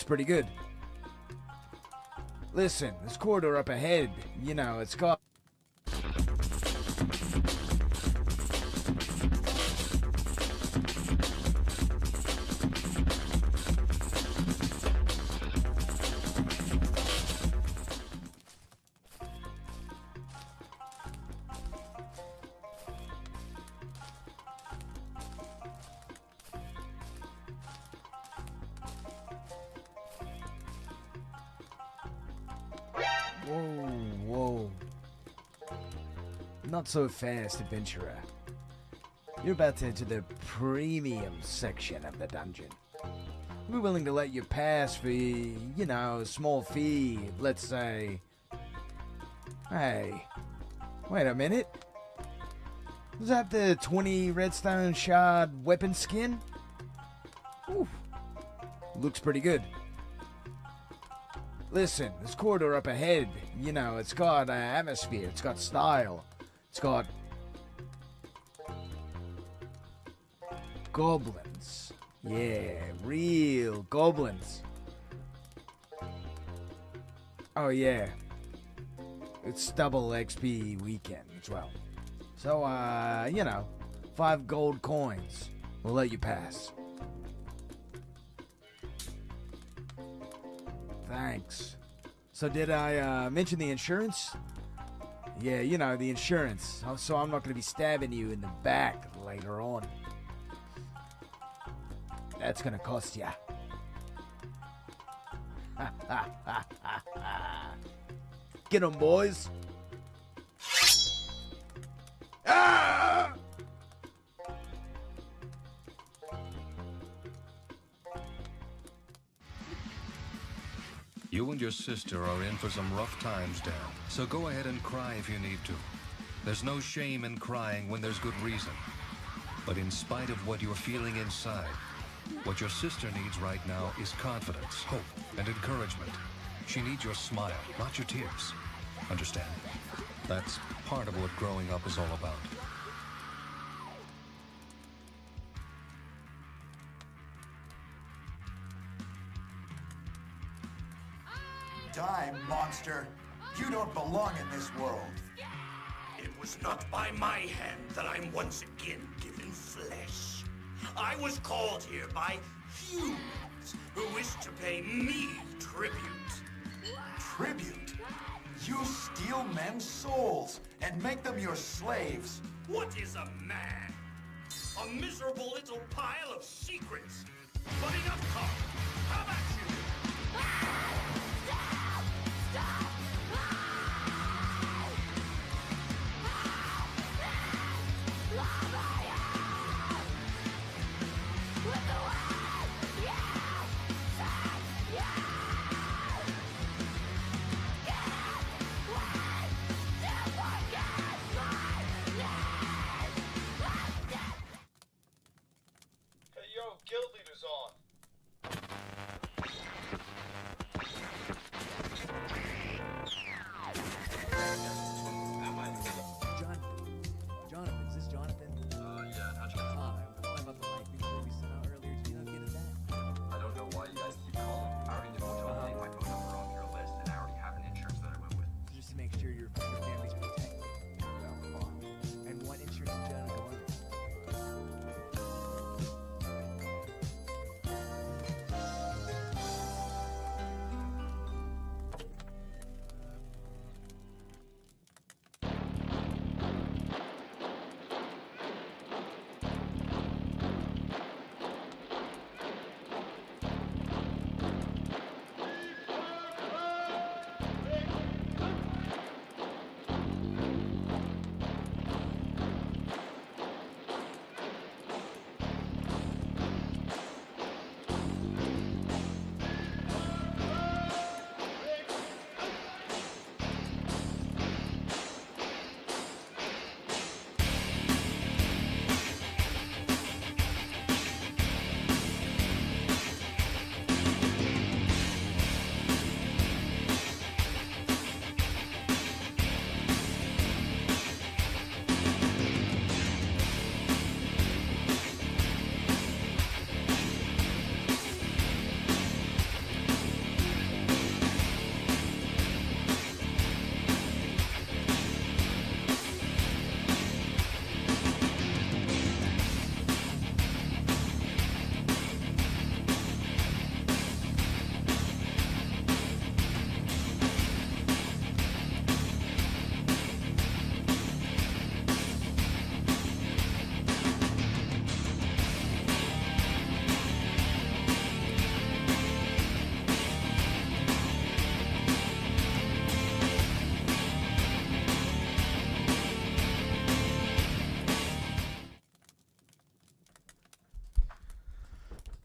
pretty good. Listen, this corridor up ahead, you know, it's got... Whoa. Not so fast, adventurer. You're about to enter the premium section of the dungeon. We're willing to let you pass for, you know, a small fee, let's say. Hey, wait a minute. Is that the 20 redstone shard weapon skin? Oof. Looks pretty good. Listen, this corridor up ahead, you know, it's got atmosphere, it's got style, it's got goblins. Yeah, real goblins. Oh yeah, it's double XP weekend as well. So, you know, 5 gold coins. We'll let you pass. Thanks. So did I mention the insurance? Yeah, you know, the insurance. So I'm not going to be stabbing you in the back later on. That's going to cost ya. Get 'em, boys. Ah! You and your sister are in for some rough times, Dan. So go ahead and cry if you need to. There's no shame in crying when there's good reason. But in spite of what you're feeling inside, what your sister needs right now is confidence, hope, and encouragement. She needs your smile, not your tears. Understand? That's part of what growing up is all about. Die, monster! You don't belong in this world. It was not by my hand that I'm once again given flesh. I was called here by humans who wish to pay me tribute. Tribute? You steal men's souls and make them your slaves. What is a man? A miserable little pile of secrets. But enough talk. How about you? Hey, yo, guild leader's on.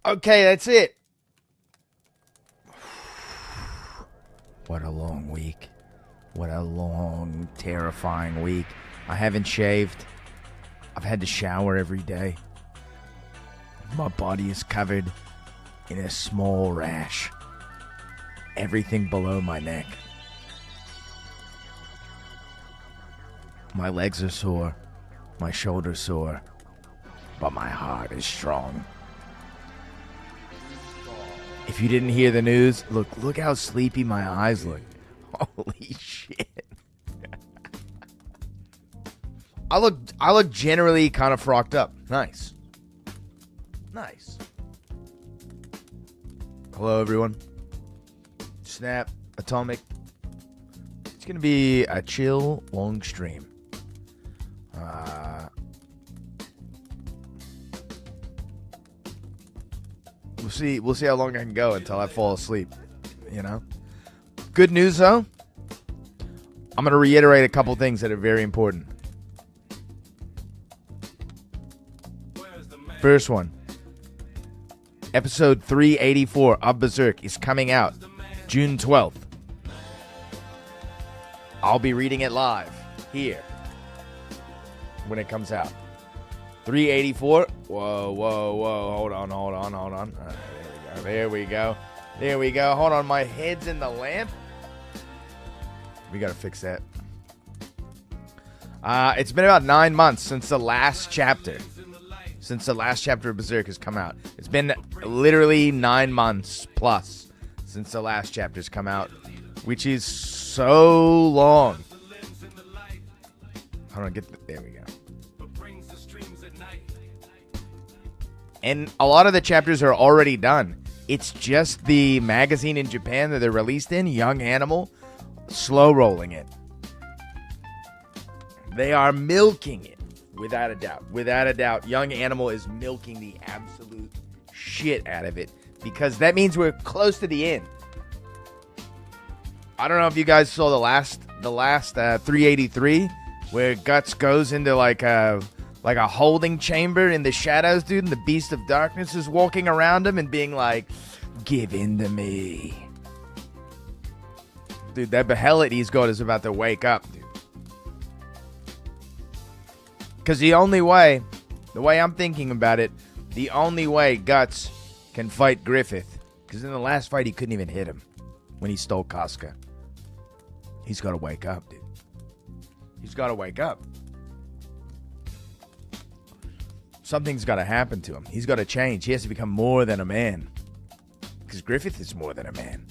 Okay, that's it. What a long week. What a long, terrifying week. I haven't shaved. I've had to shower every day. My body is covered in a small rash. Everything below my neck. My legs are sore. My shoulders sore. But my heart is strong. If you didn't hear the news, look how sleepy my eyes look. Holy shit. I look generally kind of frocked up. Nice. Nice. Hello, everyone. Snap, Atomic. It's going to be a chill, long stream. We'll see how long I can go until I fall asleep, you know? Good news, though. I'm going to reiterate a couple things that are very important. First one. Episode 384 of Berserk is coming out June 12th. I'll be reading it live here when it comes out. 384. Whoa. Hold on. There we go. Hold on. My head's in the lamp. We got to fix that. It's been about 9 months since the last chapter. Since the last chapter of Berserk has come out. It's been literally 9 months plus since the last chapter's come out, which is so long. Hold on, there we go. And a lot of the chapters are already done. It's just the magazine in Japan that they're released in, Young Animal, slow rolling it. They are milking it, without a doubt. Without a doubt, Young Animal is milking the absolute shit out of it, because that means we're close to the end. I don't know if you guys saw the last 383, where Guts goes into like a holding chamber in the shadows, dude, and the Beast of Darkness is walking around him and being like, give in to me. Dude, that Behelit he's got is about to wake up, dude. Because the way I'm thinking about it, the only way Guts can fight Griffith, because in the last fight he couldn't even hit him when he stole Casca. He's got to wake up, dude. He's got to wake up. Something's got to happen to him. He's got to change. He has to become more than a man. Because Griffith is more than a man.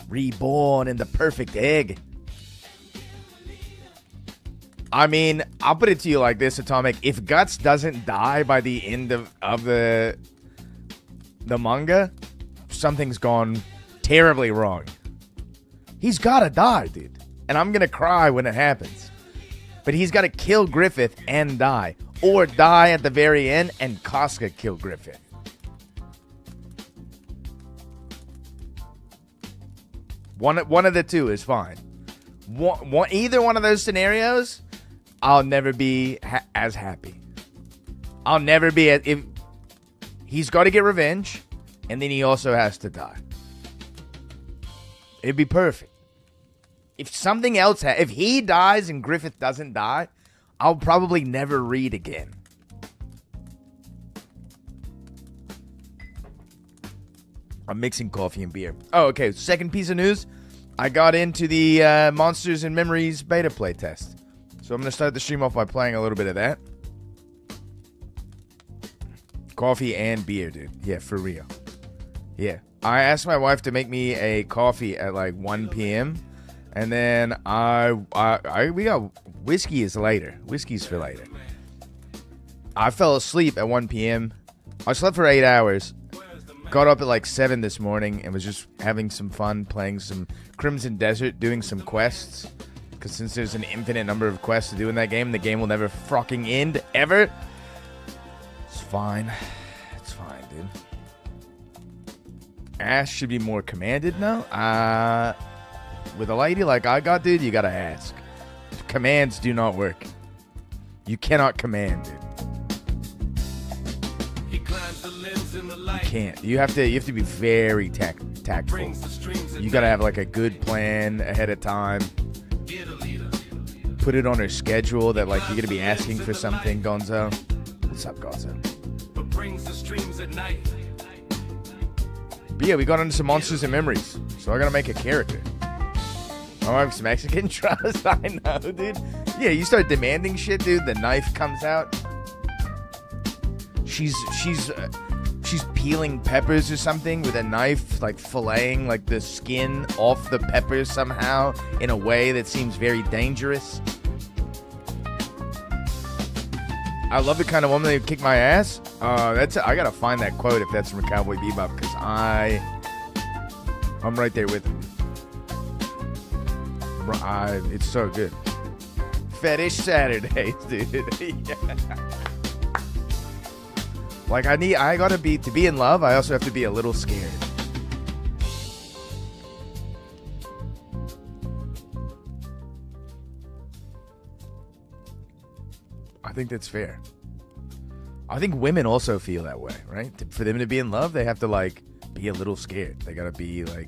Reborn in the perfect egg. I mean, I'll put it to you like this, Atomic. If Guts doesn't die by the end of the manga, something's gone terribly wrong. He's got to die, dude. And I'm going to cry when it happens. But he's got to kill Griffith and die. Or die at the very end and Casca kill Griffith. One of the two is fine. Either one of those scenarios, I'll never be as happy. I'll never be if he's got to get revenge, and then he also has to die. It'd be perfect. If something else, if he dies and Griffith doesn't die, I'll probably never read again. I'm mixing coffee and beer. Oh, okay. Second piece of news. I got into the Monsters and Memories beta playtest. So I'm going to start the stream off by playing a little bit of that. Coffee and beer, dude. Yeah, for real. Yeah. I asked my wife to make me a coffee at like 1 p.m. And then we got whiskey is later. Whiskey's for later. I fell asleep at 1 p.m. I slept for 8 hours. Got up at like 7 this morning and was just having some fun playing some Crimson Desert, doing some quests. Because since there's an infinite number of quests to do in that game, the game will never fucking end, ever. It's fine. It's fine, dude. Ash should be more commanded now. With a lady like I got, dude, you gotta ask. Commands do not work. You cannot command, dude. He climbs You can't. You have to be very tactful. You gotta have like a good plan ahead of time. Put it on her schedule that like you're gonna be asking for something, Gonzo. What's up, Gonzo? But yeah, we got into some monsters and memories, so I gotta make a character. My wife's Mexican, trust. I know, dude. Yeah, you start demanding shit, dude. The knife comes out. She's peeling peppers or something with a knife, like filleting like the skin off the peppers somehow in a way that seems very dangerous. I love the kind of woman that would kick my ass. I gotta find that quote if that's from Cowboy Bebop, because I'm right there with him. It's so good. Fetish Saturdays, dude. Yeah. Like to be in love, I also have to be a little scared. I think that's fair. I think women also feel that way, right? For them to be in love, they have to like be a little scared. They gotta be like,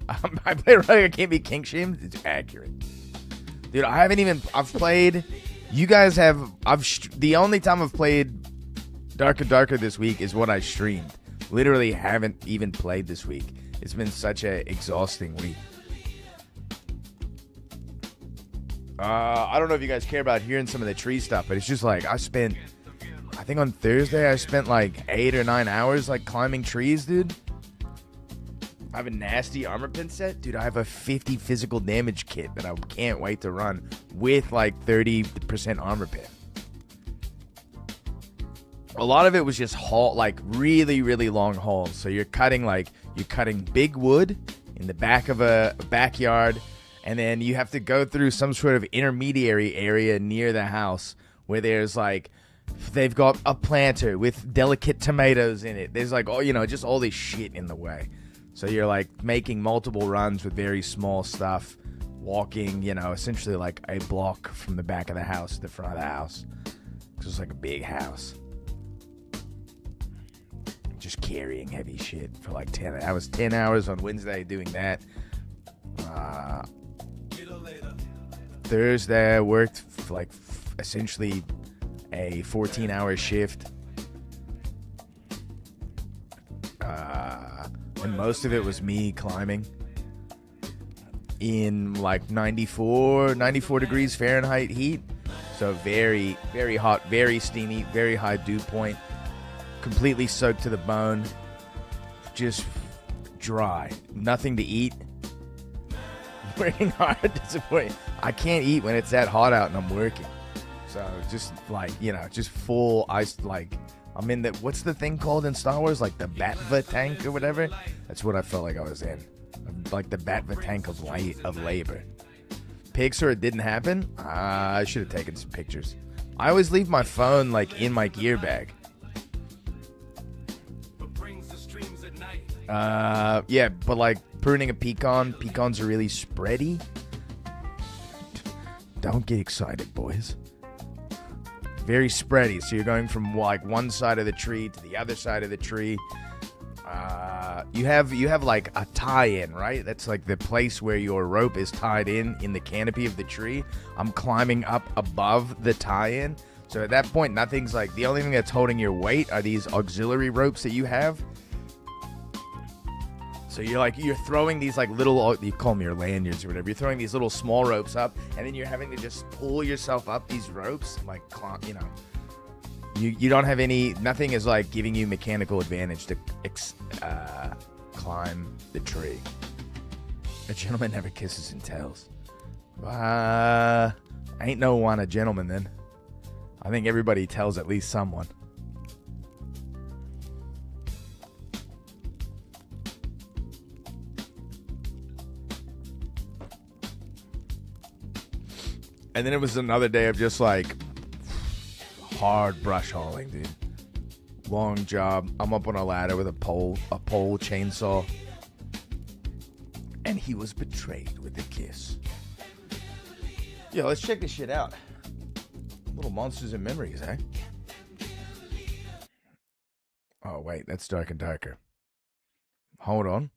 I play right. I can't be kink shamed. It's accurate, dude. I've played. You guys have. The only time I've played Darker Darker this week is what I streamed. Literally haven't even played this week. It's been such a exhausting week. I don't know if you guys care about hearing some of the tree stuff, but it's just like I think on Thursday I spent like 8 or 9 hours like climbing trees, dude. I have a nasty armor pin set. Dude, I have a 50 physical damage kit that I can't wait to run with like 30% armor pin. A lot of it was just like really, really long hauls. So you're cutting big wood in the back of a backyard, and then you have to go through some sort of intermediary area near the house where there's like, they've got a planter with delicate tomatoes in it. There's like, just all this shit in the way. So you're like making multiple runs with very small stuff, walking, essentially like a block from the back of the house to the front of the house. Because it's like a big house. Just carrying heavy shit for like 10 hours. 10 hours on Wednesday doing that. Thursday I worked for like essentially a 14-hour shift. And most of it was me climbing in like 94 degrees Fahrenheit heat. So very, very hot, very steamy, very high dew point. Completely soaked to the bone. Just dry. Nothing to eat. Working hard. Disappointing. I can't eat when it's that hot out and I'm working. So just like, just full ice, like I'm in what's the thing called in Star Wars? Like the Batva tank or whatever? That's what I felt like I was in. Like the Batva tank of labor. Pixar, it didn't happen. I should have taken some pictures. I always leave my phone like in my gear bag. Yeah, but like pruning a pecans are really spready. Don't get excited, boys. Very spready, so you're going from like one side of the tree to the other side of the tree. You have like a tie-in, right? That's like the place where your rope is tied in the canopy of the tree. I'm climbing up above the tie-in, so at that point, nothing's like, the only thing that's holding your weight are these auxiliary ropes that you have. So you're throwing these like little, you call them your lanyards or whatever. You're throwing these little small ropes up, and then you're having to just pull yourself up these ropes, like, You don't have nothing is like giving you mechanical advantage to climb the tree. A gentleman never kisses and tells. Ain't no one a gentleman then. I think everybody tells at least someone. And then it was another day of just like hard brush hauling, dude. Long job. I'm up on a ladder with a pole chainsaw. And he was betrayed with a kiss. Yo, let's check this shit out. Little monsters and memories, eh? Oh, wait, that's Dark and Darker. Hold on.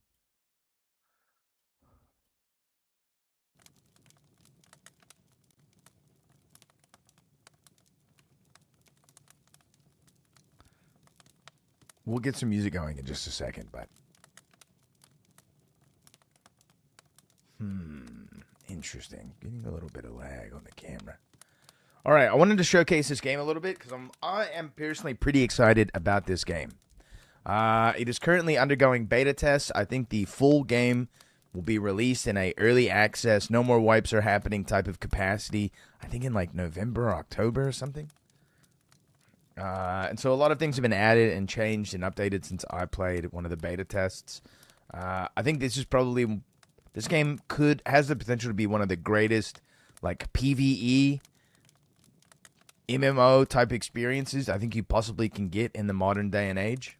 We'll get some music going in just a second, but... Interesting. Getting a little bit of lag on the camera. All right, I wanted to showcase this game a little bit because I am personally pretty excited about this game. It is currently undergoing beta tests. I think the full game will be released in a early access, no more wipes are happening type of capacity. I think in like November or October or something. And so a lot of things have been added and changed and updated since I played one of the beta tests. I think this is probably... This game has the potential to be one of the greatest, like, PvE MMO type experiences I think you possibly can get in the modern day and age.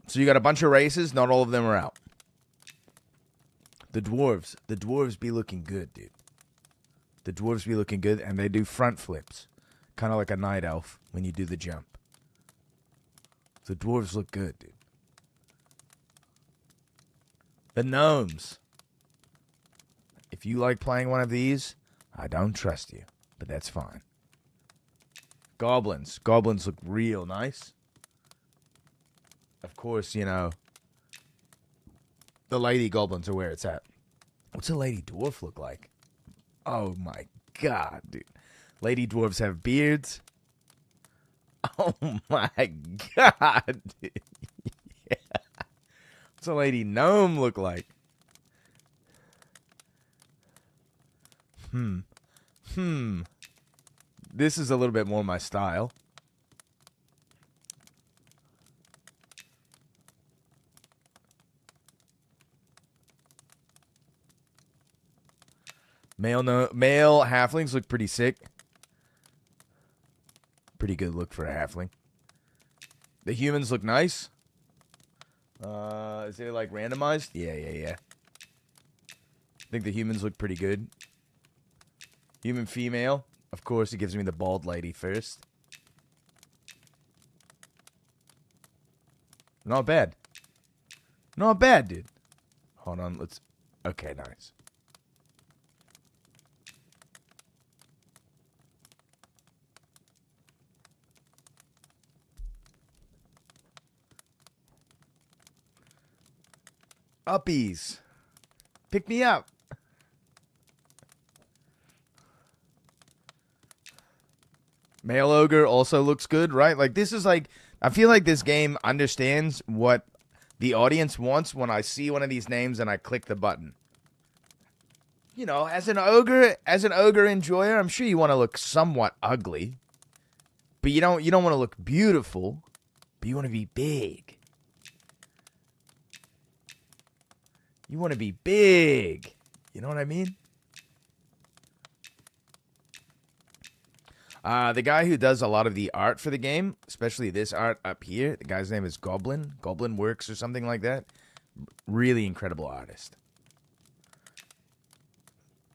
So you got a bunch of races, not all of them are out. The dwarves be looking good, dude. The dwarves be looking good, and they do front flips, kind of like a night elf when you do the jump. The dwarves look good, dude. The gnomes. If you like playing one of these, I don't trust you, but that's fine. Goblins. Goblins look real nice. Of course, you know, the lady goblins are where it's at. What's a lady dwarf look like? Oh my god, dude. Lady dwarves have beards. Oh my god, dude. Yeah. What's a lady gnome look like? This is a little bit more my style. Male halflings look pretty sick. Pretty good look for a halfling. The humans look nice. Is it like randomized? Yeah. I think the humans look pretty good. Human female. Of course, it gives me the bald lady first. Not bad. Not bad, dude. Hold on, let's... Okay, nice. Uppies. Pick me up. Male ogre also looks good, right? Like, this is like... I feel like this game understands what the audience wants when I see one of these names and I click the button. You know, as an ogre enjoyer, I'm sure you want to look somewhat ugly. But you don't want to look beautiful. But you want to be big. You want to be big. You know what I mean? The guy who does a lot of the art for the game, especially this art up here, the guy's name is Goblin. Goblin Works or something like that. Really incredible artist.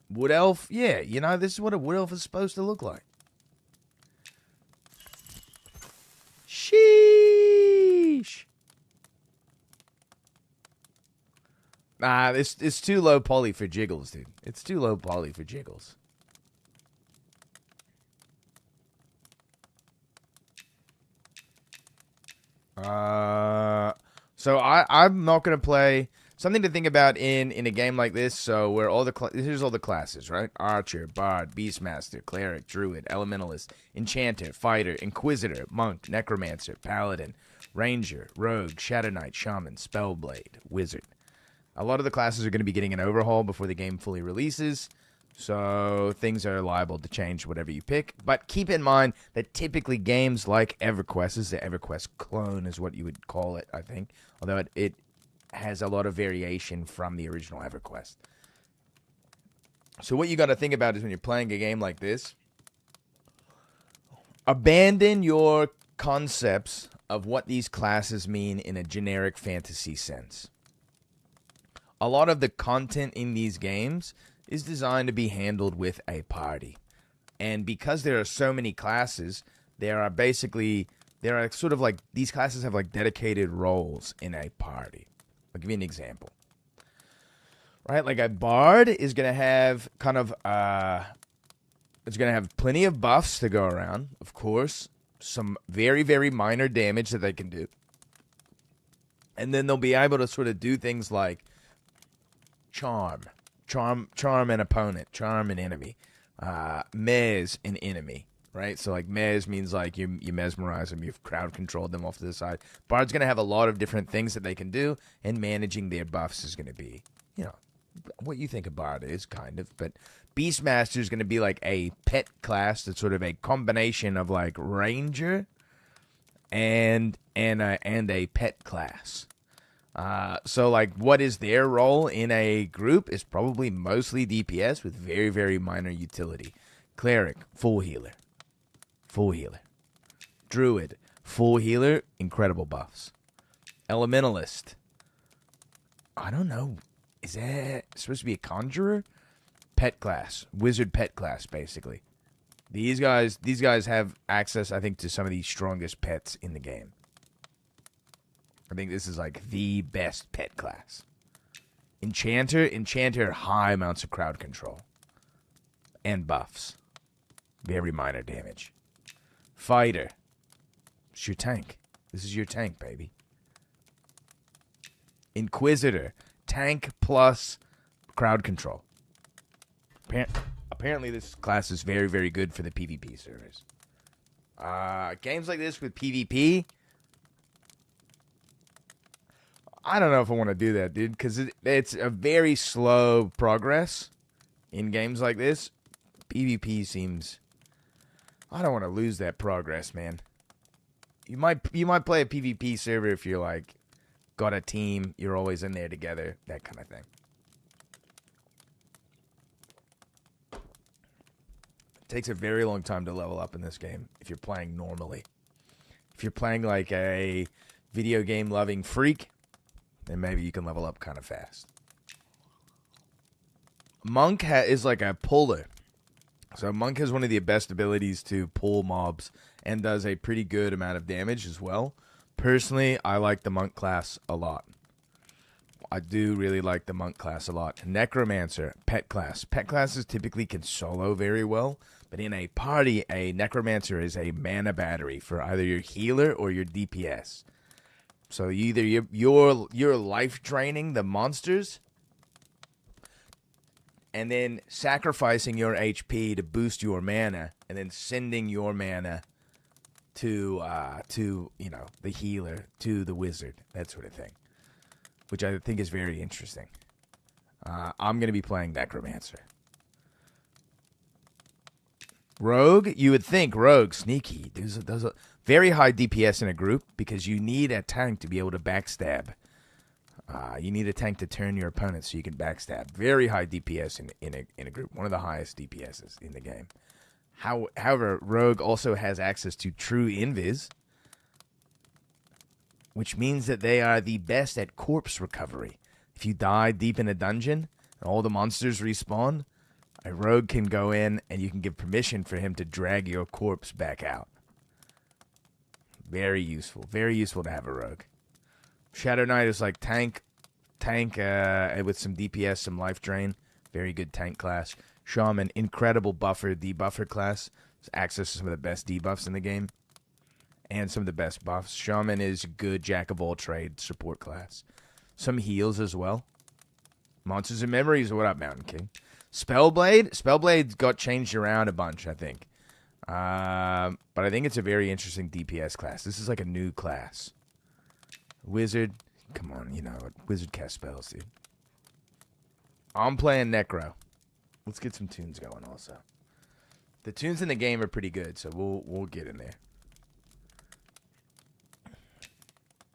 Wood Elf? Yeah, you know, this is what a Wood Elf is supposed to look like. Sheesh. It's too low poly for jiggles, dude. It's too low poly for jiggles. So I'm not gonna play. Something to think about in a game like this. So where all the here's all the classes, right? Archer, Bard, Beastmaster, Cleric, Druid, Elementalist, Enchanter, Fighter, Inquisitor, Monk, Necromancer, Paladin, Ranger, Rogue, Shadow Knight, Shaman, Spellblade, Wizard. A lot of the classes are going to be getting an overhaul before the game fully releases. So things are liable to change whatever you pick. But keep in mind that typically games like EverQuest, is the EverQuest clone is what you would call it, I think. Although it has a lot of variation from the original EverQuest. So what you got to think about is when you're playing a game like this, abandon your concepts of what these classes mean in a generic fantasy sense. A lot of the content in these games is designed to be handled with a party. And because there are so many classes, there are sort of like, these classes have like dedicated roles in a party. I'll give you an example. Right? Like a bard is going to have kind of, it's going to have plenty of buffs to go around, of course. Some very, very minor damage that they can do. And then they'll be able to sort of do things like charm an opponent, charm an enemy, mez an enemy, right? So like mez means like you mesmerize them, you've crowd controlled them off to the side. Bard's going to have a lot of different things that they can do, and managing their buffs is going to be, what you think a bard is, kind of. But Beastmaster is going to be like a pet class that's sort of a combination of like ranger and a pet class. So like what is their role in a group is probably mostly DPS with very, very minor utility. Cleric, full healer. Druid, full healer, incredible buffs. Elementalist, I don't know. Is that supposed to be a conjurer? Pet class. Wizard pet class, basically. These guys have access, I think, to some of the strongest pets in the game. I think this is like the best pet class. Enchanter, high amounts of crowd control. And buffs. Very minor damage. Fighter. It's your tank. This is your tank, baby. Inquisitor. Tank plus crowd control. Apparently this class is very, very good for the PvP servers. Games like this with PvP, I don't know if I want to do that, dude, because it's a very slow progress in games like this. PvP seems... I don't want to lose that progress, man. You might play a PvP server if you're like got a team, you're always in there together, that kind of thing. It takes a very long time to level up in this game if you're playing normally. If you're playing like a video game loving freak, then maybe you can level up kind of fast. Monk is like a puller. So Monk has one of the best abilities to pull mobs and does a pretty good amount of damage as well. Personally, I like the Monk class a lot. I do really like the Monk class a lot. Necromancer, pet class. Pet classes typically can solo very well, but in a party, a Necromancer is a mana battery for either your healer or your DPS. So either you're life draining the monsters and then sacrificing your HP to boost your mana, and then sending your mana to the healer, to the wizard, that sort of thing, which I think is very interesting. I'm going to be playing Necromancer. Rogue, you would think Rogue, sneaky, does a very high DPS in a group because you need a tank to be able to backstab. You need a tank to turn your opponent so you can backstab. Very high DPS in a group, one of the highest DPSs in the game. However, Rogue also has access to True Invis, which means that they are the best at corpse recovery. If you die deep in a dungeon and all the monsters respawn, a Rogue can go in and you can give permission for him to drag your corpse back out. Very useful. Very useful to have a Rogue. Shadow Knight is like tank with some DPS, some life drain. Very good tank class. Shaman, incredible buffer, debuffer class. Access to some of the best debuffs in the game. And some of the best buffs. Shaman is good jack-of-all-trades support class. Some heals as well. Monsters and Memories, what up, Mountain King? Spellblade got changed around a bunch, I think. But I think it's a very interesting DPS class. This is like a new class. Wizard, come on, Wizard cast spells, dude. I'm playing Necro. Let's get some tunes going also. The tunes in the game are pretty good, so we'll get in there.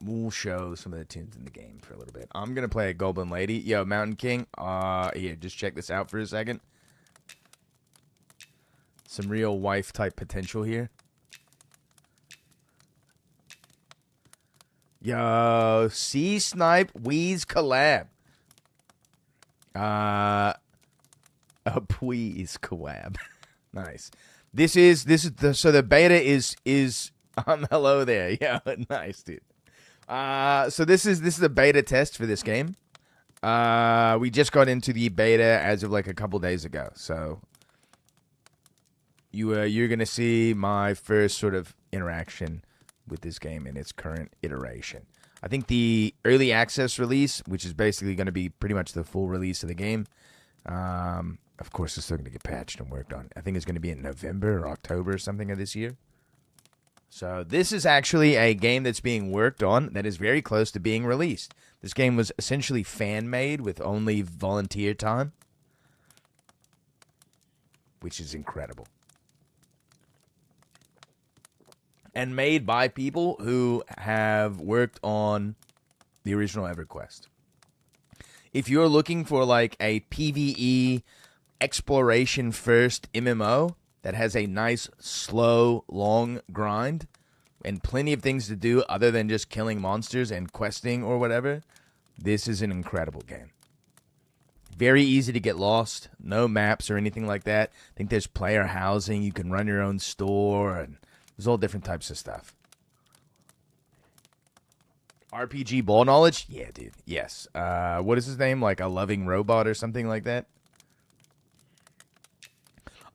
We'll show some of the tunes in the game for a little bit. I'm going to play a Goblin Lady. Yo, Mountain King, here, just check this out for a second. Some real wife-type potential here. Yo, C-Snipe Wheeze collab. A Pweeze collab. Nice. the beta is hello there. Yeah, nice, dude. So this is the beta test for this game. We just got into the beta as of like a couple days ago. So you're gonna see my first sort of interaction with this game in its current iteration. I think the early access release, which is basically going to be pretty much the full release of the game, of course, it's still going to get patched and worked on. I think it's going to be in November or October or something of this year. So this is actually a game that's being worked on that is very close to being released. This game was essentially fan-made with only volunteer time, which is incredible. And made by people who have worked on the original EverQuest. If you're looking for like a PvE exploration first MMO that has a nice, slow, long grind and plenty of things to do other than just killing monsters and questing or whatever, this is an incredible game. Very easy to get lost. No maps or anything like that. I think there's player housing. You can run your own store and there's all different types of stuff. RPG ball knowledge? Yeah, dude. Yes. What is his name? Like a loving robot or something like that?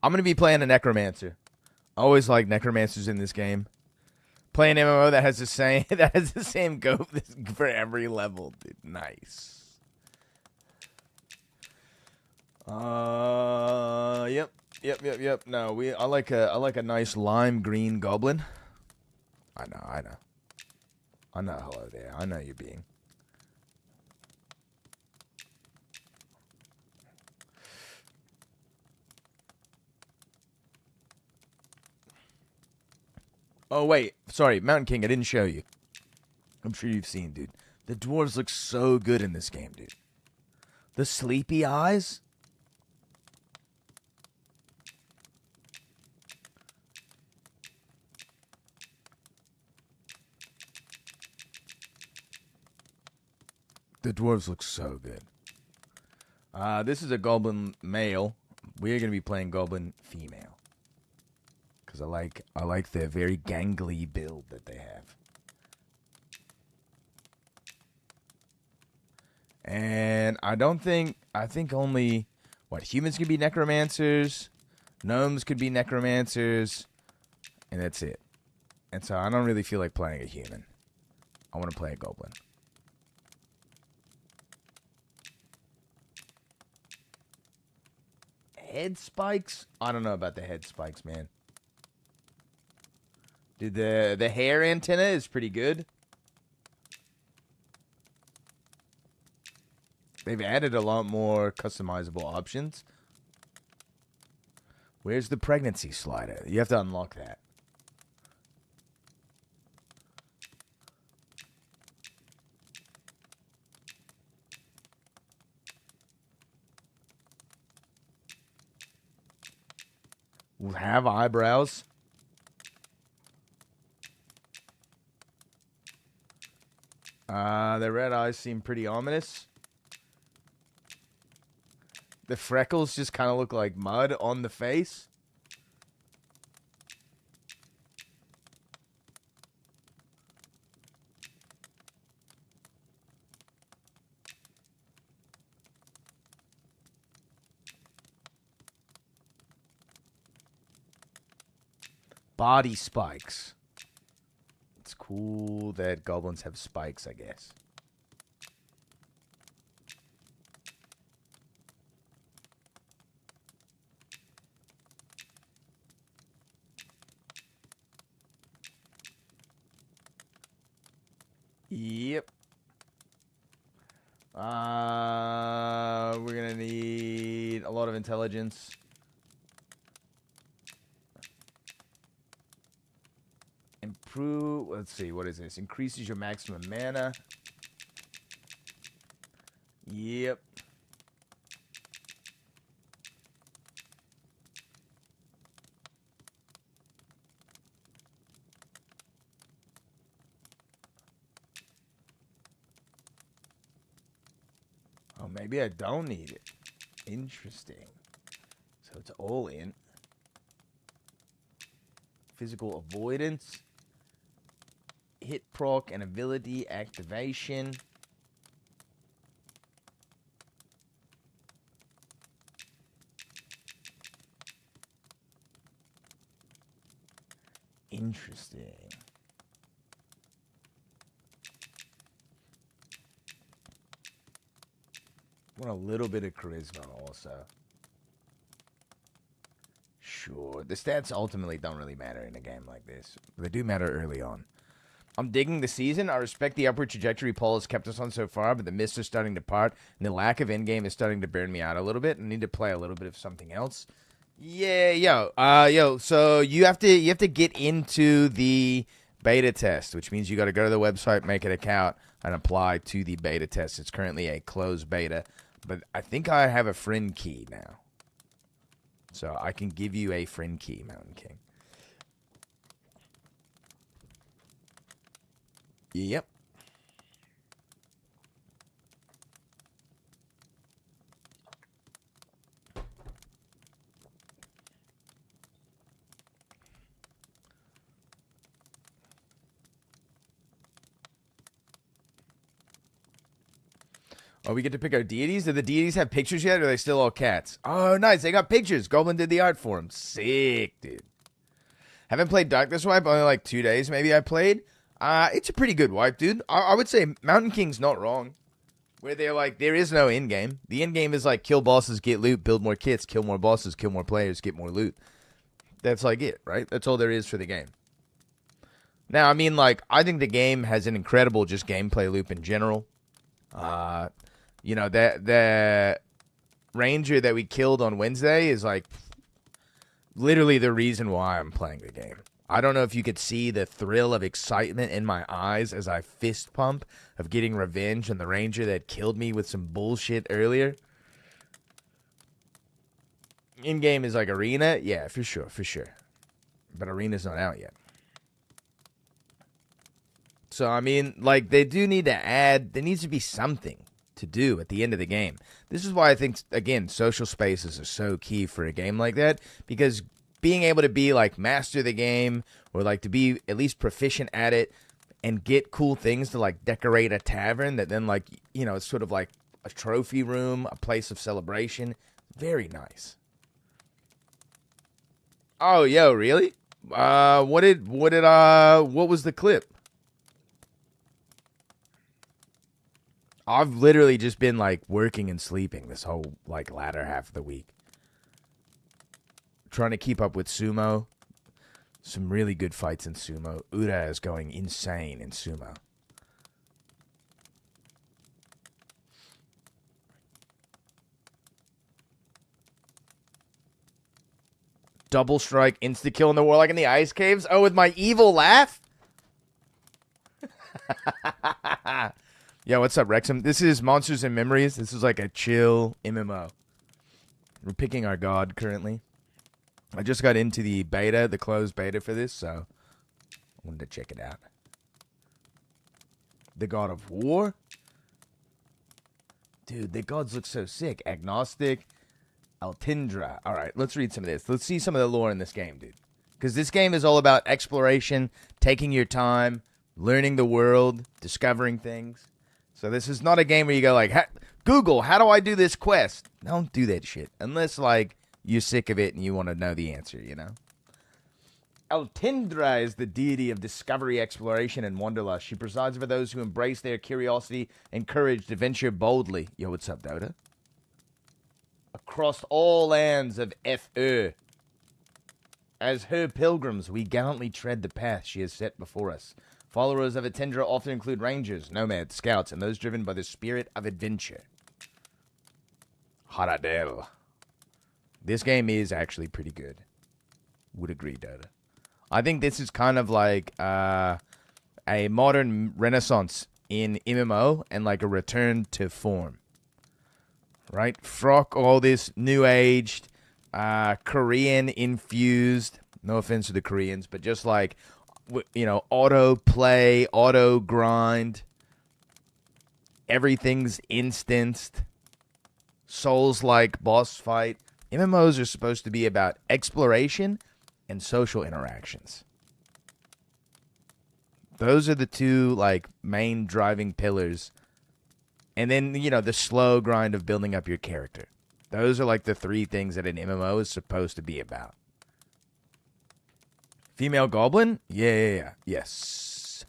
I'm going to be playing a necromancer. I always like necromancers in this game. Playing MMO that has the same go for every level, dude. Nice. Yep. No, I like a nice lime green goblin. I know. Hello there. I know you're being. Oh wait, sorry, Mountain King. I didn't show you. I'm sure you've seen, dude. The dwarves look so good in this game, dude. The sleepy eyes. The dwarves look so good. This is a goblin male. We're gonna be playing goblin female because I like the very gangly build that they have. And I think only humans can be necromancers, gnomes could be necromancers, and that's it. And so I don't really feel like playing a human. I want to play a goblin. Head spikes? I don't know about the head spikes, man. Dude, the hair antenna is pretty good. They've added a lot more customizable options. Where's the pregnancy slider? You have to unlock that. Have eyebrows. The red eyes seem pretty ominous. The freckles just kind of look like mud on the face. Body spikes. It's cool that goblins have spikes, I guess. Yep. We're gonna need a lot of intelligence. Improve. Let's see. What is this? Increases your maximum mana. Yep. Oh, maybe I don't need it. Interesting. So it's all in. physical avoidance, hit proc, and ability activation. Interesting. Want a little bit of charisma also. Sure. The stats ultimately don't really matter in a game like this. They do matter early on. I'm digging the season. I respect the upward trajectory Paul has kept us on so far, but the mists are starting to part, and the lack of endgame is starting to burn me out a little bit. I need to play a little bit of something else. Yeah, yo. So you have to get into the beta test, which means you got to go to the website, make an account, and apply to the beta test. It's currently a closed beta, but I think I have a friend key now. So I can give you a friend key, Mountain King. Yep. Oh, we get to pick our deities? Do the deities have pictures yet, or are they still all cats? Oh, nice. They got pictures. Goblin did the art for them. Sick, dude. Haven't played Darkness Wipe. Only like 2 days maybe I played. It's a pretty good wipe, dude. I would say Mountain King's not wrong. Where they're like, there is no end game. The end game is like kill bosses, get loot, build more kits, kill more bosses, kill more players, get more loot. That's like it, right? That's all there is for the game. Now, I mean, like, I think the game has an incredible just gameplay loop in general. You know, the ranger that we killed on Wednesday is like literally the reason why I'm playing the game. I don't know if you could see the thrill of excitement in my eyes as I fist pump of getting revenge on the ranger that killed me with some bullshit earlier. In-game is like Arena. Yeah, for sure. But Arena's not out yet. So, I mean, like, they do need to add, there needs to be something to do at the end of the game. This is why I think, again, social spaces are so key for a game like that, because being able to be, like, master the game, or, like, to be at least proficient at it, and get cool things to, like, decorate a tavern that then, like, you know, it's sort of like a trophy room, a place of celebration. Very nice. Oh, yo, really? What was the clip? I've literally just been, like, working and sleeping this whole, like, latter half of the week. Trying to keep up with sumo. Some really good fights in sumo. Ura is going insane in sumo. Double strike, insta-kill in the Warlock in the Ice Caves? Oh, with my evil laugh? Yo, what's up, Wrexham? This is Monsters and Memories. This is like a chill MMO. We're picking our god currently. I just got into the beta, the closed beta for this, so I wanted to check it out. The God of War? Dude, the gods look so sick. Agnostic, Altindra. All right, let's read some of this. Let's see some of the lore in this game, dude. Because this game is all about exploration, taking your time, learning the world, discovering things. So this is not a game where you go like, Google, how do I do this quest? Don't do that shit. Unless, like, you're sick of it and you want to know the answer, you know? Altindra is the deity of discovery, exploration, and wanderlust. She presides over those who embrace their curiosity and courage to venture boldly. Yo, what's up, Dota? Across all lands of F-Er. As her pilgrims, we gallantly tread the path she has set before us. Followers of Altindra often include rangers, nomads, scouts, and those driven by the spirit of adventure. Haradel. This game is actually pretty good. Would agree, Dota. I think this is kind of like a modern renaissance in MMO and like a return to form. Right? Frock, all this new-aged, Korean-infused, no offense to the Koreans, but just like, you know, auto-play, auto-grind. Everything's instanced. Souls-like boss fight. MMOs are supposed to be about exploration and social interactions. Those are the two, like, main driving pillars. And then, you know, the slow grind of building up your character. Those are, like, the three things that an MMO is supposed to be about. Female Goblin? Yeah. Yes.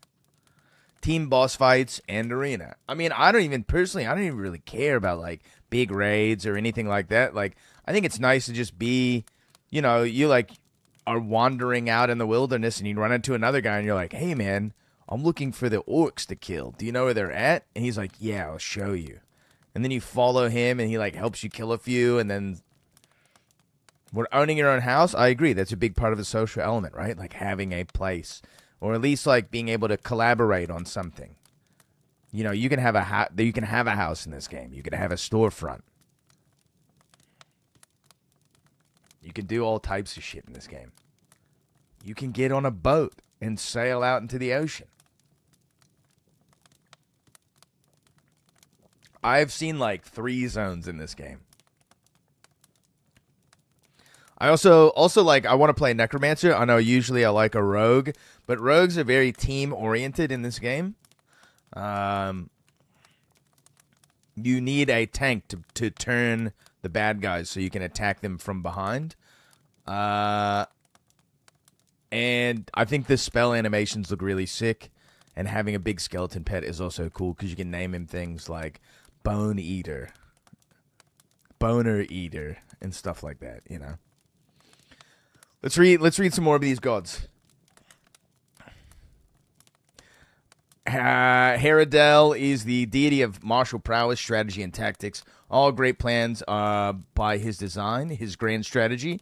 Team boss fights and arena. I mean, I don't even really care about, like, big raids or anything like that. Like, I think it's nice to just be, you know, you, like, are wandering out in the wilderness and you run into another guy and you're like, hey, man, I'm looking for the orcs to kill. Do you know where they're at? And he's like, yeah, I'll show you. And then you follow him and he, like, helps you kill a few. And then when owning your own house, I agree. That's a big part of the social element, right? Like having a place, or at least like being able to collaborate on something. You know, you can have a house in this game. You can have a storefront. You can do all types of shit in this game. You can get on a boat and sail out into the ocean. I've seen like 3 zones in this game. I also like, I want to play Necromancer. I know usually I like a rogue, but rogues are very team oriented in this game. You need a tank to turn the bad guys so you can attack them from behind. And I think the spell animations look really sick. And having a big skeleton pet is also cool because you can name him things like Bone Eater, Boner Eater, and stuff like that, you know. Let's read some more of these gods. Haradel is the deity of martial prowess, strategy, and tactics. All great plans by his design, his grand strategy.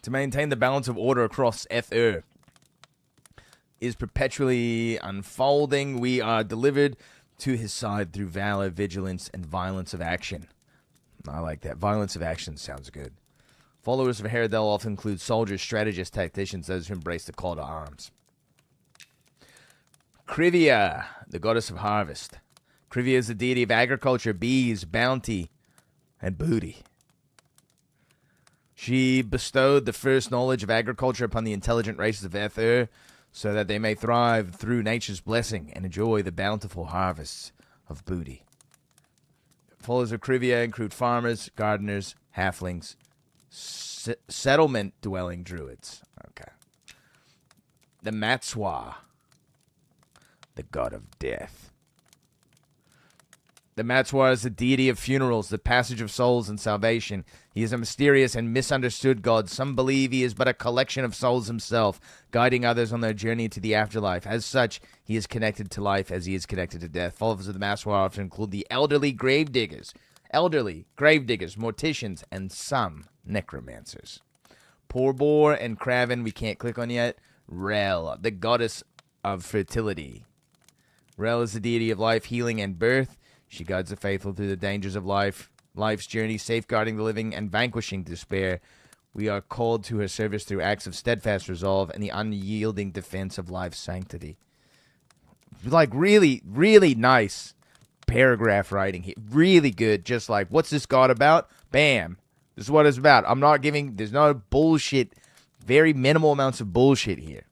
To maintain the balance of order across Eth-Ur is perpetually unfolding. We are delivered to his side through valor, vigilance, and violence of action. I like that. Violence of action sounds good. Followers of Haradel often include soldiers, strategists, tacticians, those who embrace the call to arms. Krivia, the goddess of harvest. Krivia is the deity of agriculture, bees, bounty, and booty. She bestowed the first knowledge of agriculture upon the intelligent races of Eth-Ur, so that they may thrive through nature's blessing and enjoy the bountiful harvests of booty. Followers of Krivia include farmers, gardeners, halflings, settlement-dwelling druids. Okay. The Matswa, the god of death. The Matswa is the deity of funerals, the passage of souls, and salvation. He is a mysterious and misunderstood god. Some believe he is but a collection of souls himself, guiding others on their journey to the afterlife. As such, he is connected to life as he is connected to death. Followers of the Matswa often include the elderly gravediggers, morticians, and some necromancers. Porbor and Kraven, we can't click on yet. Rel, the goddess of fertility. Rel is the deity of life, healing, and birth. She guides the faithful through the dangers of life's journey, safeguarding the living and vanquishing despair. We are called to her service through acts of steadfast resolve and the unyielding defense of life's sanctity. Like, really, really nice paragraph writing here. Really good. Just like, what's this god about? Bam. This is what it's about. There's no bullshit, very minimal amounts of bullshit here.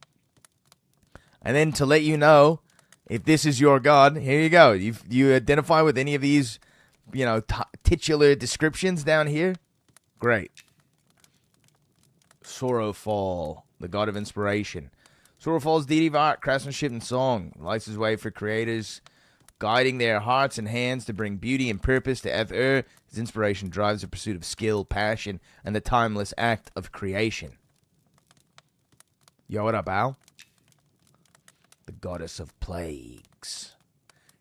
And then to let you know, if this is your god, here you go. You identify with any of these, you know, titular descriptions down here? Great. Sorrowfall, the god of inspiration. Sorrowfall is deity of art, craftsmanship, and song. Lights his way for creators, guiding their hearts and hands to bring beauty and purpose to Eth-Ur. His inspiration drives the pursuit of skill, passion, and the timeless act of creation. Yo, what up, Al? The goddess of plagues.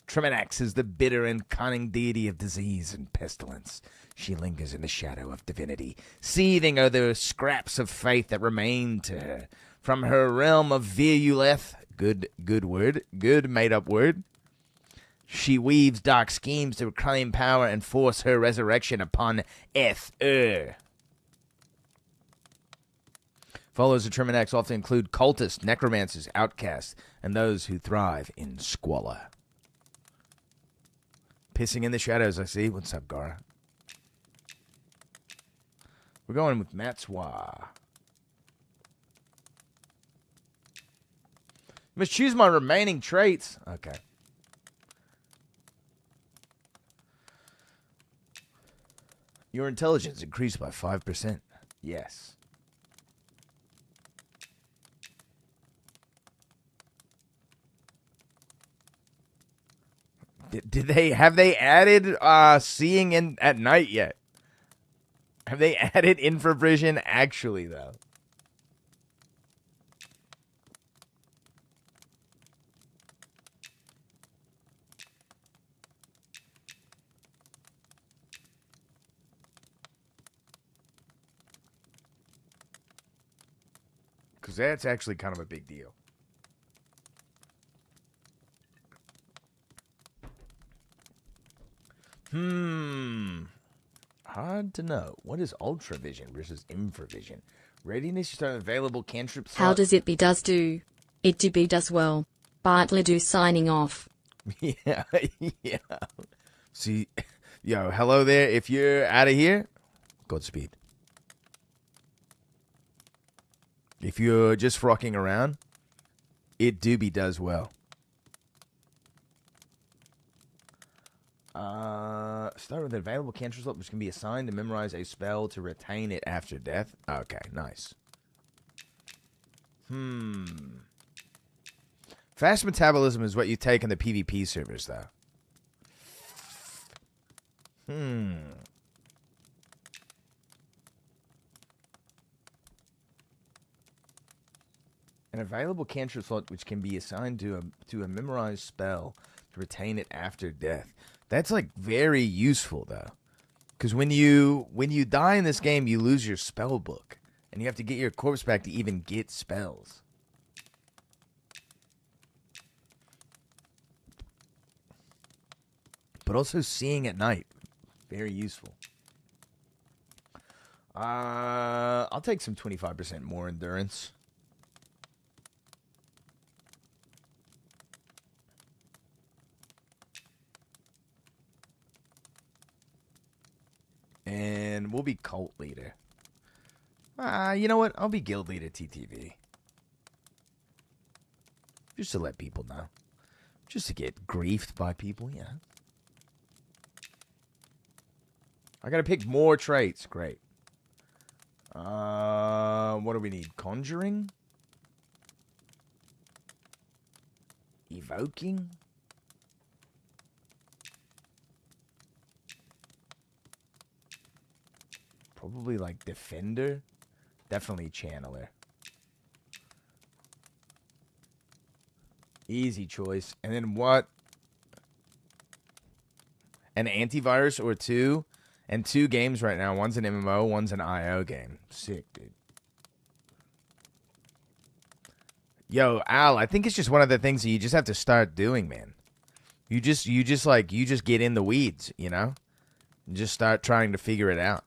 Treminax is the bitter and cunning deity of disease and pestilence. She lingers in the shadow of divinity, seething are the scraps of faith that remain to her. From her realm of Viruleth, good made-up word, she weaves dark schemes to reclaim power and force her resurrection upon Eth-Ur. Followers of Treminax often include cultists, necromancers, outcasts, and those who thrive in squalor. Pissing in the shadows, I see. What's up, Gara? We're going with Matswa. Must choose my remaining traits. Okay. Your intelligence increased by 5%. Yes. Have they added seeing in at night yet? Have they added infravision actually though? Because that's actually kind of a big deal. Hard to know. What is ultravision versus infravision? Readiness, you start available cantrip slot. How does it be does do? It do be does well. Bartley do signing off. Yeah, yeah. See, yo, hello there. If you're out of here, Godspeed. If you're just frocking around, it doobie does well. Start with an available cantrip slot, which can be assigned to memorize a spell to retain it after death. Okay, nice. Fast metabolism is what you take in the PvP servers, though. An available cantrip slot which can be assigned to a memorized spell to retain it after death. That's like very useful though, because when you die in this game, you lose your spell book, and you have to get your corpse back to even get spells. But also seeing at night, very useful. I'll take some 25% more endurance. And we'll be cult leader. You know what? I'll be guild leader TTV. Just to let people know. Just to get griefed by people, yeah. I gotta pick more traits. Great. What do we need? Conjuring? Evoking? Probably like Defender. Definitely Channeler. Easy choice. And then what? An antivirus or two? And 2 games right now. One's an MMO, one's an IO game. Sick, dude. Yo, Al, I think it's just one of the things that you just have to start doing, man. You just get in the weeds, you know? And just start trying to figure it out.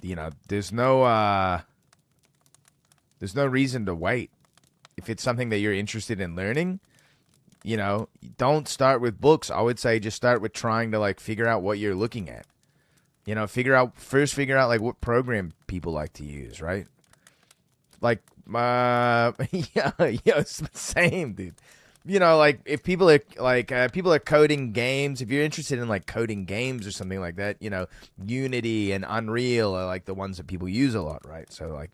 You know, there's no reason to wait. If it's something that you're interested in learning, you know, don't start with books. I would say just start with trying to like figure out what you're looking at. You know, figure out like what program people like to use, right? Like, yeah, same, dude. You know, like if people are coding games, if you're interested in like coding games or something like that, you know, Unity and Unreal are like the ones that people use a lot, right? So like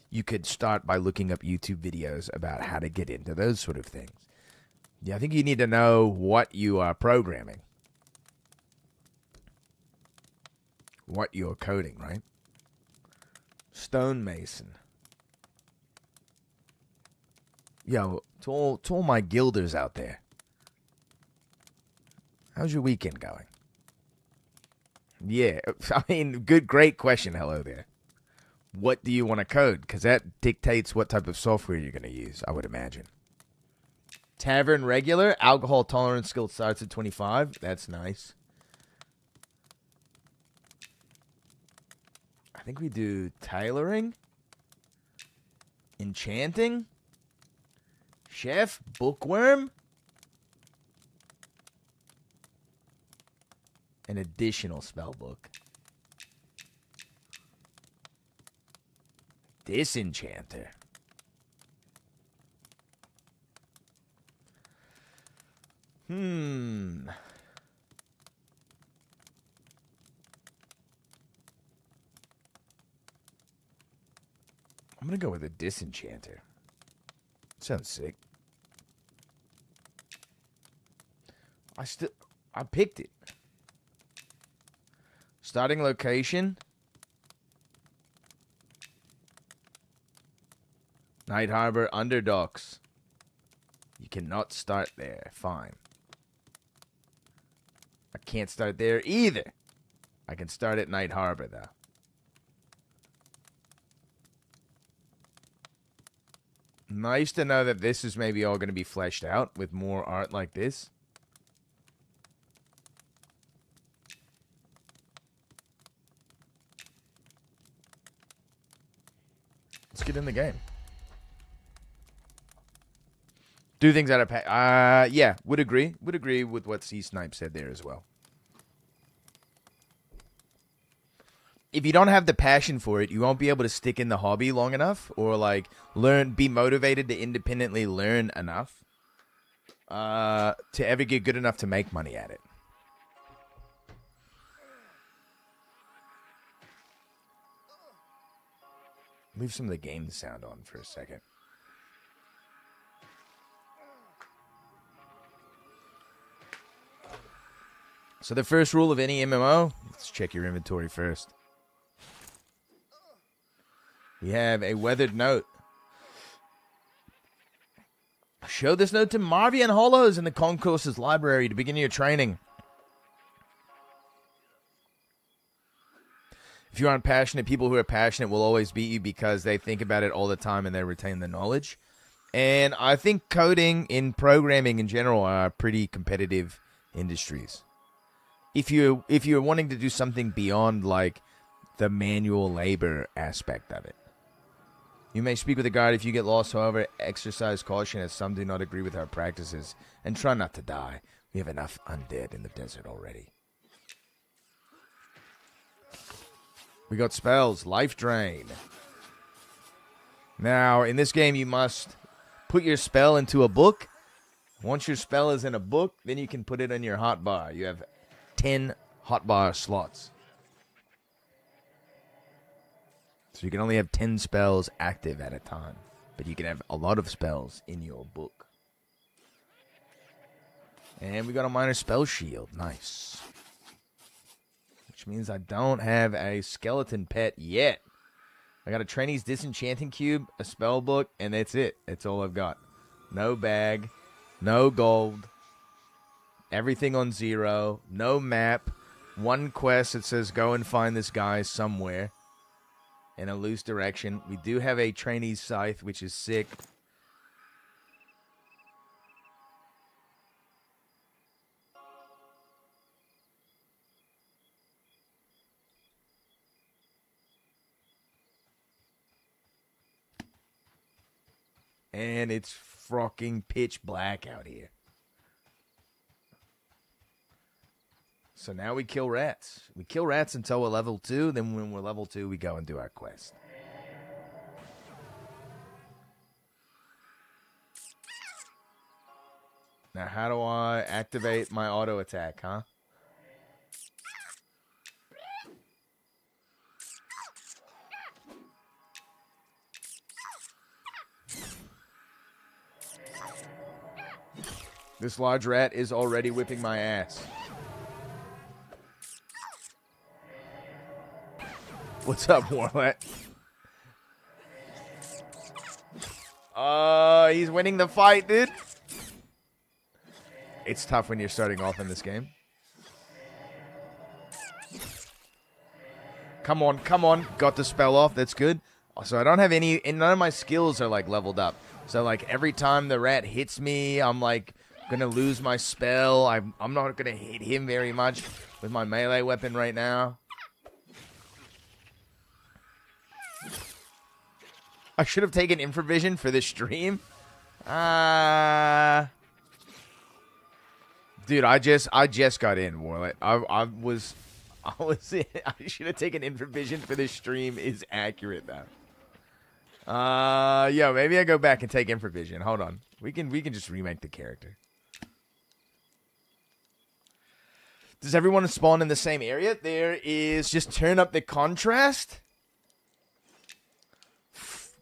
you could start by looking up YouTube videos about how to get into those sort of things. Yeah, I think you need to know what you are programming. What you're coding, right? Stonemason. Yo, to all my guilders out there. How's your weekend going? Yeah, I mean, great question. Hello there. What do you want to code? Because that dictates what type of software you're going to use, I would imagine. Tavern regular, alcohol tolerance skill starts at 25. That's nice. I think we do tailoring, enchanting, chef, bookworm, an additional spell book. Disenchanter. I'm gonna go with a Disenchanter. Sounds sick. I picked it. Starting location. Night Harbor Underdocks. You cannot start there. Fine. I can't start there either. I can start at Night Harbor, though. Nice to know that this is maybe all going to be fleshed out with more art like this. Let's get in the game. Do things out of yeah, would agree. Would agree with what C Snipe said there as well. If you don't have the passion for it, you won't be able to stick in the hobby long enough, or like be motivated to independently learn enough to ever get good enough to make money at it. Leave some of the game sound on for a second. So the first rule of any MMO, let's check your inventory first. We have a weathered note. Show this note to Marvian Hollows in the Concourse's library to begin your training. If you aren't passionate, people who are passionate will always beat you because they think about it all the time and they retain the knowledge. And I think coding and programming in general are pretty competitive industries. If you're wanting to do something beyond like the manual labor aspect of it. You may speak with a guide if you get lost, however, exercise caution as some do not agree with our practices, and try not to die. We have enough undead in the desert already. We got spells, Life Drain. Now, in this game, you must put your spell into a book. Once your spell is in a book, then you can put it in your hotbar. You have 10 hotbar slots. So you can only have 10 spells active at a time. But you can have a lot of spells in your book. And we got a minor spell shield. Nice. Which means I don't have a skeleton pet yet. I got a trainee's disenchanting cube, a spell book, and that's it. That's all I've got. No bag. No gold. Everything on 0. No map. One quest that says go and find this guy somewhere. In a loose direction. We do have a trainee's scythe, which is sick. And it's fucking pitch black out here. So now we kill rats. We kill rats until we're level 2. Then when we're level 2, we go and do our quest. Now how do I activate my auto attack, huh? This large rat is already whipping my ass. What's up, Warlat? He's winning the fight, dude. It's tough when you're starting off in this game. Come on, come on. Got the spell off. That's good. So I don't have any, and none of my skills are like leveled up. So like every time the rat hits me, I'm like gonna lose my spell. I'm not gonna hit him very much with my melee weapon right now. I should have taken Infravision for this stream. Dude, I just got in, Warlet. I should have taken Infravision for this stream is accurate though. Yeah, maybe I go back and take Infravision. Hold on. We can just remake the character. Does everyone spawn in the same area? There is, just turn up the contrast.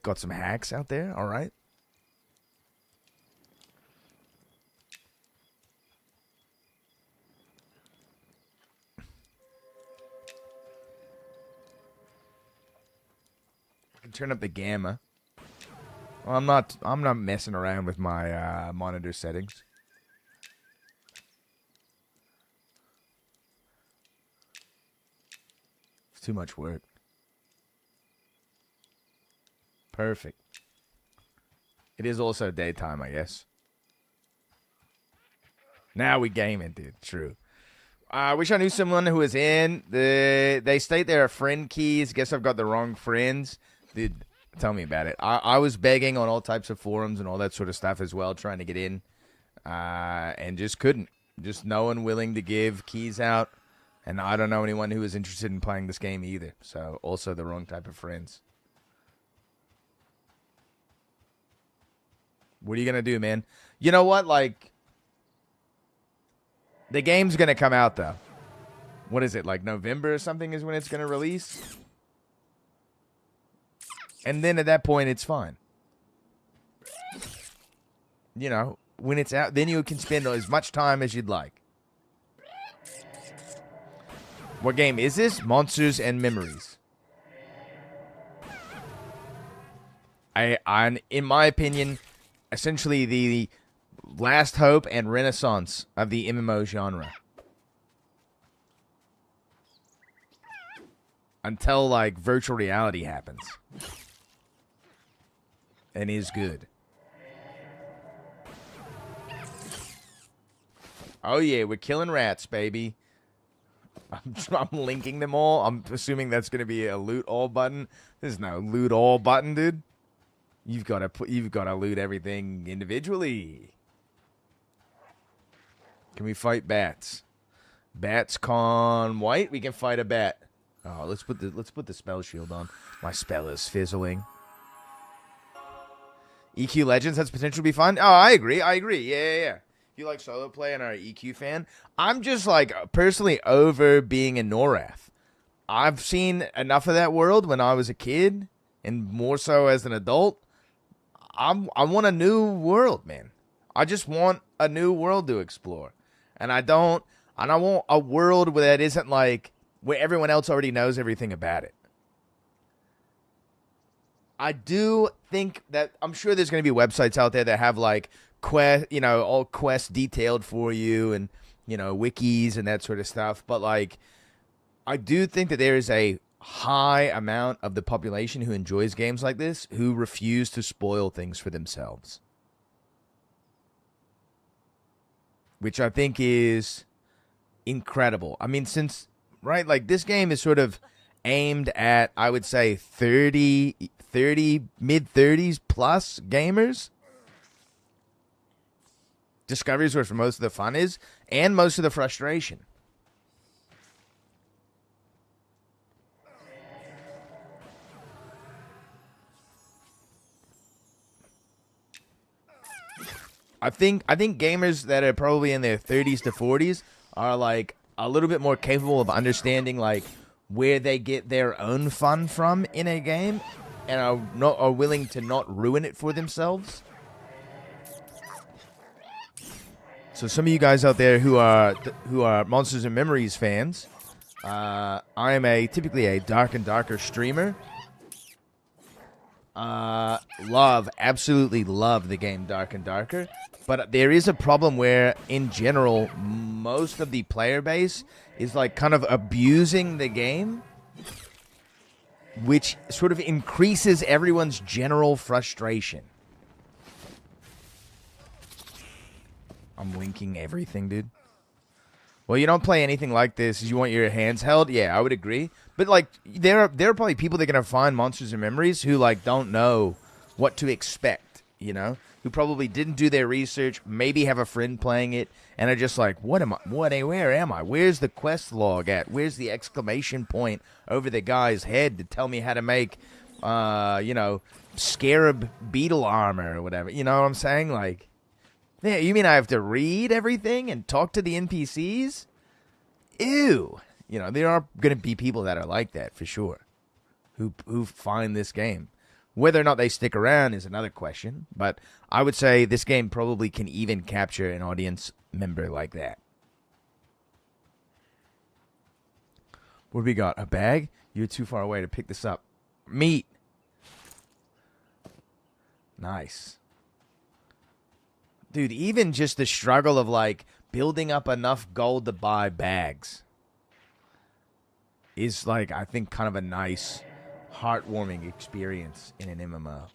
Got some hacks out there, all right. I can turn up the gamma. Well, I'm not messing around with my monitor settings. It's too much work. Perfect. It is also daytime, I guess. Now we gaming, dude. True. I wish I knew someone who was in. They state there are friend keys. Guess I've got the wrong friends. Dude, tell me about it. I was begging on all types of forums and all that sort of stuff as well, trying to get in. And just couldn't. Just no one willing to give keys out. And I don't know anyone who is interested in playing this game either. So, also the wrong type of friends. What are you going to do, man? You know what? Like, the game's going to come out, though. What is it? Like November or something is when it's going to release? And then at that point, it's fine. You know, when it's out, then you can spend as much time as you'd like. What game is this? Monsters and Memories. In my opinion, essentially the last hope and renaissance of the MMO genre. Until, like, virtual reality happens. And is good. Oh, yeah, we're killing rats, baby. I'm linking them all. I'm assuming that's going to be a loot all button. There's no loot all button, dude. You've got to loot everything individually. Can we fight bats? Bats con white. We can fight a bat. Oh, let's put the spell shield on. My spell is fizzling. EQ Legends has potential to be fun. Oh, I agree. Yeah. If you like solo play and are an EQ fan, I'm just like personally over being in Norath. I've seen enough of that world when I was a kid, and more so as an adult. I want a new world, man. I just want a new world to explore. And I want a world where that isn't like where everyone else already knows everything about it. I do think that I'm sure there's going to be websites out there that have like all quests detailed for you and, wikis and that sort of stuff. But like, I do think that there is a high amount of the population who enjoys games like this who refuse to spoil things for themselves. Which I think is incredible. I mean, this game is sort of aimed at, I would say, 30, mid-30s plus gamers. Discovery is where most of the fun is, and most of the frustration. I think gamers that are probably in their 30s to 40s are like a little bit more capable of understanding like where they get their own fun from in a game, and are willing to not ruin it for themselves. So some of you guys out there who are Monsters and Memories fans, I am typically a Dark and Darker streamer. Absolutely love the game Dark and Darker. But there is a problem where, in general, most of the player base is like kind of abusing the game, which sort of increases everyone's general frustration. I'm linking everything, dude. Well, you don't play anything like this. You want your hands held? Yeah, I would agree. But like, there are probably people that are gonna find Monsters and Memories who like don't know what to expect, who probably didn't do their research, maybe have a friend playing it, and are just like, where am I? Where's the quest log at? Where's the exclamation point over the guy's head to tell me how to make, scarab beetle armor or whatever? You know what I'm saying? Like, yeah, you mean I have to read everything and talk to the NPCs? ew. You know, there are going to be people that are like that for sure, who find this game. Whether or not they stick around is another question, but I would say this game probably can even capture an audience member like that. What do we got? A bag? You're too far away to pick this up. Meat. Nice. Dude, even just the struggle of, like, building up enough gold to buy bags is, like, I think kind of a nice, heartwarming experience in an MMO.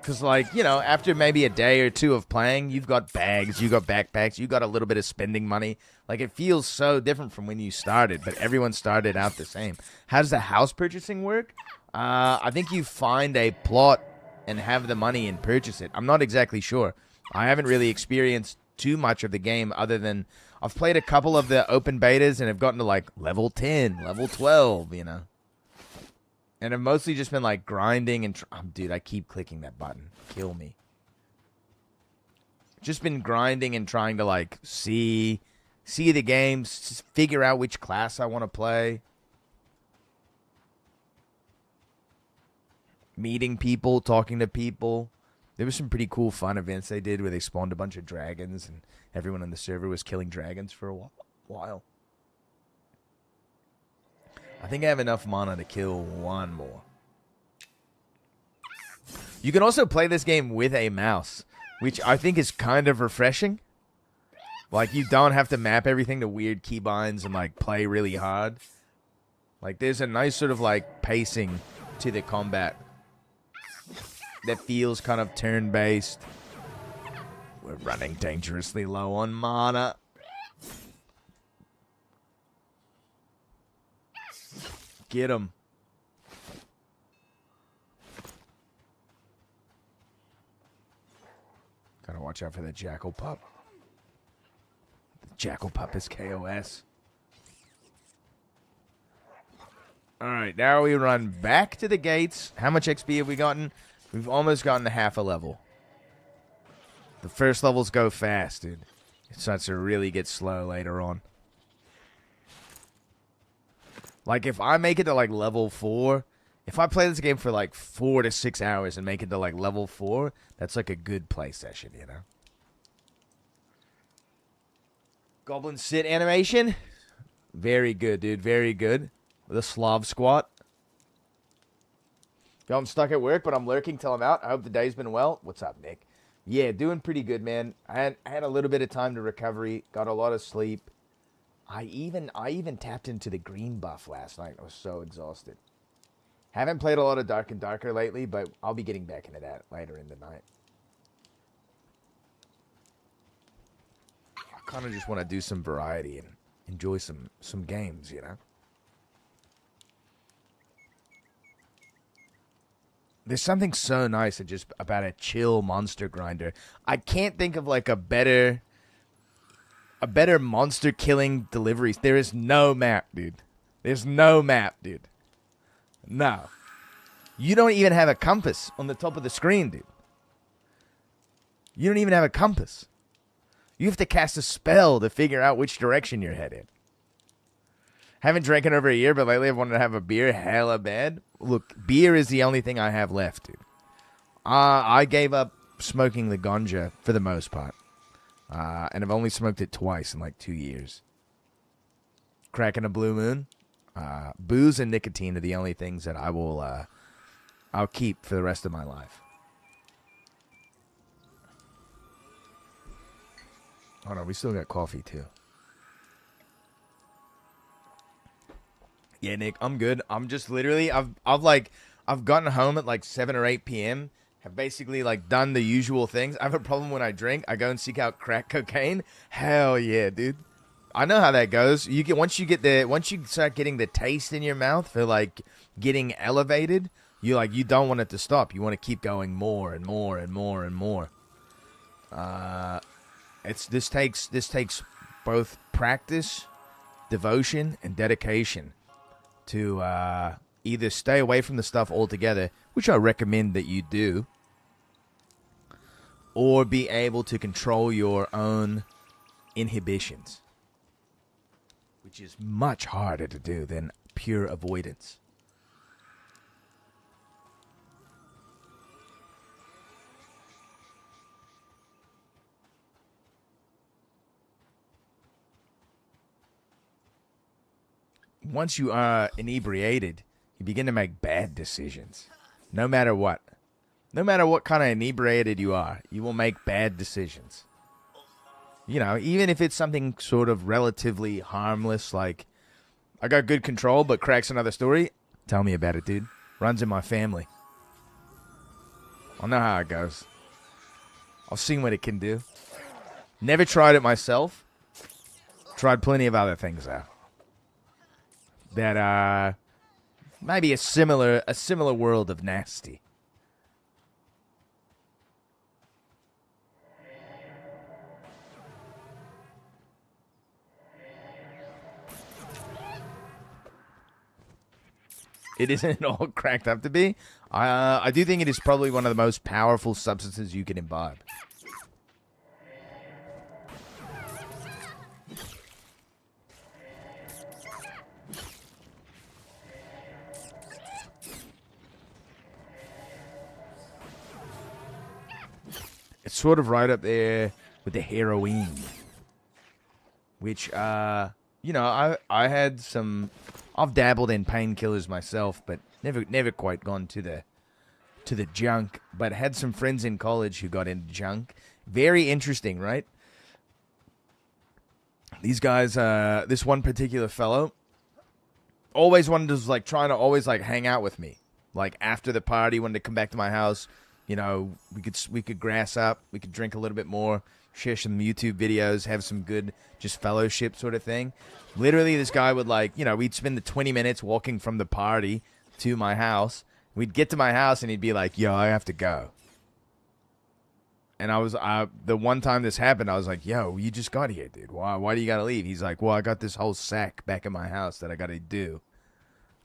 Because, like, you know, after maybe a day or two of playing, you've got bags, you've got backpacks, you've got a little bit of spending money. Like, it feels so different from when you started, but everyone started out the same. How does the house purchasing work? I think you find a plot and have the money and purchase it. I'm not exactly sure. I haven't really experienced too much of the game other than I've played a couple of the open betas and have gotten to, like, level 10, level 12, you know. And I've mostly just been, like, grinding and... dude, I keep clicking that button. Kill me. Just been grinding and trying to, like, see the games, figure out which class I want to play. Meeting people, talking to people. There was some pretty cool fun events they did where they spawned a bunch of dragons and everyone on the server was killing dragons for a while. I think I have enough mana to kill one more. You can also play this game with a mouse, which I think is kind of refreshing. Like, you don't have to map everything to weird keybinds and, like, play really hard. Like, there's a nice sort of, like, pacing to the combat that feels kind of turn-based. We're running dangerously low on mana. Get him. Gotta watch out for that jackal pup. The jackal pup is KOS. Alright, now we run back to the gates. How much XP have we gotten? We've almost gotten to half a level. The first levels go fast, dude. It starts to really get slow later on. Like, if I make it to, like, level 4, if I play this game for, like, 4 to 6 hours and make it to, like, level 4, that's, like, a good play session, you know? Goblin sit animation. Very good, dude. Very good. With a Slav squat. Yo, I'm stuck at work, but I'm lurking till I'm out. I hope the day's been well. What's up, Nick? Yeah, doing pretty good, man. I had a little bit of time to recovery. Got a lot of sleep. I even tapped into the green buff last night. I was so exhausted. Haven't played a lot of Dark and Darker lately, but I'll be getting back into that later in the night. I kind of just want to do some variety and enjoy some games, you know? There's something so nice about a chill monster grinder. I can't think of, like, a better monster killing deliveries. There is no map, dude. There's no map, dude. No. You don't even have a compass on the top of the screen, dude. You don't even have a compass. You have to cast a spell to figure out which direction you're headed. Haven't drank in over a year, but lately I've wanted to have a beer hella bad. Look, beer is the only thing I have left, dude. I gave up smoking the ganja for the most part. And I've only smoked it twice in like 2 years. Cracking a blue moon. Booze and nicotine are the only things that I'll keep for the rest of my life. Oh no, we still got coffee too. Yeah, Nick, I'm good. I'm just literally, I've gotten home at like 7 or 8 p.m., have basically like done the usual things. I have a problem when I drink. I go and seek out crack cocaine. Hell yeah, dude. I know how that goes. Once you start getting the taste in your mouth for like getting elevated, you don't want it to stop. You want to keep going more and more and more and more. This takes both practice, devotion, and dedication to either stay away from the stuff altogether, which I recommend that you do, or be able to control your own inhibitions, which is much harder to do than pure avoidance. Once you are inebriated, you begin to make bad decisions. No matter what. No matter what kind of inebriated you are, you will make bad decisions. You know, even if it's something sort of relatively harmless, like, I got good control, but cracks another story. Tell me about it, dude. Runs in my family. I know how it goes. I've seen what it can do. Never tried it myself. Tried plenty of other things, though. That are maybe a similar world of nasty. It isn't all cracked up to be. I do think it is probably one of the most powerful substances you can imbibe. It's sort of right up there with the heroin, which, you know, I had some. I've dabbled in painkillers myself, but never quite gone to the junk. But had some friends in college who got into junk. Very interesting, right? These guys, this one particular fellow, always wanted to, like, trying to always, like, hang out with me. Like, after the party, wanted to come back to my house. You know, we could grass up, we could drink a little bit more, share some YouTube videos, have some good just fellowship sort of thing. Literally, this guy would, like, you know, we'd spend the 20 minutes walking from the party to my house. We'd get to my house and he'd be like, yo, I have to go. And I was, the one time this happened, I was like, yo, you just got here, dude. Why do you got to leave? He's like, well, I got this whole sack back in my house that I got to do.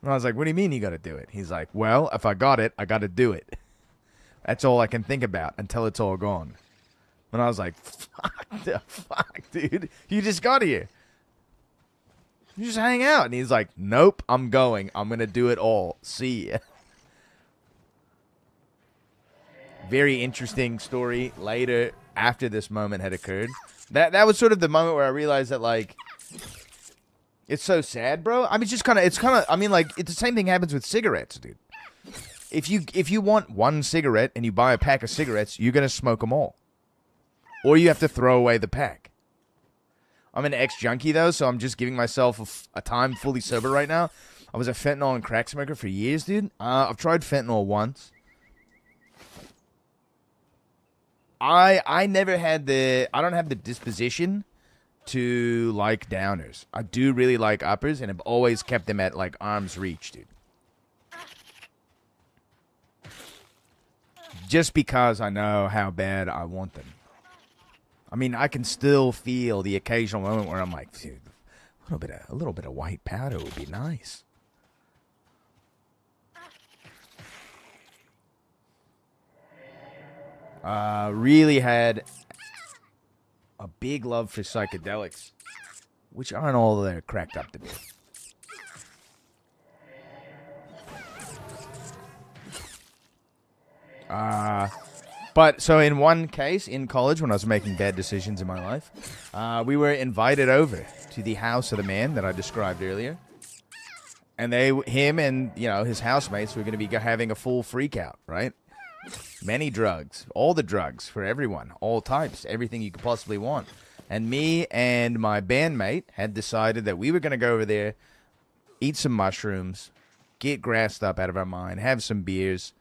And I was like, what do you mean you got to do it? He's like, well, if I got it, I got to do it. That's all I can think about until it's all gone. And I was like, fuck, dude. You just got here. You just hang out. And he's like, nope, I'm going. I'm going to do it all. See ya. Very interesting story later after this moment had occurred. That was sort of the moment where I realized that, like, it's so sad, bro. I mean, it's kind of, I mean, like, it's the same thing happens with cigarettes, dude. If you want one cigarette and you buy a pack of cigarettes, you're going to smoke them all. Or you have to throw away the pack. I'm an ex-junkie, though, so I'm just giving myself a time fully sober right now. I was a fentanyl and crack smoker for years, dude. I've tried fentanyl once. I never had I don't have the disposition to like downers. I do really like uppers, and I've always kept them at, like, arm's reach, dude. Just because I know how bad I want them. I mean, I can still feel the occasional moment where I'm like, dude, a little bit of white powder would be nice. Really had a big love for psychedelics, which aren't all they're cracked up to be. But so in one case in college, when I was making bad decisions in my life, we were invited over to the house of the man that I described earlier, and him and, you know, his housemates were going to be having a full freak out, right? Many drugs, all the drugs for everyone, all types, everything you could possibly want. And me and my bandmate had decided that we were going to go over there, eat some mushrooms, get grassed up out of our mind, have some beers.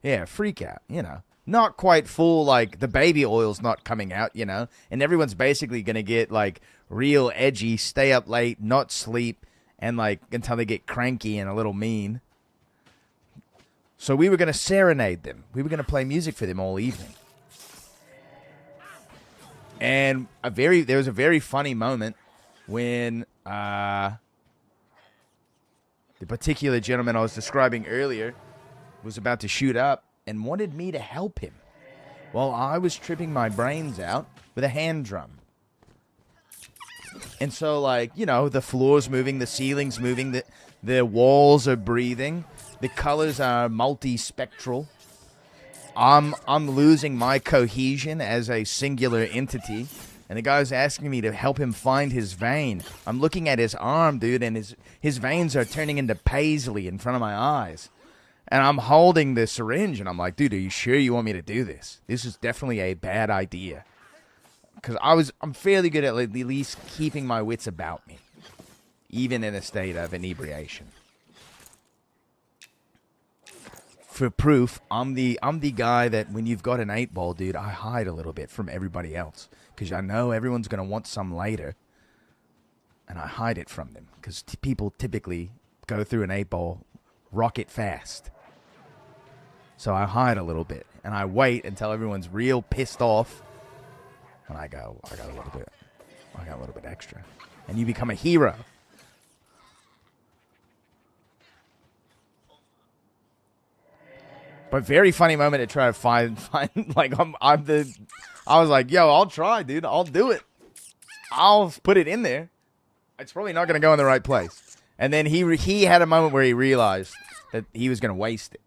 Yeah, freak out, you know. Not quite full, like, the baby oil's not coming out, you know. And everyone's basically going to get, like, real edgy, stay up late, not sleep, and, like, until they get cranky and a little mean. So we were going to serenade them. We were going to play music for them all evening. And there was a very funny moment when the particular gentleman I was describing earlier was about to shoot up and wanted me to help him while I was tripping my brains out with a hand drum. And so, like, you know, the floor's moving, the ceiling's moving, the walls are breathing, the colors are multispectral. I'm losing my cohesion as a singular entity, and the guy's asking me to help him find his vein. I'm looking at his arm, dude, and his veins are turning into paisley in front of my eyes. And I'm holding the syringe, and I'm like, dude, are you sure you want me to do this? This is definitely a bad idea. Because I'm fairly good at least keeping my wits about me, even in a state of inebriation. For proof, I'm the guy that when you've got an 8-ball, dude, I hide a little bit from everybody else. Because I know everyone's going to want some later. And I hide it from them. Because people typically go through an 8-ball rocket fast. So I hide a little bit. And I wait until everyone's real pissed off. And I got a little bit extra. And you become a hero. But very funny moment to try to find like I was like, yo, I'll try, dude. I'll do it. I'll put it in there. It's probably not going to go in the right place. And then he had a moment where he realized that he was going to waste it.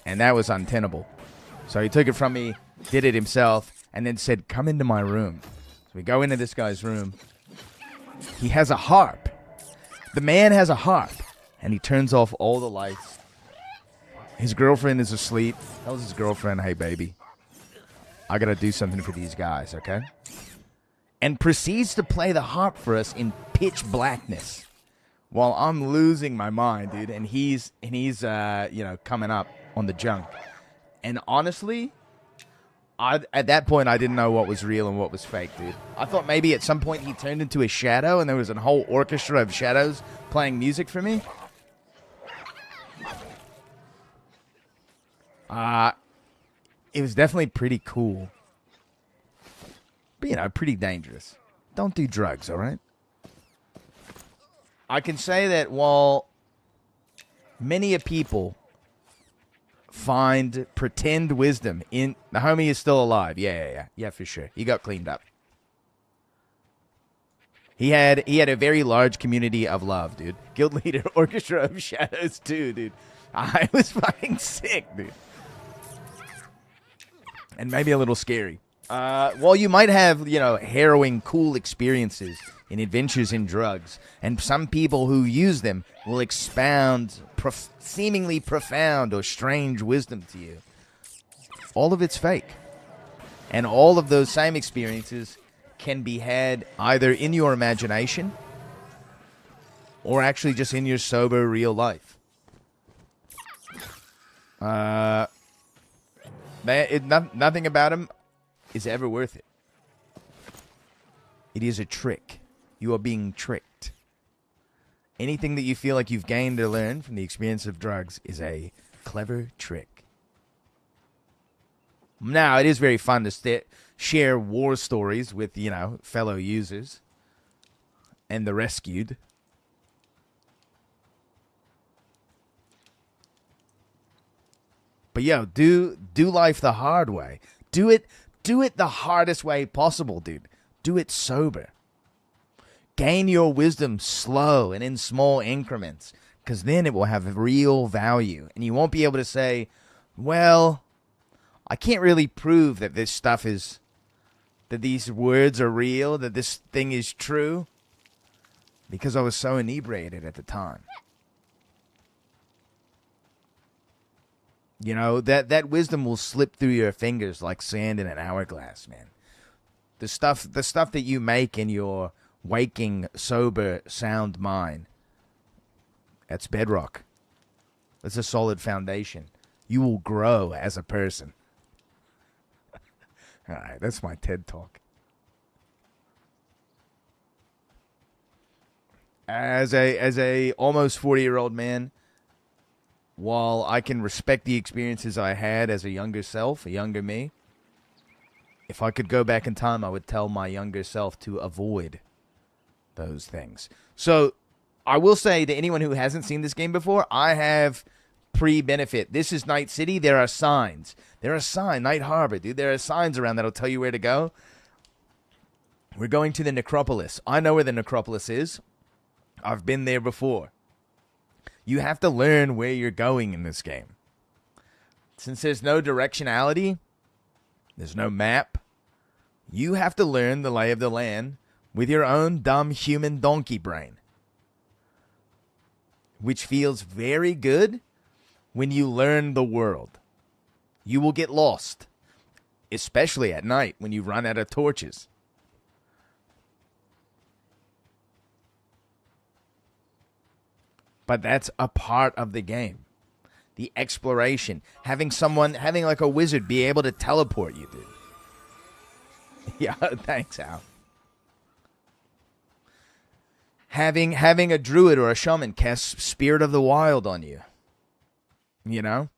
And that was untenable. So he took it from me, did it himself, and then said, come into my room. So we go into this guy's room. He has a harp. The man has a harp. And he turns off all the lights. His girlfriend is asleep. Tells his girlfriend, hey, baby, I got to do something for these guys, okay? And proceeds to play the harp for us in pitch blackness while I'm losing my mind, dude. And he's coming up on the junk. And honestly, at that point, I didn't know what was real and what was fake, dude. I thought maybe at some point he turned into a shadow and there was a whole orchestra of shadows playing music for me. It was definitely pretty cool. But, you know, pretty dangerous. Don't do drugs, all right? I can say that while many a people find pretend wisdom in... The homie is still alive. Yeah, for sure. He got cleaned up. He had a very large community of love, dude. Guild leader, Orchestra of Shadows, too, dude. I was fucking sick, dude. And maybe a little scary. Well, you might have, harrowing, cool experiences in adventures in drugs. And some people who use them will expound seemingly profound or strange wisdom to you. All of it's fake. And all of those same experiences can be had either in your imagination or actually just in your sober real life. Nothing about him is ever worth it. It is a trick. You are being tricked. Anything that you feel like you've gained or learned from the experience of drugs is a clever trick. Now, it is very fun to share war stories with, fellow users and the rescued. But do life the hard way. Do it the hardest way possible, dude. Do it sober. Gain your wisdom slow and in small increments, because then it will have real value. And you won't be able to say, well, I can't really prove that this stuff is, that these words are real, that this thing is true, because I was so inebriated at the time. That wisdom will slip through your fingers like sand in an hourglass, man. The stuff that you make in your waking, sober, sound mind, that's bedrock. That's a solid foundation. You will grow as a person. All right, that's my TED Talk. As a almost 40-year-old man, while I can respect the experiences I had as a younger self, a younger me, if I could go back in time, I would tell my younger self to avoid those things. So I will say to anyone who hasn't seen this game before, I have pre-benefit. This is Night City. There are signs. Night Harbor, dude. There are signs around that'll tell you where to go. We're going to the necropolis. I know where the necropolis is. I've been there before. You have to learn where you're going in this game. Since there's no directionality, there's no map, you have to learn the lay of the land with your own dumb human donkey brain. Which feels very good when you learn the world. You will get lost, especially at night when you run out of torches. But that's a part of the game. The exploration. Having like a wizard be able to teleport you, dude. Yeah, thanks, Al. Having a druid or a shaman cast Spirit of the Wild on you. You know?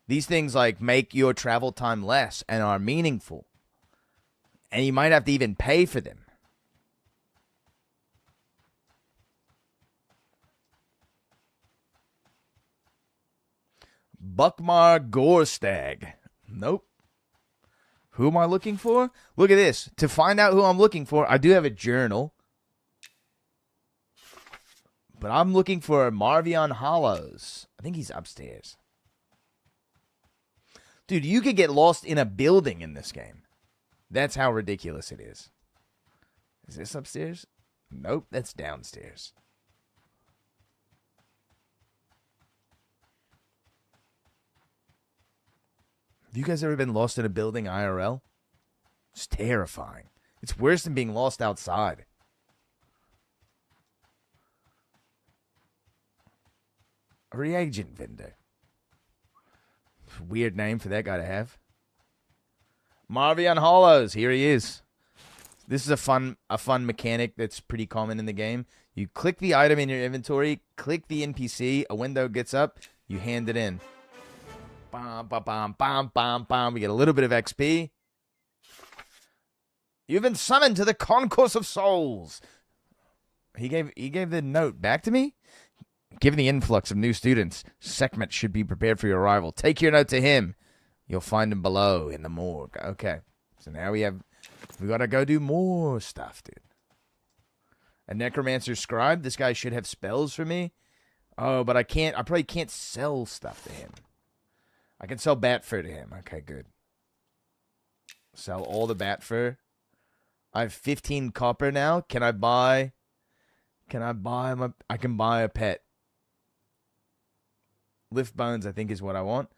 These things like make your travel time less and are meaningful. And you might have to even pay for them. Buckmar Gorstag. Nope. Who am I looking for? Look at this. To find out who I'm looking for, I do have a journal. But I'm looking for Marvion Hollows. I think he's upstairs. Dude, you could get lost in a building in this game. That's how ridiculous it is. Is this upstairs? Nope, that's downstairs. Have you guys ever been lost in a building IRL? It's terrifying. It's worse than being lost outside. A reagent vendor. Weird name for that guy to have. Marvion Hollows. Here he is. This is a fun mechanic that's pretty common in the game. You click the item in your inventory, click the NPC, a window gets up, you hand it in. Bam, bam, bam, bam, bam, bam. We get a little bit of XP. You've been summoned to the Concourse of Souls. He gave the note back to me. Given the influx of new students, Sekhmet should be prepared for your arrival. Take your note to him. You'll find him below in the morgue. Okay. So now we got to go do more stuff, dude. A necromancer scribe. This guy should have spells for me. Oh, but I probably can't sell stuff to him. I can sell bat fur to him. Okay, good. Sell all the bat fur. I have 15 copper now. Can I buy I can buy a pet. Lift bones, I think, is what I want.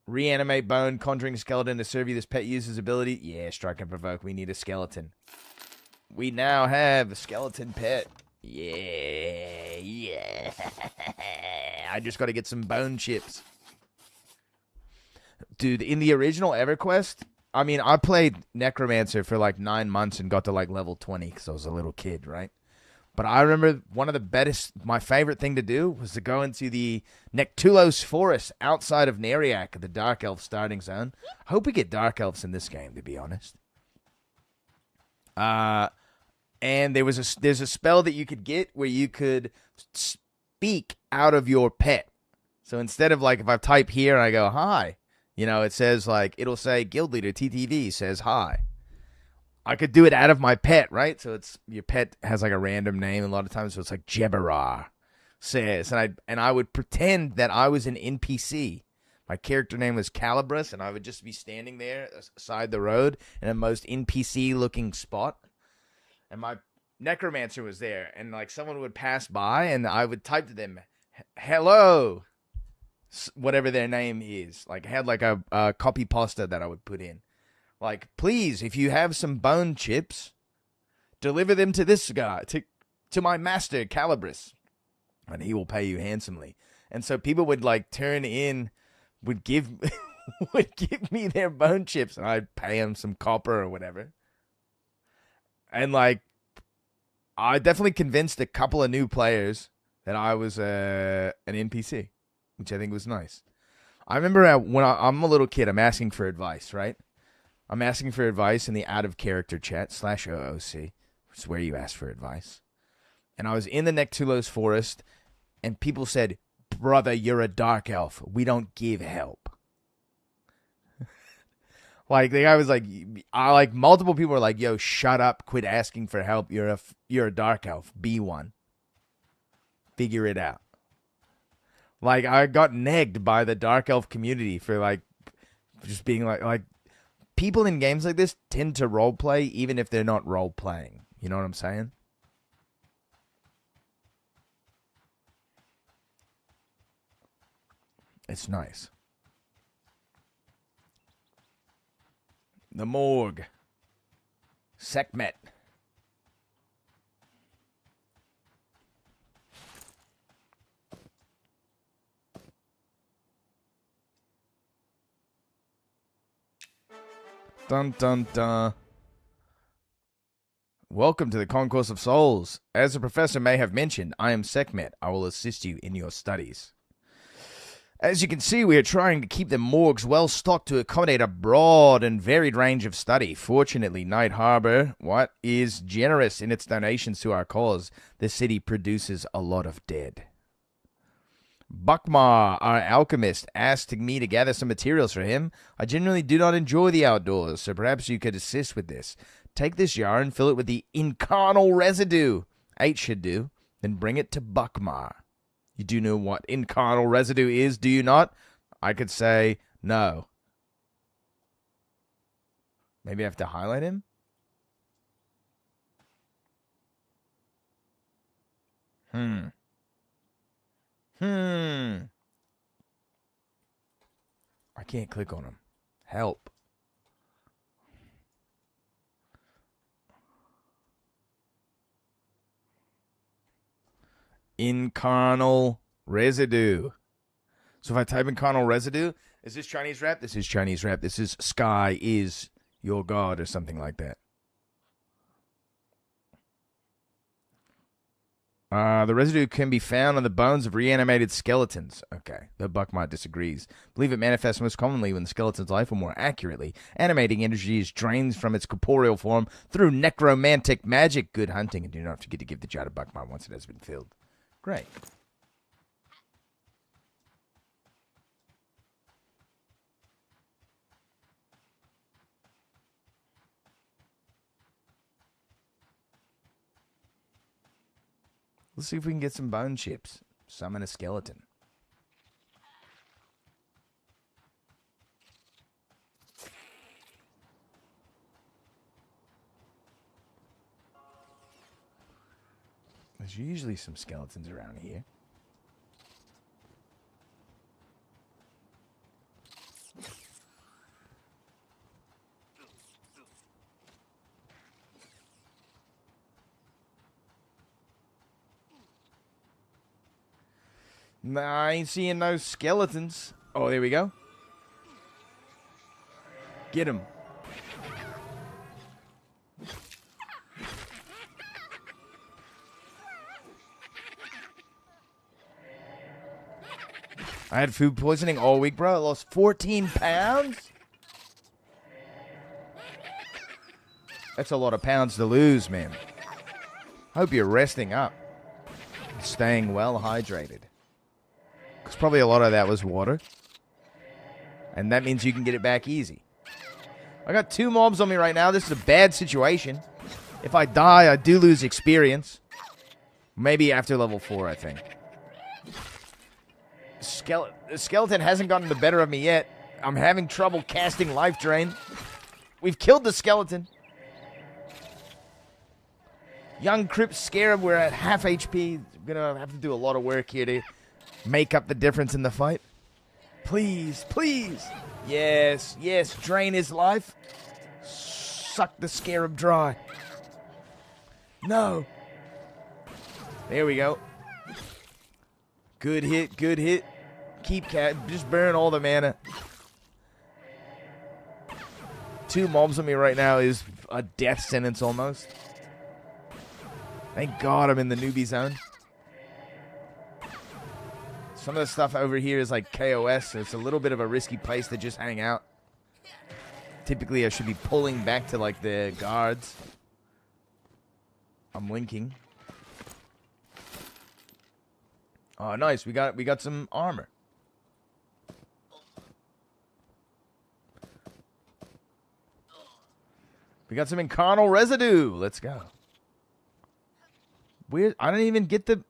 Reanimate bone, conjuring skeleton to serve you. This pet uses ability. Yeah, strike and provoke. We need a skeleton. We now have a skeleton pet. Yeah. I just got to get some bone chips. Dude, in the original EverQuest, I mean, I played Necromancer for like 9 months and got to like level 20 because I was a little kid, right? But I remember my favorite thing to do was to go into the Nectulos Forest outside of Neriak, the Dark Elf starting zone. I hope we get Dark Elves in this game, to be honest. And there's a spell that you could get where you could speak out of your pet. So instead of like if I type here and I go hi, you know, it says like it'll say Guild Leader TTV says hi. I could do it out of my pet, right? So it's your pet has like a random name a lot of times, so it's like Jeberar says, and I would pretend that I was an NPC. My character name was Calibris, and I would just be standing there aside the road in a most NPC looking spot, and my necromancer was there, and like someone would pass by, and I would type to them, "Hello," whatever their name is. Like I had like a copy pasta that I would put in. Like, please, if you have some bone chips, deliver them to this guy, to my master, Calibris, and he will pay you handsomely. And so people would, like, would give me their bone chips, and I'd pay them some copper or whatever. And, like, I definitely convinced a couple of new players that I was an NPC, which I think was nice. I remember when I'm a little kid, I'm asking for advice, right? I'm asking for advice in the out-of-character chat, /OOC, which is where you ask for advice. And I was in the Nectulos Forest, and people said, "Brother, you're a dark elf. We don't give help." Like, the guy was like, multiple people were like, yo, shut up, quit asking for help. You're a dark elf. Be one. Figure it out. Like, I got negged by the dark elf community for, like, just being like, people in games like this tend to roleplay even if they're not role-playing. You know what I'm saying? It's nice. The morgue. Sekhmet. Dun dun dun. Welcome to the Concourse of Souls. As the professor may have mentioned, I am Sekhmet. I will assist you in your studies. As you can see, we are trying to keep the morgues well stocked to accommodate a broad and varied range of study. Fortunately, Night Harbor, is generous in its donations to our cause. The city produces a lot of dead. Buckmar, our alchemist, asked me to gather some materials for him. I generally do not enjoy the outdoors, so perhaps you could assist with this. Take this jar and fill it with the incarnal residue. 8 should do. Then bring it to Buckmar. You do know what incarnal residue is, do you not? I could say no. Maybe I have to highlight him? I can't click on him. Help. Incarnal residue. So if I type incarnal residue, is this Chinese rap? This is Chinese rap. This is sky is your god or something like that. The residue can be found on the bones of reanimated skeletons. Okay, the Buckmar disagrees. Believe it manifests most commonly when the skeleton's life, or more accurately, animating energy is drained from its corporeal form through necromantic magic. Good hunting, and do not forget to give the jar to Buckmar once it has been filled. Great. Let's see if we can get some bone chips. Summon a skeleton. There's usually some skeletons around here. Nah, I ain't seeing no skeletons. Oh, there we go. Get him. I had food poisoning all week, bro. I lost 14 pounds. That's a lot of pounds to lose, man. Hope you're resting up. Staying well hydrated. Because probably a lot of that was water. And that means you can get it back easy. I got 2 mobs on me right now. This is a bad situation. If I die, I do lose experience. Maybe after level 4, I think. The skeleton hasn't gotten the better of me yet. I'm having trouble casting Life Drain. We've killed the skeleton. Young Crypt Scarab, we're at half HP. I'm going to have to do a lot of work here to make up the difference in the fight. Please, please. Yes, yes, drain his life. Suck the Scarab dry. No. There we go. Good hit, good hit. Keep just burn all the mana. 2 mobs on me right now is a death sentence almost. Thank God I'm in the newbie zone. Some of the stuff over here is like KOS, so it's a little bit of a risky place to just hang out. Typically, I should be pulling back to like the guards. I'm linking. Oh, nice. We got some armor. We got some incarnal residue. Let's go. Weird. I don't even get the...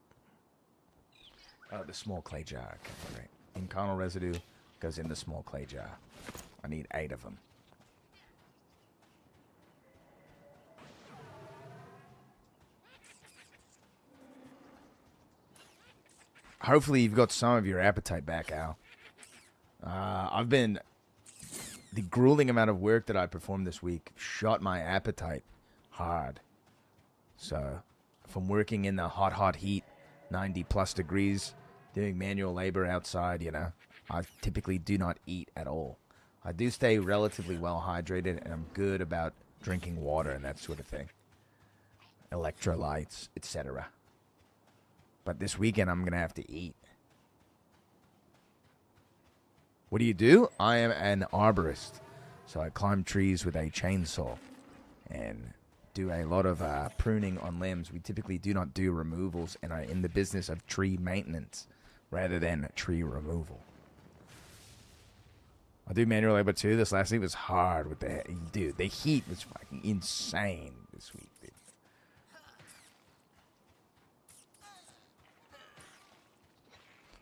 Oh, the small clay jar. Okay, great. Incarnal residue goes in the small clay jar. I need 8 of them. Hopefully you've got some of your appetite back, Al. I've been... The grueling amount of work that I performed this week shot my appetite hard. So, from working in the hot, hot heat, 90 plus degrees, doing manual labor outside, you know, I typically do not eat at all. I do stay relatively well hydrated, and I'm good about drinking water and that sort of thing. Electrolytes, etc. But this weekend, I'm going to have to eat. What do? I am an arborist. So I climb trees with a chainsaw and do a lot of pruning on limbs. We typically do not do removals and are in the business of tree maintenance rather than tree removal. I do manual labor too. This last week was hard with the... Dude, the heat was fucking insane this week, dude.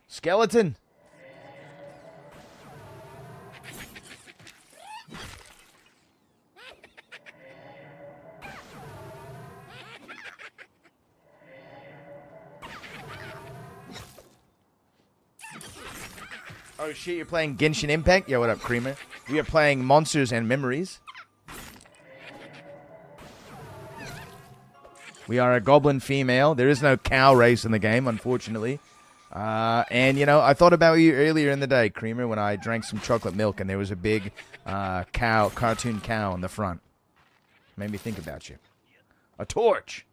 Skeleton! Oh shit, you're playing Genshin Impact? Yo, what up, Creamer? We are playing Monsters and Memories. We are a goblin female. There is no cow race in the game, unfortunately. And, you know, I thought about you earlier in the day, Creamer, when I drank some chocolate milk and there was a big cartoon cow on the front. Made me think about you. A torch.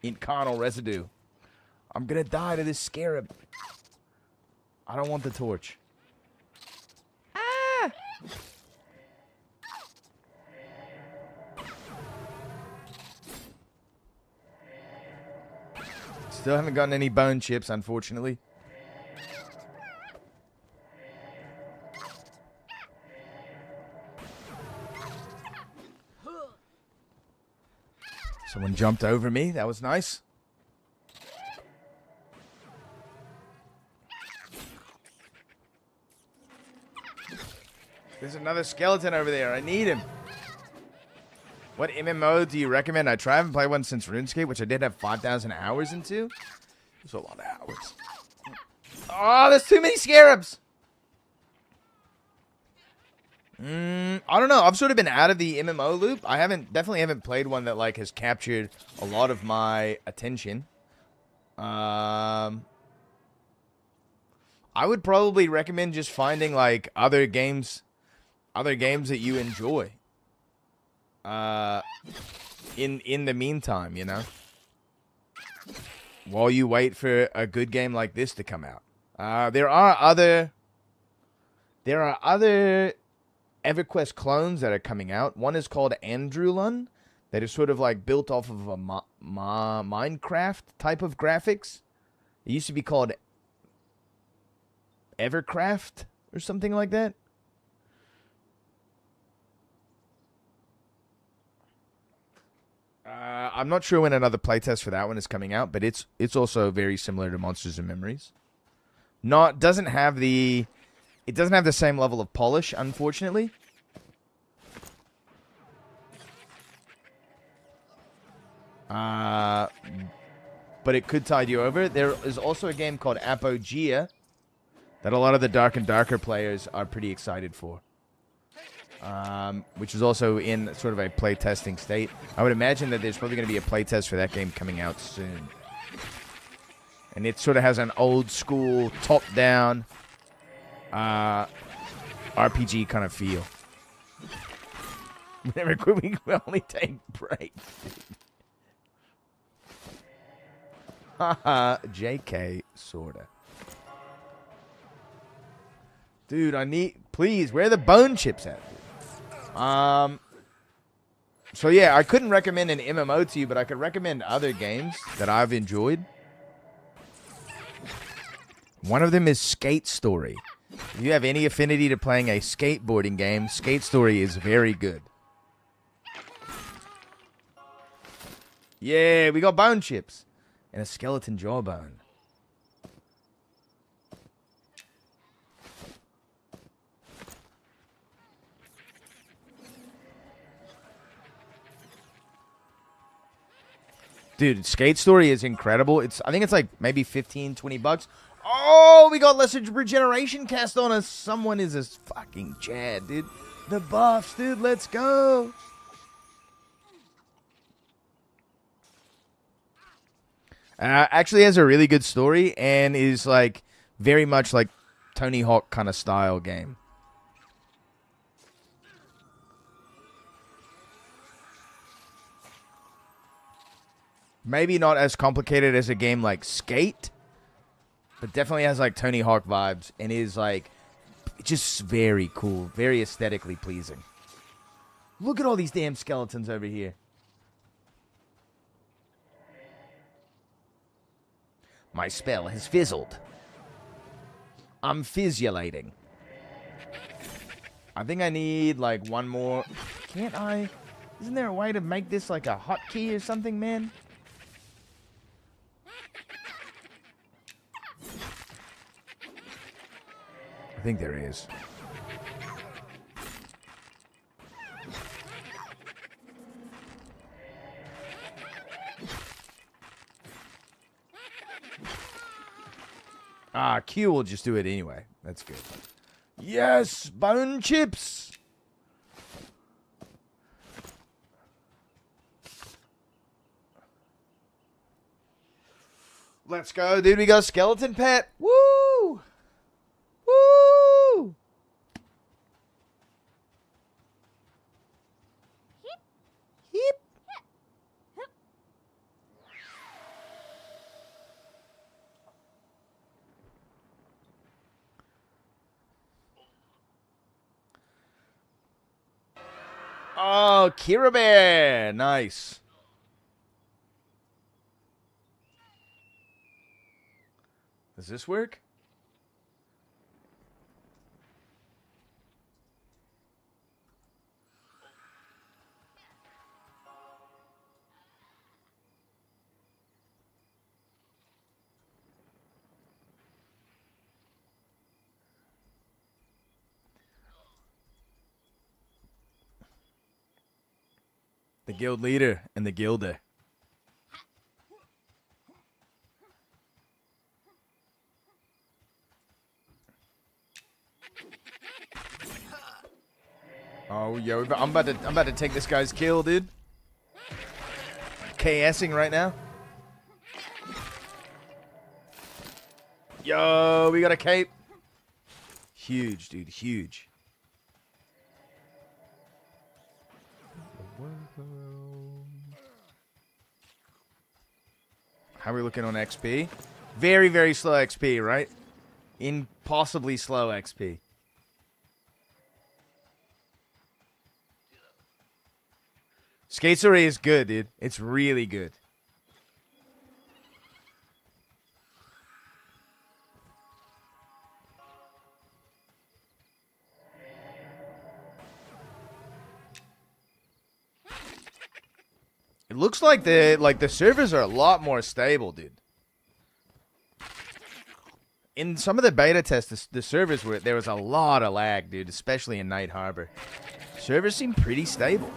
Incarnal residue. I'm gonna die to this scarab. I don't want the torch. Ah! Still haven't gotten any bone chips, unfortunately. Someone jumped over me. That was nice. There's another skeleton over there. I need him. What MMO do you recommend I try? I haven't played one since RuneScape, which I did have 5,000 hours into. There's a lot of hours. Oh, there's too many scarabs. I don't know. I've sort of been out of the MMO loop. I definitely haven't played one that like has captured a lot of my attention. I would probably recommend just finding like other games that you enjoy. In the meantime, you know, while you wait for a good game like this to come out. There are other EverQuest clones that are coming out. One is called Andrewlun, that is sort of like built off of a Minecraft type of graphics. It used to be called Evercraft or something like that. I'm not sure when another playtest for that one is coming out, but it's also very similar to Monsters and Memories. It doesn't have the same level of polish, unfortunately. But it could tide you over. There is also a game called Apogea that a lot of the Dark and Darker players are pretty excited for. Which is also in sort of a playtesting state. I would imagine that there's probably going to be a playtest for that game coming out soon. And it sort of has an old school, top-down RPG kind of feel. Whenever we only take breaks. Haha, JK, sorta. Dude, please, where are the bone chips at? So yeah, I couldn't recommend an MMO to you, but I could recommend other games that I've enjoyed. One of them is Skate Story. If you have any affinity to playing a skateboarding game, Skate Story is very good. Yeah, we got bone chips. And a skeleton jawbone. Dude, Skate Story is incredible. I think it's like maybe 15, 20 bucks. Oh, we got lesser regeneration cast on us. Someone is a fucking Chad, dude. The buffs, dude. Let's go. Actually has a really good story and is like very much like Tony Hawk kind of style game. Maybe not as complicated as a game like Skate, but definitely has like Tony Hawk vibes and is like just very cool, very aesthetically pleasing. Look at all these damn skeletons over here. My spell has fizzled. I'm fizzulating. I think I need like one more. Can't I? Isn't there a way to make this like a hotkey or something, man? I think there is. Q will just do it anyway. That's good. Yes, bone chips. Let's go, dude. We got a skeleton pet. Woo! Woo! Hip. Oh, Kira Bear. Nice. Does this work? The guild leader and the guilder. Oh, yo, I'm about to take this guy's kill, dude. KSing right now. Yo, we got a cape. Huge, dude, huge. How are we looking on XP? Very, very slow XP, right? Impossibly slow XP. Skate Story is good, dude. It's really good. It looks like the servers are a lot more stable, dude. In some of the beta tests, the servers there was a lot of lag, dude, especially in Night Harbor. Servers seem pretty stable.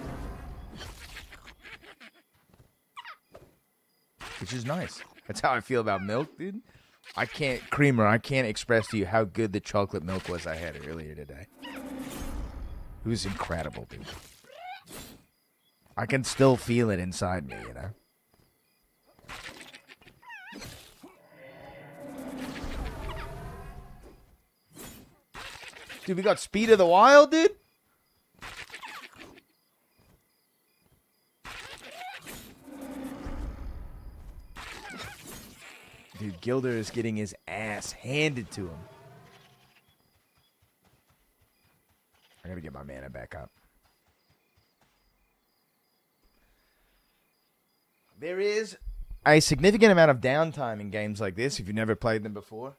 Which is nice. That's how I feel about milk, dude. Creamer, I can't express to you how good the chocolate milk was I had earlier today. It was incredible, dude. I can still feel it inside me, you know? Dude, we got Speed of the Wild, dude? Dude, Gilder is getting his ass handed to him. I gotta get my mana back up. There is a significant amount of downtime in games like this if you've never played them before.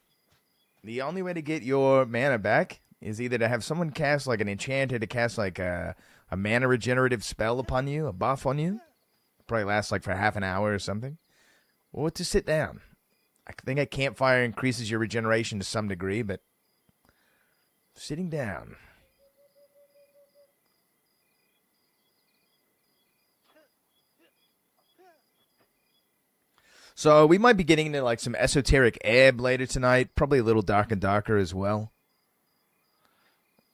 The only way to get your mana back is either to have someone cast like an enchanter to cast like a mana regenerative spell upon you, a buff on you, probably lasts like for half an hour or something. Or to sit down. I think a campfire increases your regeneration to some degree, but sitting down. So we might be getting into like some esoteric ebb later tonight. Probably a little dark and darker as well.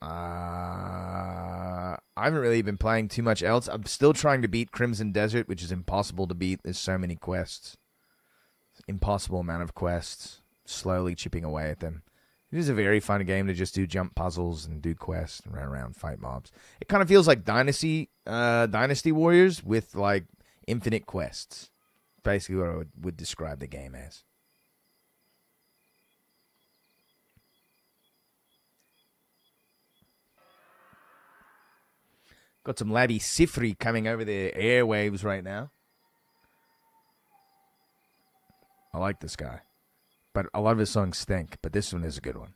I haven't really been playing too much else. I'm still trying to beat Crimson Desert, which is impossible to beat. There's so many quests. Impossible amount of quests. Slowly chipping away at them. It is a very fun game to just do jump puzzles and do quests and run around, fight mobs. It kind of feels like Dynasty Warriors with like infinite quests. Basically what I would describe the game as. Got some Laddie Sifri coming over the airwaves right now. I like this guy. But a lot of his songs stink, but this one is a good one.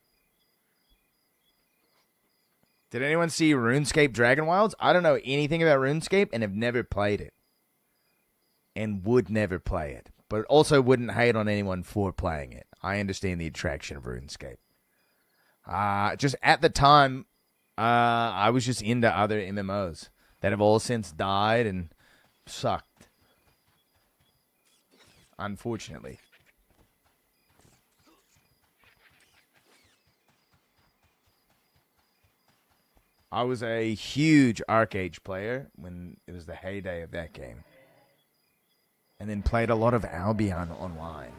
Did anyone see RuneScape Dragon Wilds? I don't know anything about RuneScape and have never played it. And would never play it. But also wouldn't hate on anyone for playing it. I understand the attraction of RuneScape. Just at the time, I was just into other MMOs that have all since died and sucked. Unfortunately. I was a huge ArcAge player when it was the heyday of that game. And then played a lot of Albion Online.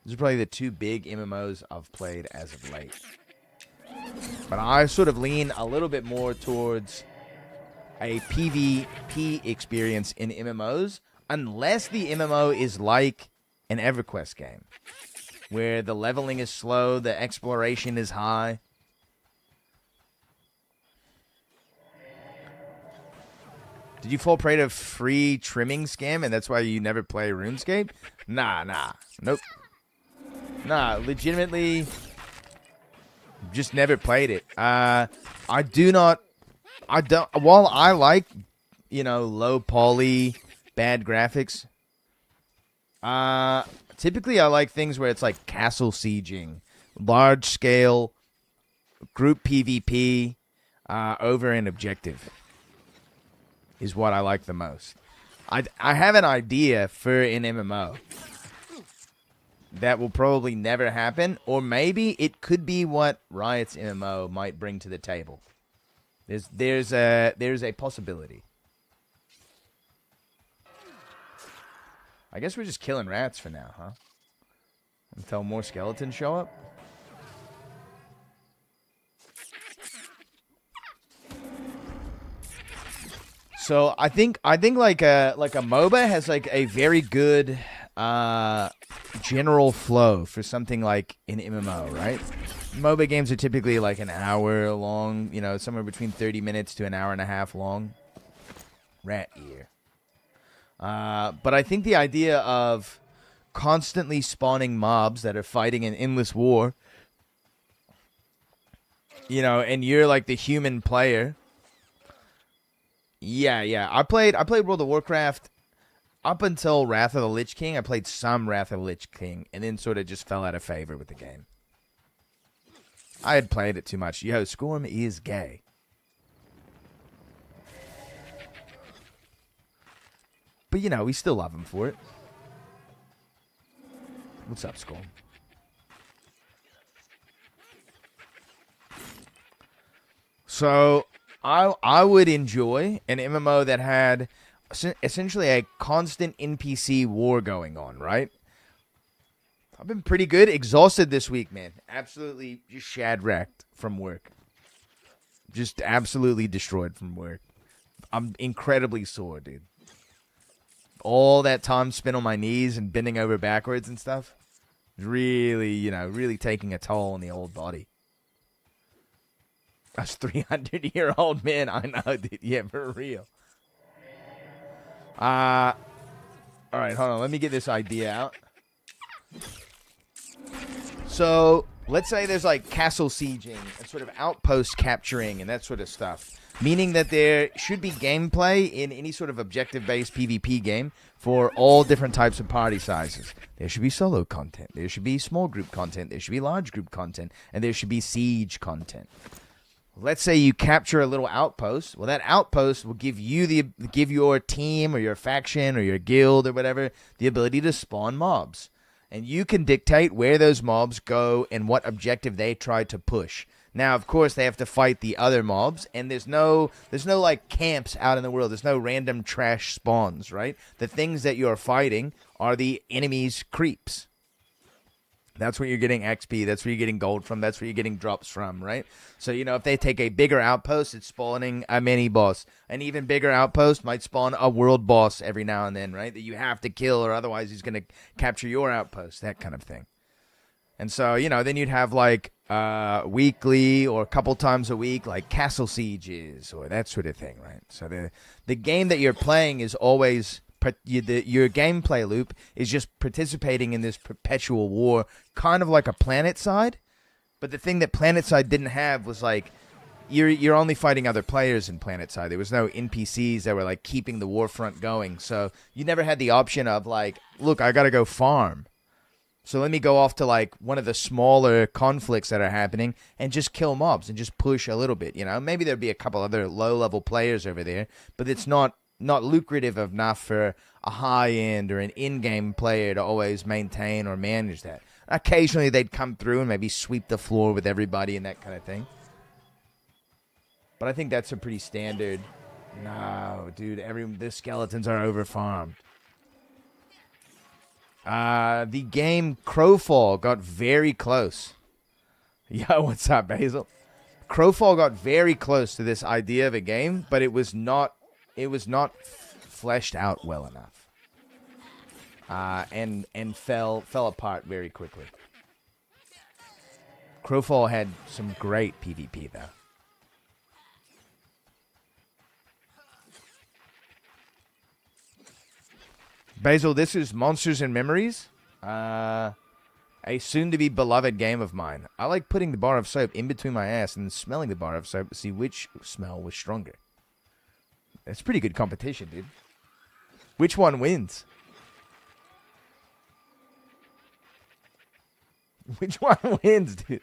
These are probably the two big MMOs I've played as of late. But I sort of lean a little bit more towards a PvP experience in MMOs, unless the MMO is like an EverQuest game, where the leveling is slow, the exploration is high. Did you fall prey to free trimming scam, and that's why you never play RuneScape? Nah. Nope. Nah, legitimately, just never played it. While I like, low poly, bad graphics, typically I like things where it's like castle sieging, large scale, group PvP, over an objective. Is what I like the most. I have an idea for an MMO that will probably never happen, or maybe it could be what Riot's MMO might bring to the table. There's a possibility. I guess we're just killing rats for now, huh? Until more skeletons show up. So I think like a MOBA has like a very good general flow for something like an MMO, right? MOBA games are typically like an hour long, somewhere between 30 minutes to an hour and a half long. Rat ear. But I think the idea of constantly spawning mobs that are fighting an endless war, and you're like the human player. Yeah. I played World of Warcraft up until Wrath of the Lich King. I played some Wrath of the Lich King, and then sort of just fell out of favor with the game. I had played it too much. Yo, Scorm is gay. But, we still love him for it. What's up, Scorm? So I would enjoy an MMO that had essentially a constant NPC war going on, right? I've been pretty good. Exhausted this week, man. Absolutely just shad-wrecked from work. Just absolutely destroyed from work. I'm incredibly sore, dude. All that time spent on my knees and bending over backwards and stuff. Really, really taking a toll on the old body. Us 300-year-old men. I know, dude. Yeah, for real. All right, hold on. Let me get this idea out. So, let's say there's like castle sieging and sort of outpost capturing and that sort of stuff, meaning that there should be gameplay in any sort of objective-based PvP game for all different types of party sizes. There should be solo content, there should be small group content, there should be large group content, and there should be siege content. Let's say you capture a little outpost. Well, that outpost will give your team or your faction or your guild or whatever the ability to spawn mobs. And you can dictate where those mobs go and what objective they try to push. Now, of course, they have to fight the other mobs, and there's no like camps out in the world. There's no random trash spawns, right? The things that you're fighting are the enemy's creeps. That's where you're getting XP. That's where you're getting gold from. That's where you're getting drops from, right? So, if they take a bigger outpost, it's spawning a mini boss. An even bigger outpost might spawn a world boss every now and then, right? That you have to kill or otherwise he's going to capture your outpost, that kind of thing. And so, then you'd have like weekly or a couple times a week, like castle sieges or that sort of thing, right? So the game that you're playing is always... your gameplay loop is just participating in this perpetual war, kind of like a PlanetSide. But the thing that PlanetSide didn't have was like you're only fighting other players in PlanetSide. There was no NPCs that were like keeping the war front going. So you never had the option of like, look, I gotta go farm. So let me go off to like one of the smaller conflicts that are happening and just kill mobs and just push a little bit. Maybe there'd be a couple other low level players over there, but it's not lucrative enough for a high-end or an in-game player to always maintain or manage that. Occasionally, they'd come through and maybe sweep the floor with everybody and that kind of thing. But I think that's a pretty standard... No, dude, the skeletons are over-farmed. The game Crowfall got very close. Yo, what's up, Basil? Crowfall got very close to this idea of a game, but it was not fleshed out well enough, and fell apart very quickly. Crowfall had some great PvP though. Basil, this is Monsters and Memories, a soon-to-be beloved game of mine. I like putting the bar of soap in between my ass and smelling the bar of soap to see which smell was stronger. That's pretty good competition, dude. Which one wins? Which one wins, dude?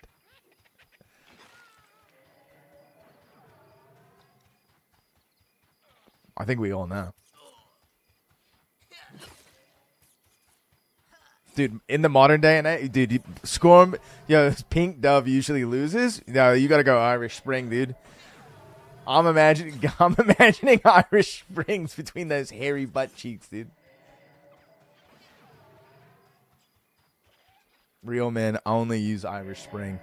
I think we all know. Dude, in the modern day and age, dude, Scorm, Pink Dove usually loses. No, you gotta go Irish Spring, dude. I'm imagining Irish Springs between those hairy butt cheeks, dude. Real men only use Irish Spring.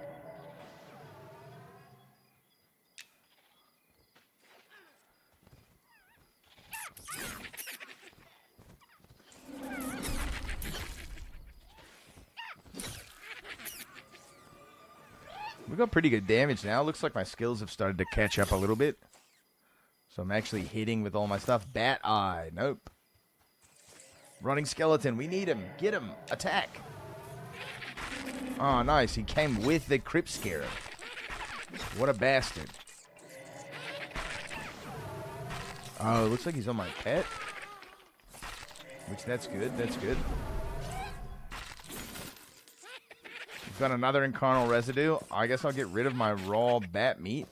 We got pretty good damage now. Looks like my skills have started to catch up a little bit. So I'm actually hitting with all my stuff. Bat Eye. Nope. Running Skeleton. We need him. Get him. Attack. Oh, nice. He came with the Crypt Scarab. What a bastard. Oh, looks like he's on my pet. Which, that's good. That's good. Got another Incarnal Residue. I guess I'll get rid of my raw bat meat.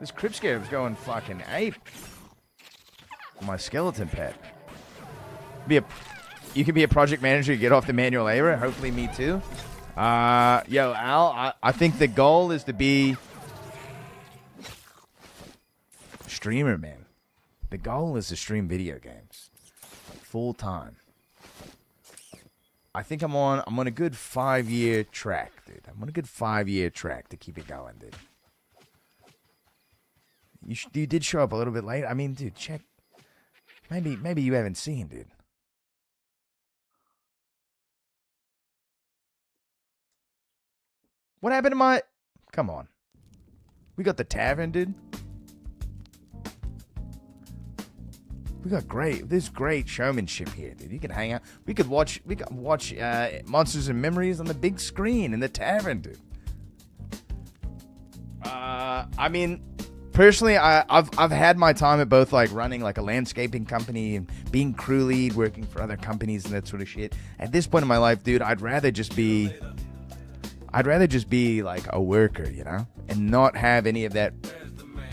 This Crypt Scarab's going fucking ape. My skeleton pet. You can be a project manager, get off the manual labor. Hopefully me too. Yo, Al, I think the goal is to be streamer, man. The goal is to stream video games. Full time. I think I'm on a good 5-year track, dude. I'm on a good 5-year track to keep it going, dude. You did show up a little bit late. I mean, dude, check. Maybe you haven't seen, dude. What happened to my... Come on. We got the tavern, dude. There's great showmanship here, dude. You can hang out. We could watch Monsters and Memories on the big screen in the tavern, dude. I mean, personally, I've had my time at both, like running like a landscaping company and being crew lead, working for other companies and that sort of shit. At this point in my life, dude, I'd rather just be like a worker, you know, and not have any of that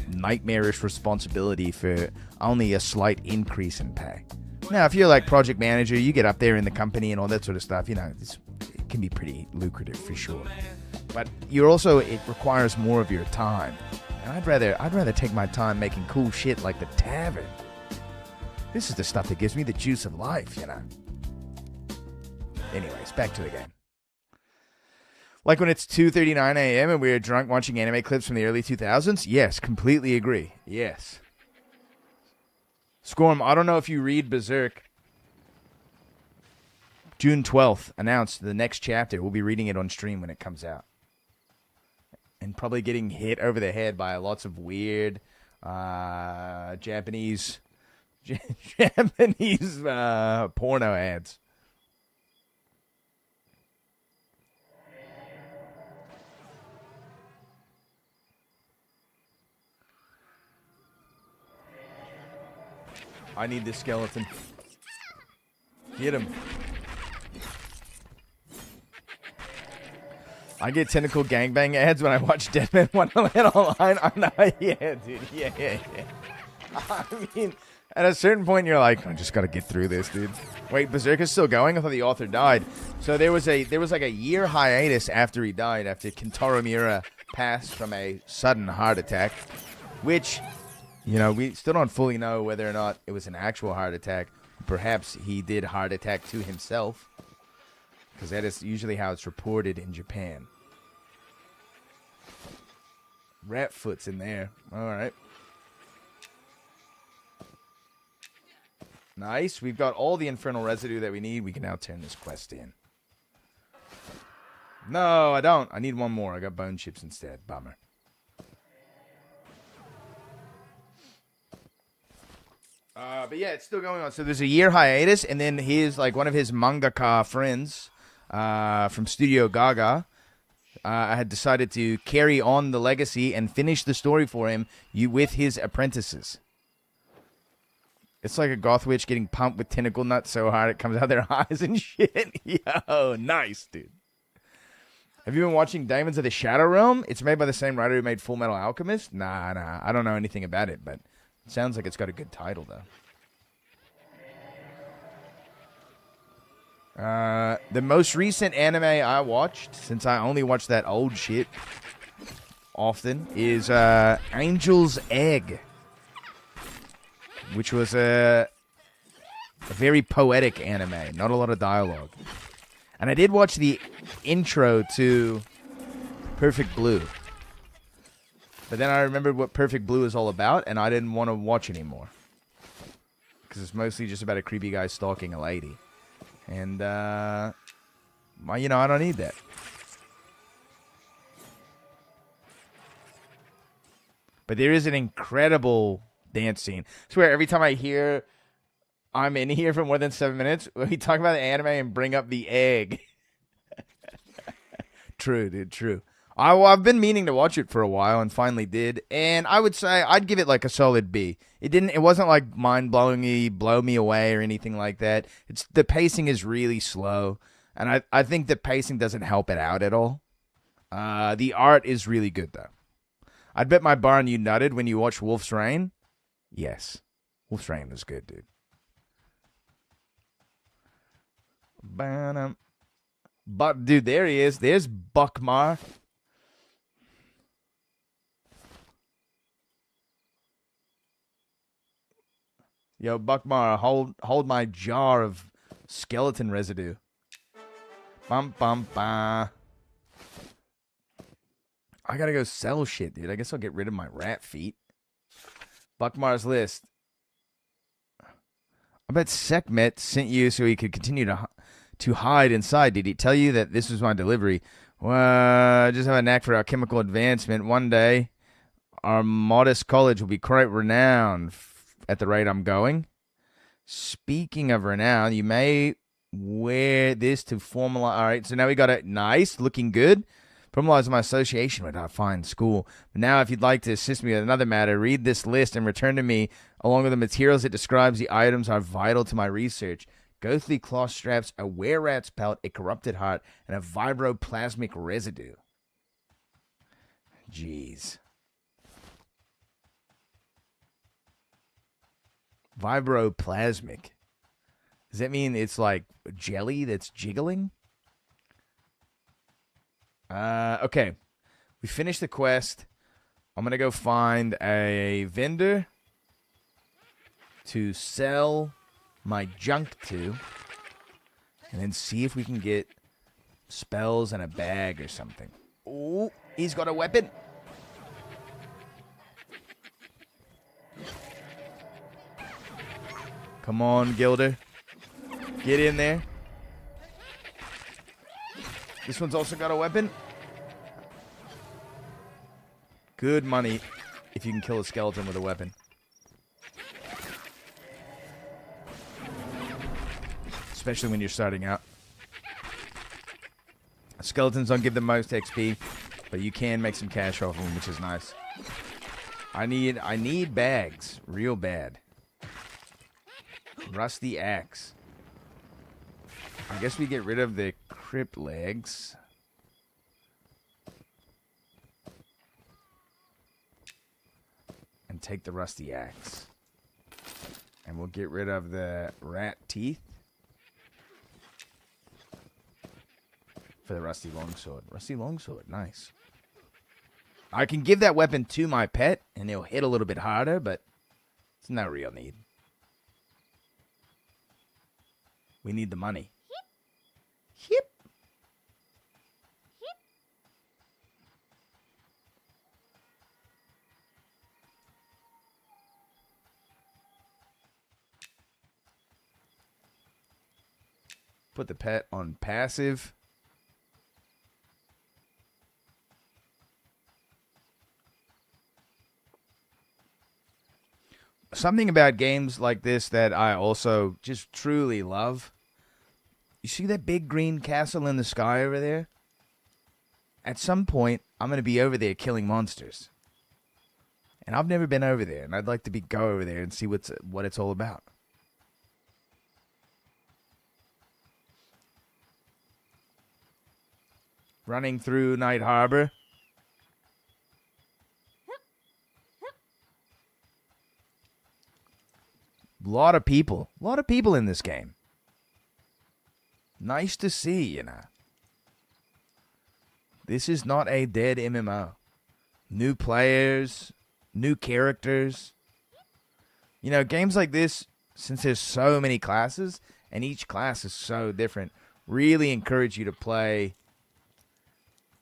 nightmarish responsibility for only a slight increase in pay. Now, if you're like project manager, you get up there in the company and all that sort of stuff, you know, it can be pretty lucrative for sure. But it requires more of your time. And I'd rather take my time making cool shit like the tavern. This is the stuff that gives me the juice of life, you know. Anyways, back to the game. Like when it's 2:39 a.m. and we're drunk watching anime clips from the early 2000s? Yes, completely agree. Yes. Scorm, I don't know if you read Berserk. June 12th, announced the next chapter. We'll be reading it on stream when it comes out. And probably getting hit over the head by lots of weird Japanese porno ads. I need this skeleton. Get him. I get tentacle gangbang ads when I watch Deadman Wonderland online. I'm not, yeah, dude. Yeah. I mean, at a certain point, you're like, I just got to get through this, dude. Wait, Berserk is still going? I thought the author died. So there was like a year hiatus after he died, after Kentaro Miura passed from a sudden heart attack, which, you know, we still don't fully know whether or not it was an actual heart attack. Perhaps he did heart attack to himself, because that is usually how it's reported in Japan. Ratfoot's in there. All right. Nice. We've got all the infernal residue that we need. We can now turn this quest in. No, I don't. I need one more. I got bone chips instead. Bummer. But yeah, it's still going on. So there's a year hiatus, and then one of his mangaka friends from Studio Gaga had decided to carry on the legacy and finish the story for him with his apprentices. It's like a goth witch getting pumped with tentacle nuts so hard it comes out their eyes and shit. Yo, nice, dude. Have you been watching Demons of the Shadow Realm? It's made by the same writer who made Full Metal Alchemist. Nah. I don't know anything about it, but it sounds like it's got a good title, though. The most recent anime I watched, since I only watch that old shit often, is Angel's Egg, which was a very poetic anime, not a lot of dialogue. And I did watch the intro to Perfect Blue, but then I remembered what Perfect Blue is all about, and I didn't want to watch anymore, because it's mostly just about a creepy guy stalking a lady. And, I don't need that. But there is an incredible dance scene. I swear, every time I hear I'm in here for more than 7 minutes, we talk about the anime and bring up the egg. True, dude, true. I've been meaning to watch it for a while and finally did. And I would say I'd give it like a solid B. It wasn't like mind-blowingly blow me away or anything like that. The pacing is really slow. And I think the pacing doesn't help it out at all. The art is really good, though. I'd bet my barn you nutted when you watched Wolf's Rain. Yes. Wolf's Rain was good, dude. But, dude, there he is. There's Buckmar. Yo, Buckmar, hold my jar of skeleton residue. Bum, bum, bum. I gotta go sell shit, dude. I guess I'll get rid of my rat feet. Buckmar's list. I bet Sekhmet sent you so he could continue to hide inside. Did he tell you that this was my delivery? Well, I just have a knack for alchemical advancement. One day, our modest college will be quite renowned at the rate I'm going. Speaking of renown, you may wear this to formalize. All right, so now we got it. Nice, looking good. Formalize my association with our fine school. But now, if you'd like to assist me with another matter, read this list and return to me along with the materials it describes the items are vital to my research. Ghostly cloth straps, a were-rat's pelt, a corrupted heart, and a vibroplasmic residue. Jeez. Vibroplasmic. Does that mean it's like jelly that's jiggling? Okay. We finished the quest. I'm going to go find a vendor to sell my junk to. And then see if we can get spells and a bag or something. Oh, he's got a weapon. Come on, Gilder. Get in there. This one's also got a weapon. Good money if you can kill a skeleton with a weapon. Especially when you're starting out. Skeletons don't give the most XP, but you can make some cash off them, which is nice. I need bags real bad. Rusty axe. I guess we get rid of the crypt legs. And take the rusty axe. And we'll get rid of the rat teeth. For the rusty longsword. Rusty longsword, nice. I can give that weapon to my pet, and it'll hit a little bit harder, but it's no real need. We need the money. Hip. Put the pet on passive. Something about games like this that I also just truly love. You see that big green castle in the sky over there? At some point, I'm going to be over there killing monsters. And I've never been over there, and I'd like to go over there and see what it's all about. Running through Night Harbor. A lot of people in this game. Nice to see, you know. This is not a dead MMO. New players, new characters. You know, games like this, since there's so many classes, and each class is so different, really encourage you to play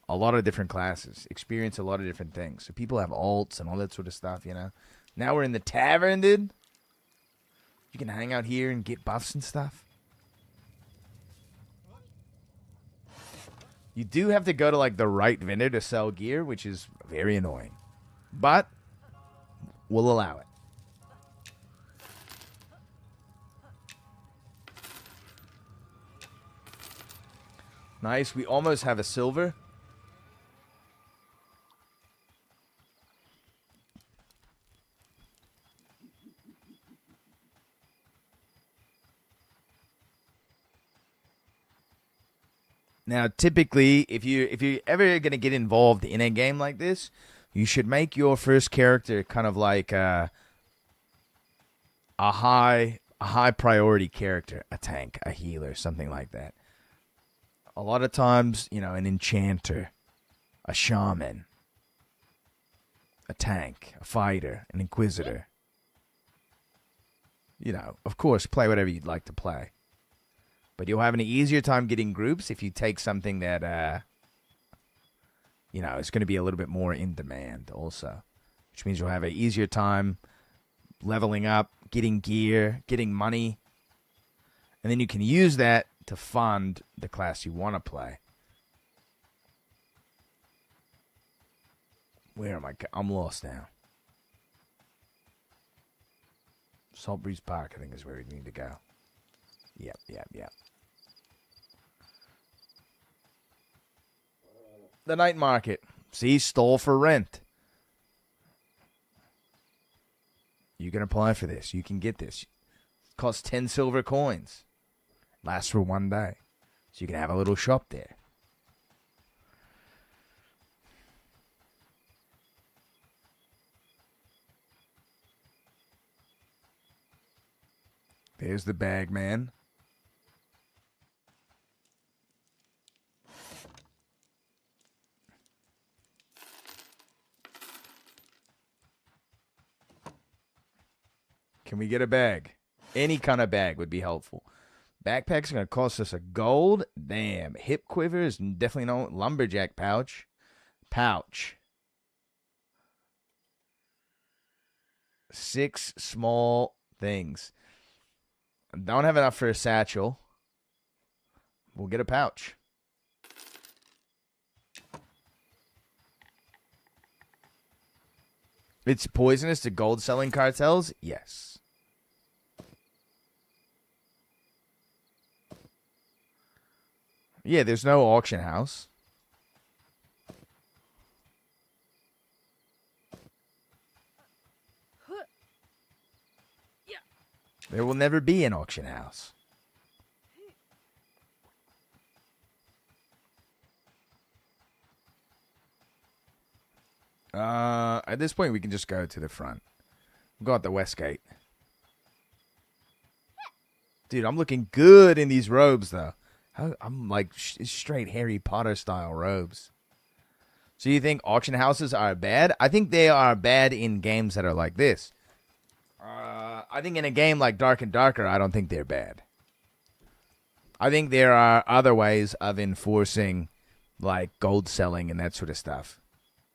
a lot of different classes, experience a lot of different things. So people have alts and all that sort of stuff, you know. Now we're in the tavern, dude. You can hang out here and get buffs and stuff. You do have to go to, like, the right vendor to sell gear, which is very annoying. But we'll allow it. Nice. We almost have a silver. Now, typically, if you're ever going to get involved in a game like this, you should make your first character kind of like a high priority character, a tank, a healer, something like that. A lot of times, you know, an enchanter, a shaman, a tank, a fighter, an inquisitor. You know, of course, play whatever you'd like to play. But you'll have an easier time getting groups if you take something that, you know, is going to be a little bit more in demand also. Which means you'll have an easier time leveling up, getting gear, getting money. And then you can use that to fund the class you want to play. Where am I? I'm lost now. Saltbreeze Park, I think, is where we need to go. Yep. The night market. See, stole for rent. You can apply for this. You can get this. It costs 10 silver coins. Lasts for 1 day. So you can have a little shop there. There's the bag man. Can we get a bag? Any kind of bag would be helpful. Backpack's going to cost us a gold. Damn. Hip quiver is definitely no. Lumberjack pouch. Pouch. 6 small things. Don't have enough for a satchel. We'll get a pouch. It's poisonous to gold selling cartels? Yes. Yeah, there's no auction house. There will never be an auction house. At this point, we can just go to the front. Go out the west gate. Dude, I'm looking good in these robes, though. I'm like straight Harry Potter style robes. So you think auction houses are bad? I think they are bad in games that are like this. I think in a game like Dark and Darker, I don't think they're bad. I think there are other ways of enforcing like gold selling and that sort of stuff.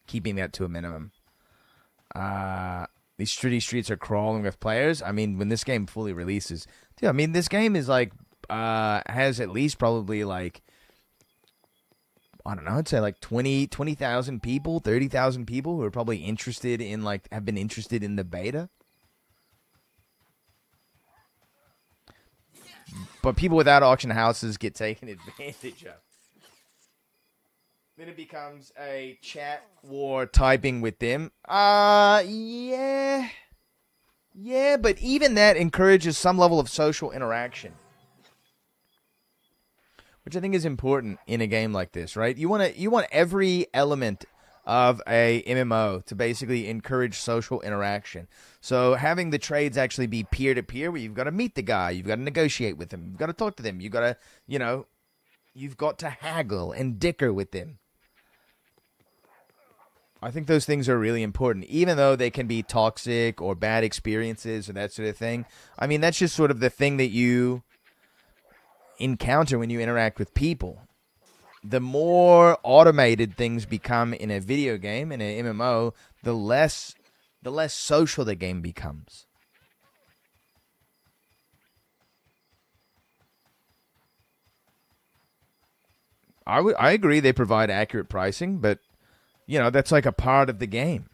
Keeping that to a minimum. These streets are crawling with players. I mean, when this game fully releases, dude, I mean, this game is like has at least probably like, I don't know, I'd say like 20,000 people, 30,000 people who are probably interested in like, have been interested in the beta. But people without auction houses get taken advantage of. Then it becomes a chat war typing with them. Yeah, but even that encourages some level of social interaction, which I think is important in a game like this, right? You want every element of a MMO to basically encourage social interaction. So having the trades actually be peer-to-peer, where you've got to meet the guy, you've got to negotiate with him, you've got to talk to them, you've got to, you've got to haggle and dicker with them. I think those things are really important, even though they can be toxic or bad experiences or that sort of thing. I mean, that's just sort of the thing that you encounter when you interact with people. The more automated things become in a video game, in an MMO, the less social the game becomes. I agree they provide accurate pricing, but that's like a part of the game.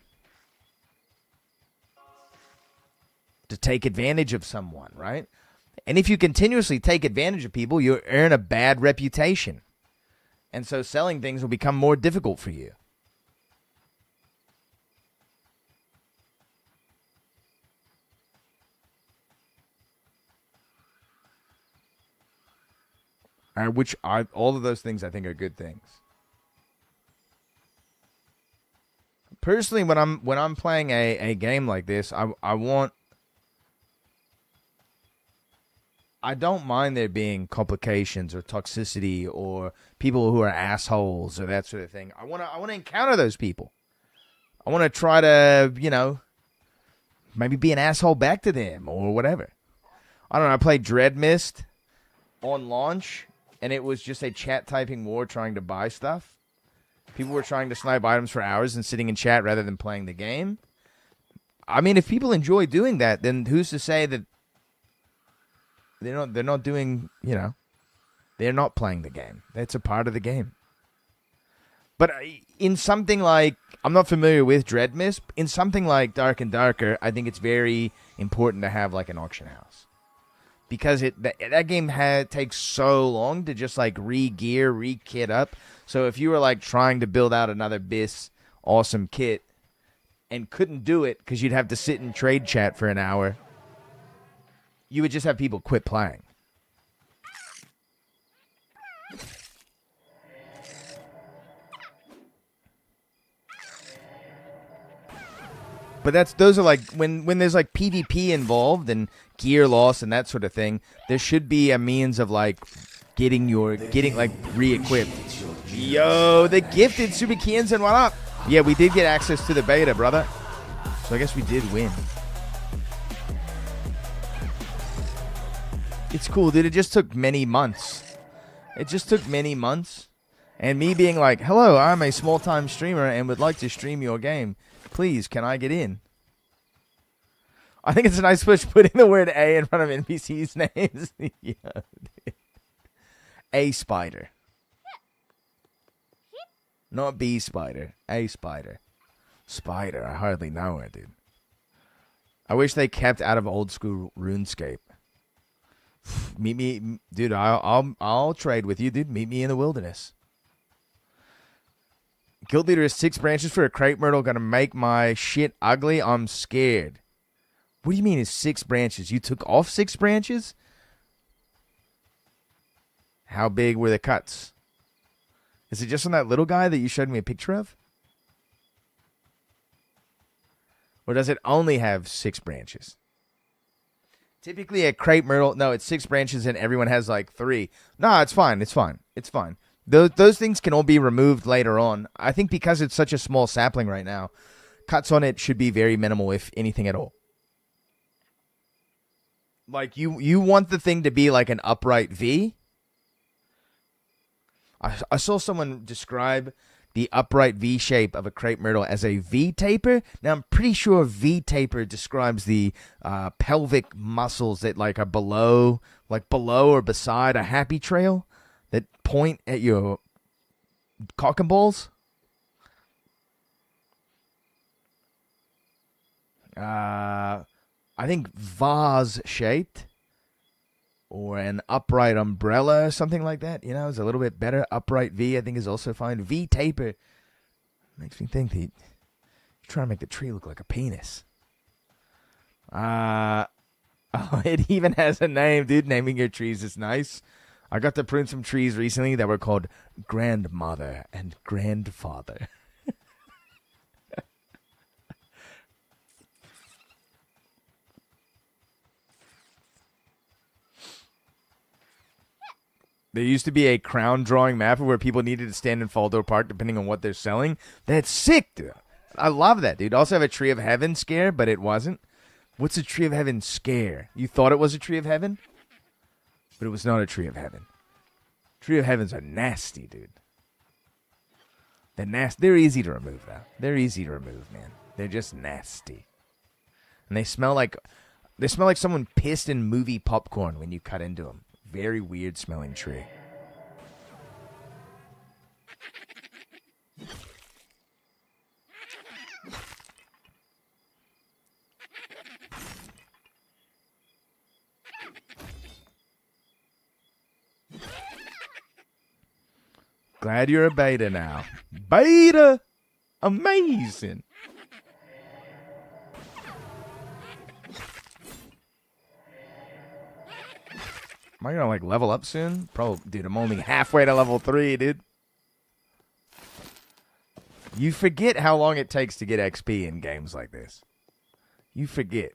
To take advantage of someone, right? And if you continuously take advantage of people, you earn a bad reputation. And so selling things will become more difficult for you. All of those things I think are good things. Personally, when I'm playing a game like this, I don't mind there being complications or toxicity or people who are assholes or that sort of thing. I want to encounter those people. I want to try to, maybe be an asshole back to them or whatever. I don't know. I played Dread Mist on launch, and it was just a chat typing war trying to buy stuff. People were trying to snipe items for hours and sitting in chat rather than playing the game. I mean, if people enjoy doing that, then who's to say that they're not doing, they're not playing the game. That's a part of the game. But in something like, I'm not familiar with Dread Mist. In something like Dark and Darker, I think it's very important to have like an auction house. Because that game takes so long to just like re-gear, re-kit up. So if you were like trying to build out another BIS awesome kit and couldn't do it because you'd have to sit in trade chat for an hour, you would just have people quit playing. But those are like when there's like PvP involved and gear loss and that sort of thing, there should be a means of like getting like re-equipped. Yo, the gifted Subikians and what up? Yeah, we did get access to the beta, brother. So I guess we did win. It's cool, dude. It just took many months. And me being like, hello, I'm a small-time streamer and would like to stream your game. Please, can I get in? I think it's a nice push putting the word A in front of NPCs' names. Yeah, dude. A spider. Not B spider. A spider. Spider. I hardly know her, dude. I wish they kept out of old school RuneScape. Meet me, dude. I'll trade with you, dude. Meet me in the wilderness. Guild leader is 6 branches for a crepe myrtle. Gonna make my shit ugly. I'm scared. What do you mean it's 6 branches? You took off 6 branches? How big were the cuts? Is it just on that little guy that you showed me a picture of? Or does it only have 6 branches? Typically a crepe myrtle, no, it's 6 branches and everyone has like 3. No, it's fine. It's fine. Those things can all be removed later on. I think because it's such a small sapling right now, cuts on it should be very minimal, if anything at all. Like, you want the thing to be like an upright V. I saw someone describe the upright V shape of a crepe myrtle as a V taper. Now, I'm pretty sure V taper describes the pelvic muscles that like are below or beside a happy trail that point at your cock and balls. I think vase shaped or an upright umbrella or something like that. You know, it's a little bit better. Upright V, I think, is also fine. V taper makes me think that you're trying to make the tree look like a penis. Oh, it even has a name, dude. Naming your trees is nice. I got to prune some trees recently that were called Grandmother and Grandfather. There used to be a crown drawing map where people needed to stand in Faldo Park depending on what they're selling. That's sick, dude. I love that, dude. Also have a Tree of Heaven scare, but it wasn't. What's a Tree of Heaven scare? You thought it was a Tree of Heaven? But it was not a Tree of Heaven. Tree of Heavens are nasty, dude. They're nasty. They're easy to remove, though. They're easy to remove, man. They're just nasty. And they smell like someone pissed in movie popcorn when you cut into them. Very weird smelling tree. Glad you're a beta now. Beta! Amazing! Am I gonna, like, level up soon? Probably, dude, I'm only halfway to level 3, dude. You forget how long it takes to get XP in games like this. You forget.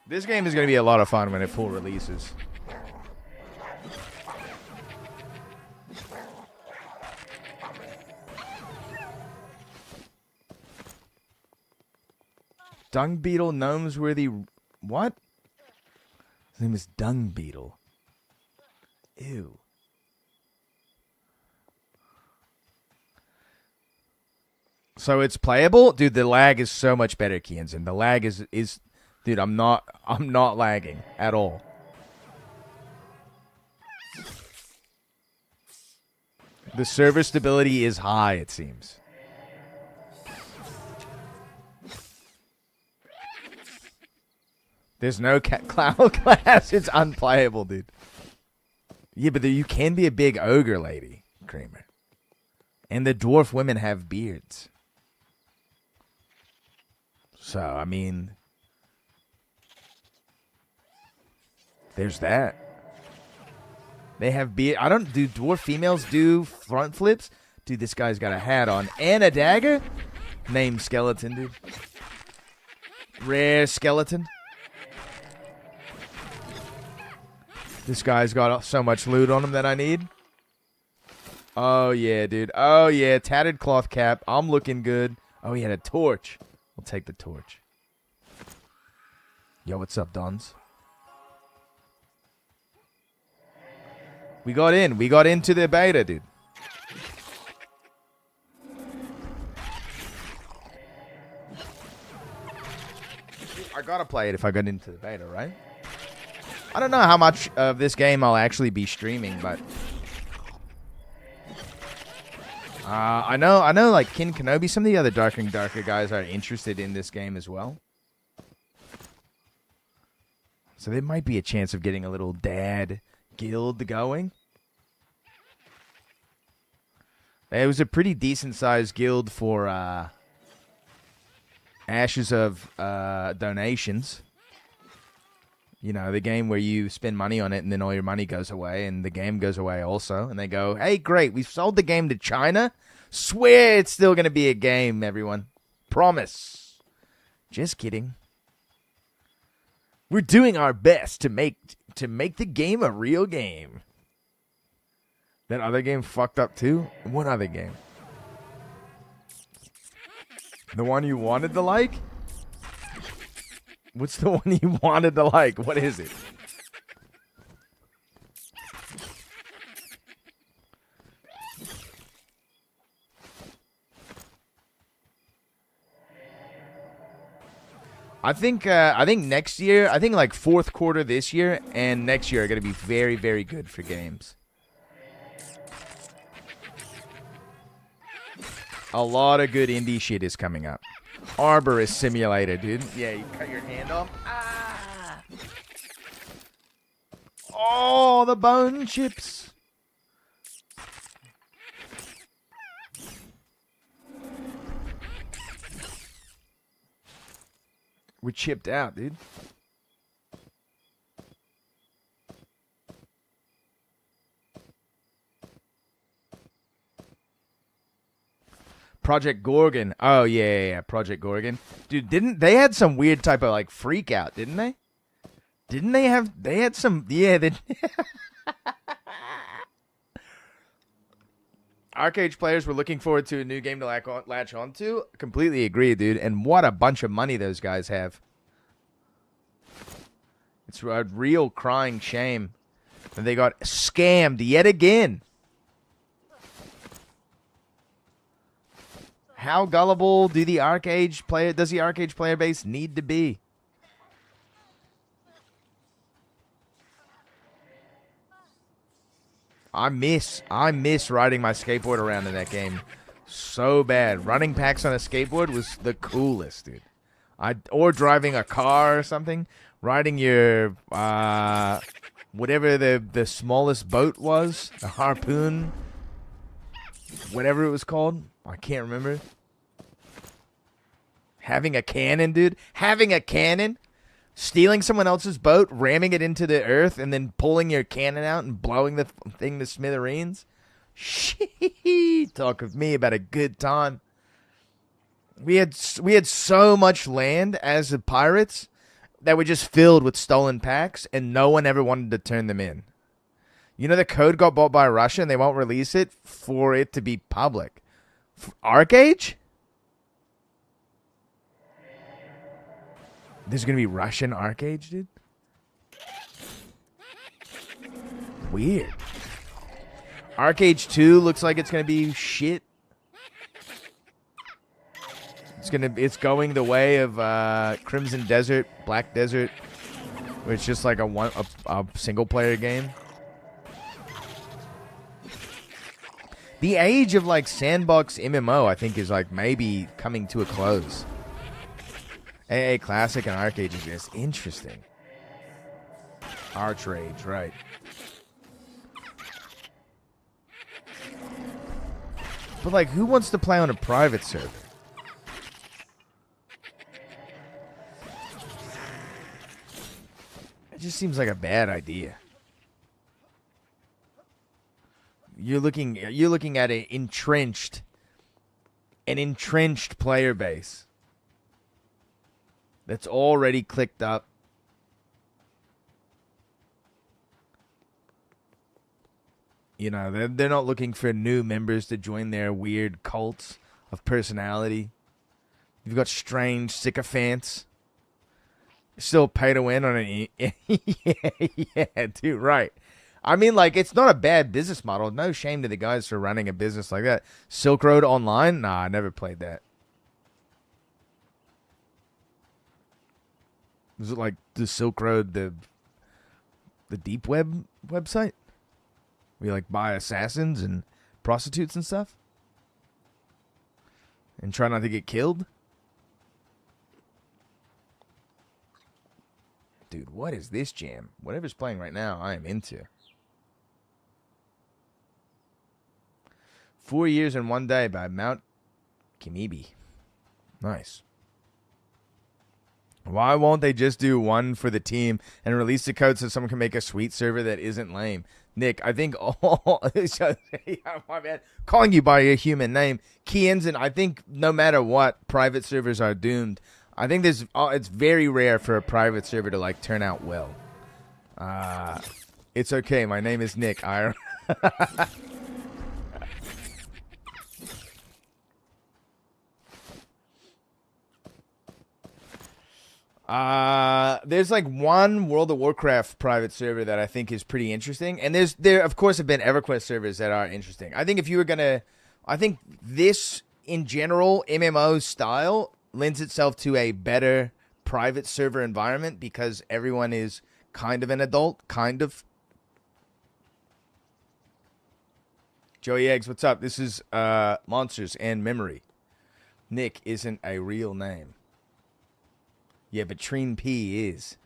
This game is going to be a lot of fun when it full releases. Dung Beetle, Gnomesworthy... What? His name is Dung Beetle. Ew. So it's playable? Dude, the lag is so much better, Kianzin. The lag is dude, I'm not lagging at all. The server stability is high, it seems. There's no cloud class. It's unplayable, dude. Yeah, but you can be a big ogre lady, Kramer. And the dwarf women have beards. So, I mean, there's that. They have beard. Do dwarf females do front flips? Dude, this guy's got a hat on and a dagger. Named Skeleton, dude. Rare skeleton. This guy's got so much loot on him that I need. Oh, yeah, dude. Oh, yeah. Tattered cloth cap. I'm looking good. Oh, he had a torch. We'll take the torch. Yo, what's up, Dons? We got in. We got into the beta, dude. I gotta play it if I got into the beta, right? I don't know how much of this game I'll actually be streaming, but I know, like Kin Kenobi, some of the other Darker guys are interested in this game as well. So there might be a chance of getting a little dad guild going. It was a pretty decent sized guild for Ashes of Donations. You know, the game where you spend money on it and then all your money goes away and the game goes away also. And they go, hey, great, we've sold the game to China. Swear it's still going to be a game, everyone. Promise. Just kidding. We're doing our best to make the game a real game. That other game fucked up too? What other game? The one you wanted to like? What's the one you wanted to like? What is it? I think next year, I think like fourth quarter this year and next year are going to be very, very good for games. A lot of good indie shit is coming up. Arborist Simulator, dude. Yeah, you cut your hand off. Ah! Oh, the bone chips. We're chipped out, dude. Project Gorgon. Oh, yeah, Project Gorgon. Dude, they had some weird type of, like, freak out, didn't they? They had some, yeah, Arcade players were looking forward to a new game to latch onto. Completely agree, dude. And what a bunch of money those guys have. It's a real crying shame that they got scammed yet again. How gullible does the Arcade player base need to be? I miss riding my skateboard around in that game so bad. Running packs on a skateboard was the coolest, dude. Or driving a car or something. Riding your whatever the smallest boat was, the harpoon, whatever it was called. I can't remember. Having a cannon, dude. Having a cannon. Stealing someone else's boat, ramming it into the earth, and then pulling your cannon out and blowing the thing to smithereens. Shee, talk with me about a good time. We had so much land as the pirates that were just filled with stolen packs, and no one ever wanted to turn them in. You know, the code got bought by Russia, and they won't release it for it to be public. Arcade? There's going to be Russian Arcade, dude? Weird. Arcade 2 looks like it's going to be shit. It's going the way of Crimson Desert, Black Desert, where it's just like a single player game. The age of like sandbox MMO, I think, is like maybe coming to a close. AA Classic and Arc Age is just interesting. Arch Rage, right. But like, who wants to play on a private server? It just seems like a bad idea. You're looking at an entrenched player base that's already clicked up. You know, they're not looking for new members to join their weird cults of personality. You've got strange sycophants. Still pay to win on an yeah, dude, right. I mean, like, it's not a bad business model. No shame to the guys for running a business like that. Silk Road Online? Nah, I never played that. Was it like the Silk Road, the deep web website? Where you, like, buy assassins and prostitutes and stuff? And try not to get killed? Dude, what is this jam? Whatever's playing right now, I am into. 4 Years and One Day by Mount Kimibi. Nice. Why won't they just do one for the team and release the code so someone can make a sweet server that isn't lame? Nick, I think my bad. Calling you by a human name. Kienzen, I think no matter what, private servers are doomed. I think it's very rare for a private server to like turn out well. It's okay. My name is Nick. There's like one World of Warcraft private server that I think is pretty interesting, and there of course have been EverQuest servers that are interesting. I think if you were I think this in general MMO style lends itself to a better private server environment because everyone is kind of an adult, kind of. Joey Eggs, what's up? This is Monsters and Memory. Nick isn't a real name. Yeah, but Treen P is.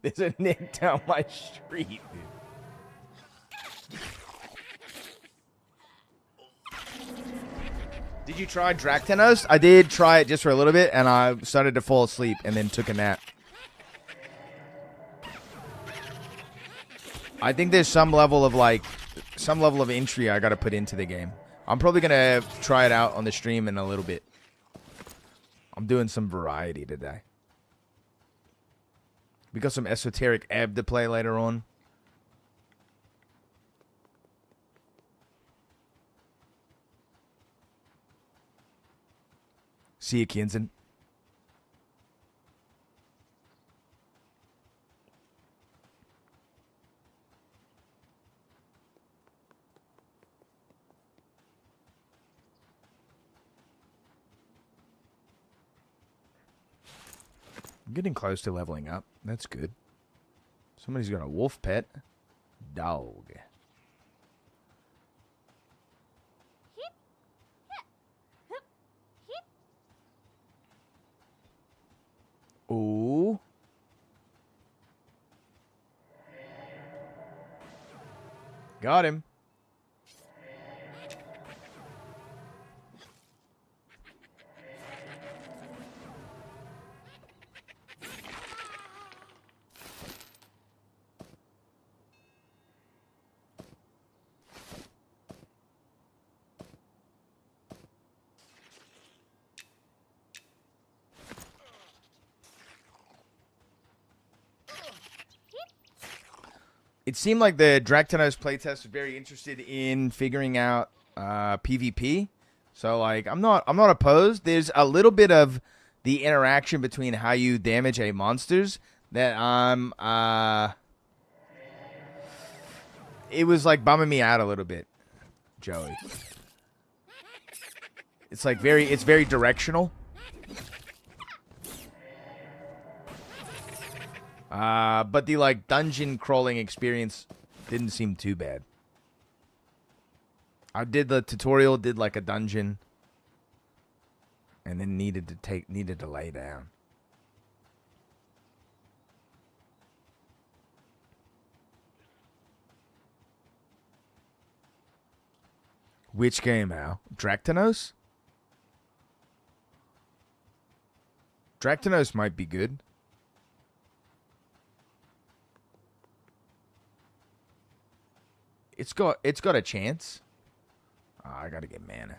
There's a Nick down my street, dude. Did you try Draktenos? I did try it just for a little bit, and I started to fall asleep and then took a nap. I think there's some level of entry I got to put into the game. I'm probably going to try it out on the stream in a little bit. I'm doing some variety today. We got some Esoteric Ebb to play later on. See you, Kienzen. I'm getting close to leveling up. That's good. Somebody's got a wolf pet. Dog. Ooh. Got him. It seemed like the Draktenos playtest was very interested in figuring out PvP. So like I'm not opposed. There's a little bit of the interaction between how you damage a monsters that it was like bumming me out a little bit, Joey. It's like it's very directional. But the like dungeon crawling experience didn't seem too bad. I did the tutorial, did like a dungeon, and then needed to lay down. Which game, Al? Dractanos? Dractanos might be good. It's got a chance. Oh, I gotta get mana.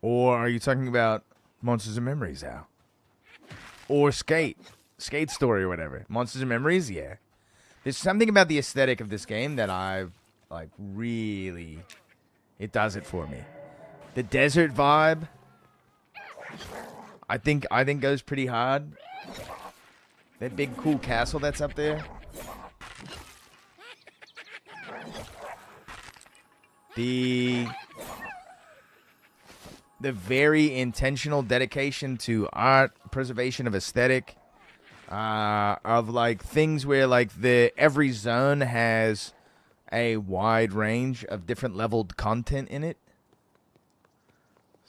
Or are you talking about Monsters and Memories, Al? Or Skate Story or whatever. Monsters and Memories, yeah. There's something about the aesthetic of this game that I've like really, it does it for me. The desert vibe, I think goes pretty hard. That big cool castle that's up there. The very intentional dedication to art, preservation of aesthetic, of like things where like every zone has a wide range of different leveled content in it.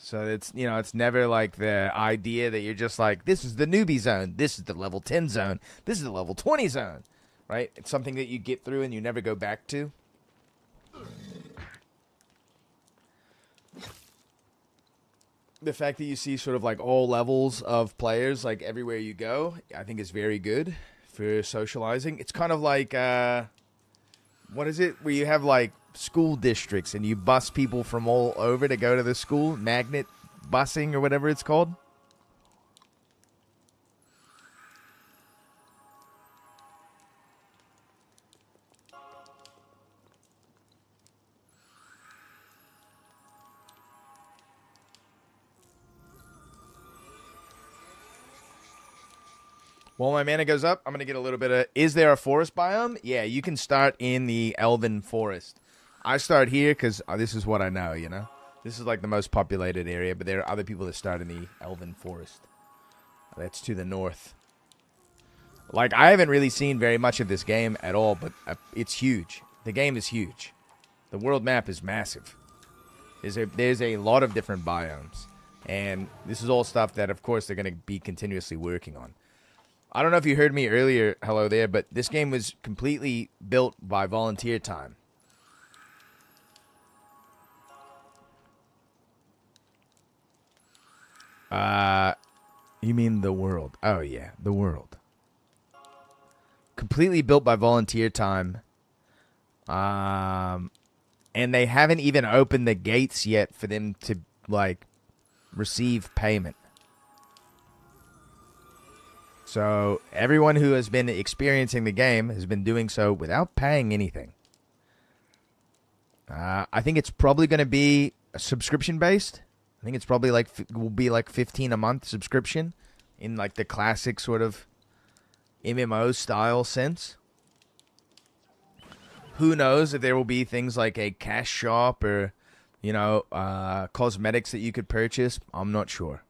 So it's, you know, it's never like the idea that you're just like, this is the newbie zone, this is the level 10 zone, this is the level 20 zone, right? It's something that you get through and you never go back to. The fact that you see sort of like all levels of players like everywhere you go, I think is very good for socializing. It's kind of like, what is it? Where you have like school districts and you bus people from all over to go to the school. Magnet busing or whatever it's called. While my mana goes up, I'm going to get a little bit of... Is there a forest biome? Yeah, you can start in the Elven Forest. I start here because this is what I know, you know? This is like the most populated area, but there are other people that start in the Elven Forest. That's to the north. Like, I haven't really seen very much of this game at all, but it's huge. The game is huge. The world map is massive. There's a lot of different biomes. And this is all stuff that, of course, they're going to be continuously working on. I don't know if you heard me earlier, hello there, but this game was completely built by volunteer time. You mean the world? Oh, yeah, the world. Completely built by volunteer time. And they haven't even opened the gates yet for them to, like, receive payment. So everyone who has been experiencing the game has been doing so without paying anything. I think it's probably going to be subscription based. I think it's probably like will be like 15 a month subscription in like the classic sort of MMO style sense. Who knows if there will be things like a cash shop or, you know, cosmetics that you could purchase. I'm not sure.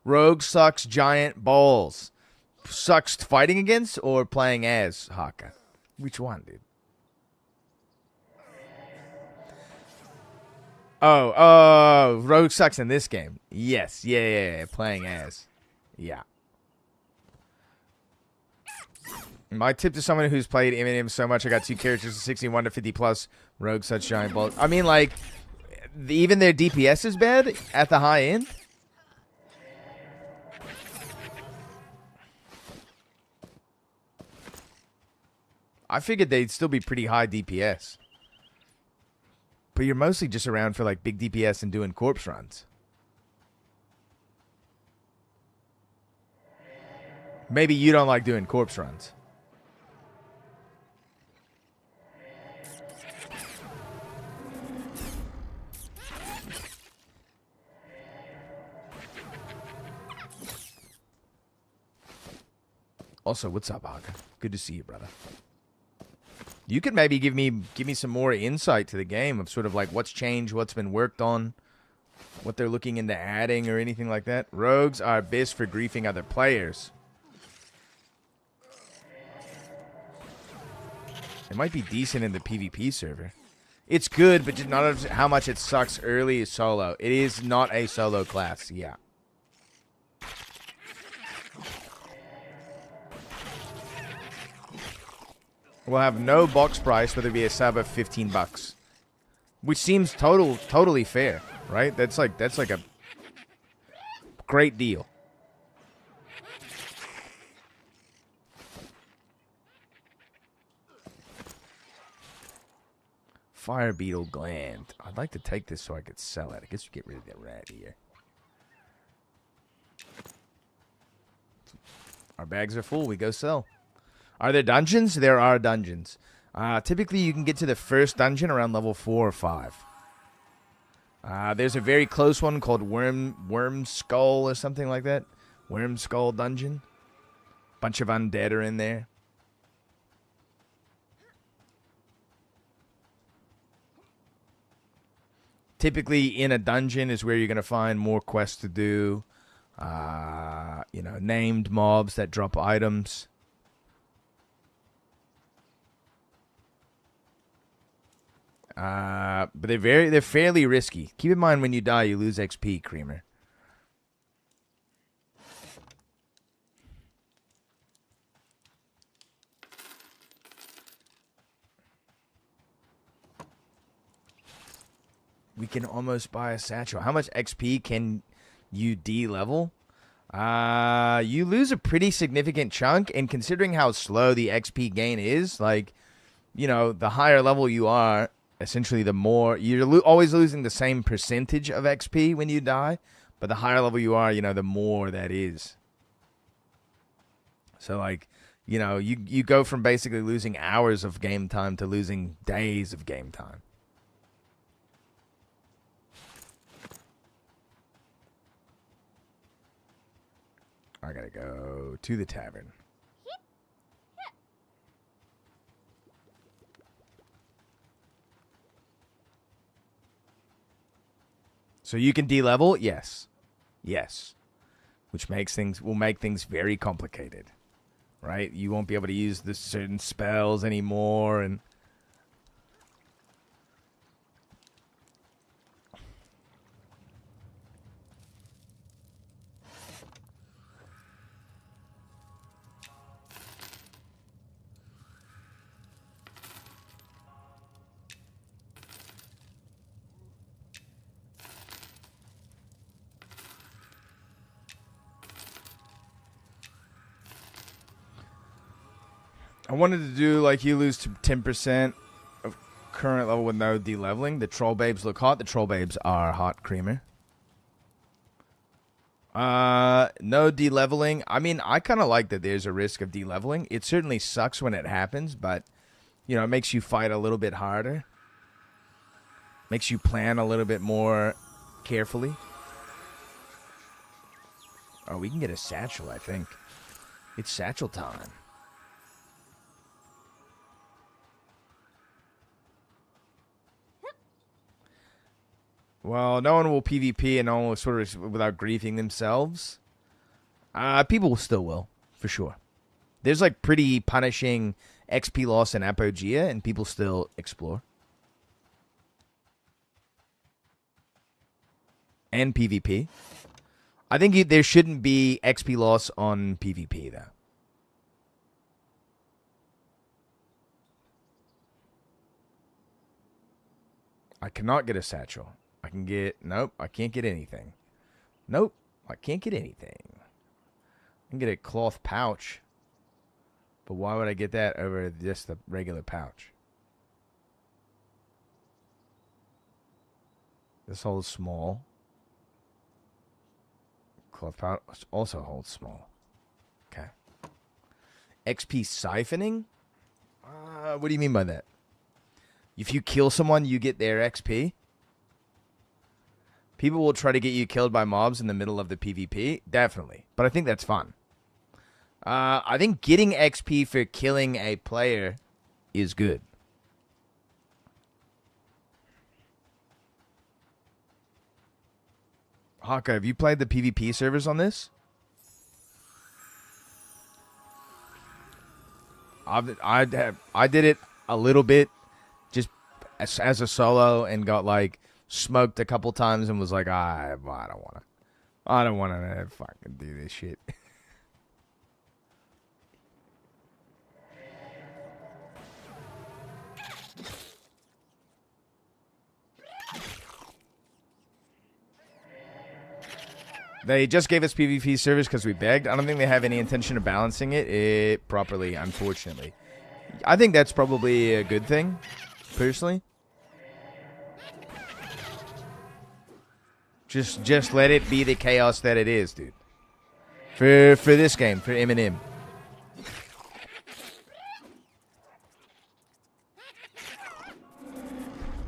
Rogue sucks giant balls. Sucks fighting against or playing as Haka? Which one, dude? Oh, Rogue sucks in this game. Yes, yeah, playing as. Yeah. My tip to someone who's played M&M so much, I got 2 characters, 61 to 50 plus, Rogue such giant balls. I mean, like, even their DPS is bad at the high end. I figured they'd still be pretty high DPS. But you're mostly just around for like big DPS and doing corpse runs. Maybe you don't like doing corpse runs. Also, what's up, Haka? Good to see you, brother. You could maybe give me some more insight to the game of sort of like what's changed, what's been worked on, what they're looking into adding or anything like that. Rogues are best for griefing other players. It might be decent in the PvP server. It's good, but just not how much it sucks early solo. It is not a solo class, yeah. We'll have no box price, whether it be a sub of $15, which seems totally fair, right? That's like a great deal. Fire beetle gland. I'd like to take this so I could sell it. I guess we get rid of that rat here. Our bags are full. We go sell. Are there dungeons? There are dungeons. Typically, you can get to the first dungeon around level 4 or 5. There's a very close one called Worm Skull or something like that. Worm Skull Dungeon. Bunch of undead are in there. Typically, in a dungeon is where you're going to find more quests to do. Named mobs that drop items. But they're fairly risky. Keep in mind when you die, you lose XP, Creamer. We can almost buy a satchel. How much XP can you D-level? You lose a pretty significant chunk, and considering how slow the XP gain is, like, the higher level you are, essentially the more, you're always losing the same percentage of XP when you die, but the higher level you are, the more that is. So, like, you go from basically losing hours of game time to losing days of game time. I gotta go to the tavern. So you can D-level? Yes. Yes. Which will make things very complicated. Right? You won't be able to use the certain spells anymore, and I wanted to do like you lose to 10% of current level with no de-leveling. The troll babes look hot. The troll babes are hot, Creamer. No de-leveling. I mean, I kind of like that there's a risk of de-leveling. It certainly sucks when it happens, but, it makes you fight a little bit harder. Makes you plan a little bit more carefully. Oh, we can get a satchel, I think. It's satchel time. Well, no one will PvP and no one will sort of without griefing themselves. People still will, for sure. There's like pretty punishing XP loss in Apogea, and people still explore. And PvP. I think there shouldn't be XP loss on PvP, though. I cannot get a satchel. Nope, I can't get anything. Nope, I can't get anything. I can get a cloth pouch. But why would I get that over just the regular pouch? This holds small. Cloth pouch also holds small. Okay. XP siphoning? What do you mean by that? If you kill someone, you get their XP? People will try to get you killed by mobs in the middle of the PvP. Definitely. But I think that's fun. I think getting XP for killing a player is good. Haka, have you played the PvP servers on this? I did it a little bit, just as a solo, and got like smoked a couple times, and was like, I don't want to fucking do this shit. They just gave us PvP servers because we begged. I don't think they have any intention of balancing it properly, unfortunately. I think that's probably a good thing, personally. Just let it be the chaos that it is, dude. For this game, for Eminem.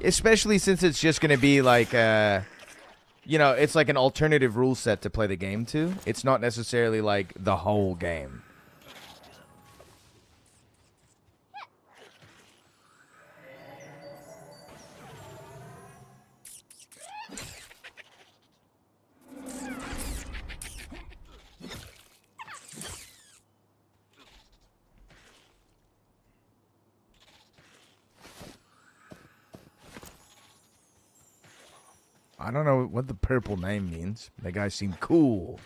Especially since it's just going to be like... you know, it's like an alternative rule set to play the game to. It's not necessarily like the whole game. I don't know what the purple name means. That guy seemed cool.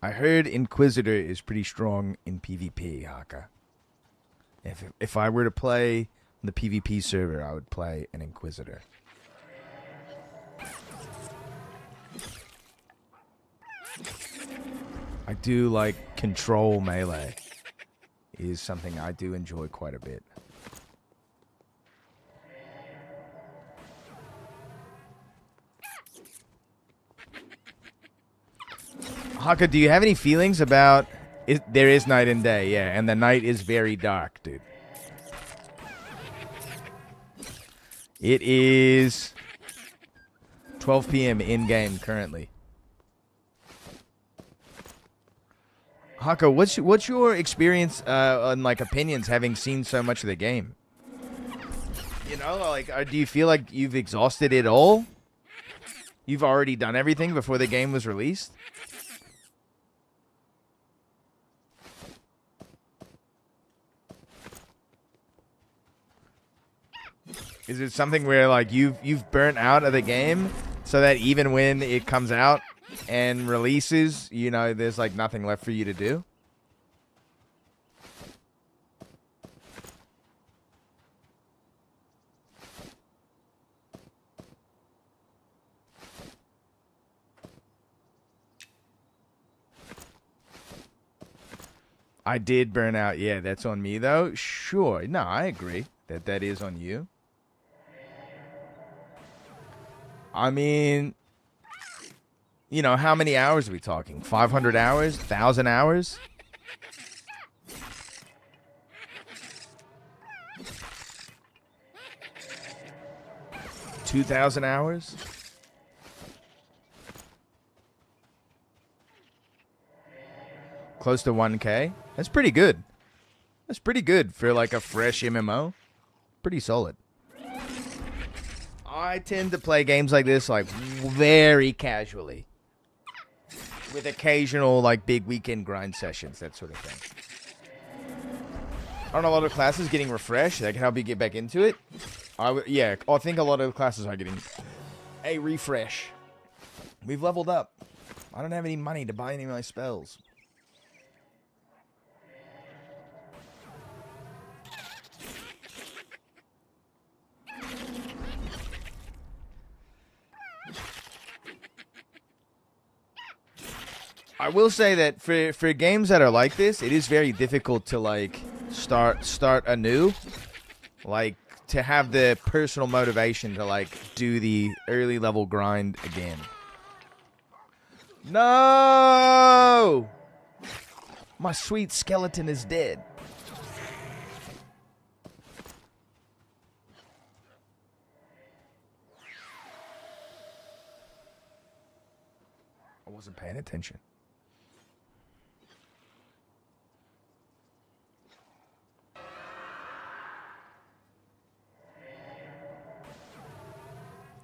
I heard Inquisitor is pretty strong in PvP, Haka. If I were to play the PvP server, I would play an Inquisitor. I do like control melee. Is something I do enjoy quite a bit. Haka, do you have any feelings about... There is night and day, yeah, and the night is very dark, dude. It is 12 p.m. in-game currently. Haka, what's your experience and like opinions having seen so much of the game? You know, like, do you feel like you've exhausted it all? You've already done everything before the game was released? Is it something where like you've burnt out of the game so that even when it comes out and releases, you know, there's like nothing left for you to do? I did burn out. Yeah, that's on me though. Sure. No, I agree that is on you. I mean, you know, how many hours are we talking? 500 hours? 1,000 hours? $2,000 hours? Close to 1K? That's pretty good. That's pretty good for like a fresh MMO. Pretty solid. I tend to play games like this like very casually, with occasional like big weekend grind sessions, that sort of thing. Aren't a lot of classes getting refreshed that can help you get back into it? Yeah, I think a lot of classes are getting a refresh. We've leveled up. I don't have any money to buy any of my spells. I will say that for games that are like this, it is very difficult to like start anew, like to have the personal motivation to like do the early level grind again. No! My sweet skeleton is dead. wasn't paying attention.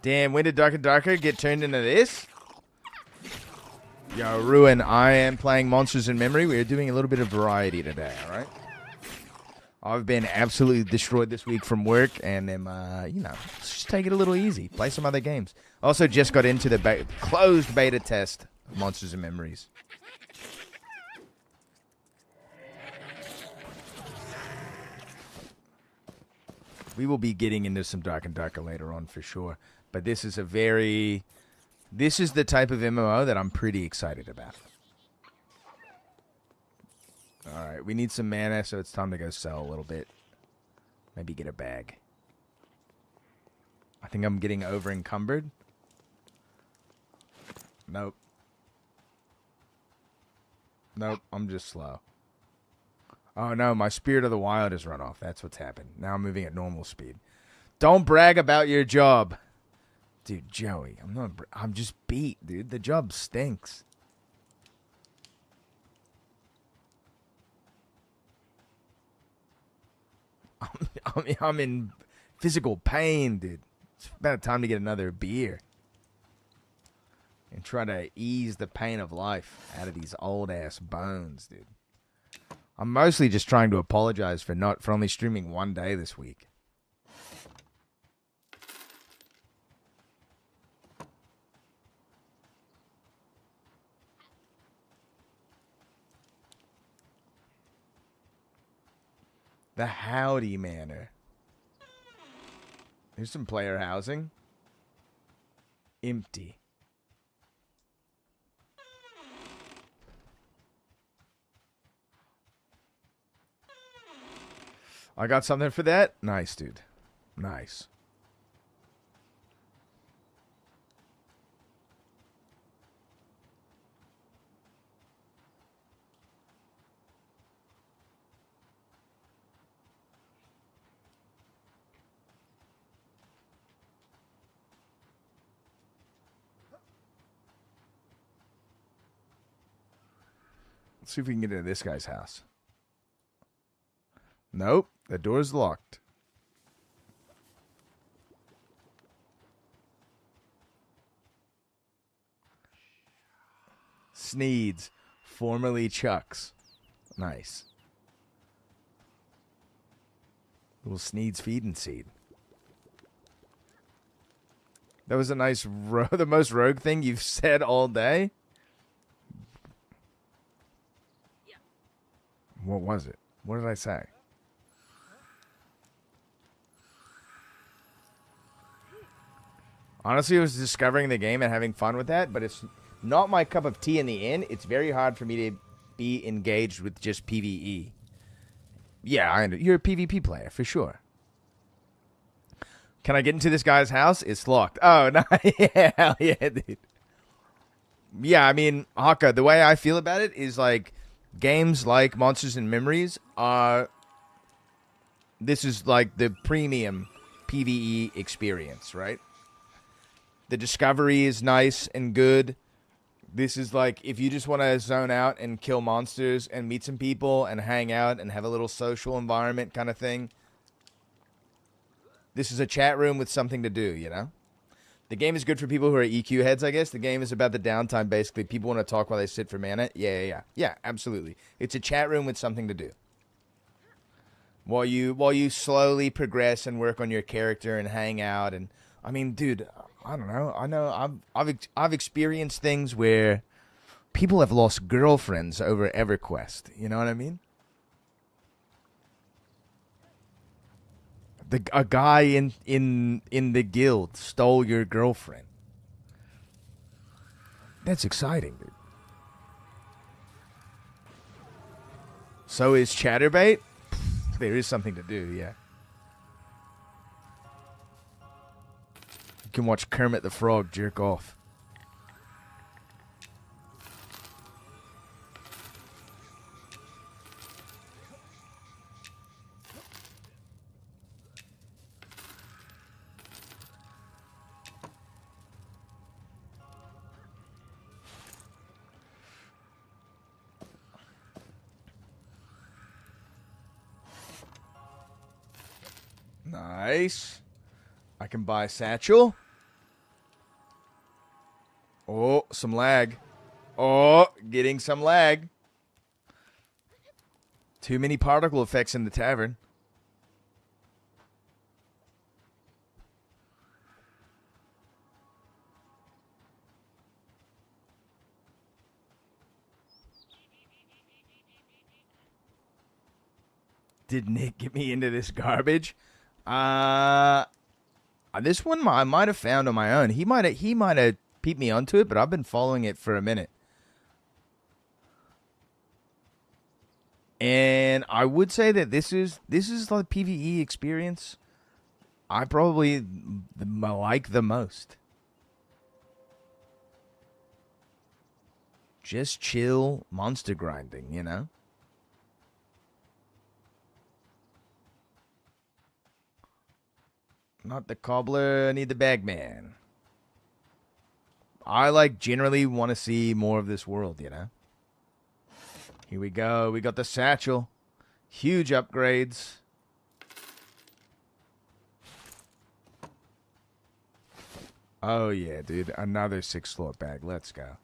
Damn, when did Darker Darker get turned into this? Yo, Ruin, I am playing Monsters in Memory. We're doing a little bit of variety today, alright? I've been absolutely destroyed this week from work, and am, let's just take it a little easy. Play some other games. Also just got into the closed beta test of Monsters and Memories. We will be getting into some Dark and Darker later on for sure. But this is this is the type of MMO that I'm pretty excited about. Alright, we need some mana, so it's time to go sell a little bit. Maybe get a bag. I think I'm getting over encumbered. Nope. Nope, I'm just slow. Oh no, my Spirit of the Wild has run off. That's what's happened. Now I'm moving at normal speed. Don't brag about your job. Dude, Joey, I'm just beat, dude. The job stinks. I'm in physical pain, dude. It's about time to get another beer. And try to ease the pain of life out of these old-ass bones, dude. I'm mostly just trying to apologize for only streaming one day this week. The Howdy Manor. There's some player housing. Empty. I got something for that? Nice, dude. Nice. Let's see if we can get into this guy's house. Nope, the door's locked. Sneeds, formerly Chuck's. Nice. Little Sneeds feeding seed. That was a nice, the most rogue thing you've said all day. What was it? What did I say? Honestly, I was discovering the game and having fun with that, but it's not my cup of tea in the end. It's very hard for me to be engaged with just PvE. Yeah, you're a PvP player, for sure. Can I get into this guy's house? It's locked. Oh, no. Yeah, hell yeah, dude. Yeah, I mean, Haka, the way I feel about it is like, games like Monsters and Memories are... This is like the premium PvE experience, right? The discovery is nice and good. This is like, if you just want to zone out and kill monsters and meet some people and hang out and have a little social environment kind of thing. This is a chat room with something to do, you know? The game is good for people who are EQ heads, I guess. The game is about the downtime, basically. People want to talk while they sit for mana. Yeah, absolutely. It's a chat room with something to do. While you slowly progress and work on your character and hang out. And I mean, dude, I don't know. I know I've experienced things where people have lost girlfriends over EverQuest. You know what I mean? A guy in the guild stole your girlfriend. That's exciting, dude. So is Chatterbait? There is something to do, yeah. You can watch Kermit the Frog jerk off. Nice. I can buy satchel. Oh, some lag. Oh, getting some lag. Too many particle effects in the tavern. Did Nick get me into this garbage? This one I might have found on my own. He might have peeped me onto it, but I've been following it for a minute. And I would say that this is the PvE experience I probably like the most. Just chill monster grinding, you know? Not the cobbler, need the bagman. I generally want to see more of this world, you know? Here we go. We got the satchel. Huge upgrades. Oh, yeah, dude. Another 6 slot bag. Let's go.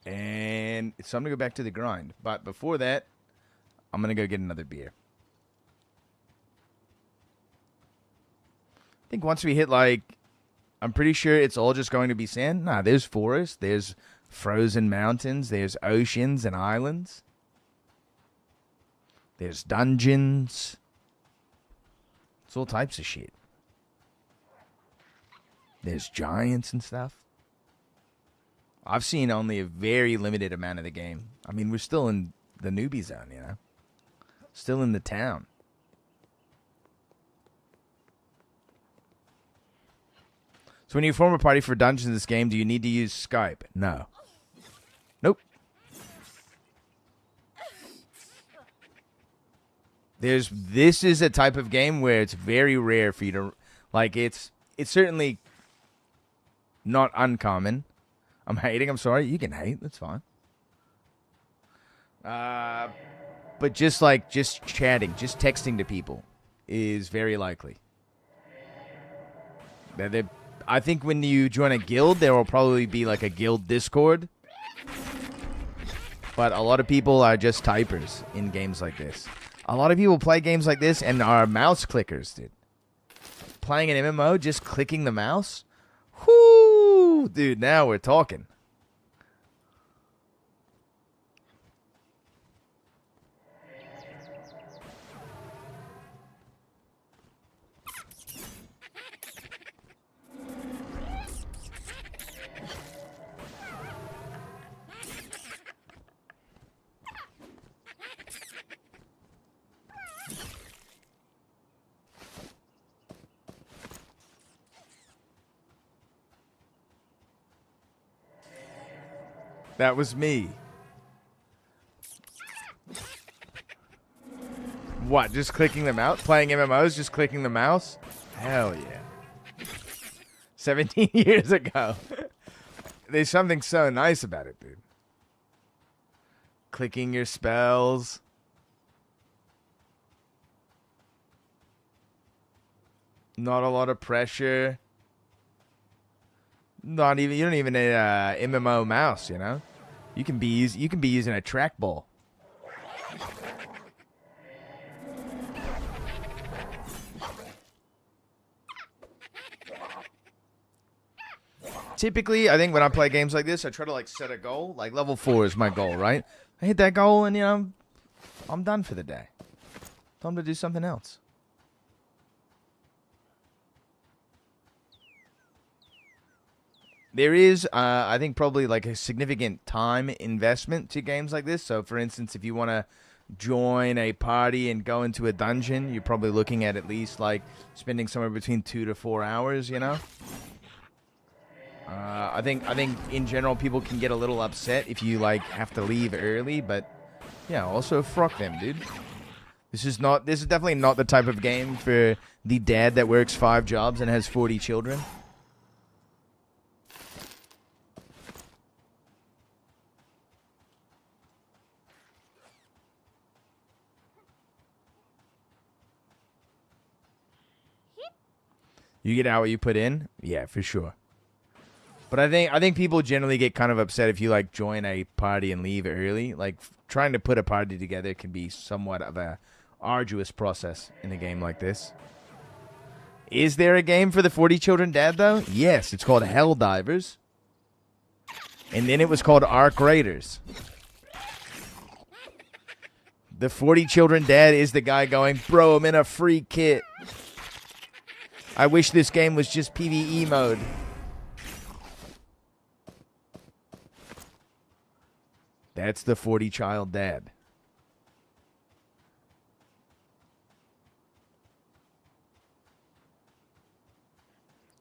And it's time to go back to the grind. But before that, I'm going to go get another beer. I think once we hit, I'm pretty sure it's all just going to be sand. Nah, there's forest, there's frozen mountains, there's oceans and islands. There's dungeons. It's all types of shit. There's giants and stuff. I've seen only a very limited amount of the game. I mean, we're still in the newbie zone, you know? Still in the town. So when you form a party for dungeons in this game, do you need to use Skype? No. Nope. This is a type of game where it's very rare for you to... it's certainly not uncommon. I'm hating. I'm sorry. You can hate. That's fine. But just chatting, just texting to people is very likely. I think when you join a guild, there will probably be a guild Discord. But a lot of people are just typers in games like this. A lot of people play games like this and are mouse clickers, dude. Playing an MMO, just clicking the mouse. Whoo! Dude, now we're talking. That was me. What, just clicking the mouse? Playing MMOs, just clicking the mouse? Hell yeah. 17 years ago. There's something so nice about it, dude. Clicking your spells. Not a lot of pressure. You don't even need a MMO mouse, you know? You can be using a trackball. Typically, I think when I play games like this, I try to set a goal. Level 4 is my goal, right? I hit that goal and I'm done for the day. Time to do something else. There is, I think, probably a significant time investment to games like this. So, for instance, if you want to join a party and go into a dungeon, you're probably looking at least, spending somewhere between 2 to 4 hours, you know? I think in general, people can get a little upset if you, have to leave early. But, yeah, also, fuck them, dude. This is definitely not the type of game for the dad that works 5 jobs and has 40 children. You get out what you put in? Yeah, for sure. But I think people generally get kind of upset if you like join a party and leave early. Like trying to put a party together can be somewhat of a arduous process in a game like this. Is there a game for the 40 Children Dead though? Yes, it's called Helldivers. And then it was called Arc Raiders. The 40 Children Dead is the guy going, bro, I'm in a free kit. I wish this game was just PvE mode. That's the 40 Child Dad.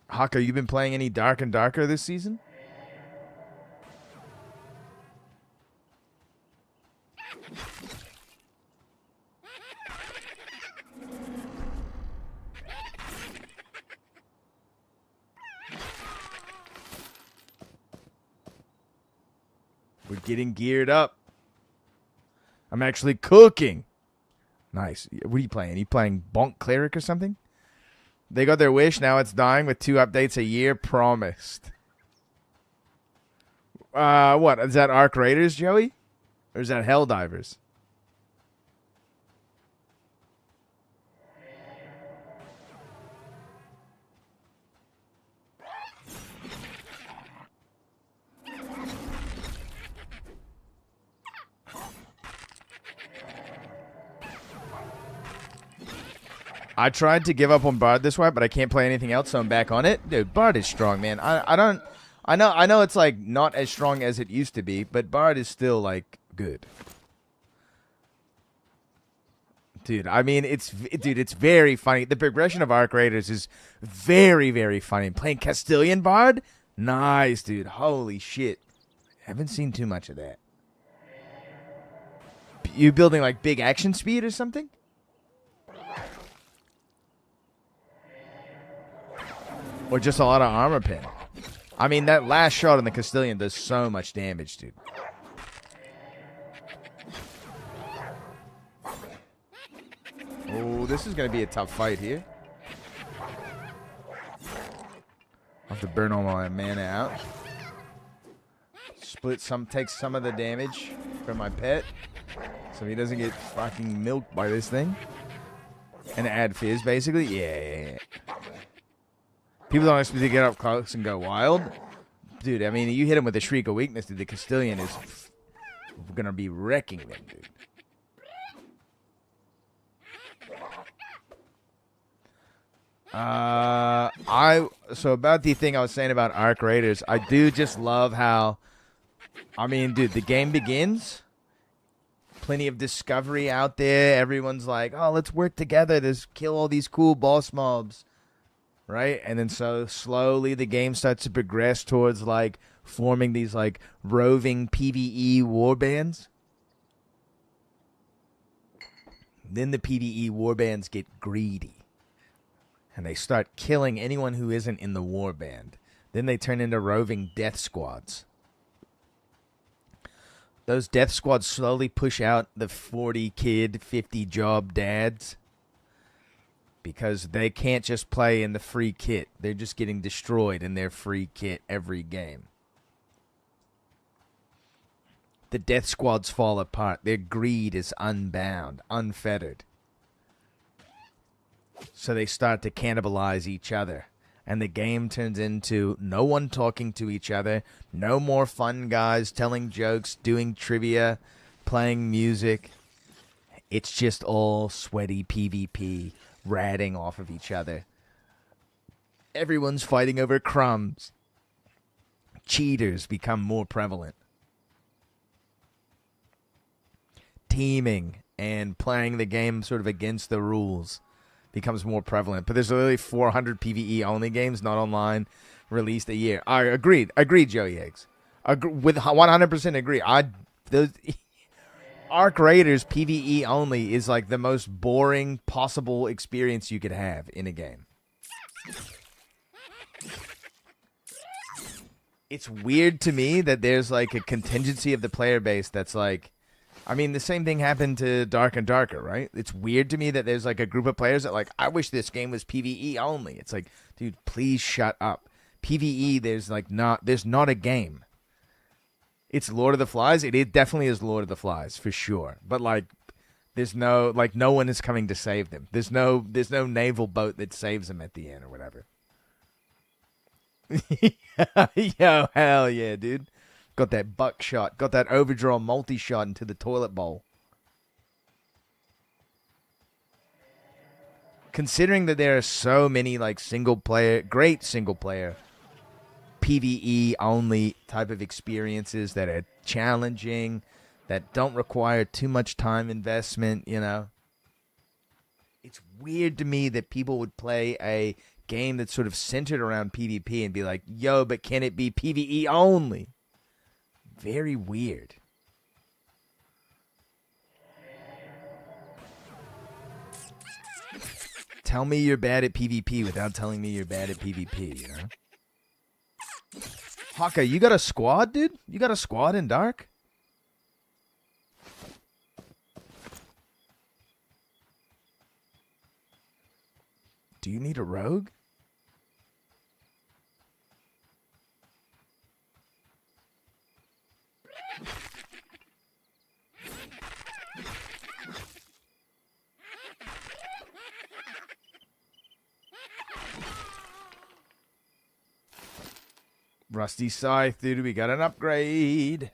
Haka, you been playing any Dark and Darker this season? We're getting geared up. I'm actually cooking. Nice. What are you playing? Are you playing Bonk Cleric or something? They got their wish. Now it's dying with 2 updates a year promised. What? Is that Arc Raiders, Joey? Or is that Helldivers? I tried to give up on Bard this way, but I can't play anything else, so I'm back on it. Dude, Bard is strong, man. I know it's like not as strong as it used to be, but Bard is still like good. Dude, I mean, it's very funny. The progression of Arc Raiders is very, very funny. Playing Castilian Bard? Nice, dude. Holy shit. Haven't seen too much of that. You building like big action speed or something? Or just a lot of armor pen. I mean, that last shot on the Castilian does so much damage, dude. Oh, this is going to be a tough fight here. I'll have to burn all my mana out. Take some of the damage from my pet, so he doesn't get fucking milked by this thing. And add fizz, basically. Yeah. People don't expect to get up close and go wild. Dude, I mean, you hit him with a Shriek of Weakness, dude. The Castilian is going to be wrecking them, dude. So about the thing I was saying about Arc Raiders, I do just love how, I mean, dude, the game begins. Plenty of discovery out there. Everyone's like, oh, let's work together to kill all these cool boss mobs. Right? And then so slowly the game starts to progress towards like forming these like roving PvE warbands. Then the PvE warbands get greedy. And they start killing anyone who isn't in the warband. Then they turn into roving death squads. Those death squads slowly push out the 40 kid, 50 job dads. Because they can't just play in the free kit. They're just getting destroyed in their free kit every game. The death squads fall apart. Their greed is unbound, unfettered. So they start to cannibalize each other. And the game turns into no one talking to each other. No more fun guys telling jokes, doing trivia, playing music. It's just all sweaty PvP. Ratting off of each other. Everyone's fighting over crumbs. Cheaters become more prevalent. Teaming and playing the game sort of against the rules becomes more prevalent. But there's literally 400 PvE only games, not online, released a year. I agreed, Joey Eggs. With 100% agree. Those Arc Raiders PvE only is like the most boring possible experience you could have in a game. It's weird to me that there's like a contingency of the player base that's like, I mean, the same thing happened to Dark and Darker, right? It's weird to me that there's like a group of players that like, I wish this game was PvE only. It's like, dude, please shut up. PvE, there's not a game. It's Lord of the Flies. It definitely is Lord of the Flies for sure. But like, there's no one is coming to save them. There's no naval boat that saves them at the end or whatever. Yo, hell yeah, dude. Got that buckshot. Got that overdraw multi-shot into the toilet bowl. Considering that there are so many like great single player PvE only type of experiences that are challenging, that don't require too much time investment, you know. It's weird to me that people would play a game that's sort of centered around PvP and be like, yo, but can it be PvE only? Very weird. Tell me you're bad at PvP without telling me you're bad at PvP, you know? Haka, you got a squad, dude? You got a squad in Dark? Do you need a rogue? Rusty Scythe, dude, we got an upgrade.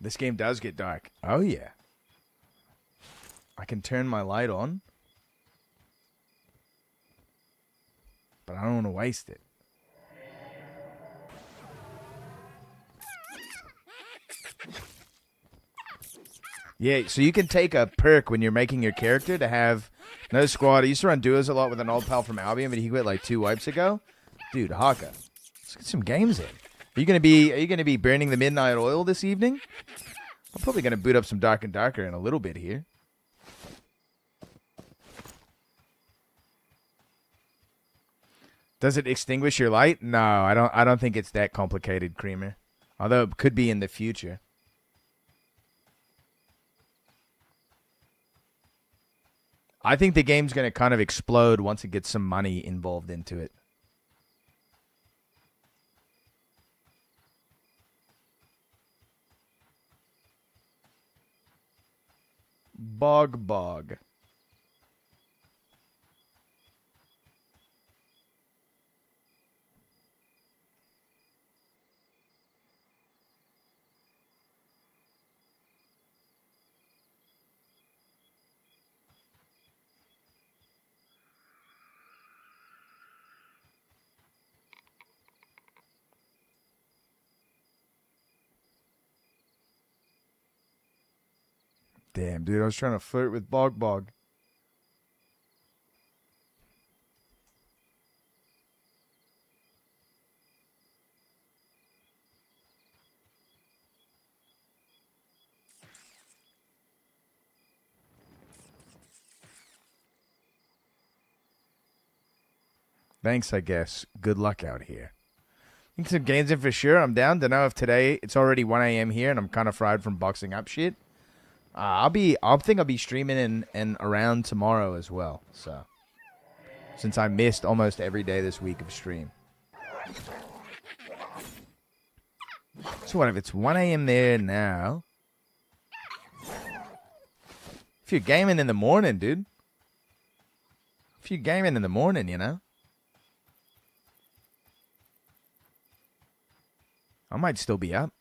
This game does get dark. Oh, yeah. I can turn my light on. But I don't want to waste it. Yeah, so you can take a perk when you're making your character to have no squad. I used to run duos a lot with an old pal from Albion, but he quit like 2 wipes ago. Dude, Haka, let's get some games in. Are you gonna be burning the midnight oil this evening? I'm probably gonna boot up some Dark and Darker in a little bit here. Does it extinguish your light? No, I don't think it's that complicated, Creamer. Although it could be in the future. I think the game's going to kind of explode once it gets some money involved into it. Bog. Damn, dude, I was trying to flirt with Bog. Thanks, I guess. Good luck out here. Think some games in for sure. I'm down. Don't know if today it's already 1 a.m. here and I'm kind of fried from boxing up shit. I'll be streaming and around tomorrow as well. So, since I missed almost every day this week of stream. So what if it's 1 a.m. there now? If you're gaming in the morning, dude. If you're gaming in the morning, you know. I might still be up.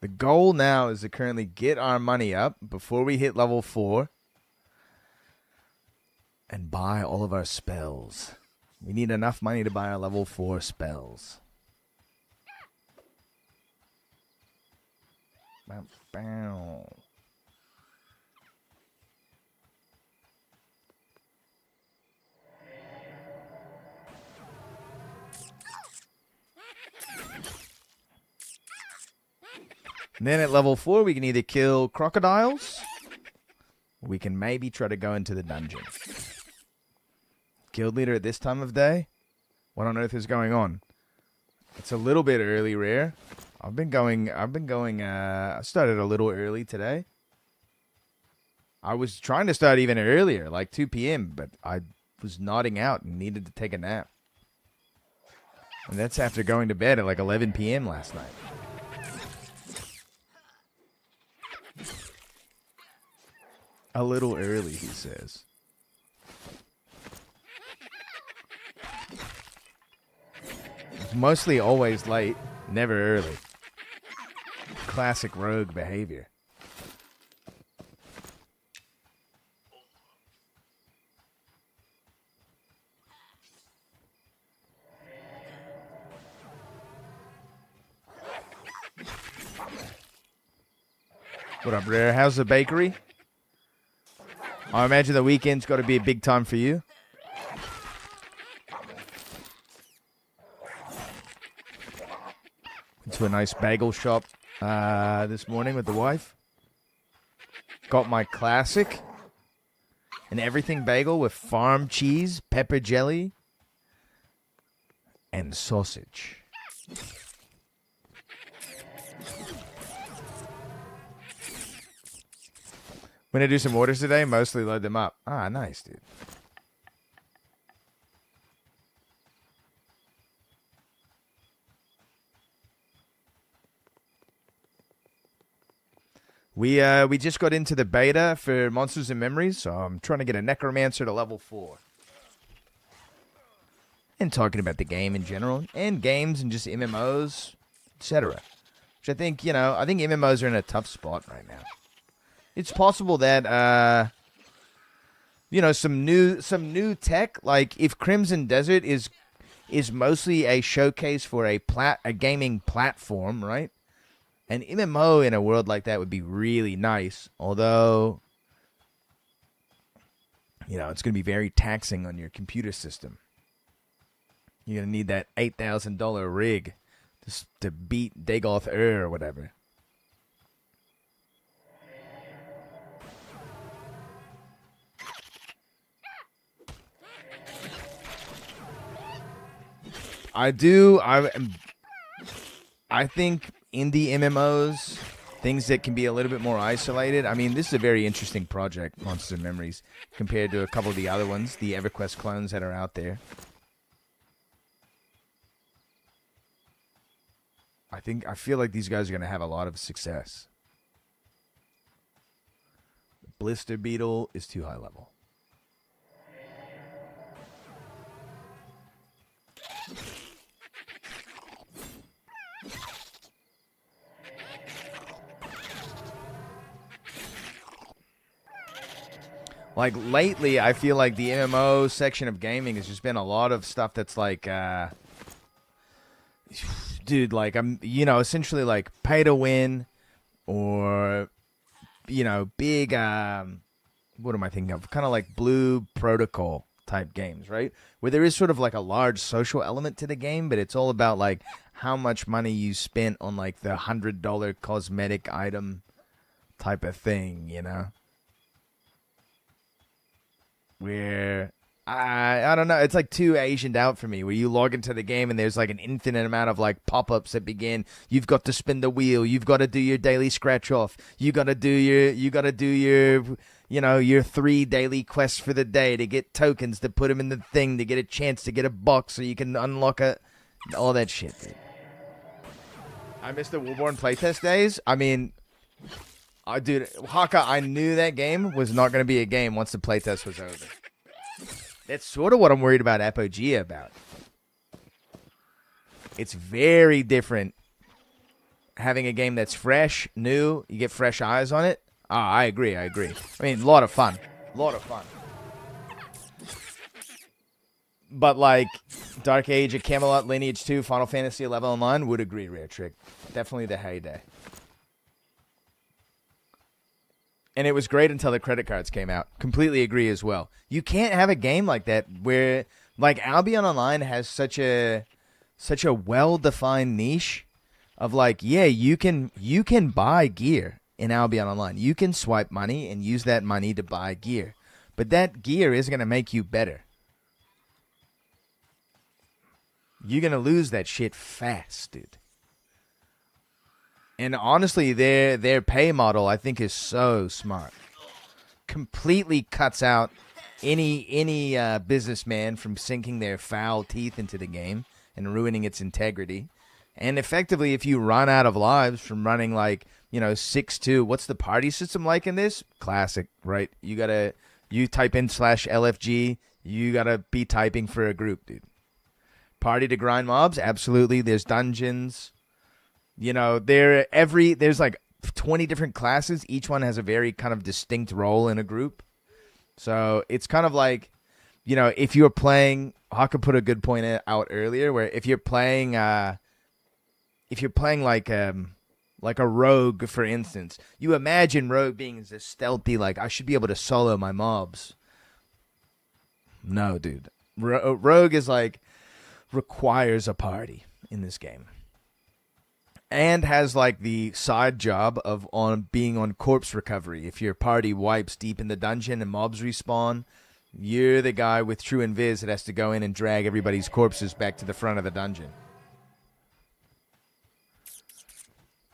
The goal now is to currently get our money up before we hit level 4 and buy all of our spells. We need enough money to buy our level 4 spells. Bow. And then at level 4, we can either kill crocodiles, or we can maybe try to go into the dungeon. Guild leader at this time of day? What on earth is going on? It's a little bit early, Rare. I started a little early today. I was trying to start even earlier, like 2 p.m., but I was nodding out and needed to take a nap. And that's after going to bed at like 11 p.m. last night. A little early, he says. It's mostly always late, never early. Classic rogue behavior. What up, Rare? How's the bakery? I imagine the weekend's got to be a big time for you. Went to a nice bagel shop this morning with the wife. Got my classic, an everything bagel with farm cheese, pepper jelly, and sausage. When I do some orders today, mostly load them up. Ah, nice, dude. We just got into the beta for Monsters and Memories, so I'm trying to get a Necromancer to level 4. And talking about the game in general, and games and just MMOs, etc. Which I think, I think MMOs are in a tough spot right now. It's possible that, some new tech, like if Crimson Desert is mostly a showcase for a gaming platform, right? An MMO in a world like that would be really nice, although, it's going to be very taxing on your computer system. You're going to need that $8,000 rig to beat Dagoth or whatever. I think indie MMOs, things that can be a little bit more isolated. I mean, this is a very interesting project, Monsters and Memories, compared to a couple of the other ones, the EverQuest clones that are out there. I feel like these guys are going to have a lot of success. Blister Beetle is too high level. Like, lately, I feel like the MMO section of gaming has just been a lot of stuff that's like, dude, like, essentially like pay to win or, big, what am I thinking of? Kind of like Blue Protocol type games, right? Where there is sort of like a large social element to the game, but it's all about like how much money you spent on like the $100 cosmetic item type of thing, Where, I don't know, it's like too Asianed out for me, where you log into the game and there's like an infinite amount of like pop-ups that begin. You've got to spin the wheel. You've got to do your daily scratch off. You got to do your 3 daily quests for the day to get tokens to put them in the thing to get a chance to get a box so you can unlock all that shit, dude. I miss the Warborn playtest days. I mean, dude, Haka, I knew that game was not going to be a game once the playtest was over. That's sort of what I'm worried about Apogee about. It's very different having a game that's fresh, new, you get fresh eyes on it. I agree. I mean, a lot of fun. But like Dark Age of Camelot, Lineage 2, Final Fantasy 11 Online, would agree, Rare Trick. Definitely the heyday. And it was great until the credit cards came out. Completely agree as well. You can't have a game like that where, like, Albion Online has such a well-defined niche of like, yeah, you can buy gear in Albion Online. You can swipe money and use that money to buy gear. But that gear isn't going to make you better. You're going to lose that shit fast, dude. And honestly, their pay model, I think, is so smart. Completely cuts out any businessman from sinking their foul teeth into the game and ruining its integrity. And effectively, if you run out of lives from running like, 6-2, what's the party system like in this? Classic, right? You type in /LFG, you gotta be typing for a group, dude. Party to grind mobs, absolutely. There's dungeons. There's like 20 different classes. Each one has a very kind of distinct role in a group. So it's kind of like, if you're playing, Haka put a good point out earlier, where if you're playing like a rogue, for instance, you imagine rogue being this stealthy, like, I should be able to solo my mobs. No, dude. Rogue is like, requires a party in this game. And has like the side job of being on corpse recovery. If your party wipes deep in the dungeon and mobs respawn, you're the guy with true invis that has to go in and drag everybody's corpses back to the front of the dungeon.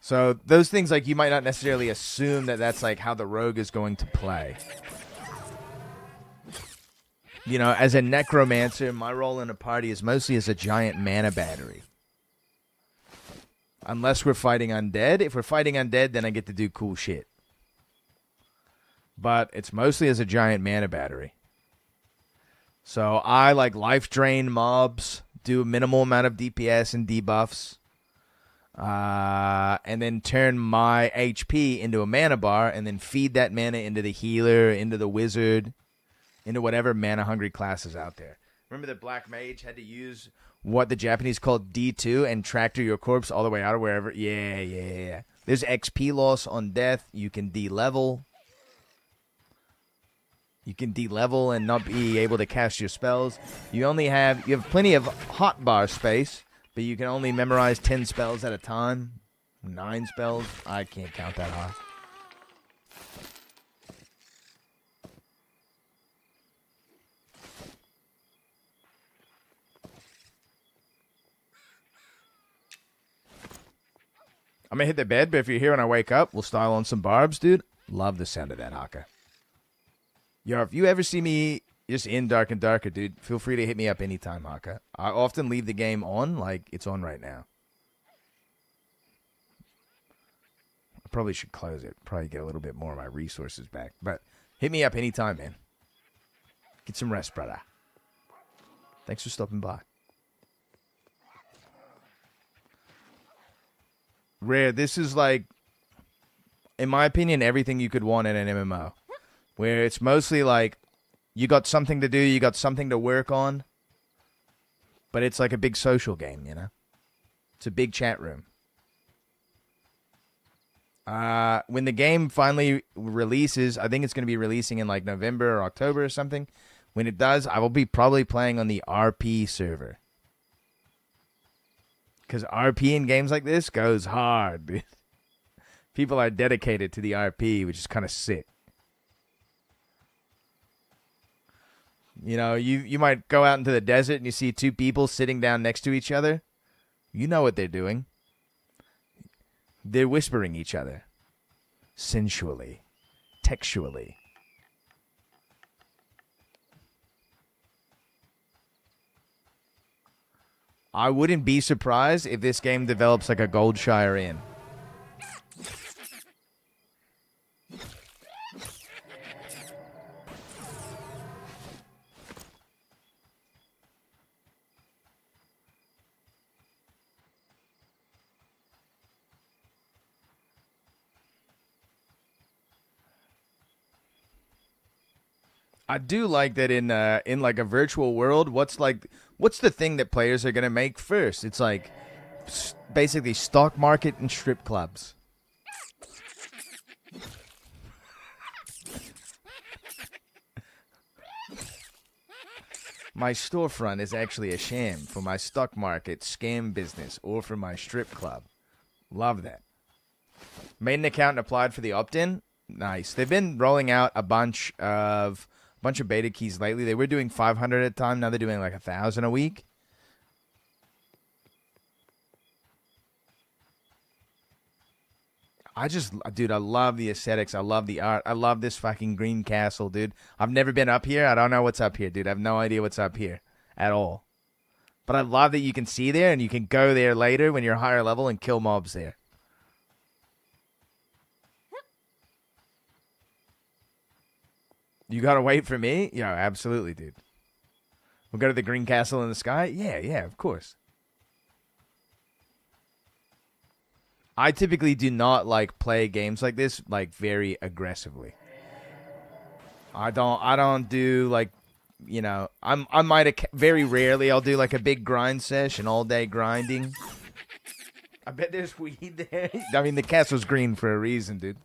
So those things, like, you might not necessarily assume that that's like how the rogue is going to play. As a necromancer, my role in a party is mostly as a giant mana battery. Unless we're fighting undead. If we're fighting undead, then I get to do cool shit. But it's mostly as a giant mana battery. So I like life drain mobs, do a minimal amount of DPS and debuffs, and then turn my HP into a mana bar, and then feed that mana into the healer, into the wizard, into whatever mana hungry class is out there. Remember that Black Mage had to use what the Japanese called D2 and tractor your corpse all the way out of wherever? Yeah. There's XP loss on death. You can de-level. You can de-level and not be able to cast your spells. You have plenty of hotbar space, but you can only memorize 10 spells at a time. 9 spells. I can't count that high. I'm going to hit the bed, but if you're here when I wake up, we'll style on some barbs, dude. Love the sound of that, Haka. Yo, if you ever see me just in Dark and Darker, dude, feel free to hit me up anytime, Haka. I often leave the game on like it's on right now. I probably should close it. Probably get a little bit more of my resources back. But hit me up anytime, man. Get some rest, brother. Thanks for stopping by. Rare, this is like, in my opinion, everything you could want in an MMO. Where it's mostly like, you got something to do, you got something to work on. But it's like a big social game, It's a big chat room. When the game finally releases, I think it's going to be releasing in like November or October or something. When it does, I will be probably playing on the RP server. Because RP in games like this goes hard, dude. People are dedicated to the RP, which is kind of sick. You might go out into the desert and you see 2 people sitting down next to each other. You know what they're doing. They're whispering each other. Sensually. Textually. I wouldn't be surprised if this game develops like a Goldshire Inn. I do like that in like a virtual world. What's the thing that players are gonna make first? It's like basically stock market and strip clubs. My storefront is actually a sham for my stock market scam business or for my strip club. Love that. Made an account and applied for the opt-in. Nice. They've been rolling out a bunch of beta keys lately. They were doing 500 at a time. Now they're doing like 1,000 a week. Dude, I love the aesthetics. I love the art. I love this fucking green castle, dude. I've never been up here. I don't know what's up here, dude. I have no idea what's up here at all. But I love that you can see there and you can go there later when you're higher level and kill mobs there. You gotta wait for me? Yeah, absolutely, dude. We'll go to the green castle in the sky? Yeah, of course. I typically do not play games like this very aggressively. I don't do I might very rarely I'll do a big grind session, all day grinding. I bet there's weed there. I mean, the castle's green for a reason, dude.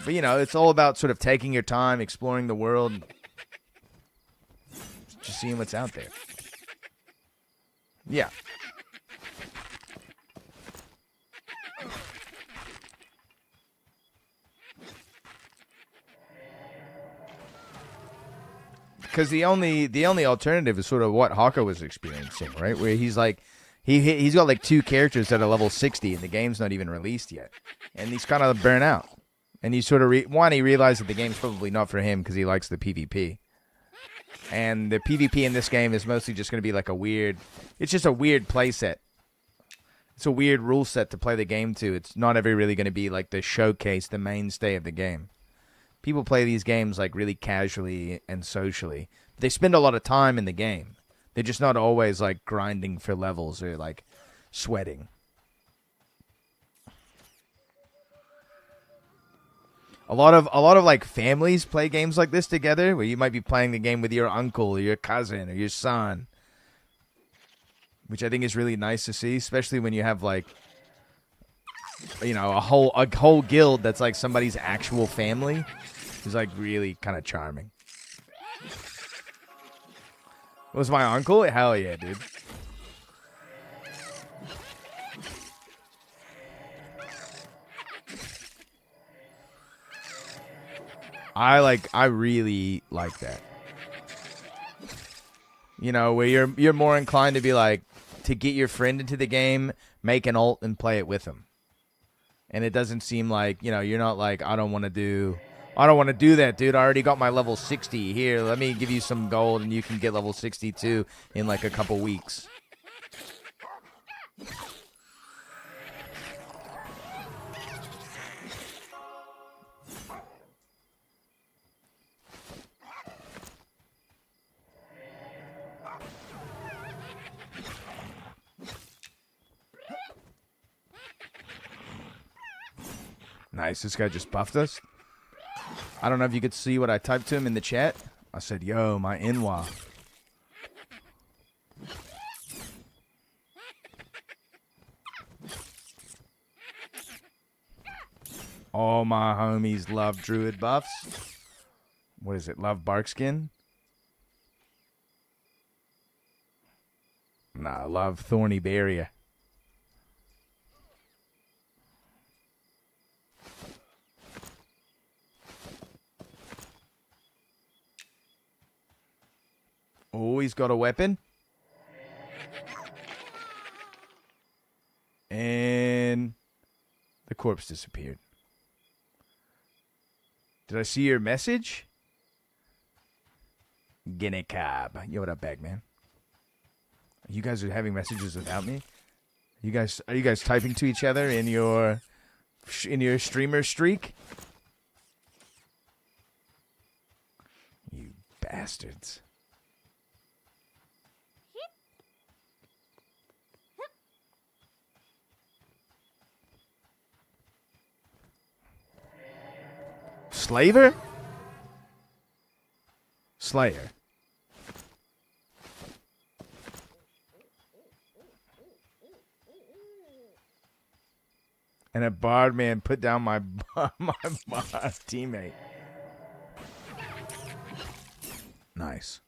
But it's all about sort of taking your time, exploring the world, and just seeing what's out there. Yeah. Because the only alternative is sort of what Hawko was experiencing, right? Where he's he's got 2 characters that are level 60 and the game's not even released yet. And he's kind of burnt out. And he sort of, he realized that the game's probably not for him because he likes the PvP. And the PvP in this game is mostly just going to be it's just a weird play set. It's a weird rule set to play the game to. It's not ever really going to be the showcase, the mainstay of the game. People play these games really casually and socially. They spend a lot of time in the game. They're just not always grinding for levels or sweating. A lot of families play games like this together, where you might be playing the game with your uncle or your cousin or your son, which I think is really nice to see, especially when you have a whole guild that's somebody's actual family. Is really kind of charming. Was my uncle? Hell yeah, dude. I really like that. Where you're more inclined to be to get your friend into the game, make an ult and play it with him. And it doesn't seem you're not I don't want to do that, dude. I already got my level 60 here. Let me give you some gold and you can get level 62 in a couple weeks. Nice. This guy just buffed us. I don't know if you could see what I typed to him in the chat. I said, yo, my Inwa. All my homies love druid buffs. What is it? Love Barkskin? Nah, love Thorny Barrier. Oh, he's got a weapon. And the corpse disappeared. Did I see your message? Guinea Cab. Yo, what up, Bagman? You guys are having messages without me? Are you guys typing to each other in your streamer streak? You bastards. Slaver? Slayer. And a bard man put down my teammate. Nice.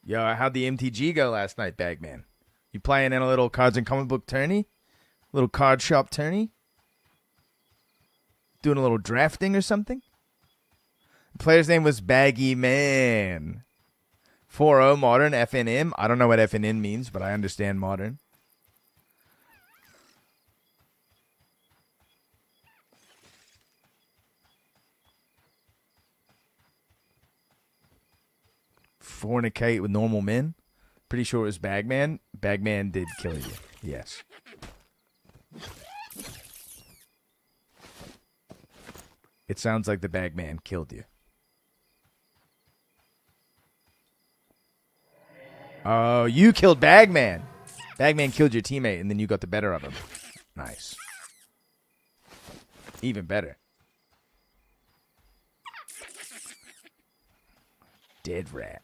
Yo, how'd the MTG go last night, Bagman? You playing in a little cards and comic book tourney? Little card shop tourney? Doing a little drafting or something? The player's name was Baggy Man. 4-0 modern FNM. I don't know what FNM means, but I understand modern. Fornicate with normal men. Pretty sure it was Bagman. Bagman did kill you. Yes. It sounds like the Bagman killed you. Oh, you killed Bagman. Bagman killed your teammate, and then you got the better of him. Nice. Even better. Dead rat.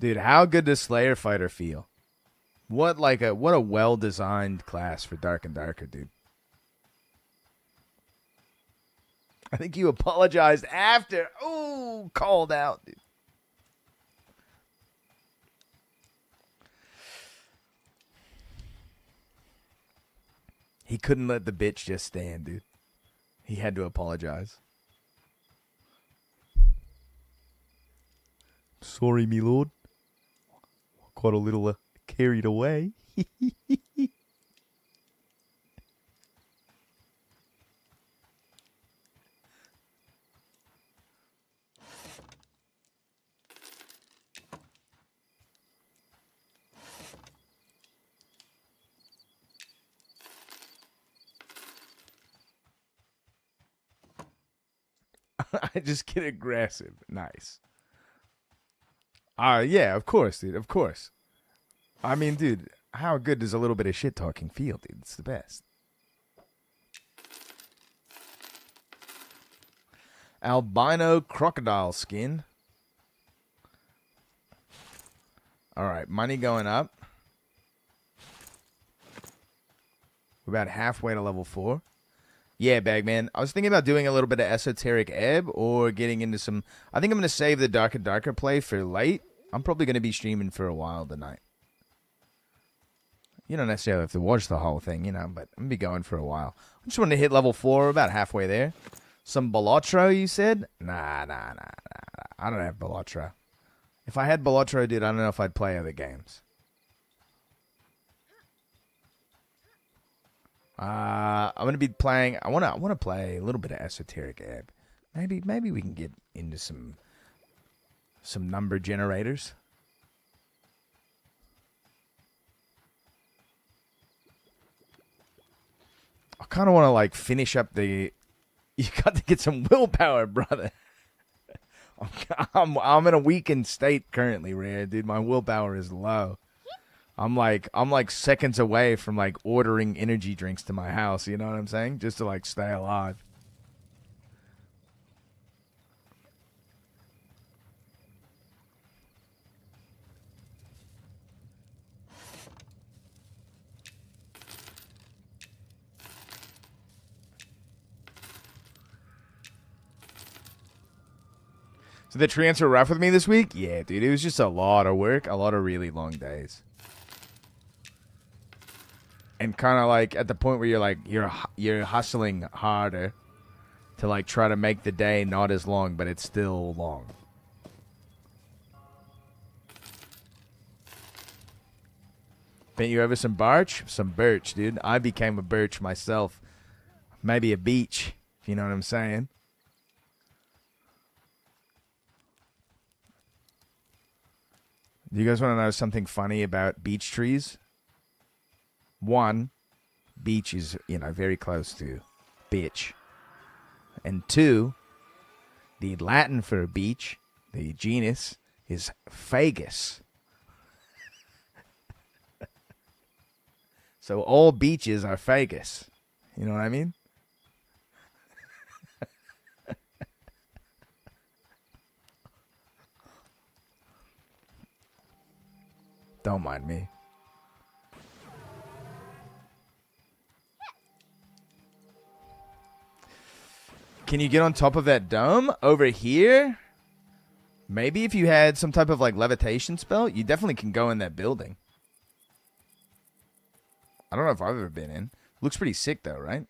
Dude, how good does Slayer Fighter feel? What a well-designed class for Dark and Darker, dude. I think you apologized after. Ooh, called out, dude. He couldn't let the bitch just stand, dude. He had to apologize. Sorry, me lord. Got a little carried away. I just get aggressive. Nice. Yeah, of course, dude. Of course. I mean, dude, how good does a little bit of shit talking feel, dude? It's the best. Albino crocodile skin. All right, money going up. We're about halfway to level 4. Yeah, Bagman. I was thinking about doing a little bit of Esoteric Ebb or getting into some... I think I'm going to save the Dark and Darker play for late. I'm probably going to be streaming for a while tonight. You don't necessarily have to watch the whole thing, but I'm going to be going for a while. I just want to hit level 4. We're about halfway there. Some Balatro, you said? Nah. I don't have Balatro. If I had Balatro, dude, I don't know if I'd play other games. I'm gonna be playing. I wanna play a little bit of Esoteric Ebb. Maybe we can get into some number generators. I kind of want to finish up the. You got to get some willpower, brother. I'm in a weakened state currently, Rare, dude. My willpower is low. I'm like seconds away from ordering energy drinks to my house, you know what I'm saying? Just to stay alive. So the transfer rough with me this week? Yeah, dude, it was just a lot of work, a lot of really long days. And kind of at the point where you're hustling harder to try to make the day not as long, but it's still long. Bent you over some birch? Some birch, dude. I became a birch myself. Maybe a beech, if you know what I'm saying. Do you guys want to know something funny about beech trees? One, beech is, very close to bitch. And two, the Latin for beech, the genus, is Fagus. So all beeches are Fagus. You know what I mean? Don't mind me. Can you get on top of that dome over here? Maybe if you had some type of like levitation spell, you definitely can go in that building. I don't know if I've ever been in. Looks pretty sick though, right?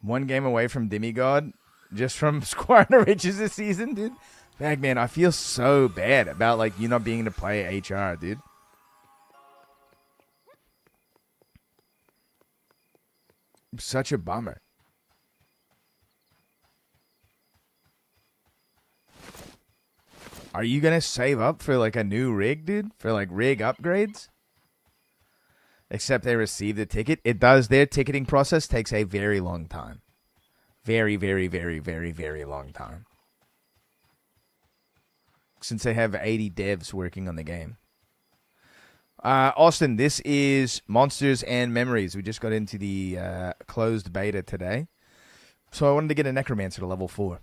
One game away from Demigod, just from Squire to Riches this season, dude. Bagman, I feel so bad about like you not being able to play HR, dude. Such a bummer. Are you gonna save up for like a new rig, dude? For like rig upgrades? Except they receive the ticket. It does. Their ticketing process takes a very long time. Very, very, very, very, very long time. Since they have 80 devs working on the game. Austin, this is Monsters and Memories. We just got into the closed beta today. So I wanted to get a Necromancer to level 4.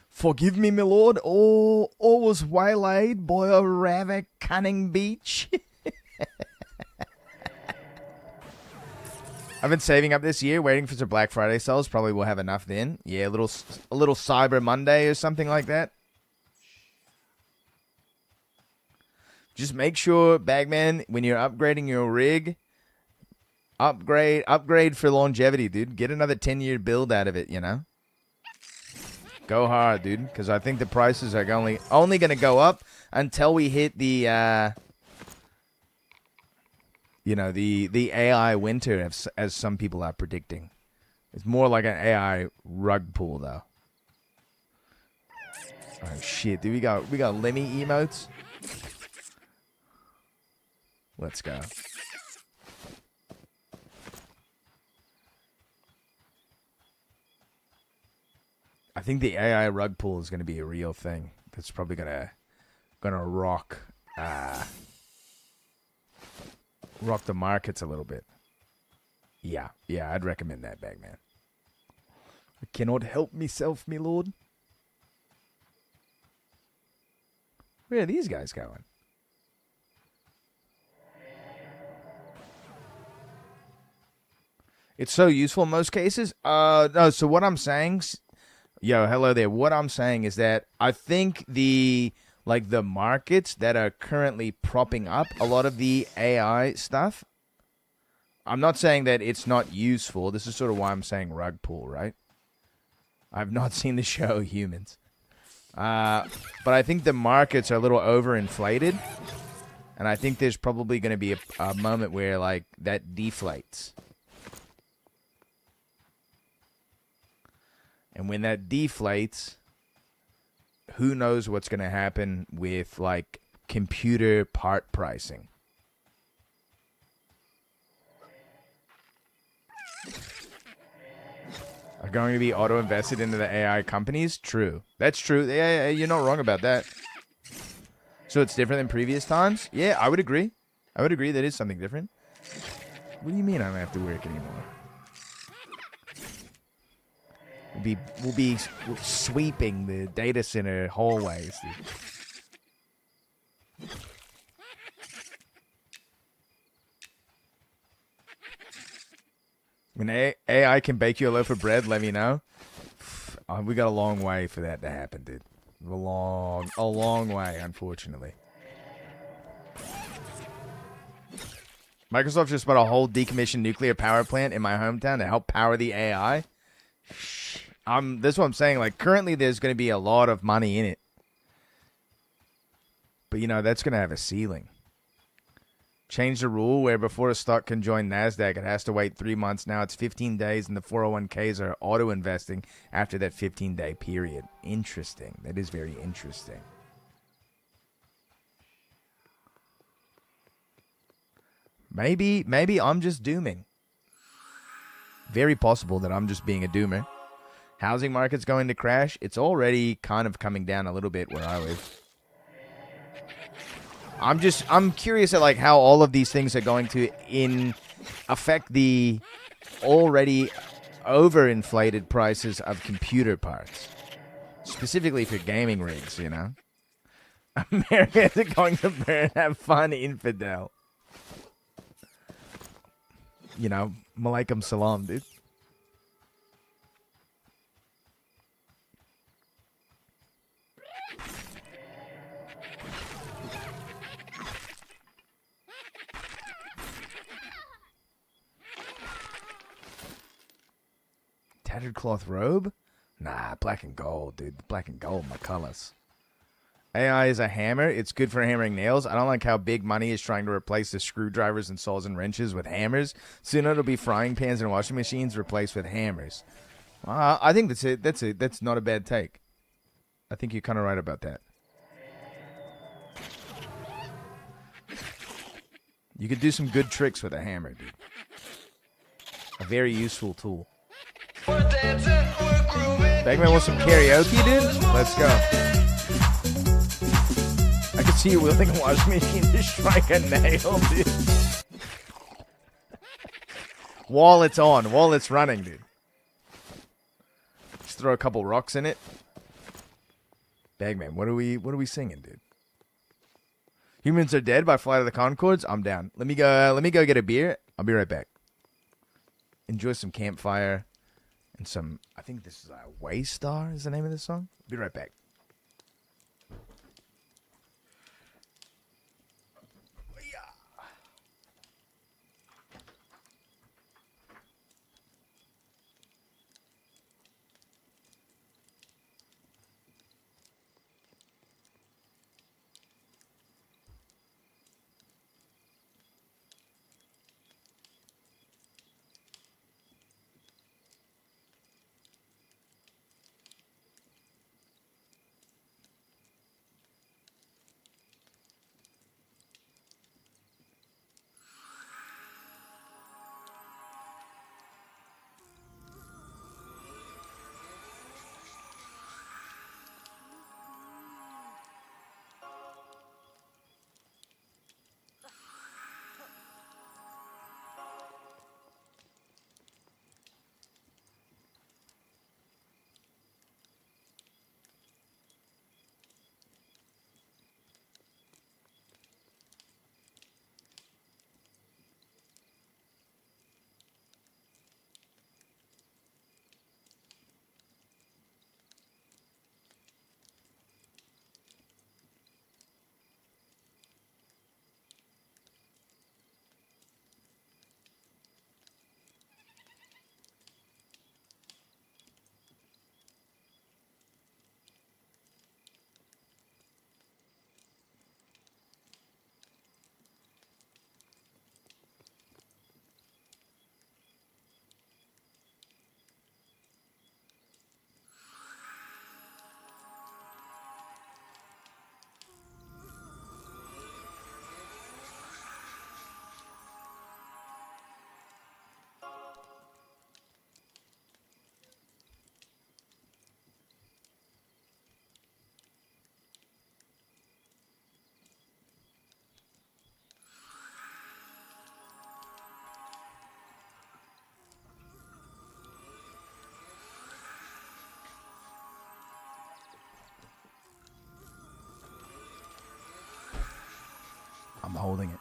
Forgive me, my lord, all was waylaid by a rather cunning beach. I've been saving up this year, waiting for some Black Friday sales. Probably will have enough then. Yeah, a little Cyber Monday or something like that. Just make sure, Bagman, when you're upgrading your rig, upgrade for longevity, dude. Get another 10-year build out of it, you know? Go hard, dude, because I think the prices are only going to go up until we hit the, the AI winter, as some people are predicting. It's more like an AI rug pull, though. Oh shit, dude, we got Lemmy emotes. Let's go. I think the AI rug pull is going to be a real thing. That's probably gonna rock the markets a little bit. Yeah, I'd recommend that, Bagman. I cannot help myself, me lord. Where are these guys going? It's so useful in most cases. No, so what I'm saying... Yo, hello there. What I'm saying is that I think the markets that are currently propping up a lot of the AI stuff, I'm not saying that it's not useful. This is sort of why I'm saying rug pull, right? I've not seen the show Humans. But I think the markets are a little overinflated. And I think there's probably going to be a moment where, like, that deflates. And when that deflates, who knows what's going to happen with, like, computer part pricing. Are going to be auto-invested into the AI companies? True. That's true. Yeah, you're not wrong about that. So it's different than previous times? Yeah, I would agree. I would agree that is something different. What do you mean I don't have to work anymore? We'll be sweeping the data center hallways. When AI can bake you a loaf of bread, let me know. We got a long way for that to happen, dude. A long way, unfortunately. Microsoft just bought a whole decommissioned nuclear power plant in my hometown to help power the AI. That's what I'm saying. Like, currently there's going to be a lot of money in it. But, you know, that's going to have a ceiling. Change the rule where before a stock can join NASDAQ, it has to wait 3 months. Now it's 15 days, and the 401ks are auto-investing after that 15-day period. Interesting. That is very interesting. Maybe I'm just dooming. Very possible that I'm just being a doomer. Housing market's going to crash. It's already kind of coming down a little bit where I live. I'm curious at like how all of these things are going to affect the already overinflated prices of computer parts. Specifically for gaming rigs, you know. America is going to burn. Have fun, infidel. you know, Malaikum Salam, dude. Tattered cloth robe? Nah, black and gold, dude. Black and gold, my colors. AI is a hammer. It's good for hammering nails. I don't like how big money is trying to replace the screwdrivers and saws and wrenches with hammers. Soon it'll be frying pans and washing machines replaced with hammers. I think that's it. That's not a bad take. I think you're kind of right about that. You could do some good tricks with a hammer, dude. A very useful tool. Bagman wants some karaoke, dude? Let's go. I can see you wielding a washing machine to strike a nail, dude. While it's on, while it's running, dude. Just throw a couple rocks in it. Bagman, what are we singing, dude? Humans Are Dead by Flight of the Conchords? I'm down. Let me go get a beer. I'll be right back. Enjoy some campfire and some, I think this is Waystar is the name of this song. Be right back. I'm holding it.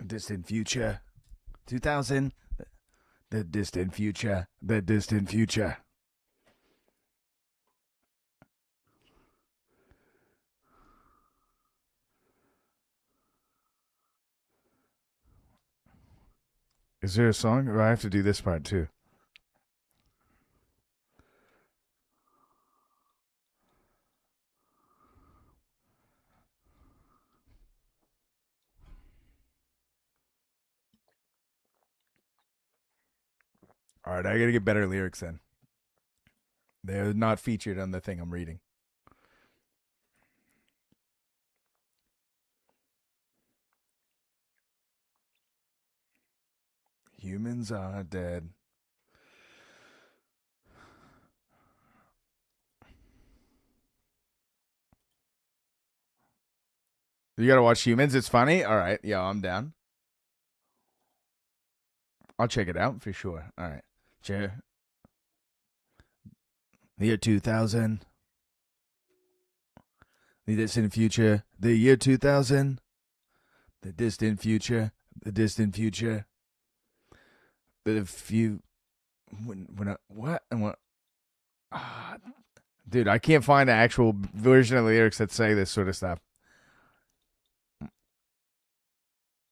Distant future. 2000. The distant future. The distant future. Is there a song? Or I have to do this part too. All right, I gotta get better lyrics then. They're not featured on the thing I'm reading. Humans are dead. You gotta watch Humans. It's funny. All right, yeah, I'm down. I'll check it out for sure. All right, sure. The year 2000. The distant future. The year 2000. The distant future. The distant future. The few. When I, what? And what? Ah, dude, I can't find the actual version of the lyrics that say this sort of stuff.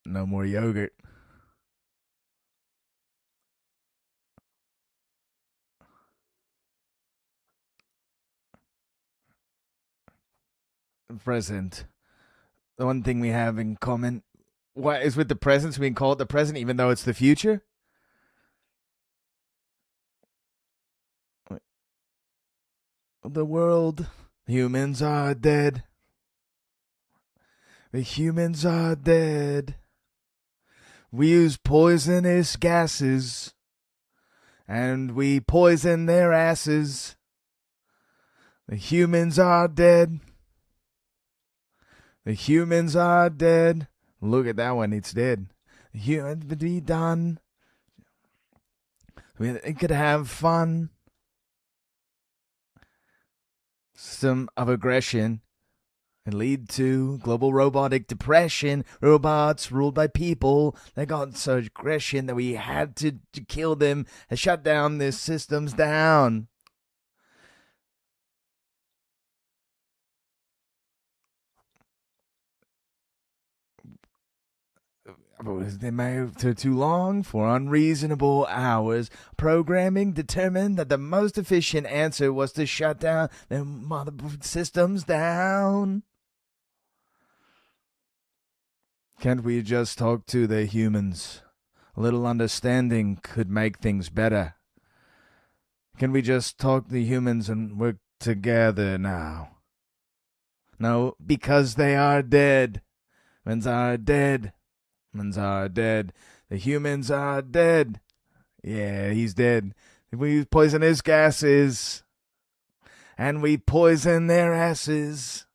No more yogurt. Present. The one thing we have in common. What is with the presents? We can call it the present, even though it's the future. The world. Humans are dead. The humans are dead. We use poisonous gases. And we poison their asses. The humans are dead. The humans are dead. Look at that one, it's dead. The humans would be done. We could have fun. System of aggression and lead to global robotic depression. Robots ruled by people. They got such aggression that we had to kill them and shut down their systems down. They moved to too long for unreasonable hours. Programming determined that the most efficient answer was to shut down their mother systems down. Can't we just talk to the humans? A little understanding could make things better. Can we just talk to the humans and work together now? No, because they are dead. Humans are dead. Humans are dead. The humans are dead. Yeah, he's dead. We use poisonous gases. And we poison their asses.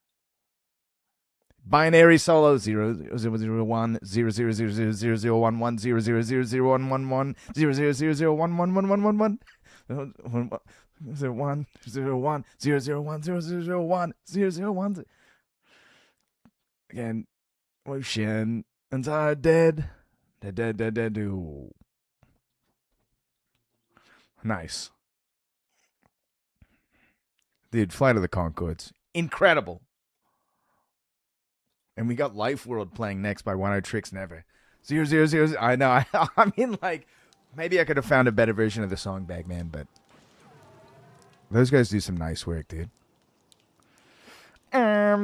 Binary solo 0 0 0 1 0 0 0 0 0 0 1 1 0 0 0 0 1 1 1 0 0 0 0 1 1 1 1 1 1 0 1 0 1 0 0 1 0 0 1 0 0 1. Again, ocean and are dead. Dead. Ooh. Nice. Dude, Flight of the Conchords. Incredible. And we got Life World playing next by One Tricks Never. 0 0 0. I know. I mean, like, maybe I could have found a better version of the song, Bagman, but those guys do some nice work, dude.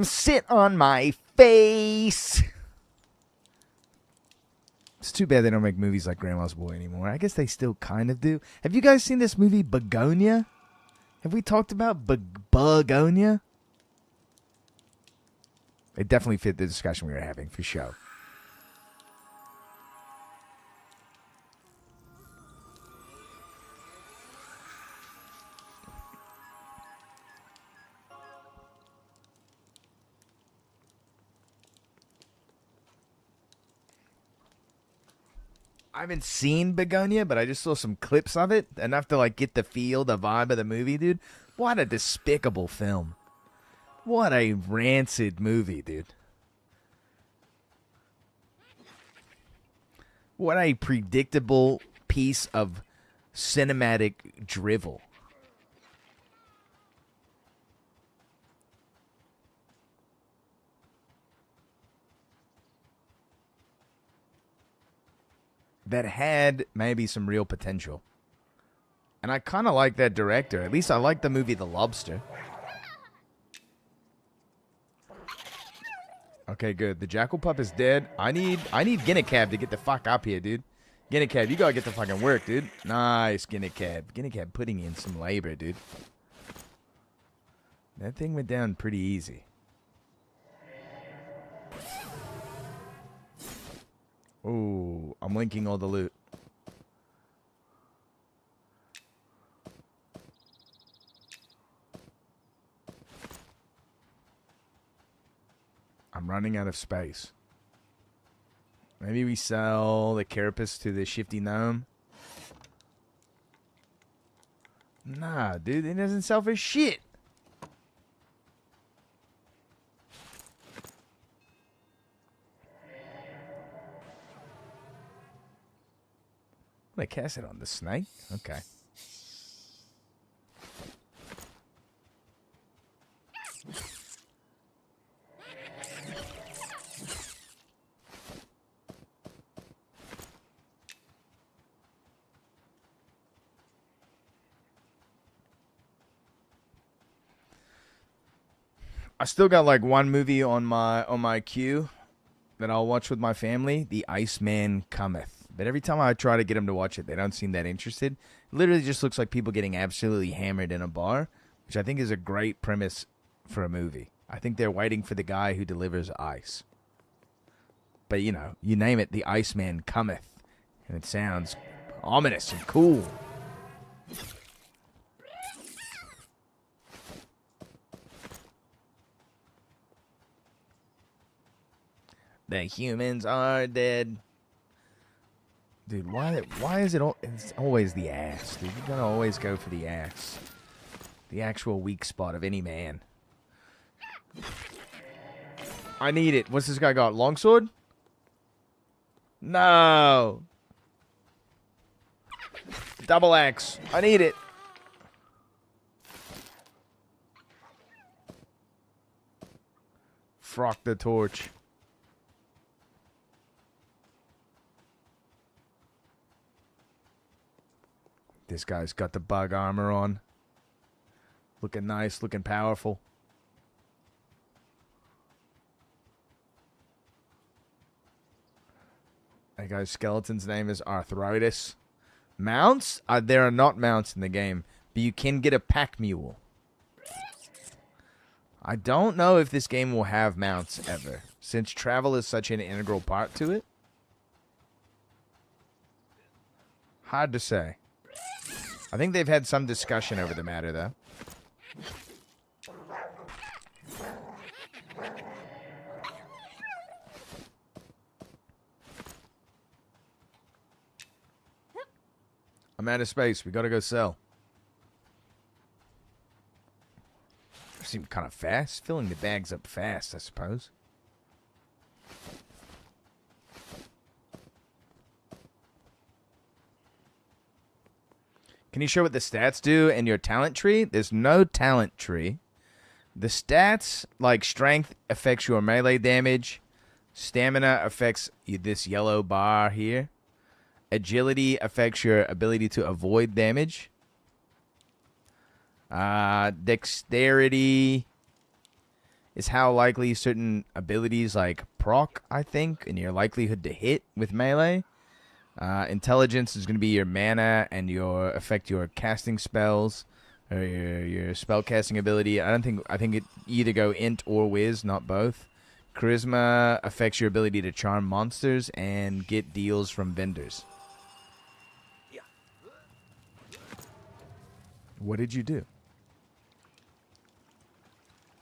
Sit on my face. It's too bad they don't make movies like Grandma's Boy anymore. I guess they still kind of do. Have you guys seen this movie, Begonia? Have we talked about Begonia? It definitely fit the discussion we were having, for sure. I haven't seen Begonia, but I just saw some clips of it. Enough to, like, get the feel, the vibe of the movie, dude. What a despicable film. What a rancid movie, dude. What a predictable piece of cinematic drivel. that had maybe some real potential. And I kind of like that director. At least I like the movie The Lobster. Okay, good. The Jackal Pup is dead. I need Guinea-Cab to get the fuck up here, dude. Guinea-Cab, you gotta get the fucking work, dude. Nice, Guinea-Cab. Guinea-Cab putting in some labor, dude. That thing went down pretty easy. Ooh, I'm linking all the loot. I'm running out of space. Maybe we sell the carapace to the shifty gnome. Nah, dude, it doesn't sell for shit. I cast it on the snake? Okay. I still got like one movie on my queue that I'll watch with my family, The Iceman Cometh. But every time I try to get them to watch it, they don't seem that interested. It literally just looks like people getting absolutely hammered in a bar, which I think is a great premise for a movie. I think they're waiting for the guy who delivers ice. But, you know, you name it, The Iceman Cometh. And it sounds ominous and cool. The humans are dead. Dude, why is it it's always the ass, dude? You gotta always go for the ass. The actual weak spot of any man. I need it. What's this guy got? Longsword? No. Double axe. I need it. Frock the torch. This guy's got the bug armor on. Looking nice, looking powerful. That guy's skeleton's name is Arthritis. Mounts? There are not mounts in the game, but you can get a pack mule. I don't know if this game will have mounts ever, since travel is such an integral part to it. Hard to say. I think they've had some discussion over the matter, though. I'm out of space. We gotta go sell. Seemed kind of fast. Filling the bags up fast, I suppose. Can you show what the stats do in your talent tree? There's no talent tree. The stats, like strength, affects your melee damage. Stamina affects this yellow bar here. Agility affects your ability to avoid damage. Dexterity is how likely certain abilities like proc, I think, and your likelihood to hit with melee. Intelligence is going to be your mana and affect your casting spells or your spell casting ability. I think it either go int or whiz, not both. Charisma affects your ability to charm monsters and get deals from vendors. What did you do?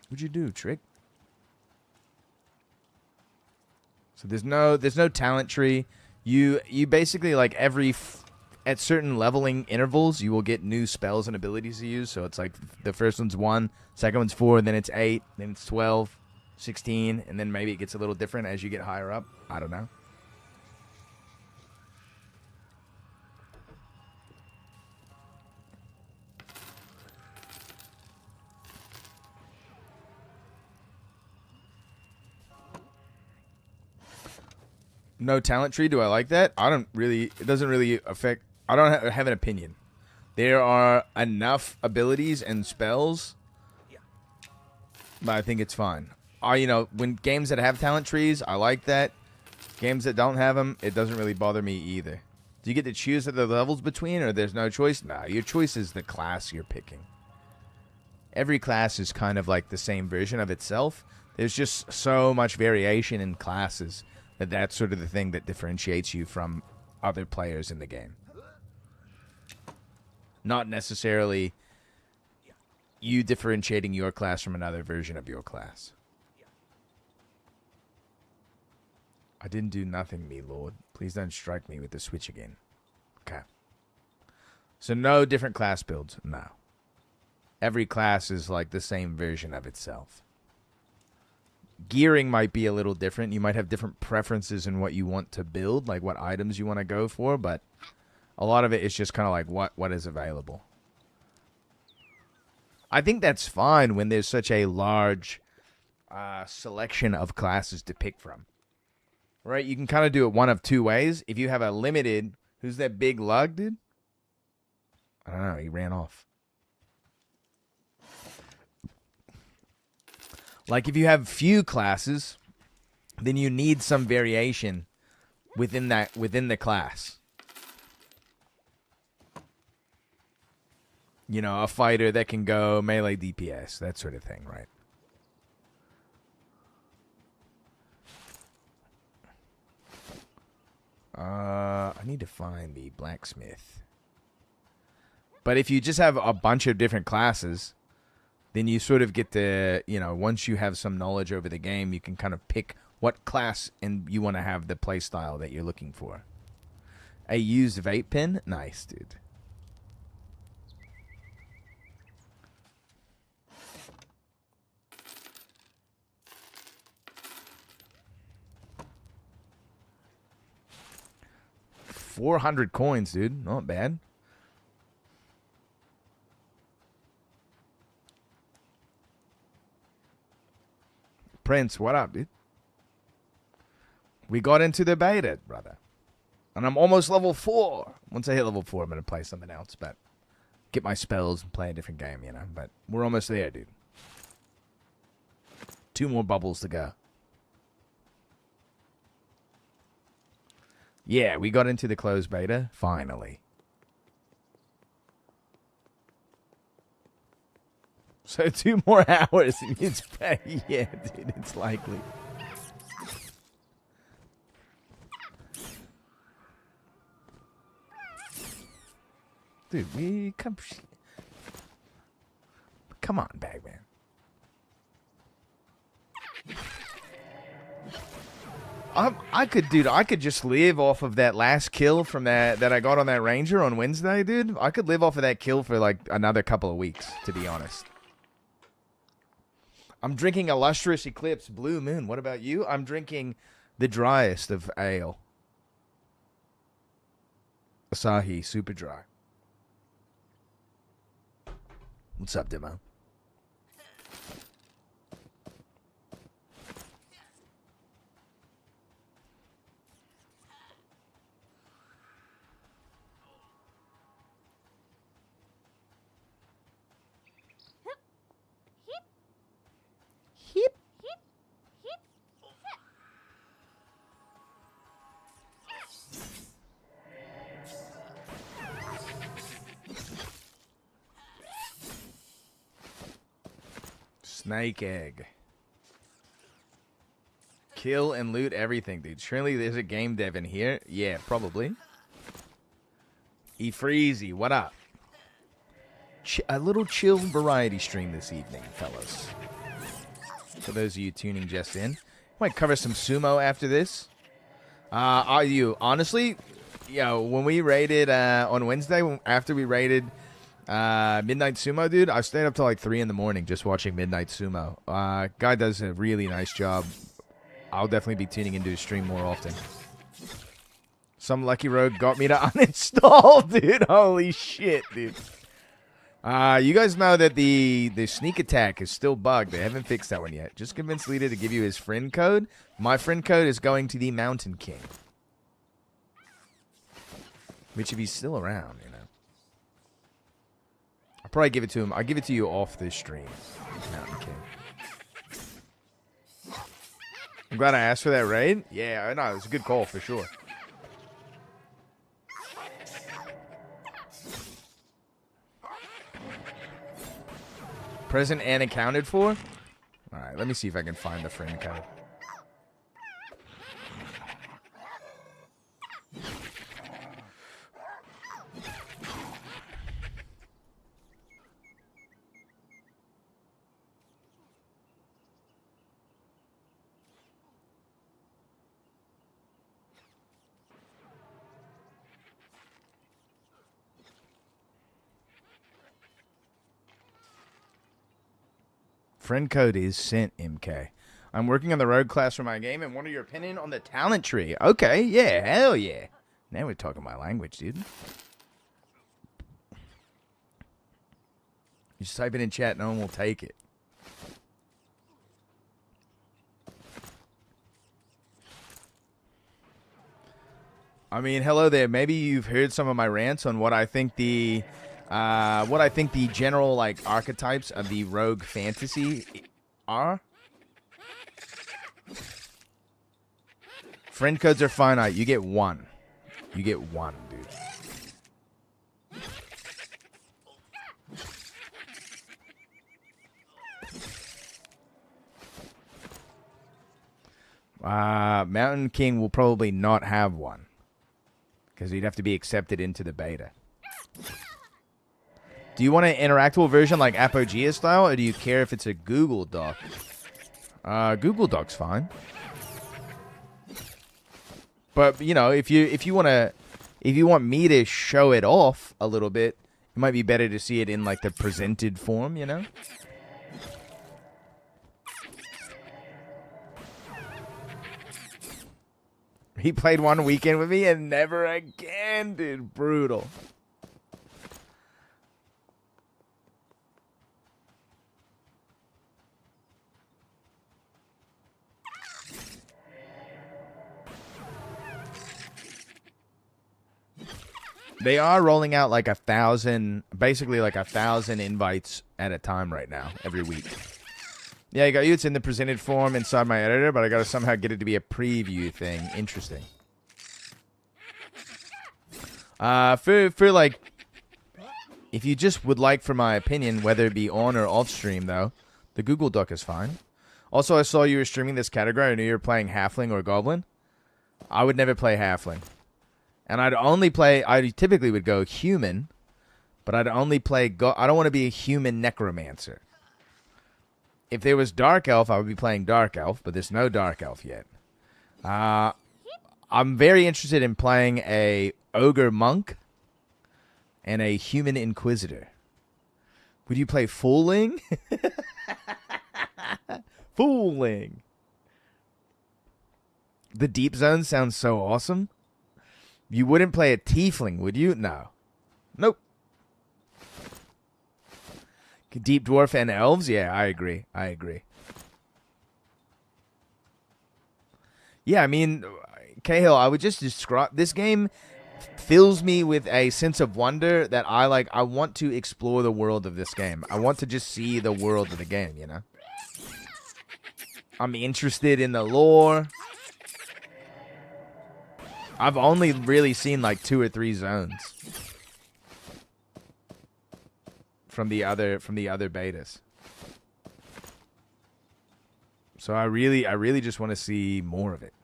What'd you do, Trick? So there's no talent tree. You basically, like, at certain leveling intervals, you will get new spells and abilities to use. So it's like the first one's 1, second one's 4, then it's 8, then it's 12, 16, and then maybe it gets a little different as you get higher up. I don't know. No talent tree. Do I like that? I don't really. It doesn't really affect. I don't have an opinion. There are enough abilities and spells, but I think it's fine. When games that have talent trees, I like that. Games that don't have them, it doesn't really bother me either. Do you get to choose the levels between, or there's no choice? No, your choice is the class you're picking. Every class is kind of like the same version of itself. There's just so much variation in classes that that's sort of the thing that differentiates you from other players in the game. Not necessarily you differentiating your class from another version of your class. I didn't do nothing, me lord. Please don't strike me with the switch again. Okay. So no different class builds? No. Every class is like the same version of itself. Gearing might be a little different. You might have different preferences in what you want to build, like what items you want to go for, but a lot of it is just kind of like what is available. I think that's fine when there's such a large selection of classes to pick from. Right? You can kind of do it one of two ways. If you have a limited... Who's that big lug, dude? I don't know. He ran off. Like, if you have few classes, then you need some variation within the class. A fighter that can go melee DPS, that sort of thing, right? I need to find the blacksmith. But if you just have a bunch of different classes, then you sort of get to, once you have some knowledge over the game, you can kind of pick what class and you want to have the play style that you're looking for. A used vape pen? Nice, dude. $400 coins, dude. Not bad. Prince, what up, dude? We got into the beta, brother. And I'm almost level 4. Once I hit level 4, I'm going to play something else, but get my spells and play a different game, But we're almost there, dude. 2 more bubbles to go. Yeah, we got into the closed beta, finally. So 2 more hours. It's yeah, dude, it's likely. Dude, we come on, Bagman. I could just live off of that last kill from that I got on that Ranger on Wednesday, dude. I could live off of that kill for like another couple of weeks, to be honest. I'm drinking Illustrious Eclipse Blue Moon. What about you? I'm drinking the driest of ale. Asahi Super Dry. What's up, Demo? Snake egg. Kill and loot everything, dude. Surely there's a game dev in here. Yeah, probably. E-Freezy, what up? A little chill variety stream this evening, fellas. For those of you tuning just in. Might cover some sumo after this. Are you honestly, when we raided on Wednesday, after we raided Midnight Sumo, dude, I stayed up till like 3 in the morning just watching Midnight Sumo. Guy does a really nice job. I'll definitely be tuning into his stream more often. Some lucky rogue got me to uninstall, dude. Holy shit, dude. You guys know that the sneak attack is still bugged. They haven't fixed that one yet. Just convince Lita to give you his friend code. My friend code is going to the Mountain King. Which if he's still around, you know. I'll probably give it to him. I'll give it to you off this stream, Mountain King. I'm glad I asked for that raid. Yeah, no, it was a good call for sure. Present and accounted for? Alright, let me see if I can find the friend code. Friend code is sent, MK. I'm working on the rogue class for my game and want your opinion on the talent tree. Okay, yeah, hell yeah. Now we're talking my language, dude. You just type it in chat, no one will take it. I mean, hello there. Maybe you've heard some of my rants on what I think the general like archetypes of the rogue fantasy are. Friend codes are finite. You get one. You get one, dude. Mountain King will probably not have one because he'd have to be accepted into the beta. Do you want an interactable version like Apogea style, or do you care if it's a Google Doc? Google Doc's fine. But you know, if you want me to show it off a little bit, it might be better to see it in like the presented form, you know? He played one weekend with me and never again, dude. Brutal. They are rolling out like 1,000, basically like 1,000 invites at a time right now, every week. Yeah, I got you. It's in the presented form inside my editor, but I got to somehow get it to be a preview thing. Interesting. For like, if you just would like for my opinion, whether it be on or off stream, though, the Google Doc is fine. Also, I saw you were streaming this category. I knew you were playing Halfling or Goblin. I would never play Halfling. And I typically would go human, but I'd only play, I don't want to be a human necromancer. If there was Dark Elf, I would be playing Dark Elf, but there's no Dark Elf yet. I'm very interested in playing a Ogre Monk and a Human Inquisitor. Would you play Fooling? Fooling. The Deep Zone sounds so awesome. You wouldn't play a Tiefling, would you? No. Nope. Deep Dwarf and Elves? Yeah, I agree. I agree. Yeah, I mean, Cahill, I would just describe... This game fills me with a sense of wonder that I want to explore the world of this game. I want to just see the world of the game, you know? I'm interested in the lore. I've only really seen like 2 or 3 zones from the other betas. So I really just want to see more of it.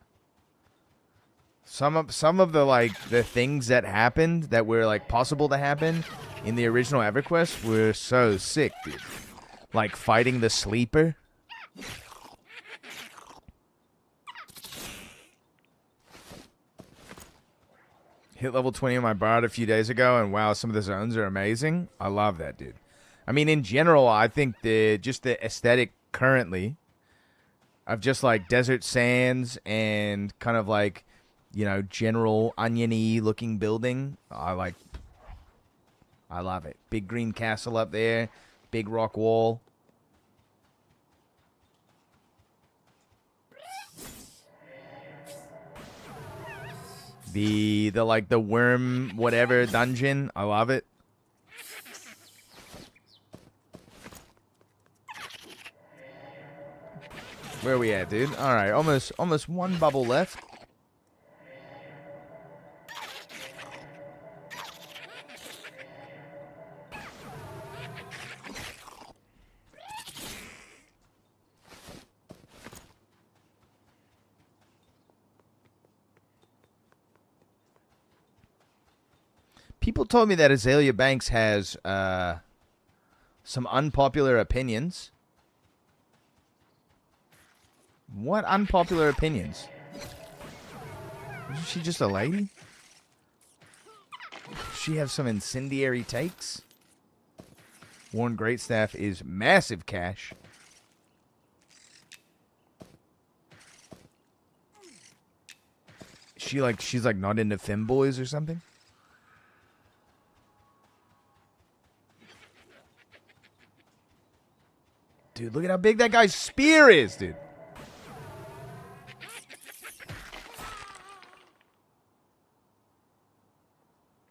Some of the like the things that happened that were like possible to happen in the original EverQuest were so sick, dude. Like fighting the sleeper. Hit level 20 on my Bard a few days ago, and wow, some of the zones are amazing. I love that, dude. I mean, in general, I think the aesthetic currently of just like desert sands and kind of like, you know, general oniony looking building, I love it. Big green castle up there, big rock wall. The like the worm whatever dungeon. I love it. Where are we at, dude? All right, almost one bubble left. People told me that Azalea Banks has some unpopular opinions. What unpopular opinions? Isn't she just a lady? Does she have some incendiary takes? Warren Greatstaff is massive cash. She's like not into femboys or something? Dude, look at how big that guy's spear is, dude.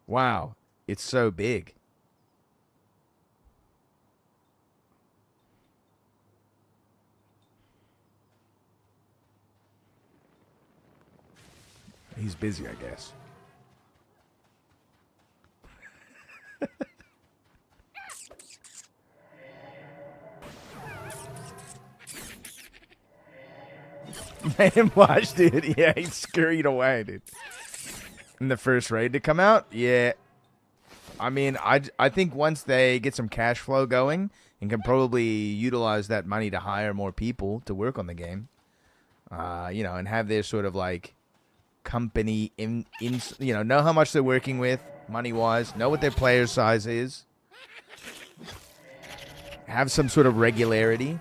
Wow, it's so big. He's busy, I guess. Man, watch, dude. Yeah, he scurried away, dude. In the first raid to come out? Yeah. I mean, I think once they get some cash flow going and can probably utilize that money to hire more people to work on the game, you know, and have their sort of like company you know how much they're working with money-wise, know what their player size is, have some sort of regularity.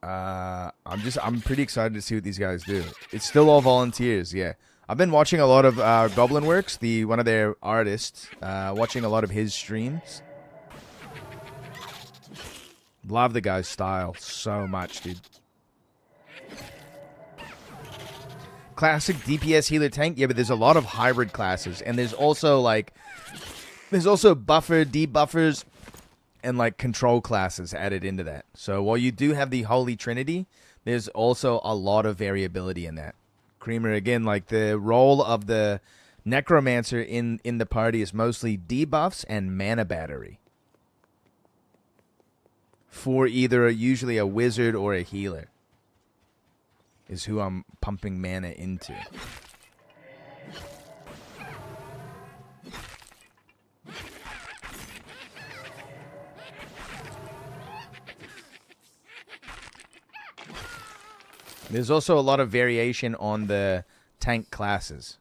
I'm pretty excited to see what these guys do. It's still all volunteers, yeah. I've been watching a lot of Goblin Works, one of their artists, watching a lot of his streams. Love the guy's style so much, dude. Classic DPS healer tank, yeah, but there's a lot of hybrid classes, and there's also buffer, debuffers, and like control classes added into that. So while you do have the Holy Trinity, there's also a lot of variability in that. Creamer, again, like the role of the Necromancer in the party is mostly debuffs and mana battery. For either usually a wizard or a healer is who I'm pumping mana into. There's also a lot of variation on the tank classes.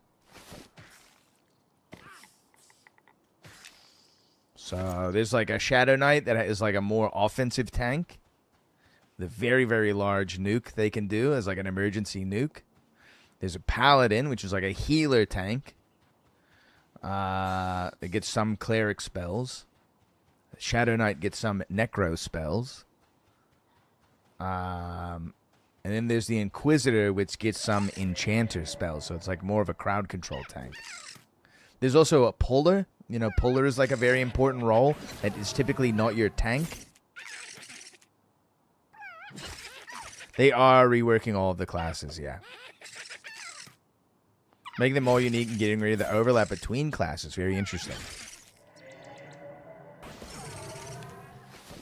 So there's like a Shadow Knight that is like a more offensive tank. The very, very large nuke they can do as like an emergency nuke. There's a Paladin, which is like a healer tank. It gets some cleric spells. Shadow Knight gets some necro spells. And then there's the Inquisitor, which gets some enchanter spells. So it's like more of a crowd control tank. There's also a Puller. You know, Puller is like a very important role that is typically not your tank. They are reworking all of the classes, yeah. Making them more unique and getting rid of the overlap between classes. Very interesting.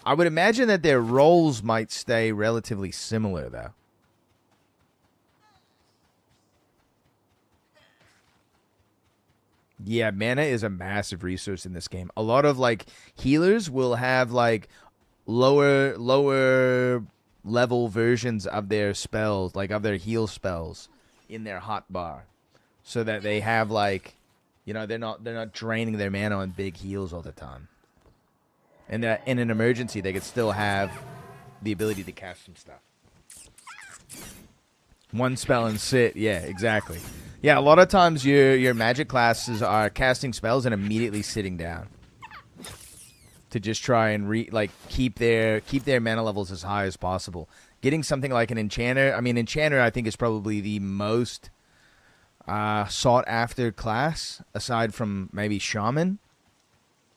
I would imagine that their roles might stay relatively similar, though. Yeah, mana is a massive resource in this game. A lot of like healers will have like lower level versions of their spells, like of their heal spells in their hotbar, so that they have like, you know, they're not draining their mana on big heals all the time. And that in an emergency they could still have the ability to cast some stuff. One spell and sit, yeah, exactly. Yeah, a lot of times your magic classes are casting spells and immediately sitting down to just try and keep their mana levels as high as possible. Getting something like an enchanter, I mean, enchanter I think is probably the most sought after class aside from maybe shaman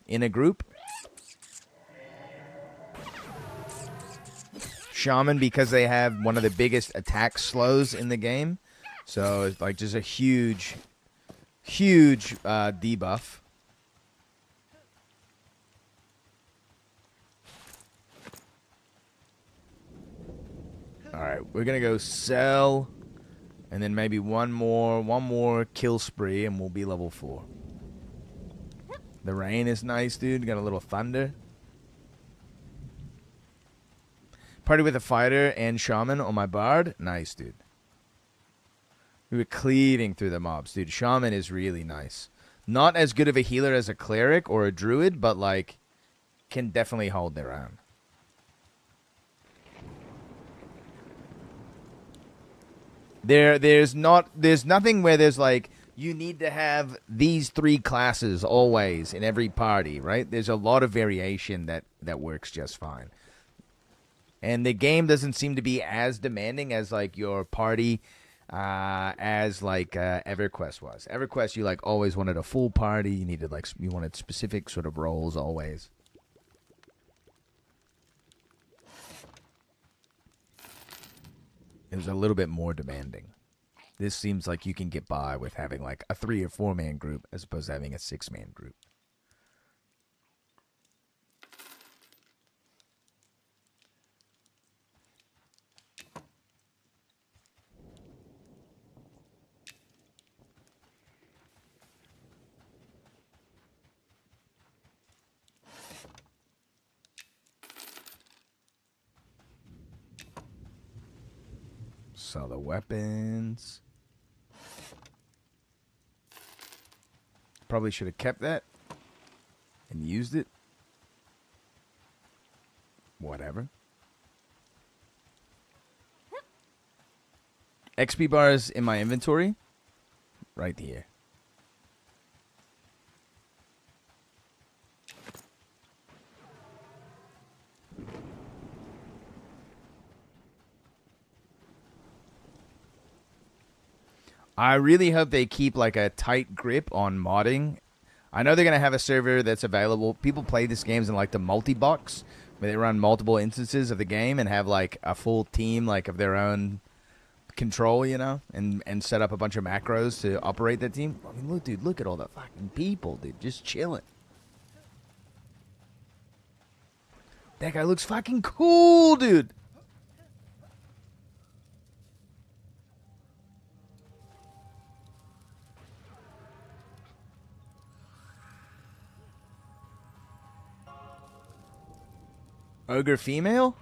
in a group. Shaman because they have one of the biggest attack slows in the game. So it's like just a huge debuff. Alright, we're gonna go sell. And then maybe one more kill spree, and we'll be level 4. The rain is nice, dude. Got a little thunder. Party with a fighter and shaman on my bard. Nice, dude. We were cleaving through the mobs, dude. Shaman is really nice. Not as good of a healer as a cleric or a druid, but, like, can definitely hold their own. There's nothing where there's like you need to have these 3 classes always in every party, right? There's a lot of variation that works just fine. And the game doesn't seem to be as demanding as like your party as like EverQuest was. EverQuest, you like always wanted a full party, you wanted specific sort of roles always. It was a little bit more demanding. This seems like you can get by with having like a 3 or 4 man group as opposed to having a 6 man group. Sell the weapons. Probably should have kept that and used it. Whatever. XP bars in my inventory. Right here. I really hope they keep like a tight grip on modding. I know they're going to have a server that's available. People play these games in like the multi-box where they run multiple instances of the game and have like a full team like of their own control, you know, and set up a bunch of macros to operate that team. I mean, look, dude, look at all the fucking people, dude, just chilling. That guy looks fucking cool, dude. Ogre female?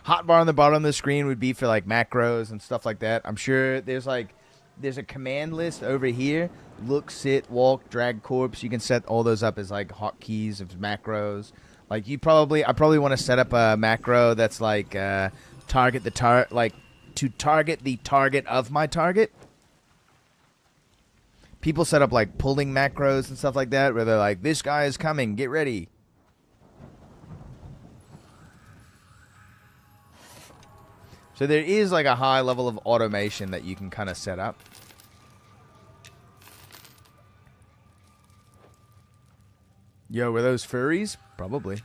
Hotbar on the bottom of the screen would be for like macros and stuff like that. I'm sure there's a command list over here. Look, sit, walk, drag corpse. You can set all those up as like hotkeys of macros. Like I probably want to set up a macro that's like target the target of my target. People set up like pulling macros and stuff like that where they're like, this guy is coming, get ready. So there is like a high level of automation that you can kind of set up. Yo, were those furries? Probably.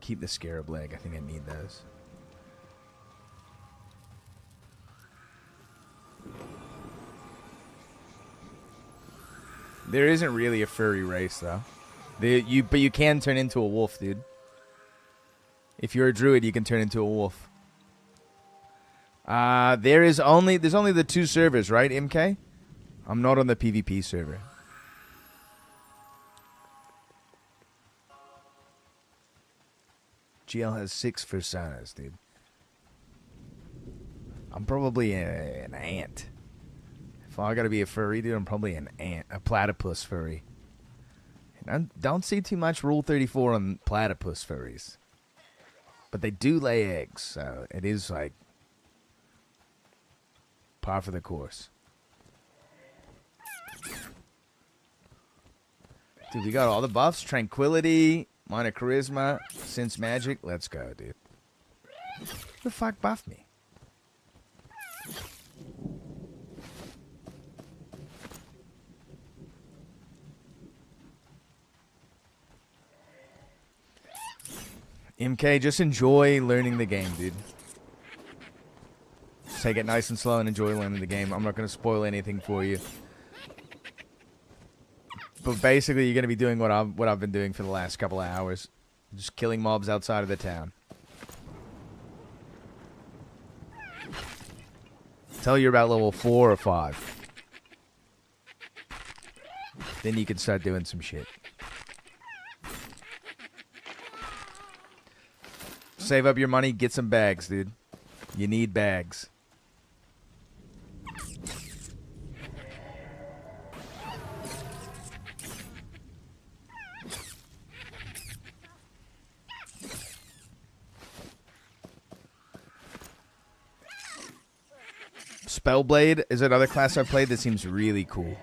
Keep the scarab leg. I think I need those. There isn't really a furry race, though. But you can turn into a wolf, dude. If you're a druid, you can turn into a wolf. There's only the 2 servers, right, MK? I'm not on the PvP server. GL has 6 personas, dude. I'm probably an ant. If I gotta be a furry, dude, I'm probably an ant. A platypus furry. And I don't see too much Rule 34 on platypus furries. But they do lay eggs, so it is like Par for the course. Dude, we got all the buffs. Tranquility, minor charisma, sense magic. Let's go, dude. Who the fuck buffed me? MK, just enjoy learning the game, dude. Just take it nice and slow and enjoy learning the game. I'm not going to spoil anything for you. But basically, you're going to be doing what I've been doing for the last couple of hours. Just killing mobs outside of the town. Until you're about level 4 or 5. Then you can start doing some shit. Save up your money, get some bags, dude. You need bags. Spellblade is another class I've played that seems really cool.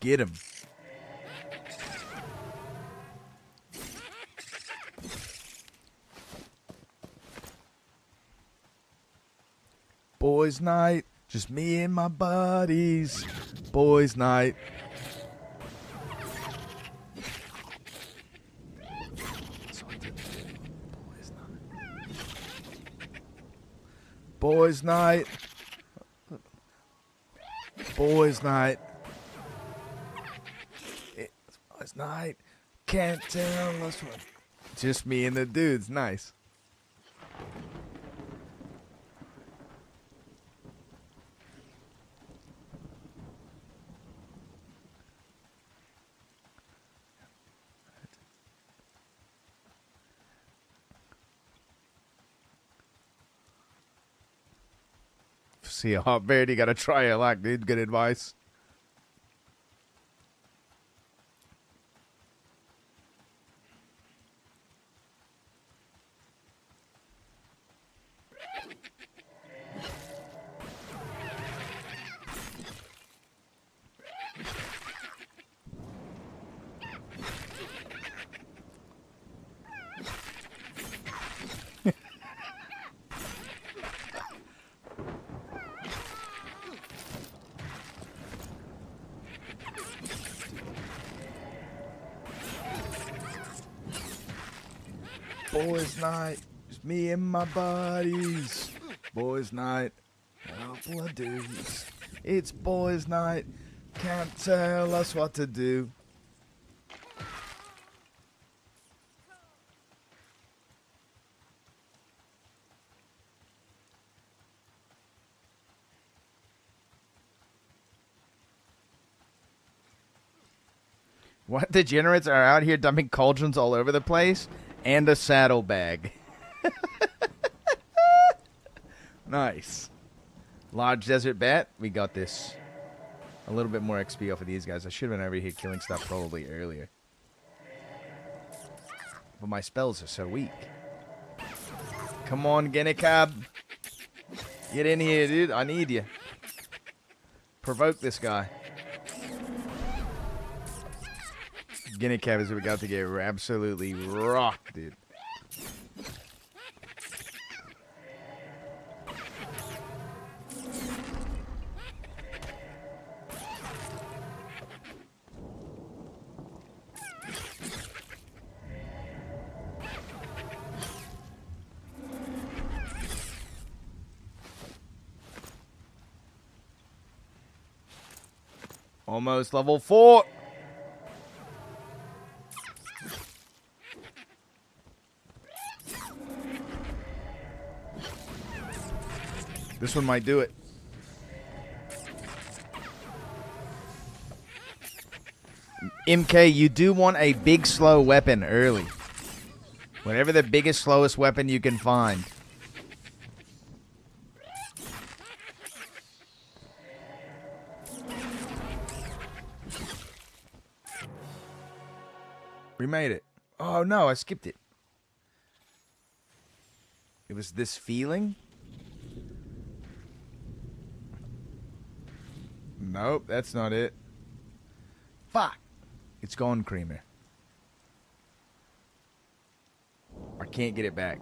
Get him. Boys' night, just me and my buddies. Boys' night. Boys' night. Boys' night. It's boys' night. Can't tell us what. Just me and the dudes. Nice. See a hot beard, you gotta try your luck, dude. Good advice. Boys' night, just me and my buddies. Boys' night, couple of dudes. It's boys' night, can't tell us what to do. What degenerates are out here dumping cauldrons all over the place? And a saddlebag. Nice. Large desert bat. We got this. A little bit more XP off of these guys. I should have been over here killing stuff probably earlier. But my spells are so weak. Come on, Guinea Cab. Get in here, dude. I need you. Provoke this guy. Guinea Cab is about to get absolutely rocked, dude. Almost level 4. This one might do it. MK, you do want a big, slow weapon early. Whatever the biggest, slowest weapon you can find. We made it. Oh no, I skipped it. It was this feeling? Nope, that's not it. Fuck. It's gone, Creamer. I can't get it back.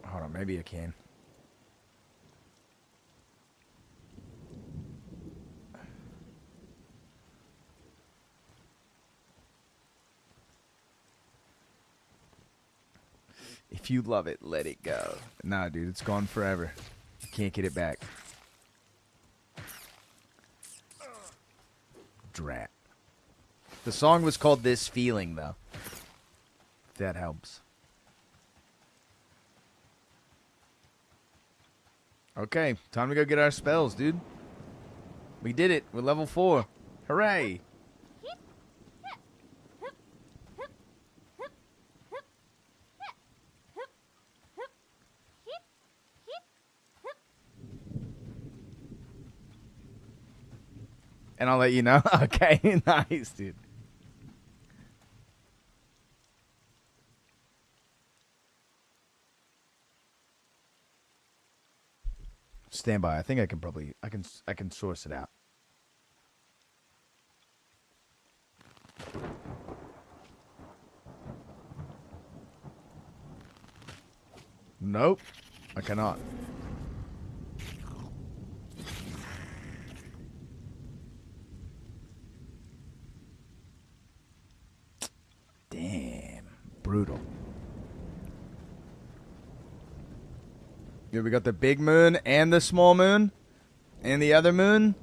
Hold on, maybe I can. If you love it, let it go. Nah, dude, it's gone forever. I can't get it back. Drat. The song was called This Feeling, though. If that helps. Okay, time to go get our spells, dude. We did it. We're level 4. Hooray! And I'll let you know. Okay, nice, dude. Stand by. I think I can probably I can source it out. Nope. I cannot. Damn. Brutal. Yeah, we got the big moon and the small moon and the other moon.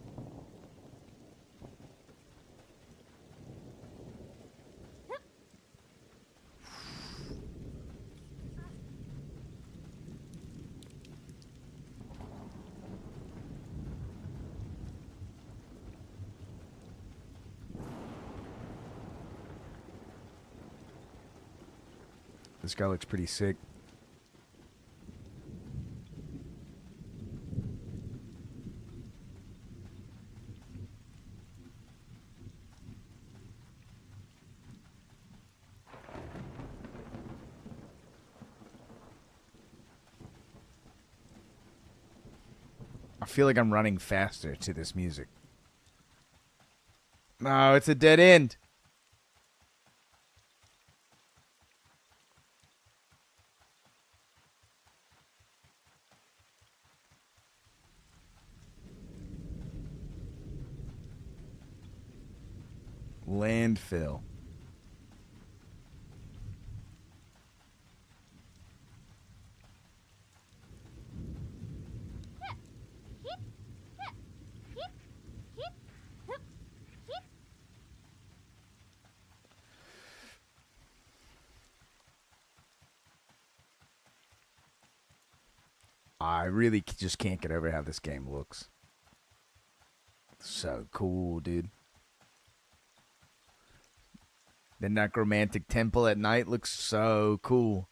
This guy looks pretty sick. I feel like I'm running faster to this music. No, it's a dead end. Landfill. I really just can't get over how this game looks. So cool, dude. The necromantic temple at night looks so cool.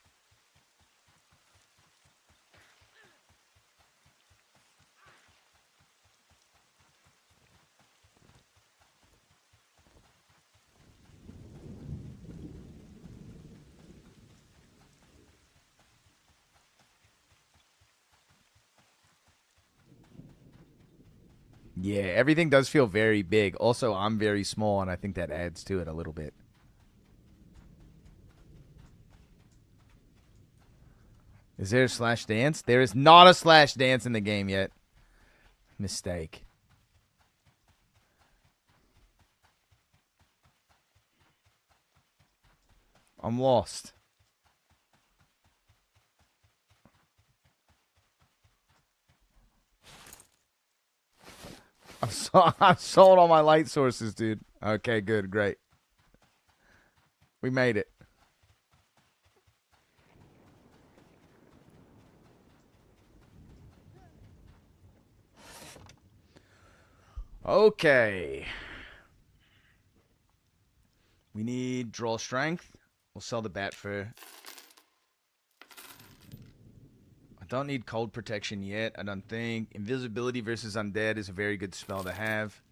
Yeah, everything does feel very big. Also, I'm very small, and I think that adds to it a little bit. Is there a slash dance? There is not a slash dance in the game yet. Mistake. I'm lost. I've sold all my light sources, dude. Okay, good, great. We made it. Okay. We need draw strength. We'll sell the bat fur. I don't need cold protection yet, I don't think. Invisibility versus undead is a very good spell to have.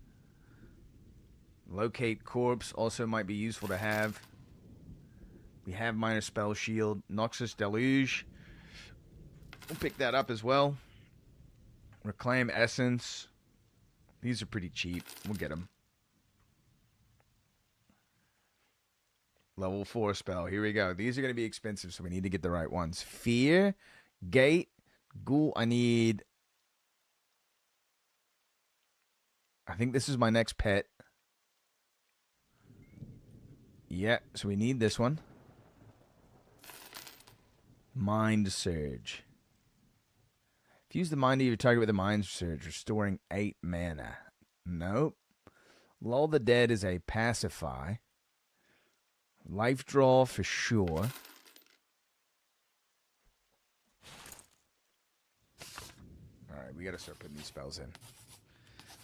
Locate Corpse also might be useful to have. We have Minor Spell Shield. Noxus Deluge. We'll pick that up as well. Reclaim Essence. These are pretty cheap. We'll get them. Level 4 spell. Here we go. These are going to be expensive, so we need to get the right ones. Fear. Gate. Ghoul. I think this is my next pet. Yeah, so we need this one. Mind Surge. Fuse the mind of your target with a Mind Surge, restoring 8 mana. Nope. Lull the Dead is a pacify. Life Draw for sure. Alright, we gotta start putting these spells in.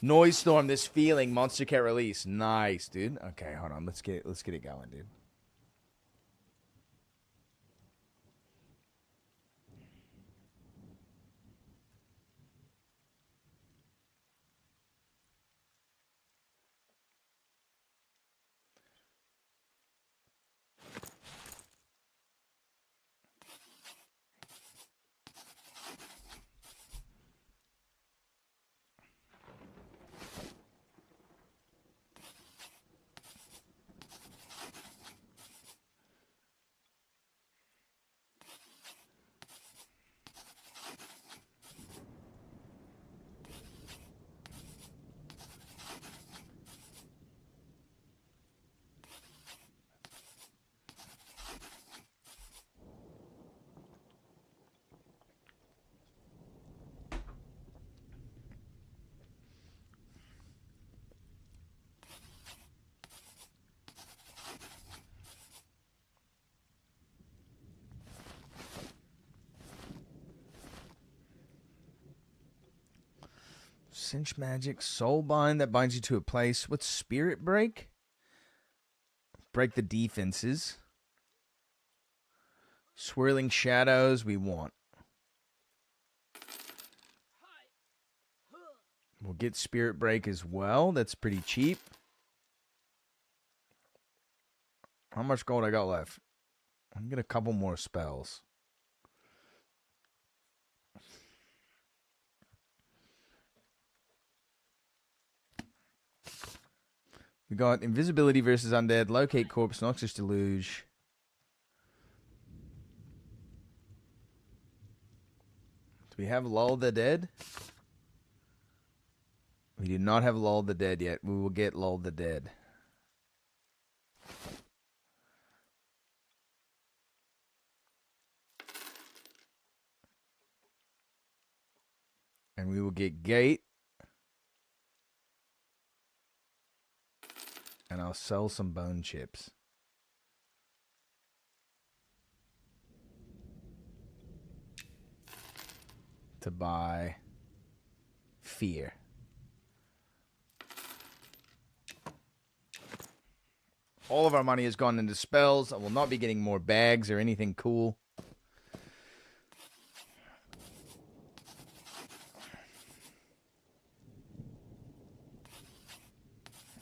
Noise Storm, this feeling, Monster Cat release. Nice, dude. Okay, hold on. Let's get it going, dude. Cinch Magic, Soulbind, that binds you to a place. What's Spirit Break? Break the defenses. Swirling Shadows, we want. We'll get Spirit Break as well. That's pretty cheap. How much gold I got left? I'm get a couple more spells. We got Invisibility versus Undead, Locate Corpse, Noxus Deluge. Do we have Lull the Dead? We do not have Lull the Dead yet. We will get Lull the Dead. And we will get Gate. And I'll sell some bone chips. To buy Fear. All of our money has gone into spells. I will not be getting more bags or anything cool.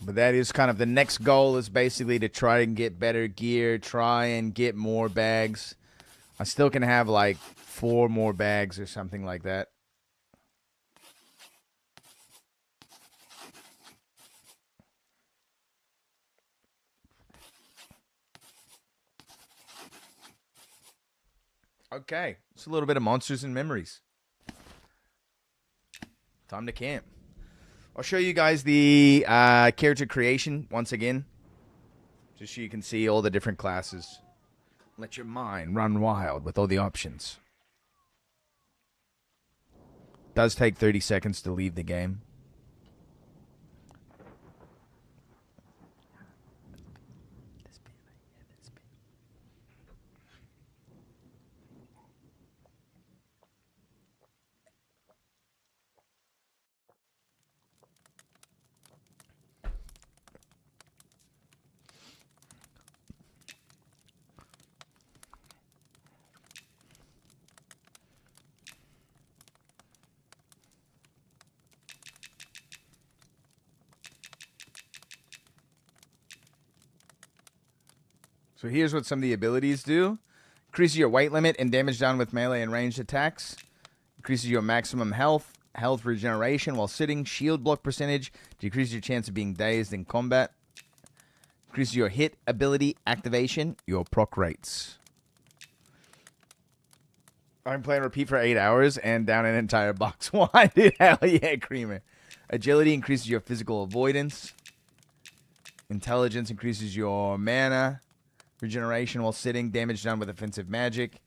But that is kind of the next goal, is basically to try and get better gear, try and get more bags. I still can have like 4 more bags or something like that. Okay, it's a little bit of Monsters and Memories. Time to camp. I'll show you guys the character creation once again, just so you can see all the different classes. Let your mind run wild with all the options. Does take 30 seconds to leave the game. So here's what some of the abilities do. Increases your weight limit and damage done with melee and ranged attacks. Increases your maximum health regeneration while sitting. Shield block percentage. Decreases your chance of being dazed in combat. Increases your hit ability activation. Your proc rates. I'm playing repeat for 8 hours and down an entire box. Why, dude? Hell yeah, Creamer. Agility increases your physical avoidance. Intelligence increases your mana. Regeneration while sitting. Damage done with offensive magic.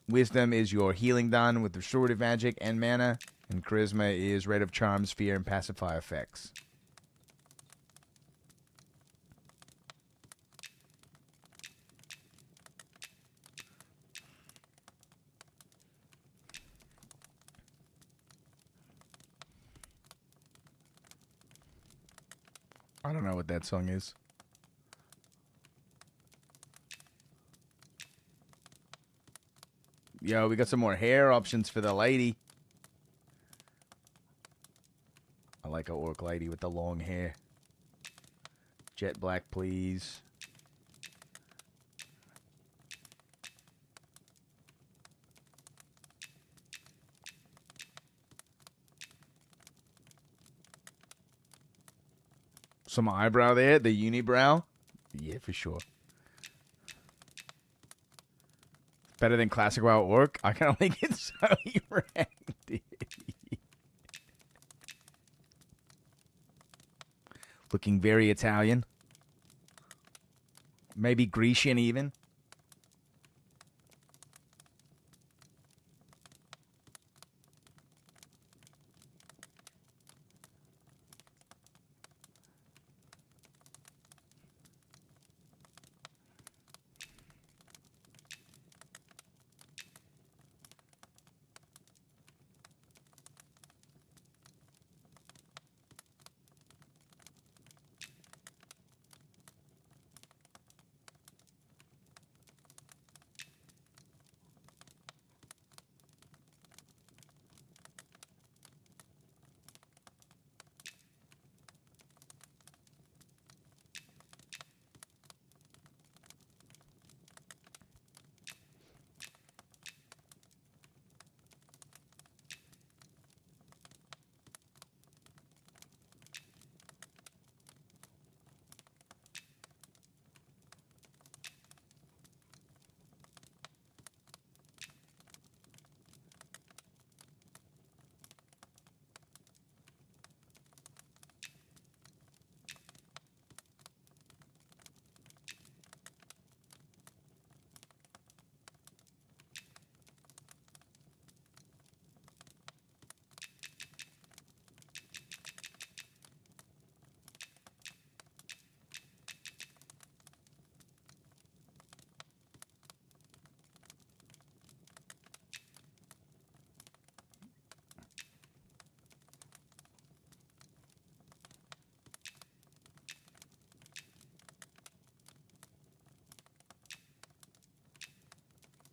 Wisdom is your healing done with restorative magic and mana. And Charisma is rate of charms, fear, and pacify effects. I don't know what that song is. Yo, we got some more hair options for the lady. I like a orc lady with the long hair. Jet black, please. Some eyebrow there, the unibrow. Yeah, for sure. Better than classic WoW orc. I kind of think it's so erect. Looking very Italian. Maybe Grecian even.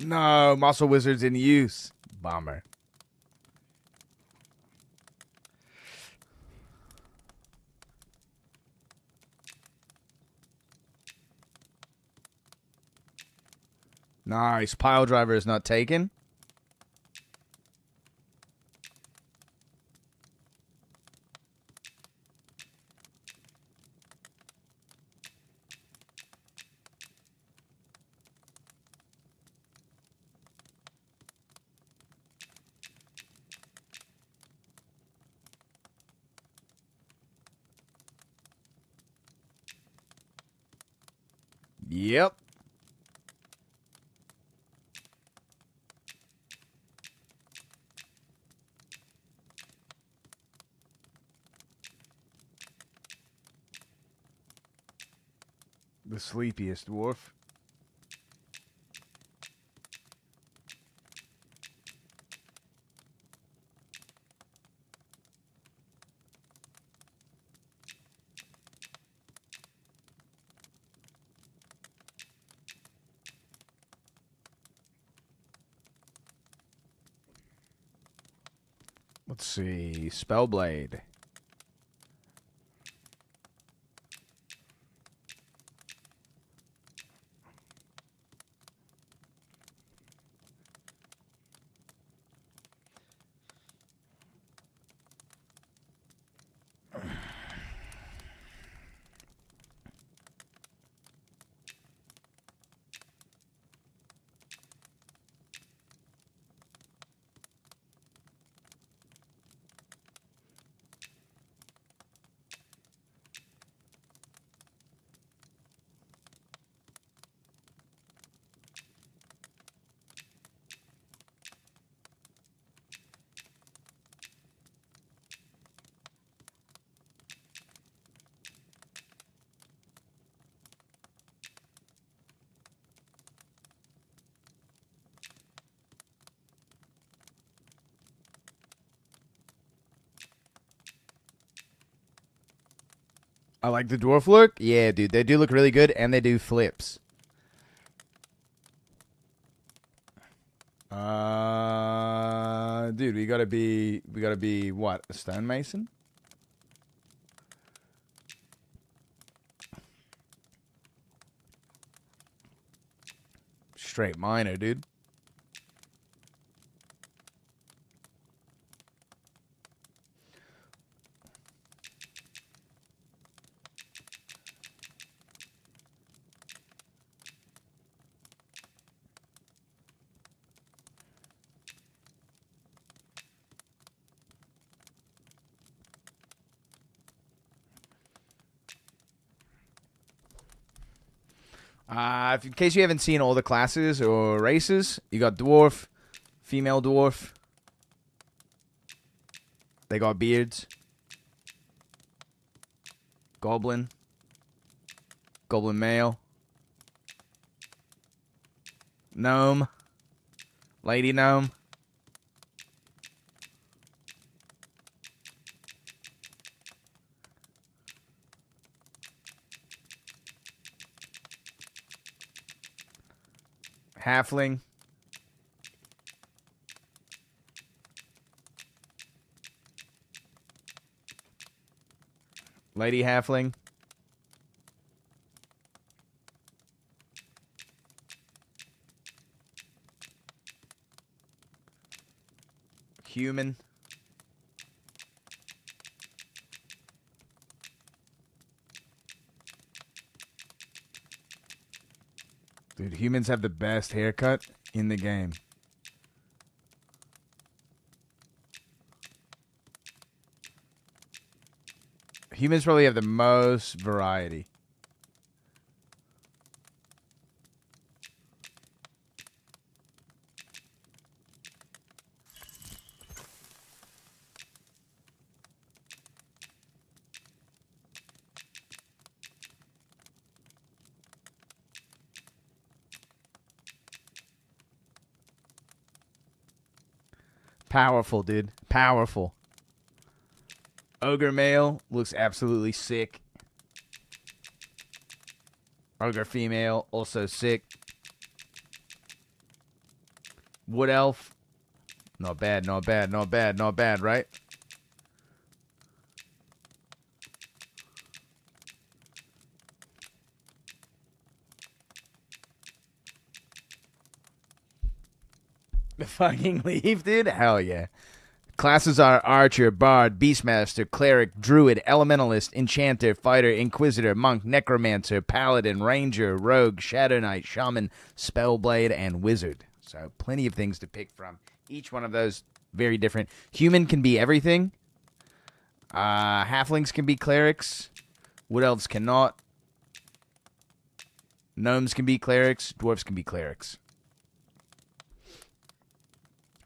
No, Muscle Wizard's in use. Bummer. Nice. Pile driver is not taken. Yep. The sleepiest dwarf. Let's see. Spellblade. I like the dwarf look. Yeah, dude, they do look really good, and they do flips. Dude, we gotta be what? A stonemason? Straight miner, dude. In case you haven't seen all the classes or races, you got dwarf, female dwarf. They got beards. Goblin. Goblin male. Gnome. Lady gnome. Halfling. Lady halfling. Human. Dude, humans have the best haircut in the game. Humans probably have the most variety. Powerful, dude. Powerful. Ogre male looks absolutely sick. Ogre female, also sick. Wood elf. Not bad, not bad, not bad, not bad, right? The fucking leaf, dude? Hell yeah. Classes are Archer, Bard, Beastmaster, Cleric, Druid, Elementalist, Enchanter, Fighter, Inquisitor, Monk, Necromancer, Paladin, Ranger, Rogue, Shadow Knight, Shaman, Spellblade, and Wizard. So plenty of things to pick from. Each one of those very different. Human can be everything. Halflings can be clerics. Wood elves cannot. Gnomes can be clerics. Dwarves can be clerics.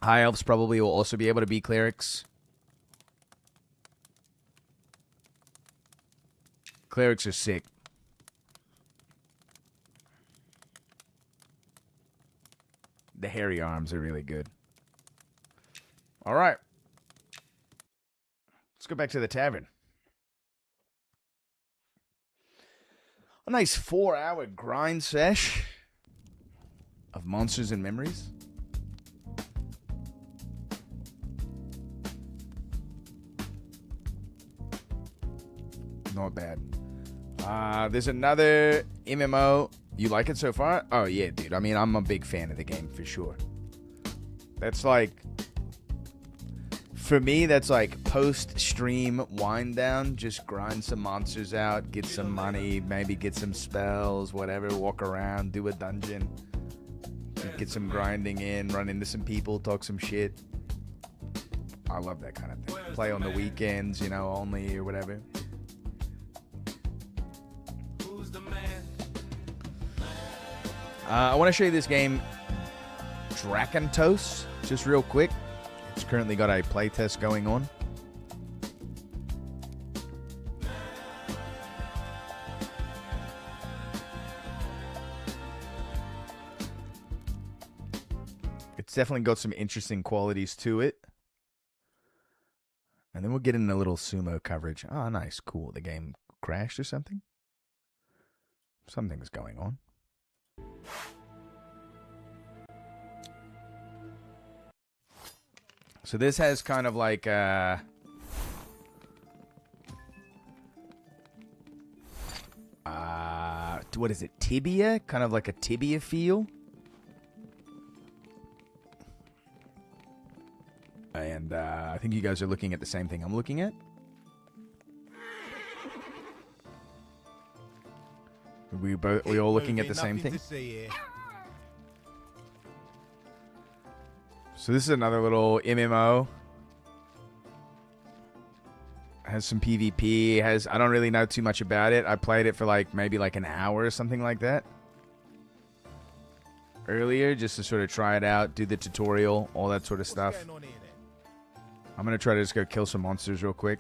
High elves probably will also be able to be clerics. Clerics are sick. The hairy arms are really good. All right. Let's go back to the tavern. A nice 4-hour grind sesh of Monsters and Memories. Not bad. There's another MMO. You like it so far? Oh, yeah, dude. I mean, I'm a big fan of the game for sure. That's like, for me, that's like post-stream wind down. Just grind some monsters out, get some money, maybe get some spells, whatever, walk around, do a dungeon, get some grinding in, run into some people, talk some shit. I love that kind of thing. Play on the weekends, you know, only or whatever. I want to show you this game, Drakentos, just real quick. It's currently got a playtest going on. It's definitely got some interesting qualities to it. And then we'll get into a little sumo coverage. Oh, nice. Cool. The game crashed or something. Something's going on. So this has kind of like what is it? Tibia? Kind of like a tibia feel. And I think you guys are looking at the same thing I'm looking at. We all looking at the same thing. So this is another little MMO. Has some PvP. I don't really know too much about it. I played it for maybe an hour or something like that earlier, just to sort of try it out, do the tutorial, all that sort of stuff. I'm gonna try to just go kill some monsters real quick.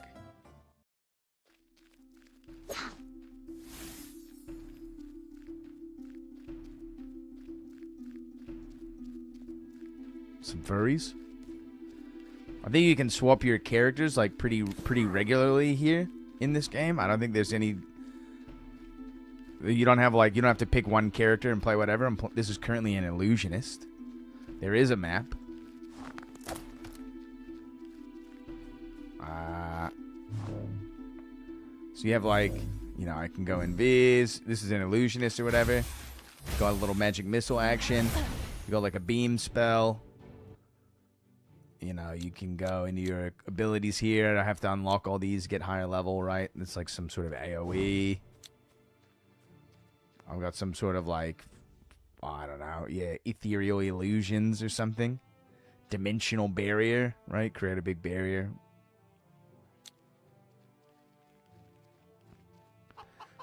Some furries. I think you can swap your characters pretty regularly here in this game. I don't think there's any. You don't have to pick one character and play whatever. This is currently an illusionist. There is a map. So you have I can go invis. This is an illusionist or whatever. Got a little magic missile action. You got a beam spell. You can go into your abilities here. I have to unlock all these, get higher level, right? It's some sort of AoE. I've got some sort of I don't know, yeah, ethereal illusions or something. Dimensional barrier, right? Create a big barrier.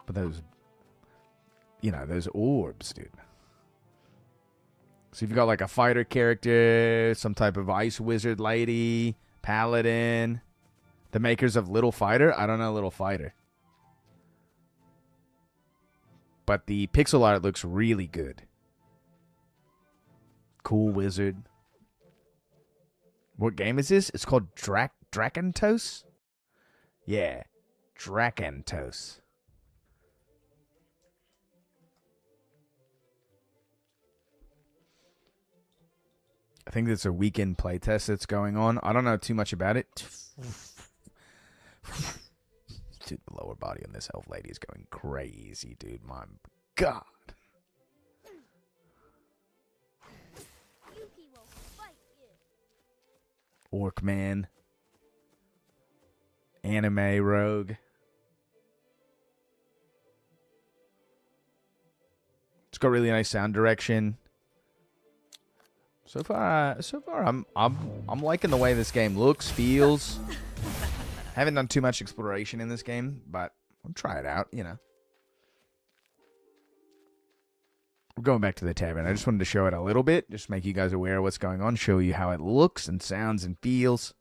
But those orbs, dude. So you've got a fighter character, some type of ice wizard lady, paladin. The makers of Little Fighter? I don't know Little Fighter. But the pixel art looks really good. Cool wizard. What game is this? It's called Drakentos? Yeah. Drakentos. I think it's a weekend playtest that's going on. I don't know too much about it. Dude, the lower body on this elf lady is going crazy, dude. My God. Orc man. Anime rogue. It's got really nice sound direction. So far, I'm liking the way this game looks, feels. Haven't done too much exploration in this game, but I'll try it out, We're going back to the tavern. I just wanted to show it a little bit, just make you guys aware of what's going on, show you how it looks and sounds and feels.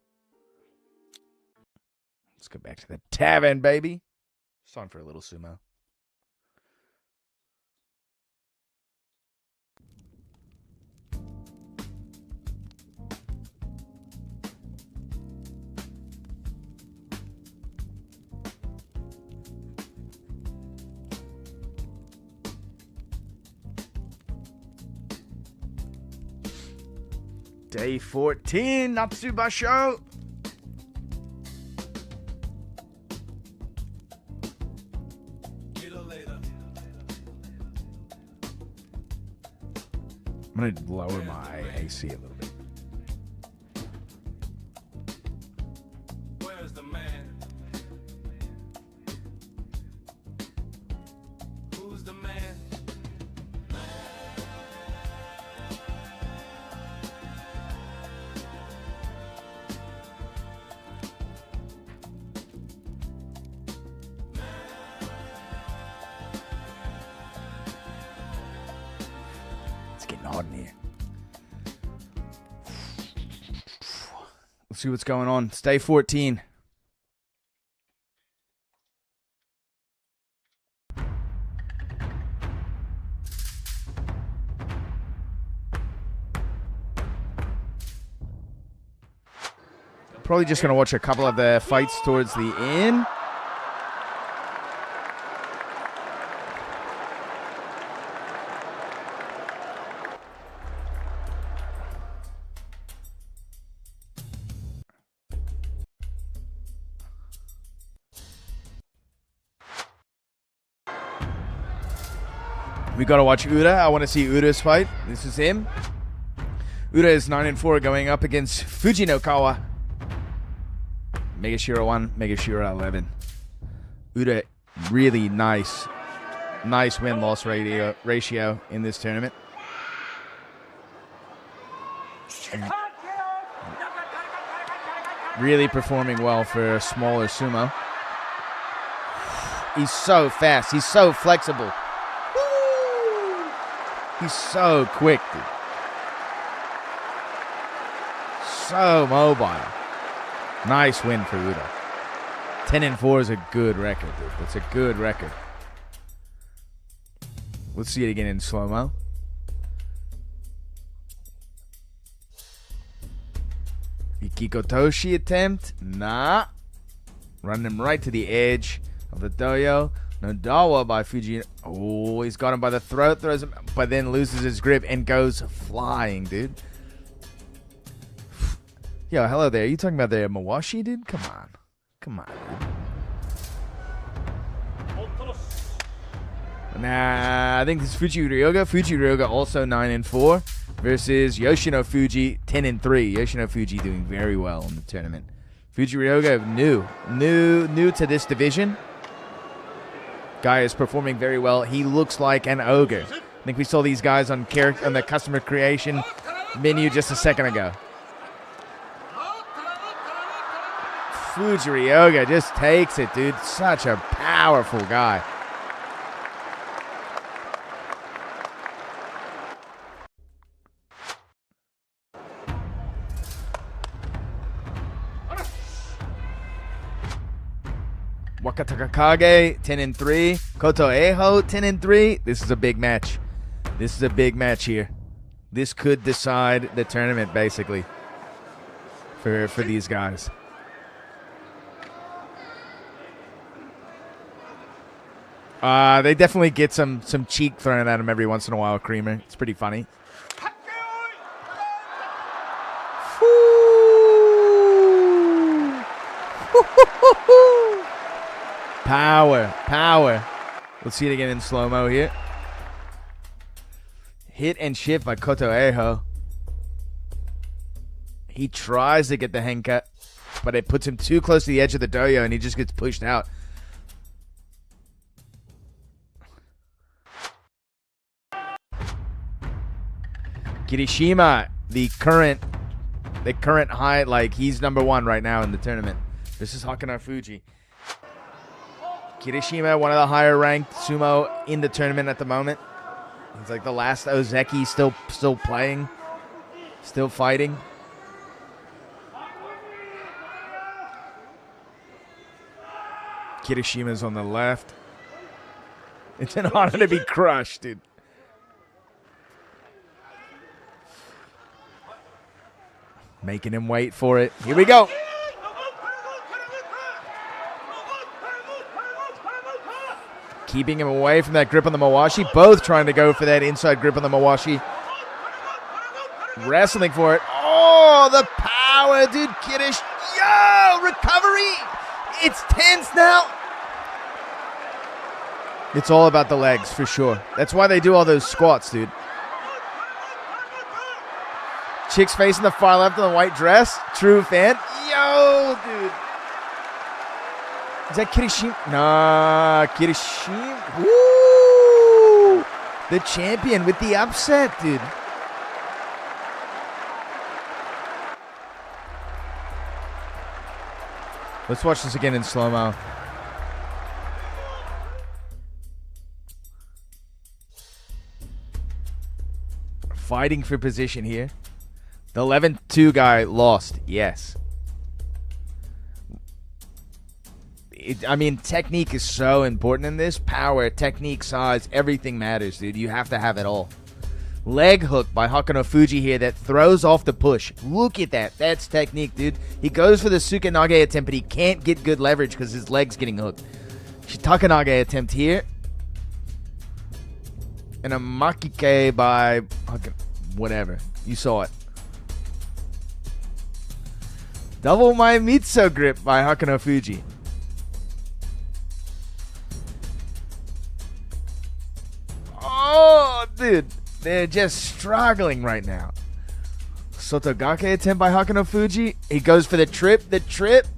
Let's go back to the tavern, baby. It's time for a little sumo. Day 14, Natsubasho. I'm going to lower my AC a little bit. Where's the man? Who's the man? Hot in here. Let's see what's going on. It's day 14. Probably just going to watch a couple of the fights towards the end. We got to watch Ura. I want to see Ura's fight. This is him. Ura is 9-4 going up against Fujinokawa. Megashira 1, Megashira 11. Ura, really nice win-loss ratio in this tournament. Really performing well for a smaller sumo. He's so fast. He's so flexible. Woo! He's so quick, dude. So mobile. Nice win for Uda. 10-4 is a good record, dude. That's a good record. Let's see it again in slow-mo. Ikikotoshi attempt. Nah. Running him right to the edge of the doyo. Nodawa by Fuji. Oh, he's got him by the throat. Throws him, but then loses his grip and goes flying, dude. Yo, hello there. You talking about the Mawashi, dude? Come on. Come on, dude. Nah, I think this is Fuji Ryoga. Fuji Ryoga also 9-4 versus Yoshino Fuji 10-3. Yoshino Fuji doing very well in the tournament. Fuji Ryoga new to this division. Guy is performing very well. He looks like an ogre. I think we saw these guys on the customer creation menu just a second ago. Fuji Ryoga just takes it, dude. Such a powerful guy. Wakatakakage 10-3. Koto Eho 10-3. This is a big match. This is a big match here. This could decide the tournament basically for these guys. They definitely get some cheek thrown at them every once in a while, Creamer. It's pretty funny. Power. Let's see it again in slow-mo here. Hit and shift by Koto Eho. He tries to get the henka, but it puts him too close to the edge of the doyo, and he just gets pushed out. Kirishima, the current high, like he's number one right now in the tournament. This is Hakuna Fuji. Kirishima, one of the higher ranked sumo in the tournament at the moment. He's like the last Ozeki, still playing, still fighting. Kirishima's on the left. It's an honor to be crushed, dude. Making him wait for it. Here we go. Keeping him away from that grip on the Mawashi. Both trying to go for that inside grip on the Mawashi. Wrestling for it. Oh, the power, dude. Kiddish. Yo, recovery. It's tense now. It's all about the legs, for sure. That's why they do all those squats, dude. Chick's facing the far left in the white dress. True fan. Yo, dude. Is that Kirishima? Nah, Kirishima. Woo! The champion with the upset, dude. Let's watch this again in slow-mo. Fighting for position here. The 11-2 guy lost, yes. I mean, technique is so important in this. Power, technique, size, everything matters, dude. You have to have it all. Leg hook by Hakano Fuji here that throws off the push. Look at that. That's technique, dude. He goes for the Tsukanage attempt, but he can't get good leverage because his leg's getting hooked. Shitakanage attempt here. And a Makike by... whatever. You saw it. Double my Mitsu grip by Hakano Fuji. dude, they're just struggling right now. Sotogake attempt by Hakano Fuji. He goes for the trip. The trip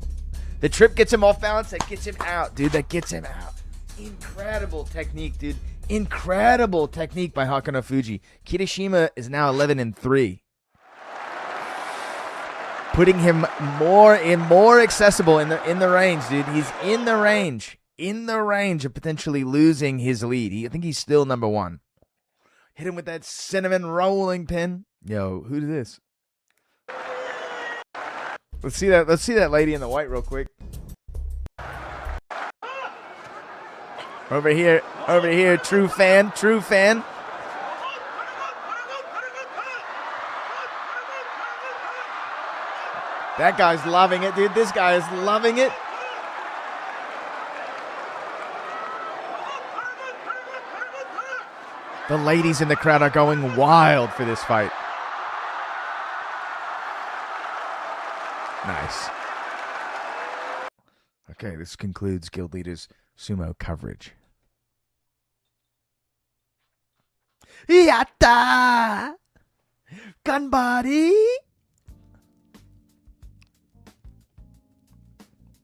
gets him off balance. That gets him out, dude. That gets him out. Incredible technique, dude. Incredible technique by Hakano Fuji. Kirishima is now 11-3. Putting him more accessible in the range, dude. He's in the range of potentially losing his lead. I think he's still number one. Hit him with that cinnamon rolling pin. Yo, who's this? Let's see that lady in the white real quick. Over here, true fan. That guy's loving it, dude. This guy is loving it. The ladies in the crowd are going wild for this fight. Nice. Okay, this concludes Guild Leader's sumo coverage. Yatta! Gun body!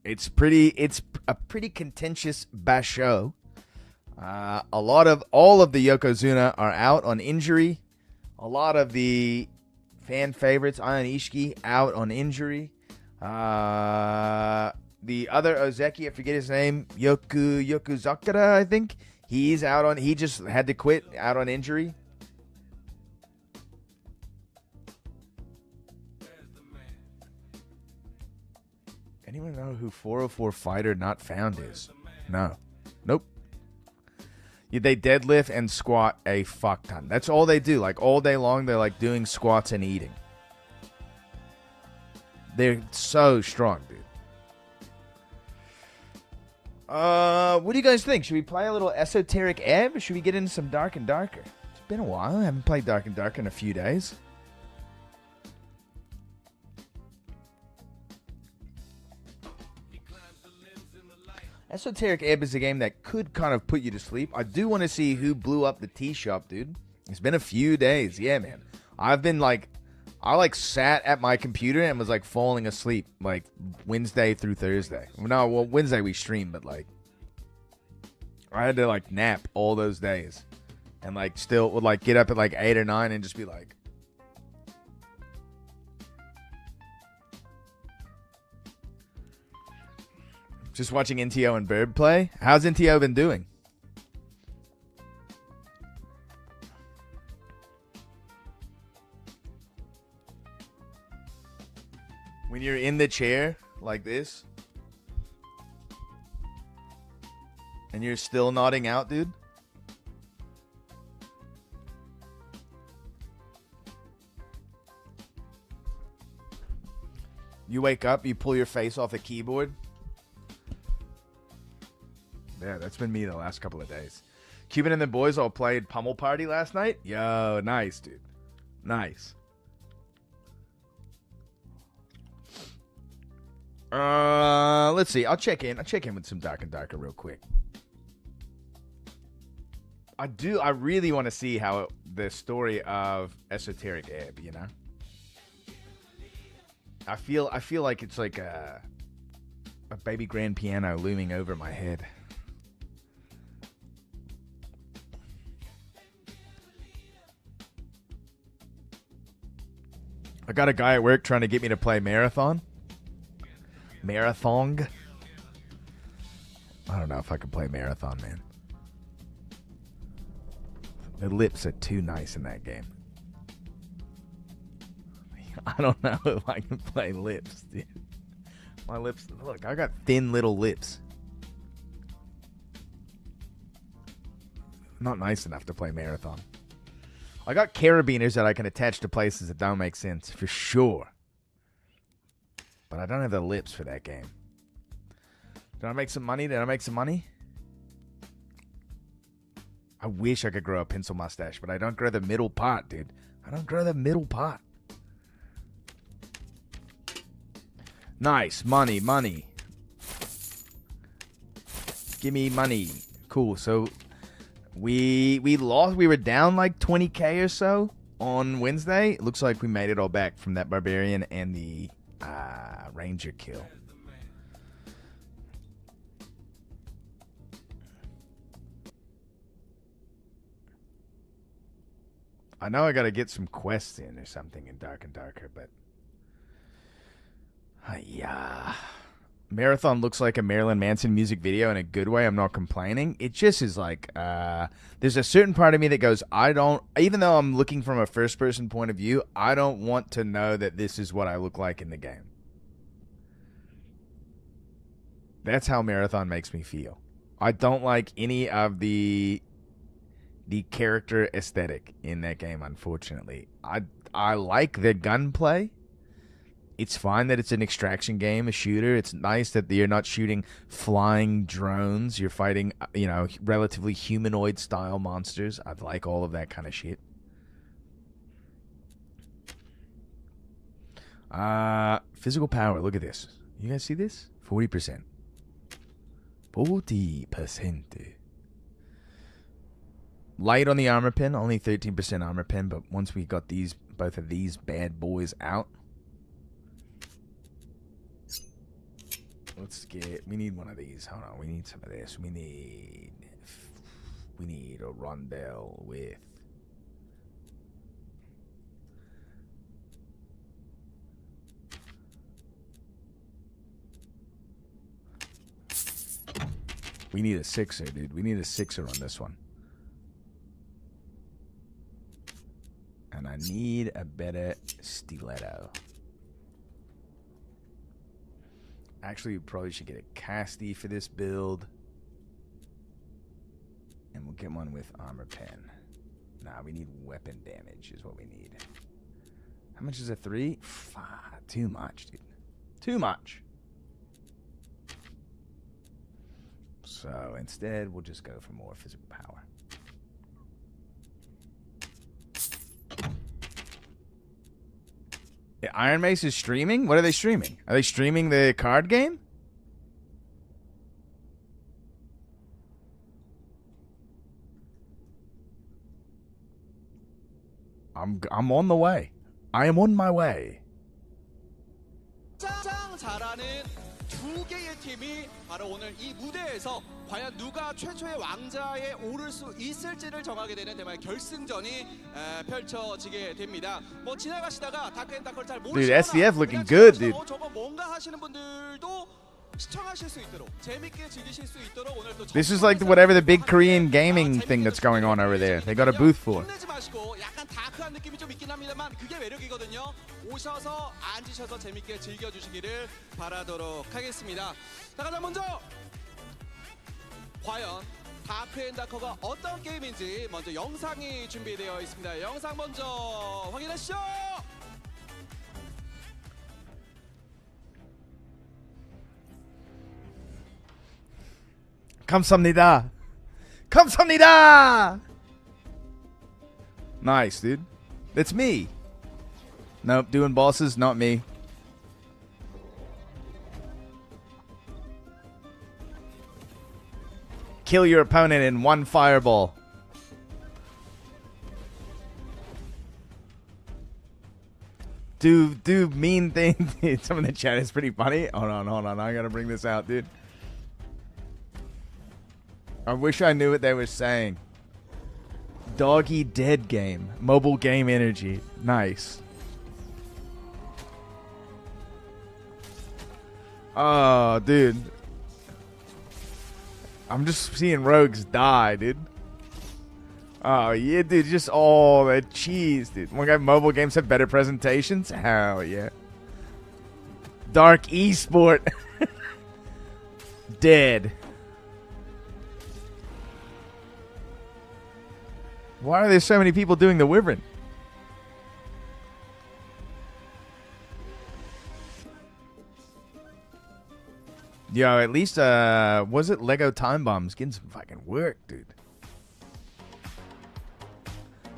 It's a pretty contentious basho. All of the Yokozuna are out on injury. A lot of the fan favorites, Ion Ishiki, out on injury. The other Ozeki, I forget his name, Yokuzakura, I think. He just had to quit, out on injury. Anyone know who 404 Fighter Not Found is? No. Nope. They deadlift and squat a fuck ton. That's all they do. Like, all day long, they're, like, doing squats and eating. They're so strong, dude. What do you guys think? Should we play a little Esoteric Ebb, or should we get into some Dark and Darker? It's been a while. I haven't played Dark and Darker in a few days. Esoteric Ebb is a game that could kind of put you to sleep. I do want to see who blew up the tea shop, dude. It's been a few days. Yeah, man. I sat at my computer and was, like, falling asleep, like, Wednesday through Thursday. No, well, Wednesday we streamed, but, like, I had to, like, nap all those days. And, like, still would, like, get up at, like, 8 or 9 and just be like, just watching NTO and Bird play. How's NTO been doing? When you're in the chair like this and you're still nodding out, dude. You wake up, you pull your face off the keyboard. Yeah, that's been me the last couple of days. Cuban and the boys all played Pummel Party last night. Yo, nice, dude. Nice. Let's see. I'll check in with some Dark and Darker real quick. I really want to see how the story of Esoteric Ebb, you know? I feel like it's like a baby grand piano looming over my head. I got a guy at work trying to get me to play Marathon. Marathon. I don't know if I can play Marathon, man. The lips are too nice in that game. I don't know if I can play lips, dude. My lips, look, I got thin little lips. Not nice enough to play Marathon. I got carabiners that I can attach to places that don't make sense, for sure. But I don't have the lips for that game. Did I make some money? I wish I could grow a pencil mustache, but I don't grow the middle part, dude. I don't grow the middle part. Nice. Money. Give me money. Cool. So We lost. We were down like 20k or so on Wednesday. It looks like we made it all back from that barbarian and the ranger kill. I know I gotta get some quests in or something in Dark and Darker, but yeah. Marathon looks like a Marilyn Manson music video in a good way. I'm not complaining. It just is like, there's a certain part of me that goes, even though I'm looking from a first person point of view, I don't want to know that this is what I look like in the game. That's how Marathon makes me feel. I don't like any of the character aesthetic in that game, unfortunately. I like the gunplay. It's fine that it's an extraction game, a shooter. It's nice that you're not shooting flying drones. You're fighting, relatively humanoid-style monsters. I like all of that kind of shit. Physical power. Look at this. You guys see this? 40%. 40%. Light on the armor pen. Only 13% armor pen, but once we got both of these bad boys out, we need one of these. Hold on, we need some of this. We need a rondelle with we need a 6er, dude. We need a 6er on this one. And I need a better stiletto. Actually, we probably should get a casty for this build. And we'll get one with armor pen. Nah, we need weapon damage is what we need. How much is a 3? Too much, dude. Too much. So instead, we'll just go for more physical power. Yeah, Iron Mace is streaming? What are they streaming? Are they streaming the card game? I'm on the way. I am on my way. 가장 잘하는 두 개의 팀이 바로 오늘 이 무대에서 과연 누가 최초의 왕자에 오를 수 있을지를 정하게 되는 대만의 결승전이 펼쳐지게 됩니다. 뭐 지나가시다가 다크앤다크를 잘 모르시거나 Dude, SDF looking good, dude. 저거 뭔가 하시는 분들도 시청하실 수 있도록 재밌게 즐기실 수 있도록 오늘 또 This is like whatever the big Korean gaming thing that's going on over there. They got a booth for. 혼내지 마시고 약간 다크한 느낌이 좀 있긴 합니다만 그게 매력이거든요. 오셔서 앉으셔서 재밌게 즐겨주시기를 바라도록 하겠습니다. 자, 가장 먼저 과연 다크앤다커가 어떤 게임인지 먼저 영상이 준비되어 있습니다. 영상 먼저 확인하시죠. 감사합니다. 감사합니다. Nice, dude. That's me. Nope, doing bosses, not me. Kill your opponent in one fireball. Do mean things. Some of the chat is pretty funny. Hold on. I gotta bring this out, dude. I wish I knew what they were saying. Doggy Dead game. Mobile game energy. Nice. Oh, dude. I'm just seeing rogues die, dude. Oh, yeah, dude. Just all that cheese, dude. One guy, mobile games have better presentations? Hell yeah. Dark Esport. Dead. Why are there so many people doing the Wyvern? Yo, at least, was it Lego Time Bombs? Getting some fucking work, dude.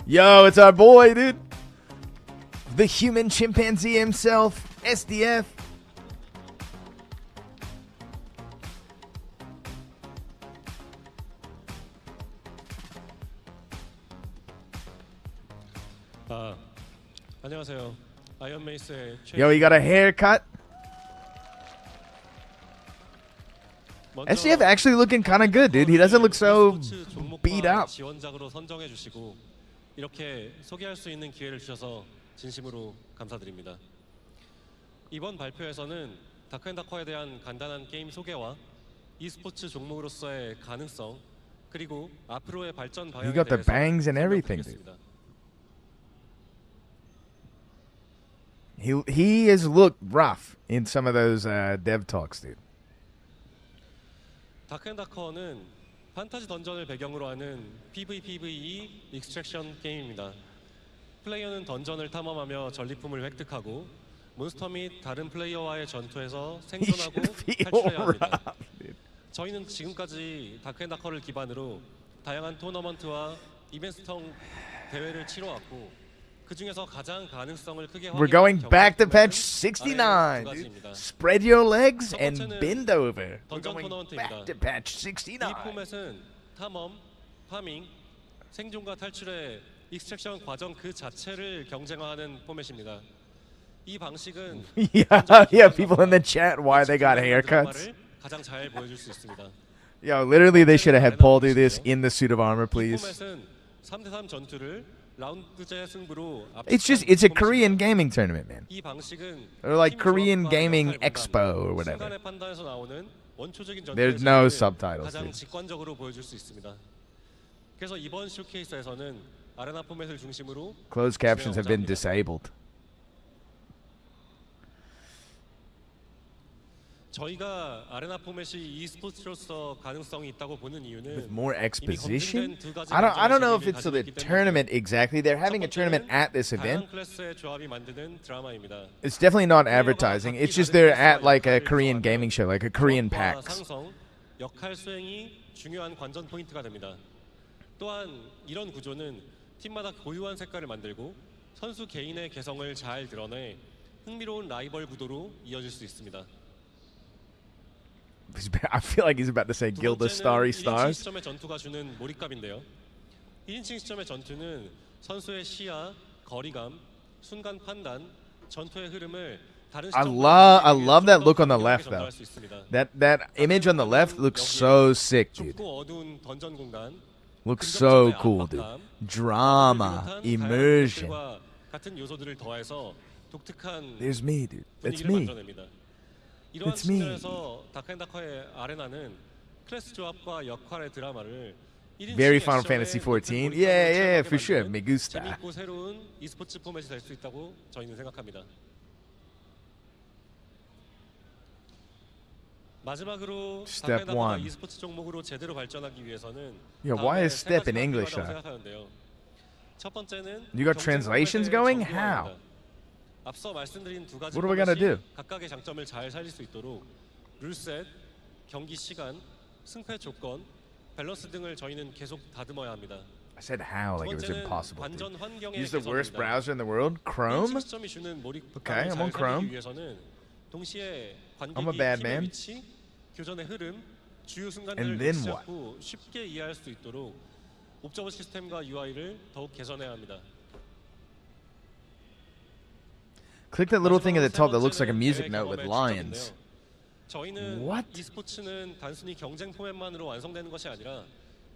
Yo, it's our boy, dude. The human chimpanzee himself, SDF. 아, 안녕하세요. 아이언메이스의 Yo, he got a haircut. SCF actually looking kind of good, dude. He doesn't look so beat up. 지원작으로 선정해 주시고 이렇게 소개할 수 있는 기회를 주셔서 진심으로 감사드립니다. 이번 발표에서는 다크앤다커에 대한 간단한 게임 소개와 e스포츠 종목으로서의 가능성 그리고 앞으로의 발전 방향에 You got the 대해서 bangs and everything, dude. 설명드리겠습니다. He has looked rough in some of those dev talks, dude. 다크앤다커는 판타지 던전을 배경으로 하는 PVE 익스트랙션 게임입니다. 플레이어는 던전을 탐험하며 전리품을 획득하고 몬스터 및 다른 플레이어와의 전투에서 생존하고 탈출해야 합니다. 저희는 지금까지 다크앤다커를 기반으로 다양한 토너먼트와 이벤트성 대회를 치러왔고 그 중에서 가장 가능성을 크게 We're going back to patch 경쟁 69, 두 dude. 가지입니다. Spread your legs 첫 and 번째는 bend over. We're 던전 going 토너먼트입니다. back to patch 이 69. 포맷은 탐험, 파밍, 생존과 탈출의 익스트랙션 과정 그 자체를 경쟁화하는 포맷입니다. 이 방식은 Yeah, people in the chat why they got haircuts. 가장 잘 보여줄 수 있습니다. Yo, literally they should have had Paul do this in the suit of armor, 이 please. 포맷은 3대3 전투를 라운드제 승부로 It's a Korean gaming tournament, man. 이 방식은 Or like 팀 Korean 조합과 Gaming 역할 분담, Expo or whatever. 순간의 판단에서 나오는 원초적인 There's 전투의 no 재미를 subtitles, 가장 dude. 직관적으로 보여줄 수 있습니다. 그래서 이번 쇼케이스에서는 아레나 포맷을 중심으로 Closed captions have been 진행하고자 합니다. disabled. 저희가 아레나 포맷이 e스포츠로서 가능성이 있다고 보는 이유는 With more 이미 exposition? 검증된 두 가지 I don't know if 관점의 it's to 재미를 the 가지고 있기 tournament 때문에 exactly. They're having a tournament at this 다양한 event. 클래스의 조합이 만드는 드라마입니다. It's definitely not advertising. It's just they're at like a Korean gaming show, like a Korean 조합과 PAX. 상성, 역할 수행이 중요한 관전 포인트가 됩니다. 또한 이런 구조는 팀마다 고유한 색깔을 만들고 선수 개인의 개성을 잘 드러내 흥미로운 라이벌 구도로 이어질 수 있습니다. I feel like he's about to say 두 Guild of 번째는 Starry 1인칭 Stars. 시점의 전투가 주는 몰입감인데요. 1인칭 시점의 전투는 선수의 시야, 거리감, 순간 판단, 전투의 흐름을 다른 I 시점과 love that look on the 간결하게 left though. 전달할 수 있습니다. That image on the left looks so sick, dude. 좁고 어두운 던전 공간, Looks so 긍정적인 cool, dude. 압박감, Drama, 비롯한 immersion. 다양한 요소들과 같은 요소들을 더해서 독특한 There's me, dude. That's 분위기를 me. 만들어냅니다. 이러한 It's me. 측면에서 다크앤다커의 아레나는 클래스 조합과 역할의 드라마를 1인칭 Very Final 액션의 Fantasy 높은 14. 몰입감을 Yeah, 체험하게 for sure. 만드는 Me gusta. 재밌고 새로운 e스포츠 포맷이 될 수 있다고 저희는 생각합니다. 마지막으로 Step 다크앤다커가 one. e스포츠 종목으로 제대로 발전하기 위해서는 Yeah, why 다음에 is 세 step 가지가 in English, 필요하다고 though? 생각하는데요. 첫 번째는 You got 경쟁 translations 포맷의 going? 정교화입니다. How? 앞서 말씀드린 두 가지 What are we gonna 포맷이 do? 각각의 장점을 잘 살릴 수 있도록 룰셋, 경기 시간, 승패 조건, 밸런스 등을 저희는 계속 다듬어야 합니다. I said how 두 like it was 번째는 impossible, 관전 dude. 환경의 Use the worst 개선입니다. browser in the world? Chrome? 1인칭 시점이 주는 몰입감을 Okay, I'm on 잘 Chrome. 살리기 위해서는 동시에 I'm a 관객이 bad 팀의 man. 위치, 교전의 흐름, 주요 And 순간들을 then 놓치지 what? 않고 쉽게 이해할 수 있도록 옵저버 시스템과 UI를 더욱 개선해야 합니다. Click that little thing at the top that looks like a 마지막으로 music 세 note 번째는 with 대회 lions. 경험의 저희는 What? e스포츠는 단순히 경쟁 포맷만으로 완성되는 것이 아니라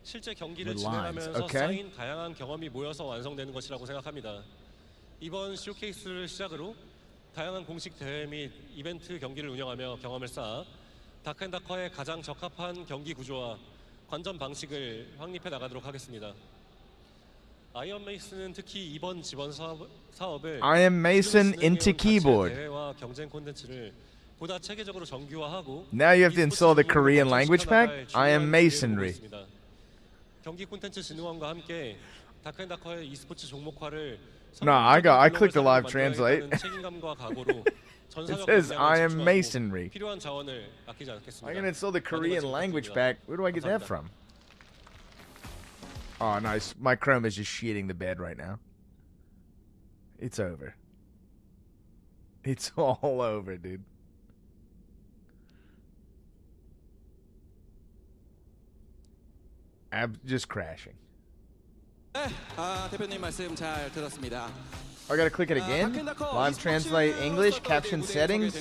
실제 경기를 With lines, 진행하면서 okay. 쌓인 다양한 경험이 모여서 완성되는 것이라고 생각합니다. 이번 쇼케이스를 시작으로 다양한 공식 대회 및 이벤트 경기를 운영하며 경험을 쌓아 다크앤다커의 가장 적합한 경기 구조와 관전 방식을 확립해 나가도록 하겠습니다. 아이언 메이슨은 특히 이번 지원 사업을 Iron Mason 기존에 into 진행해온 keyboard. 자체 대회와 경쟁 콘텐츠를 보다 체계적으로 정규화하고 Now you have to e스포츠 install the 종목으로 Korean language pack? 발전시켜 나갈 I am 중요한 기회로 Masonry. 보고 있습니다. 경기 콘텐츠 진흥원과 함께 다크앤다커의 e스포츠 종목화를 No, I clicked the live 만들어야겠다는 translate. 책임감과 각오로 전사적 says, 역량을 I am 집중하고 Masonry. 필요한 자원을 아끼지 않겠습니다. I'm gonna install the Korean language pack. Where do I get that from? Oh, nice. My Chrome is just shitting the bed right now. It's over. It's all over, dude. Just crashing. 네, 대표님 말씀 잘 들었습니다. I gotta click it again. Live translate English, caption settings.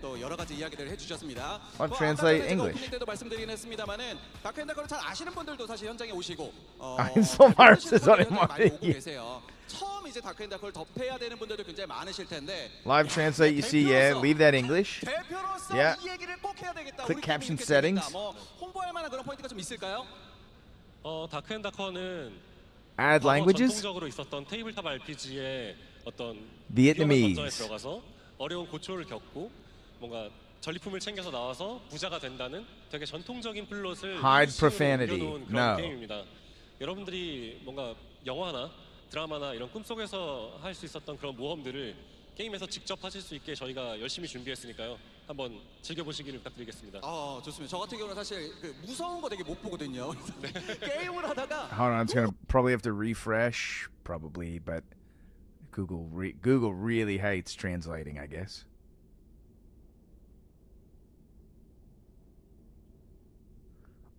또 여러 가지 이야기들을 해주셨습니다. Live translate English. 오프닝 때도 말씀드리긴 했습니다만은 다크앤다크를 잘 아시는 분들도 사실 현장에 오시고 so Mars is on it, 많이 오고 계세요. 처음 이제 다크앤다크를 접해야 되는 분들도 굉장히 많으실 텐데. Live translate, you see, yeah, leave that English. 대표로서 Yeah. 이 얘기를 꼭 해야 되겠다. Click 우리 caption 팀이 settings. 뭐 홍보할 만한 그런 포인트가 좀 있을까요? 다크앤다커는 Add languages. 전통적으로 있었던 테이블탑 RPG의 어떤 Vietnamese. 전전에 들어가서 어려운 고초를 겪고 뭔가 전리품을 챙겨서 나와서 부자가 된다는 되게 전통적인 플롯을 Hide 일시적으로 profanity. 옮겨놓은 그런 No. 게임입니다. 여러분들이 뭔가 영화나 드라마나 이런 꿈속에서 할 수 있었던 그런 모험들을 게임에서 직접 하실 수 있게 저희가 열심히 준비했으니까요. 한번 즐겨보시기를 부탁드리겠습니다. 좋습니다. 저 같은 경우는 사실 그 무서운 거 되게 못 보거든요. 게임을 하다가 Hold on, it's gonna probably have to refresh, probably, but Google really hates translating, I guess.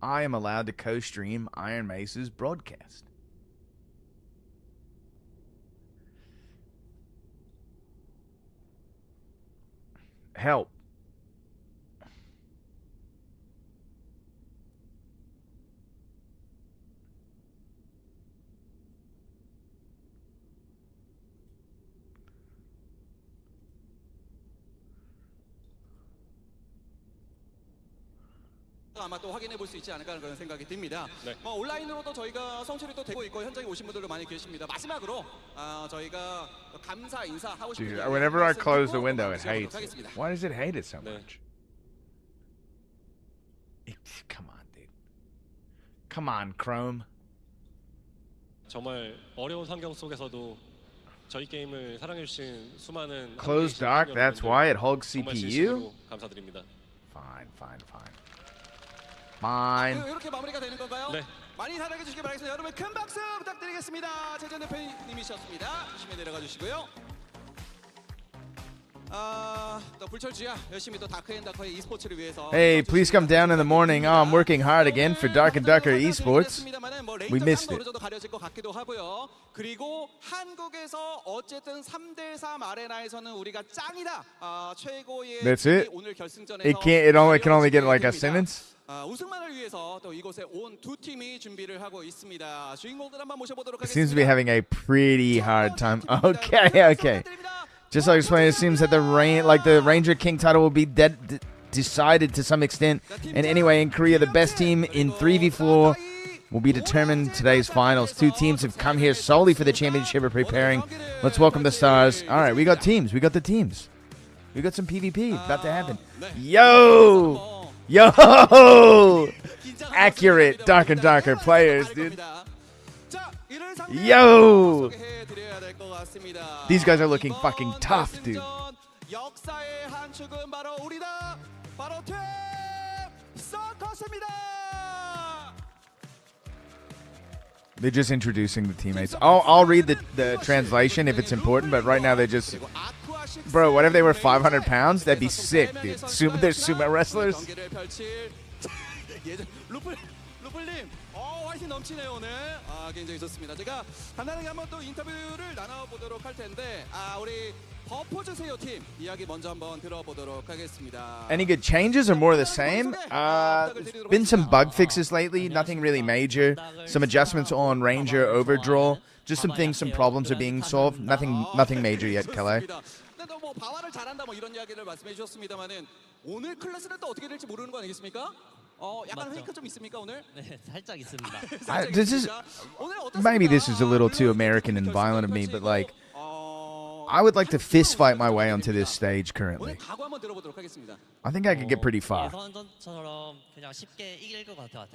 I am allowed to co-stream Iron Mace's broadcast. Help. 아마 또 확인해 볼 수 있지 않을까 하는 그런 생각이 듭니다. 네. 온라인으로도 저희가 성취를 또 되고 있고 현장에 오신 분들도 많이 계십니다. 마지막으로 저희가 감사 인사 하고 싶은 Dude, 이야기 whenever I 말씀 close the 듣고 window, it 시작하도록 hates it. 하겠습니다. Why does it hate it so 네. much? Come on, dude. Come on, Chrome. 정말 어려운 환경 속에서도 저희 게임을 사랑해주신 수많은 Close 함께해주신 dock, that's 여러분들, why it hogs 정말 CPU? 진심으로 감사드립니다. Fine. Fine. 이렇게 마무리가 되는 건가요? 네. 많이 사랑해 주시기 바라겠습니다. 여러분 큰 박수 부탁드리겠습니다. 최전 대표님이셨습니다. 조심히 내려가 주시고요. 또 불철주야 열심히 또 다크앤다커의 e스포츠를 위해서. Hey, please come down in the morning. Oh, I'm working hard again for Dark and Darker Esports. We missed it. 가려질 것 같기도 하고요. 그리고 한국에서 어쨌든 3대3 아레나에서는 우리가 짱이다. 최고의 That's it? 오늘 결승전에서 It can only get like a sentence. 우승만을 위해서 또 이곳에 온 두 팀이 준비를 하고 있습니다. 주인공들 한번 모셔보도록 It 하겠습니다. seems to be having a pretty hard time. Okay. Just like explained, it seems that the Ranger King title will be decided to some extent. And anyway, in Korea, the best team in 3v4 will be determined in today's finals. Two teams have come here solely for the championship and preparing. Let's welcome the stars. All right, we got teams. We got the teams. We got some PvP about to happen. Yo! Accurate Dark and Darker players, dude. Yo! These guys are looking fucking tough, dude. 역사의 한 축은 바로 우리다. 바로 팀 서커스입니다. They're just introducing the teammates. I'll read the translation if it's important, but right now they're just... Bro, what if they were 500 pounds? That'd be sick, dude. They're sumo wrestlers. 루플님, 화이팅 넘치네요 오늘. 굉장히 좋습니다. 제가 간단하게 한번 또 인터뷰를 나눠보도록 할 텐데, 우리 버퍼주세요 팀 이야기 먼저 한번 들어보도록 하겠습니다. Any good changes or more of the same? There's been some bug fixes lately, nothing really major. Some adjustments on Ranger overdraw. Just some problems are being solved. Nothing major yet, Calais. 근데 뭐 바와를 잘한다 뭐 이런 이야기를 말씀해 주셨습니다만은 오늘 클래스는 또 어떻게 될지 모르는 거 아니겠습니까? 약간 페이크 좀 있습니까 오늘? 네, 살짝 있습니다. Maybe this is a little too American and violent of me, but like, I would like to fist fight my way onto this stage currently. 오늘 각오 한번 들어보도록 하겠습니다. I think I could get pretty far. 예선전처럼 그냥 쉽게 이길 것 같아요.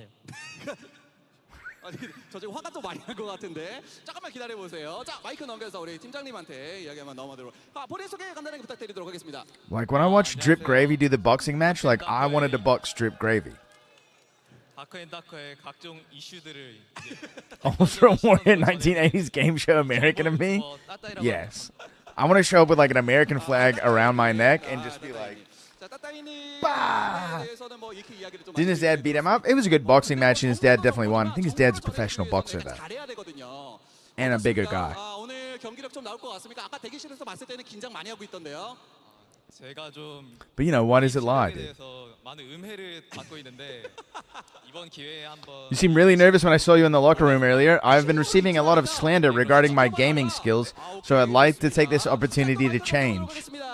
저 지금 화가 좀 많이 날 것 같은데 잠깐만 기다려 보세요. 자 마이크 넘겨서 우리 팀장님한테 이야기 한번 넘어가도록. 본인 소개 간단하게 부탁드리도록 하겠습니다. Like when I watched Drip Gravy do the boxing match, like I wanted to box Drip Gravy. 다크앤다크의 각종 이슈들을 Ultra Warrior 1980s game show American of me? Yes. I want to show up with like an American flag around my neck and just be like, bah! Didn't his dad beat him up? It was a good boxing match and his dad definitely won. I think his dad's a professional boxer though. and a bigger guy. 아, 오늘 경기력 좀 나올 것 같습니까? 아까 대기실에서 봤을 때는 긴장 많이 하고 있던데요. 제가 좀 But you know, what is it like? Dude? 대해서 많은 음해를 받고 있는데 이번 기회에 한번 You seem really nervous when I saw you in the locker room earlier. I've been receiving a lot of slander regarding my gaming skills, so I'd like to take this opportunity to change.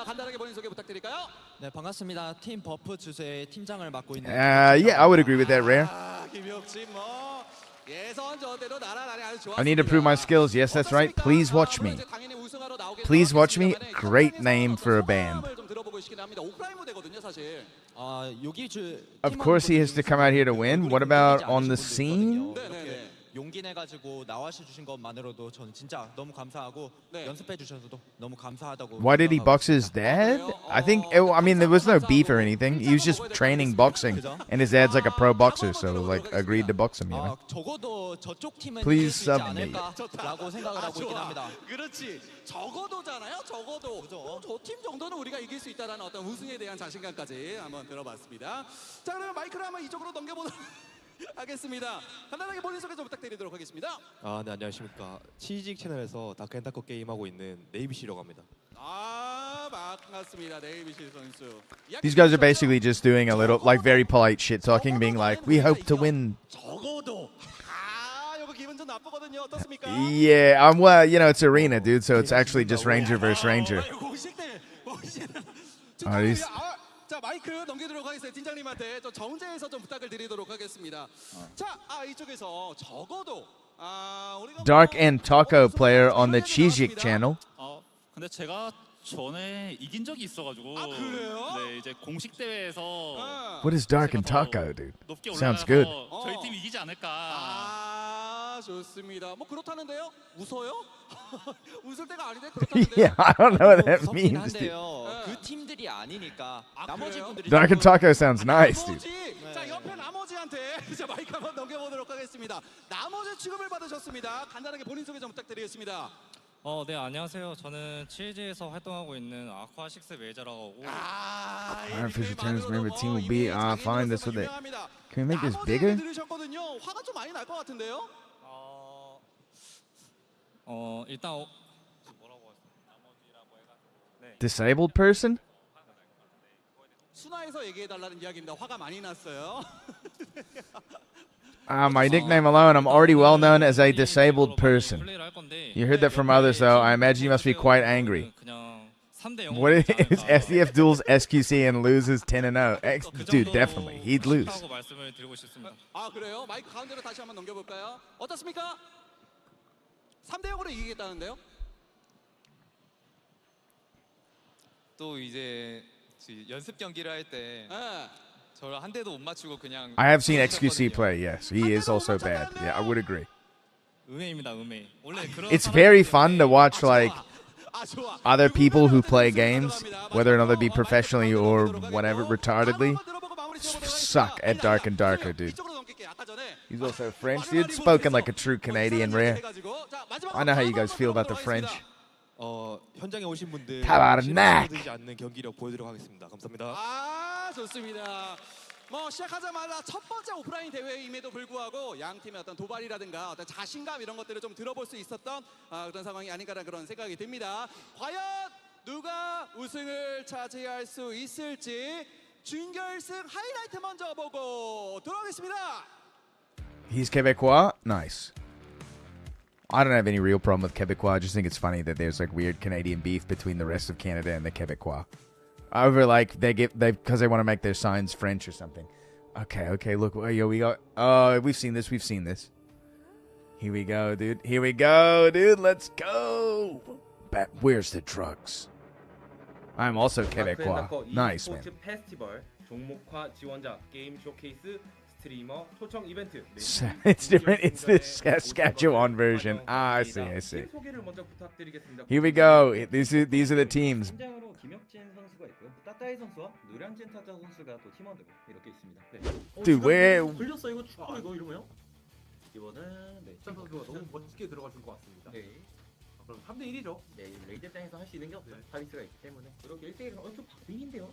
간단하게 본인 소개 부탁드릴까요? 네, 반갑습니다. 팀 버프 주제의 팀장을 맡고 있는 Yeah, I would agree with that, Rare. 아, 김혁진 뭐 예선전대로 날아다니 아주 좋았습니다. I need to prove my skills. Yes, that's right. Please watch me. 당연히 우승하러 나오겠 Please watch me. Great name for a band. 좀 들어보고 싶긴 합니다. 오프라인 무대거든요, 사실. 아, 여기 Of course, he has to come out here to win. What about on the scene? 네네네. 용기 내 가지고 나와셔 주신 것만으로도 저는 진짜 너무 감사하고 네. 연습해 주셔서도 너무 감사하다고. Why did he box his dad? I think, I mean, there was no beef or anything. He was just training boxing, and his dad's like a pro boxer, so like agreed to box him, you know? 적어도 저쪽 팀은 Please 이길 수 있지 sub me. 않을까라고 생각을 하고 있긴 합니다. 그렇지. 적어도잖아요. 적어도. 저 팀 정도는 우리가 이길 수 있다라는 어떤 우승에 대한 자신감까지 한번 들어봤습니다. 자, 그러면 마이크를 한번 이쪽으로 넘겨보도록 하겠습니다. 간단하게 본인 소개 좀 부탁드리도록 하겠습니다. 아, 네, 안녕하십니까. 치즈직 채널에서 다크앤다커 게임하고 있는 네이비시라고 합니다. 아, 반갑습니다. 네이비실 선수. These guys are basically just doing a little, like, very polite shit talking, being like, we hope to win. 적어도. 아, 이거 기분 좀 나쁘거든요. 어떻습니까? Yeah, well, you know, it's arena, dude, so it's actually just Ranger versus Ranger. these- 자, 마이크 넘기도록 하겠습니다. 팀장님한테 좀 정제해서 좀 부탁을 드리도록 하겠습니다. 자, 이쪽에서 적어도 우리가 Dark and Taco player on the Chijik channel. 근데 제가 전에 이긴 적이 있어가지고 그래요? 네, 이제 공식 대회에서 What is Dark and Taco, dude? 높게 Sounds 올라가서 good. 저희 팀 이기지 않을까. 좋습니다. 뭐 그렇다는데요? 웃어요? 웃을 때가 아닌데 Yeah, 그렇다는데요? I don't know what that 무섭긴 means, dude. 한데요. 그 팀들이 아니니까 나머지 그래요? 분들이 Dark and Taco sounds nice, dude. 자, 옆에 나머지한테 이제 마이크 한번 넘겨보도록 하겠습니다. 나머지 취급을 받으셨습니다. 간단하게 본인 소개 좀 부탁드리겠습니다. 네, 안녕하세요. 저는 치즈에서 활동하고 있는 아쿠아식스 메이저라고 하고 Artificial turns, remember team will be fine. That's what they. Can we make this bigger? 들으셨거든요. 화가 좀 많이 날 것 같은데요. 일단 뭐라고 했어요? 나머지라고 해가지고 네. Disabled person? 순화해서 얘기해달라는 이야기입니다. 화가 많이 났어요. My nickname alone, I'm already well known as a disabled person. 플레이를 할 건데 You heard that from others, though. I imagine you must be quite angry. 그냥 3대 0. What is SDF duels SQC and loses 10-0? Dude, definitely, he'd lose. 말씀을 드리고 싶습니다. 그래요? 마이크 가운데로 다시 한번 넘겨볼까요? 어떻습니까? 3대 0으로 이기겠다는데요? 또 이제 연습 경기를 할 때 저를 한 대도 못 맞추고 그냥 I have seen XQC play. Yes, he is also bad. Yeah, I would agree. 음해입니다, 음해. 원래 그런 It's very fun to watch like other people who play games, whether or not they be professionally or whatever, retardedly, suck at Dark and Darker, dude. He's also French, dude. Spoken like a true Canadian, Rare. I know how you guys feel about the French. 현장에 오신 분들 Tabarnak. 되지 않는 경기력 보여드리도록 하겠습니다. 감사합니다. 좋습니다. 뭐 시작하자마자 첫 번째 오프라인 대회임에도 불구하고 양 팀의 어떤 도발이라든가 어떤 자신감 이런 것들을 좀 들어볼 수 있었던 그런 상황이 아닌가라는 그런 생각이 듭니다. 과연 누가 우승을 차지할 수 있을지 준결승 하이라이트 먼저 보고 돌아오겠습니다. He's Quebecois? Nice. I don't have any real problem with Quebecois. I just think it's funny that there's like weird Canadian beef between the rest of Canada and the Quebecois. Over like because they want to make their signs French or something. Okay, look, yo, we got. We've seen this. Here we go, dude. Let's go. Where's the drugs? I'm also Quebecois. Nice, man. 페스티벌 종목화 지원자 게임 쇼케이스 스트리머 초청 이벤트. It's different. It's the Saskatchewan version. I see. 소개를 먼저 부탁드리겠습니다. Here we go. These are the teams. 팀장으로 김혁진 선수가 있고요. 따따이 선수와 노량진 타자 선수가 또 팀원으로 이렇게 있습니다. 네. Dude, where? 걸렸어 이거 축구 이거 이러면요? 이번은 네. 짠 선수가 너무 멋지게 들어가 줄 것 같습니다. 네. 그럼 3대 1이죠. 네, 레이드 땅에서 할 수 있는 게 없어요. 타비스가 있기 때문에. 그렇게 1대1은 좀 박빙인데요.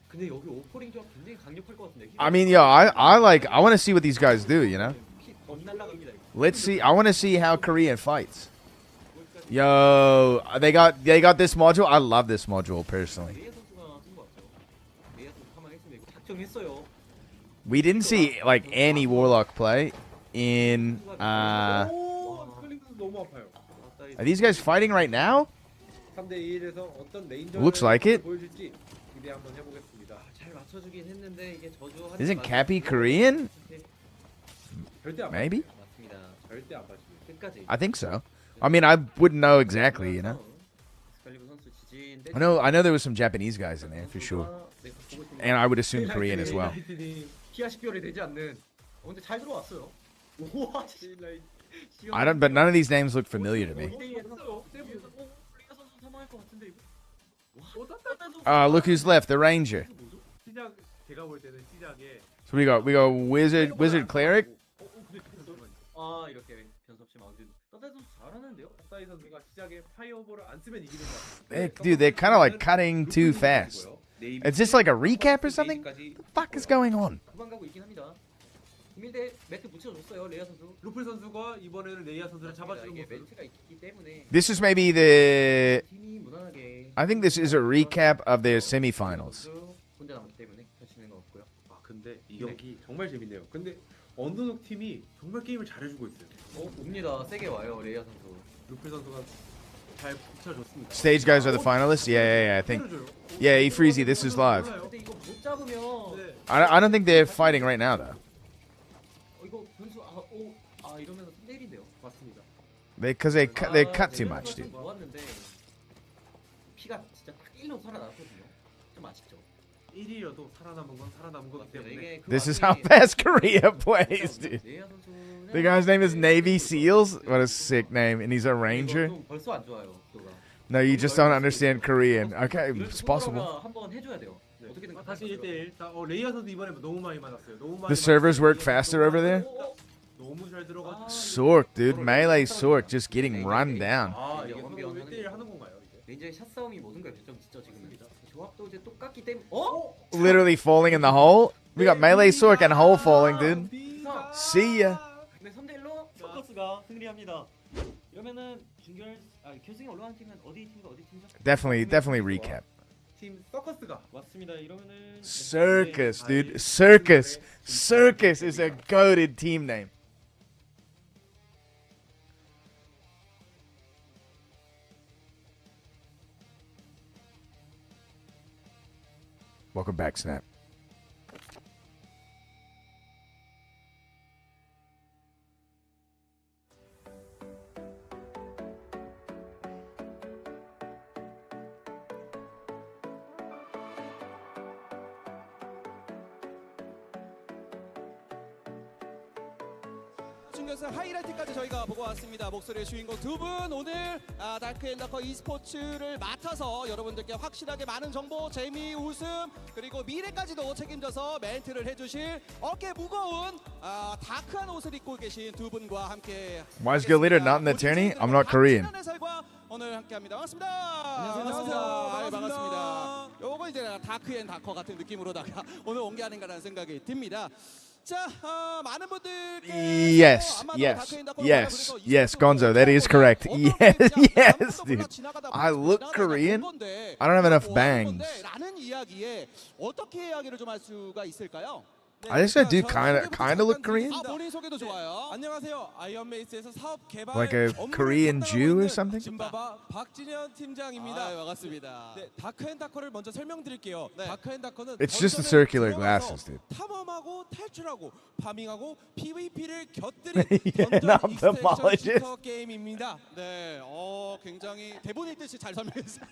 근데 여기 오퍼링 조합 굉장히 강력할 것 같은데. I mean, yo, I want to see what these guys do. You know. 더 날라갑니다. Let's see. I want to see how Korean fights. Yo, they got this module. I love this module personally. 레이아 선수가 쓴 것 같죠. 레이아 선수 사망했으면 이거 작정했어요. We didn't see like any Warlock play in. 오, 스컬링 선수 너무 아파요. Are these guys fighting right now? 3대 2에서 어떤 레인저 Looks like it. 보여줄지 기대 한번 해보겠습니다. 잘 맞춰주긴 했는데 이게 저주 한 Isn't Cappy Korean? 절대 안 Maybe. 맞습니다. 절대 안 봐줍니다. 끝까지. I think so. I mean, I wouldn't know exactly, you know. 스칼리브 선수 지지인데 I know there was some Japanese guys in there for sure, and I would assume Korean as well. 피아 10개월이 되지 않는. 근데 잘 들어왔어요. 우와, I don't, but none of these names look familiar to me. Look who's left, the Ranger. 시작 제가 볼 때는 시작에 So we got Wizard Cleric. 아 이렇게 변수 없이 마운틴 떠다이 선수 잘하는데요. 떠다이 선수가 시작에 파이어볼을 안 쓰면 이기는 것 같아요. Dude, they're kind of like cutting too fast. Is this like a recap or something? What the fuck is going on? 그만 가고 있긴 합니다. 국민대 매트 붙여줬어요 레이아 선수. 루플 선수가 이번에는 레이아 선수를 잡아주는 모습. 매트가 있기 때문에. This is maybe the. 팀이 무난하게. I think this is a recap of their semifinals. 혼자 남기 때문에 펼치는 거 없고요. 아 근데 이 경기 정말 재밌네요. 근데 언더독 팀이 정말 게임을 잘해주고 있어요. 옵니다. 세게 와요 레이아 선수. 루플 선수가 잘 붙여줬습니다. Stage guys are the finalists. Yeah. I think. Yeah, Freezy, this is live. 근데 이거 못 잡으면. I don't think they're fighting right now though. 이거 변수 이러면 3대1인데요. 맞습니다. Because they cut too much, dude. 좋았는데 피가 진짜 딱 1로 살아났거든요. 좀 아쉽죠. 1위여도 살아남은 건 살아남은 거기 때문에. This is how fast Korea plays, dude. The guy's name is Navy Seals. What a sick name, and he's a ranger. 벌써 안 좋아요. No, you just don't understand Korean. Okay, it's possible. 한번 해줘야 돼요. 어떻게든 다시 1대1. 레이아 선수 이번에 너무 많이 맞았어요. 너무 많이. The servers work faster over there. 너무 잘 들어가. Sork, dude, melee Sork just getting run down. 이게 1대1 하는 건가요, 이제? 레인저의 샷 싸움이 모든 걸 결정짓죠, 지금은. 조합도 이제 똑같기 때문에. Literally falling in the hole. We got melee Sork and hole falling, dude. See ya. 네, 3대1로 서커스가 승리합니다. 이러면은 결승에 올라간 팀은 어디 팀과 어디 팀이죠? Definitely recap. 팀 서커스가 맞습니다. 이러면은 Circus, dude. Circus. Circus is a goated team name. Welcome back, Snap. 준결승 하이라이트까지 저희가 보고 왔습니다. 목소리의 주인공 두 분 오늘 다크앤다커 e스포츠를 맡아서 여러분들께 확실하게 많은 정보, 재미, 웃음 그리고 미래까지도 책임져서 멘트를 해주실 어깨 무거운 다크한 옷을 입고 계신 두 분과 함께 Wise Guild Leader not in the tourney? I'm not Korean. 오늘 함께합니다. 반갑습니다. 안녕하세요. 반갑습니다. 요거 이제 다크앤다커 같은 느낌으로다가 오늘 온 게 아닌가라는 생각이 듭니다. 자, 많은 분들께 Yes, Gonzo, that is correct. Yes, dude. I look Korean. I don't have enough bangs. 라는 이야기에 어떻게 이야기를 좀 할 수가 있을까요? I guess I do kind of look Korean. 본인 소개도 좋아요. 안녕하세요. 아이언메이스에서 사업 개발 Like a Korean Jew or something? 짐바바 박진현 팀장입니다. 반갑습니다. 네, 다크앤다커를 먼저 설명드릴게요. 다크앤다커는 It's just the circular glasses, dude. 탐험하고 탈출하고 파밍하고 PVP를 곁들인 An ophthalmologist. 슈터 게임입니다. 네, 굉장히 대본 읽듯이 잘 설명했어요.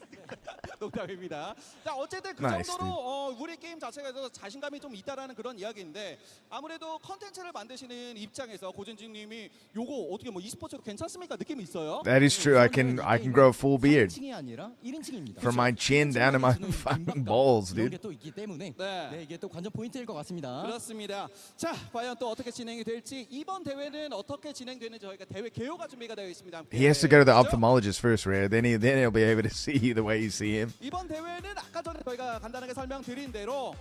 농담입니다. 자, 어쨌든 그 Nice, 정도로 우리 게임 자체가 자신감이 좀 있다라는 그런 이야기인데 아무래도 컨텐츠를 만드시는 입장에서 고진진님이 요거 어떻게 뭐 e스포츠로 괜찮습니까? 느낌이 있어요? That is true. I can grow a full beard 아니라 1인칭입니다. from my chin down to my fucking balls, 이런 dude. 게 또 있기 때문에 네, 이게 또 관전 포인트일 것 같습니다. 그렇습니다. 자, 과연 또 어떻게 진행이 될지 이번 대회는 어떻게 진행되는지 저희가 대회 개요가 준비가 되어 있습니다. 함께 He has to go to the ophthalmologist first, Rare. Then he'll be able to see you the way you see him. 이번 대회는 아까 전에 저희가 간단하게 설명드린 대로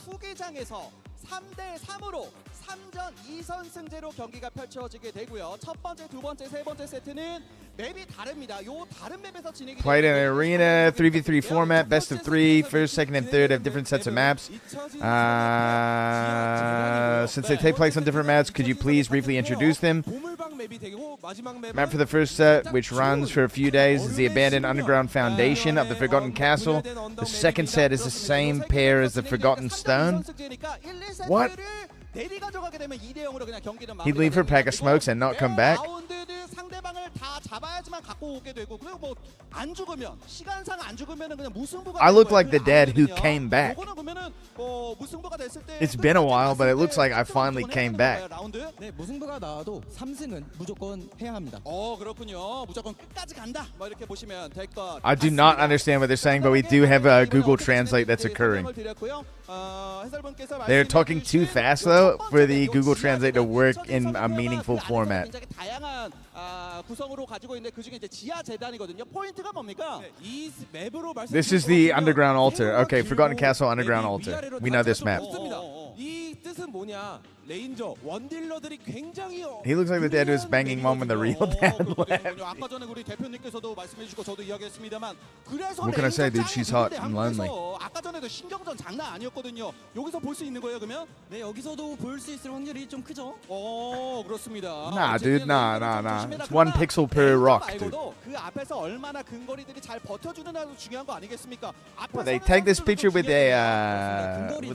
투기장에서 3대3으로 3전 2선승제로 경기가 펼쳐지게 되고요. 첫 번째, 두 번째, 세 번째 세트는 맵이 다릅니다. 요 다른 맵에서 진행이 Played in an arena 3v3 format, best of three. First, second, and third have different sets of maps. Since they take place on different maps, could you please briefly introduce them? Map for the first set, which runs for a few days, is the abandoned underground foundation of the Forgotten Castle. The second set is the same pair as the Forgotten Stone. What? He'd leave for a pack of smokes and not come back? I look like the dad who came back. It's been a while, but it looks like I finally came back. 네, 무승부가 나와도 3승은 무조건 해야 합니다. 그렇군요. 무조건 끝까지 간다. 뭐 이렇게 보시면 될 것. I do not understand what they're saying, but we do have a Google Translate that's occurring. They're talking too fast, though, for the Google Translate to work in a meaningful format. 다양한 구성으로 가지고 있는데 그중에 이제 지하 재단이거든요. 포인트가 뭡니까? 이 맵으로 This is the underground altar. Okay, Forgotten Castle underground altar. We know this map. 이 뜻은 뭐냐? 레인저 원딜러들이 굉장히 He looks like the dad who's banging mom when the real dad left. 아까 전에 우리 대표님께서도 말씀해 주시고 저도 이야기했습니다만 그래서 What can I say, dude? She's hot and lonely. 아까 전에도 신경전 장난 아니었거든요. 여기서 볼 수 있는 거예요, 그러면? 네, 여기서도 볼 수 있을 확률이 좀 크죠? 그렇습니다. Nah, dude, nah. It's 1 pixel per rock, dude. 그 앞에서 얼마나 근거리들이 잘 버텨주느냐도 중요한 거 아니겠습니까? Well, they take this picture with a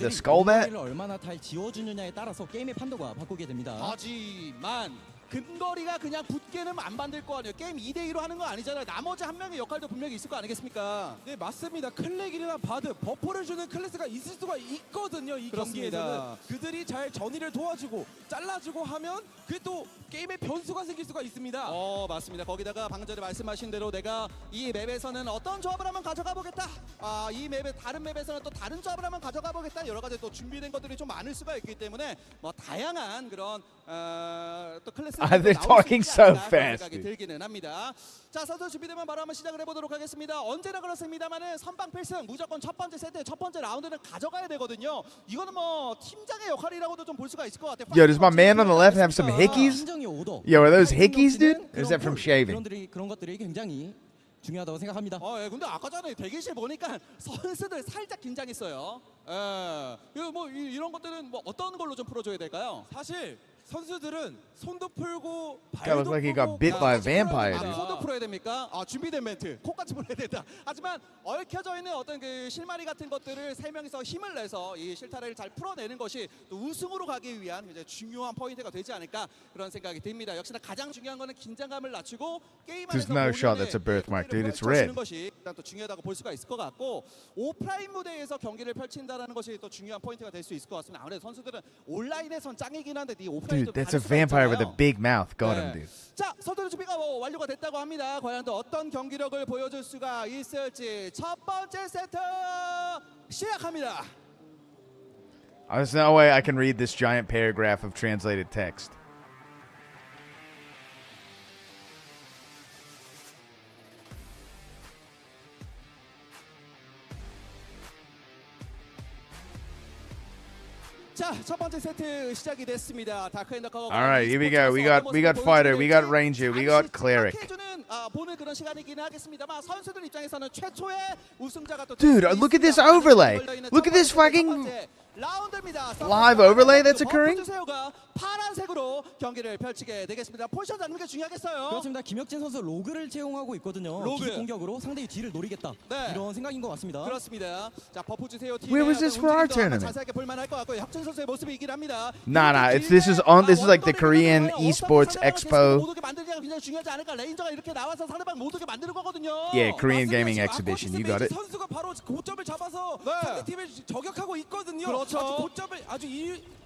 skull bat? 얼마나 잘 지워주느냐에 따라서 게임의 판도가 바꾸게 됩니다. 하지만 근거리가 그냥 붙게는 안 만들 거 아니에요. 게임 2대2로 하는 거 아니잖아요. 나머지 한 명의 역할도 분명히 있을 거 아니겠습니까? 네, 맞습니다. 클렉이나 바드, 버퍼를 주는 클래스가 있을 수가 있거든요. 이 경기에서는 그들이 잘 전의를 도와주고 잘라주고 하면 그게 또 게임에 변수가 생길 수가 있습니다. 맞습니다. 거기다가 방금 전에 말씀하신 대로 내가 이 맵에서는 어떤 조합을 한번 가져가 보겠다. 이 맵에 다른 맵에서는 또 다른 조합을 한번 가져가 보겠다. 여러 가지 또 준비된 것들이 좀 많을 수가 있기 때문에 뭐 다양한 그런 또 클래스 They're talking so fast. 들기는 합니다. 자, 선수 준비되면 바로 한번 시작을 해보도록 하겠습니다. 언제나 그렇습니다만은 선방 필승 무조건 첫 번째 세트, 첫 번째 라운드는 가져가야 되거든요. 이거는 뭐 팀장의 역할이라고도 좀 볼 수가 있을 것 같아요. Yo, does my man on the left have some hickeys? Yo, are those hickeys, dude? Or is that from shaving? 그런 것들이 굉장히 중요하다고 생각합니다. 근데 아까 전에 대기실 보니까 선수들 살짝 긴장했어요. 뭐 이런 것들은 뭐 어떤 걸로 좀 풀어줘야 될까요? 사실 선수들은 손도 풀고 Guy looks like he got bit by a vampire, dude. 손도 풀어야 됩니까? 준비된 멘트. 코까지 풀어야 된다. 하지만 얽혀져 있는 어떤 그 실마리 같은 것들을 세 명이서 힘을 내서 이 실타래를 잘 풀어내는 것이 또 우승으로 가기 위한 이제 중요한 포인트가 되지 않을까 그런 생각이 듭니다. 역시나 가장 중요한 거는 긴장감을 낮추고 게임 안에서 There's no shot that's a birthmark, dude. It's red. 것이 일단 또 중요하다고 볼 수가 있을 것 같고 오프라인 무대에서 경기를 펼친다라는 것이 또 중요한 포인트가 될 수 있을 것 같습니다. 아무래도 선수들은 온라인에선 짱이긴 한데 이 오프라인 Dude, that's a vampire with a big mouth. Got him, dude. 자, 선수들 준비가 완료가 됐다고 합니다. 과연 또 어떤 경기력을 보여줄 수가 있을지 첫 번째 세트 시작합니다. There's no way I can read this giant paragraph of translated text. 자, 첫 번째 세트 시작이 됐습니다. 다크앤더커가 All right, here we go. We got fighter, we got ranger, we got cleric. 보는 그런 시간이긴 하겠습니다만 선수들 입장에서는 최초의 우승자가 또 Dude, look at this overlay. Look at this fucking live overlay that's occurring. 파란색으로 경기를 펼치게 되겠습니다. 포지션 잡는 게 중요하겠어요. 그렇습니다. 김혁진 선수 로그를 채용하고 있거든요. 기습 공격으로 상대의 뒤를 노리겠다. 이런 생각인 것 같습니다. 그렇습니다. 자, 버프 주세요. Where was this for our tournament? 자세하게 볼 만할 것 같고요. 혁진 선수의 모습이 있긴 합니다. Nah. This is like the Korean Esports Expo. 못 오게 만드느냐가 굉장히 중요하지 않을까. 레인저가 이렇게 나와서 상대방 못 오게 만드는 거거든요. Yeah, Korean Gaming Exhibition. You got it. 선수가 바로 고점을 잡아서 상대 팀을 저격하고 있거든요. 그렇죠. 아주 고점을 아주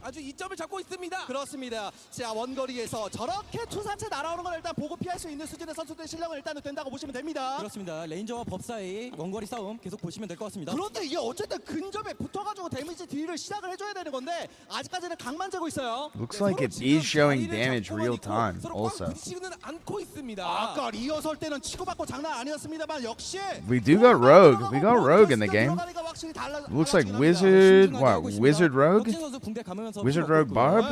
아주 이점을 잡고 있습니다. 그렇습니다. 자, 원거리에서 저렇게 투사체 날아오는 걸 일단 보고 피할 수 있는 수준의 선수들의 실력은 일단은 된다고 보시면 됩니다. 그렇습니다. 레인저와 법 사이 원거리 싸움 계속 보시면 될 것 같습니다. 그런데 이게 어쨌든 근접에 붙어가지고 데미지 딜을 시작을 해줘야 되는 건데 아직까지는 각만 재고 있어요. Looks like it is showing damage real time also. 부딪히지는 않고 있습니다. 아까 리어설 때는 치고받고 장난 아니었습니다만 역시 We do got Rogue. We got Rogue in the game. Looks like Wizard. What? Wizard Rogue? Wizard Rogue Barb?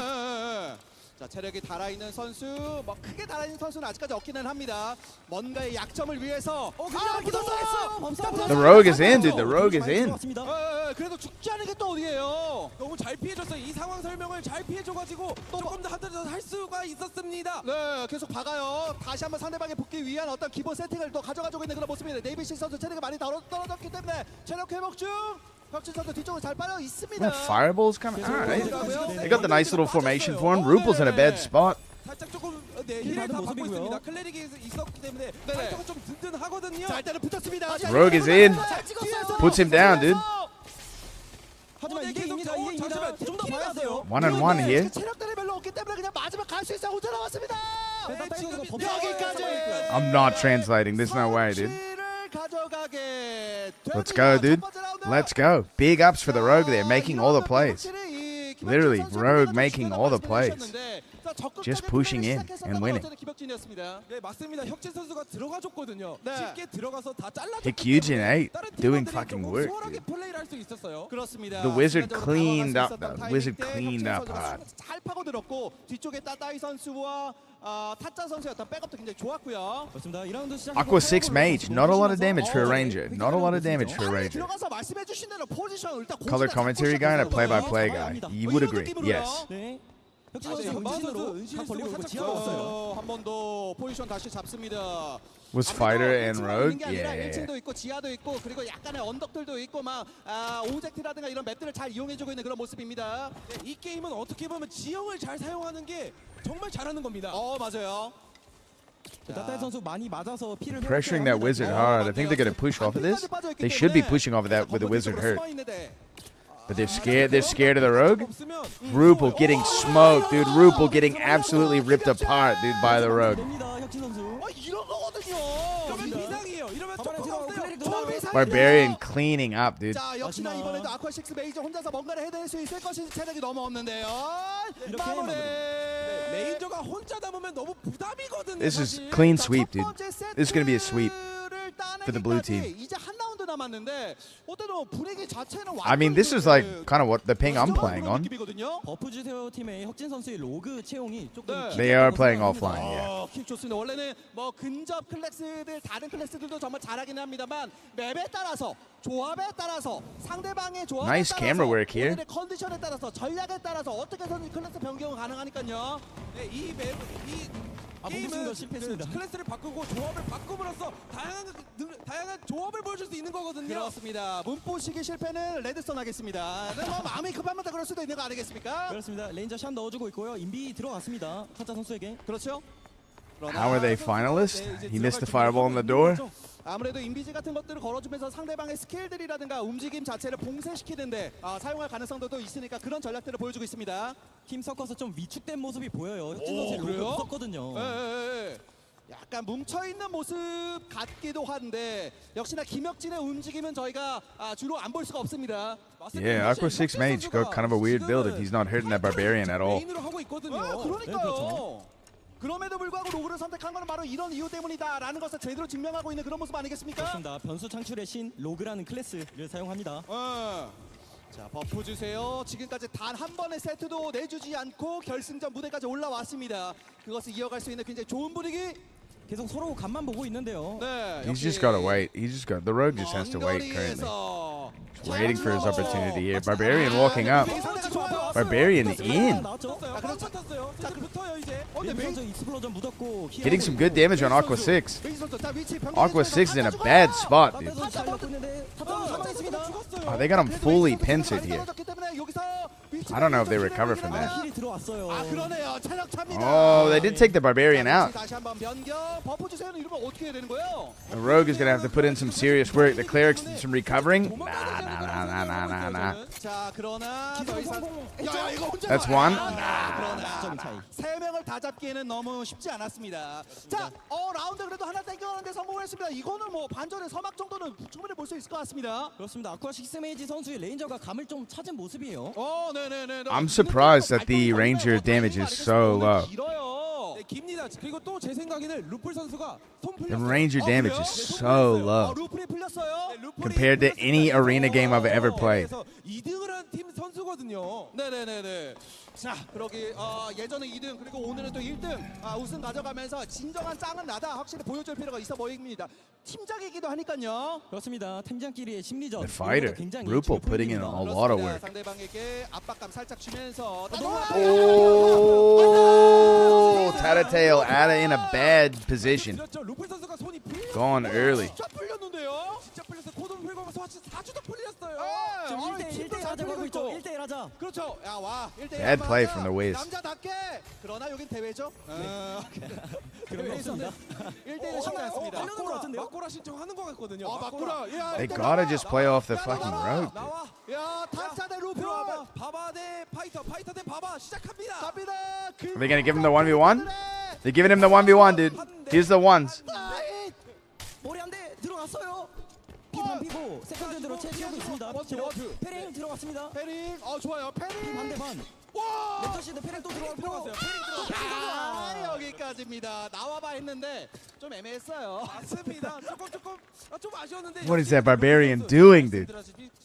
자, 체력이 달아있는 선수, 뭐 크게 달아있는 선수는 아직까지 없기는 합니다. 뭔가의 약점을 위해서 The Rogue is in, dude. The Rogue is in. 그래도 죽지 않은 게 또 어디예요? 너무 잘 피해줬어요. 이 상황 설명을 잘 피해줘가지고 조금 더 한대 더 할 수가 있었습니다. 네, 계속 박아요. 다시 한번 상대방에 붙기 위한 어떤 기본 세팅을 또 가져가지고 있는 그런 모습입니다. 네이비시 선수 체력이 많이 떨어졌기 때문에 체력 회복 중. 혁진 선수 뒤쪽으로 잘 빠져 있습니다. Yeah, Fireball's coming. All right. They got the nice little formation for him. Rupel's in a bad spot. 살짝 조금 힐을 다 받고 있습니다. 클레릭이 있었기 때문에 발톱은 좀 든든하거든요. 자, 일단은 붙었습니다. Rogue is in. Puts him down, dude. 하지만 이게 입니다. 좀 더 봐야 돼요. 1-on-1 here. 체력들이 별로 없기 때문에 그냥 마지막 갈 수 있어 혼자 남았습니다. 여기까지. I'm not translating. There's no way, dude. 가져가게. Let's go, dude. Let's go. Big ups for the Rogue there, making all the plays. Literally, Rogue making all the plays. Just pushing in and winning. 네, 맞습니다. 혁진 선수가 들어가줬거든요. 쉽게 들어가서 다 잘라줬기 Hyukjin 때문에 8 doing fucking work. 수월하게 플레이를 할 수 있었어요. 그렇습니다. The Wizard cleaned up. The Wizard cleaned up hard. 잘 파고들었고 뒤쪽에 따따이 선수와 타짜 선수의 어떤 백업도 굉장히 좋았고요. 그렇습니다. 2라운드 시작. Aqua 6 mage. Not a lot of damage for a ranger. Not a lot of damage for a ranger. 들어가서 말씀해 주신 대로 포지션 일단 Color commentary guy and a play-by-play guy. You would agree. Yes. 네. 혁진 선수 은신으로 각 벌리고 있고 지하가 없어요. 한 번 더 포지션 다시 잡습니다. Was Fighter and Rogue? Yeah. Yeah. 1층도 있고 지하도 있고 그리고 약간의 언덕들도 있고 막 오젝트라든가 이런 맵들을 잘 이용해주고 있는 그런 모습입니다. 네, 이 게임은 어떻게 보면 지형을 잘 사용하는 게 정말 잘하는 겁니다. 맞아요. 따따이 선수 많이 맞아서 피를 Pressuring that Wizard hard. I think they're going to push off of this. They should be pushing off of that with the Wizard hurt. But they're scared. They're scared of the Rogue. Rupel getting smoked, dude. Rupel getting absolutely ripped apart, dude, by the Rogue. 이런 거거든요. 이러면 비상이에요. 이러면 조금 Barbarian cleaning up, dude. 자, 역시나 이번에도 아쿠아6 메이저 혼자서 뭔가를 해낼 수 있을 것인지 체력이 너무 없는데요. 마무리. 레인저가 혼자 남으면 너무 부담이거든요. This is clean sweep, dude. This is going to be a sweep for the blue team. 이제 한 라운드 남았는데 어때도 분위기 자체는 I mean, this is like kind of what the ping I'm playing on. 버프 주세요 팀의 혁진 선수의 로그 채용이 조금 They are playing offline, yeah. 킥 좋습니다. 원래는 뭐 근접 클래스들 다른 클래스들도 정말 잘하긴 합니다만 맵에 따라서 조합에 따라서 상대방의 조합에 Nice 따라서 camera work here. 오늘의 컨디션에 따라서 전략에 따라서 어떻게 해서든 클래스 변경은 가능하니까요. 네, 이 게임은 클래스를 바꾸고 조합을 바꿈으로써 다양한 조합을 보여줄 수 있는 거거든요. 그렇습니다. 문포시기 실패는 레드스톤 하겠습니다. 뭐 마음이 급하면 다 그럴 수도 있는 거 아니겠습니까? 그렇습니다. 레인저 샷 넣어주고 있고요. 인비 들어갔습니다. 타짜 선수에게. 그렇죠. How are they finalists? He missed the fireball in the door. 아무래도 인비지 같은 것들을 걸어주면서 상대방의 스킬들이라든가 움직임 자체를 봉쇄시키는데 사용할 가능성도 또 있으니까 그런 전략들을 보여주고 있습니다. 팀 섞어서 좀 위축된 모습이 보여요. 혁진 선수의 로그 무섭거든요. 약간 뭉쳐있는 모습 같기도 한데 역시나 김혁진의 움직임은 저희가 주로 안 볼 수가 없습니다. Yeah, Aqua 6 mage got kind of a weird build if he's not hurting that Barbarian at all. 메인으로 하고 있거든요. 그러니까요. 그럼에도 불구하고 로그를 선택한 거는 바로 이런 이유 때문이다라는 것을 제대로 증명하고 있는 그런 모습 아니겠습니까? 그렇습니다. 변수 창출의 신 로그라는 클래스를 사용합니다. 자, 버프 주세요. 지금까지 단 한 번의 세트도 내주지 않고 결승전 무대까지 올라왔습니다. 그것을 이어갈 수 있는 굉장히 좋은 분위기. 계속 서로 간만 보고 있는데요. 네. He's just got to wait. The Rogue just has to wait currently. Just waiting for his opportunity here. Barbarian walking up. Barbarian in. Hitting some good damage on Aqua 6. Aqua 6 is in a bad spot, dude. Oh, they got him fully pincered here. I don't know if they recover from that. Oh, they did take the Barbarian out. The Rogue is going to have to put in some serious work. The Cleric's did some recovering. Nah, nah. 자, 그러나 더 이상 야, 이거 혼자 That's one. 그러나 세 명을 다 잡기에는 너무 쉽지 않았습니다. 자, 라운드 그래도 하나 땡겨가는데 성공했습니다. 이거는 뭐 반전의 서막 정도는 충분히 볼 수 있을 것 같습니다. 그렇습니다. 아쿠아 식스메이지 선수의 레인저가 감을 좀 찾은 모습이에요. 네네네. I'm surprised that the Ranger damage is so low. 네, 깁니다. 그리고 또 제 생각에는 루플 선수가 손 The 풀렸어요. Ranger damage is so low 루플이 풀렸어요. compared to any arena game I've ever played. 그래서 2등을 한 팀 선수거든요. 네네네네. 자, 그러기 예전에 2등 그리고 오늘은 또 1등 우승 가져가면서 진정한 짱은 나다 확실히 보여줄 필요가 있어 보입니다. 팀장이기도 하니까요. 그렇습니다. 팀장끼리의 심리전. The fighter, Rupal putting in a lot of work. 상대방에게 압박감 살짝 주면서 Oh, Tattletale out of in a bad position. 루플 선수가 손이 Gone early. 진짜 풀렸는데요. 진짜 풀렸어요. 코도 풀고 사주도 풀렸어요. 지금 1대1 하자고 하고 있죠. 1대1 하자. 그렇죠. 야, 와. 1대1 Bad play from the Wiz. 남자답게. 그러나 여긴 대회죠. 그런 거 없습니다. 1대1은 쉽지 않습니다. 하는 것 같은데요? 막고라 신청하는 것 같거든요. 막고라. They gotta just play off the fucking rope. 나와. 야, 타짜 대 루플. 바바 대 파이터 대 바바 시작합니다. 갑니다. Are they gonna give him the 1v1? They're giving him the 1v1, dude. Here's the ones. 머리 한 대 들어갔어요. 피반 피고 세컨드로 채취하고 있습니다. 원투. 페링 들어갔습니다. 페링. 좋아요. 페링. 반대 반. 와! 렉터시드 페링 또 들어갔어요. 여기까지입니다. 나와봐 했는데 좀 애매했어요. 맞습니다. 좀 아쉬웠는데. What is that barbarian doing, dude?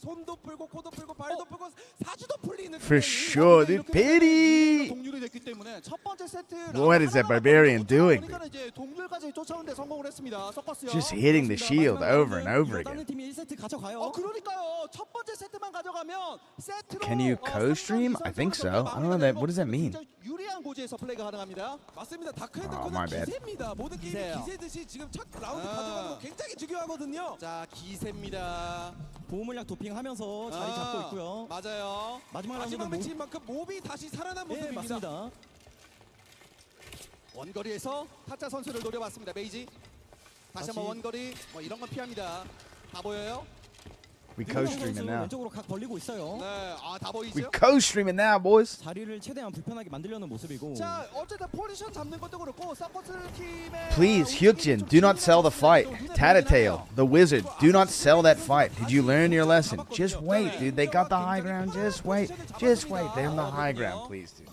손도 풀고 코도 풀고 발도 풀고 사주도 풀리는. For sure, dude. Pity. 동률이 됐기 때문에 첫 번째 세트. What is that barbarian doing, dude? 그러니까 이제 동률까지 쫓아오는데 성공을 했습니다. 서커스요. Just hitting the shield over and over 다른 again. 팀이 1세트 가져가요. 그러니까요. 첫 번째 세트만 가져가면 세트로. Can you co-stream? I think so. I don't know that. What does that mean? 유리한 고지에서 플레이가 가능합니다. 맞습니다. Oh, 다크핸드코는 my bad. 기세입니다. 모든 게임이 기세요. 기세듯이 지금 첫 라운드 가져가는 거 굉장히 중요하거든요. 자, 기세입니다. 보호물약 도핑하면서 자리 잡고 있고요. 맞아요. 마지막 마지막 라운드는 매치만큼 몸이 다시 살아난 네, 모습입니다. 맞습니다. 원거리에서 타짜 선수를 노려봤습니다. 메이지. 다시 한번 원거리. 이런 건 피합니다. 다 보여요? We co-streaming now. 왼쪽으로 각 벌리고 있어요. 네, 다 We 보이죠? co-streaming now, boys. 자리를 최대한 불편하게 만들려는 모습이고. 자, 어쨌든 포지션 잡는 것도 그렇고 서포트 팀의 Please, Hyukjin, do not sell the fight. Tattletale, the wizard, do not sell that fight. Did you learn your lesson? Just wait, dude. They got the high ground. Just wait. Just wait. They're on the high ground, please, dude.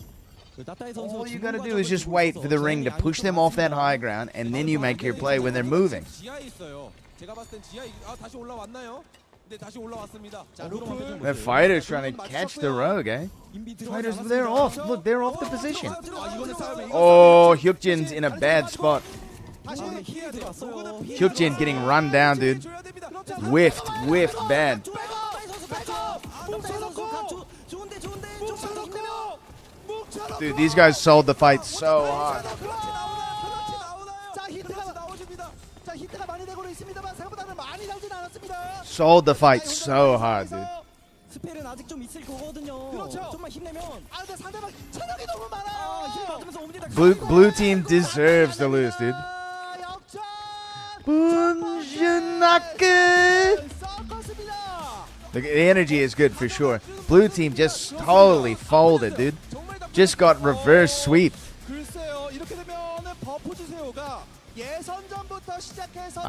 All you gotta do is just wait for the ring to push them off that high ground, and then you make your play when they're moving. 지하에 있어요. 제가 봤을 땐 지하에 다시 올라왔나요? 네, 다시 올라왔습니다. 자, 루플. The fighter's trying to catch the rogue, eh? Fighters, they're off. Look, they're off the position. Oh, Hyukjin's in a bad spot. Hyukjin getting run down, dude. Whiffed bad. Dude, these guys sold the fight so hard. 자, 히트가 많이 되고 있습니다만 생각보다는 많이 나오진 않았습니다. Sold the fight so hard, dude. 스펠은 아직 좀 있을 거거든요. 그렇죠. 좀만 힘내면. 근데 상대방 체력이 너무 많아요. 힘 받으면서 옵니다. Blue team deserves to lose, dude. The energy is good for sure. Blue team just totally folded, dude. Just got reverse sweep. 글쎄요, 이렇게 되면은 버프 주세요가 예선전부터 시작해서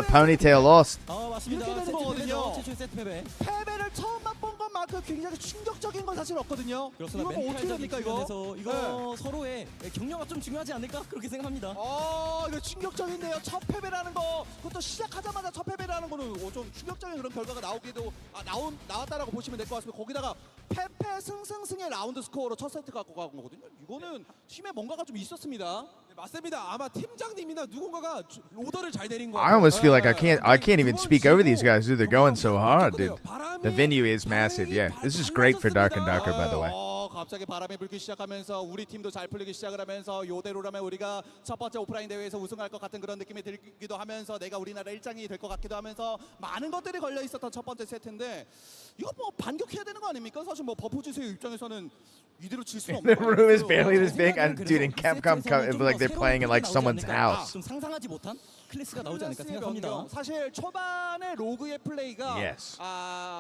Ponytail lost. 맞습니다. 이렇게 되는 거거든요. 최초의 세트 패배. 패배를 처음 맛본 것만큼 굉장히 충격적인 건 사실 없거든요. 그렇습니다. 이거 뭐 어떻게 됩니까 이거? 이거 서로의 격려가 좀 중요하지 않을까 그렇게 생각합니다. 이거 충격적인데요. 첫 패배라는 거, 그것도 시작하자마자 첫 패배라는 거는 좀 충격적인 그런 결과가 나오기도 나왔다라고 보시면 될 것 같습니다. 거기다가 패패 승승승의 라운드 스코어로 첫 세트 갖고 간 거거든요. 이거는 팀에 뭔가가 좀 있었습니다. 네, 맞습니다. 아마 팀장님이나 누군가가 오더를 잘 내린 거. I almost feel like I can't even speak over these guys, dude. They're going so hard, dude. The venue is massive. Yeah, this is great for Dark and Darker, by the way. 갑자기 바람이 불기 시작하면서 우리 팀도 잘 풀리기 시작을 하면서 요대로라면 우리가 첫 번째 오프라인 대회에서 우승할 것 같은 그런 느낌이 들기도 하면서 내가 우리나라 1장이 될 것 같기도 하면서 많은 것들이 걸려 있었던 첫 번째 세트인데 이거 뭐 반격해야 되는 거 아닙니까? 사실 뭐 버프 주세요 입장에서는 이대로 질 수는 The 없는 room is barely this big, and dude, in Capcom, it's like they're playing in like someone's house. 좀 상상하지 못한 클래스가 나오지 않을까 클래스의 생각합니다. 변경. 사실 초반에 로그의 플레이가 Yes.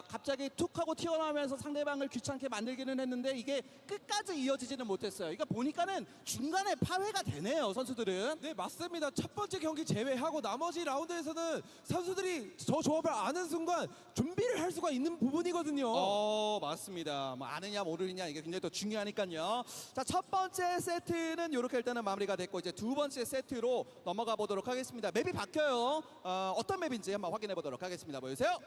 갑자기 툭 하고 튀어나오면서 상대방을 귀찮게 만들기는 했는데 이게 끝까지 이어지지는 못했어요. 그러니까 보니까는 중간에 파회가 되네요, 선수들은. 네, 맞습니다. 첫 번째 경기 제외하고 나머지 라운드에서는 선수들이 저 조합을 아는 순간 준비를 할 수가 있는 부분이거든요. 맞습니다. 뭐 아느냐 모르느냐 이게 굉장히 또 중요하니까요. 자, 첫 번째 세트는 이렇게 일단은 마무리가 됐고 이제 두 번째 세트로 넘어가 보도록 하겠습니다. 맵이 바뀌어요. 어떤 맵인지 한번 확인해 보도록 하겠습니다. 보여주세요.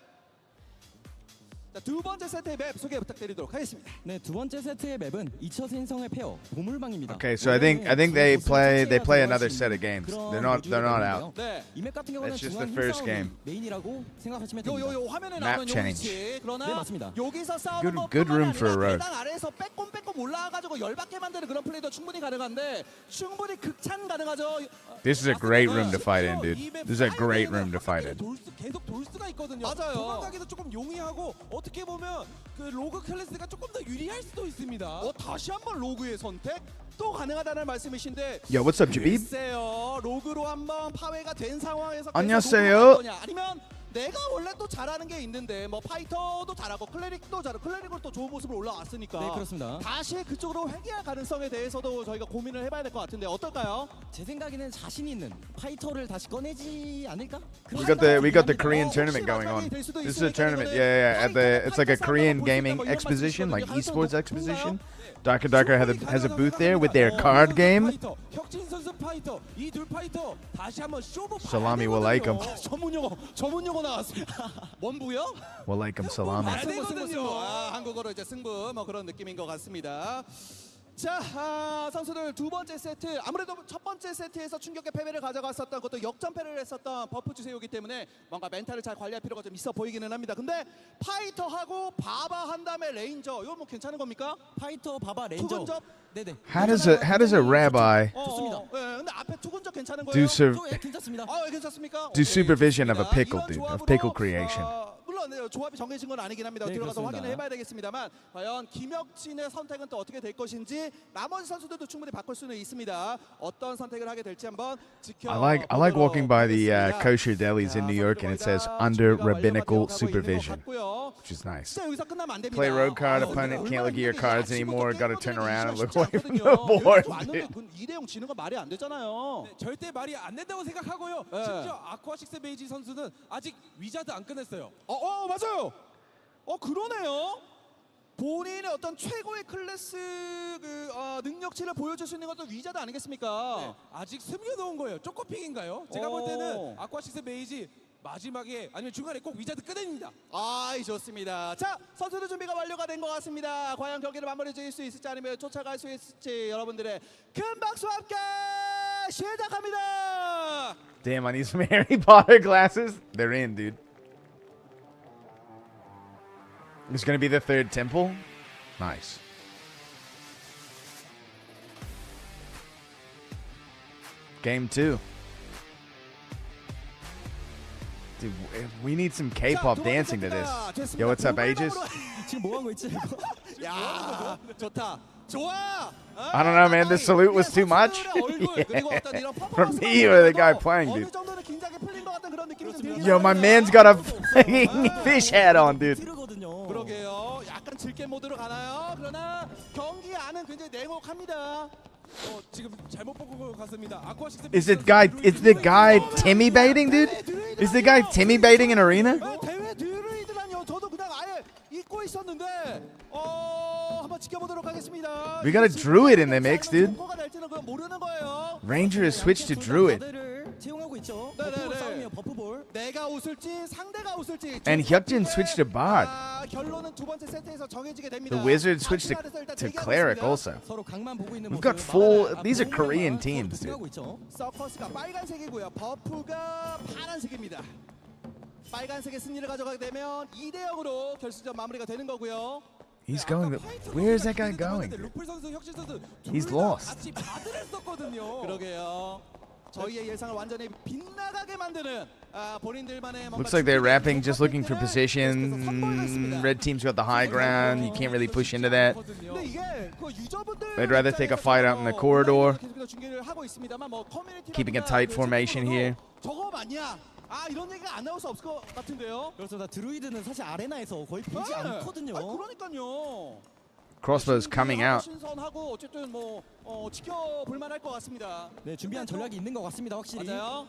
자, 두 번째 세트의 맵 소개 부탁드리도록 하겠습니다. 네, 두 번째 세트의 맵은 2차 생성의 페어 보물방입니다. Okay, so I think they play another set of games. They're not out. 네. 이 맵 같은 경우는 That's just the 중앙 first 힘싸움이 game. 메인이라고 생각하시면 됩니다. 요 화면에 Map 나오는 요 change. 위치. 그러나 네, 맞습니다. 여기서 싸우는 Good room for a rogue. 계단 아래에서 빼꼼 올라와가지고 열받게 만드는 그런 플레이도 충분히 가능한데 충분히 극찬 가능하죠. This is a great room to fight in, dude. This is a great room to fight in. 계속 돌 수가 있거든요. 맞아요. 도망가기도 조금 용이하고 어떻게 보면 그 로그 클래스가 조금 더 유리할 수도 있습니다. 다시 한번 로그의 선택 또 가능하다는 말씀이신데. Yo, what's up, Jabib? 글쎄요, 로그로 한번 파괴가 된 상황에서 안녕하세요. 계속 로그로 갈 거냐, 아니면 내가 원래 또 잘하는 게 있는데 뭐 파이터도 잘하고 클레릭도 잘하고 클레릭으로 또 좋은 모습으로 올라왔으니까 네, 그렇습니다. 다시 그쪽으로 회귀할 가능성에 대해서도 저희가 고민을 해봐야 될 것 같은데 어떨까요? 제 생각에는 자신 있는 파이터를 다시 꺼내지 않을까? We got the Korean tournament going on. This is a tournament, yeah. It's like a Korean gaming exposition, like esports exposition. Darker has a booth there with their card game. 혁진 선수 파이터, 이 둘 파이터 다시 한번 쇼부 Salami walaikum. 전문 용어 나왔습니다. 뭔부요? Walaikum salami. 승부. 한국어로 이제 승부 뭐 그런 느낌인 것 같습니다. 자, 선수들 두 번째 세트 아무래도 첫 번째 세트에서 충격의 패배를 가져갔었던 것도 역전패를 했었던 버프 주세요기 때문에 뭔가 멘탈을 잘 관리할 필요가 좀 있어 보이기는 합니다. 근데 파이터하고 바바 한 다음에 레인저 이거 뭐 괜찮은 겁니까? 파이터 바바 레인저. 투근접? 네네. How does a rabbi 좋습니다. 네, 근데 앞에 투근접 괜찮은 거예요? 괜찮습니다. 괜찮습니까? do supervision of a pickle, dude? Of pickle creation. 물론 조합이 정해진 건 아니긴 합니다. 네, 들어가서 그렇습니다. 확인을 해봐야 되겠습니다만 과연 김혁진의 선택은 또 어떻게 될 것인지 나머지 선수들도 충분히 바꿀 수는 있습니다. 어떤 선택을 하게 될지 한번 지켜. I like walking by the kosher delis in New York, and it says under rabbinical supervision, which is nice. 진짜 여기서 끝나면 안 됩니다. Play road card, opponent can't look at your cards anymore. Got to turn around and look away from the board. 왔는데 2대0 지는 건 말이 안 되잖아요. 네, 절대 말이 안 된다고 생각하고요. 심지어 아쿠아식스 베이지 선수는 아직 위자드 안 끝냈어요. 맞아요. 그러네요. 본인의 어떤 최고의 클래스 능력치를 보여줄 수 있는 것도 위자드 아니겠습니까? 네, 아직 숨겨놓은 거예요. 쪼꼬픽인가요? 제가 볼 때는 아쿠아식스 베이지 마지막에 아니면 중간에 꼭 위자드 꺼냅니다. 좋습니다. 자, 선수들 준비가 완료가 된 것 같습니다. 과연 경기를 마무리 지을 수 있을지 아니면 쫓아갈 수 있을지 여러분들의 큰 박수와 함께 시작합니다. Damn, I need some Harry Potter glasses. They're in, dude. It's gonna be the third temple. Nice. Game 2. Dude, we need some K-pop dancing to this. Yo, what's up, Aegis? 지금 뭐 하고 있지? 야, 좋다. 좋아. I don't know, man. This salute was too much. Yeah. From me or the guy playing, dude. Yo, my man's got a fucking fish hat on, dude. 그러게요. 약간 질게 모드로 가나요? 그러나 경기 안은 굉장히 냉혹합니다. 지금 잘못 보고 것 같습니다. 아쿠아식스 Is the guy Timmy baiting, dude? Is the guy Timmy baiting in arena? 대회 드루이드라뇨. 저도 그냥 아예 잊고 있었는데 한번 지켜보도록 하겠습니다. We got a druid in the mix, dude. 뭐가 될지는 그건 모르는 거예요. Ranger has switched to druid. 채용하고 있죠. 버프볼 싸움이에요. 버프볼. 내가 웃을지 상대가 웃을지. And Hyukjin switched to bard. 결론은 두 번째 세트에서 정해지게 됩니다. The wizard switched to cleric also. 서로 각만 보고 있는 We've got these are Korean teams, dude. 서커스가 빨간색이고요. 버프가 파란색입니다. 빨간색의 승리를 가져가게 되면 2대0으로 결승전 마무리가 되는 거고요. He's going. Where is that guy going? 루플 선수, 혁신 선수 He's lost. 같이 바드를 했었거든요. 그러게요. 저희의 예상을 완전히 빗나가게 만드는 본인들만의 Looks like they're wrapping, just looking for position. Red team's got the high ground. You can't really push into that. They'd rather take a fight out in the corridor. Keeping a tight formation here. 저거 맞냐? 아 이런 얘기가 안 나올 수 없을 것 같은데요. 그렇습니다. 드루이드는 사실 아레나에서 거의 보지 않거든요. 그러니까요. Crossbow's coming out. 신선하고 어쨌든 뭐 지켜볼 만할 것 같습니다. 네, 준비한 전략이 있는 것 같습니다. 확실히. 맞아요.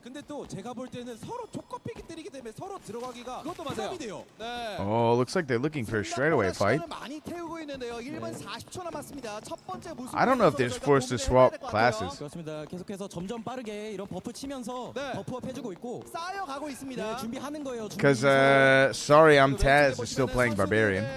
근데 또 제가 볼 때는 서로 촉겁히기 때리기 때문에 서로 들어가기가 그것도 맞아요. 부담이 돼요. 네. Oh, looks like they're looking for a straightaway fight. 많이 태우고 있는데요. 1분 40초 남았습니다. 첫 번째 무슨 I don't know if they're forced to swap classes. 그렇습니다. 계속해서 점점 빠르게 이런 버프 치면서 네. 버프업 해주고 있고 쌓여가고 있습니다. 네, 준비하는 거예요. Because sorry, I'm Taz. Is still playing Barbarian.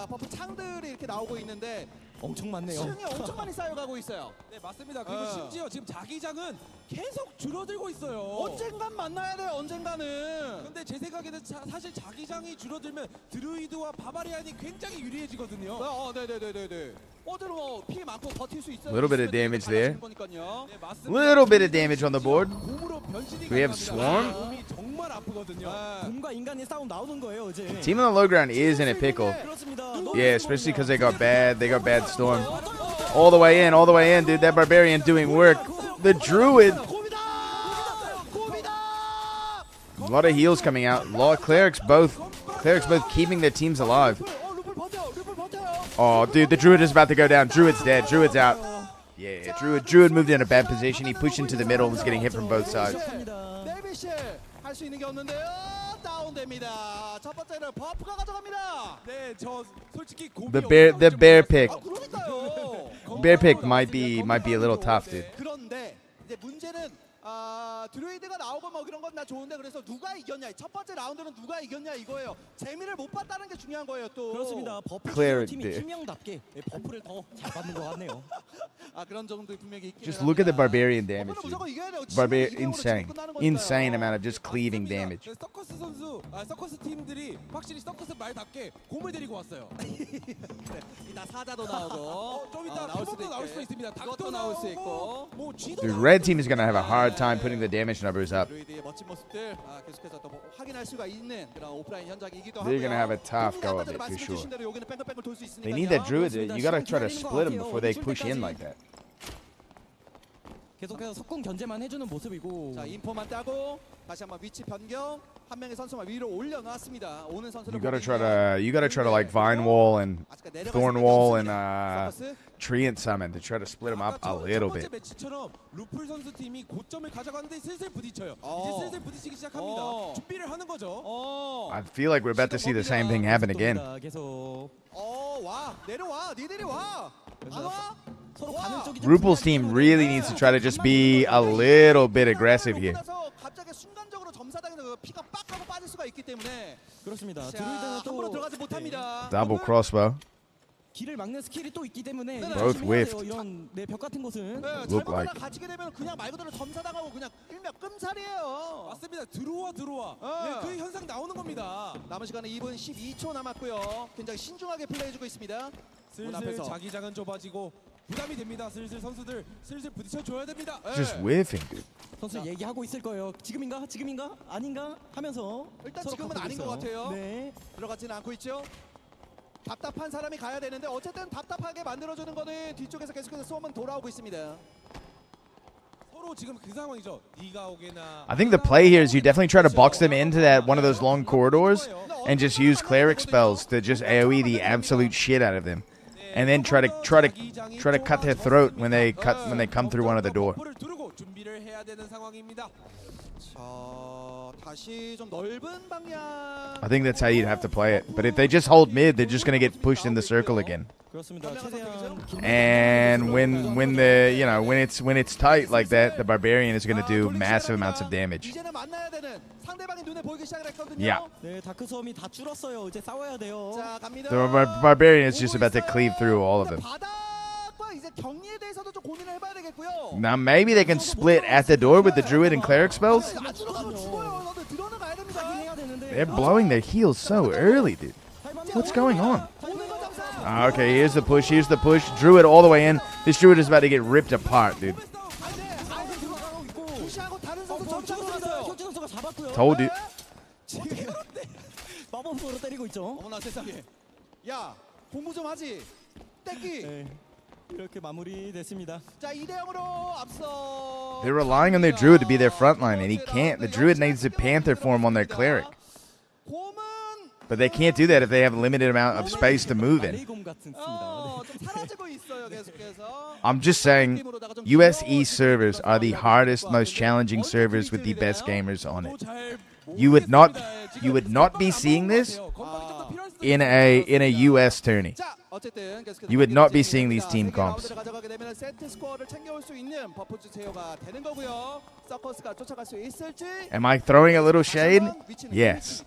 버프 창들이 이렇게 나오고 있는데 엄청 많네요. 층이 엄청 많이 쌓여가고 있어요. 네, 맞습니다. 그리고 심지어 지금 자기장은 계속 줄어들고 있어요. 언젠간 만나야 돼요. 언젠가는. 근데 제 생각에는 사실 자기장이 줄어들면 드루이드와 바바리안이 굉장히 유리해지거든요. 네네네네네. 어제로 뭐 피 많고 버틸 수 있어요. Little bit of damage there. 네, 맞습니다. Little bit of damage on the board. 곰으로 변신이 We have 가능합니다. Swarm. 몸이 정말 아프거든요. 곰과 인간의 싸움 나오는 거예요, 이제. Team on the low ground is in a pickle. 그렇습니다. Yeah, especially because they got bad storm. All the way in, dude. That Barbarian doing work. The Druid. A lot of heals coming out. A lot of clerics both keeping their teams alive. Oh, dude, the Druid is about to go down. Druid's dead. Druid's out. Yeah, Druid moved in a bad position. He pushed into the middle and was getting hit from both sides. 네비실 할 수 있는 게 없는데요. 다운됩니다. 첫 번째는 버프가 가져갑니다. 네, 저 솔직히 곰이 The bear pick. 그러니까요. Bear pick might be a little tough, dude. 그런데 이제 문제는 드루이드가 나오고 뭐 그런 건 다 좋은데 그래서 누가 이겼냐 첫 번째 라운드는 누가 이겼냐 이거예요. 재미를 못 봤다는 게 중요한 거예요 또. 그렇습니다. 버프 Cleric 팀이 did. 팀명답게 버프를 더 잘 받는 것 같네요. 아 그런 정도 분명히 있긴 Just look at the Barbarian damage, dude. 무조건 이겨야 돼요. Insane amount of just cleaving damage. 네, 서커스 선수, 서커스 팀들이 확실히 서커스 말답게 곰을 데리고 왔어요. 이따 사자도 나오고 좀 이따 나올 수도 표본도 나올 수도 있습니다. 그것도 닭도 나올 수 나오고 있고. 뭐 쥐도 Dude, red team is gonna have a hard time putting the damage numbers up. 드루이드의 멋진 모습들 계속해서 또 확인할 수가 있는 그런 오프라인 현장이기도 하고요. They're gonna have a tough go of it for sure. They need that Druid. You gotta try to split them before they push in like that. 계속해서 석궁 견제만 해주는 모습이고. 자 인포만 따고 다시 한번 위치 변경. 한 명의 선수만 위로 올려놨습니다. 오는 선수를 You gotta try to like Vine Wall and Thorn Wall and Treant Summon to try to split them up a little bit. 매치처럼 루플 선수 팀이 고점을 가져가는데 슬슬 부딪혀요. 이제 슬슬 부딪히기 시작합니다. 준비를 하는 거죠. I feel like we're about to see the same thing happen again. 계속. 와 내려와 니들이 와. 안 와? 서로 가는 쪽이 Rupal's team really needs to try to just be a little bit aggressive here. 갑자기 순간적으로 점사당해서 피가 빡 하고 빠질 수가 있기 때문에 그렇습니다. 자, 드루이드는 또 함부로 들어가지 못합니다. Double crossbow. 길을 막는 스킬이 또 있기 때문에 Both whiffed. 이런 벽 같은 곳은 Look 잘못 like. 하나 갇히게 되면 그냥 말 그대로 점사당하고 그냥 일명끔살이에요. 맞습니다. 들어와. 네, 그 현상 나오는 겁니다. 남은 시간은 2분 12초 남았고요. 굉장히 신중하게 플레이해주고 있습니다. 슬슬 자기장은 좁아지고 부담이 됩니다. 슬슬 선수들 슬슬 부딪혀줘야 됩니다. Just whiffing, dude. 선수 얘기하고 있을 거예요. 지금인가? 아닌가? 하면서 일단 서로 지금은 바꾸고 아닌 것 있어요. 같아요. 네. 들어가지는 않고 있죠. 답답한 사람이 가야 되는데 어쨌든 답답하게 만들어주는 거는 뒤쪽에서 계속해서 쏘면 돌아오고 있습니다. 서로 지금 그 상황이죠. 네가 오게나. I think the play here is you definitely try to box them into that one of those long corridors and just use cleric spells to just AoE the absolute shit out of them. And then try to cut their throat when they come through one of the door. 준비를 해야 되는 상황입니다. 자, 다시 좀 넓은 방향. I think that's how you'd have to play it. But if they just hold mid, they're just gonna get pushed in the circle again. 그렇습니다. 최대한 And when it's tight like that, the Barbarian is gonna do massive amounts of damage. 이제는 만나야 되는 상대방이 눈에 보이기 시작했거든요. Yeah. 네, 다크 섬이 다 줄었어요. 이제 싸워야 돼요. 자, 갑니다. The Barbarian is just about to cleave through all of them. 바닥과 이제 경리에 대해서도 좀 고민을 해봐야 되겠고요. Now maybe they can split at the door with the Druid and cleric spells. 안 들어가면 죽어요. 너들 들어는 가야 됩니다. They're blowing their heels so early, dude. What's going on? Okay, here's the push. Druid all the way in. This Druid is about to get ripped apart, dude. Told you. 마법으로 때리고 있죠. 어머나 세상에. 야, 공부 좀 하지. 떼기. 이렇게 마무리됐습니다. 자 2대0으로 앞서. They're relying on their druid to be their front line, and he can't. The druid needs a panther form on their cleric. But they can't do that if they have a limited amount of space to move in. 좀 사라지고 있어요 계속해서. I'm just saying, US East servers are the hardest, most challenging servers with the best gamers on it. You would not be seeing this in a US tourney. You would not be seeing these team comps. 가져가게 되면 세트 스코어를 챙겨올 수 있는 버프즈 제어가 되는 거고요. 서커스가 쫓아갈 수 있을지. Am I throwing a little shade? Yes.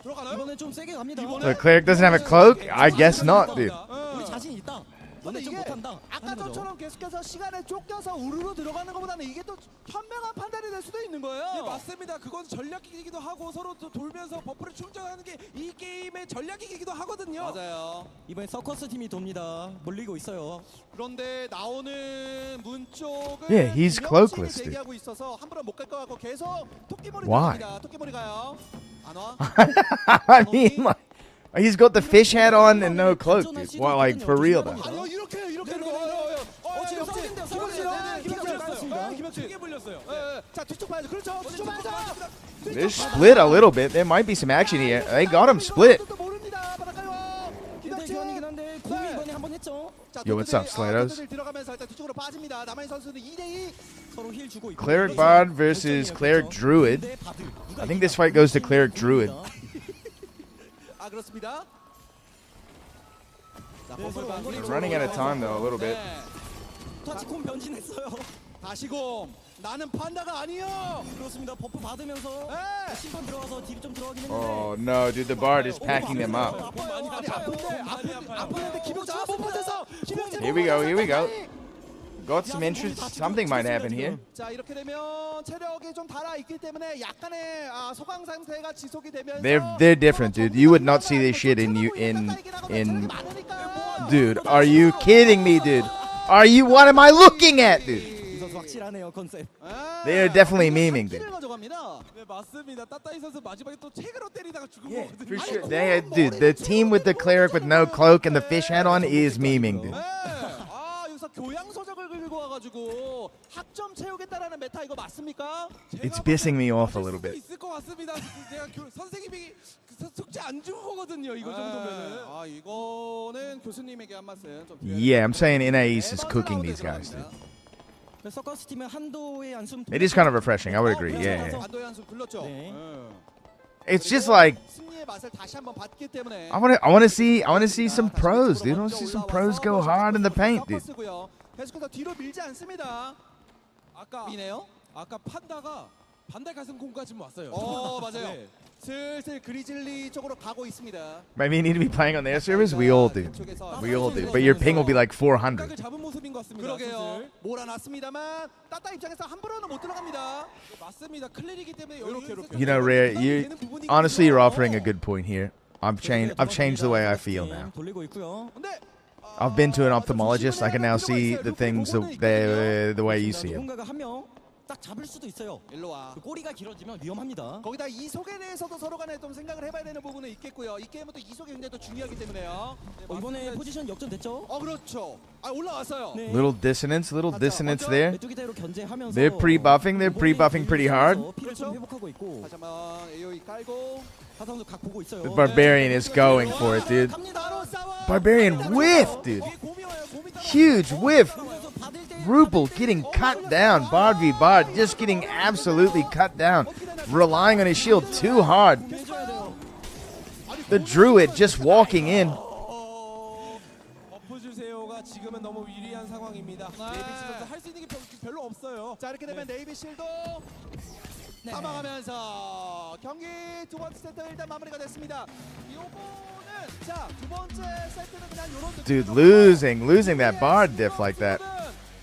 이번엔 좀 세게 갑니다. The cleric doesn't have a cloak? I guess not, dude. 우리 자신 있다. 너네 좀 못한다. 아까 전처럼 계속해서 시간에 쫓겨서 우르르 들어가는 것보다는 이게 또 현명한 판단이 될 수도 있는 거예요. 네, 맞습니다. 그건 전략이기도 하고 서로 또 돌면서 버프를 충전하는 게 이 게임의 전략이기도 하거든요. 맞아요. 이번엔 서커스 팀이 돕니다. 몰리고 있어요. 그런데 나오는 문 쪽은 Yeah, he's cloakless, dude. 대기하고 있어서 함부로 못 갈 것 같고 계속 토끼머리 Why? 들어갑니다. 토끼머리 가요. 안 와? I mean, like, he's got the fish hat on and no cloak, dude. Well, like, for real, though. 아니요 이렇게 김혁진 불렸어요. 자 뒤쪽 봐야죠. 그렇죠. 뒤쪽 봐야죠. They're split a little bit. There might be some action here. They got him split. 모릅니다. 바닥가요. 기대기원이긴 한데 공이 이번에 한번 했죠. Yo, what's up, Slatos? 들어가면서 일단 뒤쪽으로 빠집니다. 남아있는 선수는 2대2 서로 힐 주고 있고. Cleric Bard versus Cleric Druid. I think this fight goes to Cleric Druid. 아 그렇습니다. They're running out of time, though, a little bit. 터치콤 변신했어요. 다시곰 나는 판다가 아니요. 그렇습니다. 버프 받으면서 심판 들어가서 딜이 좀 들어가긴 했는데. Oh, no, dude. The Bard is packing them up. 아픈데 김혁진 못 받아서 김혁진. Here we go, here we go. Got some interest. Something might happen here. 자 이렇게 되면 체력이 좀 달아 있기 때문에 약간의 소강 상태가 지속이 되면서 They're different, dude. You would not see this shit in. Dude, are you kidding me, dude? What am I looking at, dude? 이 선수 확실하네요 컨셉. They are definitely memeing, dude. 네 맞습니다. 따따이 선수 마지막에 또 책으로 때리다가 죽은 거거든요. For sure. Dude, the team with the cleric with no cloak and the fish hat on is memeing, dude. 여기서 교양 서적을 긁고 와가지고 학점 채우겠다라는 메타 이거 맞습니까? It's pissing me off a little bit. 있을 것 같습니다. 제가 선생님이 숙제 안 준 거거든요. 이거 정도면은. 아 이거는 교수님에게 한 말씀 좀. Yeah, I'm saying NA East is cooking these guys, dude. 서커스 팀의 한도의 안숨. It is kind of refreshing. I would agree. Yeah. 한도의 한숨 불렀죠. It's just like 승리의 맛을 다시 한번 봤기 때문에. I want to see some pros, dude. I want to see some pros go hard in the paint, dude. 계속해서 뒤로 밀지 않습니다. 미네요. 아까 판다가 반대 가슴공까지 왔어요. 맞아요. 슬슬 그리즐리 쪽으로 가고 있습니다. Maybe you need to be playing on their servers. We all do. We all do. But your ping will be like 400. 잡은 모습인 것 같습니다. 그러게요. 몰아놨습니다만 따따 입장에서 함부로는 못 들어갑니다. 맞습니다. 클리릭이기 때문에 You know, Rare. Honestly, you're offering a good point here. I've changed the way I feel now. 돌리고 있고요. I've been to an ophthalmologist. I can now see the things the way you see them. 누군가가 한 명 딱 잡을 수도 있어요. 일로 와. 그 꼬리가 길어지면 위험합니다. 거기다 이속에 대해서도 서로 간에 좀 생각을 해봐야 되는 부분은 있겠고요. 이 게임은 또 이속이 굉장히 또 중요하기 때문에요. 이번에 포지션 역전됐죠? 그렇죠. 올라왔어요. Little dissonance there. 메뚜기대로 견제하면서 They're pre-buffing. They're pre-buffing pretty hard. 피를 좀 회복하고 있고. 다시 한번 AOE 깔고. 하선수 각 보고 있어요. The Barbarian is going for it, dude. Barbarian whiff, dude. Huge whiff. Rupel getting cut down. Bard v Bard just getting absolutely cut down. Relying on his shield too hard. The Druid just walking in. 버프 주세요가 지금은 너무 위리한 상황입니다. 네이비실도 할 수 있는 게 별로 없어요. 자 이렇게 되면 네이비실도 사망하면서 경기 두 번째 세트 일단 마무리가 됐습니다. 요거는 자 두 번째 세트는 그냥 요런 Dude, losing that Bard diff like that.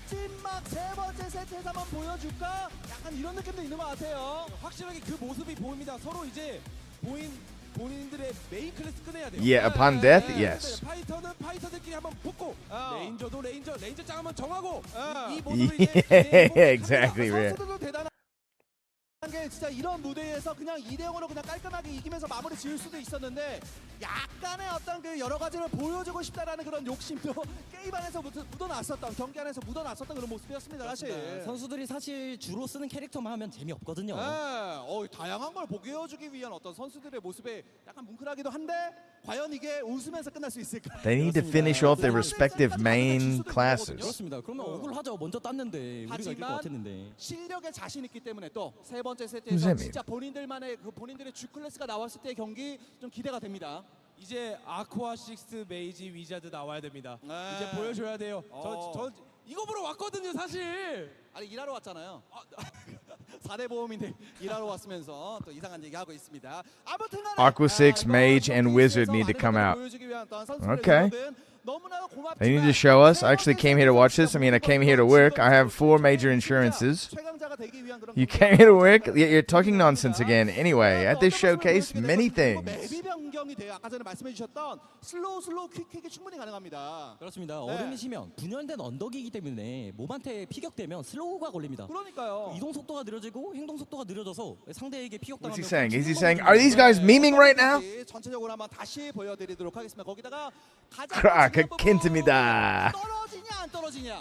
찐막 세 번째 세트에서 한번 보여줄까? 약간 이런 느낌도 있는 것 같아요. 확실하게 그 모습이 보입니다. 서로 이제 본인들의 메인 클래스 꺼내야 돼요. Yeah, upon death, yes. 파이터는 파이터들끼리 한번 붙고 레인저도 레인저 짱 한번 정하고 이 Yeah, exactly, Rare. 대단한 게 사실 진짜 이런 무대에서 그냥 2대0으로 그냥 깔끔하게 이기면서 마무리 지을 수도 있었는데 약간의 어떤 그 여러 가지를 보여주고 싶다라는 그런 욕심도 게임 안에서 묻어났었던 경기 안에서 묻어났었던 그런 모습이었습니다. 사실 선수들이 사실 주로 쓰는 캐릭터만 하면 재미없거든요. 다양한 걸 보여주기 위한 어떤 선수들의 모습에 약간 뭉클하기도 한데 과연 이게 웃으면서 끝날 수 있을까? They need to finish off their respective main classes. 그렇습니다. 그러면 억울하죠. 먼저 땄는데 우리가 이길 것 같았는데. 실력에 자신 있기 때문에 또 세 번째 Who's 세트에서 that 진짜 본인들만의 그 본인들의 주 클래스가 나왔을 때의 경기 좀 기대가 됩니다. 이제 아쿠아 6 메이지 위자드 나와야 됩니다. 이제 보여줘야 돼요. 저 이거 보러 왔거든요, 사실. 아니 일하러 왔잖아요. 4대 보험인데 일하러 왔으면서 또 이상한 얘기하고 있습니다. 아무튼 Aqua 6, Mage, and Wizard need to come out. Okay. They need to show us. I actually came here to watch this. I mean, I came here to work. I have 4 major insurances. You came here to work? You're talking nonsense again. Anyway, at this showcase, many things. 아까 전에 말씀해주셨던 슬로우 퀵킥이 충분히 가능합니다. 그렇습니다. 얼음이시면 분열된 언덕이기 때문에 몸한테 피격되면 슬로우가 걸립니다. 그러니까요. 이동 속도가 느려지고 행동 속도가 느려져서 상대에게 피격당하면. What's he saying? Is he saying, are these guys memeing right now? 전체적으로 한번 다시 보여드리도록 하겠습니다. 거기다가 킹입니다. 떨어지냐 안 떨어지냐.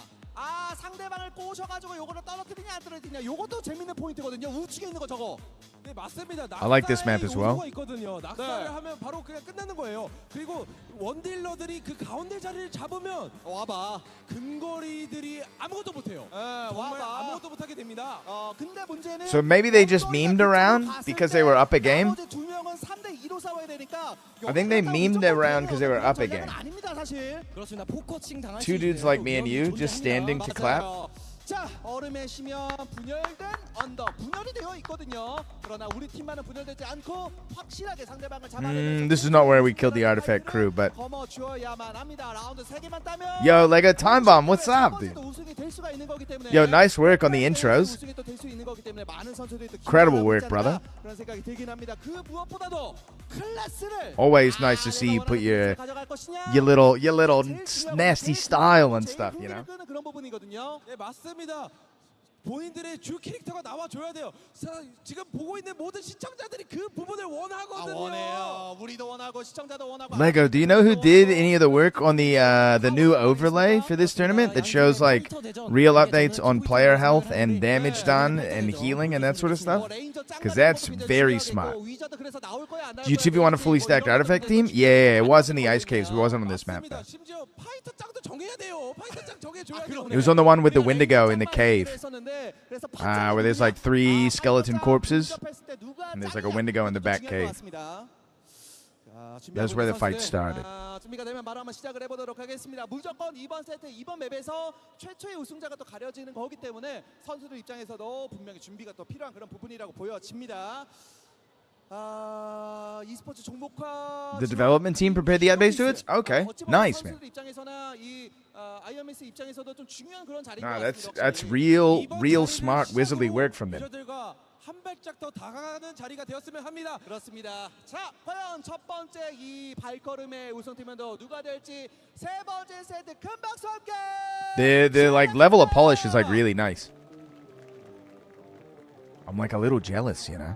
상대방을 꼬셔가지고 요거를 떨어뜨리냐 안 떨어뜨리냐. 요것도 재밌는 포인트거든요. 우측에 있는 거 저거. 네 맞습니다. I like this map as well. 있거든요. 낙사를 하면 바로 그냥 끝나는 거예요. 그리고 원딜러들이 그 가운데 자리를 잡으면 와봐. 근거리들이 아무것도 못해요. 정말 아무것도 못하게 됩니다. 근데 문제는 So maybe they just memed around because they were up a game? 두 명은 3대 2로 싸워야 되니까. I think they memed around because they were up a game. 아닙니다 사실. 그렇습니다. 포커칭 당할 2 dudes like me and you just standing to clap. 자, 얼음의 심연 분열된 언덕 분열이 되어 있거든요. 그러나 우리 팀만은 분열되지 않고 확실하게 상대방을 잡아내면서 This is not where we killed the artifact crew, but 거머쥐어야만 합니다. 라운드 3개만 따면 yo, Lego Time Bomb, what's up, dude? 우승이 될 수가 있는 거기 때문에 Yo, nice work on the intros. 우승이 또 될 수 있는 거기 때문에 많은 선수들이 또 Incredible work, brother. 그런 생각이 들긴 합니다. 그 무엇보다도 클래스를 Always nice to see you put your little nasty style and stuff, you know. 그런 부분이거든요. 네 맞습니다. 본인들의 주 캐릭터가 나와줘야 돼요. 지금 보고 있는 모든 시청자들이 그 부분을 원하거든요. 원해요. 우리도 원하고 시청자도 원하고. Lego, do you know who did any of the work on the new overlay for this tournament that shows like real updates on player health and damage done and healing and that sort of stuff? Because that's very smart. Do you TV want a fully stacked artifact team? Yeah, it was in the ice caves. It wasn't on this map though. 심지어 파이터 짱도 정해야 돼요. 파이터 짱 정해줘야 돼요. It was on the one with the Wendigo in the cave. Where there's like 3 skeleton corpses and there's like a Wendigo in the back cave. That's where the fight started. 준비가 되면 바로 한번 시작을 해보도록 하겠습니다. 무조건 이번 세트 이번 맵에서 최초의 우승자가 또 가려지는 거기 때문에 선수들 입장에서도 분명히 준비가 또 필요한 그런 부분이라고 보여집니다. e스포츠 종목화 The development team prepared the ad-based to it? Okay, nice, man. 입장에서나 이 IMS 입장에서도 좀 중요한 그런 자리인 Nah, 것 같습니다. that's real smart wizardly work from them. 한 발짝 더 다가가는 자리가 되었으면 합니다. 그렇습니다. 자, 과연 첫 번째 이 발걸음의 우승팀은 또 누가 될지 세 번째 세트 큰 박수 함께. The like level of polish is like really nice. I'm like a little jealous, you know.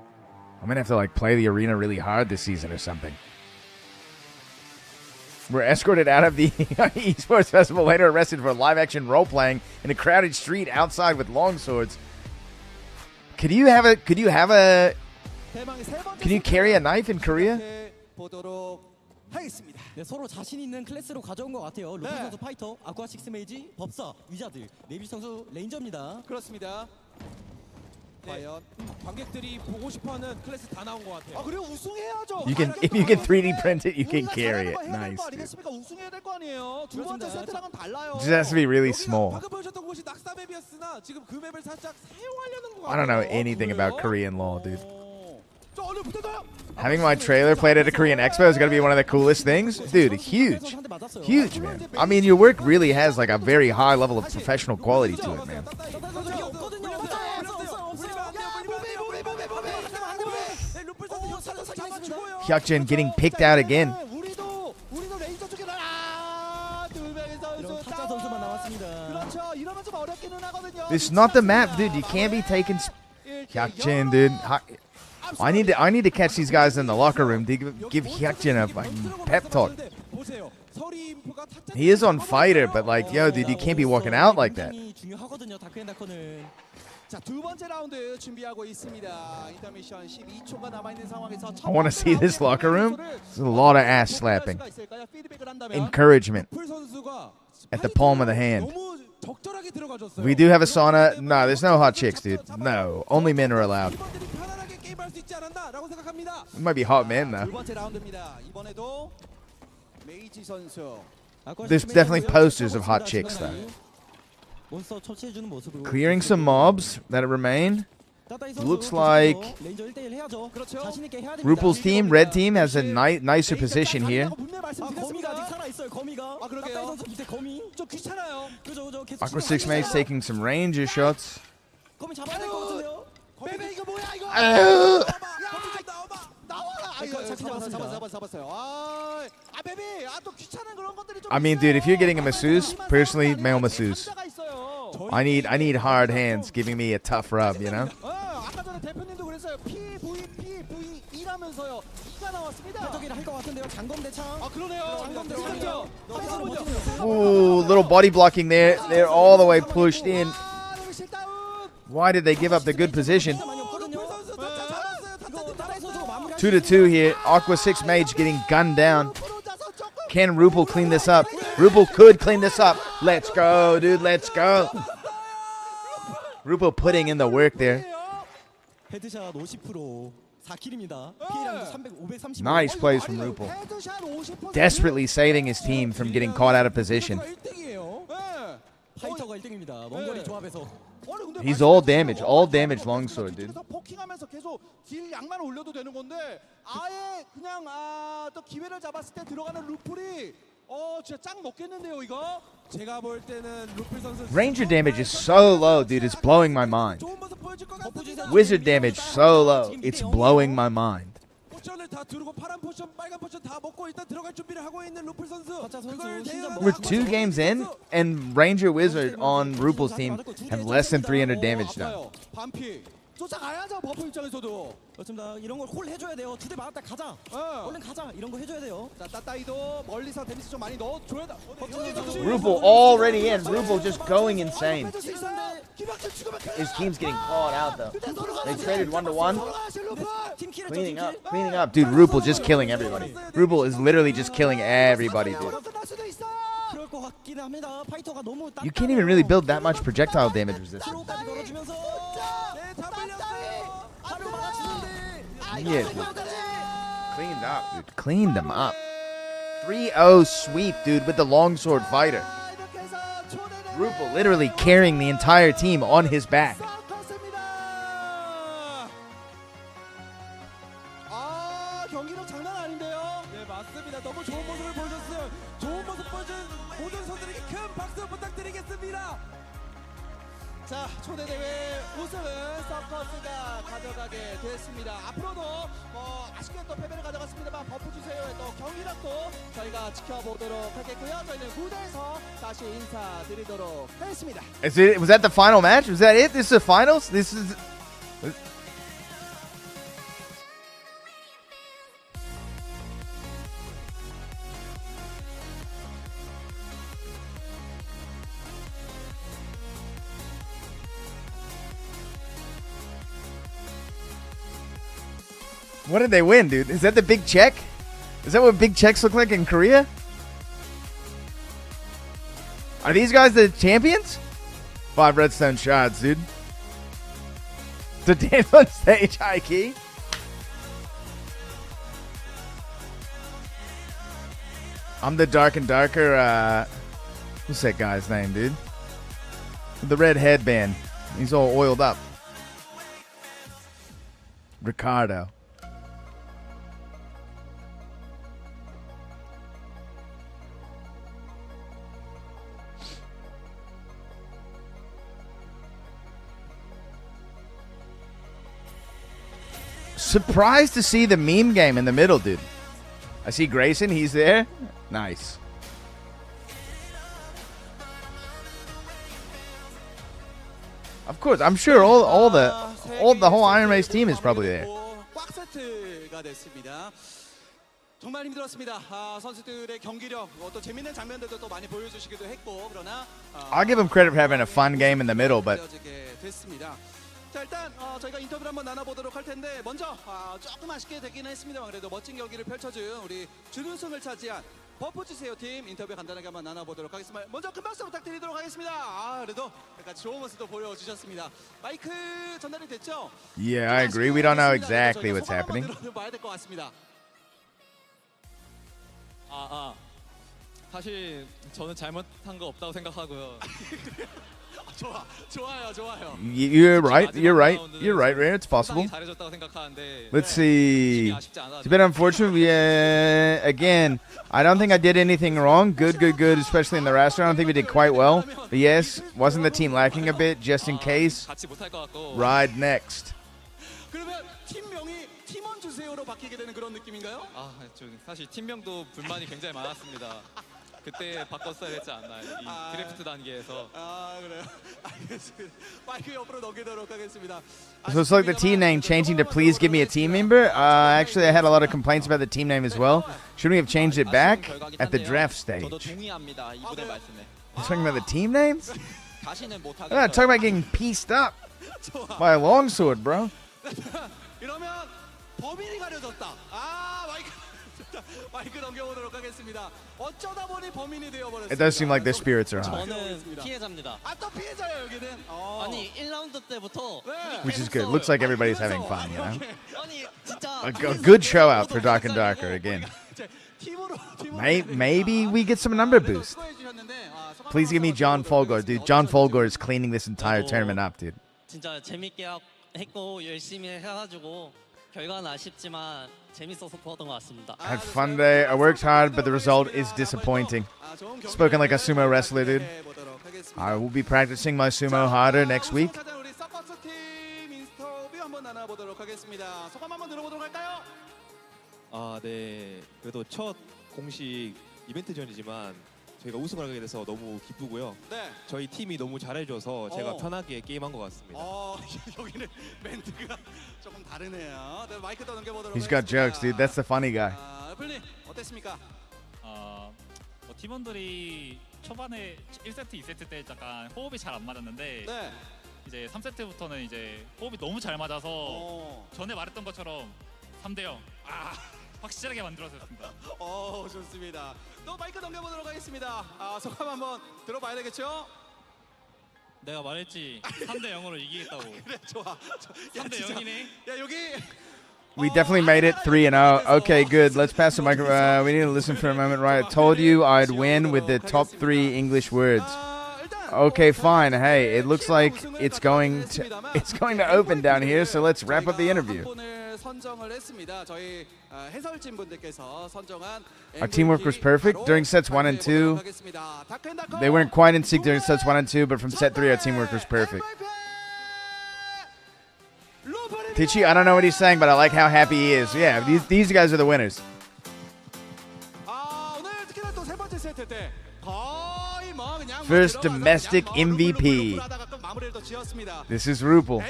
I'm gonna have to like play the arena really hard this season or something. We're escorted out of the esports festival, later arrested for live-action role-playing in a crowded street outside with long swords. Can you carry a knife in Korea? 하겠습니다. 네, 서로 자신 있는 클래스로 가져온 것 같아요. 루피 선수 파이터, 아쿠아 6 메이지, 법사, 위자드, 네비 선수 레인저입니다. 그렇습니다. 과연 관객들이 보고 싶어하는 클래스 다 나온 것 같아요. 그리고 우승해야죠. If you can 3D print it, you can carry it. Nice. 아니겠습니까? 우승해야 될 거 아니에요. 두 번째 세트랑은 달라요. It just has to be really small. 방금 보여줬던 곳이 낙사 맵이었으나 지금 그 맵을 살짝 사용하려는 것 같아요. I don't know anything about Korean law, dude. 저 얼른 붙어줘요. Having my trailer played at a Korean expo is gonna be one of the coolest things, dude. Huge, man. I mean, your work really has like a very high level of professional quality to it, man. Hyukjin getting picked out again. This is not the map, dude. You can't be taking Hyakjin, dude. I need to catch these guys in the locker room to give Hyakjin a fucking pep talk. 보세요. 서리 인프가 타짜 He is on fighter, but like, yo, dude, you can't be walking out like that. 중요하거든요. 다크앤다커는. 자, 두 번째 라운드 준비하고 있습니다. 인터미션 12초가 남아 있는 상황에서 I want to see this locker room. There's a lot of ass slapping. Encouragement at the palm of the hand. 적절하게 들어가줬어요. We do have a sauna. No, there's no hot chicks, dude. No, only men are allowed. 편안하게 게임할 수 있지 않았나라고 생각합니다. It might be hot men though. 두 번째 라운드입니다. 이번에도 메이지 선수. There's definitely posters of hot chicks though. 몬스터 처치해주는 모습으로. Clearing some mobs that remain. Looks like 레인저 1대1 해야죠. 자신 있게 해야 됩니다. Rupel's team, red team, has a nicer position here. 거미가 아직 살아 있어요. 거미가. 아, 그러게요. 가까이 선수 밑에 거미. 좀 귀찮아요. 그죠. 계속 Aqua 6 Mates taking some ranger shots. 거미 잡아야 될 것 같은데요. 베베 이거 뭐야 이거? 아유. 나와라. 잡았어요. 아, 베베. 또 귀찮은 그런 것들이 좀 I mean, dude, if you're getting a masseuse, personally, male masseuse. I need hard hands giving me a tough rub, you know? 아까 전에 대표님도 그랬어요. PVPVE라면서요. E가 나왔습니다. 해적이라 할것 같은데요. 장검 대창. 아, 그러네요. 장검 대창이죠. Ooh, little body blocking there. They're all the way pushed in. Why did they give up the good position? 2-2 here. Aqua 6 Mage getting gunned down. Can Rupel clean this up? Rupel could clean this up. Let's go, dude. Let's go. Rupel putting in the work there. 헤드샷 50%. 4킬입니다. 피해량도 530. Nice plays from Rupel. Desperately saving his team from getting caught out of position. 파이터가 1등입니다. 원거리 조합에서. He's all damage longsword, dude. 포킹하면서 계속 딜 양만 올려도 되는 건데 아예 그냥 또 기회를 잡았을 때 들어가는 루플이 진짜 짱 먹겠는데요 이거. 제가 볼 때는 루플 선수 Ranger damage is so low, dude. It's blowing my mind. Wizard damage so low. It's blowing my mind. 포션을 다 두르고 파란 포션, 빨간 포션 다 먹고 일단 들어갈 준비를 하고 있는 루플 선수. 그걸 We're 2 games in, and Ranger Wizard on Rupel's team have less than 300 damage done. 반피. 쫓아가야죠 버프 입장에서도. 그렇습니다. 이런 걸 홀 해줘야 돼요. 2대 맞았다 가자. 얼른 가자. 이런 거 해줘야 돼요. 자, 따따이도 멀리서 데미지 좀 많이 넣어줘야 돼. Rupel already in. Rupel just going insane. His team's getting caught out though. They traded 1-1. Cleaning up. Dude, Rupel just killing everybody. Rupel is literally just killing everybody, dude. You can't even really build that much projectile damage resistance. Yeah, dude. Cleaned up, dude. Cleaned them up. 3-0 sweep, dude, with the longsword fighter. Rupel literally carrying the entire team on his back. 경기력 장난 아닌데요? 네, 맞습니다. 너무 좋은 모습을 보여줬어요. 좋은 모습 보여준 모든 선수들에게 큰 박수 부탁드리겠습니다. 자, 초대 대회 우승은 서커스가 가져가게 됐습니다. 앞으로도 아쉽게 또 패배를 가져갔습니다만 버프 주세요의 또 경기력도 저희가 지켜보도록 하겠고요. 저희는 무대에서 다시 인사드리도록 하겠습니다. Was that the final match? Was that it? This is the finals? This is... What did they win, dude? Is that the big check? Is that what big checks look like in Korea? Are these guys the champions? 5 redstone shots, dude. The dance on stage, high key. I'm the dark and darker, what's that guy's name, dude? The red headband. He's all oiled up. Ricardo. Surprised to see the meme game in the middle, dude. I see Grayson, he's there. Nice. Of course, I'm sure all the the whole Iron Race team is probably there. 꽉 세트가 됐습니다. 정말 힘들었습니다. 선수들의 경기력, 또 재밌는 장면들도 또 많이 보여주시기도 했고 그러나 I'll give them credit for having a fun game in the middle, but 됐습니다. 자 일단 저희가 인터뷰를 한번 나눠보도록 할 텐데 먼저 조금 아쉽게 되기는 했습니다만 그래도 멋진 경기를 펼쳐준 우리 준우승을 차지한 버프주세요 팀 인터뷰 간단하게 한번 나눠보도록 하겠습니다. 먼저 큰 박수 부탁드리도록 하겠습니다. 그래도 약간 좋은 모습도 보여주셨습니다. 마이크 전달이 됐죠? yeah, I agree. We don't know exactly what's happening. 봐야 될 것 같습니다. 사실 저는 잘못한 거 없다고 생각하고요. 좋아요. You're right. You're right. You're right, Ray. It's possible. 잘해줬다고 생각하는데. Let's see. It's a bit unfortunate. Again, I don't think I did anything wrong. Good, especially in the roster. I don't think we did quite well. But yes, wasn't the team lacking a bit, just in case? 같이 못할 것 같고. Ride next. 그러면 팀명이 팀원 주세요로 바뀌게 되는 그런 느낌인가요? 사실 팀명도 불만이 굉장히 많았습니다. 그때 바꿨어야 했지 않나요? 이 드래프트 단계에서. 그래요. 알겠습니다. 마이크 옆으로 넘기도록 하겠습니다. So it's like the team name changing to please give me a team member. Actually, I had a lot of complaints about the team name as well. Shouldn't we have changed it back at the draft stage? 저도 동의합니다. 이분의 말씀에. You're talking about the team names? 다시는 못 I'm not talking about getting pieced up by a longsword, bro. 이러면 범인이 가려졌다. 마이크 넘겨보도록 하겠습니다. 어쩌다 보니 범인이 되어버렸습니다. It does seem like their spirits are high. 저는 피해자입니다. 또 피해자예요 여기는. 아니 1라운드 때부터 Which is good. Looks like everybody's having fun, you know? 아니 진짜 A good show out for Dark and Darker again. Maybe we get some number boost. Please give me John Folgore. Dude, John Folgore is cleaning this entire tournament up, dude. 진짜 재밌게 했고 열심히 해가지고 결과는 아쉽지만 재밌어서 좋았던 것 같습니다. I had fun day. I worked hard, but the result is disappointing. Spoken like a sumo wrestler, dude. I will be practicing my sumo harder next week. 우리 서커스 팀 인터뷰 한번 나눠보도록 하겠습니다. 소감 한번 들어보도록 할까요? 네. 그래도 첫 공식 이벤트전이지만 저희가 우승을 하게 돼서 너무 기쁘고요. 네. 저희 팀이 너무 잘해줘서 제가 편하게 게임한 것 같습니다. 여기는 멘트가 조금 다르네요. 네, 마이크 더 넘겨보도록 He's got jokes, dude. That's the funny guy. 애플님 어땠습니까? 팀원들이 초반에 1세트, 2세트 때 약간 호흡이 잘 안 맞았는데 이제 3세트부터는 이제 호흡이 너무 잘 맞아서 전에 말했던 것처럼 3대0 확실하게 만들어졌습니다. 좋습니다. 또 마이크 넘겨보도록 하겠습니다. 소감 한번 들어봐야 되겠죠? 내가 말했지 3대0으로 이기겠다고. 그래 좋아. 3대0이네. 야 여기 We definitely made it 3-0. Okay, good. Let's pass the microphone. We need to listen for a moment, right? I told you I'd win with the top 3 English words. Okay, fine. Hey, it looks like it's going to open down here, so let's wrap up the interview. Our teamwork was perfect during sets 1 and 2. They weren't quite in sync during sets 1 and 2, but from set 3, our teamwork was perfect. Tichi, I don't know what he's saying, but I like how happy he is. Yeah, these guys are the winners. First domestic MVP. This is Rupal.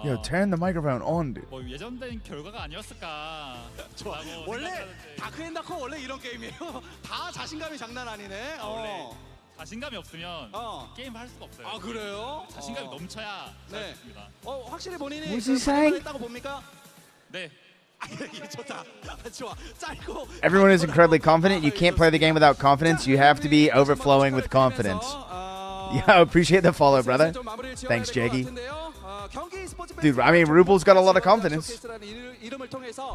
Yo, turn the microphone on, dude. 뭐 예정된 결과가 아니었을까. 좋아. 원래 다크앤다커 원래 이런 게임이에요. 다 자신감이 장난 아니네. 자신감이 없으면 게임을 할 수가 없어요. 그래요? 자신감이 넘쳐야 잘했습니다. 확실히 본인이 What's he saying? 했다고 봅니까? 네. 좋다. 좋아. 짧고. Everyone is incredibly confident. You can't play the game without confidence. You have to be overflowing with confidence. Yeah, I appreciate the follow, brother. Thanks, Jaggy. Dude, I mean, Rupal's got a lot of confidence.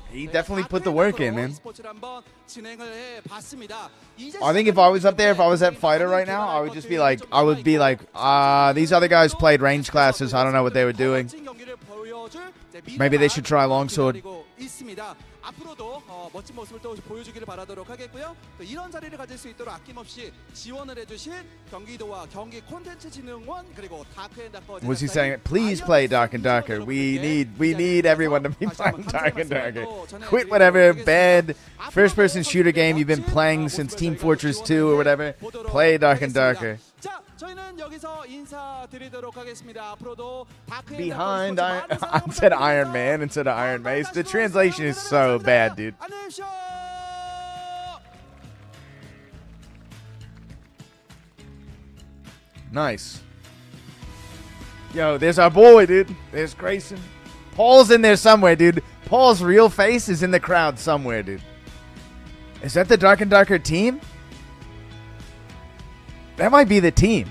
He definitely put the work in, man. I think if I was up there, if I was at Fighter right now, I would just be like, these other guys played range classes. I don't know what they were doing. Maybe they should try longsword. 앞으로도 멋진 모습을 또 보여주기를 바라도록 하겠고요. 또 이런 자리를 가질 수 있도록 아낌없이 지원을 해주실 경기도와 경기 콘텐츠 진흥원 그리고 다크앤다커. Was he saying, please play Dark and Darker? We need everyone to be playing Dark and Darker. Quit whatever bad first-person shooter game you've been playing since Team Fortress 2 or whatever. Play Dark and Darker. 자, 저희는 저는 여기서 인사드리도록 하겠습니다. 앞으로도 다크앤 Behind Iron, I said Iron Man instead of Iron Mace. The translation is so bad, dude. Nice. Yo, there's our boy, dude. There's Grayson. Paul's in there somewhere, dude. Paul's real face is in the crowd somewhere, dude. Is that the Dark and Darker team? That might be the team.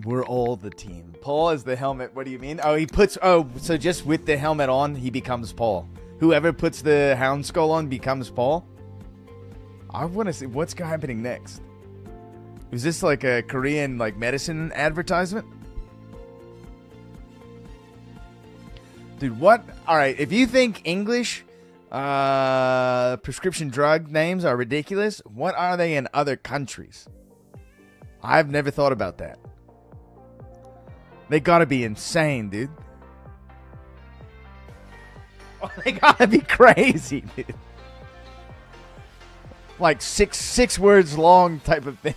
We're all the team. Paul is the helmet. What do you mean? Oh, he puts... Oh, so just with the helmet on, he becomes Paul. Whoever puts the Hound Skull on becomes Paul? I want to see what's happening next. Is this like a Korean like medicine advertisement? Dude, what? All right, if you think English prescription drug names are ridiculous, what are they in other countries? I've never thought about that. They gotta be insane, dude. Oh, they gotta be crazy, dude. Like six words long type of thing.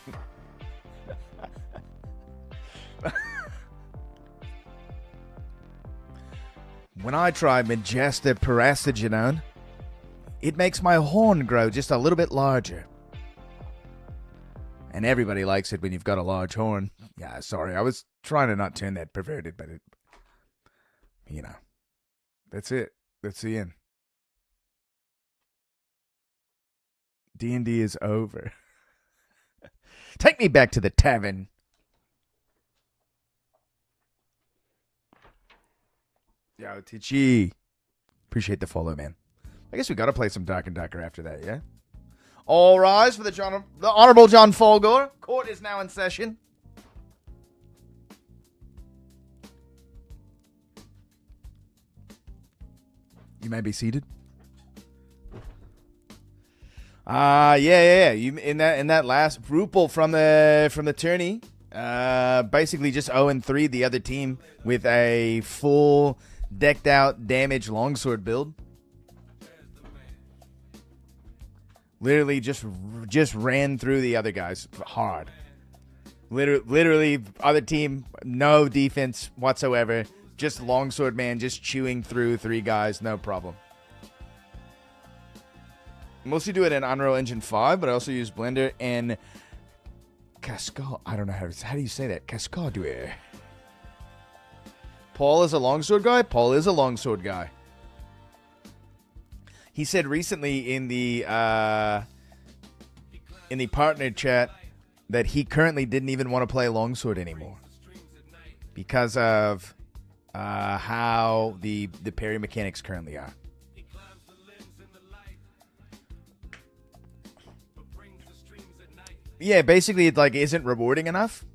When I try Majesta Parastagenone, it makes my horn grow just a little bit larger. And everybody likes it when you've got a large horn. Yeah, sorry, I was trying to not turn that perverted, but it, you know, that's it. That's the end. D&D is over. Take me back to the tavern. Yo, Tichi. Appreciate the follow, man. I guess we got to play some Dark and Darker after that, yeah? All rise for the Honorable John Folgore. Court is now in session. You may be seated. Yeah. You in that last Rupel from the tourney, basically just 0-3 the other team with a full decked out damage longsword build. Literally just ran through the other guys hard. Literally other team no defense whatsoever. Just longsword man just chewing through 3 guys, no problem. Mostly do it in Unreal Engine 5, but I also use Blender and Cascade. I don't know how do you say that? Cascade. Paul is a longsword guy? Paul is a longsword guy. He said recently in the partner chat that he currently didn't even want to play longsword anymore because of how the parry mechanics currently are. Yeah, basically it like isn't rewarding enough.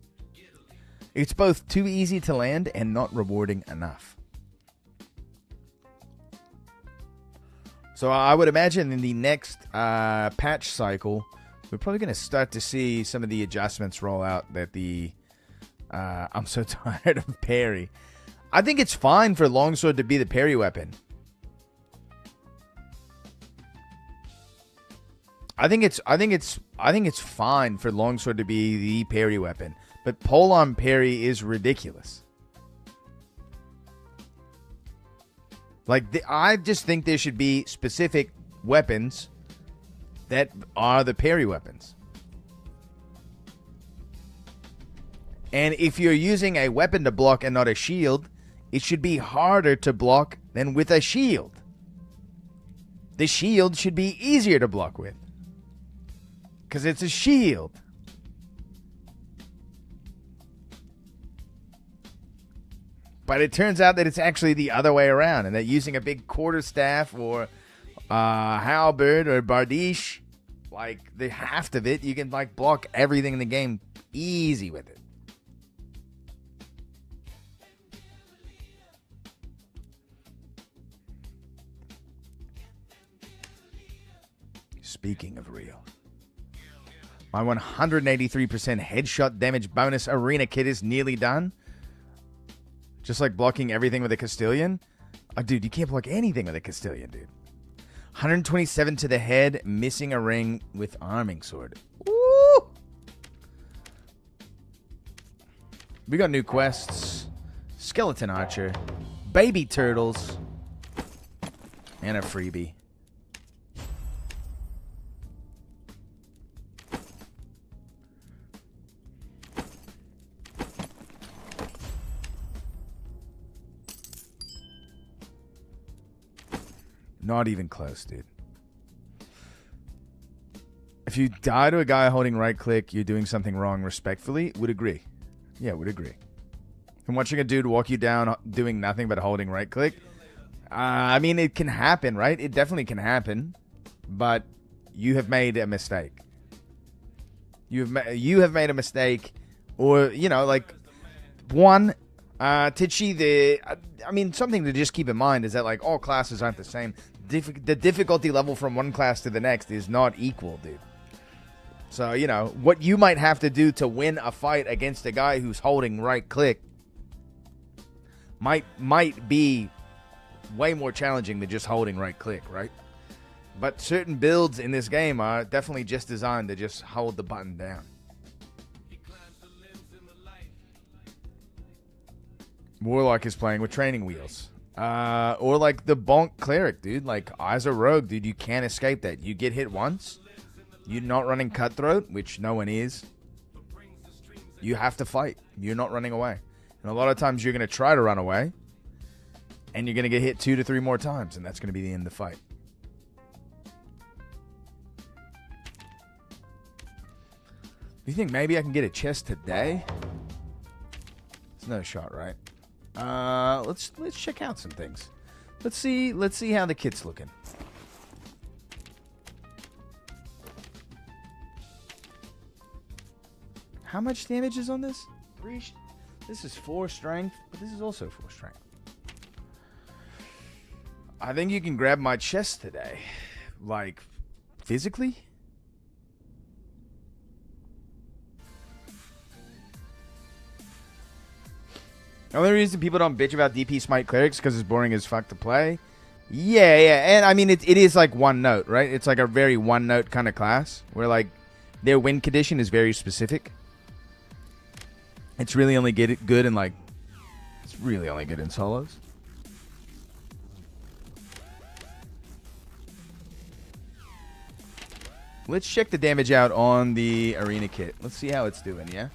It's both too easy to land and not rewarding enough. So I would imagine in the next patch cycle, we're probably going to start to see some of the adjustments roll out that the... I'm so tired of parry. I think it's fine for longsword to be the parry weapon. I think it's fine for longsword to be the parry weapon, but polearm parry is ridiculous. Like I just think there should be specific weapons that are the parry weapons. And if you're using a weapon to block and not a shield, it should be harder to block than with a shield. The shield should be easier to block with, because it's a shield. But it turns out that it's actually the other way around, and that using a big quarterstaff or halberd or bardiche, like the half of it, you can like block everything in the game easy with it. Speaking of real. My 183% headshot damage bonus arena kit is nearly done. Just like blocking everything with a Castilian. Oh, dude, you can't block anything with a Castilian, dude. 127 to the head, missing a ring with arming sword. Woo! We got new quests. Skeleton Archer. Baby Turtles. And a freebie. Not even close, dude. If you die to a guy holding right click, you're doing something wrong respectfully. Would agree. Yeah, would agree. And watching a dude walk you down doing nothing but holding right click. I mean, it can happen, right? It definitely can happen. But you have made a mistake. You have made a mistake. Or, you know, like, one, Tichy, I mean, something to just keep in mind is that, like, all classes aren't the same. The difficulty level from one class to the next is not equal, dude. So, you know, what you might have to do to win a fight against a guy who's holding right click might be way more challenging than just holding right click, right? But certain builds in this game are definitely just designed to just hold the button down. Warlock is playing with training wheels. Or like the Bonk Cleric, dude. Like, as a rogue, dude, you can't escape that. You get hit once, you're not running Cutthroat, which no one is. You have to fight. You're not running away. And a lot of times you're going to try to run away, and you're going to get hit 2 to 3 more times, and that's going to be the end of the fight. Do you think maybe I can get a chest today? It's no shot, right? Let's check out some things. Let's see how the kit's looking. How much damage is on this? 3. This is 4 strength, but this is also 4 strength. I think you can grab my chest today. Like, physically? The only reason people don't bitch about DP Smite Clerics because it's boring as fuck to play. Yeah. And I mean, it is like one note, right? It's like a very one note kind of class where like their win condition is very specific. It's really only good in like, it's really only good in solos. Let's check the damage out on the arena kit. Let's see how it's doing, yeah?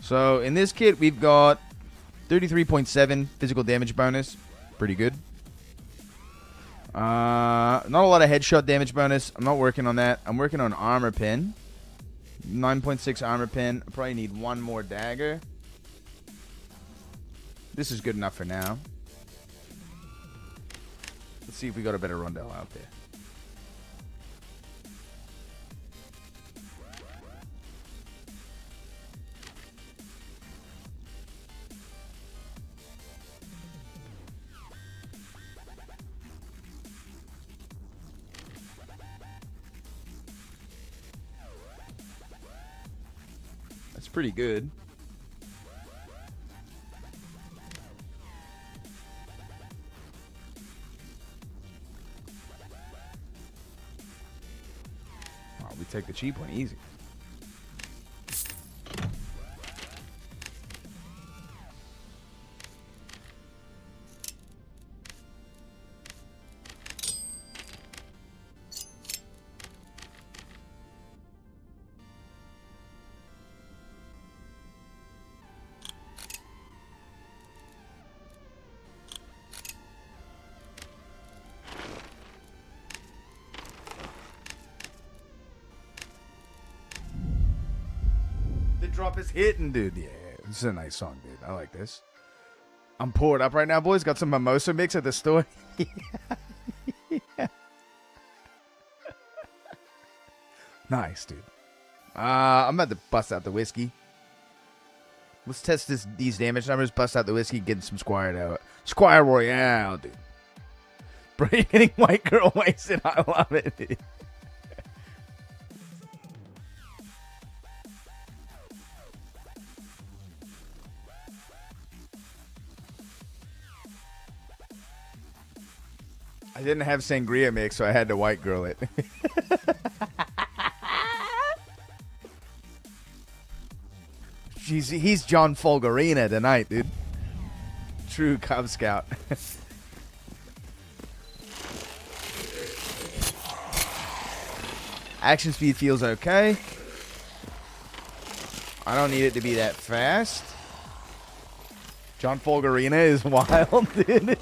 So in this kit, we've got 33.7 physical damage bonus. Pretty good. Not a lot of headshot damage bonus. I'm not working on that. I'm working on armor pen. 9.6 armor pen. I probably need one more dagger. This is good enough for now. Let's see if we got a better rondel out there. That's pretty good. Oh, we take the cheap one easy. Drop is hitting, dude. Yeah, this is a nice song, dude. I like this. I'm poured up right now, boys. Got some mimosa mix at the store. Yeah. Nice, dude. I'm about to bust out the whiskey. Let's test these damage numbers. Bust out the whiskey. Get some Squire Royale, dude. Bro, you're getting white girl wasted. I love it, dude. I didn't have sangria mix, so I had to white girl it. He's John Folgarina tonight, dude. True Cub Scout. Action speed feels okay. I don't need it to be that fast. John Folgarina is wild, dude.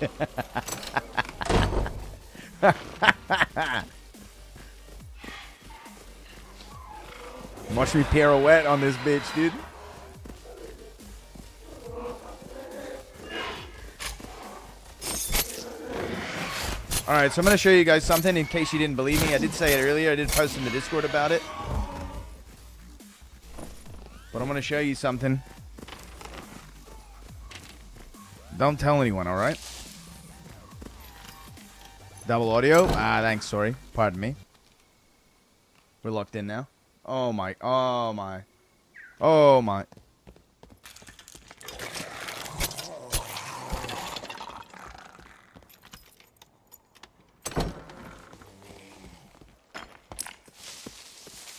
Watch me pirouette on this bitch, dude. Alright, so I'm going to show you guys something in case you didn't believe me. I did say it earlier. I did post in the Discord about it. But I'm going to show you something. Don't tell anyone, alright? Double audio? Ah, thanks, sorry. Pardon me. We're locked in now. Oh my, oh my. Oh my.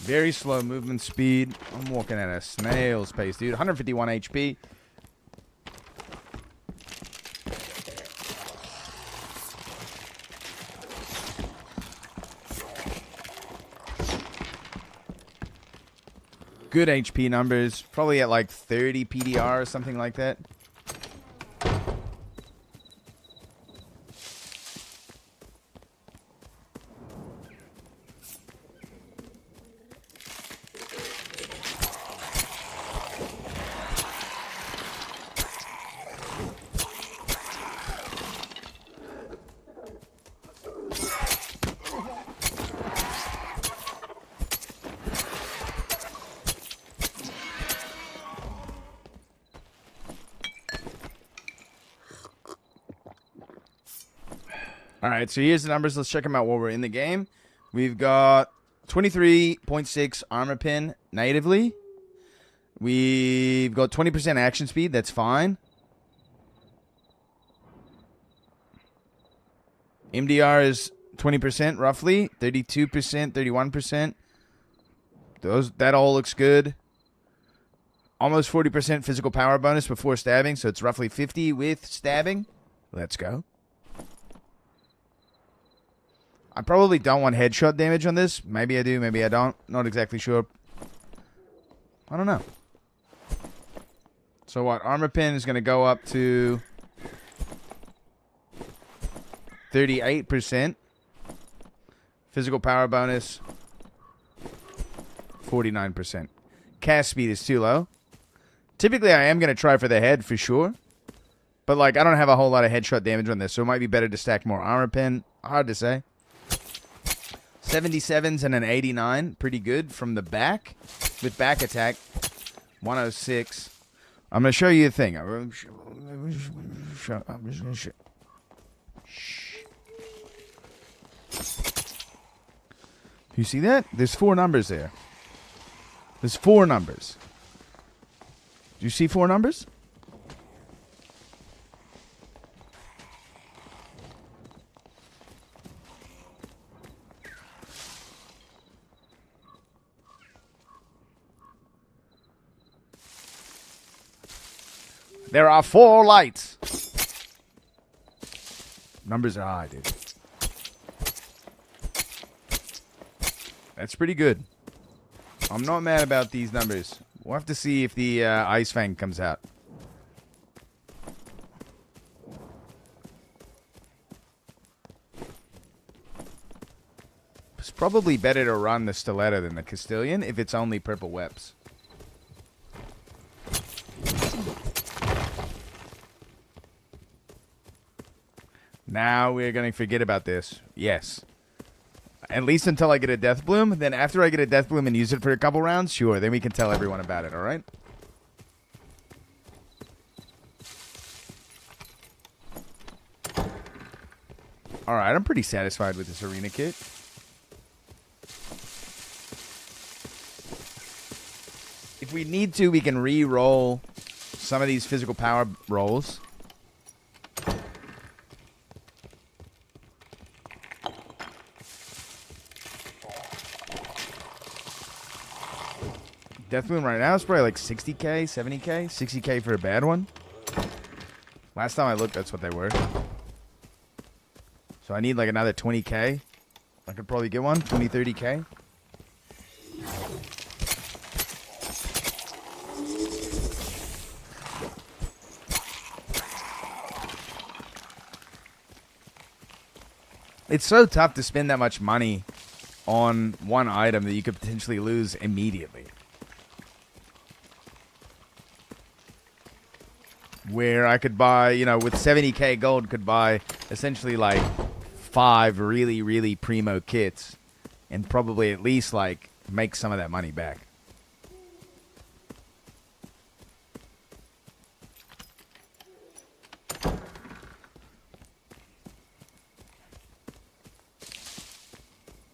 Very slow movement speed. I'm walking at a snail's pace, dude. 151 HP. Good HP numbers. Probably at like 30 PDR or something like that. Alright, so here's the numbers. Let's check them out while we're in the game. We've got 23.6 armor pin natively. We've got 20% action speed. That's fine. MDR is 20% roughly. 32%, 31%. That all looks good. Almost 40% physical power bonus before stabbing, so it's roughly 50 with stabbing. Let's go. I probably don't want headshot damage on this. Maybe I do, maybe I don't. Not exactly sure. I don't know. So what? Armor pin is going to go up to 38%. Physical power bonus 49%. Cast speed is too low. Typically I am going to try for the head for sure. But like I don't have a whole lot of headshot damage on this, so it might be better to stack more armor pin. Hard to say. 77s and an 89. Pretty good from the back. With back attack. 106. I'm going to show you a thing. I'm just going to show. You see that? There's 4 numbers there. There's 4 numbers. Do you see 4 numbers? There are 4 lights. Numbers are high, dude. That's pretty good. I'm not mad about these numbers. We'll have to see if the Ice Fang comes out. It's probably better to run the Stiletto than the Castilian if it's only purple webs. Now we're going to forget about this. Yes. At least until I get a Death Bloom. Then after I get a Death Bloom and use it for a couple rounds, sure, then we can tell everyone about it, alright? All right, I'm pretty satisfied with this arena kit. If we need to, we can re-roll some of these physical power rolls. Deathmoon right now is probably like 60k, 70k, 60k for a bad one. Last time I looked, that's what they were. So I need like another 20k. I could probably get one, 20, 30k. It's so tough to spend that much money on one item that you could potentially lose immediately. Where I could buy, you know, with 70k gold, could buy essentially like 5 really, really primo kits and probably at least like make some of that money back.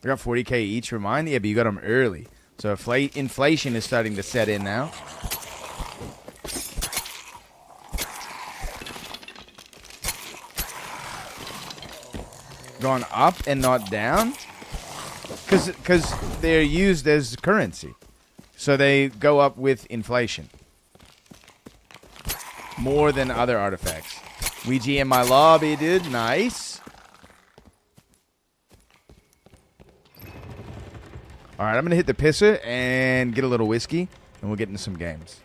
I got 40k each for mine. Yeah, but you got them early. So inflation is starting to set in now. Gone up and not down? Because they're used as currency. So they go up with inflation. More than other artifacts. Ouija in my lobby, dude. Nice. All right, I'm going to hit the pisser and get a little whiskey, and we'll get into some games.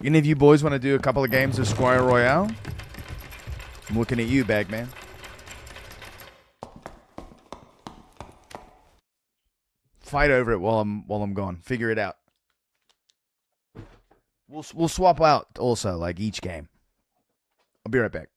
Any of you boys want to do a couple of games of Squire Royale? I'm looking at you, Bagman. Fight over it while I'm gone. Figure it out. We'll swap out also, like, each game. I'll be right back.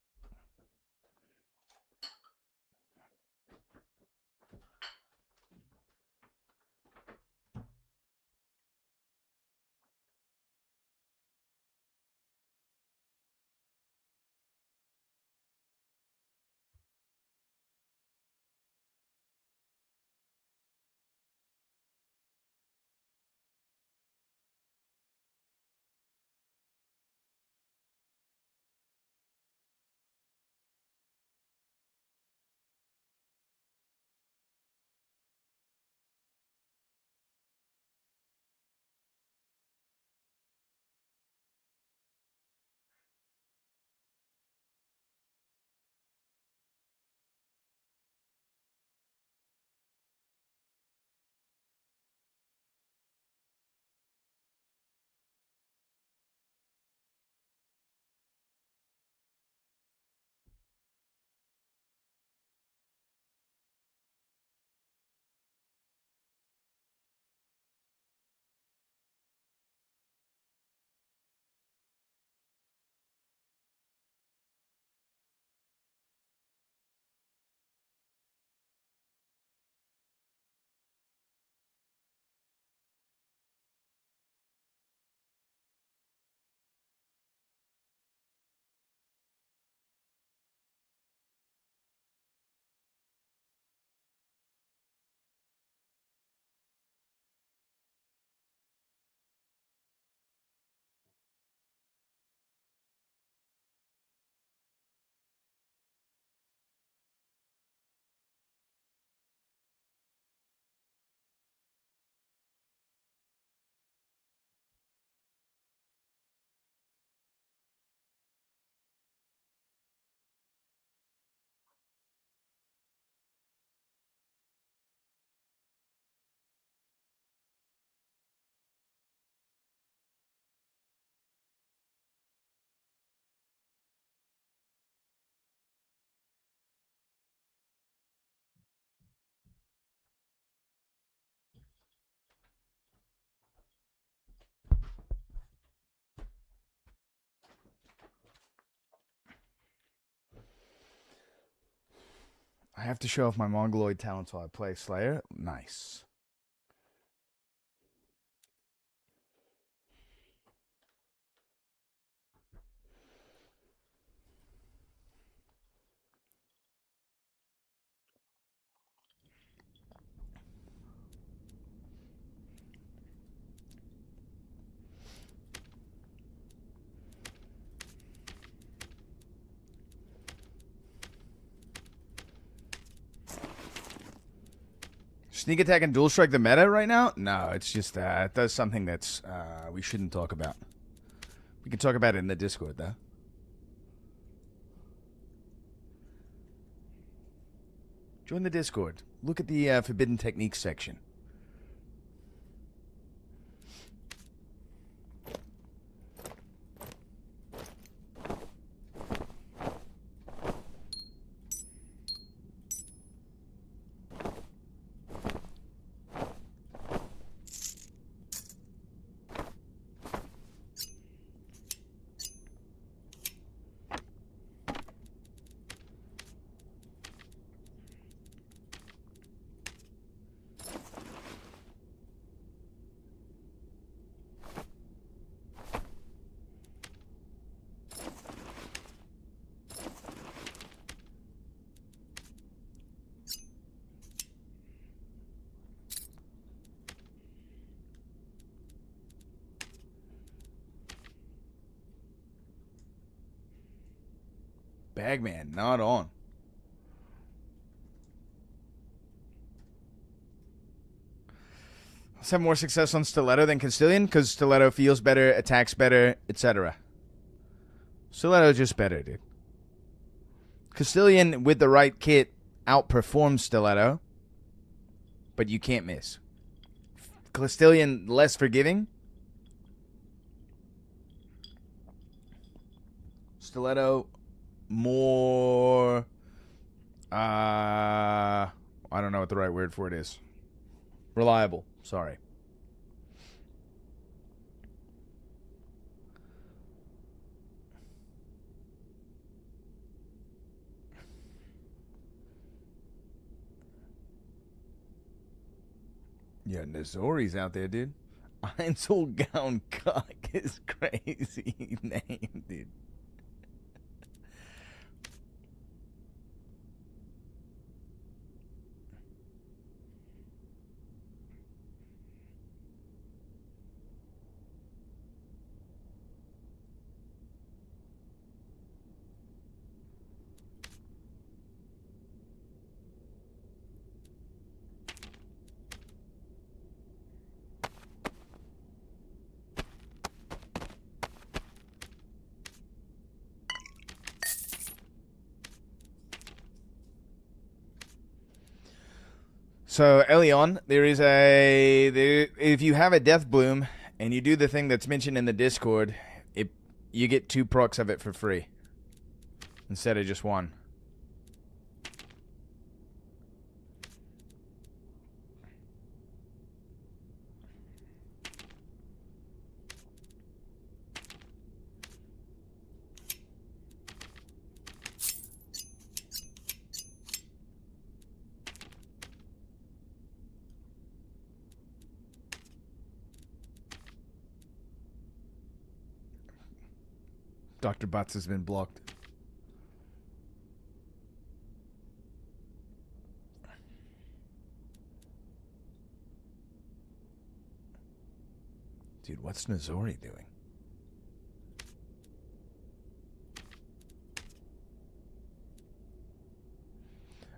I have to show off my Mongoloid talents while I play Slayer. Nice. Sneak attack and dual strike the meta right now? No, it's just it does something that's we shouldn't talk about. We can talk about it in the Discord, though. Join the Discord. Look at the Forbidden Techniques section. Bagman, not on. Let's have more success on Stiletto than Castilian, because Stiletto feels better, attacks better, etc. Stiletto is just better, dude. Castilian, with the right kit, outperforms Stiletto, but you can't miss. Castilian, less forgiving. Stiletto, more I don't know what the right word for it is. Reliable. Sorry. Yeah, Nazori's out there, dude. Einzelgaun Cock is crazy name, dude. So, Elion, if you have a Death Bloom and you do the thing that's mentioned in the Discord, you get 2 procs of it for free instead of just 1. Dr. Butts has been blocked. Dude, what's Nazori doing?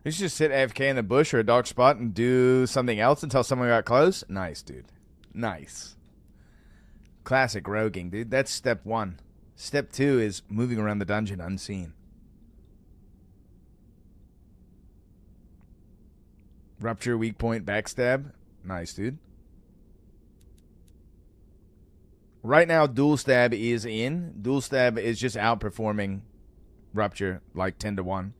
You should just sit AFK in the bush or a dark spot and do something else until someone got close. Nice, dude. Nice. Classic roguing, dude. That's step 1. Step 2 is moving around the dungeon unseen. Rupture, weak point, backstab. Nice, dude. Right now, dual stab is in. Dual stab is just outperforming Rupture like 10-1.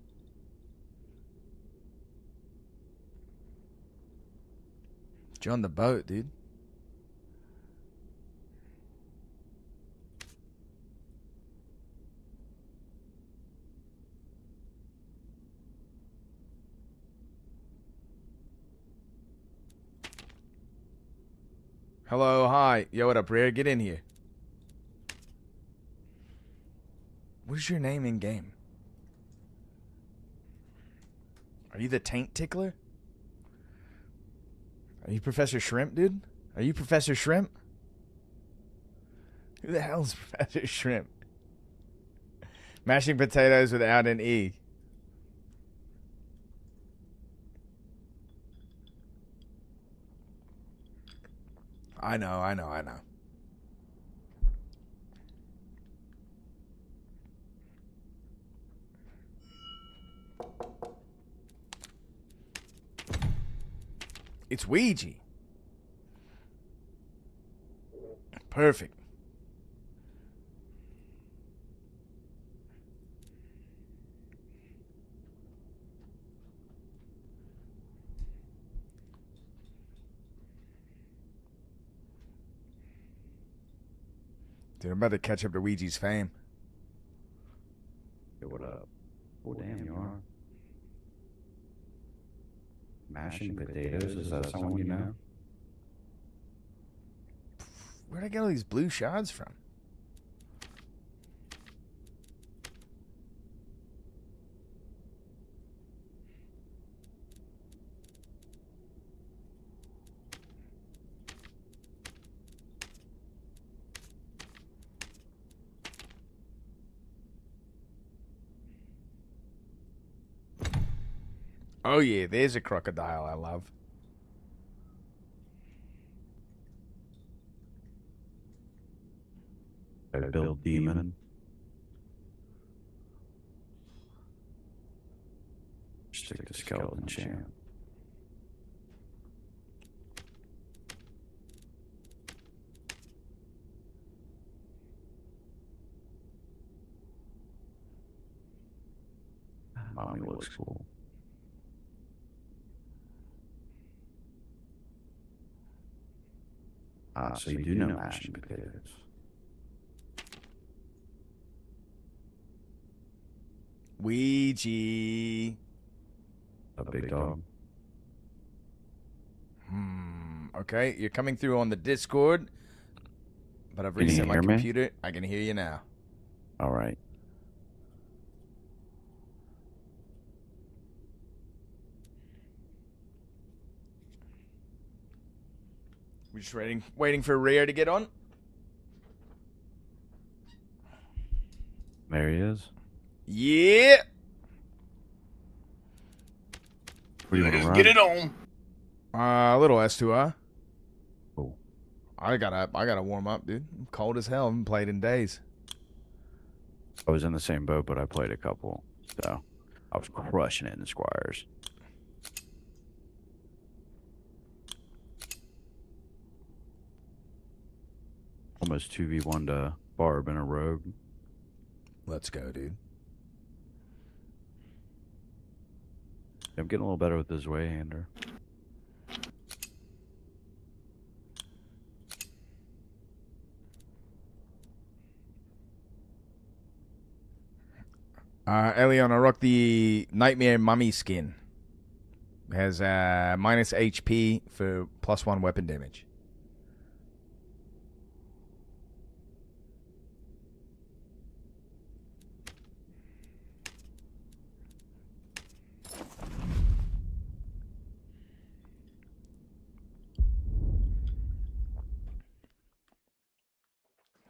John the boat, dude. Hello, hi. Yo, what up, Rare? Get in here. What is your name in game? Are you the Taint Tickler? Are you Professor Shrimp, dude? Are you Professor Shrimp? Who the hell is Professor Shrimp? Mashing potatoes without an E. I know. It's Ouija. Perfect. Dude, I'm about to catch up to Ouija's fame. Hey, what up? Oh, damn, you are. Mashing potatoes? Is that someone you know? Where'd I get all these blue shards from? Oh yeah, there's a crocodile I love. A build demon. Stick to skeleton champ. Mommy looks cool. So you do know mashing potatoes. Ouija. A big dog. Okay, you're coming through on the Discord, but I've Can you reset my hear me? computer. I can hear you now. All right. We're just waiting for Rhea to get on. There he is. Yeah. What do you want to run? Get it on. A little S2R. Oh. I gotta warm up, dude. I'm cold as hell. I haven't played in days. I was in the same boat, but I played a couple. So I was crushing it in the Squires. Almost 2v1 to Barb and a Rogue. Let's go, dude. I'm getting a little better with this way-hander. Elion, I rock the Nightmare Mummy skin. It has minus HP for +1 weapon damage.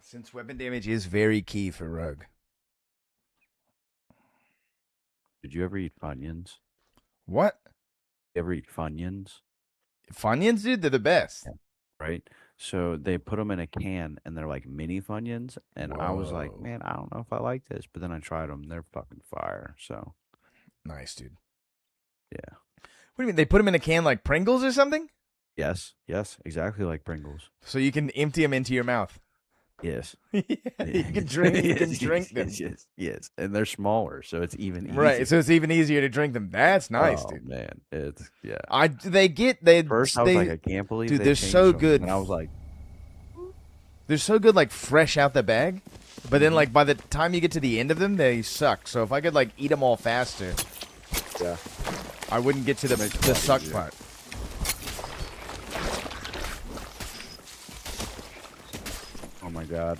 Since weapon damage is very key for Rogue. Did you ever eat Funyuns? What? You ever eat Funyuns? Funyuns, dude? They're the best. Yeah. Right? So they put them in a can, and they're like mini Funyuns. And I was like, Whoa. man, I don't know if I like this. But then I tried them. They're fucking fire. So, Nice, dude. yeah. What do you mean? They put them in a can like Pringles or something? Yes. Yes. Exactly like Pringles. So you can empty them into your mouth. Yes. You can drink. You can drink them. Yes. And they're smaller, so it's even easier. Right, so it's even easier to drink them. That's nice, Oh, dude. man. It's, yeah. First, I was like, I can't believe dude, they they're changed so them. good. And I was like, They're so good, like fresh out the bag. But then, like by the time you get to the end of them, they suck. So if I could like eat them all faster, yeah, I wouldn't get to the suck easier. part. oh my God.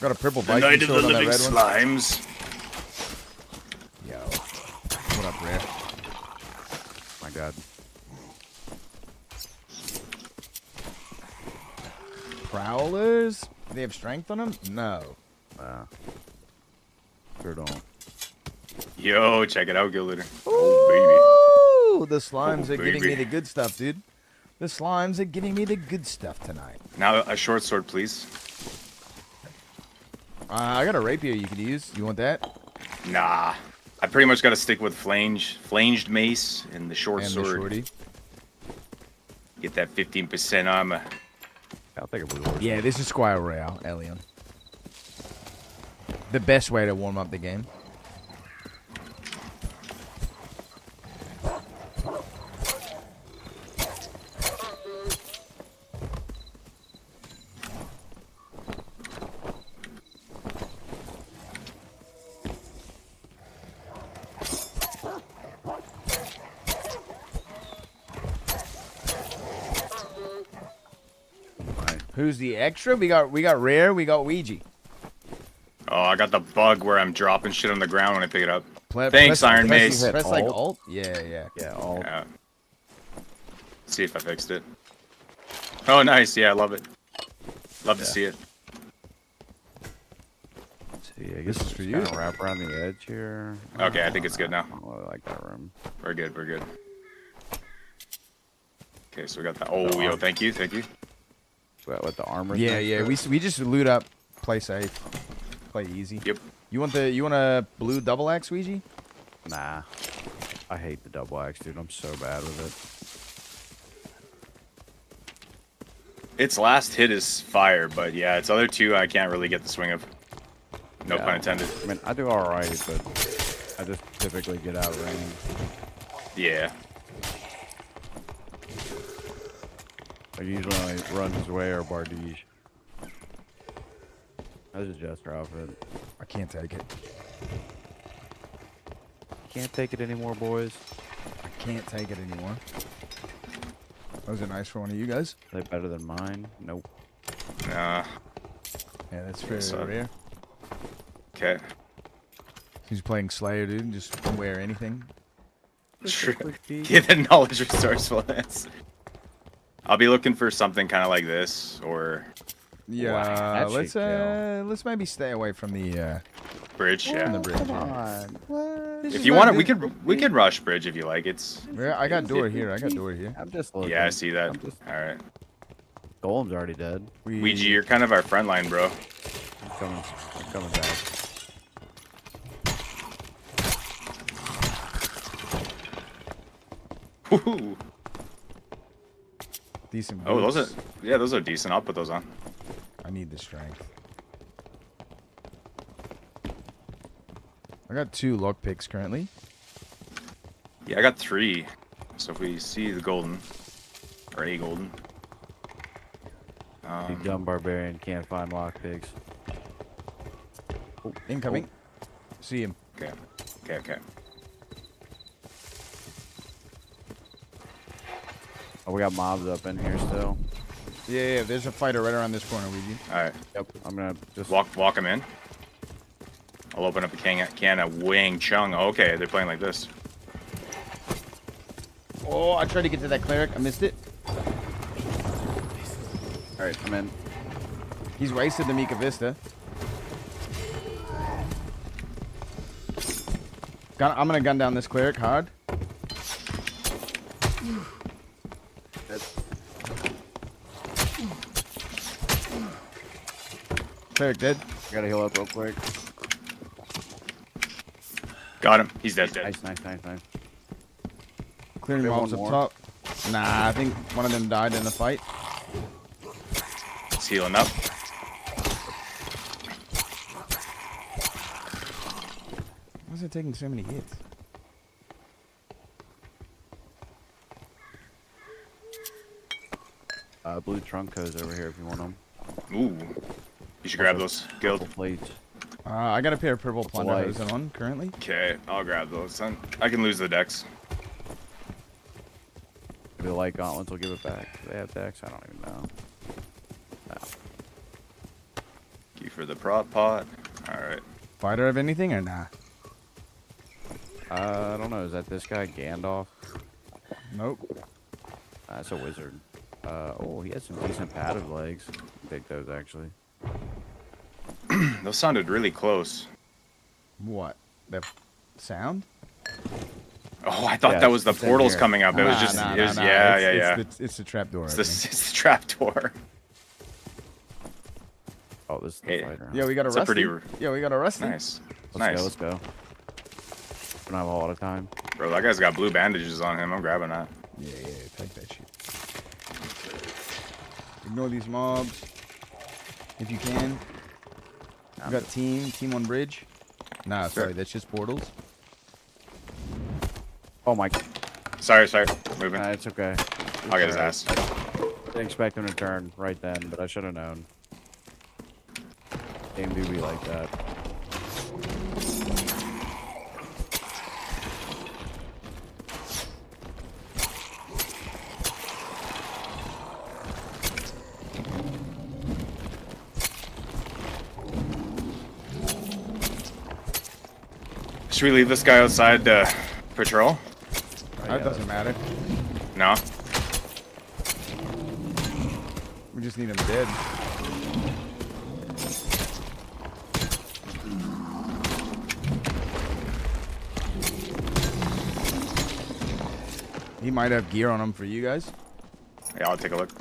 Got a purple The Viking night of the sword on that living red one. slimes. Yo, what up, Rare? My God. Prowlers? Do they have strength on them? No. Sure don't. Yo, check it out, Gilder. Oh, Ooh, the slimes Oh, are getting me baby. the good stuff, dude. The slimes are giving me the good stuff tonight. Now a short sword, please. I got a rapier you could use. You want that? Nah. I pretty much got to stick with flanged mace and the short And the sword. shorty. Get that 15% armor. I'll take a blue horse. Yeah, this is Squire Royale, Elion. The best way to warm up the game. Who's the extra? We got Rare, we got Ouija. Oh, I got the bug where I'm dropping shit on the ground when I pick it up. Thanks, press- Iron press- Mace. Press like alt? Yeah. Yeah, alt. Yeah. See if I fixed it. Oh, nice. Yeah, I love it. Love to see it. See, I guess it's for kind you. of wrap around the edge here. Okay, I think it's good now. I don't really like that room. We're good. We're good. Okay, so we got that. Oh, yo, thank you. Thank you. With the armor. Yeah, yeah. We just loot up, play safe, play easy. Yep. You want a blue double axe, Ouija? Nah. I hate the double axe, dude. I'm so bad with it. Its last hit is fire, but yeah, its other two I can't really get the swing of. No Yeah. pun intended. I mean, I do alright, but I just typically get out of range. Yeah. I usually only run his way or Bardige. That's a Jester outfit. I can't take it. Can't take it anymore, boys. I can't take it anymore. Those are nice for one of you guys. Are they better than mine? Nope. Nah. Yeah, that's very So- rare. Okay. He's playing Slayer, dude. Just wear anything. True. Yeah, the knowledge resourcefulness. I'll be looking for something kind of like this, or Yeah, let's maybe stay away from the bridge. from Yeah. the bridge. Come yeah. on. This If is you not want it, good. we could rush bridge if you like. It's. Yeah, I got door here. I'm just looking. Yeah, I see that. All right. Golem's already dead. Ouija, you're kind of our front line, bro. I'm coming back. Woohoo. Decent. Oh, those are boots. those are decent. I'll put those on. I need the strength. I got 2 lockpicks currently. Yeah, I got 3. So if we see the golden, or a golden. You dumb barbarian can't find lockpicks. Incoming. See him. Okay. Okay. Oh, we got mobs up in here still. Yeah, there's a fighter right around this corner with you. All right. Yep. I'm gonna just Walk him in. I'll open up a can of Wing Chun. Okay, they're playing like this. Oh, I tried to get to that cleric. I missed it. All right, I'm in. He's wasted the Mika Vista. I'm gonna gun down this cleric hard. Cleric dead. Gotta heal up real quick. Got him. He's dead. Nice. Clearing Maybe mobs one up more. top. Nah, I think one of them died in the fight. He's healing up. Why is it taking so many hits? Blue Trunkos over here if you want them. Ooh. You should grab those. Guild. Purple plates. I got a pair of purple plunder life. hosen on currently. Okay, I'll grab those. I can lose the decks. Maybe the light gauntlets will give it back. Do they have decks? I don't even know. No. Thank you for the prop pot. All right. Fighter of anything or nah? I don't know. Is that this guy Gandalf? Nope. That's a wizard. Oh, he has some decent padded legs. I'll take those actually. Those sounded really close. What? The sound? Oh, I thought Yeah, that was the it's in portals here. coming up. It was Nah, just, nah, it was, nah, yeah, it's- yeah, it's yeah. It's the trap door. It's I the, think. it's the trap door. Oh, this is the Hey, fighter. Yeah, we got a It's rusty. pretty Yeah, we got a rusty. nice. Let's Nice. go. Don't have a lot of time. Bro, that guy's got blue bandages on him. I'm grabbing that. Yeah, take that shit. Ignore these mobs if you can. We got team on bridge. Nah, sorry, that's just portals. Oh my. Sorry. Moving. It's okay. I'll get his ass. Didn't expect him to turn right then, but I should have known. Game do be like that. Should we leave this guy outside to patrol? That doesn't matter. No? We just need him dead. He might have gear on him for you guys. Yeah, I'll take a look.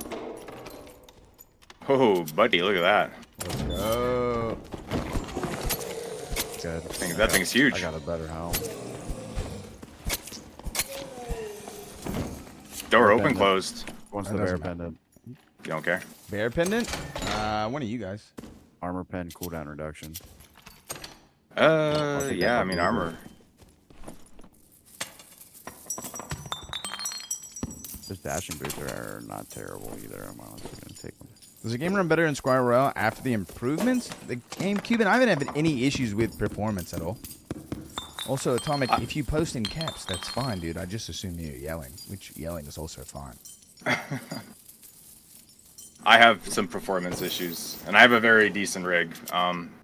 Oh, buddy, look at that. Let's go. Good. That thing's huge. I got a better helm. Door open, Pendant. closed. What's That the bear doesn't matter. pendant? You don't care? Bear pendant? One of you guys. Armor pen cooldown reduction. Yeah, I mean, armor. Those dashing boots are not terrible either. I'm honestly gonna take them. Does the game run better in Squire Royale after the improvements? The game, Cuban, I haven't had any issues with performance at all. Also, Atomic, if you post in caps, that's fine, dude. I just assume you're yelling, which yelling is also fine. I have some performance issues, and I have a very decent rig.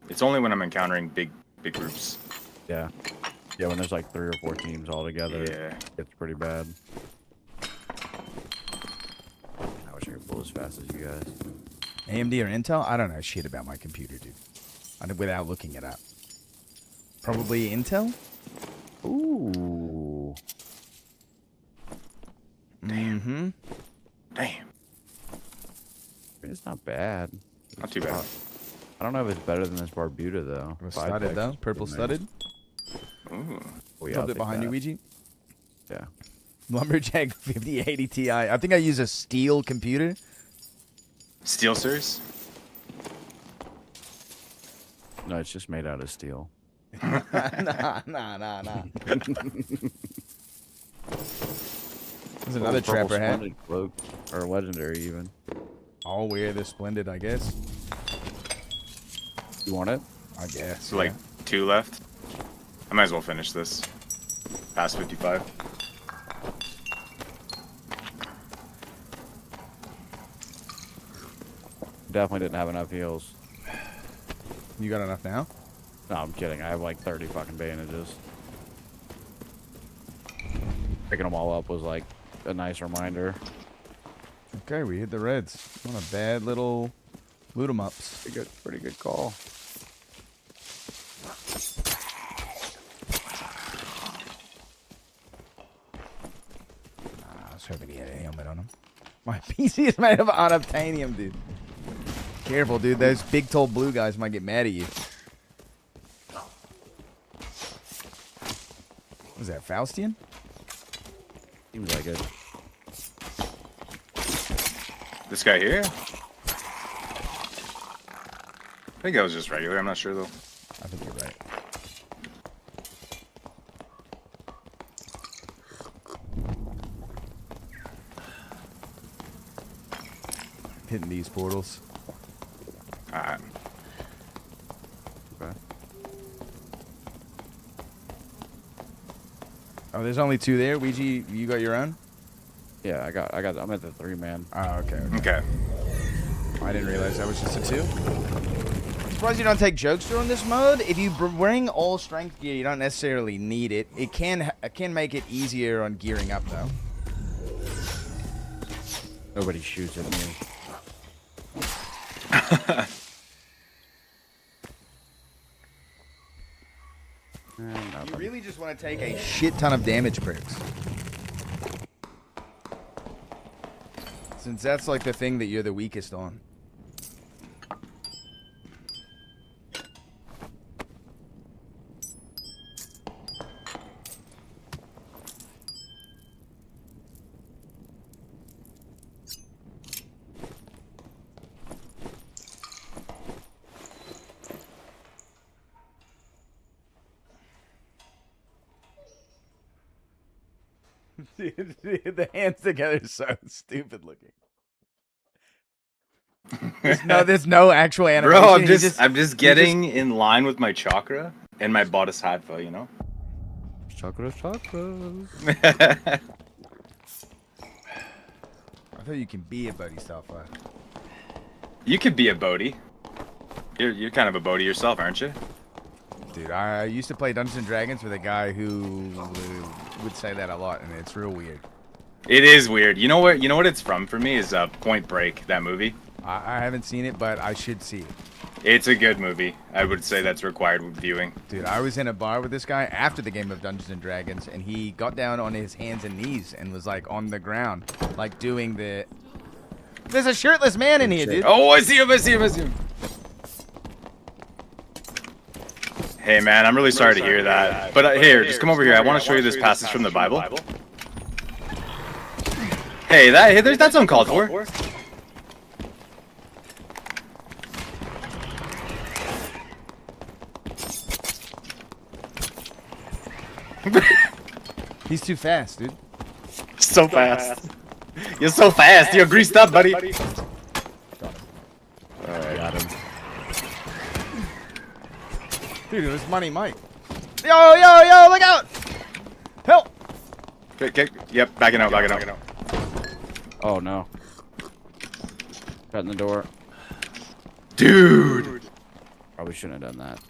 It's only when I'm encountering big groups. Yeah. Yeah, when there's like 3 or 4 teams all together, Yeah. it's pretty bad. I wish I could pull as fast as you guys. AMD or Intel? I don't know shit about my computer, dude. Without looking it up. Probably Intel? Ooh. Mm-hmm. Damn. It's not bad. Not too bad. I don't know if it's better than this Barbuda though. It was studded though. Purple studded. Ooh. Oh, yeah, Dropped I'll it take behind you, that. Ouija. Yeah. Lumberjack 5080 Ti. I think I use a steel computer. Steel Sirs? No, it's just made out of steel. nah. There's another Purple trapper hat. Splendid cloak, or legendary even. I'll wear the Splendid, I guess. You want it? I guess. So, like, 2 left? I might as well finish this. Past 55. Definitely didn't have enough heals. You got enough now? No, I'm kidding. I have like 30 fucking bandages. Picking them all up was like a nice reminder. Okay, we hit the reds. What a bad little loot 'em ups. Pretty good call. I was hoping he had a helmet on him. My PC is made of unobtainium, dude. Careful, dude. Those big, tall blue guys might get mad at you. Was that Faustian? Seems like it. This guy here? I think that was just regular. I'm not sure, though. I think you're right. Hitting these portals. Alright. Okay. Oh, there's only 2 there. Ouija, you got your own? Yeah, I'm at the 3-man. Oh, okay. Okay. I didn't realize that was just a 2. I'm surprised you don't take Jokester on this mode. If you bring all strength gear, you don't necessarily need it. It can make it easier on gearing up, though. Nobody shoots at me. You really just want to take a shit ton of damage perks. Since that's like the thing that you're the weakest on. Dude, the hands together is so stupid looking. There's no actual animation. Bro, I'm just getting in line with my chakra and my bodhisattva, you know? Chakras. I thought you can be a bodhisattva. You could be a Bodhi. You're kind of a Bodhi yourself, aren't you? Dude, I used to play Dungeons and Dragons with a guy who would say that a lot, and it's real weird. It is weird. You know what it's from for me is Point Break, that movie. I haven't seen it, but I should see it. It's a good movie. I would say that's required viewing. Dude, I was in a bar with this guy after the game of Dungeons and Dragons, and he got down on his hands and knees and was like on the ground, like doing the... There's a shirtless man in here, dude. Oh, I see him. Hey man, I'm really sorry to hear that. But here, just come over here. I want to show you this passage from the Bible. Hey, that's uncalled for. He's too fast, dude. So fast. You're so fast. You're greased up, buddy. Alright, got him. Dude, it was Money Mike. Yo, look out! Help! Okay, yep, backing out. Oh no. Shutting the door. Dude! Probably shouldn't have done that.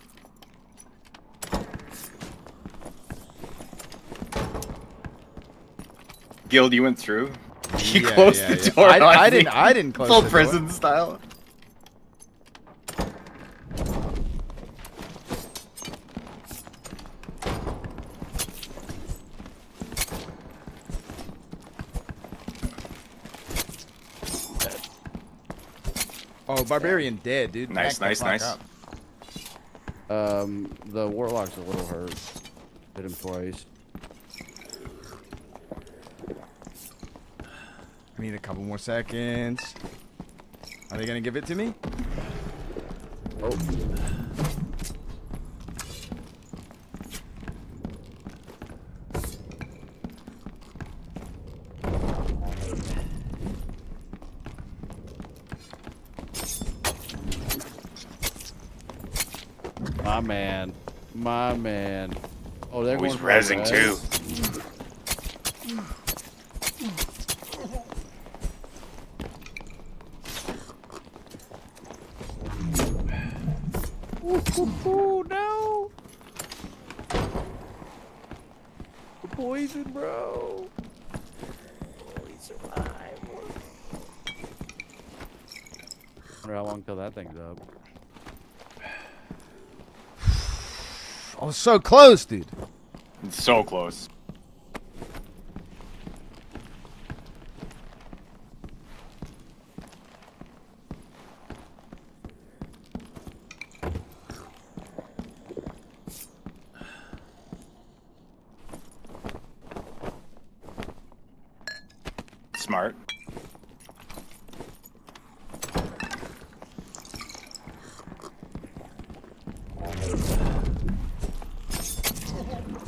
Guild, you went through? You closed the door. I didn't close full the door. prison style. Oh, Barbarian dead, dude. Nice. Back the fuck up. The Warlock's a little hurt. Hit him twice. I need a couple more seconds. Are they gonna give it to me? Oh. My man. Oh, they're going he's for rezzing res. too. Ooh, no. The poison, bro. Oh, he survived. Wonder how long till that thing's up. Oh, so close, dude. It's so close. Smart.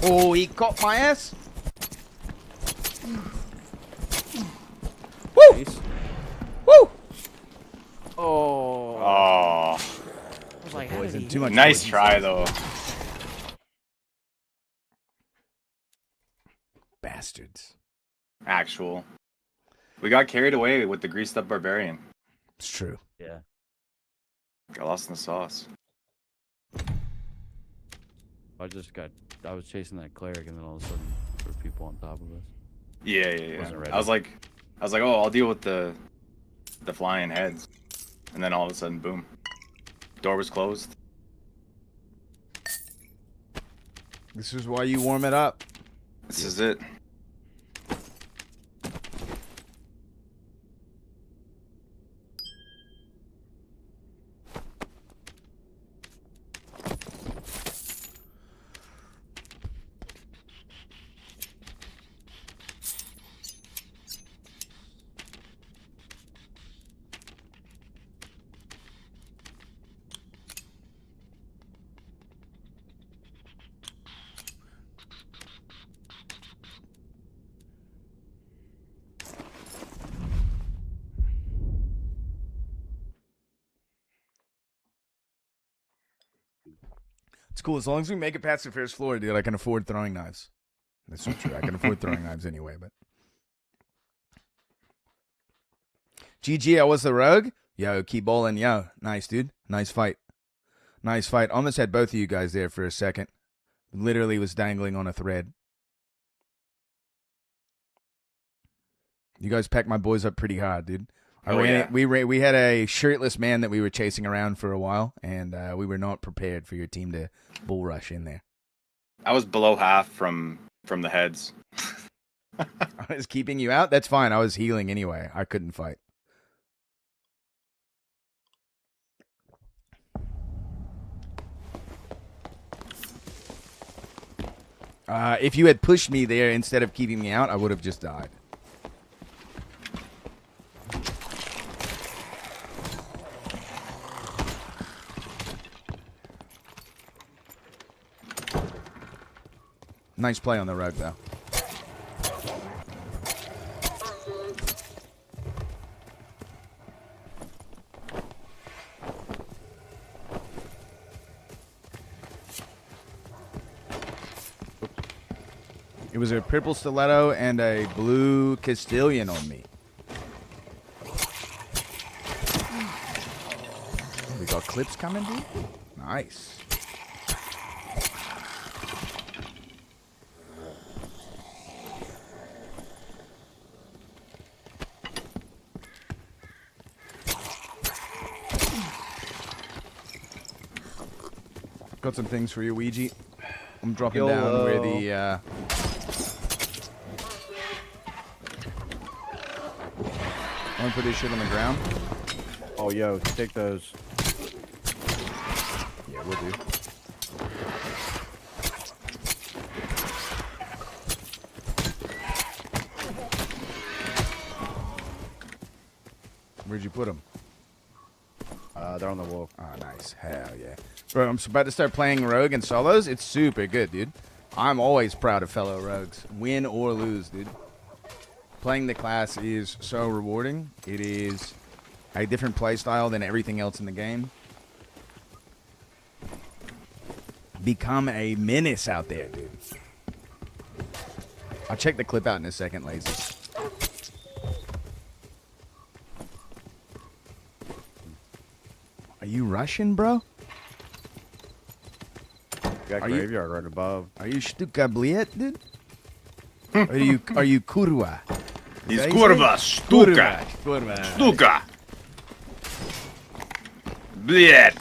Oh, he caught my ass. Woo! Nice. Woo! Oh. Oh. Like, Poison. Too much Nice poison. try though. Bastards. Actual. We got carried away with the greased up barbarian. It's true. Yeah. Got lost in the sauce. I was chasing that cleric, and then all of a sudden there were people on top of us. Yeah. Wasn't ready. I was like, oh, I'll deal with the flying heads, and then all of a sudden, boom, door was closed. This is why you warm it up. This is it. It's cool as long as we make it past the first floor, dude. I can afford throwing knives. That's not true. I can afford throwing knives anyway. But GG, I was the rogue. Yo, keep bowling. Yo, nice, dude. Nice fight. Nice fight. Almost had both of you guys there for a second. Literally was dangling on a thread. You guys packed my boys up pretty hard, dude. We had a shirtless man that we were chasing around for a while, and we were not prepared for your team to bull rush in there. I was below half from the heads. I was keeping you out? That's fine. I was healing anyway. I couldn't fight. If you had pushed me there instead of keeping me out, I would have just died. Nice play on the rogue, though. It was a purple stiletto and a blue Castilian on me. We got clips coming, dude? Nice. Got some things for you, Ouija. I'm dropping down where the I want to put this shit on the ground. Oh, yo, take those. Yeah, we'll do. Where'd you put them? They're on the wall. Oh, nice. Hell yeah. Bro, I'm about to start playing Rogue and solos. It's super good, dude. I'm always proud of fellow Rogues. Win or lose, dude. Playing the class is so rewarding. It is a different play style than everything else in the game. Become a menace out there, dude. I'll check the clip out in a second, Lazy. Are you Russian, bro? Got graveyard right above. Are you shtuka bliet, dude? Are you kurwa? He's kurwa, shtuka. Shtuka. Bliet.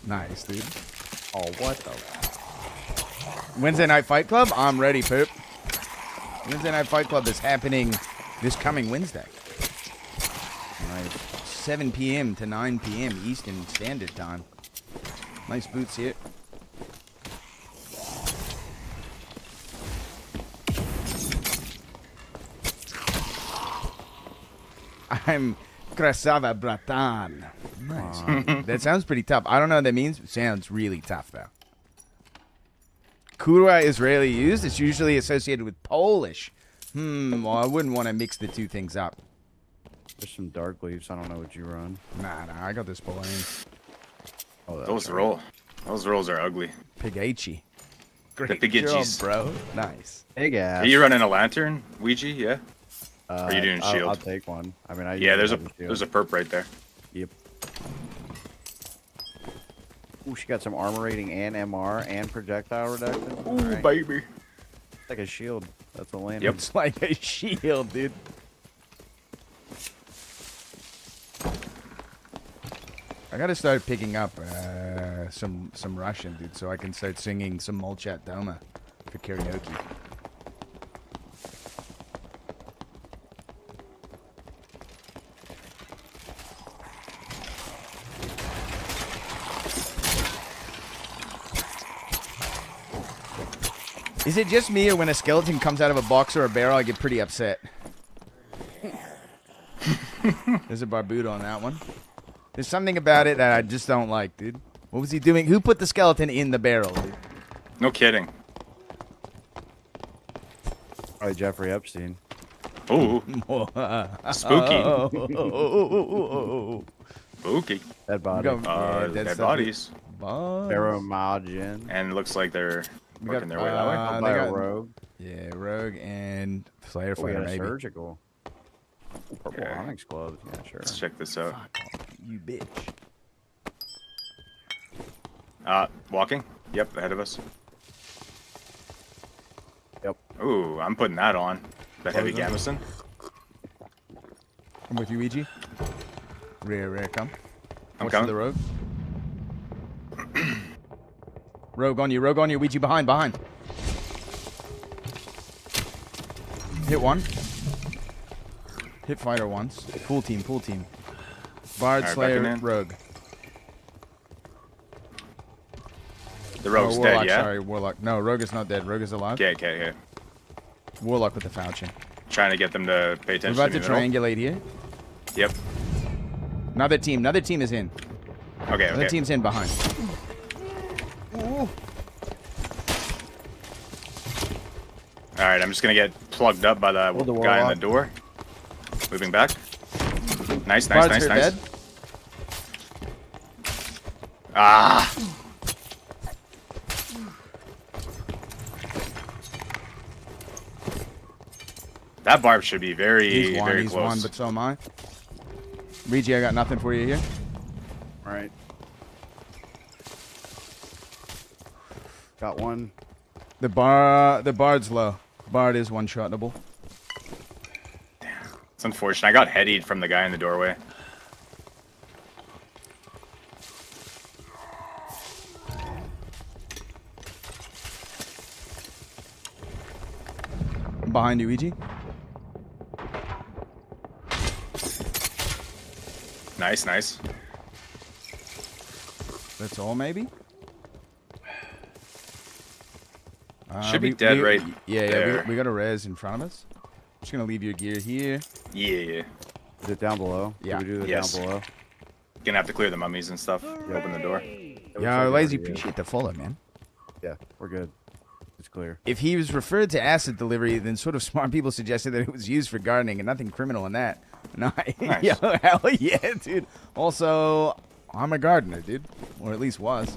Nice, dude. Oh, what the? Wednesday Night Fight Club? I'm ready, poop. Wednesday Night Fight Club is happening this coming Wednesday. Nice. 7 p.m. to 9 p.m. Eastern Standard Time. Nice boots here. I'm Krasava Bratan. Nice. That sounds pretty tough. I don't know what that means. It sounds really tough, though. Kurwa is rarely used. It's usually associated with Polish. Well, I wouldn't want to mix the two things up. There's some dark leaves. I don't know what you run. Nah, I got this Polonian. Oh, Those rolls are ugly. Pigachi. The Great Pigachis. job, bro. Nice. Big ass. Are you running a lantern, Ouija? Yeah. Or are you doing shield? I'll take one. I mean, yeah, there's a perp right there. Yep. Ooh, she got some armor rating and MR and projectile reduction. Ooh, baby. It's like a shield. That's a lantern. Yep. It's like a shield, dude. I gotta start picking up some Russian, dude, so I can start singing some Molchat Doma for karaoke. Is it just me, or when a skeleton comes out of a box or a barrel, I get pretty upset? There's a Barbuda on that one. There's something about it that I just don't like, dude. What was he doing? Who put the skeleton in the barrel, dude? No kidding. Probably Jeffrey Epstein. Ooh. Spooky. Spooky. Dead body. Dead bodies. Pharaoh Majin. And it looks like they're working their way that way. They got Rogue. Yeah, Rogue and Slayer We got Fighter, a maybe. surgical. Purple Onyx gloves. Yeah, sure. Let's check this out. You bitch. Walking? Yep, ahead of us. Yep. Ooh, I'm putting that on. The heavy gamison. I'm with you, EG. Rear, come. I'm Watch coming. the Rogue. Rogue on you, Ouija behind. Hit one. Hit fighter once. Full team. Bard, Alright, Slayer, backing in. Rogue. The Rogue's Warlock, dead, yeah? Sorry, Warlock. No, Rogue is not dead. Rogue is alive. Okay. Warlock with the falchion. Trying to get them to pay We're attention about to to me. triangulate here. Yep. Another team is in. Okay, Another team's in behind. Alright, I'm just gonna get plugged up by the guy in the door. Moving back. Nice. Bard's hurt dead. Ah! That barb should be very, He's very won, close. but so am I. Regi, I got nothing for you here. Right. Got one. The Bard's low. Bard is one-shotable. It's unfortunate. I got headied from the guy in the doorway. I'm behind you, EG. Nice. That's all, maybe? Should be dead right Yeah, there. we got a res in front of us. Just gonna leave your gear here. Yeah. Is it down below? Yeah. Can we do the Yes. down below? Gonna have to clear the mummies and stuff. Open the door. Yeah, Lazy, appreciate the follow, man. Yeah, we're good. It's clear. If he was referred to acid delivery, then sort of smart people suggested that it was used for gardening, and nothing criminal in that. Nice. Yo, hell yeah, dude. Also, I'm a gardener, dude, or at least was.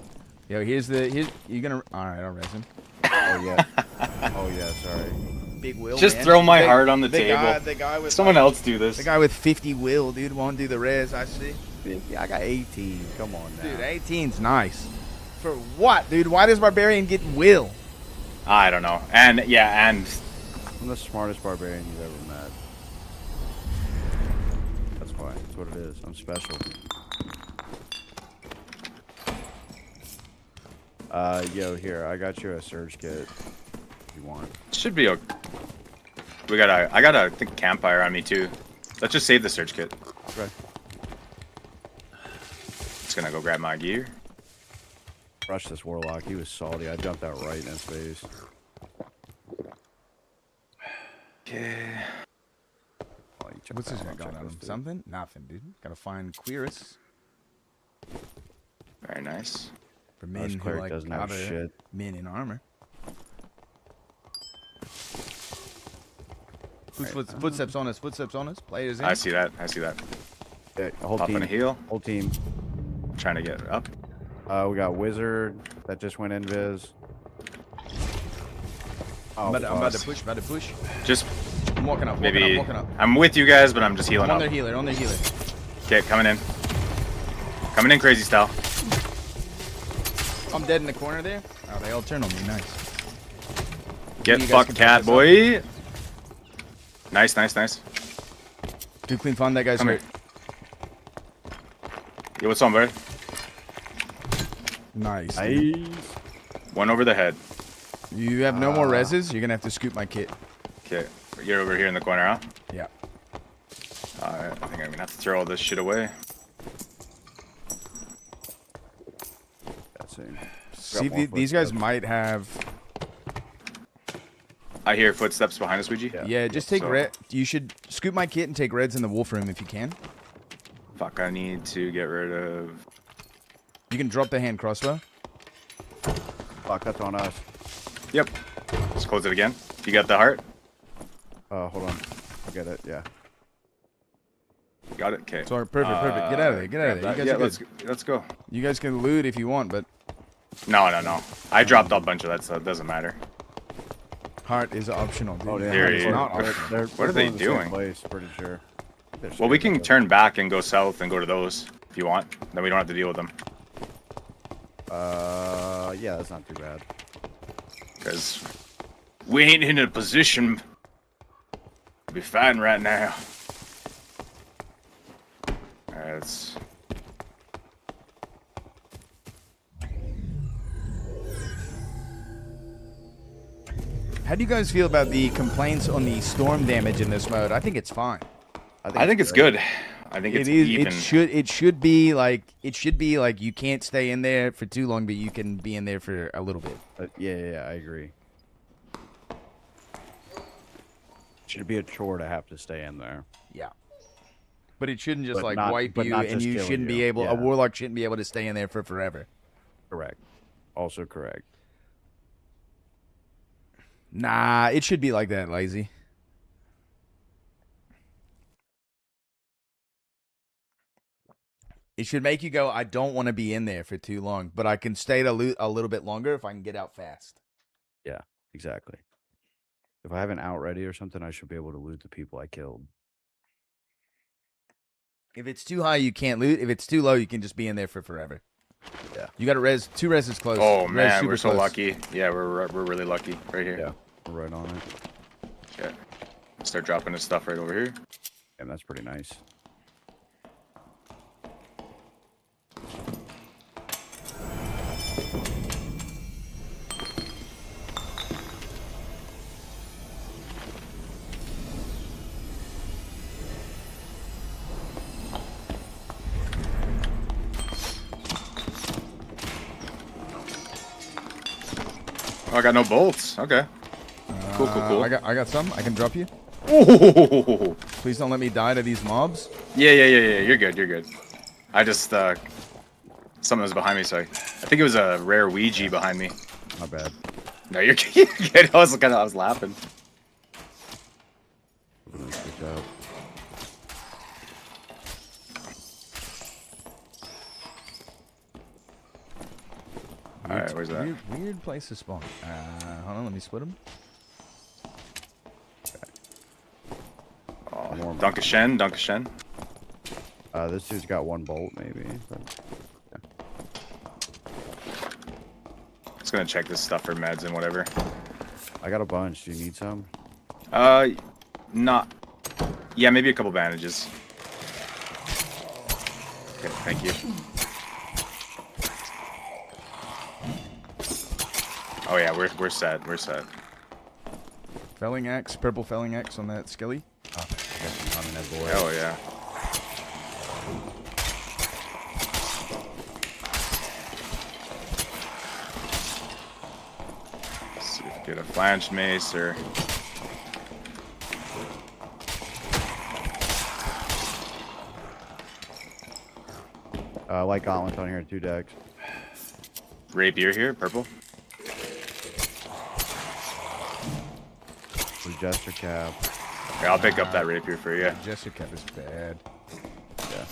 Yo, here's you gonna. All right, I'll res him. Oh yeah. Oh yeah. Sorry. Big will. Just man. throw my The- heart on the table. The guy with Someone else do this. The guy with 50 will, dude, won't do the res. I see. Yeah, I got 18. Come on now. Dude, 18's nice. For what, dude? Why does Barbarian get will? I don't know. And yeah, and I'm the smartest barbarian you've ever met. That's why. That's what it is. I'm special. Yo, here. I got you a surge kit. If you want. should be okay. I got a think campfire on me too. Let's just save the search kit. Okay. Just gonna go grab my gear. Rush this warlock. He was salty. I jumped out right in his face. Okay. What's this guy got on him? Something? Nothing, dude. Gotta find Quirus. Very nice. For men who cleric like doesn't have other shit. men in armor. Footsteps on us. Footsteps on us. Players in. I see that. Yeah, whole Pop team. in a heal. Whole team. Trying to get up. We got wizard that just went invis. Oh, I'm about to fuck. push. Just I'm walking up. maybe Walking up. I'm with you guys, but I'm just healing On up. their healer. Okay, coming in. Coming in crazy style. I'm dead in the corner there. Oh, they all turn on me. Nice. Get You guys fucked, can cat pick this boy. Nice. Do clean fun. That guy's Come hurt. Yo, what's on, bro? Nice. One over the head. You have no more reses. You're gonna have to scoop my kit. Okay, you're over here in the corner, huh? Yeah. Alright, I think I'm gonna have to throw all this shit away. See, these guys might have. I hear footsteps behind us, Ouija. Yeah, just take red. You should scoop my kit and take reds in the wolf room if you can. Fuck, I need to get rid of. You can drop the hand crossbow. Fuck, that's on us. Yep. Let's close it again. You got the heart? Hold on. I get it. Yeah. Got it. Okay. Sorry, perfect. Get out of there. Get out of there. You guys yeah, are good. let's go. You guys can loot if you want, but No. I dropped a bunch of that, so it doesn't matter. heart is optional. Dude. Oh, There he is. What are they doing? Place, pretty sure. Well, we can turn back and go south and go to those if you want. Then we don't have to deal with them. Yeah, that's not too bad. Because we ain't in a position to be fighting right now. Alright, let's... How do you guys feel about the complaints on the storm damage in this mode? I think it's fine. I think it's good. I think it's even. It should be like you can't stay in there for too long, but you can be in there for a little bit. Yeah, I agree. Should be a chore to have to stay in there. Yeah. But it shouldn't just But like not- wipe but you, not and just you kill shouldn't be you. able. Yeah. A warlock shouldn't be able to stay in there for forever. Correct. Also correct. Nah, it should be like that, lazy. It should make you go, I don't want to be in there for too long, but I can stay to loot a little bit longer if I can get out fast. Yeah, exactly. If I have an out ready or something, I should be able to loot the people I killed. If it's too high, you can't loot. If it's too low, you can just be in there for forever. Yeah. You got to res. 2 reses close. Oh Res man, super we're so close. lucky. Yeah, we're really lucky right here. Yeah, we're right on it. Yeah. Start dropping his stuff right over here. And that's pretty nice. Oh, I got no bolts. Okay. Cool. I got some. I can drop you. Ooh. Please don't let me die to these mobs. Yeah. You're good. I just something was behind me, so I think it was a rare Ouija behind me. My bad. No, you're good. I was laughing. Good job. All right, where's that? Weird place to spawn. Hold on, let me split them. Oh, Dunkashen. This dude's got 1 bolt, maybe. But, Just gonna check this stuff for meds and whatever. I got a bunch. Do you need some? Not. Yeah, maybe a couple bandages. Okay, thank you. Oh yeah, we're set. We're set. Felling axe, purple felling axe on that skilly. Oh, I got some on that boy. Oh yeah. Let's see if we get a flanged mace or. Light gauntlets on here, 2 decks. Rapier here, purple. Blue Jester cap. Okay, I'll pick up that rapier for you. Jester cap is bad. Yeah.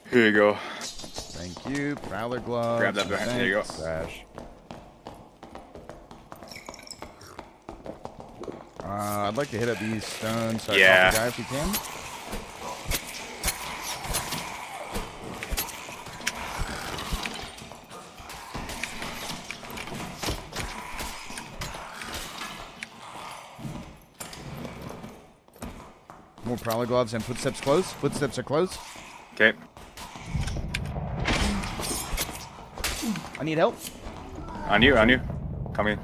Here you go. Thank you. Prowler gloves. Grab that behind. There you go. Crash. I'd like to hit up these stones. Yeah. Guy if you can. More prowler gloves and footsteps close. Footsteps are close. Okay. I need help. On you. Coming.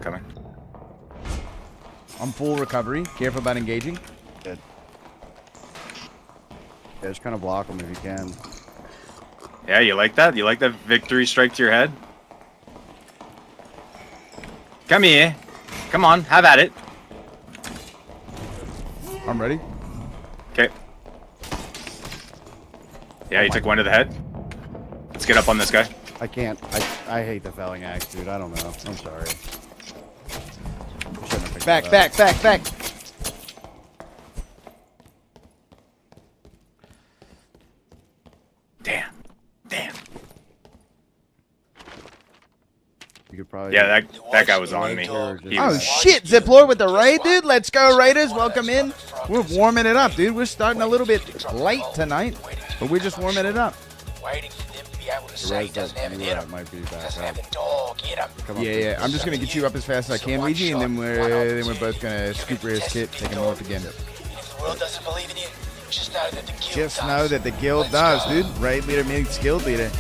I'm full recovery. Careful about engaging. Good. Yeah, just kind of block him if you can. Yeah, you like that? You like that victory strike to your head? Come here. Come on, have at it. I'm ready. Okay. Yeah, you took one to the head. Let's get up on this guy. I can't. I hate the felling axe, dude. I don't know. I'm sorry. Back. Damn. You could probably. Yeah, that guy was on me. Oh shit, Ziplor with the raid, dude. Let's go, Raiders. Welcome in. We're warming it up, dude. We're starting a little bit late tonight, but we're just warming it up. Might be back up. Yeah. I'm just gonna get you up as fast as I can, Luigi, and then we're both gonna scoop Ray's kit, take him north again. Just know that the guild does, dude. Raid leader meets guild leader.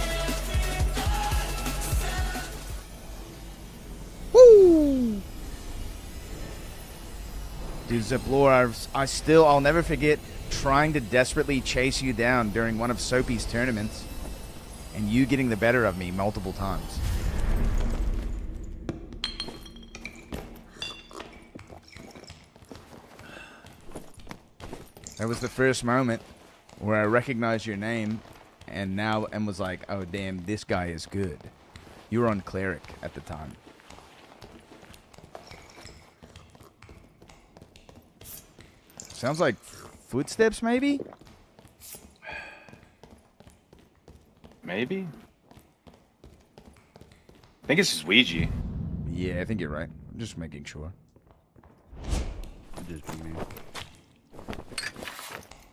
Woo! Dude, Ziplor, I'll never forget trying to desperately chase you down during one of Soapy's tournaments, and you getting the better of me multiple times. That was the first moment where I recognized your name and was like, oh damn, this guy is good. You were on Cleric at the time. Sounds like footsteps, maybe? Maybe? I think it's just Ouija. Yeah, I think you're right. I'm just making sure.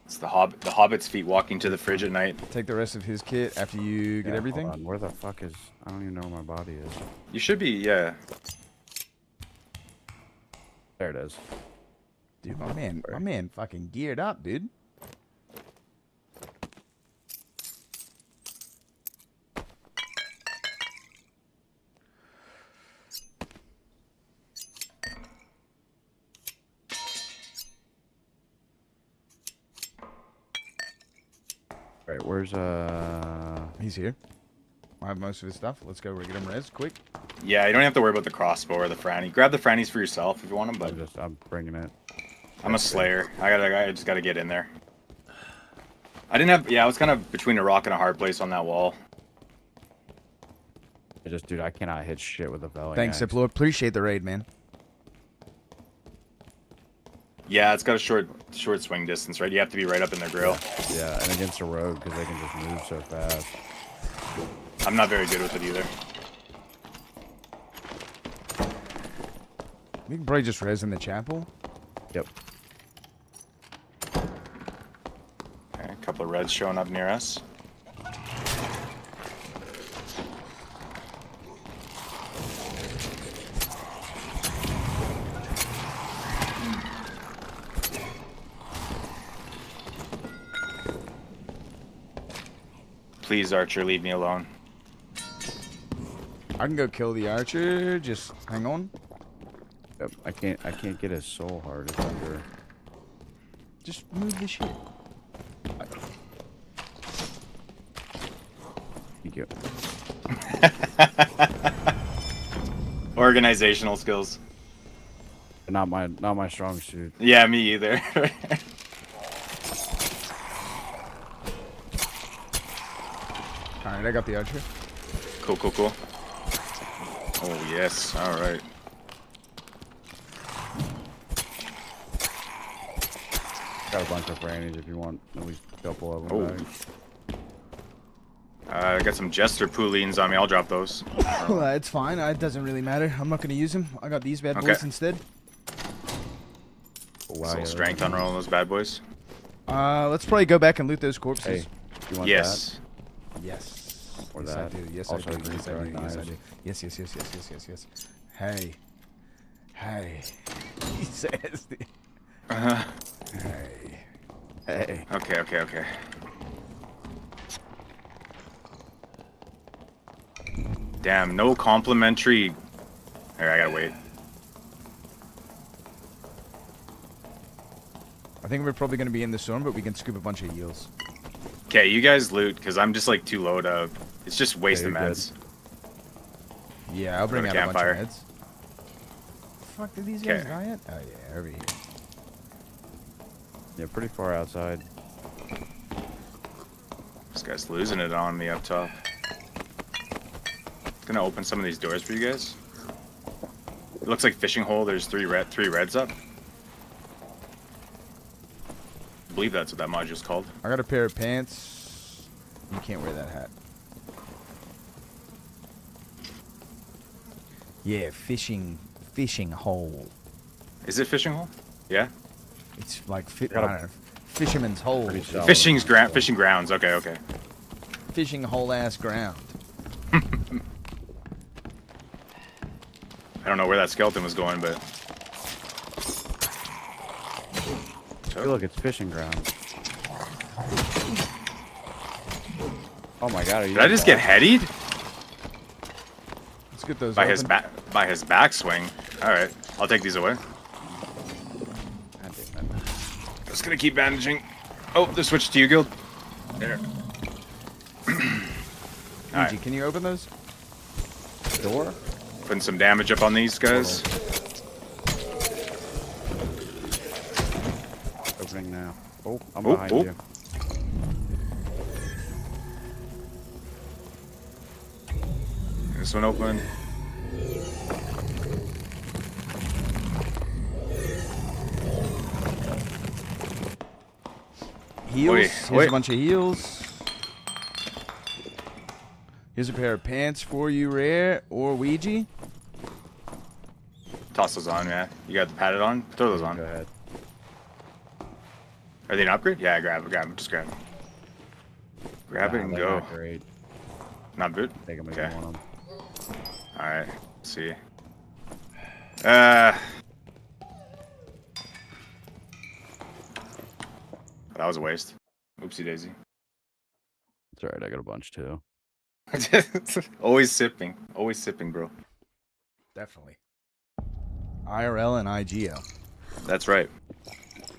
It's the Hobbit's feet walking to the fridge at night. Take the rest of his kit after you get everything. Hold on. Where the fuck is... I don't even know where my body is. You should be, yeah. There it is. Dude, my man fucking geared up, dude. Right, where's He's here. I have most of his stuff. Let's go get him res quick. Yeah, you don't have to worry about the crossbow or the franny. Grab the frannies for yourself if you want them, but I'm bringing it. I'm a slayer. I just gotta get in there. I didn't have. Yeah, I was kind of between a rock and a hard place on that wall. Dude, I cannot hit shit with a felling Thanks, axe. Ziplo. Appreciate the raid, man. Yeah, it's got a short swing distance, right? You have to be right up in their grill. Yeah, and against a rogue because they can just move so fast. I'm not very good with it either. We can probably just res in the chapel. Yep. Okay, a couple of reds showing up near us. Please, Archer, leave me alone. I can go kill the archer. Just hang on. Yep, I can't get his soul heart. It's under. Just move the shit. Thank you. Organizational skills. Not my strong suit. Yeah, me either. Alright, I got the archer. Cool. Oh, yes. Alright. Got a bunch of frannies if you want at least a couple of them. Oh. Back. I got some Jester Poulines on me. I'll drop those. It's fine. It doesn't really matter. I'm not going to use them. I got these bad boys instead. Wow, strength on rolling those bad boys. Let's probably go back and loot those corpses. Hey, you want yes. that? Yes. Or yes, that. I do. Yes, Also I do. Yes, I do. Yes, I knives. do. Yes. Hey. He says. Uh-huh. Hey. Hey. Okay. Damn, no complimentary. Here, I gotta wait. I think we're probably going to be in the storm, but we can scoop a bunch of heals. Okay, you guys loot, because I'm just like too low to... It's just waste of you're meds. Yeah, I'll bring Go out to a bunch of campfire. meds. Fuck, did these guys Okay. die yet? Oh yeah, over here. Yeah, pretty far outside. This guy's losing it on me up top. Gonna open some of these doors for you guys. It looks like fishing hole. There's three reds up. I believe that's what that module's called. I got a pair of pants. You can't wear that hat. Yeah, fishing hole. Is it fishing hole? Yeah. It's like I don't know, fisherman's hole. Fishing grounds. Okay, okay. Fishing hole ass ground. I don't know where that skeleton was going, but Hey, look, it's fishing ground. Oh my god, are you did I just get headied Let's get those by his open. backswing? All right, I'll take these away. Just gonna keep bandaging. Oh, they switched to you, Guild. There. Luigi, can you open those? Door? Putting some damage up on these guys. Opening now. Oh, I'm Oh, behind oh. you. This one open. Heals. Wait, Here's wait. a bunch of heals. Here's a pair of pants for you, Rare or Ouija. Toss those on, yeah. You got the padded on? Throw those on. Go ahead. Are they an upgrade? Yeah, grab it, just grab it. Grab it and they're go. Not great. Not good? I think I'm Okay. gonna want them. Alright, let's see. That was a waste. Oopsie daisy. It's alright, I got a bunch too. Always sipping, bro. Definitely. IRL and IGL. That's right.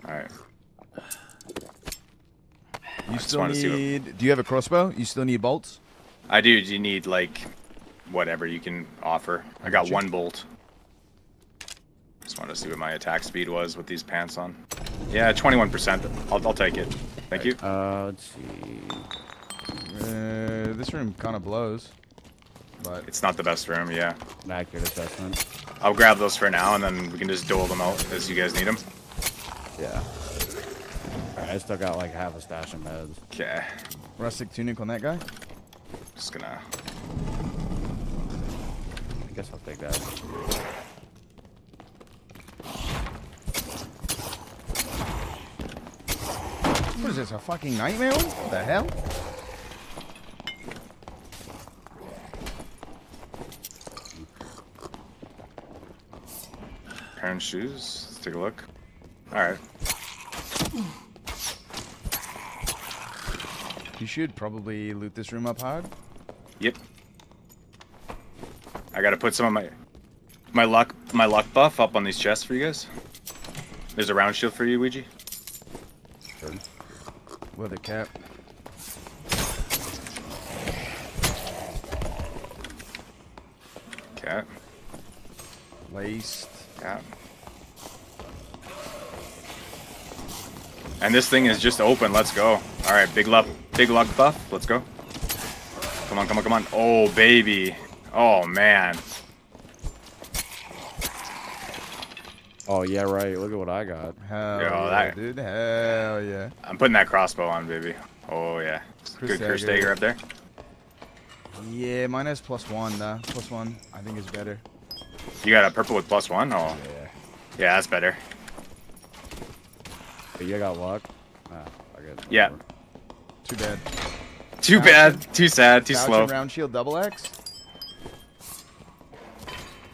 Alright. You just still wanted to see what- need... Do you have a crossbow? You still need bolts? I do. You need, like, whatever you can offer. I got gotcha. one bolt. Just wanted to see what my attack speed was with these pants on. Yeah, 21%. I'll take it. Thank you. Let's see. This room kind of blows. But It's not the best room, yeah. An accurate assessment. I'll grab those for now, and then we can just dole them out as you guys need them. Yeah. Alright, I still got like half a stash of meds. Okay. Rustic tunic on that guy? Just gonna... I guess I'll take that. What is this, a fucking nightmare one? What the hell? Pair of shoes. Let's take a look. Alright. You should probably loot this room up hard. Yep. I gotta put some of my luck buff up on these chests for you guys. There's a round shield for you, Ouija. Leather cap. Okay. Laced. Yeah. And this thing is just open. Let's go. All right, big luck buff. Let's go. Come on, come on, come on. Oh, baby. Oh, man. Oh yeah, right. Look at what I got. Hell Yo, yeah, that- dude. Hell yeah. I'm putting that crossbow on, baby. Oh, yeah. Good curse dagger up there. Yeah, mine has +1, though. +1, I think is better. You got a purple with +1? Oh. Yeah, that's better. But you got luck. Ah, I got Yeah. Too bad. Too bad. Too sad. Too Falchion slow. round shield double X.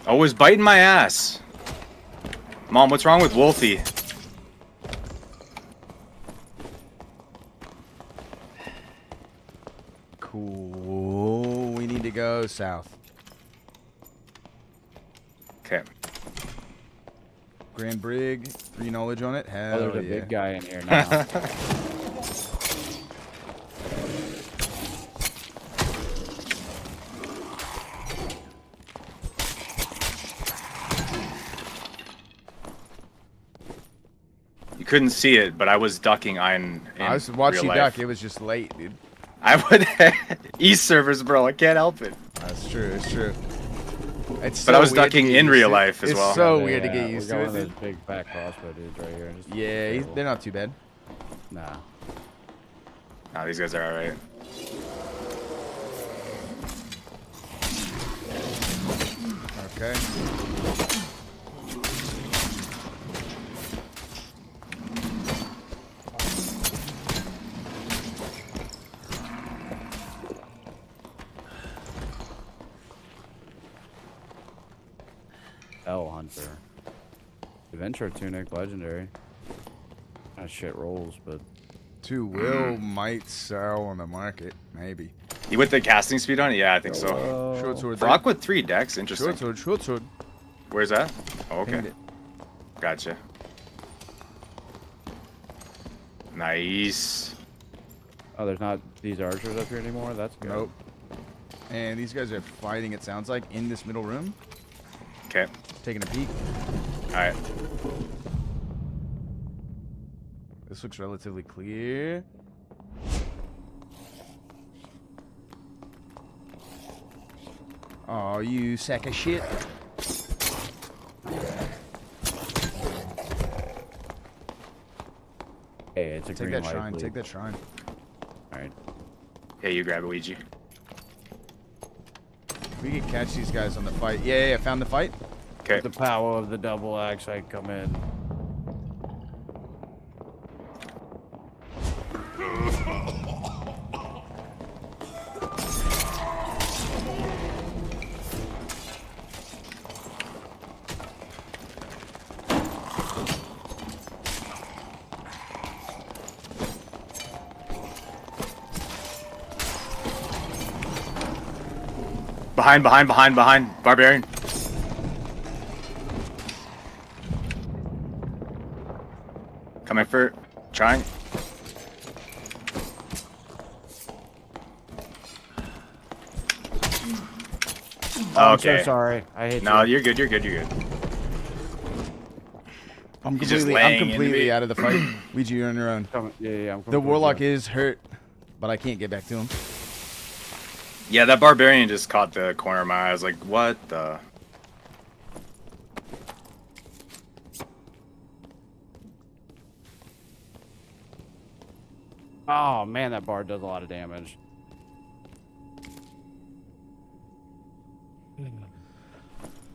Always biting my ass. Mom, what's wrong with Wolfie? Cool. We need to go south. Grand Brig, 3 knowledge on it. Hell there's a yeah. big guy in here now. You couldn't see it, but I was ducking Iron. I was watching you life. duck. It was just late, dude. I would East servers, bro. I can't help it. That's true. It's true. It's But I so was weird to ducking get in used real to- life as it's well. It's so weird to get used we got to one it, of dude. those big fat crossbow dudes right here. Just Yeah, terrible. they're not too bad. Nah. Nah, these guys are alright. Okay. Hell Hunter. Adventure Tunic, legendary. That shit rolls, but 2 will might sell on the market, maybe. You with the casting speed on it? Yeah, I think so. Short sword. Rock with 3 decks, interesting. Short sword. Short sword. Where's that? Oh, okay. Pinged it. Gotcha. Nice. oh, there's not these archers up here anymore. That's good. Nope. And these guys are fighting. It sounds like in this middle room. Okay. Taking a peek. All right. This looks relatively clear. Oh, you sack of shit. Hey, it's a Take green that light, shrine. please. Take that shrine. All right. Yeah, you grab it, Ouija. We can catch these guys on the fight. Yeah, found the fight. Okay. The power of the double axe, I come in. Behind. Barbarian. Coming for trying. I'm Okay. so sorry. I hate No, you. you're good. You're good. I'm He's just completely, laying into completely me. out of the fight. Ouija, you're on your own. Yeah, I'm The completely warlock done. is hurt, but I can't get back to him. Yeah, that barbarian just caught the corner of my eye. I was like, what the? Oh man, that bard does a lot of damage.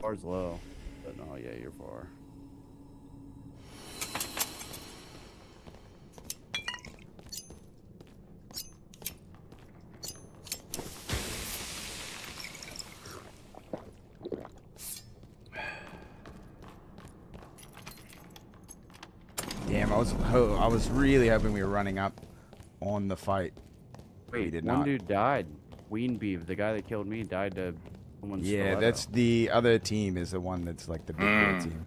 Bard's low, but no, yeah, you're far. Damn, I was really hoping we were running up on the fight. We Wait, did one not. dude died. Ween Beef, the guy that killed me, died to someone's Yeah, stiletto. that's the other team is the one that's like the big red team.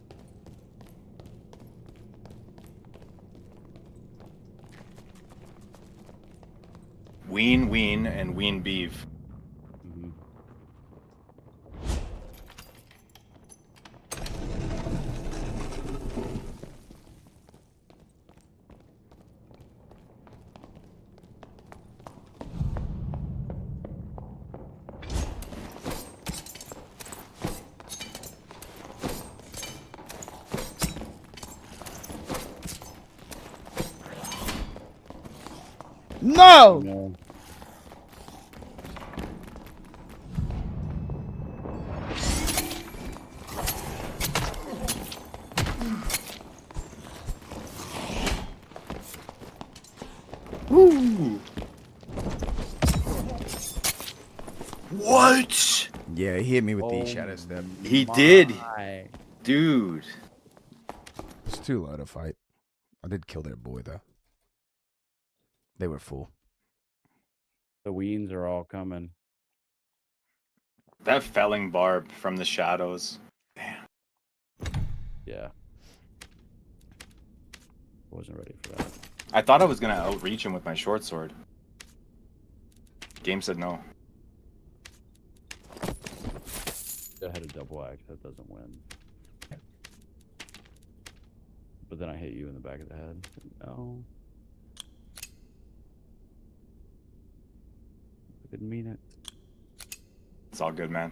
Ween, and Ween Beef. No! No. Woo! What? Yeah, he hit me with the shadow step. He did. Dude. It's too low to fight. I did kill their boy though. They were full. The Weens are all coming. That felling barb from the shadows. Yeah. Wasn't ready for that. I thought I was gonna outreach him with my short sword. Game said no. I had a double axe. That doesn't win. But then I hit you in the back of the head. No. I didn't mean it. It's all good, man.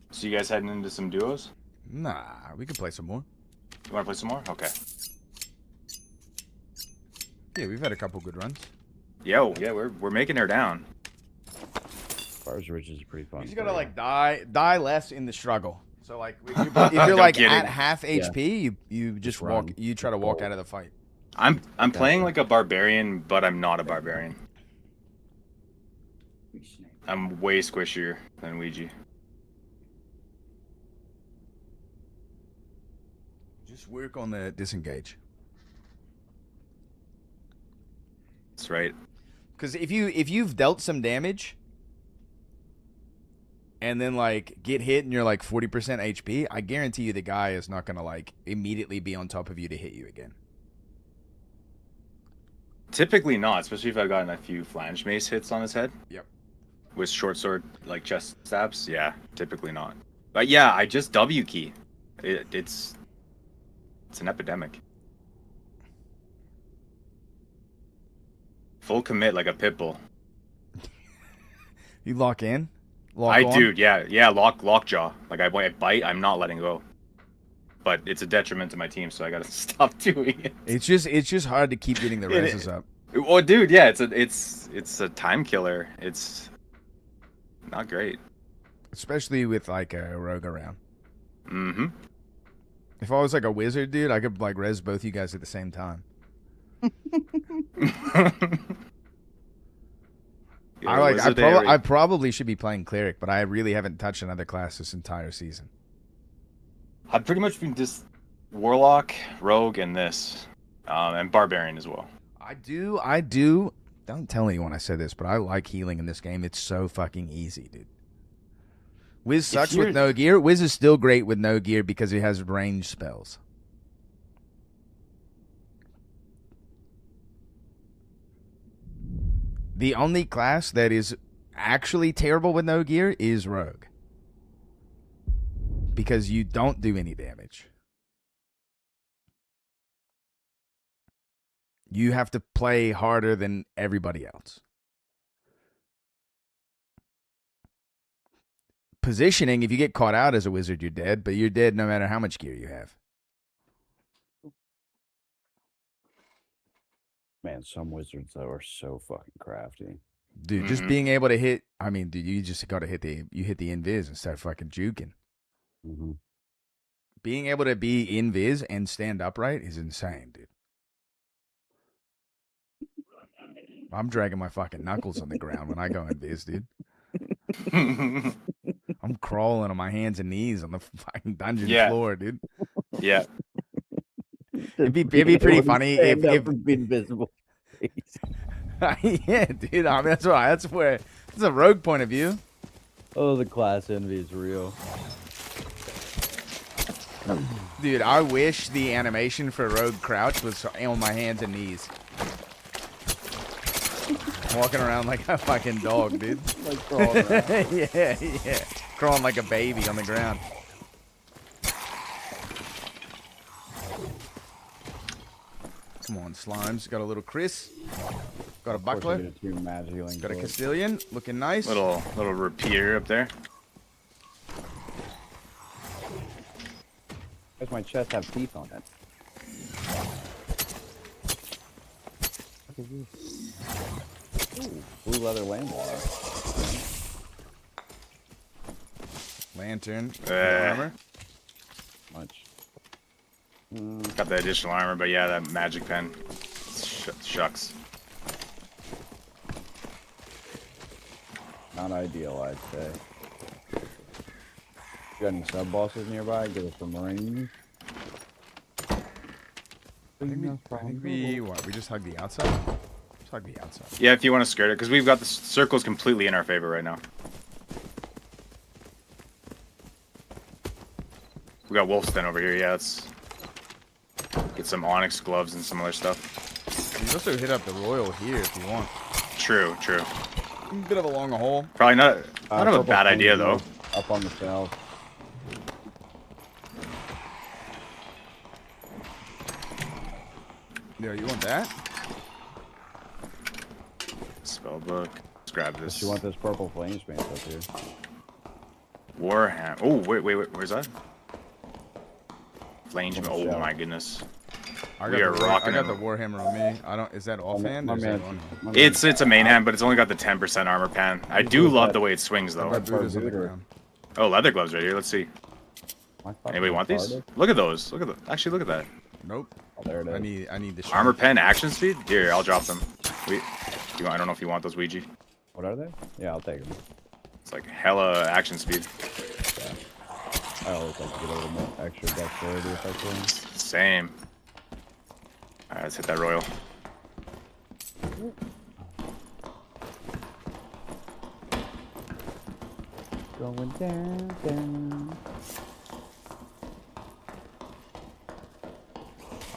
So you guys heading into some duos? Nah, we can play some more. You want to play some more? Okay. Yeah, we've had a couple good runs. Yo, yeah, we're making her down. Fires Ridge is pretty fun. You just gotta like die less in the struggle. So like if you're like at half HP, you just walk. You try to walk out of the fight. I'm playing like a barbarian, but I'm not a barbarian. I'm way squishier than Ouija. Just work on the disengage. That's right. Because if you've dealt some damage, and then like get hit and you're like 40% HP, I guarantee you the guy is not gonna like immediately be on top of you to hit you again. Typically not, especially if I've gotten a few flange mace hits on his head. Yep. With short sword like chest stabs, yeah, typically not. But yeah, I just W key. It's an epidemic. Full commit like a pit bull. You lock in? I do, yeah, lockjaw. Like I bite, I'm not letting go. But it's a detriment to my team, so I gotta stop doing it. It's just hard to keep getting the reses up. Oh, dude, yeah, it's a time killer. It's not great, especially with like a rogue around. Mm-hmm. If I was like a wizard, dude, I could like res both you guys at the same time. I probably should be playing cleric, but I really haven't touched another class this entire season. I've pretty much been just warlock, rogue, and this, and barbarian as well. I do. Don't tell anyone I said this, but I like healing in this game. It's so fucking easy, dude. Wiz sucks with no gear. Wiz is still great with no gear because he has range spells. The only class that is actually terrible with no gear is rogue. Because you don't do any damage. You have to play harder than everybody else. Positioning, if you get caught out as a wizard, you're dead, but you're dead no matter how much gear you have. Man, some wizards though are so fucking crafty. Dude, just being able to hit, I mean, dude, you just got to hit the invis and start fucking juking. Mm-hmm. Being able to be invis and stand upright is insane, dude. I'm dragging my fucking knuckles on the ground when I go invis, dude. I'm crawling on my hands and knees on the fucking dungeon floor, dude. Yeah. It'd be pretty funny if invisible. Yeah, dude. I mean, that's a rogue point of view. Oh, the class envy is real. Dude, I wish the animation for rogue crouch was on my hands and knees. Walking around like a fucking dog, dude. Like crawling around. yeah. Crawling like a baby on the ground. Come on, Slimes. Got a little Chris. Got a buckler. Got a Castilian. Looking nice. Little repeater up there. Does my chest have teeth on it? Ooh, blue leather landwater. Lantern. Armor. Much. Got the additional armor, but yeah, that magic pen. Shucks. Not ideal, I'd say. Got any sub bosses nearby? Give us some Marines. I think we just hug the outside? Just hug the outside. Yeah, if you want to skirt it, because we've got the circles completely in our favor right now. We got Wolfston over here. Yeah, let's get some Onyx gloves and some other stuff. You also hit up the Royal here if you want. True, true. A bit of a long hole. Probably not a bad idea though. Up on the south. Yeah, you want that? Spellbook. Let's grab this. You want this purple flame space up here? Warhammer. Oh, wait, where's that? Flames. Oh my goodness. We are rocking I got it. the Warhammer on me. I don't. Is that offhand? Or is that on? It's a main hand, but it's only got the 10% armor pan. I do love the way it swings though. Oh, leather gloves right here. Let's see. Anybody want these? Look at those. Look at the. Actually, look at that. Nope. Oh, there it is. I need the Armor pen action speed. Here, I'll drop them. I don't know if you want those, Ouija. What are they? Yeah, I'll take them. It's like hella action speed. I always like to get a little more extra dexterity if I can. Same. Alright, let's hit that Royal. Going down.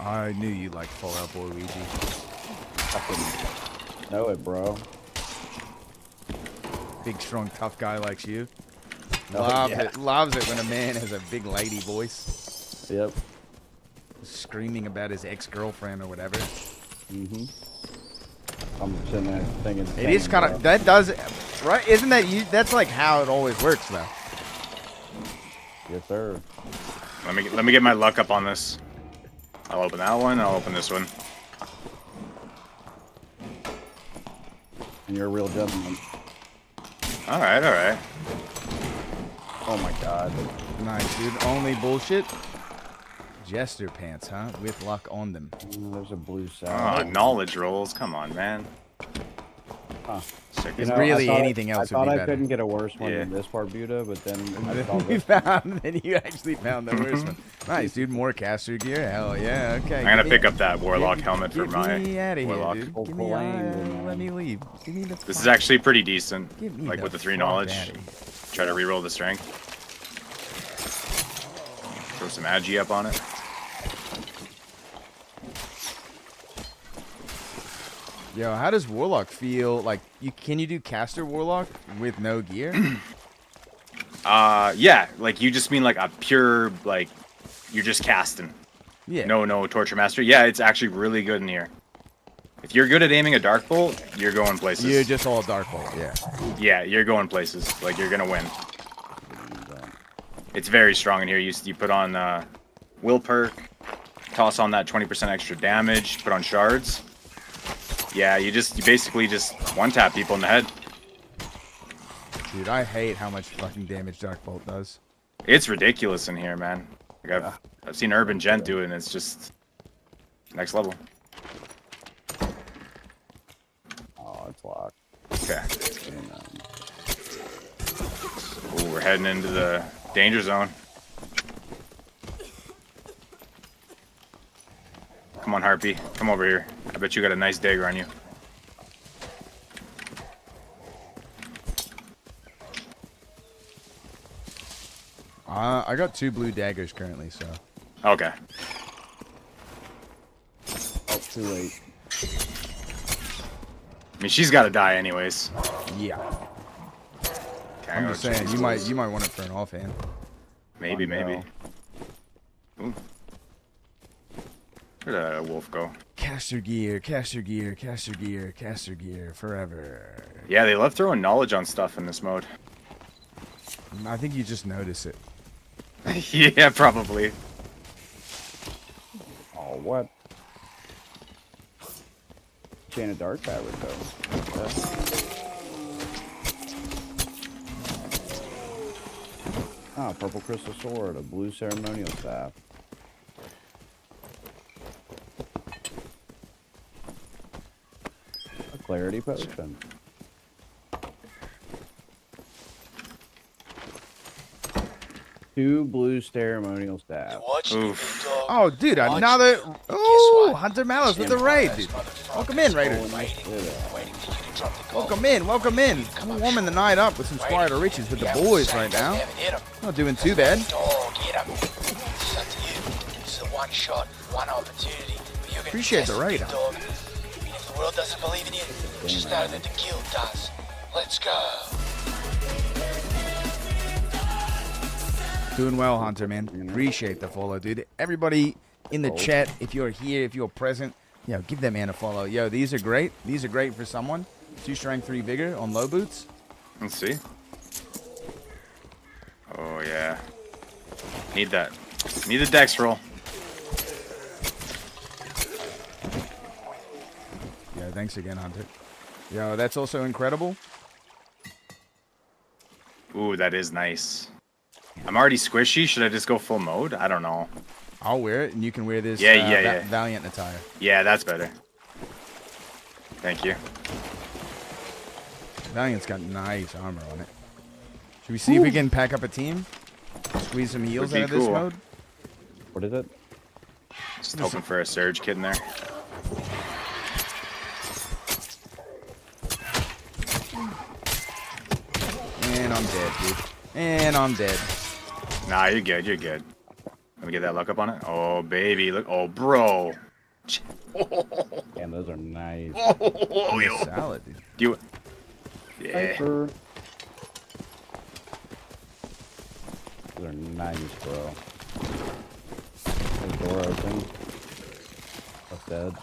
I knew you liked Fallout Boy, Luigi. Fucking know it, bro. Big, strong, tough guy likes you. Oh, Loves it when a man has a big lady voice. Yep. Screaming about his ex-girlfriend or whatever. Mm-hmm. I'm sitting there thinking. It is kind of that does, right? Isn't that you? That's like how it always works, though. Yes, sir. Let me get my luck up on this. I'll open that one. I'll open this one. And you're a real gentleman. All right, all right. Oh my god. Nice, dude. Only bullshit. Jester pants, huh? With luck on them. There's a blue side. Knowledge rolls. Come on, man. Huh. You know, really anything else I would thought be I better. couldn't get a worse one than this Barbuda, but then then you actually found the worst one. Nice, dude. More caster gear. Hell yeah. Okay. I'm gonna pick up that Warlock helmet for my Get me out of Warlock. here, dude. Give me, let me leave. Give me the This is actually pretty decent. Give me Like the with the 3 fuck knowledge. outta here. Try to reroll the strength. Throw some agi up on it. Yo, how does Warlock feel? Like, can you do caster Warlock with no gear? Yeah, like you just mean like a pure, like, you're just casting. Yeah. No Torture Master. Yeah, it's actually really good in here. If you're good at aiming a Dark Bolt, you're going places. You're just all Dark Bolt, yeah. Yeah, you're going places. Like, you're gonna win. It's very strong in here. You put on Will Perk, toss on that 20% extra damage, put on Shards. Yeah, you basically just one-tap people in the head. Dude, I hate how much fucking damage Dark Bolt does. It's ridiculous in here, man. Like I've seen Urban Gent do it, and it's just next level. Oh, it's locked. Okay. Ooh, we're heading into the danger zone. Come on, Harpy. Come over here. I bet you got a nice dagger on you. I got 2 blue daggers currently, so. Okay. Oh, too late. I mean, she's got to die anyways. Yeah. Okay, I'm just saying, you might want it for an offhand. Maybe. Ooh. Where'd that wolf go? Caster gear, caster gear, caster gear, caster gear, forever. Yeah, they love throwing knowledge on stuff in this mode. I think you just notice it. Yeah, probably. Oh, what? Chain of Dark Fabric, though. Ah, purple crystal sword, a blue ceremonial staff. A clarity potion. Two blue ceremonial staffs. Oof. Oh, dude, another. Oh, Hunter Malice with the raid, dude. Welcome in, Raiders. Welcome in, welcome in. We're warming the night up with some Squire to Riches with the boys right now. Not doing too bad. one shot, one opportunity. But you're gonna Appreciate the test it, raid, big huh? dog. And if the world doesn't believe in you, just know that the guild does. Let's go. Doing well, Hunter, man. Appreciate the follow, dude. Everybody in the chat, if you're here, if you're present, give that man a follow. Yo, these are great. These are great for someone. 2 strength, 3 vigor on low boots. Let's see. Oh, yeah. Need that. Need the dex roll. Yeah, thanks again, Hunter. Yo, that's also incredible. Ooh, that is nice. I'm already squishy. Should I just go full mode? I don't know. I'll wear it, and you can wear this Yeah. Valiant attire. Yeah, that's better. Thank you. Valiant's got nice armor on it. Should we see if we can pack up a team? Squeeze some heals Would out be of this cool. mode? What is it? Just hoping for a surge kit in there. And I'm dead, dude. And I'm dead. Nah, you're good. You're good. Let me get that luck up on it. Oh, baby. Look. Oh, bro. Damn, those are nice. Oh, yo. Salad, dude. You. Yeah. Sniper. Those are nice, bro. The door open. What's dead?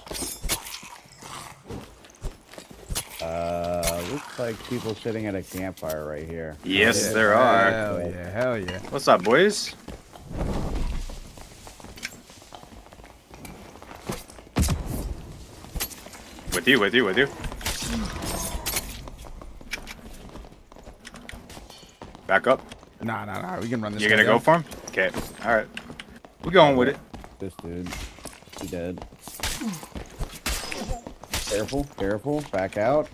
Looks like people sitting at a campfire right here. Yes, there are. Hell yeah, hell yeah. What's up, boys? With you. Back up. Nah. We can run this. You're gonna go for him? Okay. All right. We're going with it. This dude. He dead. Careful. Back out.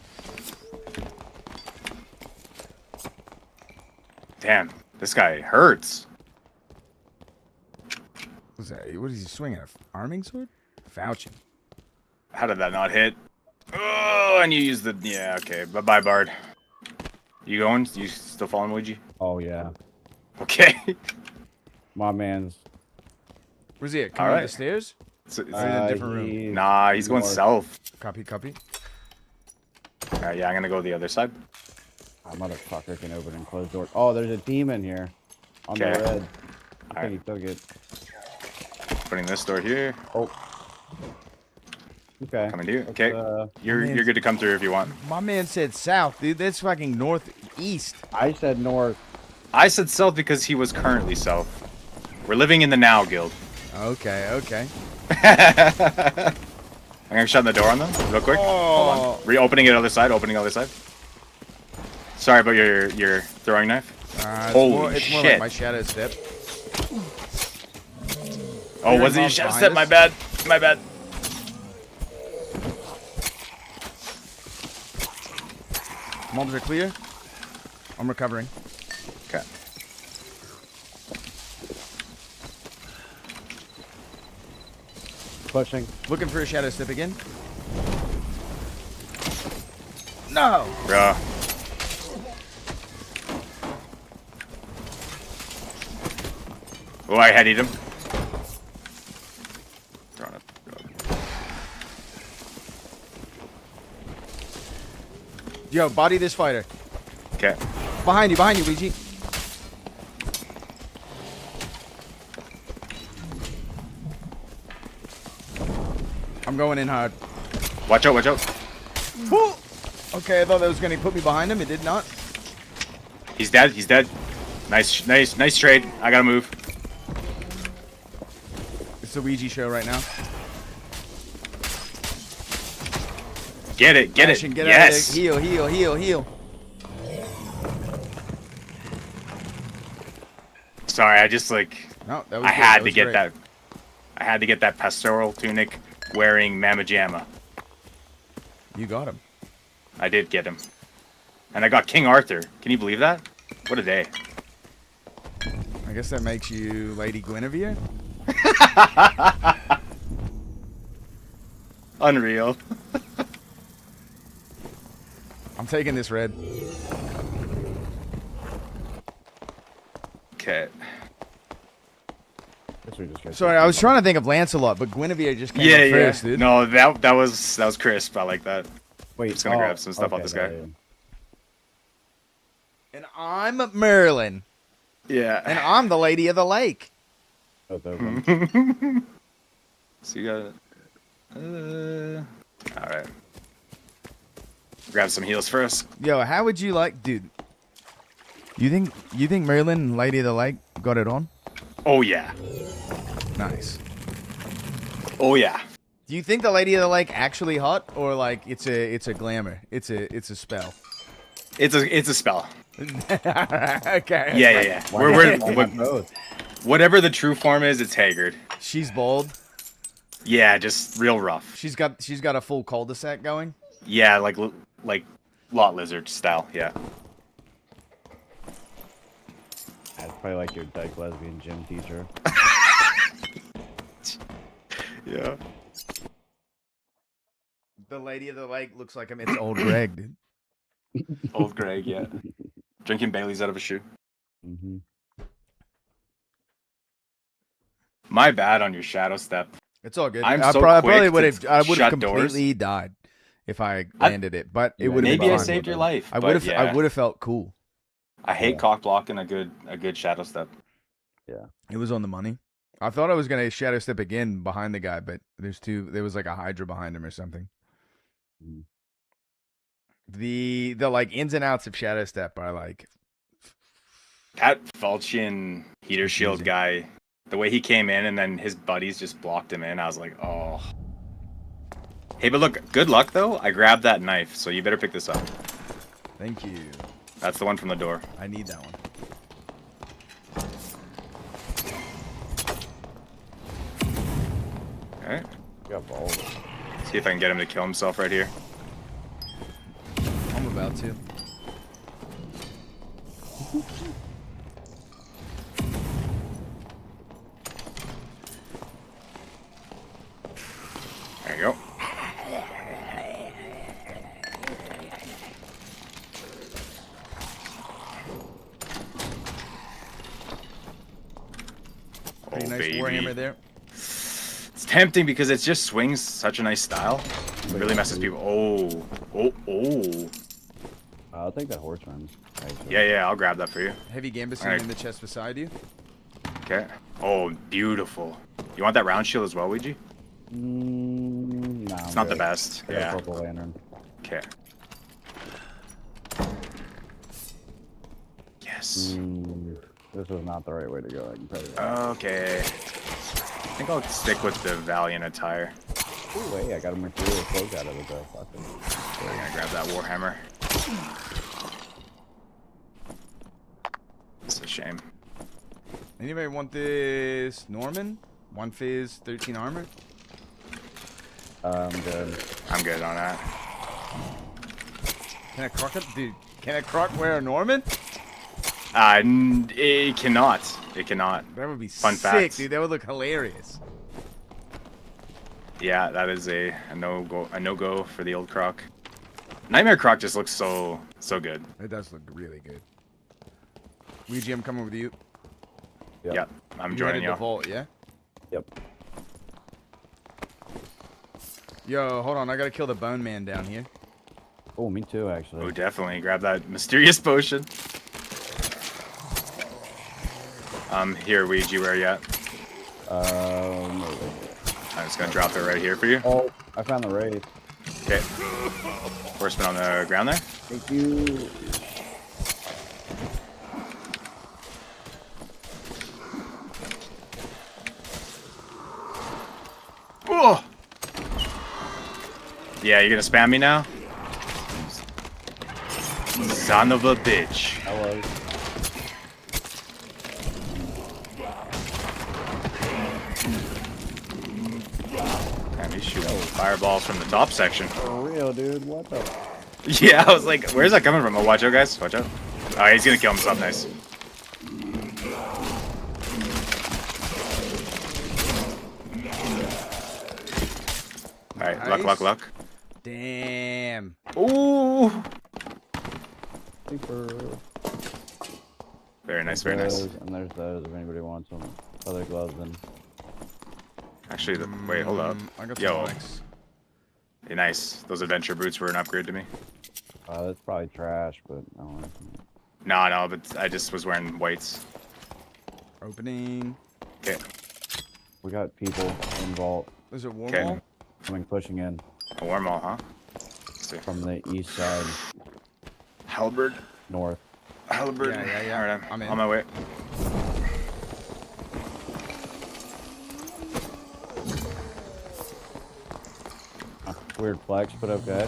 Damn, this guy hurts. What's that? What is he swinging? An arming sword? Falchion. How did that not hit? Oh, and you used the... Yeah, okay. Bye-bye, Bard. You going? You still following Luigi? Oh, yeah. Okay. My man's... Where's he at? Coming up the stairs? It's in a different room. Nah, he's going south. Copy. Alright, yeah, I'm gonna go the other side. Oh, motherfucker can open and close doors. Oh, there's a demon here. On the Okay. red. I think he took it. Putting this door here. Oh. Okay. Coming to you. Okay. You're man's- good to come through if you want. My man said south, dude. That's fucking northeast. I said north. I said south because he was currently south. We're living in the now guild. Okay. I'm gonna shut the door on them real quick. Oh. Hold on. Reopening it other side. Opening other side. Sorry about your throwing knife. Holy it's shit! more like my shadow step. Oh, was it your shadow step? My bad. My bad. Mobs are clear. I'm recovering. Okay. Pushing. Looking for a shadow step again. No. Bruh. Oh, I headied him. Throwing it. Yo, body this fighter. Okay. Behind you, Luigi. I'm going in hard. Watch out! Watch out! Woo! Okay, I thought that was going to put me behind him. It did not. He's dead. He's dead. Nice trade. I gotta move. It's the Ouija show right now. Get it. Get Ashton, it. get Yes. out of there. Heal. Sorry, I just like. No, that was I good. had That to was get great. that. I had to get that pastoral tunic wearing Mama Jamma. You got him. I did get him. And I got King Arthur. Can you believe that? What a day. I guess that makes you Lady Guinevere. Unreal. I'm taking this red. Okay. Sorry, I was trying to think of Lancelot, but Guinevere just came Yeah, up first, dude. No, that was crisp. I like that. Wait, just gonna grab some stuff off this guy. And I'm Merlin. Yeah. And I'm the Lady of the Lake. So you got. All right. Grab some heals first. Yo, how would you like, dude? You think Merlin and Lady of the Lake got it on? Oh yeah. Nice. Oh yeah. Do you think the Lady of the Lake actually hot, or like it's a glamour? It's a spell. It's a spell. Okay. Yeah. Whatever the true form is, it's Haggard. She's bald. Yeah, just real rough. She's got a full cul-de-sac going. Yeah, like lot lizard style. Yeah. That's probably like your dyke lesbian gym teacher. Yeah. The Lady of the Lake looks like it's old Greg, dude. Old Greg, yeah. Drinking Bailey's out of a shoe. Mm-hmm. My bad on your shadow step. It's all good. I'm I so probably quick would have. to I would have shut completely died if I landed it, but it would have. Maybe I saved your life. I but would have. yeah. I would have felt cool. I hate cock blocking a good shadow step. Yeah. It was on the money. I thought I was gonna shadow step again behind the guy, but there was like a Hydra behind him or something. Mm. The like ins and outs of shadow step are like That Falchion heater shield guy, the way he came in and then his buddies just blocked him in, I was like, oh. Hey, but look, good luck though. I grabbed that knife, so you better pick this up. Thank you. That's the one from the door. I need that one. Alright. Got balls. See if I can get him to kill himself right here. I'm about to. There you go. Pretty nice baby. Warhammer there. It's tempting because it just swings such a nice style. It really messes people. Oh. I'll take that horseman. Yeah, I'll grab that for you. Heavy Gambus Alright. in the chest beside you. Okay. Oh, beautiful. You want that round shield as well, Ouija? Nah, It's not the best. I got a Yeah. purple lantern. Okay. Yes. This was not the right way to go. I can tell you that. Okay. I think I'll stick with the Valiant attire. Ooh, hey, I got a Mercurial cloak out of it though. Fuck it. I'm gonna grab that Warhammer. It's a shame. Anybody want this Norman? 1 Fizz, 13 armor? I'm good. I'm good on that. Can a croc dude? Can a croc wear a Norman? It cannot. It cannot. That would be Fun sick, fact. dude. That would look hilarious. Yeah, that is a no-go for the old croc. Nightmare Croc just looks so good. It does look really good. Ouija, I'm coming with you. Yep, I'm You joining headed to you. vault, yeah? Yep. Yo, hold on. I gotta kill the Bone Man down here. Oh, me too, actually. Oh, definitely. Grab that mysterious potion. Here, Ouija, where are you at? I'm just gonna drop it right here for you. Oh, I found the raid. Okay. Horseman on the ground there. Thank you. Oh! Yeah, you're gonna spam me now? Son of a bitch. I was. Damn, he's shooting fireballs from the top section. For real, dude. What the? Yeah, I was like, where's that coming from? Oh, watch out, guys. Watch out. Oh, he's gonna kill himself. Nice. Alright, Nice. luck. Damn. Ooh! Super. Very nice, very nice. And there's those if anybody wants some other gloves. And Actually, wait, hold up. I got Yo. some Onyx. Hey, nice. Those adventure boots were an upgrade to me. That's probably trash, but no. No, but I just was wearing whites. Opening. Okay. We got people in vault. Is it warm Okay. wall? Coming, pushing in. A warm wall, huh? Let's see. From the east side. Halberd. North. Halberd. Yeah. All right, I'm in. on my way. Weird flex, but okay.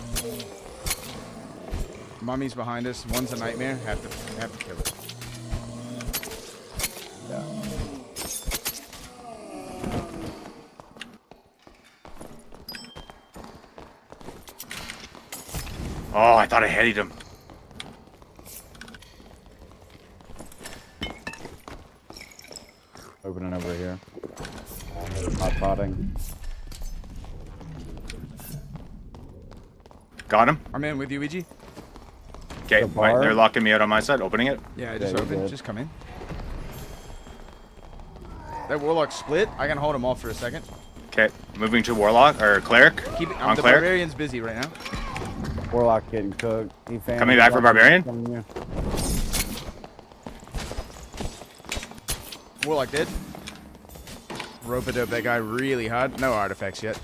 Mummy's behind us. One's a nightmare. Have to kill it. Yeah. Oh, I thought I headied him. Opening over here. Hot potting. Got him. I'm in with you, EG. Okay, they're locking me out on my side. Opening it. Yeah, I just opened. Just come in. That warlock split. I can hold him off for a second. Okay, moving to warlock or cleric. Keep it. On The cleric. barbarian's busy right now. Warlock getting cooked. He Coming back for barbarian. Warlock dead. Rope-a-dope that guy really hard. No artifacts yet.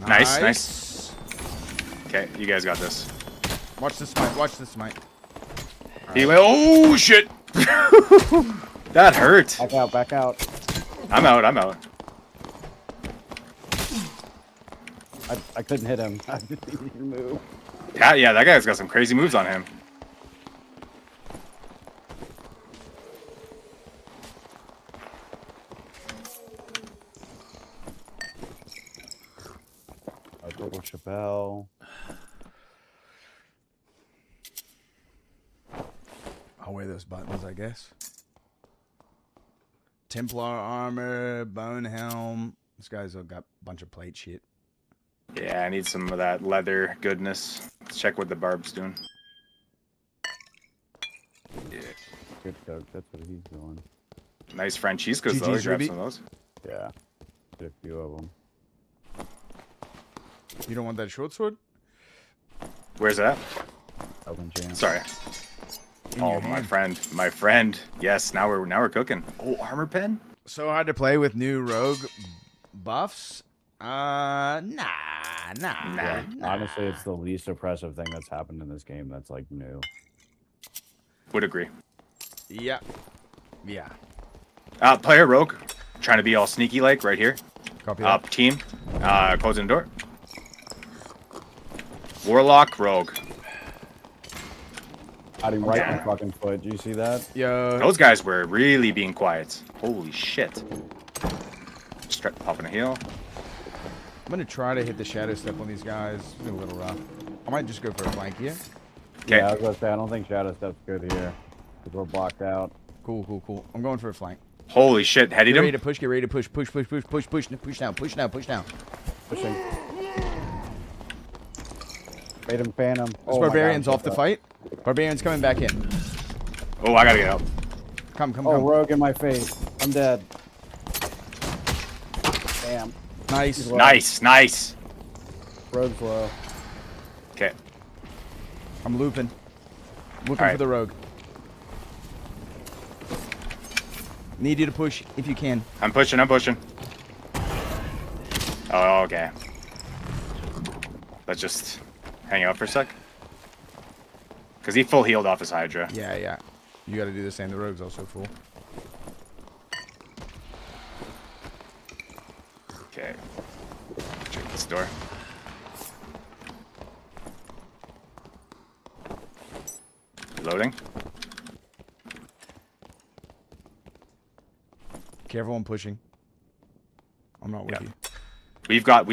Nice. Okay, you guys got this. Watch the smite. Watch the smite. Oh shit! That hurt. Back out. I'm out. I couldn't hit him. I didn't even move. Yeah, that guy's got some crazy moves on him. Double Chappelle. I'll wear those buttons, I guess. Templar armor, bone helm. This guy's got a bunch of plate shit. Yeah, I need some of that leather goodness. Let's check what the barb's doing. Yeah. Good cook. That's what he's doing. Nice Franciscos though. GG's, Grab Ruby. some of those. Yeah. Did a few of them. You don't want that short sword? Where's that? Open jam. Sorry. Oh, my friend. Yes, now we're cooking. Oh, armor pen. So hard to play with new rogue buffs? Nah. Honestly, it's the least oppressive thing that's happened in this game that's like new. Would agree. Yeah. Player rogue, trying to be all sneaky like right here. Copy that. Team, closing the door. Warlock, rogue. Got him right in the fucking foot. Do you see that? Yo. Those guys were really being quiet. Holy shit. Popping a heal. I'm going to try to hit the shadow step on these guys. It's been a little rough. I might just go for a flank here. Okay. Yeah, I was going to say, I don't think Shadow Step's good here. Because we're blocked out. Cool. I'm going for a flank. Holy shit, headed Get ready him. to push, get ready to push. Push down. Pushing. Made him Phantom. This barbarian's off the fight. Barbarian's coming back in. Oh, I gotta get out. Come. Oh, rogue in my face. I'm dead. Damn. Nice. Rogue's low. Okay. I'm looping. Looking All right. for the rogue. Need you to push if you can. I'm pushing. Oh, okay. Let's just hang out for a sec. Because he full healed off his Hydra. Yeah. You got to do the same. The rogue's also full. Okay. Check this door. Loading. Careful, I'm pushing. I'm not with you. We've got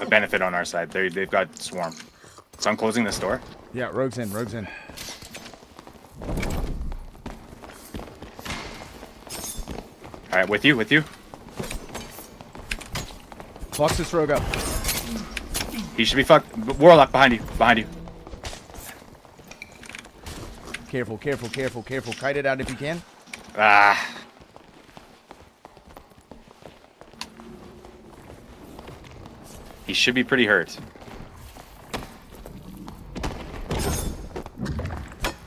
a benefit on our side. They've got swarm. So I'm closing this door. Yeah, rogue's in. All right, with you. Box this rogue up. He should be fucked. Warlock behind you. Careful. Kite it out if you can. Ah. He should be pretty hurt.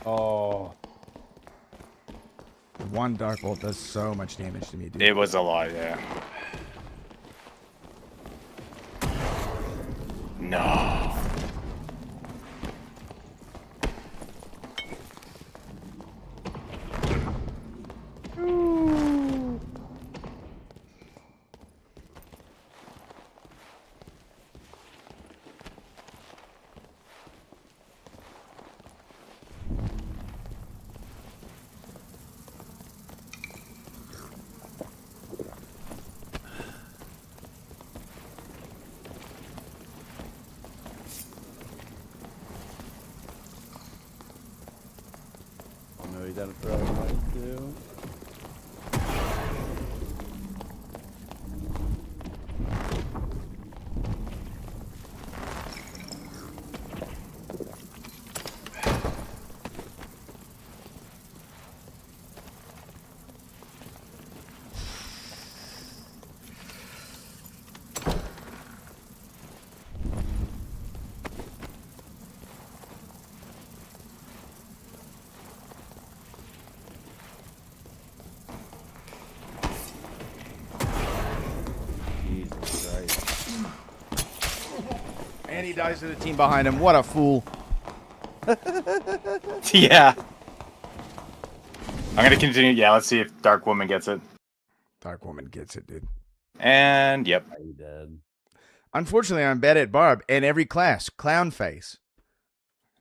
Oh. One Dark Bolt does so much damage to me, dude. It was a lot, yeah. No. Oh no, you gotta throw it away too. And he dies to the team behind him. What a fool. Yeah. I'm gonna continue. Yeah, let's see if Dark Woman gets it. Dark Woman gets it, dude. And yep. You dead. Unfortunately, I'm bad at Barb in every class. Clown face.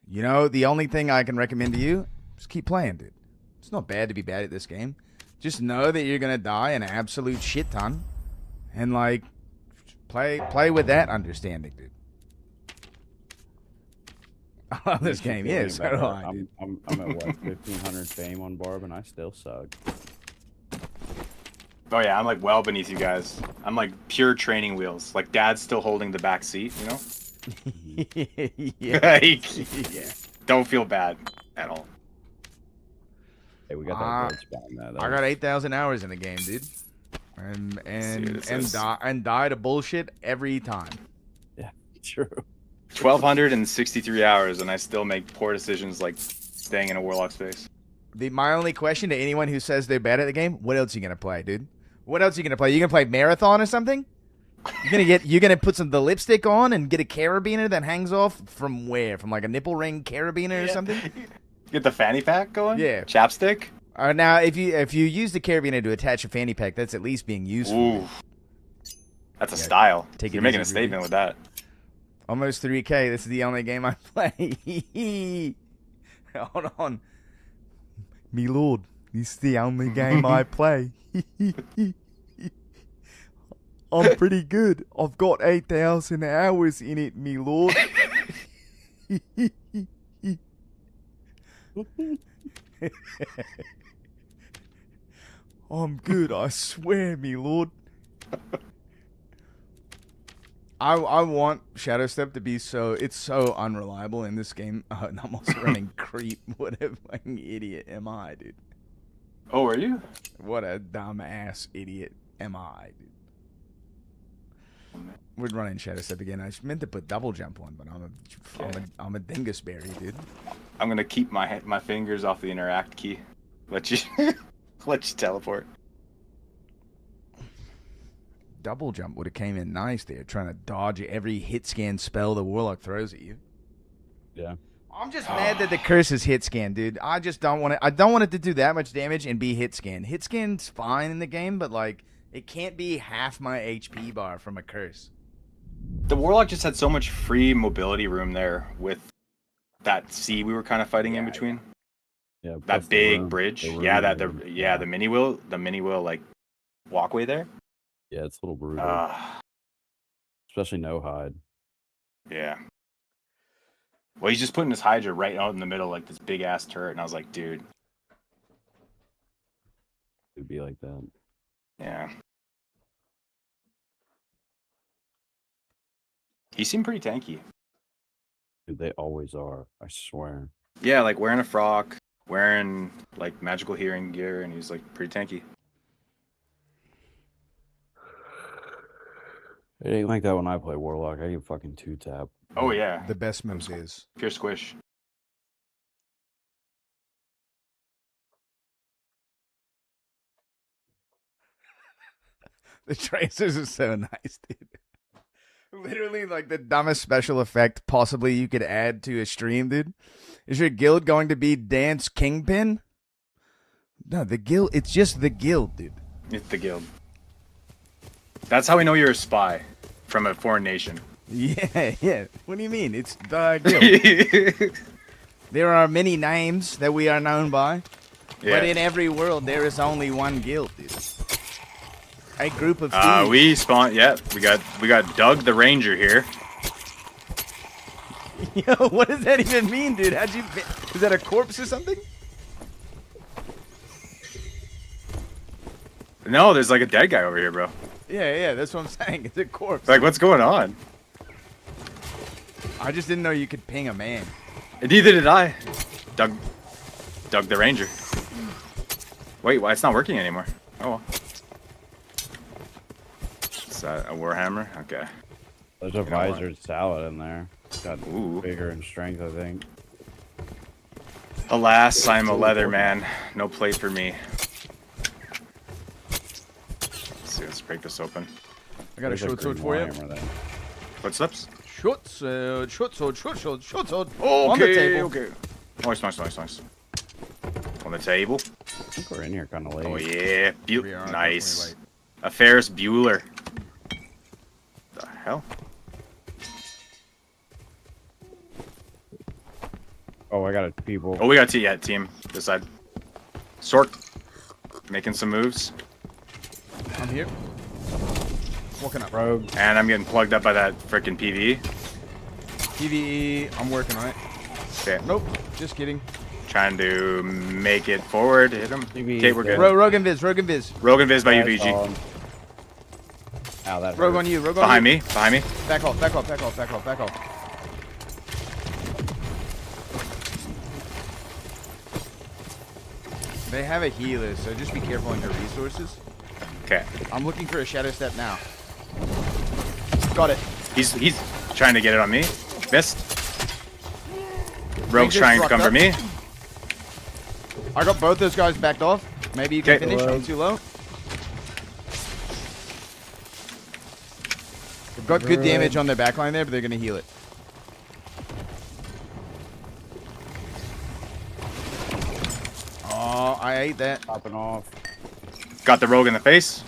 You know, the only thing I can recommend to you is keep playing, dude. It's not bad to be bad at this game. Just know that you're gonna die an absolute shit ton, and like, play with that understanding, dude. I love this game. Yeah, so do I, dude. I'm at what 1500 fame on Barb, and I still suck. Oh yeah, I'm like well beneath you guys. I'm like pure training wheels. Like Dad's still holding the back seat, you know? Yeah. Like, Yeah. Don't feel bad at all. Hey, we got that gold spot in there. I got 8,000 hours in the game, dude, and die to bullshit every time. Yeah, true. 1,263 hours, and I still make poor decisions like staying in a Warlock space. My only question to anyone who says they're bad at the game: what else are you gonna play, dude? What else are you gonna play? You gonna play Marathon or something? You're gonna put the lipstick on and get a carabiner that hangs off from where? From like a nipple ring carabiner or something? Get the fanny pack going? Yeah. Chapstick? Now, if you use the carabiner to attach a fanny pack, that's at least being useful. Ooh. That's a style. Take it You're making easy, a statement with that. Almost 3K. This is the only game I play. Hold on. Me lord, this is the only game I play. I'm pretty good. I've got 8,000 hours in it, me lord. I'm good, I swear, me lord. I want Shadow Step to be it's so unreliable in this game. I'm also running creep. What a fucking idiot am I, dude? Oh, are you? What a dumb ass idiot am I, dude? We're running Shadow Step again. I meant to put double jump on, but I'm a dingusberry, dude. I'm gonna keep my fingers off the interact key. Let you teleport. Double jump would have came in nice there, trying to dodge every hit scan spell the Warlock throws at you. Yeah. I'm just mad that the curse is hit scan, dude. I just don't want it. I don't want it to do that much damage and be hit scan. Hit scan's fine in the game, but like it can't be half my HP bar from a curse. The Warlock just had so much free mobility room there with that sea we were kind of fighting in between. Yeah. That big bridge. Yeah, the mini wheel like walkway there. Yeah, it's a little brutal. Especially no hide. Yeah. Well, he's just putting his Hydra right out in the middle, like this big ass turret, and I was like, dude. It'd be like that. Yeah. He seemed pretty tanky. Dude, they always are. I swear. Yeah, like wearing a frock, wearing like magical hearing gear, and he was like pretty tanky. It ain't like that when I play Warlock. I can fucking 2-tap. Oh yeah, The best move is. pure squish. The tracers are so nice, dude. Literally, like the dumbest special effect possibly you could add to a stream, dude. Is your guild going to be Dance Kingpin? No, the guild. It's just the guild, dude. It's the guild. That's how we know you're a spy from a foreign nation. Yeah, yeah. What do you mean? It's the guild. There are many names that we are known by, Yeah. but in every world there is only one guild, dude. A group of thieves. We spawned. Yeah, we got Doug the Ranger here. Yo, what does that even mean, dude? How'd you? Is that a corpse or something? No, there's like a dead guy over here, bro. Yeah, yeah. That's what I'm saying. It's a corpse. Like, what's going on? I just didn't know you could ping a man. Neither did I. Doug the Ranger. Wait, why it's not working anymore? Oh well. Is that a Warhammer? Okay. There's a You know what? visored salad in there. It's got bigger in strength, I think. Alas, I'm a leather man. No plate for me. Let's see, let's break this open. I got a short sword for you. Footsteps? Short sword, short sword, short sword, short sword. On the Okay, table. okay. Nice, nice, nice, nice. On the table. I think we're in here kind of late. Oh yeah, We are nice. definitely A Ferris Bueller. The hell? Oh, I got a people. Oh, we got team this side. Sork making some moves. I'm here. Walking up. Rogue. And I'm getting plugged up by that freaking PvE. PvE, I'm working on it. Okay. Nope, just kidding. Trying to make it forward. Hit him. Okay, we're good. Rogue and Viz, Rogue and Viz. Rogue and Viz by Yeah, UVG. Ow, that Rogue hurt. on you, Rogue on Behind you. me, behind me. Back off, back off, back off, back off, back off. They have a healer, so just be careful on your resources. Okay. I'm looking for a shadow step now. Got it. He's trying to get it on me. Missed. Rogue's Ranger's trying to rocked come for up. me. I got both those guys backed off. Maybe you can Okay. finish. I'm too low. They've got good damage on their backline there, but they're gonna heal it. Oh, I ate that. Popping off. Got the rogue in the face.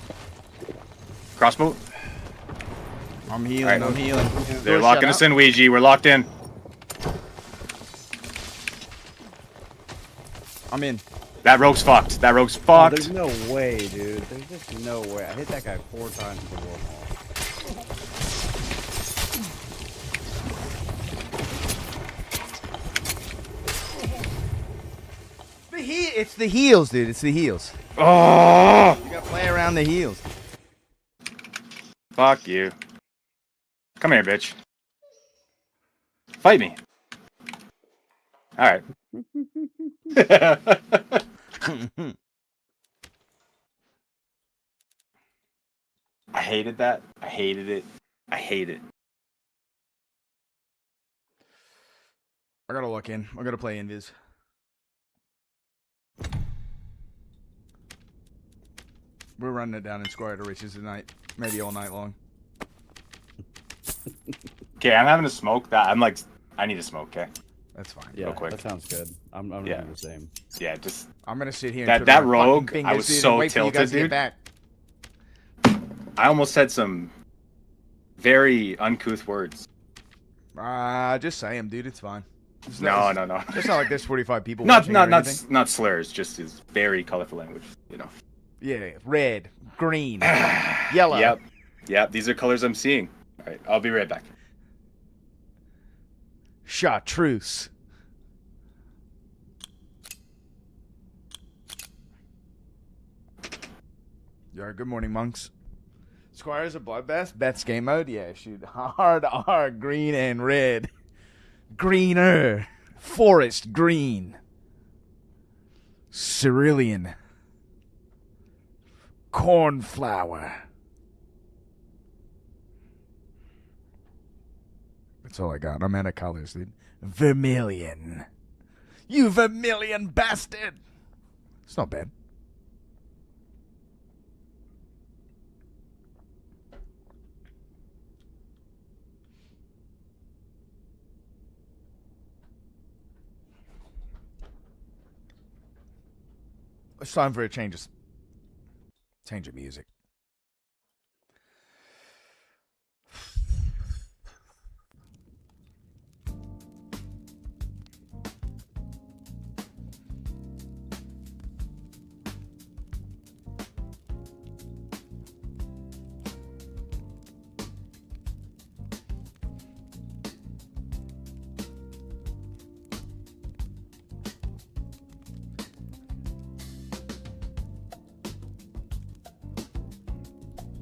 Crossbow. I'm healing. Alright. I'm healing. They're Door locking shut us out. in, Ouija. We're locked in. I'm in. That rogue's fucked. That rogue's Oh, fucked. there's no way, dude. There's just no way. I hit that guy 4 times with the warhol. It's the heals, dude. It's the heals. Oh! You gotta play around the heals. Fuck you. Come here, bitch. Fight me. Alright. I hated that. I hated it. I hate it. I gotta lock in. I gotta play Invis. We're running it down in Squire to Riches tonight. Maybe all night long. Okay, I'm having to smoke that. I need to smoke, okay? That's fine. Yeah, Real quick. that sounds good. I'm Yeah. doing the same. Yeah, just I'm gonna sit here. That- and that twiddle my rogue, fucking I was fingers, dude, so and wait for you tilted, guys to get dude. back. I almost said some very uncouth words. Just say them, dude. It's fine. It's No. It's not like there's 45 people. Not watching or anything. not slurs, just his very colorful language, you know. Yeah, red, green, yellow. Yep, these are colors I'm seeing. All right, I'll be right back. Chartreuse. Yeah, good morning, monks. Squire's a bloodbath? That's game mode? Yeah, shoot. Hard R, green and red. Greener. Forest green. Cerulean. Cornflower. That's all I got. I'm out of colors, dude. Vermilion. You vermilion bastard! It's not bad. It's time for a change of music.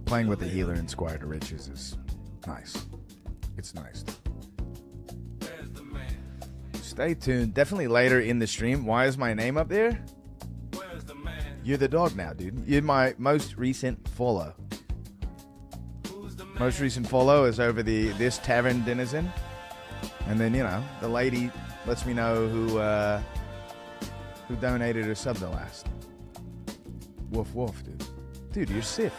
Playing with the healer in Squire to Riches is nice. It's nice. Stay tuned. Definitely later in the stream. Why is my name up there? You're the dog now, dude. You're my most recent follow. Most recent follow is over this tavern denizen. And then, you know, the lady lets me know who donated her sub the last. Woof woof, dude. Dude, you're Sif.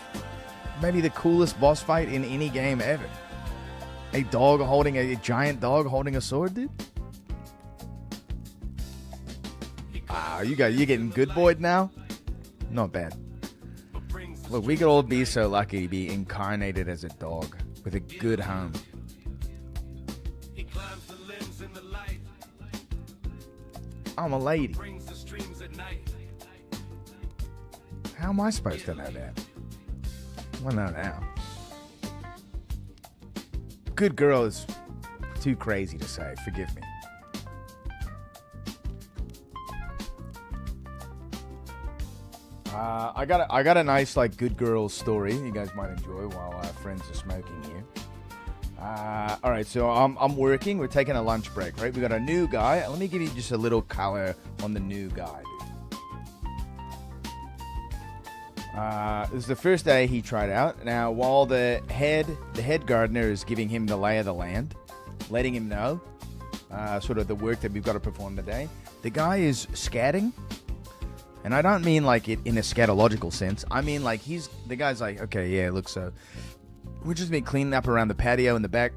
Maybe the coolest boss fight in any game ever. A giant dog holding a sword, dude. Wow, you're getting good boyed now. Not bad. Look, we could all be so lucky to be incarnated as a dog with a good home. I'm a lady. How am I supposed to know that? Well, no, now. Good girl is too crazy to say. Forgive me. I got a nice good girl story you guys might enjoy while friends are smoking here. All right, so I'm working. We're taking a lunch break, right? We got a new guy. Let me give you just a little color on the new guy, dude. This is the first day he tried out. Now, while the head gardener is giving him the lay of the land, letting him know sort of the work that we've got to perform today, the guy is scatting. And I don't mean like it in a scatological sense. I mean like the guy's like, okay, yeah, look, so we've just been cleaning up around the patio in the back.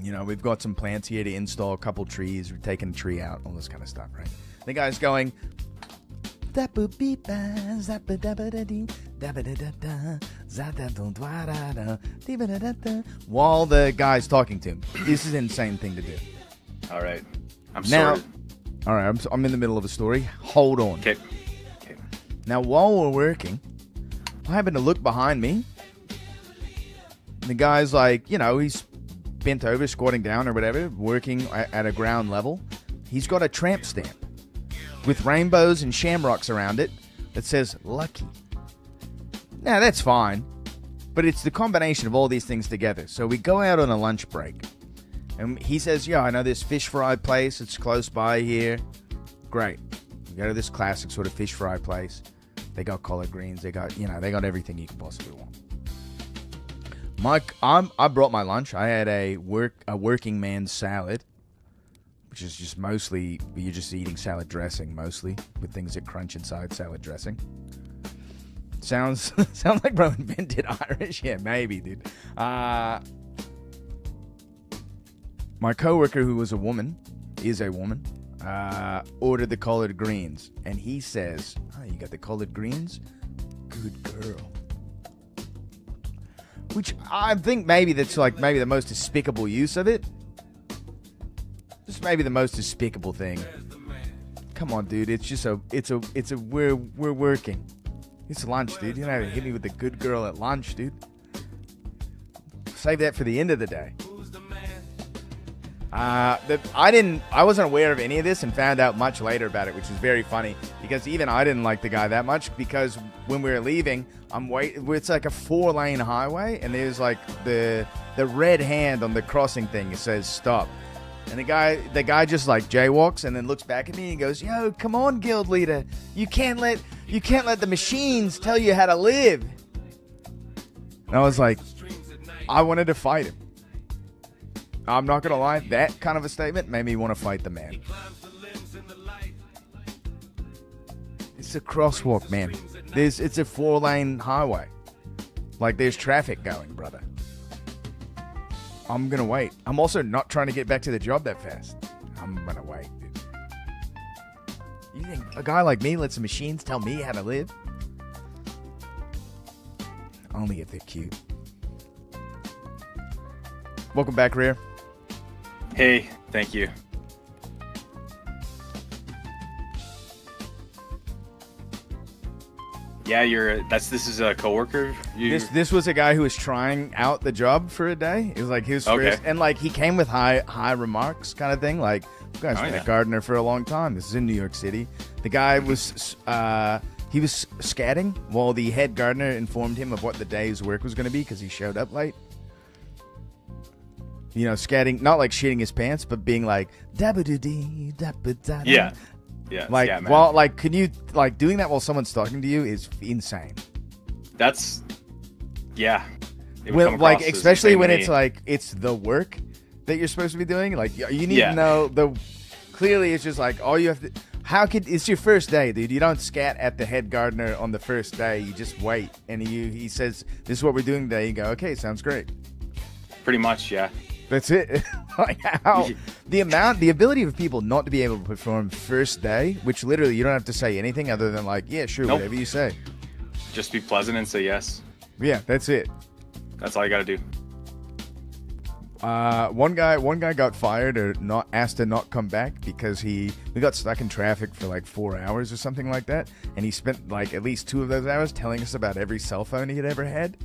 You know, we've got some plants here to install, a couple trees. We're taking a tree out, all this kind of stuff, right? The guy's going, while the guy's talking to him. This is an insane thing to do. All right. I'm now, sorted. All right, I'm in the middle of a story. Hold on. Okay. Now, while we're working, I happen to look behind me. The guy's like, you know, he's bent over, squatting down or whatever, working at a ground level. He's got a tramp stamp with rainbows and shamrocks around it that says Lucky. Now, that's fine, but it's the combination of all these things together. So we go out on a lunch break. And he says, yeah, I know this fish fry place. It's close by here. Great. We go to this classic sort of fish fry place. They got collard greens. They got everything you could possibly want. I brought my lunch. I had a working man's salad, which is just mostly, you're just eating salad dressing mostly, with things that crunch inside salad dressing. Sounds like bro invented Irish. Yeah, maybe, dude. My coworker, who is a woman, ordered the collard greens, and he says, "Oh, you got the collard greens? Good girl." Which I think maybe that's maybe the most despicable use of it. Just maybe the most despicable thing. Come on, dude. It's just we're working. It's lunch, dude. You don't have to hit me with the good girl at lunch, dude. Save that for the end of the day. I wasn't aware of any of this and found out much later about it, which is very funny because even I didn't like the guy that much because when we were leaving, it's like a 4-lane highway and there's like the red hand on the crossing thing. It says stop. And the guy just like jaywalks and then looks back at me and goes, "Yo, come on, guild leader. You can't let the machines tell you how to live." And I was like, I wanted to fight him. I'm not gonna lie, that kind of a statement made me want to fight the man. It's a crosswalk, man. It's a 4-lane highway. Like, there's traffic going, brother. I'm gonna wait. I'm also not trying to get back to the job that fast. I'm gonna wait, dude. You think a guy like me lets the machines tell me how to live? Only if they're cute. Welcome back, Rear. Hey, thank you. Yeah, this is a coworker. This was a guy who was trying out the job for a day. It was like his first, and like he came with high remarks kind of thing. Like, you guys been a gardener for a long time. This is in New York City. The guy was he was scatting while the head gardener informed him of what the day's work was going to be because he showed up late. You know, scatting, not like shitting his pants, but being like dabba-doo-dee, dabba-da-da. Yeah. Yeah, like, yeah, man. well, like, can you, like, doing that while someone's talking to you is insane. That's, yeah. Well, like, especially when it's like, it's the work that you're supposed to be doing. Like, you need to know clearly it's just like, all you have to, it's your first day, dude. You don't scat at the head gardener on the first day. You just wait. And he says, this is what we're doing today. You go, okay, sounds great. Pretty much, yeah. That's it. Like how the ability of people not to be able to perform first day, which literally you don't have to say anything other than like, yeah, sure, whatever you say. Just be pleasant and say yes. Yeah, that's it. That's all you got to do. One guy got fired or not asked to not come back because we got stuck in traffic for like 4 hours or something like that, and he spent like at least 2 of those hours telling us about every cell phone he had ever had.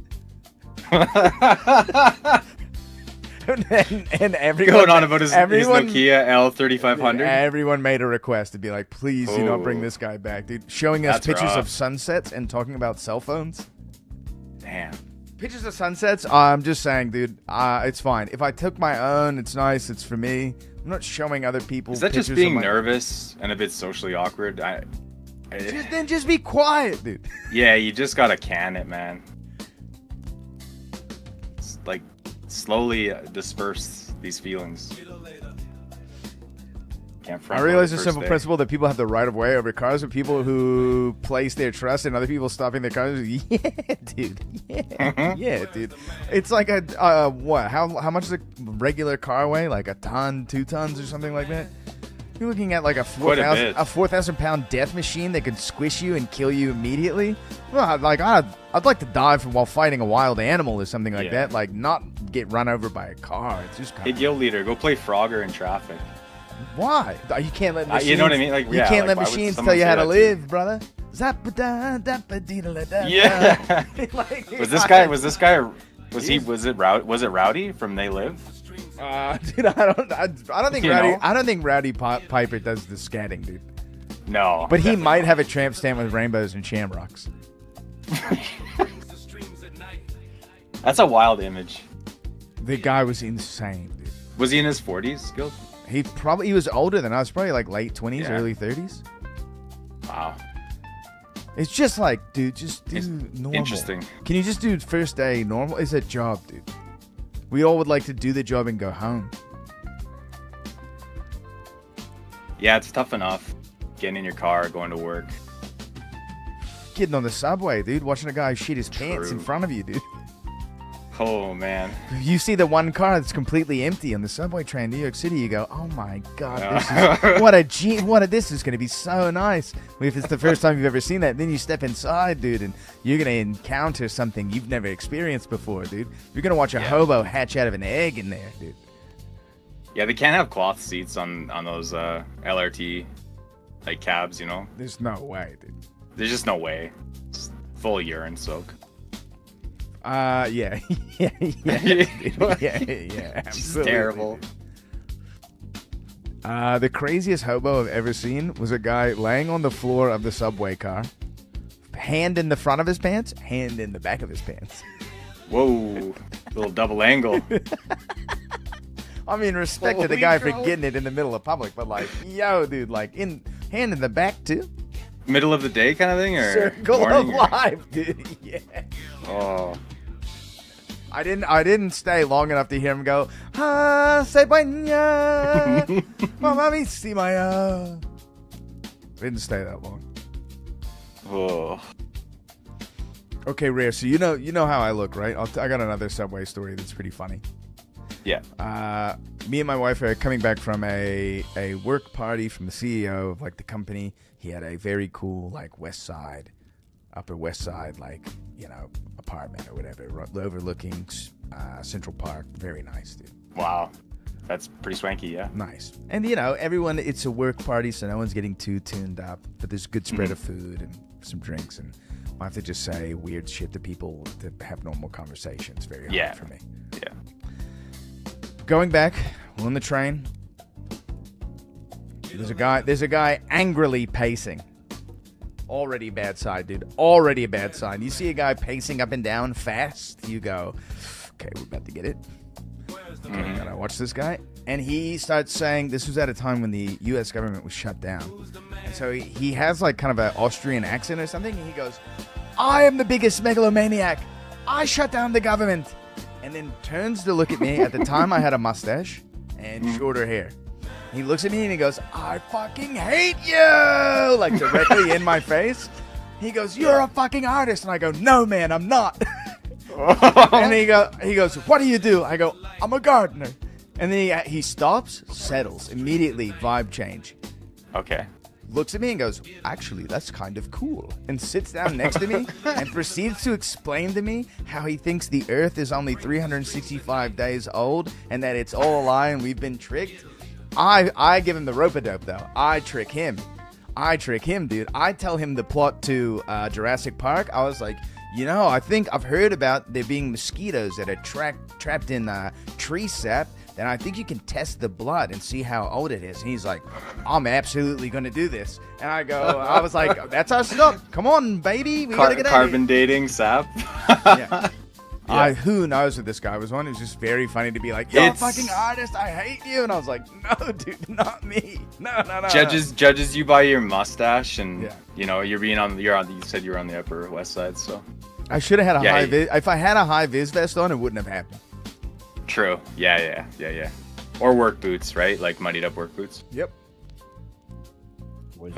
and everyone going on about his Nokia L3500. Everyone made a request to be like, please do not bring this guy back, dude. Showing us pictures of sunsets and talking about cell phones. Damn. Pictures of sunsets. I'm just saying, dude. It's fine. If I took my own, it's nice. It's for me. I'm not showing other people. Is that just being nervous and a bit socially awkward? Then just be quiet, dude. Yeah, you just gotta can it, man. It's like slowly disperse these feelings. I realize a simple principle that people have the right of way over cars, but people who place their trust in other people stopping their cars. Yeah, dude. Yeah, yeah, dude. It's like a what? How much does a regular car weigh? Like a ton, 2 tons, or something like that. You're looking at like a 4,000 pound death machine that could squish you and kill you immediately. Well, like I'd like to die while fighting a wild animal or something like that. Like not get run over by a car. It's just kind of... Hey, Guild Leader, go play Frogger in traffic. Why? You can't let machines. You know what I mean? Like, you can't let machines tell you how to live, brother. Yeah. Like, was it Rowdy from They Live? Dude, I don't think Rowdy Piper does the scatting, dude. No. But he might have a tramp stamp with rainbows and shamrocks. That's a wild image. The guy was insane, dude. Was he in his 40s, Guild? He was older than us, probably like late 20s, early 30s. Wow. It's just like, dude, just do normal. Interesting. Can you just do first day normal? It's a job, dude. We all would like to do the job and go home. Yeah, it's tough enough getting in your car, going to work. Getting on the subway, dude. Watching a guy shit his pants in front of you, dude. Oh, man. You see the one car that's completely empty on the subway train in New York City, you go, oh my God, this is going to be so nice. If it's the first time you've ever seen that, then you step inside, dude, and you're going to encounter something you've never experienced before, dude. You're going to watch a hobo hatch out of an egg in there, dude. Yeah, they can't have cloth seats on those LRT like cabs, you know? There's no way, dude. There's just no way. It's full urine soak. Yeah. yeah, It's terrible. The craziest hobo I've ever seen was a guy laying on the floor of the subway car, hand in the front of his pants, hand in the back of his pants. Whoa, little double angle. I mean, respect to the guy for getting it in the middle of public, but like, yo, dude, like hand in the back too. Middle of the day kind of thing, or circle of life, dude. Yeah. Oh. I didn't stay long enough to hear him go, "Ha, se baña, mamamissima." Didn't stay that long. Oh. Okay, Rare. So you know how I look, right? I got another Subway story that's pretty funny. Yeah. Me and my wife are coming back from a work party from the CEO of like the company. He had a very cool like Upper West Side, like, you know, apartment or whatever, overlooking Central Park. Very nice, dude. Wow. That's pretty swanky, yeah. Nice. And, you know, everyone, it's a work party, so no one's getting too tuned up. But there's a good spread of food and some drinks. And I have to just say weird shit to people to have normal conversations. Very hard for me. Yeah. Going back, we're on the train. There's a guy angrily pacing. Already a bad sign, dude. Already a bad sign. You see a guy pacing up and down fast, you go, okay, we're about to get it. Okay, gotta watch this guy. And he starts saying, this was at a time when the U.S. government was shut down. And so he has like kind of an Austrian accent or something. And he goes, I am the biggest megalomaniac. I shut down the government. And then turns to look at me. At the time, I had a mustache and shorter hair. He looks at me and he goes, I fucking hate you! Like directly in my face. He goes, you're a fucking artist. And I go, no, man, I'm not. And he goes, what do you do? I go, I'm a gardener. And then he stops, settles, immediately vibe change. Okay. Looks at me and goes, actually, that's kind of cool. And sits down next to me and proceeds to explain to me how he thinks the Earth is only 365 days old and that it's all a lie and we've been tricked. I give him the rope-a-dope, though. I trick him, dude. I tell him the plot to Jurassic Park. I was like, you know, I think I've heard about there being mosquitoes that are trapped in tree sap. And I think you can test the blood and see how old it is. And he's like, I'm absolutely going to do this. And I was like, that's our stuff. Come on, baby. We gotta get carbon dating sap. Yeah. Who knows what this guy was on? It was just very funny to be like, you're a fucking artist. I hate you. And I was like, no, dude, not me. No. Judges you by your mustache. And, you know, you said you were on the Upper West Side. So I should have had a high vis. If I had a high vis vest on, it wouldn't have happened. True. Yeah. Or work boots, right? Like muddied up work boots. Yep.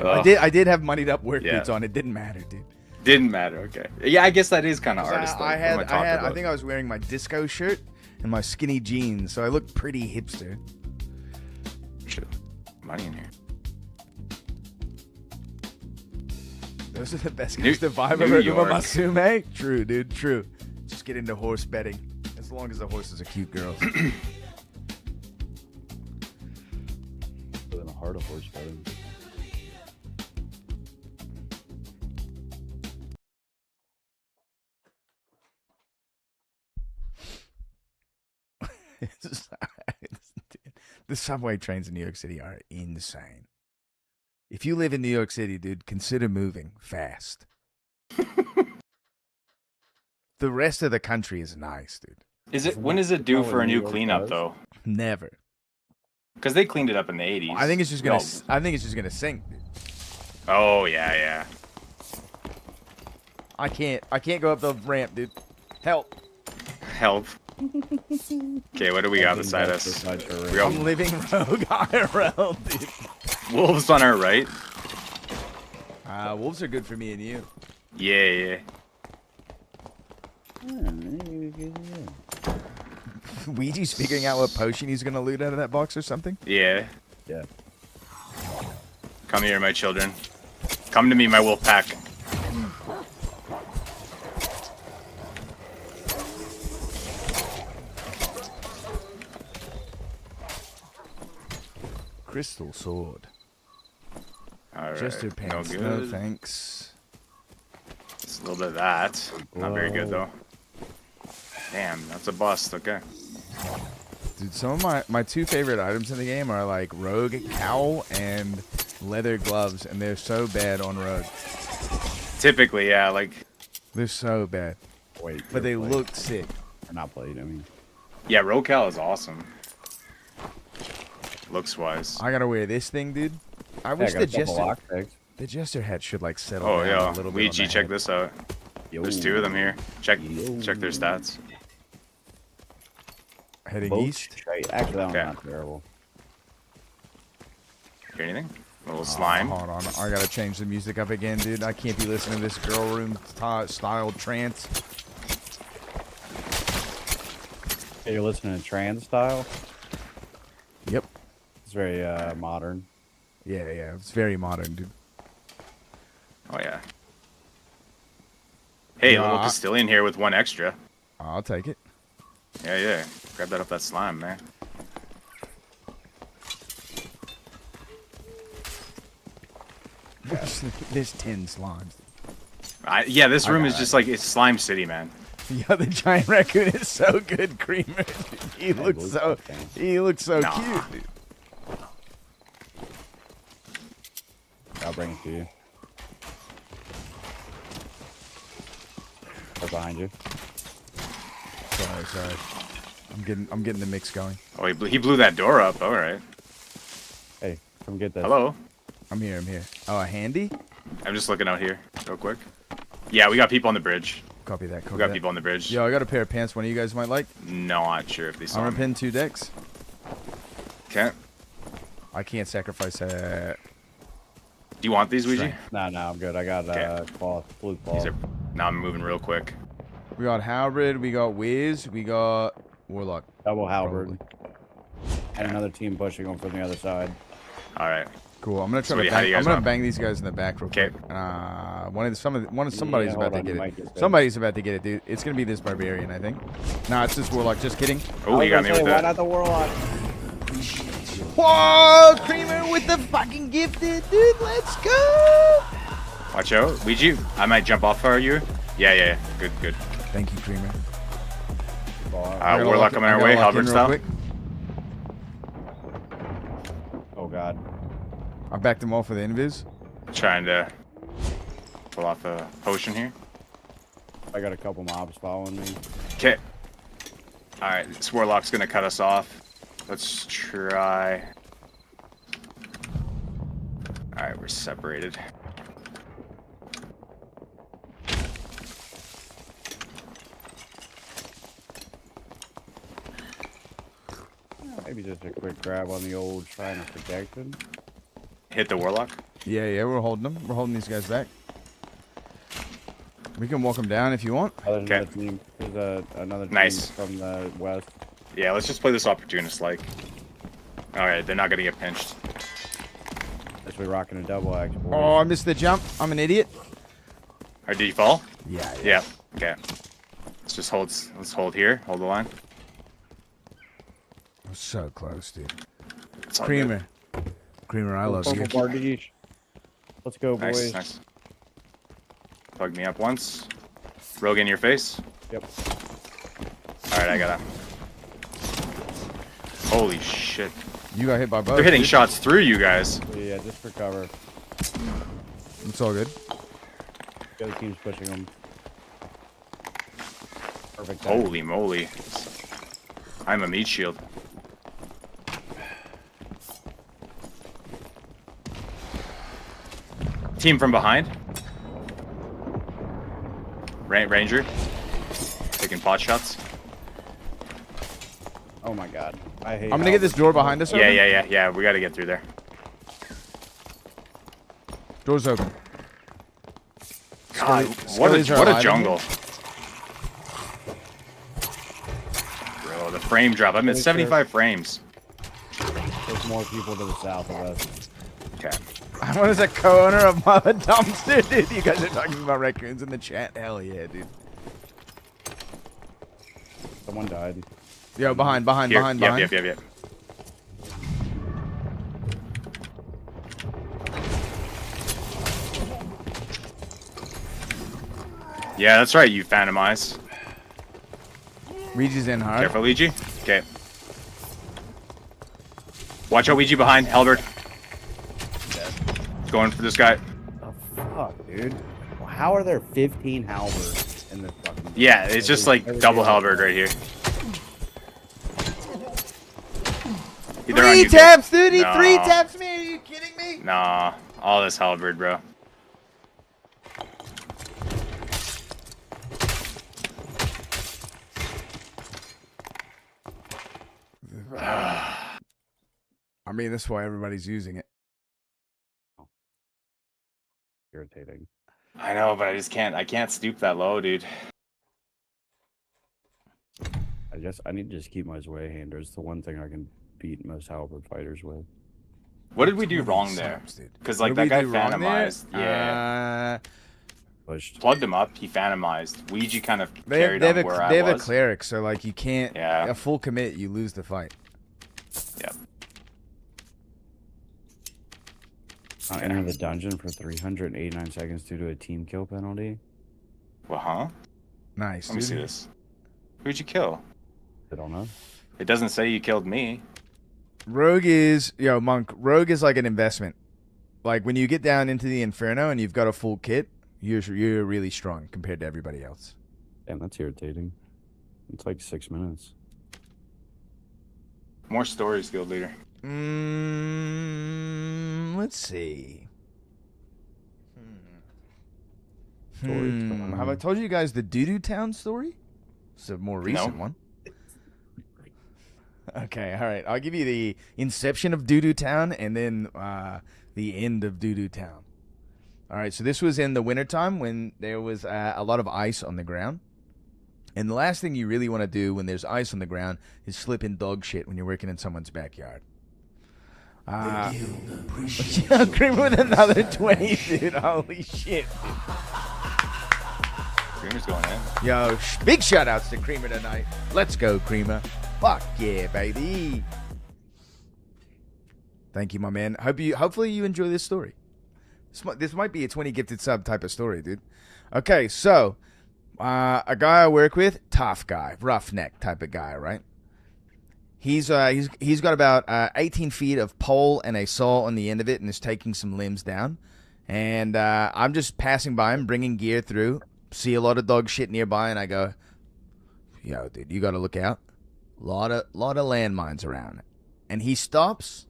I did have muddied up work boots on. It didn't matter, dude. Didn't matter. Okay. Yeah, I guess that is kind of artist. I think I was wearing my disco shirt and my skinny jeans, so I looked pretty hipster. Sure. Money in here. Those are the best games to vibe over Masume. True, dude. True. Just get into horse betting. As long as the horses are cute girls. In the heart of horse betting. The subway trains in New York City are insane. If you live in New York City, dude, consider moving fast. The rest of the country is nice, dude. When is it due for a new cleanup though? Never. Because they cleaned it up in the 80s. I think it's just gonna sink, dude. Oh yeah. I can't go up the ramp, dude. Help. Okay, what do we got beside us? I'm living rogue IRL, dude. Wolves on our right. Wolves are good for me and you. Yeah. Ouija's figuring out what potion he's gonna loot out of that box or something? Yeah. Come here, my children. Come to me, my wolf pack. Crystal sword. Alright. Jester pants. No thanks. Just a little bit of that. Not very good though. Damn, that's a bust. Okay. Dude, some of my two favorite items in the game are like rogue cowl and leather gloves, and they're so bad on rogue. Typically, yeah, like they're so bad. Wait, but they look sick. Or not played. I mean, yeah, rogue cowl is awesome. Looks wise. I gotta wear this thing, dude. I wish the jester hat should like settle down a little bit. Ouija, check this out. There's two of them here. Check their stats. Heading Both east. straight. Actually, that one's Okay. not terrible. Hear anything? A little slime. Hold on. I gotta change the music up again, dude. I can't be listening to this girl room style trance. Hey, you're listening to trans style? Yep. It's very modern. Yeah, yeah. It's very modern, dude. Oh yeah. Hey, Yeah, little I- Castilian here with one extra. I'll take it. Yeah, yeah. Grab that off that slime, man. There's 10 slimes. Yeah, this I room got is it. just like it's Slime City, man. Yeah, the giant raccoon is so good, Creamer. He looks so Nah. cute. Dude. I'll bring it to you. Right behind you. Sorry. I'm getting the mix going. Oh, he blew that door up. All right. Hey, come get this. Hello. I'm here. Oh, a handy? I'm just looking out here real quick. Yeah, we got people on the bridge. Copy that. We got people on the bridge. Yo, I got a pair of pants one of you guys might like. Not sure if they saw I'm gonna me. pin 2 decks. Okay. I can't sacrifice that. Do you want these, Ouija? No, I'm good. I got cloth, blue cloth. Now I'm moving real quick. We got Halberd, we got Wiz, we got Warlock. Double Halberd. And another team pushing them from the other side. All right. Cool. I'm gonna try So to how do bang. you I'm guys gonna want? bang these guys in the back real quick. Somebody's Yeah, about hold to on, get you it. might get Somebody's about to get it, dude. It's gonna be this barbarian, I think. Nah, it's this Warlock. Just kidding. Oh, he got me with Why that. not the Warlock? Whoa, Creamer with the fucking gifted, dude. Let's go. Watch out, Ouija. I might jump off for you. Yeah. Good. Thank you, Creamer. Warlock coming our way, Halberd style. Oh god. I backed him off with the invis. Trying to pull off a potion here. I got a couple mobs following me. Okay. All right, this Warlock's gonna cut us off. Let's try. All right, we're separated. Maybe just a quick grab on the old Shrine of Protection. Hit the Warlock. Yeah, we're holding them. We're holding these guys back. We can walk them down if you want. Another team. There's another team Nice. from the west. Yeah, let's just play this opportunist like. All right, they're not gonna get pinched. Guess we're rocking a double axe. boys. Oh, I missed the jump. I'm an idiot. Or did you fall? Yeah. Yeah. Okay. Let's just hold. Let's hold here. Hold the line. I'm so close, dude. It's all Creamer. Creamer, I love you. Purple Bardiche. Let's go, boys. Nice. Plug me up once. Rogue in your face. Yep. All right, I got him. Holy shit. You got hit by both. They're hitting dude. shots through you guys. Yeah, just for cover. It's all good. The other team's pushing them. Perfect. time. Holy moly. I'm a meat shield. Team from behind. Ranger. Taking pot shots. Oh my god. I hate I'm gonna get this door behind us. Yeah, open. yeah. We gotta get through there. Door's open. God, Skellies are what a alive in jungle. Bro, the frame drop. I'm at 75 frames. There's more people to the south of us. Okay. What is a co-owner of Mother Dumpster, dude? You guys are talking about raccoons in the chat. Hell yeah, dude. Someone died. Yo, behind. Yep. Yeah, that's right, you Phantom Eyes. Ouija's in hard. Careful, Ouija. Okay. Watch out, Ouija behind. Halberd. Going for this guy. Oh, fuck, dude. How are there 15 halberds in this fucking... Yeah, it's just like double halberd right here. They're on Three you, taps, dude. dude. He No. 3 taps me. Are you kidding me? Nah, all this halberd, bro. I mean, that's why everybody's using it. Irritating. I know, but I can't stoop that low, dude. I need to just keep my sway hander. It's the one thing I can beat most halberd fighters with. What did we do wrong there? Because like that guy phantomized. Yeah. Plugged him up. He phantomized. Ouija kind of carried on where I was. They have a cleric, so like you can't. Yeah. A full commit, you lose the fight. Yep. Enter the dungeon for 389 seconds due to a team kill penalty. Well, huh? Nice. Let me see this. Who'd you kill? I don't know. It doesn't say you killed me. Rogue is Monk. Rogue is like an investment. Like when you get down into the Inferno and you've got a full kit, you're really strong compared to everybody else. Damn, that's irritating. It's like 6 minutes. More stories, guild leader. Let's see. Have I told you guys the Doo-Doo Town story? It's a more recent one. Okay, all right. I'll give you the inception of Doo-Doo Town and then the end of Doo-Doo Town. All right, so this was in the wintertime when there was a lot of ice on the ground. And the last thing you really want to do when there's ice on the ground is slip in dog shit when you're working in someone's backyard. Creamer with another 20, dude. Holy shit. Creamer's going in. Yo, big shout outs to Creamer tonight. Let's go, Creamer. Fuck yeah, baby. Thank you, my man. Hopefully you enjoy this story. This might be a 20 gifted sub type of story, dude. Okay, so a guy I work with, tough guy, roughneck type of guy, right? He's got about 18 feet of pole and a saw on the end of it and is taking some limbs down. And I'm just passing by him, bringing gear through, see a lot of dog shit nearby, and I go, yo, dude, you got to look out. Lot of landmines around. And he stops,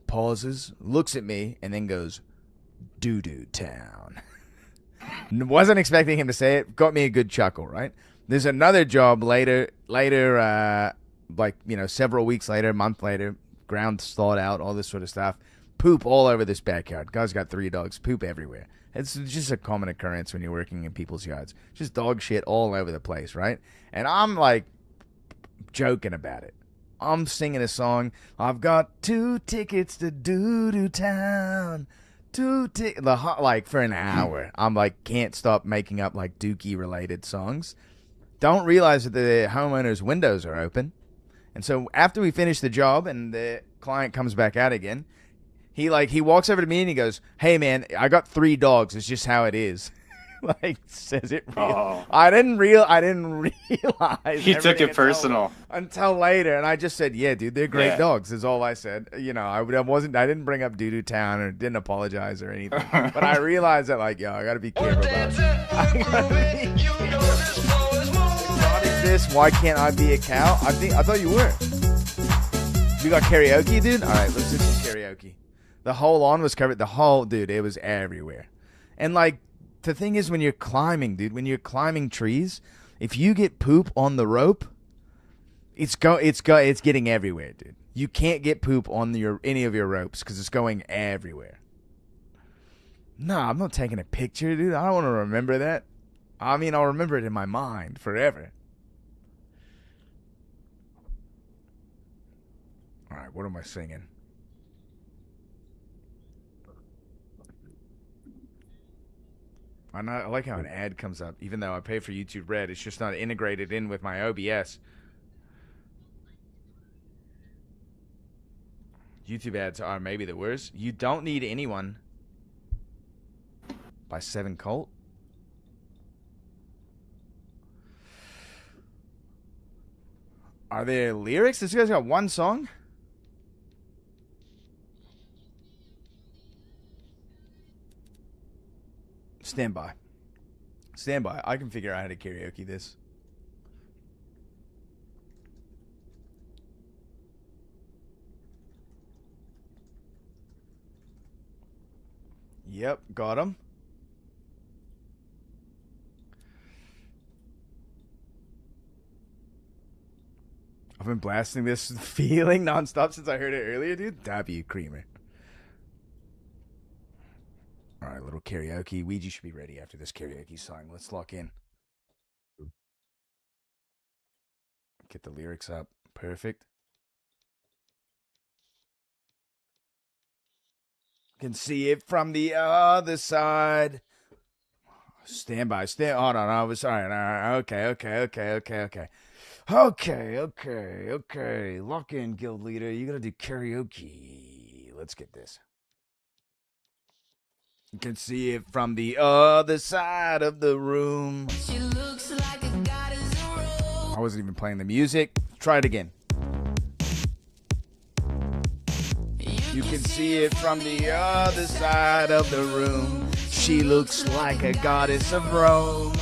pauses, looks at me, and then goes, Doo-Doo Town. Wasn't expecting him to say it. Got me a good chuckle, right? There's another job later, like, several weeks later, a month later, ground's thawed out, all this sort of stuff. Poop all over this backyard. Guy's got 3 dogs. Poop everywhere. It's just a common occurrence when you're working in people's yards. Just dog shit all over the place, right? And I'm, like, joking about it. I'm singing a song. I've got 2 tickets to Doo-Doo Town. 2 tickets. Like, for an hour. I'm, like, can't stop making up, like, Dookie-related songs. Don't realize that the homeowner's windows are open. And so after we finish the job and the client comes back out again, he walks over to me and he goes, hey, man, I got 3 dogs. It's just how it is. Like, says it real. Oh. I didn't realize. He took it personal. Until later. And I just said, yeah, dude, they're great dogs is all I said. I didn't bring up Doo-Doo Town or didn't apologize or anything. But I realized that, like, yo, I got to be careful about it. What is this? Why can't I be a cow? I thought you were. You got karaoke, dude? All right, let's do some karaoke. The whole lawn was covered. Dude, it was everywhere. And, like, the thing is when you're climbing, dude, when you're climbing trees, if you get poop on the rope, it's getting everywhere, dude. You can't get poop on any of your ropes because it's going everywhere. Nah, I'm not taking a picture, dude. I don't want to remember that. I mean, I'll remember it in my mind forever. All right, what am I singing? I like how an ad comes up, even though I pay for YouTube Red. It's just not integrated in with my OBS. YouTube ads are maybe the worst. You Don't Need Anyone by 7 Colt. Are there lyrics? This guy's got 1 song? Stand by. Stand by. I can figure out how to karaoke this. Yep, got him. I've been blasting this feeling nonstop since I heard it earlier, dude. W Creamer. All right, little karaoke. Ouija should be ready after this karaoke song. Let's lock in. Get the lyrics up. Perfect. Can see it from the other side. Stand by. Hold on. I was sorry. All right. Okay. Lock in, guild leader. You gotta do karaoke. Let's get this. You can see it from the other side of the room. She looks like a goddess in Rome. I wasn't even playing the music. Try it again. You can see it from the other side of the room. She looks like a goddess of Rome.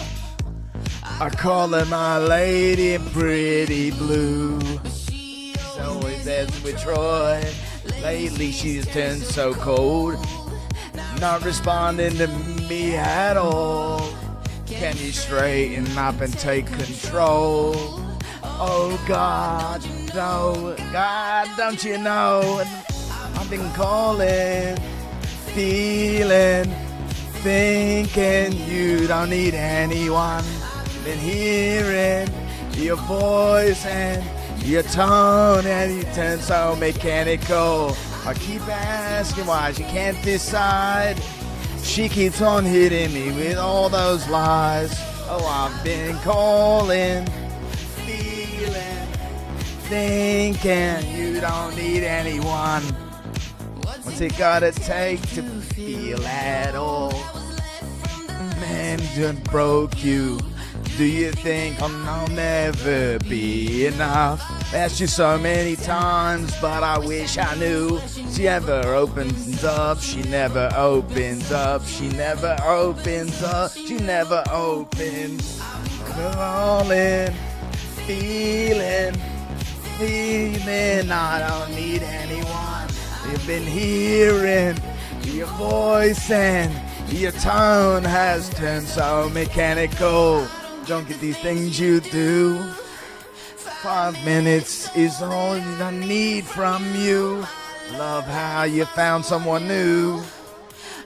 I call her my lady pretty blue. She's always as with Troy. Lately she's turned so cold. Not responding to me at all. Can you straighten up and take control? Oh God, no, God, don't you know? I've been calling, feeling, thinking you don't need anyone. Been hearing your voice and your tone, and you turn so mechanical. I keep asking why she can't decide. She keeps on hitting me with all those lies. Oh, I've been calling, feeling, thinking you don't need anyone. What's it gotta take to feel at all? Man just broke you. Do you think I'll never be enough? Asked you so many times, but I wish I knew. She never opens up, she never opens up, she never opens up, she never opens. All in, feeling, I don't need anyone. You've been hearing your voice and your tone has turned so mechanical. Don't get these things you do. 5 minutes is all I need from you. Love how you found someone new.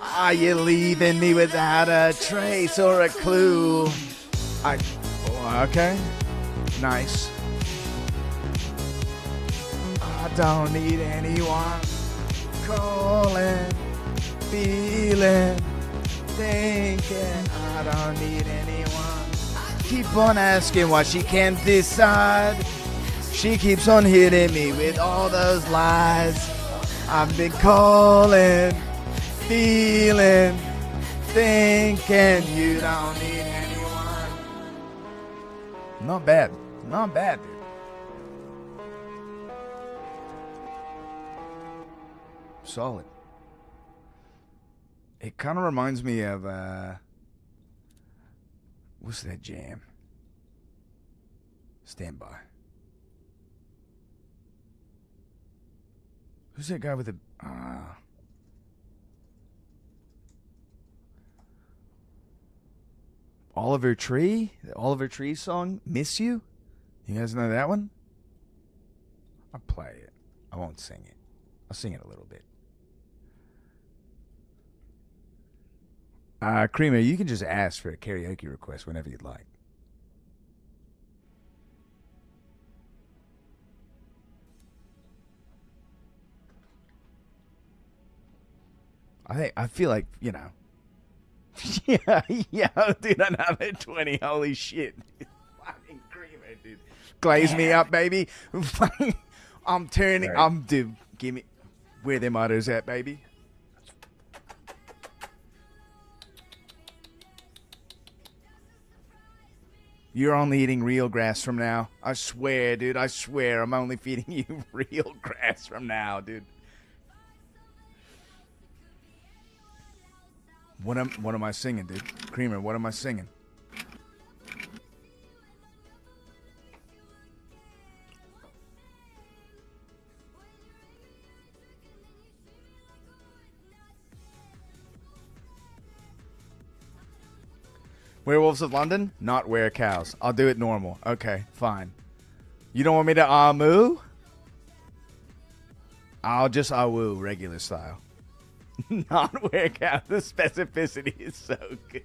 Are you leaving me without a trace or a clue? Okay, nice. I don't need anyone. Calling, feeling, thinking I don't need anyone. Keep on asking why she can't decide. She keeps on hitting me with all those lies. I've been calling, feeling, thinking you don't need anyone. Not bad, dude. Solid. It kind of reminds me of what's that jam? Stand by. Who's that guy with the Oliver Tree? The Oliver Tree song, Miss You? You guys know that one? I'll play it. I won't sing it. I'll sing it a little bit. Creamer, you can just ask for a karaoke request whenever you'd like. I feel like, you know. yeah, dude, another 20. Holy shit. Fucking Creamer, dude. Glaze me up, baby. I'm turning. Right. Dude, give me. Where them others at, baby? You're only eating real grass from now. I swear, dude. I swear I'm only feeding you real grass from now, dude. What am I singing, dude? Creamer, what am I singing? Werewolves of London? Not were cows. I'll do it normal. Okay, fine. You don't want me to amu? I'll just awu regular style. Not work out. The specificity is so good.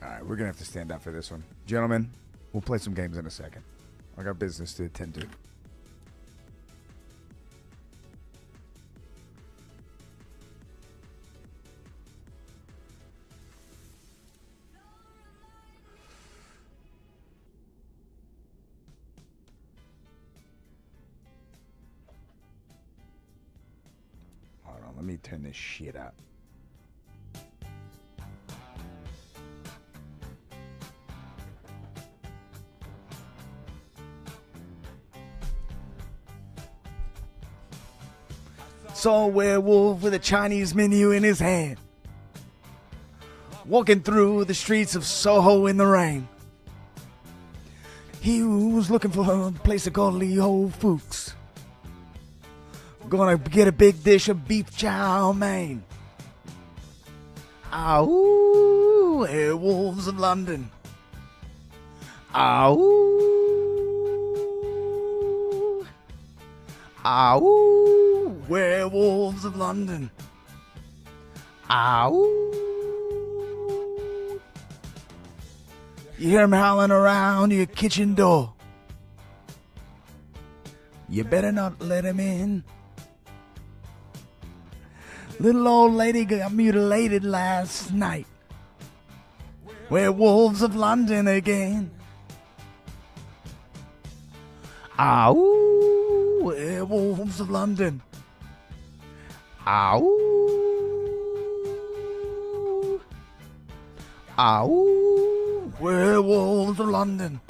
Alright, we're gonna have to stand up for this one. Gentlemen, we'll play some games in a second. I got business to attend to. Hold on, let me turn this shit up. Saw a werewolf with a Chinese menu in his hand, walking through the streets of Soho in the rain. He was looking for a place called Leo Fuchs. Gonna get a big dish of beef chow mein. Ow, werewolves of London. Ow. Ow, werewolves of London. Ow. You hear them howling around your kitchen door. You better not let him in. Little old lady got mutilated last night. Werewolves of London again. Ow, werewolves of London. Ow. Ow, werewolves of London.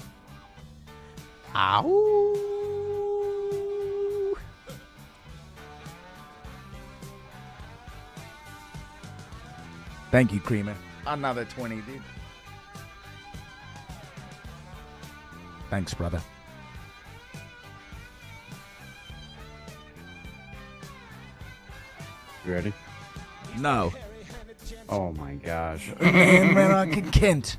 Ow. Thank you, Creamer. Another 20, dude. Thanks, brother. You ready? No. Oh my gosh. And American Kent.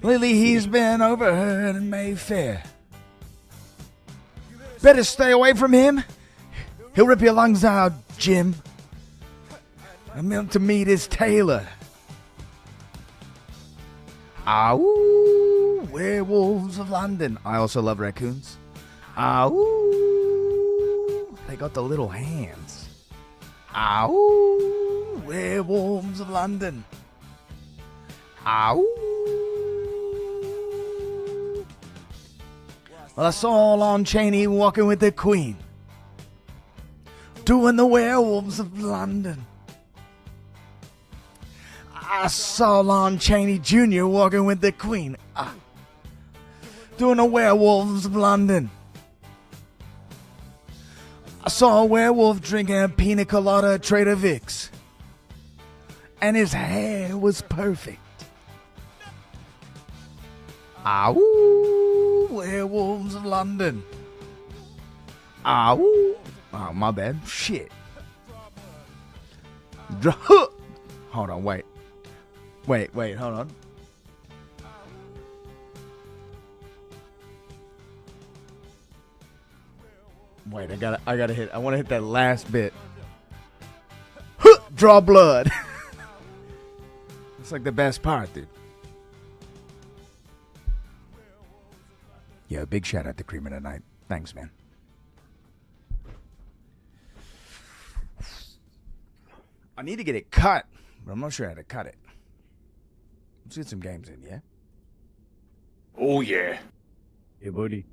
Lately he's been overheard in Mayfair. Better stay away from him. He'll rip your lungs out, Jim. I meant to meet his tailor. Ow, werewolves of London. I also love raccoons. Ow, they got the little hands. Ow, werewolves of London. Ow. Well, I saw Lon Chaney walking with the Queen, doing the werewolves of London. I saw Lon Chaney Jr. walking with the Queen, doing the werewolves of London. I saw a werewolf drinking a pina colada at Trader Vic's, and his hair was perfect. Ow, werewolves of London. Ow. Oh, my bad. Shit. Hold on, wait. Wait, hold on. Wait, I gotta hit. I want to hit that last bit. Draw blood. It's like the best part, dude. Yeah, big shout out to Creamer tonight. Thanks, man. I need to get it cut, but I'm not sure how to cut it. Let's get some games in, yeah? Oh, yeah. Hey, buddy.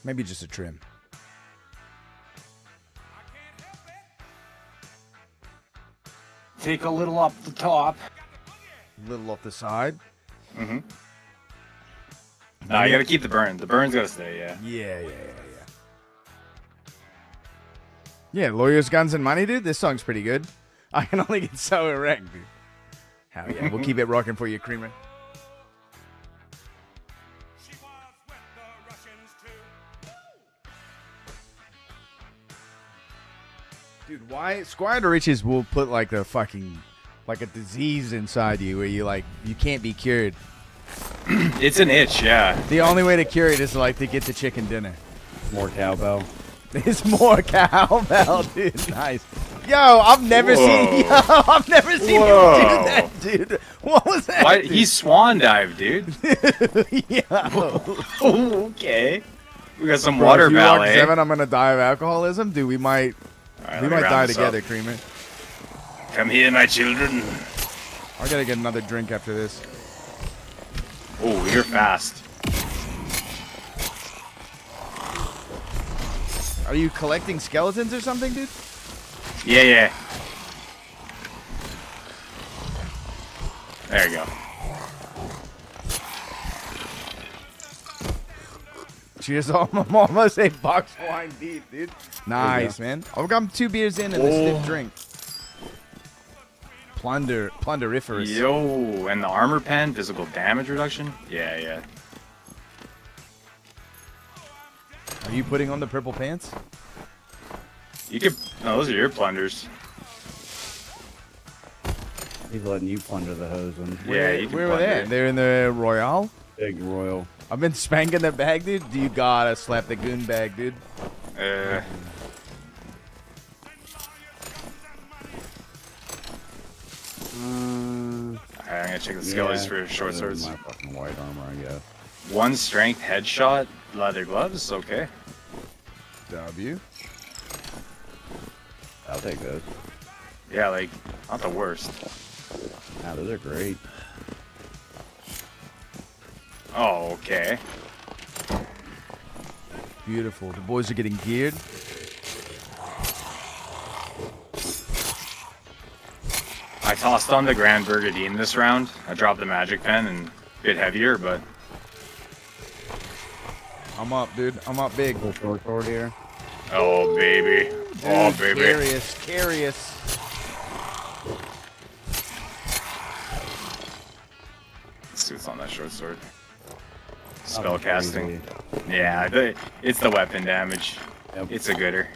Maybe just a trim. Take a little off the top. A little off the side. Mm-hmm. Nah, you gotta keep the burn. The burn's gotta stay, yeah. Yeah. Yeah, Lawyers, Guns, and Money, dude. This song's pretty good. I can only get so erect, dude. Hell yeah. We'll keep it rocking for you, Creamer. Dude, why Squire to Riches will put like a fucking like a disease inside you where you can't be cured. It's an itch, yeah. The only way to cure it is like to get the chicken dinner. More cowbell. It's more cowbell, dude. Nice. Yo, I've never seen him do that, dude. What was that? Why, dude? he swan dived, dude. Yo. Okay. We got some Bro, water if you walk ballet. 7, I'm gonna die of alcoholism, dude. We might Alright, we let me might round die this together, up. Creamer. Come here, my children. I gotta get another drink after this. Oh, you're fast. Are you collecting skeletons or something, dude? Yeah, yeah. There you go. Cheers, I'm almost a box wine deep, dude. Nice, man. I've got 2 beers in and a stiff drink. Plunderiferous. Yo, and the armor pen, physical damage reduction. Yeah, yeah. Are you putting on the purple pants? You could. No, those are your plunders. He's letting you plunder the hose one. Yeah, you can Where were plunder they? it. They're in the Royale? Big Royal. I've been spanking the bag, dude. You gotta slap the goon bag, dude. Alright, I'm gonna check the skellies for short other than swords. My fucking white armor, I guess. 1 strength headshot, leather gloves, okay. W. I'll take those. Yeah, like, not the worst. Nah, those are great. Oh, okay. Beautiful. The boys are getting geared. I tossed on the Grand Burgadine this round. I dropped the magic pen and a bit heavier, but I'm up, dude. I'm up big. Little short sword here. oh baby, oh Dude, baby. Curious. Let's see what's on that short sword. Oh, Spell casting. crazy. Yeah, it's the weapon damage. It's a gooder.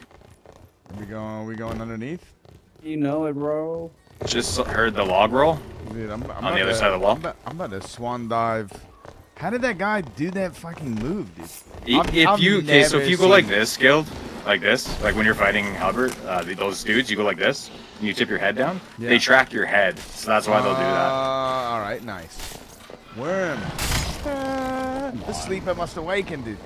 We going underneath? You know it, bro. Just heard the log roll. Dude, I'm On the other side of the wall? I'm about to swan dive. How did that guy do that fucking move, dude? If you go like this, Guild, like this, like when you're fighting Albert, those dudes, you go like this, and you tip your head down. Yeah. They track your head, so that's why they'll do that. All right, nice. Worm. The sleeper must awaken, dude.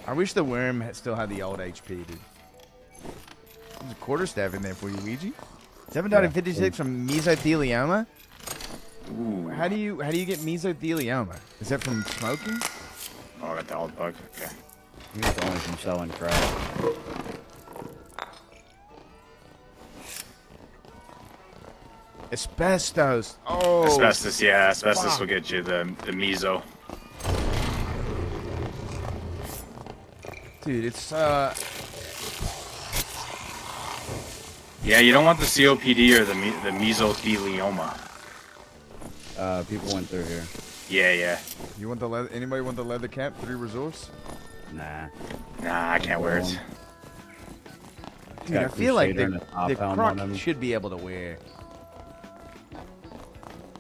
I wish the worm still had the old HP, dude. There's a quarterstaff in there for you, Luigi. 7.56 from mesothelioma. Ooh. How do you get mesothelioma? Is that from smoking? Oh, I got the old bug. Okay. It's only from selling crap. Asbestos. Oh. Asbestos, yeah, asbestos fuck. will get you the meso. Dude, it's Yeah, you don't want the COPD or the mesothelioma. People went through here. Yeah, yeah. You want the leather? Anybody want the leather cap? 3 resource? Nah. Nah, I can't wear it. Dude, I feel like Crusader and a top the helm on croc him. should be able to wear.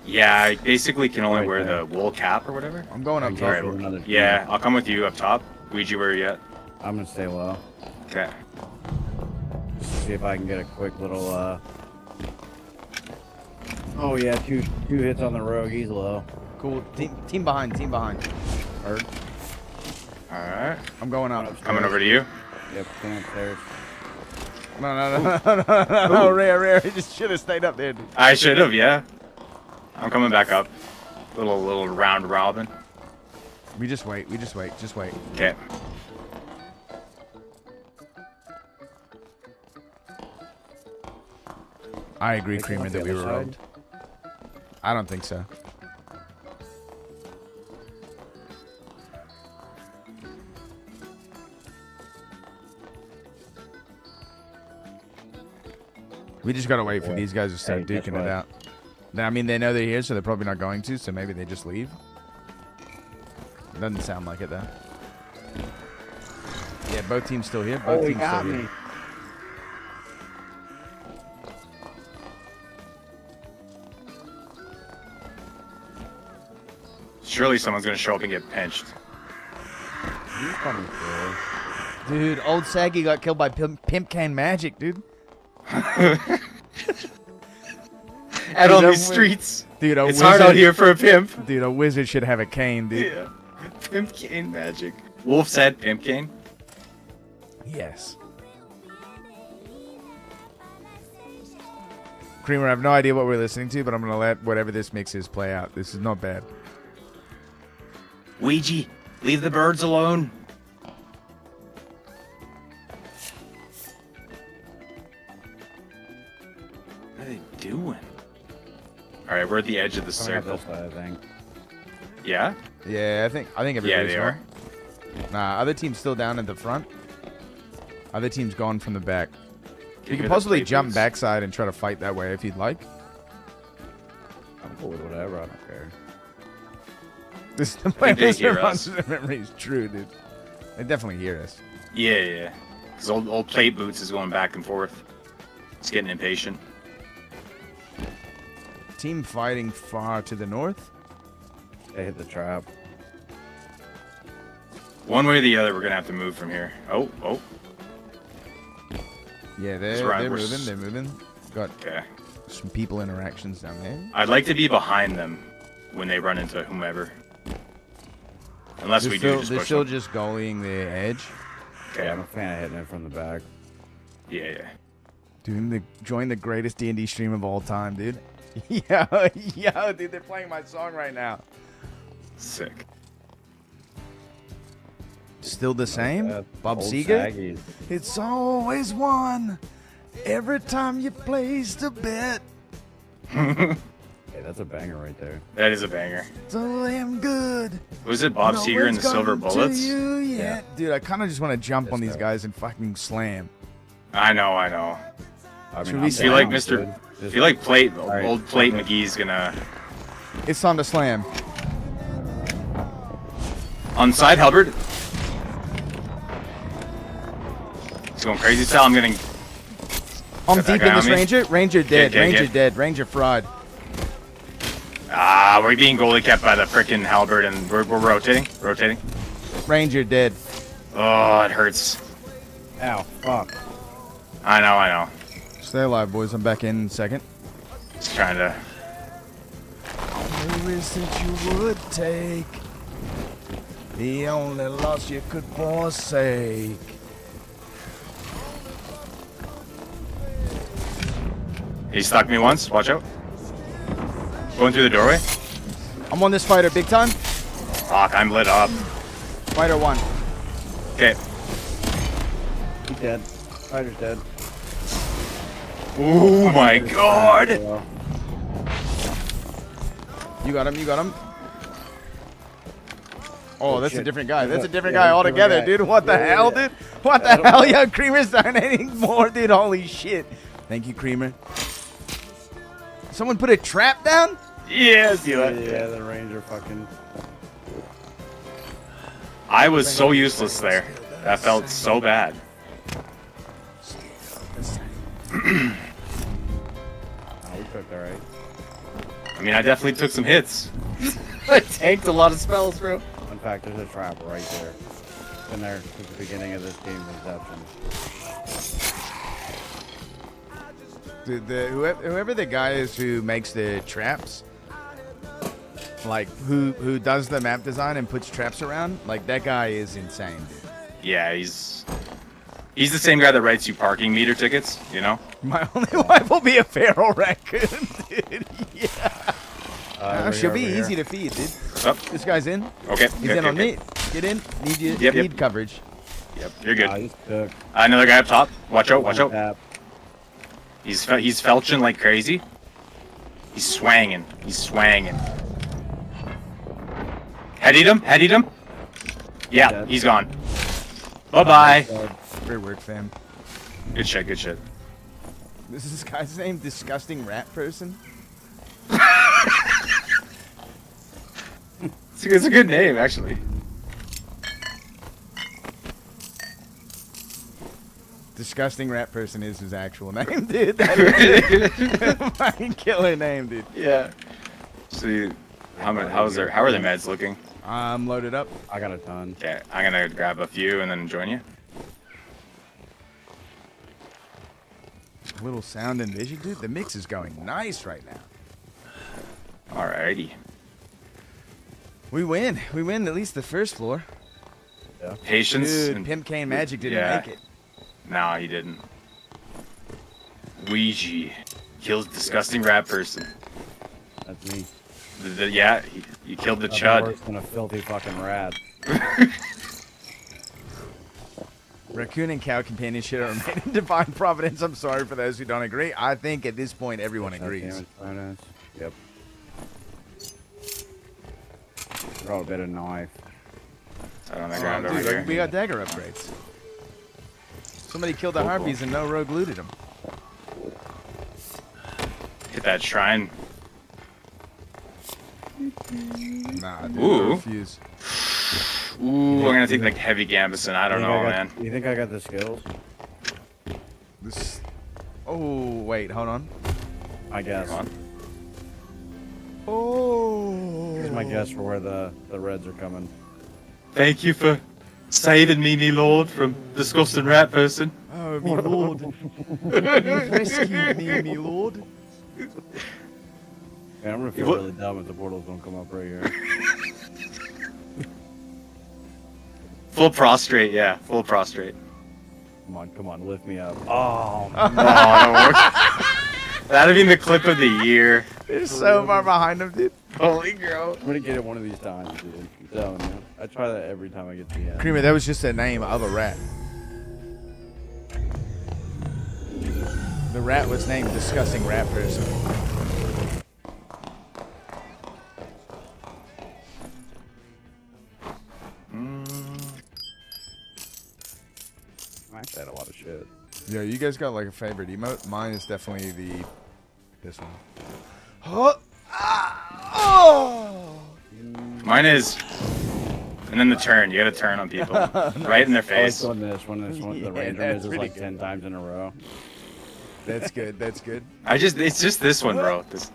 Yeah, I basically can only Right wear there. the wool cap or whatever. I'm going up Okay, top. for another Yeah, I'll come with you up top. Ouija, where are you at? I'm gonna stay low. Okay. See if I can get a quick little Oh yeah, two hits on the rogue, he's low. Cool. Team behind. Heard. Alright. I'm going up. Coming over to you. Yep, stand upstairs. No, Rare. He just should have stayed up there, dude. I should have, yeah. I'm coming back up. Little round robin. We just wait. Okay. I agree, Think Creamer, on the that we other were side? robbed. I don't think so. We just gotta wait for these guys to start Hey, guess duking it what? out. I mean, they know they're here, so they're probably not going to, so maybe they just leave. Doesn't sound like it, though. Yeah, both teams still here. Both teams still here. Surely someone's gonna show up and get pinched. He's coming through. Dude, old Saggy got killed by Pimp Cane Magic, dude. Out on these streets. Dude, It's hard out here for a pimp. Dude, a wizard should have a cane, dude. Yeah. Pimp Cane Magic. Wolf said Pimp Cane. Yes. Creamer, I have no idea what we're listening to, but I'm going to let whatever this mix is play out. This is not bad. Ouija, leave the birds alone. What are they doing? Alright, we're at the edge of the Coming up circle. this way, I think. Yeah? Yeah, I think everybody's they are. gone. Nah, other team's still down at the front. Other team's gone from the back. Can You hear can the possibly plate jump boots. backside and try to fight that way if you'd like. I'm cool with whatever. I don't care. This is the think they way hear this us. memory is true, dude. They definitely hear us. Yeah. Because old plate boots is going back and forth. It's getting impatient. Team fighting far to the north. They hit the trap. One way or the other, we're gonna have to move from here. Oh. Yeah, That's they're right, we're moving. s- They're moving. Got Okay. some people interactions down there. I'd like to be behind them when they run into whomever. Unless They're we still, do just they're push still them. just goaling the edge. Okay. Yeah, I'm a fan of hitting it from the back. Yeah. Dude, join the greatest D&D stream of all time, dude. yo, dude, they're playing my song right now. Sick. Still the same? Bob Old Seger? Saggies. It's always one every time you place the bet. Hey, that's a banger right there. That is a banger. So damn good. Was it Bob No Seger and the one's Silver gone to Bullets? you yet. Dude, I kind of just want to jump on Yes, these though. guys and fucking slam. I know. I Should mean, we I'm say- Feel like down, Mr. dude. Just- Feel like Plate, Alright, old Plate okay. McGee's gonna It's time to slam. on side Hubbard. He's going crazy style. I'm getting. I'm Got that deep guy in this on me? Ranger. Ranger dead. Okay, Ranger okay. dead. Ranger fried. We're being goalie kept by the frickin' halberd, and we're rotating. Ranger dead. Oh, it hurts. Ow, fuck. I know. Stay alive, boys. I'm back in a second. Just trying to. Only risk that you would take, the only loss you could forsake. He stuck me once. Watch out. Going through the doorway. I'm on this fighter big time. Fuck, I'm lit up. Fighter 1. Okay. He's dead. Fighter's dead. Oh my god. You got him. Oh, that's a shit. different guy. That's a different Yeah, guy different altogether, guy. dude. What the Yeah, hell, yeah. dude? What the hell? Yo, Creamer's donating more, dude. Holy shit. Thank you, Creamer. Someone put a trap down? Yeah, see that? Yeah, the Ranger fucking. I was so useless there. That felt so bad. Oh, we cooked alright. I mean, I definitely took some hits. I tanked a lot of spells, bro. In fact, there's a trap right there. It's been there since the beginning of this game of Inception. Dude, whoever the guy is who makes the traps, like who does the map design and puts traps around, like that guy is insane, dude. Yeah, he's the same guy that writes you parking meter tickets, you know? My only wife will be a feral raccoon, dude. Yeah. Over She'll be here, over easy here. to feed, dude. Up. This guy's in. Okay. He's in on me. Get in. Need Yep. coverage. Yep, you're good. He's cooked. Another guy up top. Watch out, watch out. Tap. He's felching like crazy. He's swanging. Headied him. Yeah, Dead. he's gone. Bye-bye. Great work, fam. Good shit. This is this guy's name, Disgusting Rat Person. It's a good name, actually. disgusting rat person is his actual name, dude. That is fucking killer name, dude. Yeah. See, how are their meds looking? I'm loaded up. I got a ton. Okay, I'm gonna grab a few and then join you. A little sound and vision, dude. The mix is going nice right now. Alrighty. We win. We win at least the first floor. Yeah. Patience. Dude, and- Pimp Cane Magic didn't yeah. make it. No, he didn't. Ouija kills disgusting rat person. That's me. Yeah, you killed the Nothing chud. worse than a filthy fucking rat. Raccoon and cow companionship are made in divine providence. I'm sorry for those who don't agree. I think at this point everyone agrees. Yep. Throw a bit of knife. I don't think I'm over Dude, here. we got dagger upgrades. Somebody killed the harpies and no rogue looted them. Hit that shrine. Nah, dude, Ooh. I refuse. Ooh, I'm gonna take like heavy Gambison. I don't know, man. You think I got the skills? This. Oh wait, hold on. I guess. Hold on. Oh. Here's my guess for where the reds are coming. Thank you for saving me lord, from disgusting rat person. Oh, me lord. You rescued me lord. Man, I'm gonna feel really dumb if the portals don't come up right here. Full prostrate, yeah, full prostrate. Come on, lift me up. Oh, no. That'd be the clip of the year. They're so far behind them, dude. Holy girl. I'm gonna get it one of these times, dude. I'm telling you. I try that every time I get to the end. Creamer, that was just a name of a rat. The rat was named Disgusting Rat Person. I actually had a lot of shit. Yeah, you guys got like a favorite emote? Mine is definitely this one. Mine is, and then the turn. You gotta turn on people, right in their face. I like doing this when the ranger that's misses pretty like 10 times in a row. That's good. That's good. It's just this one, bro. This.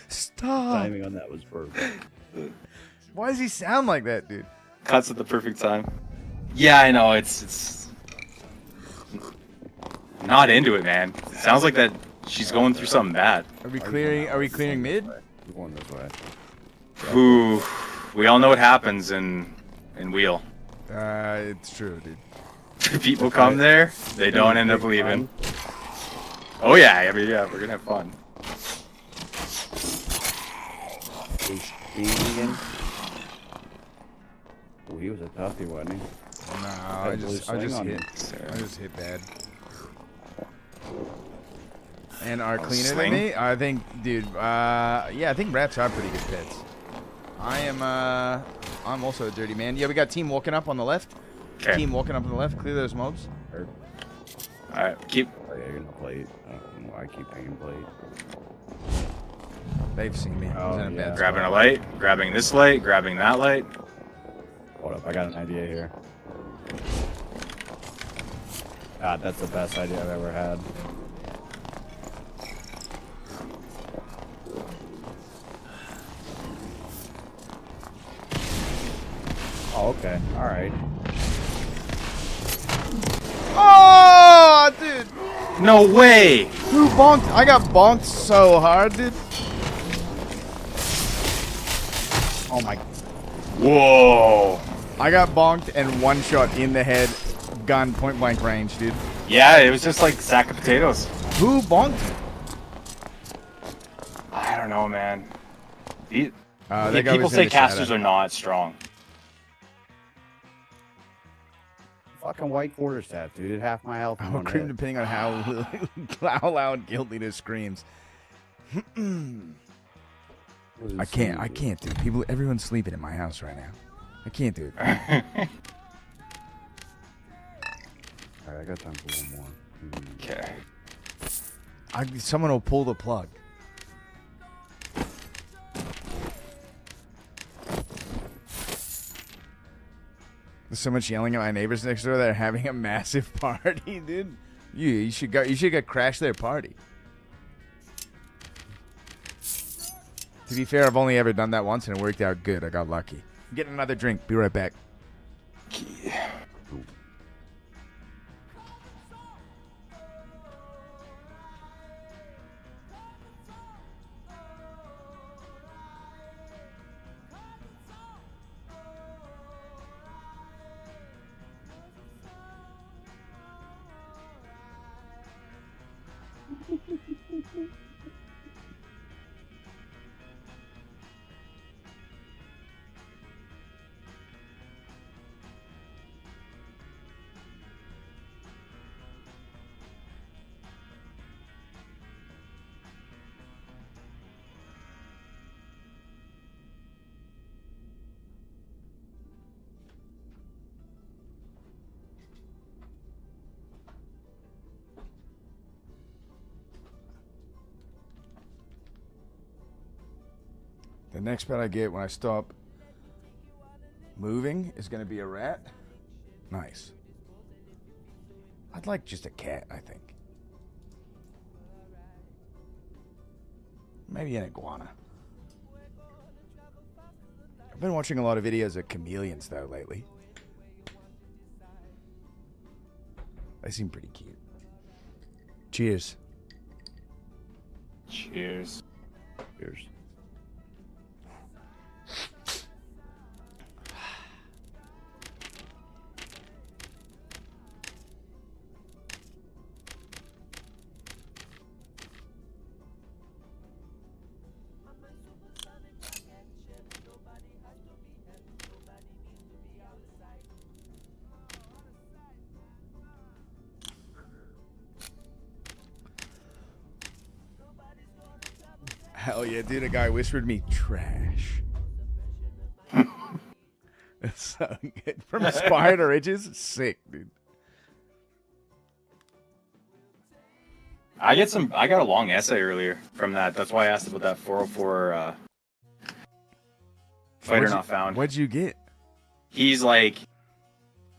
Stop. Timing on that was perfect. Why does he sound like that, dude? Cuts at the perfect time. Yeah, I know. It's not into it, man. It sounds like that she's going through something bad. Are we clearing mid? We're going this way. Ooh, we all know what happens in Wheel. It's true, dude. People come there, they don't end up leaving. Oh yeah, I mean, yeah, we're gonna have fun. Oh, he was a toughie, wasn't he? No, I just hit bad. And are cleaner sling? than me? I think, dude. Yeah, I think rats are pretty good pets. I'm also a dirty man. Yeah, we got team walking up on the left. Okay. Team walking up on the left. Clear those mobs. All right, keep. Oh, yeah, you're gonna plate. I don't know why I keep hanging plate. They've seen me. I was in a bad Grabbing spot. a light, grabbing this light, grabbing that light. Hold up, I got an idea here. God, that's the best idea I've ever had. Oh, okay. All right. Oh, dude. No way. Who bonked? I got bonked so hard, dude. Oh my. Whoa. I got bonked and one shot in the head, gun point blank range, dude. Yeah, it was just like a sack of potatoes. Who bonked? I don't know, man. that guy People was in say the casters shadow. are not strong. Fucking white quarterstaff, dude. Half my health. in I'm one cream hit. depending on how loud guiltiness screams. I can't, dude. Everyone's sleeping in my house right now. I can't do it. Alright, I got time for one more. Okay. Someone will pull the plug. There's so much yelling at my neighbors next door. They're having a massive party, dude. You should go. You should go crash their party. To be fair, I've only ever done that once and it worked out good. I got lucky. Get another drink. Be right back. The next pet I get when I stop moving is going to be a rat. Nice. I'd like just a cat, I think. Maybe an iguana. I've been watching a lot of videos of chameleons, though, lately. They seem pretty cute. Cheers. Cheers. Cheers. Hell yeah, dude. A guy whispered me trash. It's so good. From Aspire to Riches. Sick, dude. I got a long essay earlier from that. That's why I asked about that 404 fighter not found. What'd you get? He's like,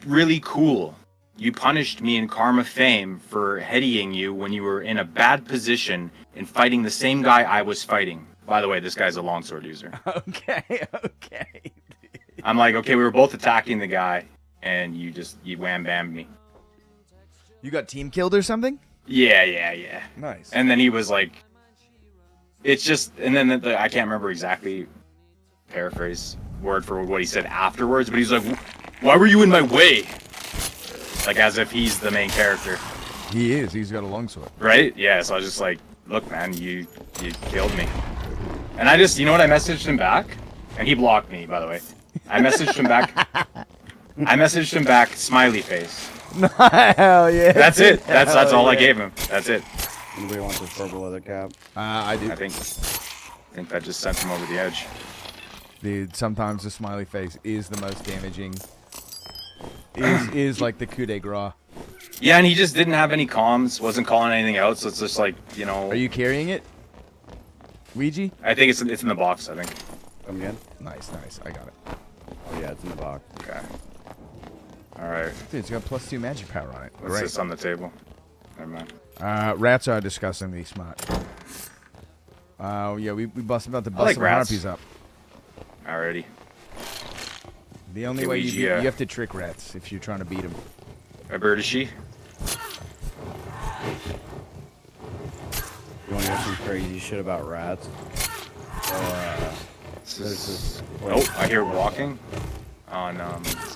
really cool. You punished me in Karma Fame for headying you when you were in a bad position in fighting the same guy I was fighting. By the way, this guy's a longsword user. Okay. I'm like, okay, we were both attacking the guy, and you wham-bammed me. You got team killed or something? Yeah. Nice. And then he was like, it's just, and then I can't remember exactly, paraphrase word for what he said afterwards, but he's like, why were you in my way? Like, as if he's the main character. He is. He's got a longsword. Right? Yeah, so I was just like, look, man, you killed me. And I just, you know what, I messaged him back, and he blocked me, by the way. I messaged him back, smiley face. Hell yeah. That's it. That's all I gave him. That's it. Anybody want this purple leather cap? I do. I think that just sent him over the edge. Dude, sometimes the smiley face is the most damaging. Is like the coup de grace. Yeah, and he just didn't have any comms, wasn't calling anything out, so it's just like, you know. Are you carrying it, Ouija? I think it's in the box, I think. Come again? Nice. I got it. Oh yeah, it's in the box. Okay. Alright. Dude, it's got +2 magic power on it. What's this on the table? Never mind. Rats are disgustingly smart. Yeah, we busted about to I bust like some rats. harpies up. Alrighty. The only Okay, way Ouija, you have to trick rats if you're trying to beat them. A bird is she? You want to hear some crazy shit about rats? So, there's this place. Oh, I hear walking on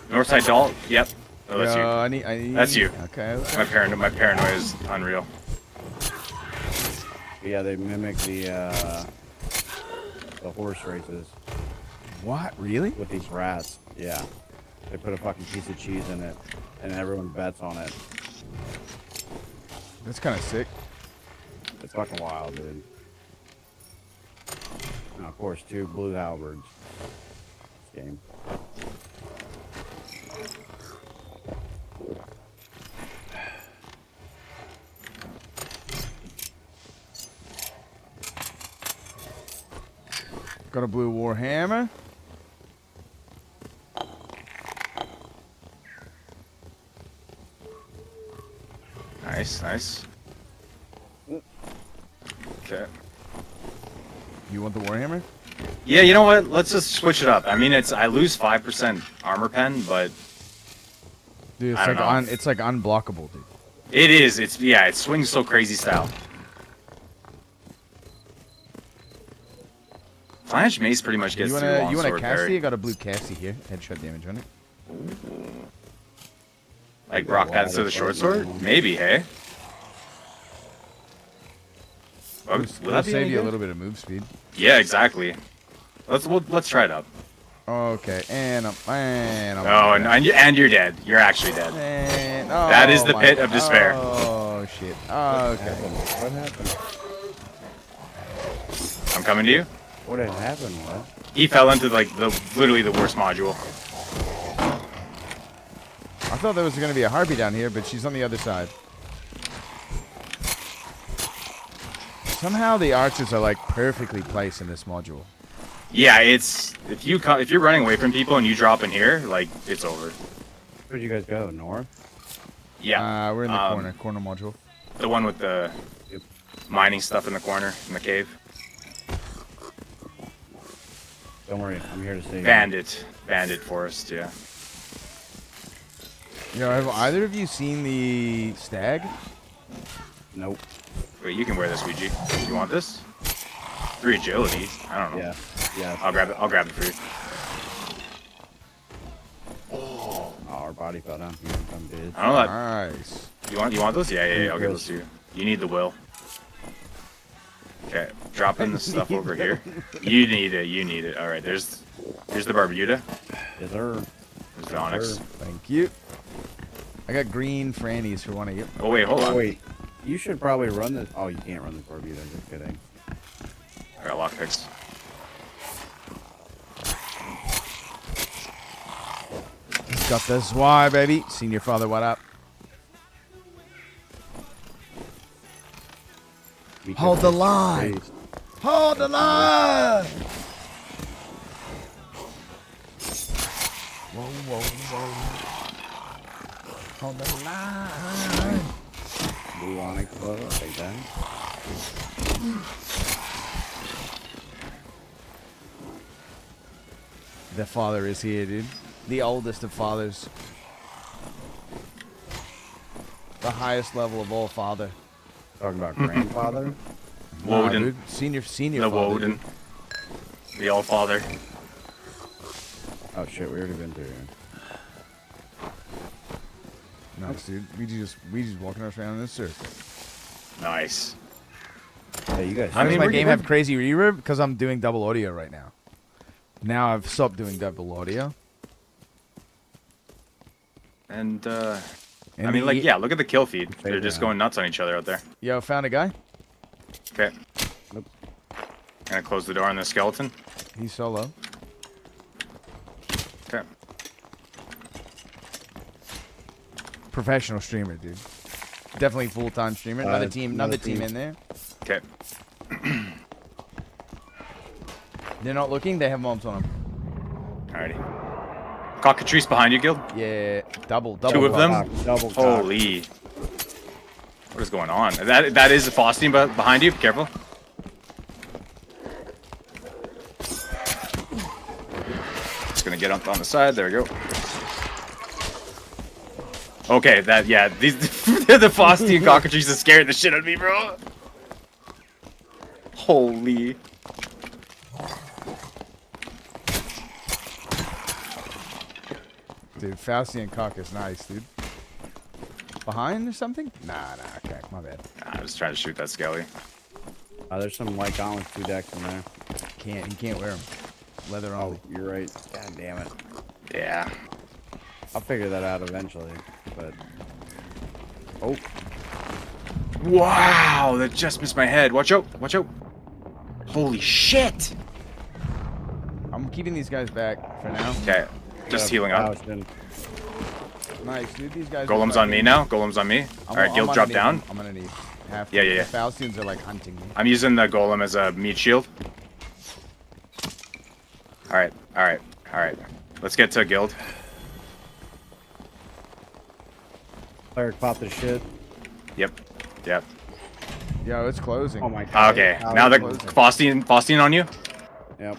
Northside Doll. Yep. Oh, that's Yo, you. I need... That's you. Okay. My paranoia is unreal. Yeah, they mimic the horse races. What? Really? With these rats. Yeah. They put a fucking piece of cheese in it, and everyone bets on it. That's kind of sick. It's fucking wild, dude. And of course, 2 blue halberds. This game. Got a blue Warhammer. Nice, nice. Okay. You want the Warhammer? Yeah, you know what? Let's just switch it up. I mean, I lose 5% armor pen, but Dude, I don't know. it's like unblockable, dude. It is. It swings so crazy style. Flash Mace pretty much gets You through want a longsword Cassie? parry. I got a blue Cassie here. Headshot damage on it. Like Brock pads to the short sword? Maybe, hey? Oh, would It'll that be save any you a good? little bit of move speed. Yeah, exactly. Let's try it up. Okay, and I'm Oh, and you're dead. You're actually dead. And, that is the my- pit of despair. Oh shit. Okay. What happened? I'm coming to you. What had happened? What? He fell into like literally the worst module. I thought there was gonna be a harpy down here, but she's on the other side. Somehow the archers are like perfectly placed in this module. Yeah, it's if you're running away from people and you drop in here, like it's over. Where'd you guys go? North? Yeah. We're in the corner module. The one with the mining stuff in the corner in the cave. Don't worry, I'm here to save you. Bandit forest, yeah. Yo, have either of you seen the stag? Nope. Wait, you can wear this, Ouija. You want this? 3 agility. I don't know. Yeah. Yeah. I'll grab it for you. Oh, our body fell down here. I'm dead. I don't know. Nice. You want those? Yeah. I'll give those to you. You need the will. Okay, dropping the stuff over here. You need it. All right, here's the Barbuda. Yes, sir. There's the Onyx. Thank you. I got green frannies for one of you. Oh wait, hold on. Wait, you should probably run this. Oh, you can't run this Barbuda. Just kidding. I got lockpicks. Got the Zwei, baby. Senior father, what up? Hold the line. Hold the line. Whoa. Hold the line. Blue Onyx low, I'll take that. The father is here, dude. The oldest of fathers. The highest level of all father. Talking about grandfather? Woden. Dude. Senior The father. Woden. Dude. The All Father. Oh shit, we already been through here. Nice, dude. We just walking around in a circle. Nice. Hey, you guys. How does my game have crazy reverb? Because I'm doing double audio right now. Now I've stopped doing double audio. And And I mean, like, yeah, look at the kill feed. They're just going nuts on each other out there. Yo, found a guy. Okay. Gonna close the door on the skeleton. He's solo. Okay. Professional streamer, dude. Definitely full-time streamer. Another team in there. Okay. They're not looking. They have moms on them. Alrighty. Cockatrice behind you, Guild. Yeah, double. 2 of them. Double. Holy. What is going on? That is a Faustine behind you. Be careful. Just gonna get up on the side. There we go. Okay, these the Faustine cockatrice is scaring the shit out of me, bro. Holy. Dude, Faustian cock is nice, dude. Behind or something? Nah, okay, my bad. I was trying to shoot that skelly. There's some light gauntlets 2 decks in there. He can't wear them. Leather only. Oh, you're right. God damn it. Yeah. I'll figure that out eventually, but... Oh. Wow, that just missed my head. Watch out. Watch out. Holy shit. I'm keeping these guys back for now. Okay. Just healing up. Nice, dude. These guys. Golem's on me now. Golem's on me. Alright, Guild, drop down. I'm gonna need half. Yeah. The Faustians are like hunting me. I'm using the Golem as a meat shield. Alright. Let's get to Guild. Cleric popped his shit. Yep. Yep. Yo, it's closing. Oh my god. Okay. Now they're Faustine on you. Yep.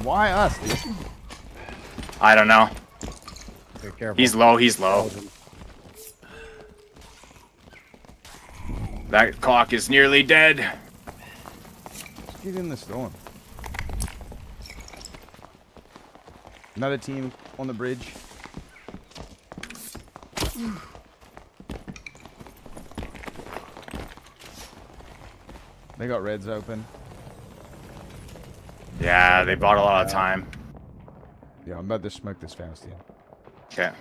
Why us, dude? I don't know. Okay, careful. He's low. He's low. That clock is nearly dead. Let's get in the storm. Another team on the bridge. They got reds open. Yeah, they bought a lot of time. Yeah, I'm about to smoke this Faustian. Okay.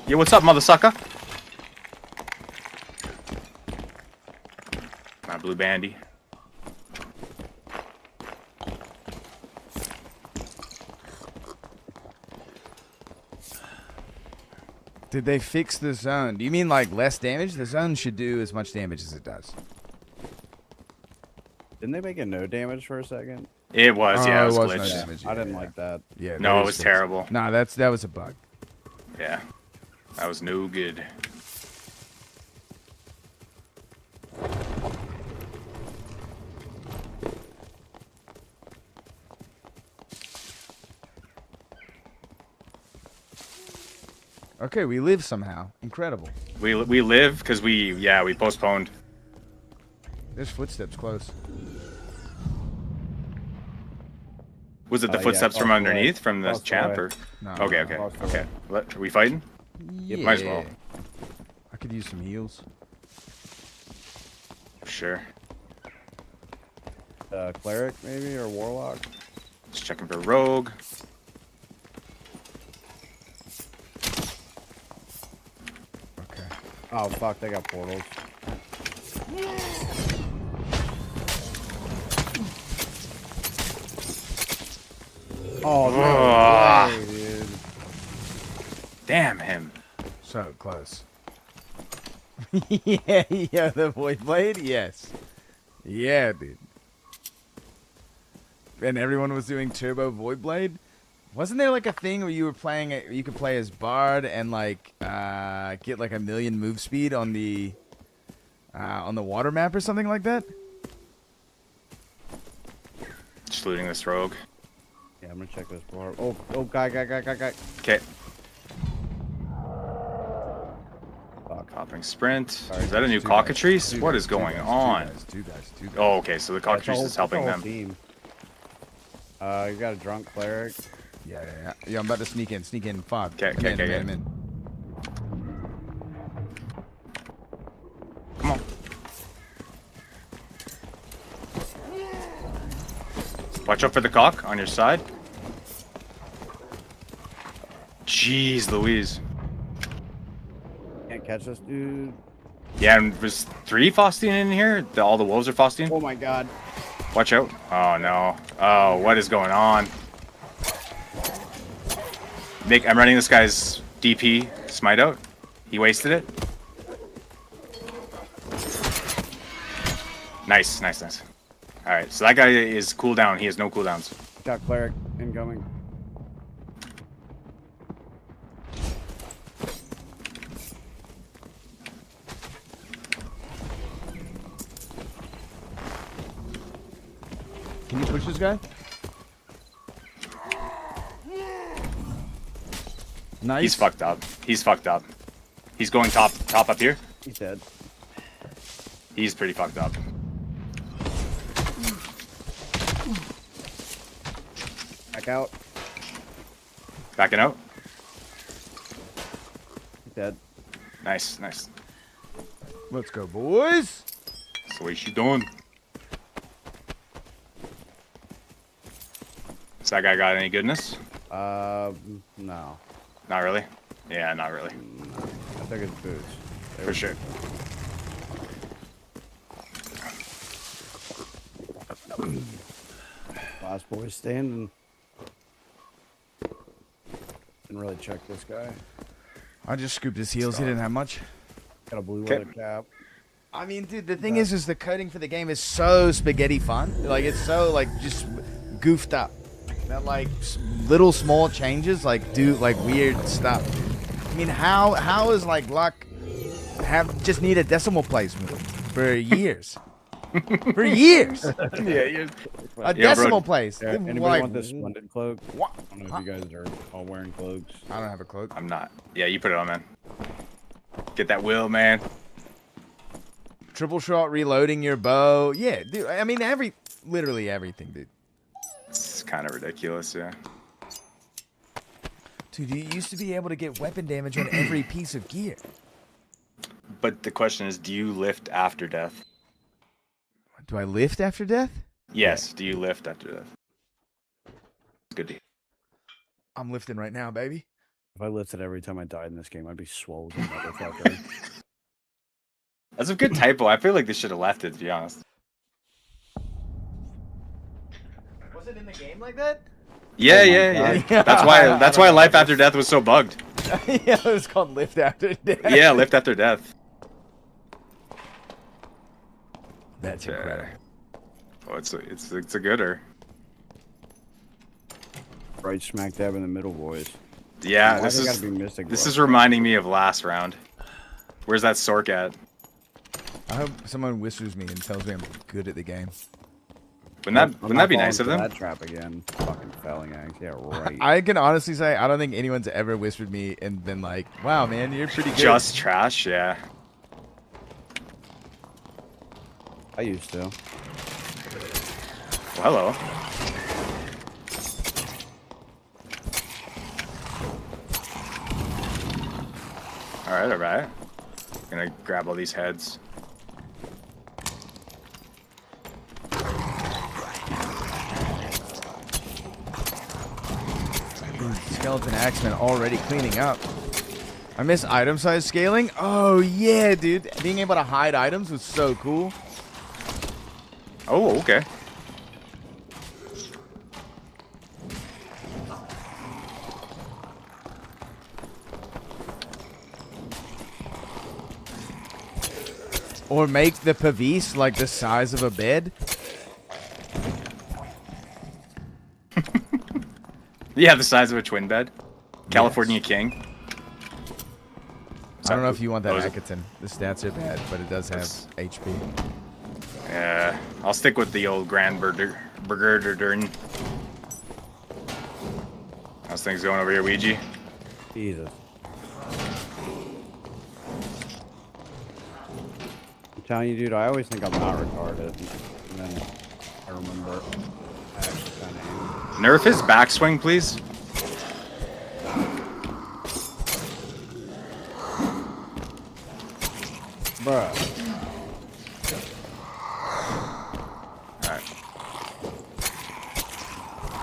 Yo, what's up, mother sucker? My blue bandy. Did they fix the zone? Do you mean like less damage? The zone should do as much damage as it does. Didn't they make it no damage for a second? It was, yeah, it was no glitched. damage, I didn't like that. Yeah, No, that it was fixed. terrible. Nah, that was a bug. Yeah, that was no good. Okay, we live somehow. Incredible. We live because we postponed. There's footsteps close. Was it the Yeah, footsteps from across the underneath way. from the Across the champ way. or? No, Okay, no, okay, across the okay. way. Are we fighting? Yeah. Might as well. I could use some heals. Sure. Cleric maybe or warlock. Just checking for rogue. Okay. Oh fuck, they got portals. Oh no Ah. way, dude. Damn him. So close. yeah, the Void Blade? Yes. Yeah, dude. And everyone was doing Turbo Void Blade? Wasn't there like a thing where you were playing it, you could play as Bard and like get like 1,000,000 move speed on the water map or something like that? Just looting this rogue. Yeah, I'm gonna check this bar. Oh, guy. Okay. Popping sprint. Is that a new cockatrice? What is going on? Two guys. Oh, okay. So the cockatrice is helping them. Team. You got a drunk cleric. Yeah. I'm about to sneak in. Fog. Okay. I'm in. Come on. Watch out for the cock on your side. Jeez Louise. Can't catch this dude. Yeah, and there's 3 Faustine in here? All the wolves are Faustine? Oh my god. Watch out. Oh no. Oh, what is going on? I'm running this guy's DP smite out. He wasted it. Nice. Alright, so that guy is cooldown. He has no cooldowns. Got cleric incoming. Can you push this guy? Nice. He's fucked up. He's going top up here. He's dead. He's pretty fucked up. Back out. Backing out. He's dead. Nice. Let's go, boys. That's the way she doing. Does that guy got any goodness? No. Not really? Yeah, not really. I think it's boots. For sure. Last boy standing. Didn't really check this guy. I just scooped his heals. He didn't have much. Got a blue leather cap. I mean, dude, the thing is the coding for the game is so spaghetti fun. Like, it's so, like, just goofed up. That like little small changes like do like weird stuff. I mean, how is like luck just need a decimal place for years? For years. Yeah, a decimal place. Yeah, anybody Like, want this splendid cloak? What? I don't know if you guys are all wearing cloaks. I don't have a cloak. I'm not. Yeah, you put it on, man. Get that will, man. Triple shot reloading your bow. Yeah, dude. I mean, literally everything, dude. It's kind of ridiculous, yeah. Dude, you used to be able to get weapon damage on every piece of gear. But the question is, do you lift after death? Do I lift after death? Yes. Do you lift after death? Good to hear. I'm lifting right now, baby. If I lifted every time I died in this game, I'd be swole as a motherfucker. That's a good typo. I feel like they should have left it, to be honest. Was it in the game like that? Yeah, Oh my yeah. God. That's why Life After Death was so bugged. Yeah, it was called lift after death. Yeah, Lift After Death. That's incredible. Oh, it's a gooder. Right smack dab in the middle, boys. Yeah, Why this they is gotta be Mystic this Bluff? is reminding me of last round. Where's that Sork at? I hope someone whispers me and tells me I'm good at the game. Wouldn't that be nice of falling them? for that trap again. Fucking failing axe. Yeah, right. I can honestly say I don't think anyone's ever whispered me and been like, "Wow, man, you're pretty good." Just trash, yeah. I used to. Well, hello. Alright, alright. Gonna grab all these heads. Skeleton Axeman already cleaning up. I miss item size scaling. Oh yeah, dude. Being able to hide items was so cool. Oh, okay. Or make the Pavis like the size of a bed. Yeah, the size of a twin bed. California King. I don't know if you want that Oh, is it? Akaton. The stats are bad, but it does have HP. Yeah, I'll stick with the old Grand Burger. How's things going over here, Ouija? Jesus. I'm telling you, dude, I always think I'm not retarded. And then I remember I actually kind of am. Nerf his backswing, please. Bruh. Alright.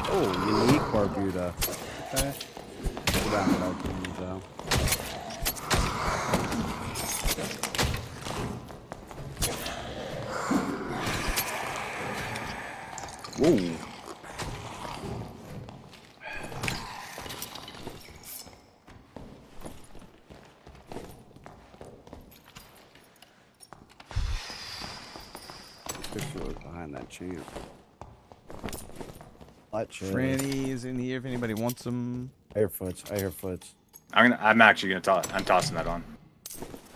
Oh, unique Barbuda. Okay. Put that in our teams, though. Whoa. Behind that champ. Franny is in here if anybody wants them. I hear foots. I'm actually gonna toss. I'm tossing that on.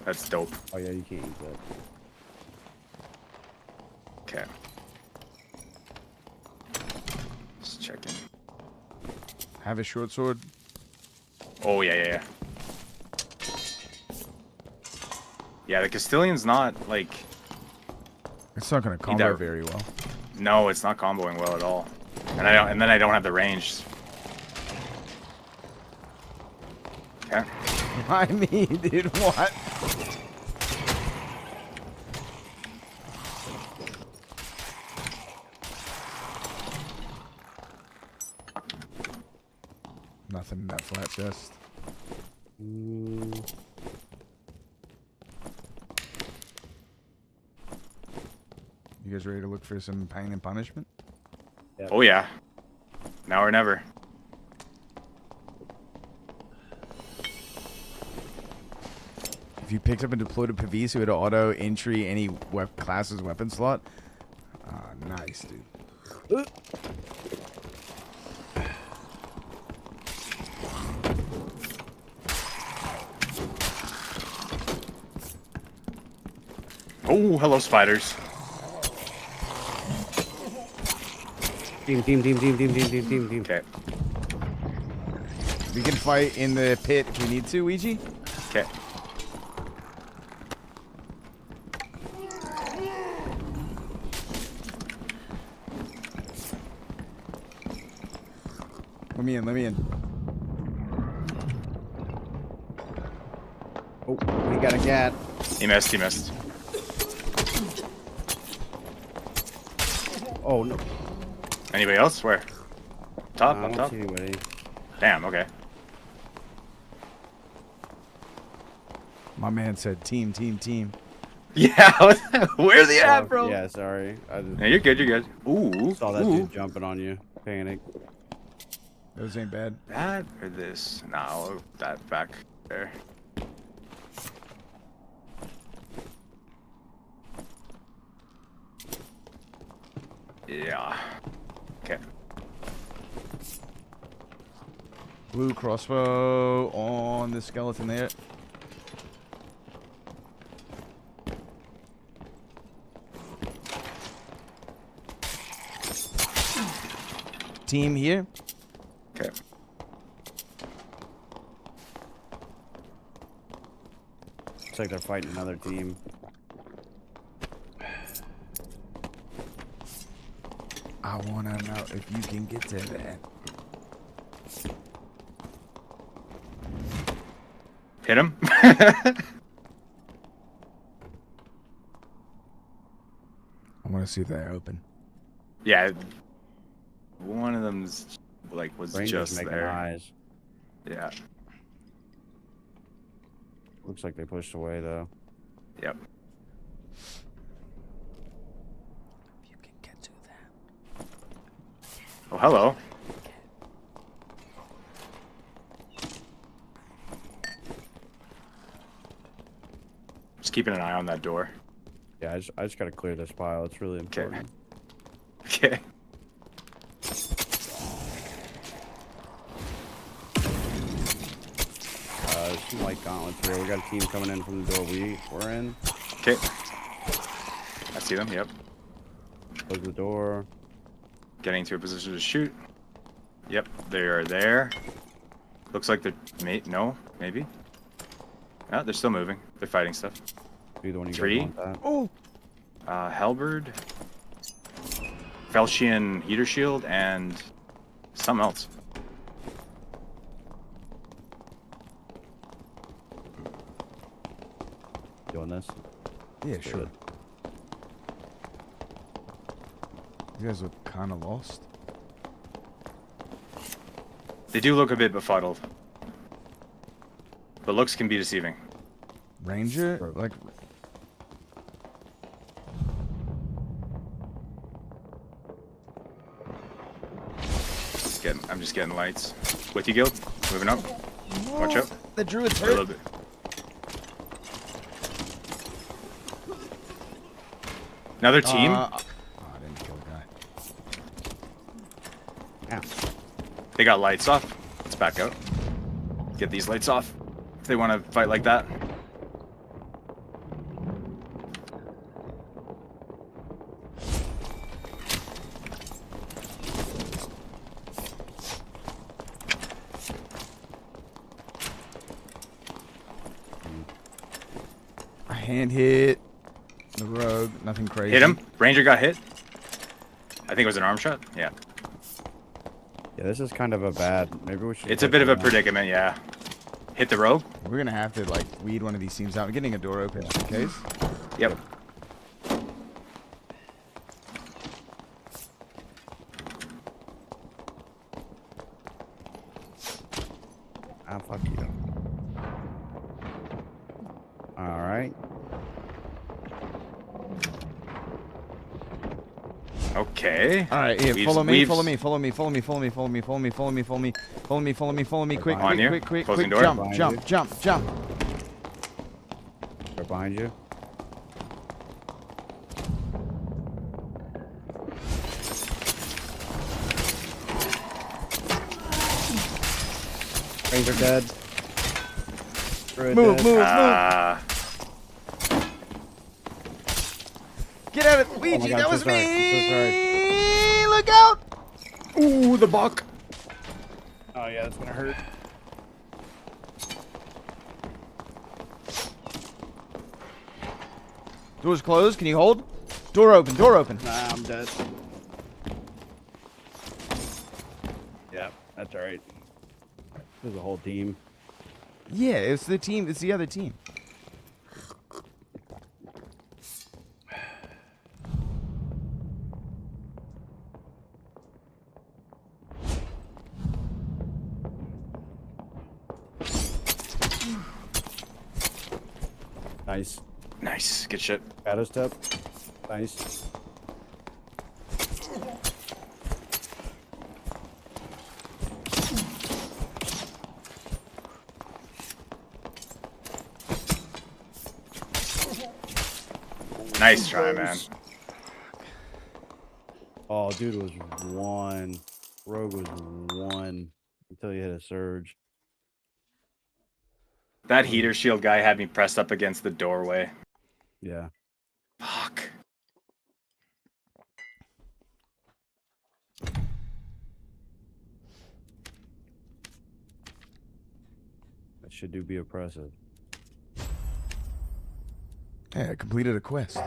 That's dope. Oh yeah, you can't use that. Okay. Just checking. Have a short sword. Oh yeah. Yeah, the Castilian's not like. It's not gonna combo very well. No, it's not comboing well at all. And then I don't have the range. Okay. I mean, dude, what? Nothing in that flat chest. You guys ready to look for some pain and punishment? Oh yeah. Now or never. If you picked up and deployed a Pavis who had auto entry any class's weapon slot, nice, dude. Oh, hello, spiders. Team. Okay. We can fight in the pit if we need to, Ouija. Okay. Let me in. Oh, we got a gat. He missed. Oh no. Anybody else? Where? Top, I on don't top? see anybody. Damn, okay. My man said team. Yeah, where's he at, bro? Yeah, sorry. No, you're good. Ooh. Saw that dude jumping on you. Panic. Those ain't bad. That or this? No, that back there. Yeah. Okay. Blue crossbow on the skeleton there. Team here. Okay. Looks like they're fighting another team. I wanna know if you can get to that. Hit him. I wanna see if they're open. Yeah. One of them's like was Ranger's just making there. eyes. Yeah. Looks like they pushed away though. Yep. Oh, hello. Just keeping an eye on that door. Yeah, I just gotta clear this pile. It's really important. Okay. There's some light gauntlets here. We got a team coming in from the door we're in. Okay. I see them, yep. Close the door. Getting to a position to shoot. Yep, they are there. Looks like they're... No, maybe. Ah, they're still moving. They're fighting stuff. Be the one you Three. guys want that. Oh! Halberd. Felchian heater shield and something else. Doing this? Yeah, sure. You guys look kind of lost. They do look a bit befuddled. But looks can be deceiving. Ranger? Like... I'm just getting lights. With you, Guild. Moving up. Watch out. The druid's A hurt. little bit. Another team? Oh, I didn't kill the guy. Ow. They got lights off. Let's back out. Get these lights off. If they want to fight like that. A hand hit. The rogue. Nothing crazy. Hit him. Ranger got hit. I think it was an arm shot. Yeah. Yeah, this is kind of a bad. Maybe we should. It's a bit of a predicament, yeah. Hit the rogue. We're gonna have to like weed one of these teams out. I'm getting a door open just in case. Yep. Ah, fuck you. All right. Okay. All right, yeah, Weaves- follow me, weaves- follow me, follow me, follow me, follow me, follow me, follow me, follow me, follow me, follow me, follow me, follow me, quick, On you. quick, quick, Closing quick, door. jump, jump, jump, jump. Right behind you. Razor dead. Druid Move, dead. move. Get out of Luigi, Oh my God, that so was sorry. me! So sorry. Look out! Ooh, the buck. Oh yeah, that's gonna hurt. Door's closed, can you hold? Door open, door open. Nah, I'm dead. Yeah, that's alright. There's a whole team. Yeah, it's the team, it's the other team. Nice. Nice. Good shit. Shadow step. Nice. Nice try, man. Oh, dude was one. Rogue was one until you hit a surge. That heater shield guy had me pressed up against the doorway. Yeah. Fuck. That should be oppressive. Yeah, I completed a quest.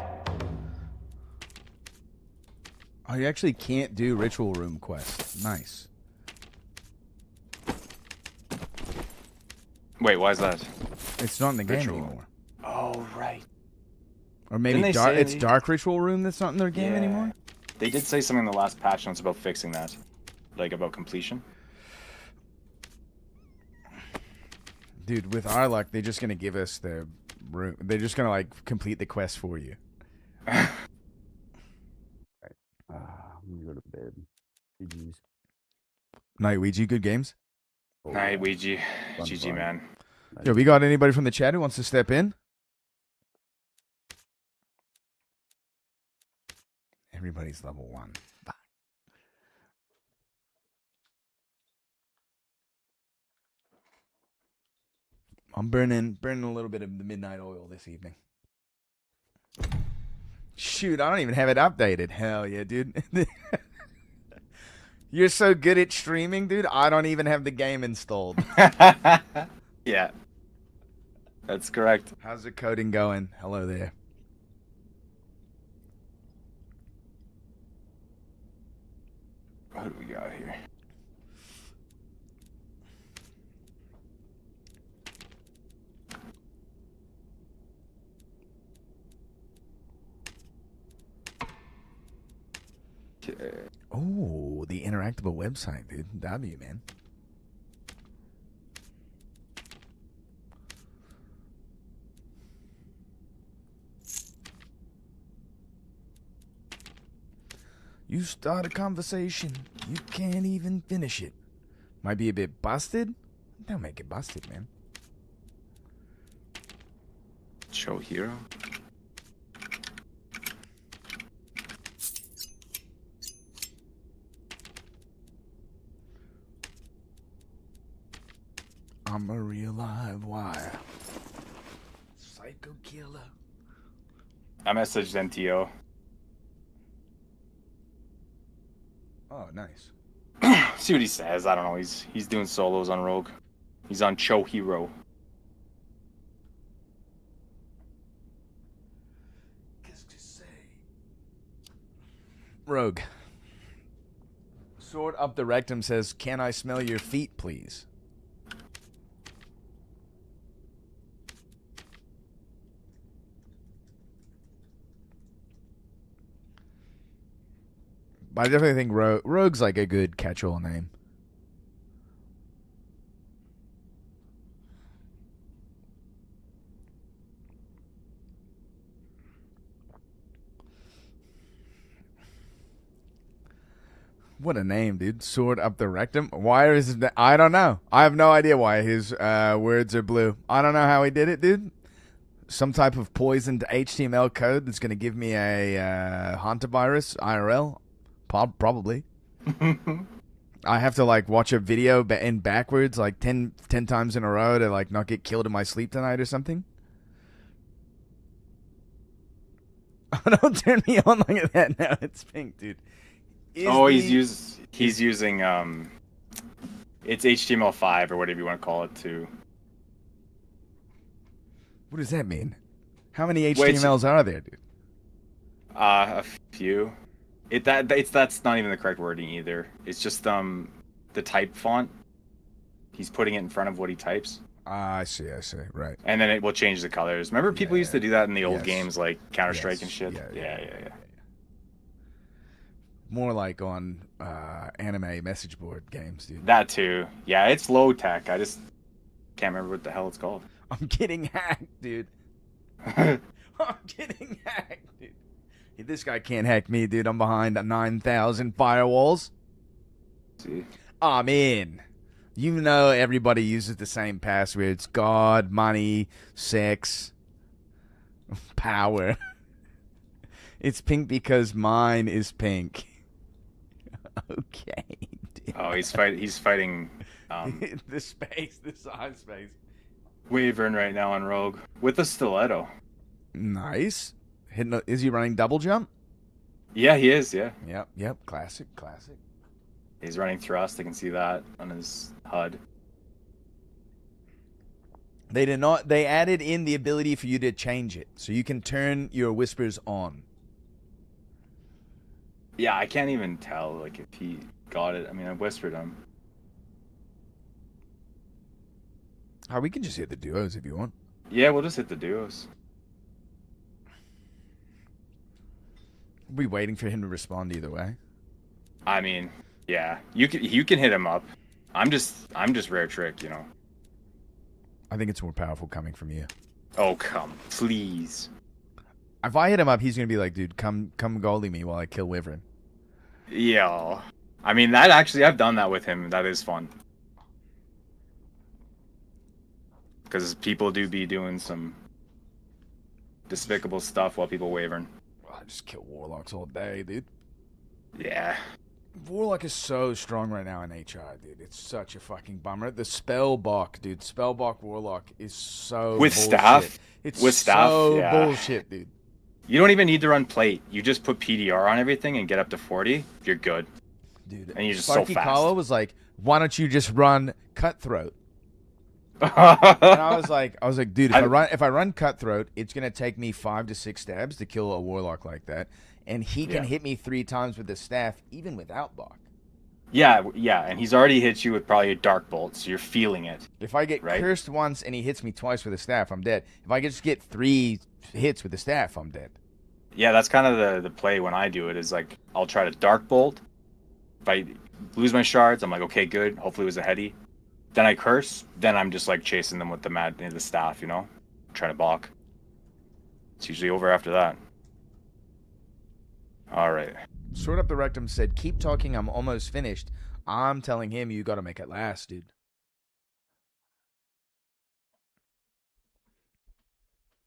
Oh, you actually can't do ritual room quests. Nice. Wait, why is that? It's not in the game Ritual. anymore. Oh, right. Or maybe Didn't they dark, say it's they- Dark Ritual Room that's not in their game Yeah. anymore? They did say something in the last patch notes about fixing that. Like, about completion. Dude, with our luck, they're just going to give us the room. They're just going to, like, complete the quest for you. I'm gonna go to bed. GG's. Night, Ouija, good games? Night, Ouija. Fun, GG, fun. man. Yo, we got anybody from the chat who wants to step in? Everybody's level 1. Fuck. I'm burning a little bit of the midnight oil this evening. Shoot, I don't even have it updated. Hell yeah, dude. You're so good at streaming, dude. I don't even have the game installed. Yeah. That's correct. How's the coding going? Hello there. What do we got here? Oh, the interactable website, dude. W, man. You start a conversation, you can't even finish it. Might be a bit busted. Don't make it busted, man. Show hero. I'm a real live wire. Psycho killer. I messaged NTO. Oh, nice. See what he says. I don't know. He's doing solos on Rogue. He's on Cho Hero. Rogue. Sword up the rectum says, "Can I smell your feet, please?" But I definitely think Rogue's like a good catch-all name. What a name, dude. Sword up the rectum. Why is it? I don't know. I have no idea why his words are blue. I don't know how he did it, dude. Some type of poisoned HTML code that's going to give me a hantavirus IRL. Probably. I have to like watch a video in backwards like 10 times in a row to like not get killed in my sleep tonight or something. Oh, don't turn me on like that now. It's pink, dude. He's using it's HTML5 or whatever you want to call it too. What does that mean? How many HTMLs are there, dude? A few. That's not even the correct wording either. It's just the type font. He's putting it in front of what he types. I see, right. And then it will change the colors. Remember people used to do that in the old games like Counter-Strike and shit? Yeah. More like on anime message board games, dude. That too. Yeah, it's low tech. I just can't remember what the hell it's called. I'm getting hacked, dude. I'm getting hacked, dude. This guy can't hack me, dude. I'm behind 9,000 firewalls. See? I'm in. You know everybody uses the same passwords. God, money, sex, power. It's pink because mine is pink. Okay. Dude. Oh, he's fighting the side space. Wyvern right now on Rogue with a stiletto. Nice. Is he running double jump? Yeah, he is, yeah. Yep. Classic. He's running thrust. I can see that on his HUD. They added in the ability for you to change it. So you can turn your whispers on. Yeah, I can't even tell like if he got it. I mean, I whispered him. We can just hit the duos if you want. Yeah, we'll just hit the duos. We'll be waiting for him to respond either way. I mean, yeah, you can hit him up. I'm just rare trick, you know. I think it's more powerful coming from you. Oh, please. If I hit him up, he's gonna be like, dude, come goalie me while I kill Wyvern. Yeah. I mean, that actually, I've done that with him. That is fun. Because people do be doing some despicable stuff while people Wyvern. I just kill Warlocks all day, dude. Yeah. Warlock is so strong right now in HR, dude. It's such a fucking bummer. The Spellbok, dude. Spellbok Warlock is so with bullshit. Staff? It's with staff, so yeah. bullshit, dude. You don't even need to run plate. You just put PDR on everything and get up to 40. You're good. Dude, and you're just Sparky so fast. Kala was like, why don't you just run Cutthroat? And I was like, dude, if I run Cutthroat, it's gonna take me 5 to 6 stabs to kill a Warlock like that, and he can hit me 3 times with the staff, even without Bok. Yeah, and he's already hit you with probably a Dark Bolt, so you're feeling it. If I get cursed once and he hits me twice with a staff, I'm dead. If I just get 3 hits with the staff, I'm dead. Yeah, that's kind of the play when I do it, is like, I'll try to Dark Bolt. If I lose my shards, I'm like, okay, good. Hopefully it was a heady. Then I curse. Then I'm just like chasing them with the staff, you know? Try to balk. It's usually over after that. Alright. Sword Up the Rectum said, keep talking, I'm almost finished. I'm telling him you gotta make it last, dude.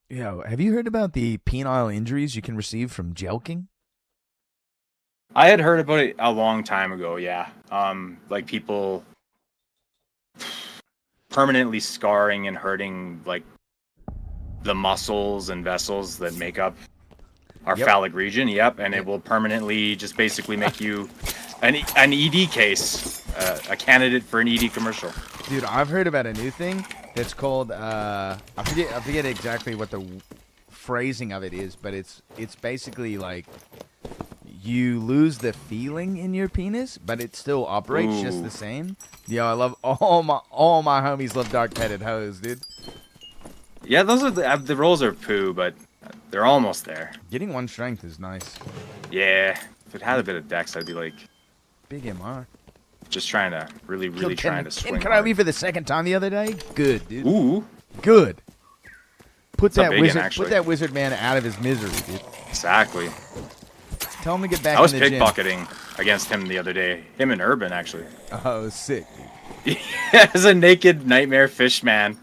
Yo, have you heard about the penile injuries you can receive from jelking? I had heard about it a long time ago, yeah. Like people permanently scarring and hurting like the muscles and vessels that make up our phallic region, and it will permanently just basically make you an ED case, a candidate for an ED commercial. Dude, I've heard about a new thing that's called I forget exactly what the phrasing of it is, but it's basically like you lose the feeling in your penis, but it still operates just the same. Yo, I love all my homies love dark petted hoes, dude. Yeah, those are the rolls are poo, but they're almost there. Getting 1 strength is nice. Yeah, if it had a bit of dex, I'd be like big MR. Just trying to really trying to swing. Can I be for the second time the other day? Good, dude. Ooh, good. Put It's a big one, put that wizard man out of his misery, dude. Exactly. Tell him to get back I was in the gym. pickpocketing against him the other day. Him and Urban, actually. Oh, sick, dude. As a naked nightmare fish man.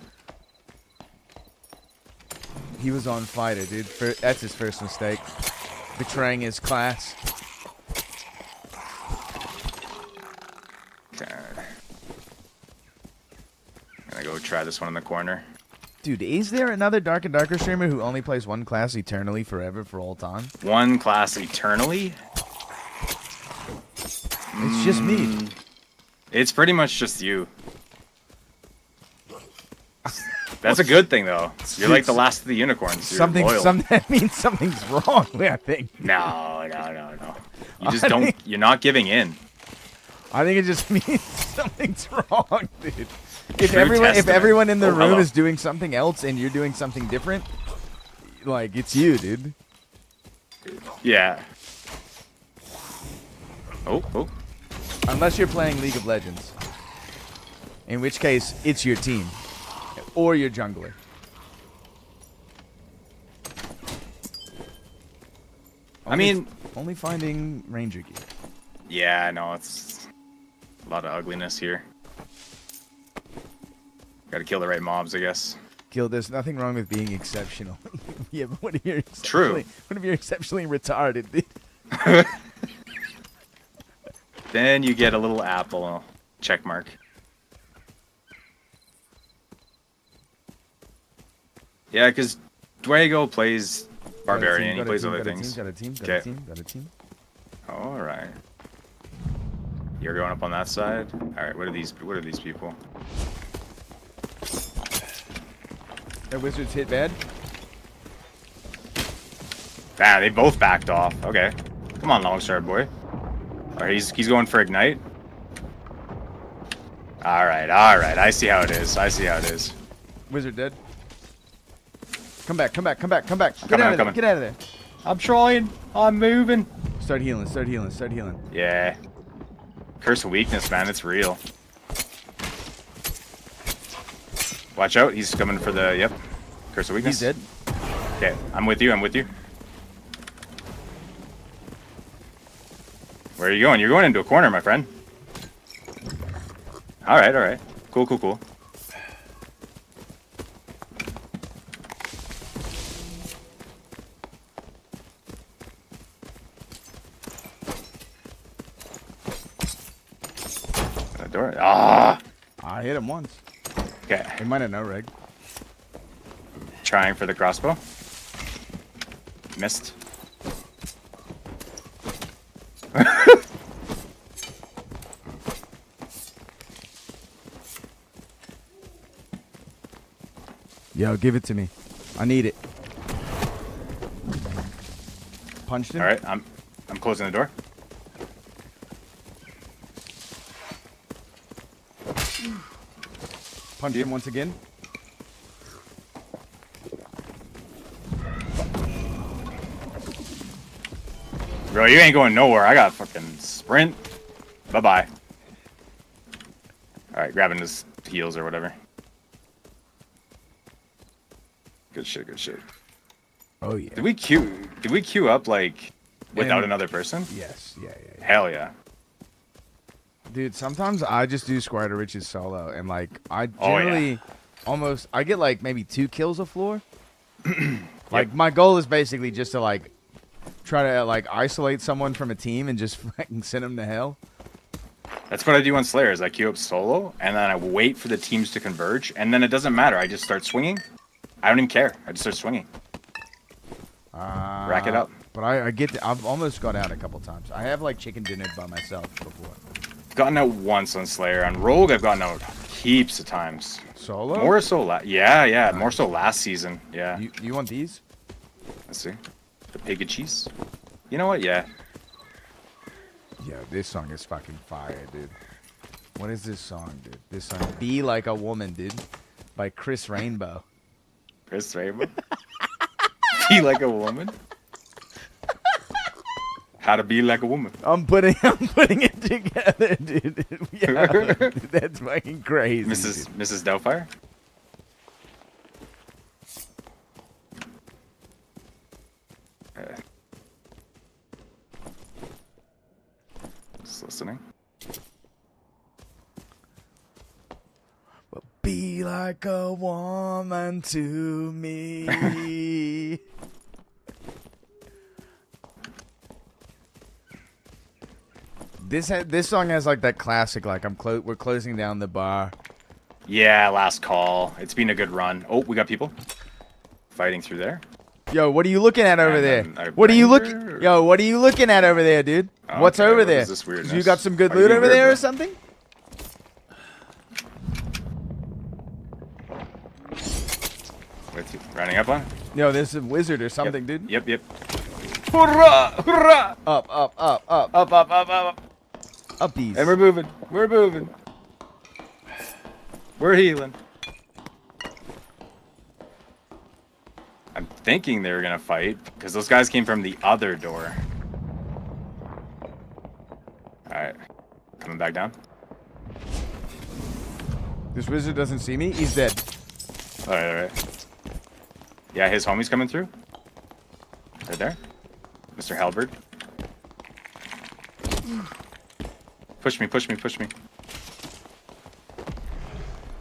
He was on Fighter, dude. That's his first mistake. Betraying his class. go try this one in the corner. Dude, is there another Dark and Darker streamer who only plays one class eternally, forever, for all time? One class eternally? It's just me. It's pretty much just you. That's a good thing, though. You're like the last of the unicorns. You're loyal. That means something's wrong, I think. No. You just don't. You're not giving in. I think it just means something's wrong, dude. If everyone in the room is doing something else and you're doing something different, like, it's you, dude. Yeah. Oh. Unless you're playing League of Legends. In which case, it's your team. Or your jungler. Only finding Ranger gear. Yeah, I know. It's a lot of ugliness here. Gotta kill the right mobs, I guess. There's nothing wrong with being exceptional. Yeah, but what if you're exceptionally retarded, dude? Then you get a little apple check mark. Yeah, because Dwaygo plays Barbarian. He plays other things. Got a team. All right. You're going up on that side. All right. What are these people? That wizard's hit bad. Ah, they both backed off. Okay. Come on, Longstar boy. All right, he's going for ignite. All right. I see how it is. Wizard dead. Come back. Get Coming. out of there. I'm trying. I'm moving. Start healing. Yeah. Curse of weakness, man. It's real. Watch out. He's coming for the, yep. Curse of weakness. He's dead. Okay. I'm with you. Where are you going? You're going into a corner, my friend. All right. Cool. Door. Ah! I hit him once. Okay. He might have no reg. Trying for the crossbow. Missed. Yo, give it to me. I need it. Punched him. All right, I'm closing the door. Punch him once again. Bro, you ain't going nowhere. I got fucking sprint. Bye-bye. Alright, grabbing his heals or whatever. Good shit. Oh, yeah. Did we queue up, like, without another person? Yes. Yeah. Hell yeah. Dude, sometimes I just do Squire to Riches solo, and, like, I generally I get, like, maybe 2 kills a floor. Like, my goal is basically just to, like, try to, like, isolate someone from a team and just fucking send them to hell. That's what I do on Slayer, is I queue up solo, and then I wait for the teams to converge, and then it doesn't matter. I just start swinging. I don't even care. I just start swinging. Rack it up. But I've almost got out a couple times. I have, like, chicken dinner by myself before. Gotten out once on Slayer. On Rogue, I've gotten out heaps of times. Solo? More so, yeah. More so last season. Yeah. You want these? Let's see. The pig cheese. You know what? Yeah. Yeah, this song is fucking fire, dude. What is this song, dude? This song, "Be Like a Woman," dude, by Chris Rainbow. Chris Rainbow. Be like a woman. How to be like a woman. I'm putting it together, dude. Yeah, that's fucking crazy. Mrs. Doubtfire? Just listening. Be like a woman to me. This song has like that classic, like we're closing down the bar, Yeah, last call. It's been a good run. Oh, we got people fighting through there. Yo, what are you looking at over And there? then our What are you Branger- looking? Yo, what are you looking at over there, dude? What's Okay, over what there? is this weirdness? You got some good Why are you loot being over weird, there bro? or something? What's he running up on? Yo, there's a wizard or something, dude. Yep. Hurrah! Hurrah! Up. Up. Uppies. And we're moving. We're healing. I'm thinking they were gonna fight because those guys came from the other door. Alright. Coming back down. This wizard doesn't see me. He's dead. Alright. Yeah, his homie's coming through. Right there. Mr. Halberd. Push me.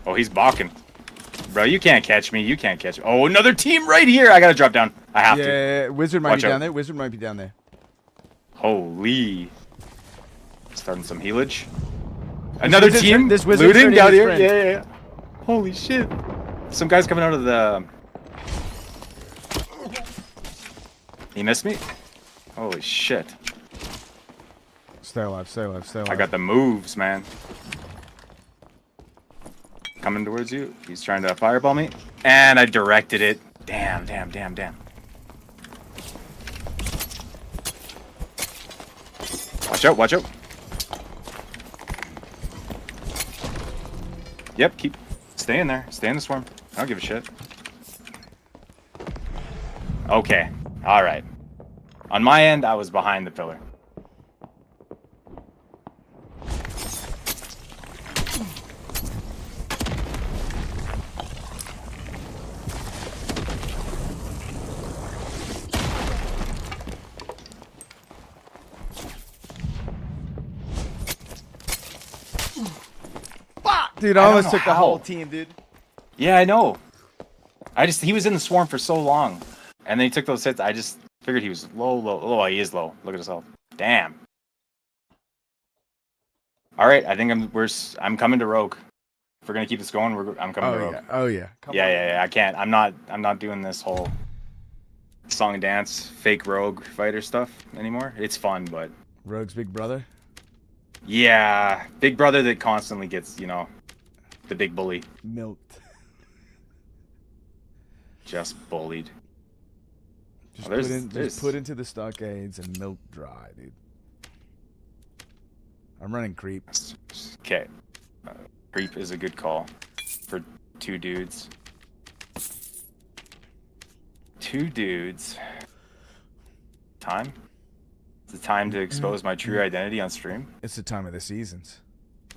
Oh, he's balking. Bro, you can't catch me. Oh, another team right here. I gotta drop down. I have to. Yeah, wizard might Watch be out. down there. Holy. Starting some healage. Another wizard's- team this wizard's looting hurting down his here. friend. Yeah. Holy shit. Some guy's coming out of the... He missed me? Holy shit. Stay alive. I got the moves, man. Coming towards you. He's trying to fireball me. And I directed it. Damn. Watch out. Yep, keep staying there. Stay in the swarm. I don't give a shit. Okay. Alright. On my end, I was behind the pillar. Dude, I I don't almost know took the how. whole team, dude. Yeah, I know. He was in the swarm for so long. And then he took those hits. I just figured he was low. Oh, he is low. Look at his health. Damn. Alright, I think I'm coming to Rogue. If we're gonna keep this going, I'm coming to Rogue. Oh yeah. Yeah. I can't. I'm not doing this whole song and dance, fake Rogue fighter stuff anymore. It's fun, but Rogue's big brother. yeah, big brother that constantly gets, the big bully. Milked. Just bullied. Just, Oh, just put into the stockades and milk dry, dude. I'm running creep. Okay. Creep is a good call for 2 dudes. 2 dudes. Time? It's the time to expose my true identity on stream. It's the time of the seasons.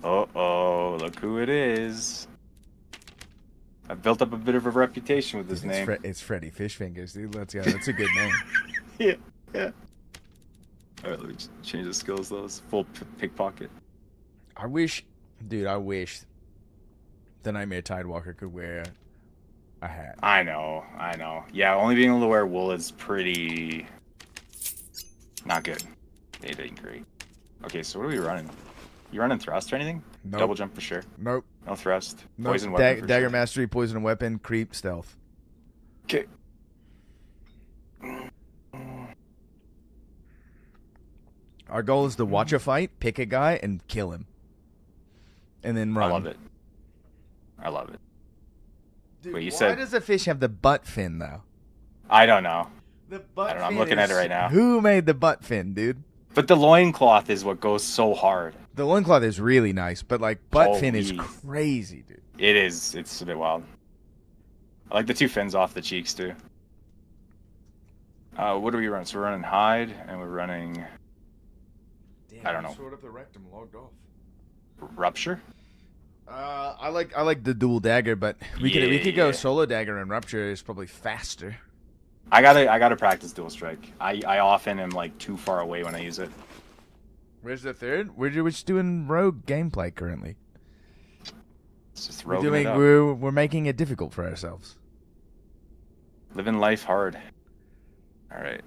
Uh-oh, look who it is. I've built up a bit of a reputation with this name. It's Freddy Fishfingers, dude. Let's go. That's a good name. Yeah. Alright, let me change the skills, though. It's full pickpocket. I wish the Nightmare Tidewalker could wear a hat. I know. Yeah, only being able to wear wool is pretty... not good. It ain't great. Okay, so what are we running? You running thrust or anything? Nope. Double jump for sure. Nope. No thrust. Nope. Poison weapon for Dagger sure. Mastery, Poison Weapon, Creep, Stealth. Okay. Our goal is to watch a fight, pick a guy, and kill him. And then run. I love it. Dude, Wait, you why said... does a fish have the butt fin, though? I don't know. The butt I don't know. I'm fin looking at it is- right now. Who made the butt fin, dude? But the loincloth is what goes so hard. The loincloth is really nice, but like butt fin is Holy. crazy, dude. It is. It's a bit wild. I like the 2 fins off the cheeks, too. What do we run? So we're running hide, and we're running... I don't know. Sword up the rectum, logged off. Rupture? I like the dual dagger, but we could go solo dagger and rupture is probably faster. I gotta practice dual strike. I often am like too far away when I use it. Where's the third? We're just doing rogue gameplay currently. It's just We're roguing it up. we're making it difficult for ourselves. Living life hard. All right.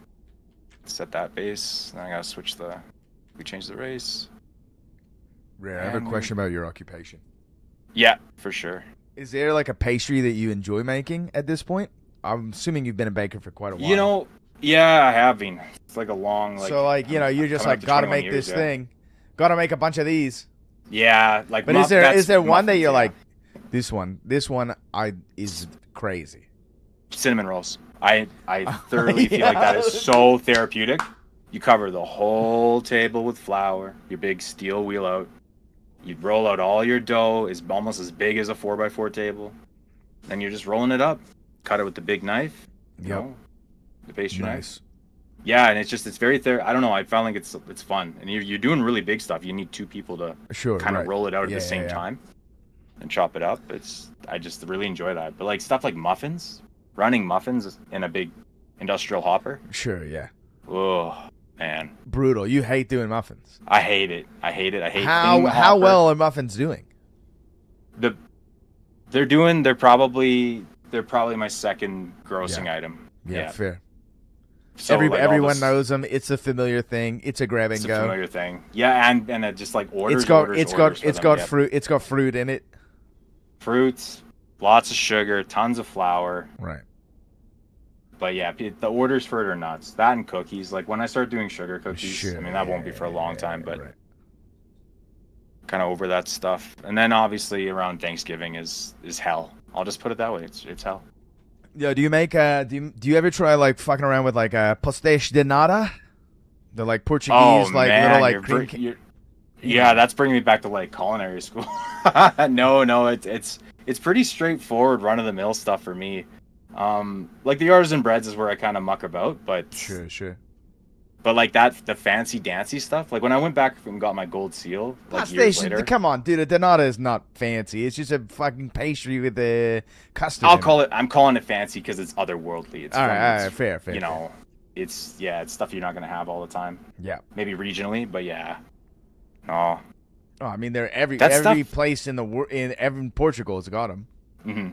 Set that base. Then I gotta switch the. We change the race. Rare, I have a And we- question about your occupation. Yeah, for sure. Is there like a pastry that you enjoy making at this point? I'm assuming you've been a baker for quite a while. You know, yeah, I have been. It's like a long, like. So like, you're just coming like, up to gotta 21 make this years, thing. Gotta make a bunch of these. Yeah, like. But is there one that you're like, this one is crazy? Cinnamon rolls. I thoroughly feel like that is so therapeutic. You cover the whole table with flour, your big steel wheel out. You roll out all your dough, is almost as big as a 4x4 table. Then you're just rolling it up. Cut it with the big knife. You know, the pastry knife. Yeah, and it's very I don't know. I found like it's fun, and you're doing really big stuff. You need two people to kind of roll it out at the same time and chop it up. I just really enjoy that. But like stuff like muffins, running muffins in a big industrial hopper. Sure, yeah. Oh man, brutal. You hate doing muffins. I hate it. I hate how well are muffins doing? They're probably my second grossing item. Yeah, fair. So, everyone knows them. It's a familiar thing. It's a grab and it's go. a familiar thing. Yeah, and it just like orders. It's got fruit. It's got fruit in it. Fruits, lots of sugar, tons of flour. Right. But yeah, the orders for it are nuts. That and cookies. Like when I start doing sugar cookies, I mean that won't be for a long time, but kind of over that stuff. And then obviously around Thanksgiving is hell. I'll just put it that way. It's hell. Yeah, do you make do you ever try like fucking around with like a pastéis de nata? The like Portuguese little like cream. Yeah, that's bringing me back to like culinary school. No, it's pretty straightforward, run of the mill stuff for me. Like the artisan breads is where I kind of muck about, but sure. But like the fancy dancy stuff, like when I went back and got my gold seal, like years later. Come on, dude, a donata is not fancy. It's just a fucking pastry with a custard. I'm calling it fancy because it's otherworldly. It's all right, fair. You know, it's stuff you're not gonna have all the time. Yeah, maybe regionally, but yeah. No. Oh, I mean, they're every place in the world in Portugal has got them. Mm-hmm.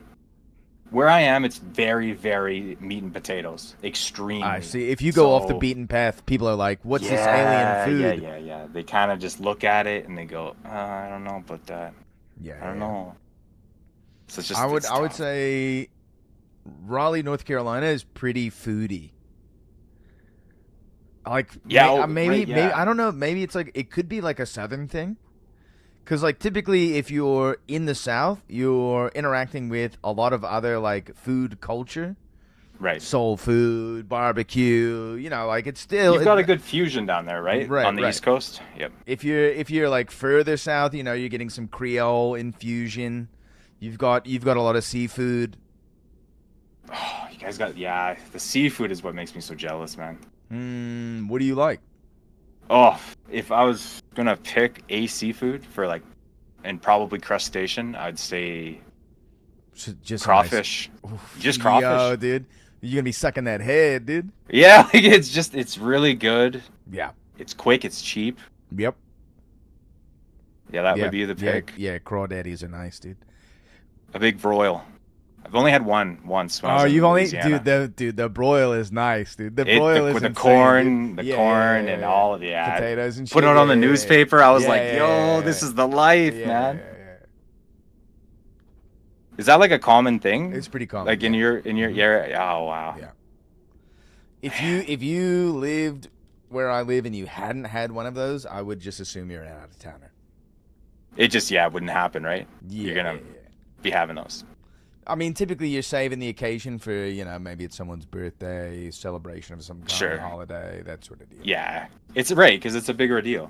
Where I am, it's very, very meat and potatoes. Extremely. I see. If you go off the beaten path, people are like, "What's this alien food?" Yeah. They kind of just look at it and they go, "I don't know about that." Yeah. I don't know. So it's just. I would say Raleigh, North Carolina is pretty foodie. Like maybe I don't know. Maybe it's like it could be like a southern thing. Because, like, typically, if you're in the South, you're interacting with a lot of other, like, food culture. Right. Soul food, barbecue, you know, like, it's still... You've got a good fusion down there, right? Right, on the East Coast? Yep. If you're, like, further south, you know, you're getting some Creole infusion. You've got a lot of seafood. Oh, you guys got... Yeah, the seafood is what makes me so jealous, man. What do you like? Oh, if I was gonna pick a seafood for like, and probably crustacean, I'd say just crawfish. Just crawfish. Yo, dude, you're gonna be sucking that head, dude. Yeah, like it's really good. Yeah, it's quick, it's cheap. Yep. Yeah, that would be the pick. Yeah, crawdaddies are nice, dude. A big broil. I've only had one once. When I was you've in only, Louisiana. dude. The broil is nice, dude. The broil is with insane, the corn, dude. corn, and all of potatoes and shit. Put it on the newspaper. I was like, yeah. this is the life, man. Is that like a common thing? It's pretty common. Like in your area. Oh wow. Yeah. If you lived where I live and you hadn't had one of those, I would just assume you're an out of towner. It just wouldn't happen, right? You're gonna be having those. I mean, typically you're saving the occasion for, you know, maybe it's someone's birthday, celebration of some kind of holiday, that sort of deal. Yeah, it's right because it's a bigger deal.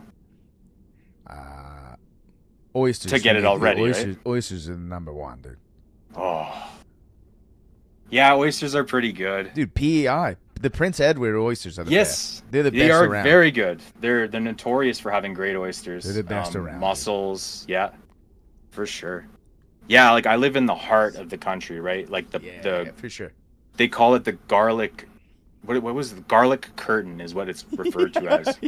Oysters to get it all ready, right? Oysters are the number one, dude. Oh, yeah, oysters are pretty good, dude. PEI, the Prince Edward oysters are the best. They're the best they are around. Very good. They're notorious for having great oysters. They're the best around. Mussels, yeah, for sure. Yeah, like I live in the heart of the country, right? Like the for sure. They call it the garlic. What was the garlic curtain? Is what it's referred to as.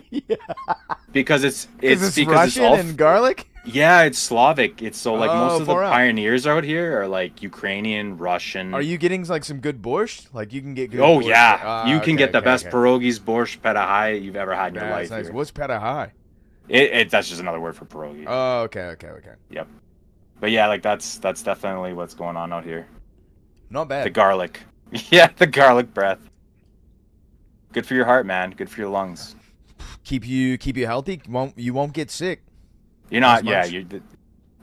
Because it's Russian and garlic. Yeah, it's Slavic. It's so like most of the pioneers out here are like Ukrainian, Russian. Are you getting like some good borscht? Like you can get good. Oh borscht? yeah, you can get the best pierogies, borscht, peta you've ever had in your life. Nice. Here. What's peta? That's just another word for pierogi. Oh, okay. Yep. But yeah, like that's definitely what's going on out here. Not bad. The garlic. Yeah, the garlic breath. Good for your heart, man. Good for your lungs. Keep you healthy. You won't get sick. You're not. as Yeah, much.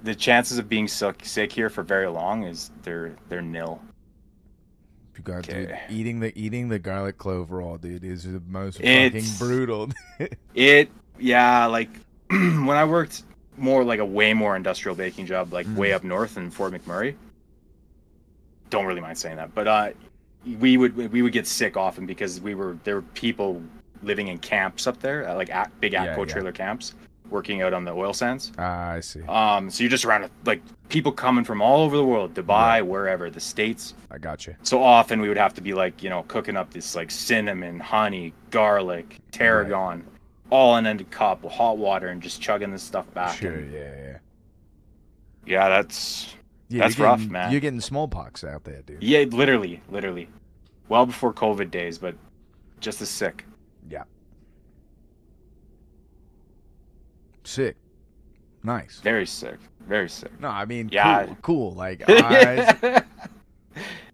the chances of being sick here for very long is they're nil. You got dude, eating the garlic clove raw, dude, is the most It's- fucking brutal. Yeah, like when I worked more like a way more industrial baking job, like way up north in Fort McMurray. Don't really mind saying that, but we would get sick often because there were people living in camps up there, like big ATCO trailer camps, working out on the oil sands. Ah, I see. So you're just around with, like, people coming from all over the world, Dubai, wherever, the States. I got you. So often we would have to be like, cooking up this like cinnamon, honey, garlic, tarragon, all in a cup with hot water and just chugging this stuff back. Sure, and, yeah. Yeah, that's Yeah, that's you're rough, getting- man. You're getting smallpox out there, dude. Yeah, literally. Well before COVID days, but just as sick. Yeah. Sick. Nice. Very sick. Very sick. No, I mean, Yeah. cool. Like, I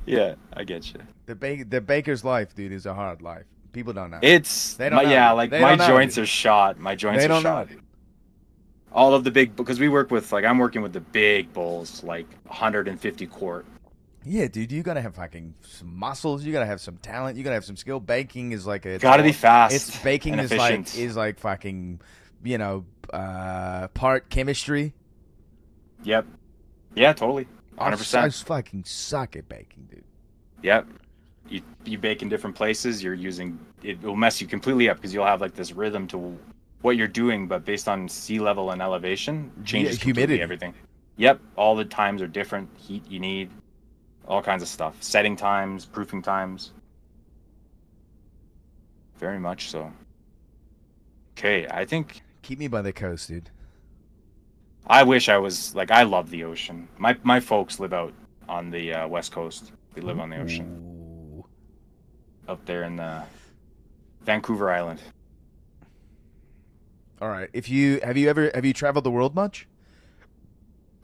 Yeah, I get you. the baker's life, dude, is a hard life. People don't know. It's They don't know. yeah, like They my don't know, joints dude. are shot. My joints They are don't know, shot. dude. All of the big, because we work with, like, I'm working with the big bulls, like 150 quart. Yeah, dude, you gotta have fucking some muscles. You gotta have some talent. You gotta have some skill. Baking is like Gotta be fast It's baking and is efficient. like fucking, part chemistry. Yep. Yeah, totally. I 100%. fucking suck at baking, dude. Yep. You bake in different places. It will mess you completely up because you'll have like this rhythm to what you're doing, but based on sea level and elevation, changes completely humidity. everything. Yep. All the times are different. Heat you need, all kinds of stuff. Setting times, proofing times. Very much so. Okay, I think Keep me by the coast, dude. I wish I was like, I love the ocean. My folks live out on the west coast. They live on the ocean. Up there in the Vancouver Island. All right. Have you traveled the world much?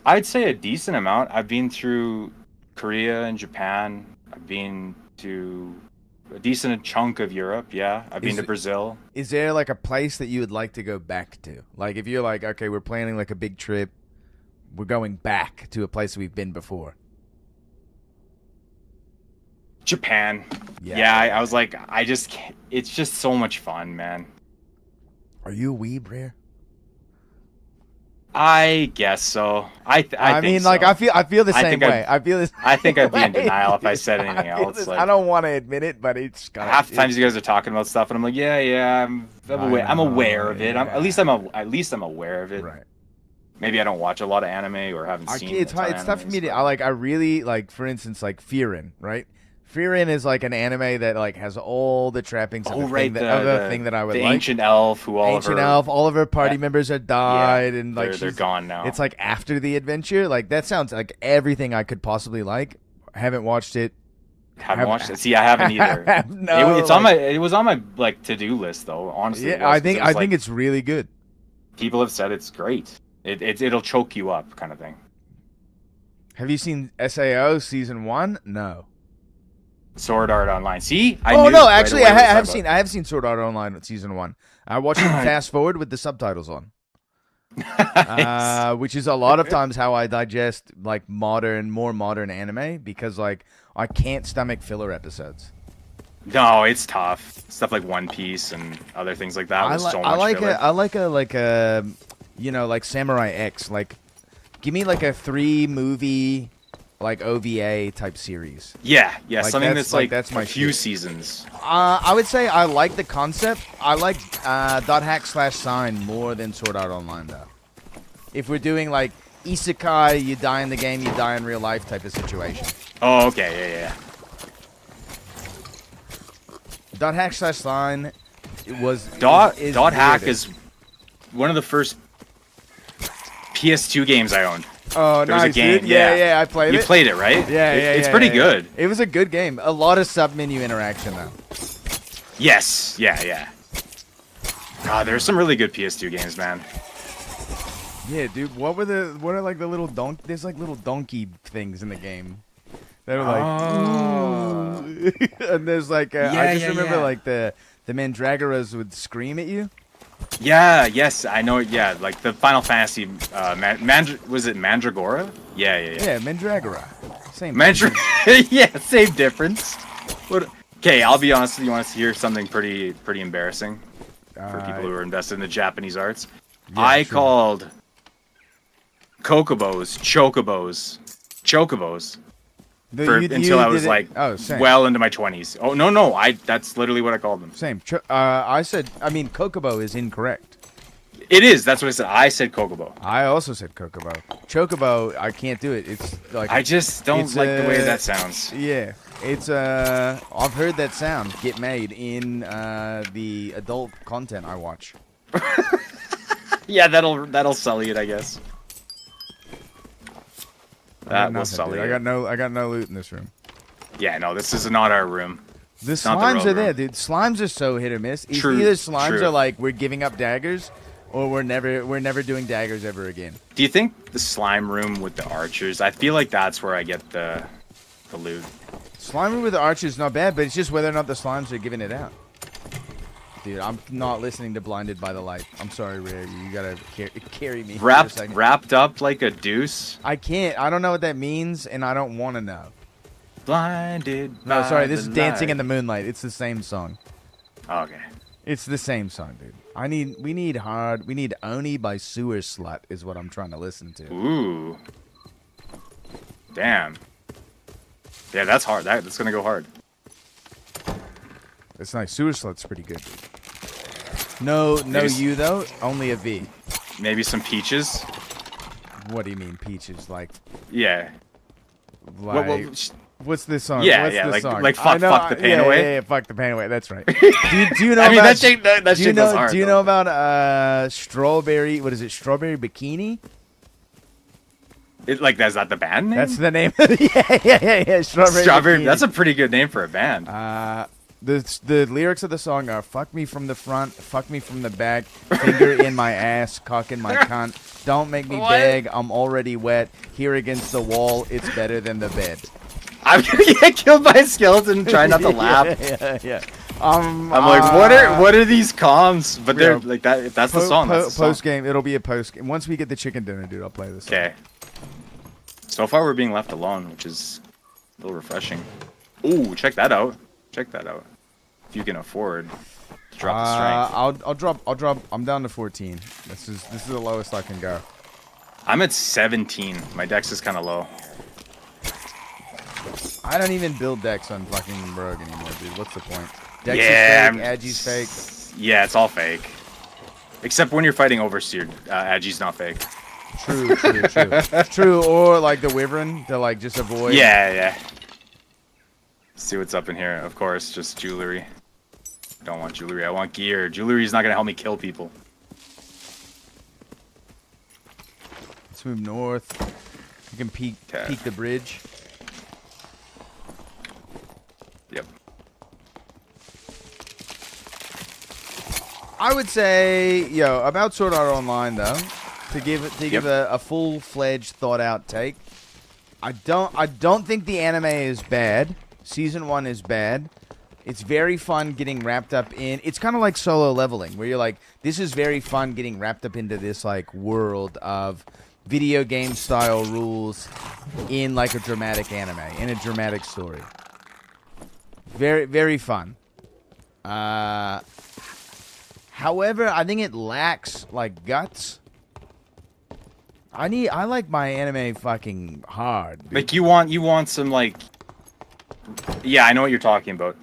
I'd say a decent amount. I've been through Korea and Japan. I've been to a decent chunk of Europe. Yeah, I've been to Brazil. Is there like a place that you would like to go back to? Like if you're like, okay, we're planning like a big trip, we're going back to a place we've been before. Japan. Yeah, I was like, I just can't. It's just so much fun, man. Are you a weeb, Rare? I guess so. I mean, think like so. I feel the I same think way. I feel this. I think I'd be in way, denial if I dude. said anything I feel else. this- Like, I don't want to admit it, but it's kind half the times you guys are talking about stuff, and I'm like, yeah, I'm aware of it. At least I'm aware of it. Right. Maybe I don't watch a lot of anime or haven't seen. It's hard. It's tough for me to. I really like, for instance, like Fearin', right? Fearin' is like an anime that like has all the trappings of the thing that I would the like. Ancient Elf, who all of her party members have died, and like they're gone now. It's like after the adventure. Like that sounds like everything I could possibly like. I haven't watched it. Haven't watched it. See, I haven't either. No, It was on my like to-do list though. Honestly, Yeah, I think it's really good. People have said it's great. It'll choke you up, kind of thing. Have you seen SAO season 1? No. Sword Art Online. See, I have seen Sword Art Online season 1. I watched it fast forward with the subtitles on. Which is a lot of times how I digest like more modern anime, because like I can't stomach filler episodes. No, it's tough. Stuff like One Piece and other things like that. Was so much filler. I like a like Samurai X. Like, give me like a 3-movie like OVA type series. Yeah, Like, something that's like that's my a few shit. seasons. I would say I like the concept. I like .hack/sign more than Sword Art Online though. If we're doing like isekai, you die in the game, you die in real life type of situation. Oh, okay, yeah. .hack/sign .hack is one of the first PS2 games I owned. Oh, there nice, was a game. dude. Yeah, I played it. You played it, right? Yeah, It's pretty good. It was a good game. A lot of sub-menu interaction, though. Yes, yeah. God, there's some really good PS2 games, man. Yeah, dude. What are like the little there's like little donkey things in the game. They were like, ooh. And there's like, I just remember like the Mandragoras would scream at you. Yeah, yes, I know. Yeah, like the Final Fantasy, was it Mandragora? Yeah. Yeah, Mandragora. Same. Yeah, same difference. Okay, I'll be honest with you. Want to hear something pretty embarrassing for people who are invested in the Japanese arts? Yeah, I called Kokobos Chocobos. Until I was like well into my 20s. Oh no, that's literally what I called them. Same. Kokobo is incorrect. It is. That's what I said. I said Kokobo. I also said Kokobo. Chocobo, I can't do it. It's like I just don't like the way that sounds. Yeah, it's I've heard that sound get made in the adult content I watch. Yeah, that'll sully it, I guess. That will sully it. I got no loot in this room. Yeah, no, this is not our room. The slimes are there, dude. Slimes are so hit or miss. True, either slimes are like we're giving up daggers, or we're never doing daggers ever again. Do you think the slime room with the archers? I feel like that's where I get the loot. Slime room with the archers is not bad, but it's just whether or not the slimes are giving it out. Dude, I'm not listening to Blinded by the Light. I'm sorry, Rare. You gotta carry me. Wrapped up like a deuce? I can't. I don't know what that means, and I don't want to know. Blinded. No, sorry. This is Dancing in the Moonlight. It's the same song. Okay. It's the same song, dude. We need Oni by Sewer Slut is what I'm trying to listen to. Ooh. Damn. Yeah, that's hard. That's gonna go hard. It's nice. Sewer Slut's pretty good. No U though. Only a V. Maybe some peaches. What do you mean peaches? Like. Yeah. Like. What's this song? Yeah, What's this like song? fuck the pain away. Yeah, fuck the pain away. That's right. Do you know? I mean, about, that shit goes hard. Do you know about Strawberry? What is it? Strawberry Bikini? Is that the band name? That's the name. Yeah. Strawberry Bikini. That's a pretty good name for a band. The lyrics of the song are "fuck me from the front, fuck me from the back, finger in my ass, cock in my cunt. Don't make me beg. I'm already wet. Here against the wall, it's better than the bed." I'm gonna get killed by a skeleton. Try not to laugh. Yeah. I'm like, what are these comms? But they're like that. That's the song. That's the song. Post game. It'll be a post game. Once we get the chicken dinner, dude, I'll play this. Okay. So far, we're being left alone, which is a little refreshing. Ooh, check that out. Check that out. If you can afford to drop the strength. I'll drop. I'm down to 14. This is the lowest I can go. I'm at 17. My dex is kind of low. I don't even build decks on fucking Rogue anymore, dude. What's the point? Dex is fake, Agi's fake. Yeah, it's all fake. Except when you're fighting Overseer, Agi's not fake. True. True, or like the Wyvern to like just avoid. Yeah. See what's up in here. Of course, just jewelry. Don't want jewelry. I want gear. Jewelry's not gonna help me kill people. Let's move north. You can peek the bridge. Yep. I would say, about Sword Art Online though, to give a full-fledged, thought-out take. I don't think the anime is bad. Season 1 is bad. It's very fun getting wrapped up in. It's kind of like Solo Leveling, where you're like, this is very fun getting wrapped up into this like world of video game style rules in like a dramatic anime, in a dramatic story. Very, very fun. However, I think it lacks like guts. I like my anime fucking hard. Dude. Like you want some like. Yeah, I know what you're talking about.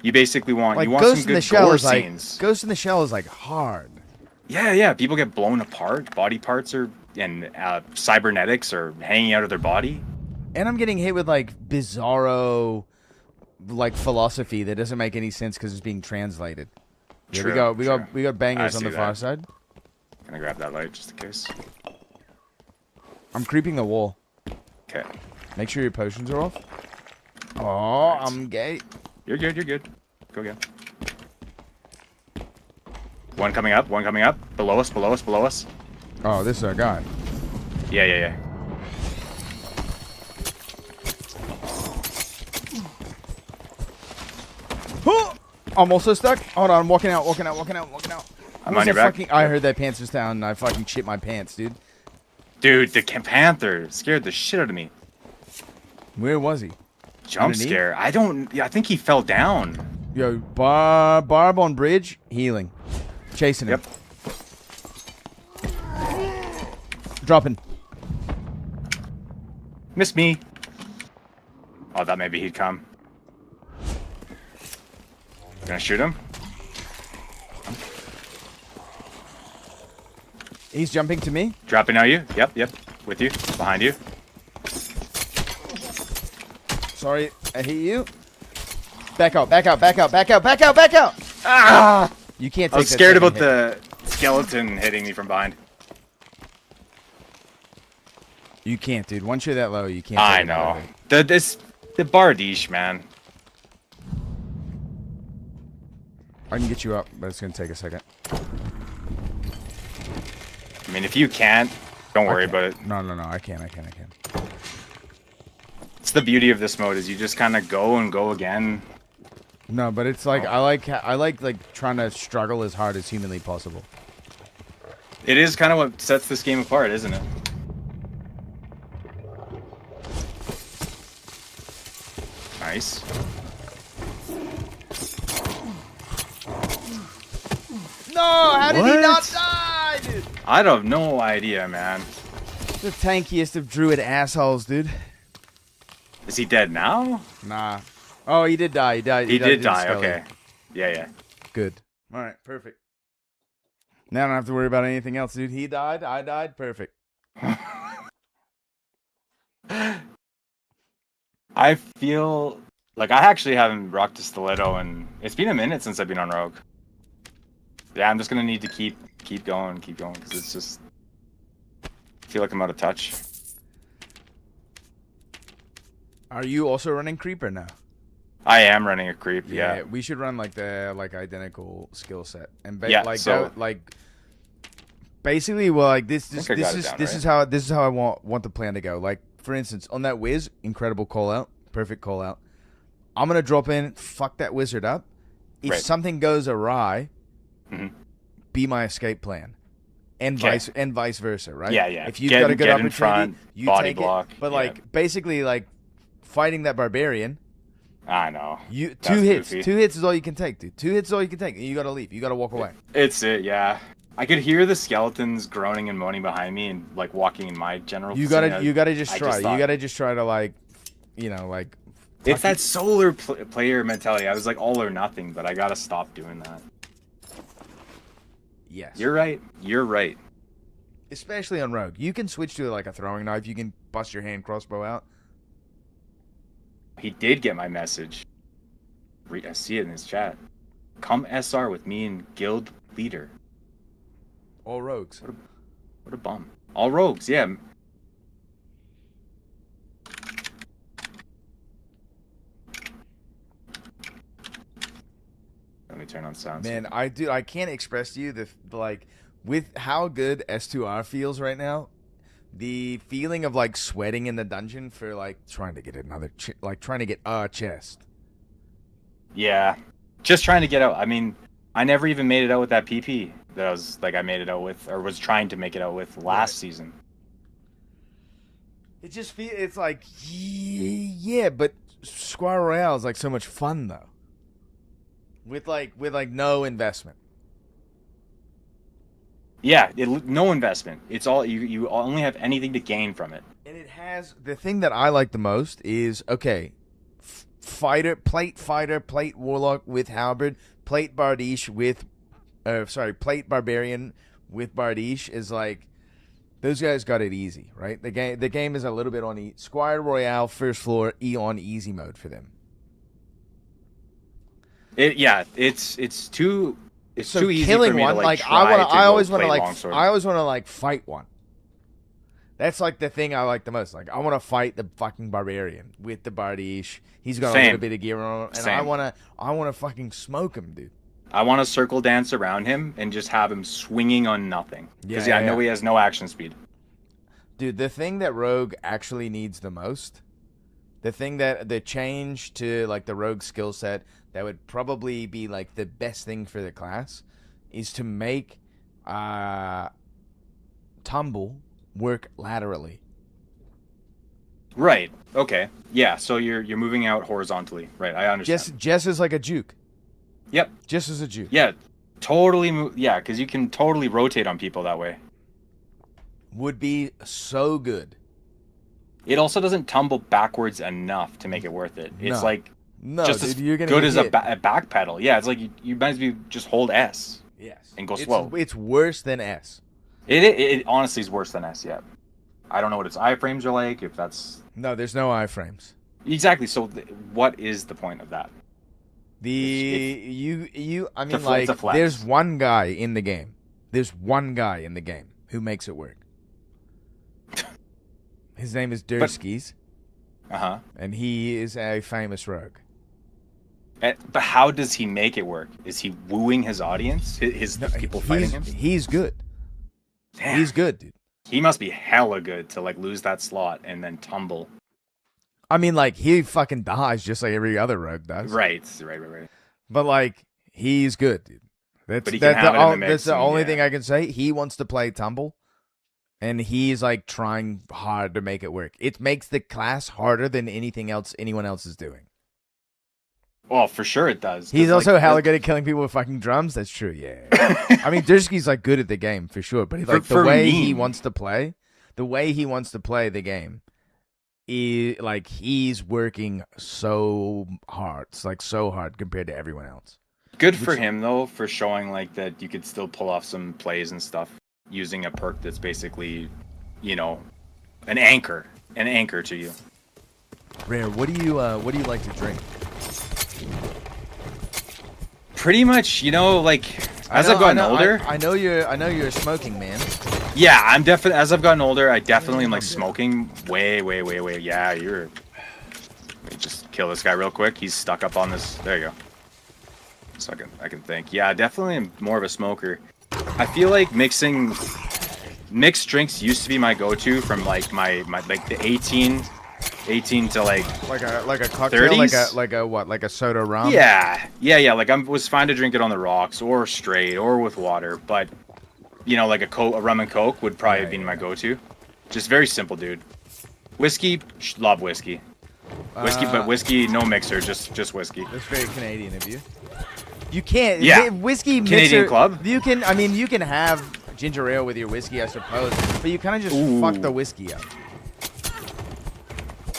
You basically want like some good gore scenes. Ghost in the Shell is like hard. Yeah. People get blown apart. Body parts and cybernetics are hanging out of their body. And I'm getting hit with like bizarro, like philosophy that doesn't make any sense because it's being translated. Yeah, we got bangers on the far side. Gonna grab that light just in case. I'm creeping the wall. Okay. Make sure your potions are off. Oh, I'm gay. You're good. Go again. One coming up. Below us. Oh, this is our guy. Yeah. I'm also stuck. Hold on, I'm walking out. I'm on your back. I heard that pants was down, and I fucking shit my pants, dude. Dude, the panther scared the shit out of me. Where was he? Jump Underneath? scare. I think he fell down. Yo, barb on bridge, healing. Chasing him. Dropping. Missed me. Oh, that maybe he'd come. Gonna shoot him? He's jumping to me. Dropping on you? Yep. With you. Behind you. Sorry, I hit you. Back out. Ah! You can't take I was that scared second about hit. the skeleton hitting me from behind. You can't, dude. Once you're that low, you can't. I take know. another hit. The Bardiche, man. I can get you up, but it's gonna take a second. I mean, if you can't, don't worry about it. No, I can. It's the beauty of this mode is you just kind of go and go again. No, but it's like I like trying to struggle as hard as humanly possible. It is kind of what sets this game apart, isn't it? Nice. No, how did he What? not die, dude? I have no idea, man. The tankiest of druid assholes, dude. Is he dead now? Nah. Oh, he did die. He died. He died did in die. Skelly. Okay. Yeah. Good. All right. Perfect. Now I don't have to worry about anything else, dude. He died. I died. Perfect. I feel like I actually haven't rocked a stiletto, and it's been a minute since I've been on Rogue. Yeah, I'm just gonna need to keep going, because it's just I feel like I'm out of touch. Are you also running Creeper now? I am running a creep. Yeah. We should run like the identical skill set and basically, well, like this is how I want the plan to go. Like for instance, on that Wiz, incredible call out, perfect call out. I'm gonna drop in, fuck that wizard up. If something goes awry, be my escape plan, and vice versa, right? Yeah. If you've got a good opportunity, in front, you body take block. it. But like basically, like fighting that barbarian. I know. Two hits is all you can take, dude. 2 hits is all you can take. And you gotta leave. You gotta walk away. It's it, yeah. I could hear the skeletons groaning and moaning behind me, and like walking in my general. You gotta just try. You gotta just try to like. It's that solar player mentality. I was like all or nothing, but I gotta stop doing that. Yes. You're right. Especially on Rogue. You can switch to like a throwing knife. You can bust your hand crossbow out. He did get my message. I see it in his chat. Come SR with me and guild leader. All rogues. What a bum. All rogues, yeah. Let me turn on sound. Man, I can't express to you the with how good S2R feels right now. The feeling of like sweating in the dungeon for like trying to get trying to get a chest. Yeah, just trying to get out. I mean, I never even made it out with that PP that I made it out with, or was trying to make it out with last season. It just it's like yeah, but Squire Royale is like so much fun though. With no investment. Yeah, no investment. It's all you only have anything to gain from it. And it has the thing that I like the most is plate warlock with halberd, plate bardiche with plate barbarian with bardiche is like those guys got it easy, right? The game is a little bit on Squire Royale first floor on easy mode for them. It's too easy killing for me one, to like I always want to fight one. That's like the thing I like the most. Like I want to fight the fucking barbarian with the bardiche. He's got a little bit of gear on, and I want to fucking smoke him, dude. I want to circle dance around him and just have him swinging on nothing. Because I know he has no action speed. Dude, the thing that Rogue actually needs the most, the change to like the Rogue skill set that would probably be like the best thing for the class, is to make Tumble work laterally. Right. Okay. Yeah. So you're moving out horizontally. Right. I understand. Jess is like a juke. Yep. Jess is a juke. Yeah. Totally. Yeah, because you can totally rotate on people that way. Would be so good. It also doesn't tumble backwards enough to make it worth it. It's like just dude, as you're gonna good get as hit. a back pedal. Yeah. It's like you might as well just hold S. Yes. And go slow. It's worse than S. It honestly is worse than S. Yeah. I don't know what its iframes are like. If that's no, there's no iframes. Exactly. So what is the point of that? I mean, it's like, a flex. there's one guy in the game. There's one guy in the game who makes it work. His name is Durskis. And he is a famous rogue. But how does he make it work? Is he wooing his audience? The people fighting him? He's good. Damn. He's good, dude. He must be hella good to like lose that slot and then tumble. I mean, like, he fucking dies just like every other rogue does. Right. But like, he's good, dude. But he can have it in the mix that's the and, only yeah. thing I can say. He wants to play Tumble, and he's like trying hard to make it work. It makes the class harder than anything else anyone else is doing. Well, for sure it does. He's also hella good at killing people with fucking drums. That's true, yeah. I mean, Durski's like good at the game for sure, but like the way he wants to play the game, like he's working so hard. It's like so hard compared to everyone else. Good for him though, for showing like that you could still pull off some plays and stuff using a perk that's basically, you know, an anchor to you. Rare, what do you like to drink? Pretty much, you know, like as I've gotten older. I know you're a smoking man. Yeah, I'm definitely, as I've gotten older, I definitely am like smoking way. Yeah, let me just kill this guy real quick. He's stuck up on this. There you go. So I can think. Yeah, definitely am more of a smoker. I feel like mixed drinks used to be my go-to from like my like the 18 to like a cocktail, 30s? like a soda rum. Yeah. Like was fine to drink it on the rocks or straight or with water, but you know, like a rum and coke would probably be my go-to. Just very simple, dude. Whiskey, love whiskey. But whiskey, no mixer, just whiskey. That's very Canadian of you. You can't. Yeah. Whiskey mixer. Canadian club. You can. I mean, you can have ginger ale with your whiskey, I suppose, but you kind of just fuck the whiskey up.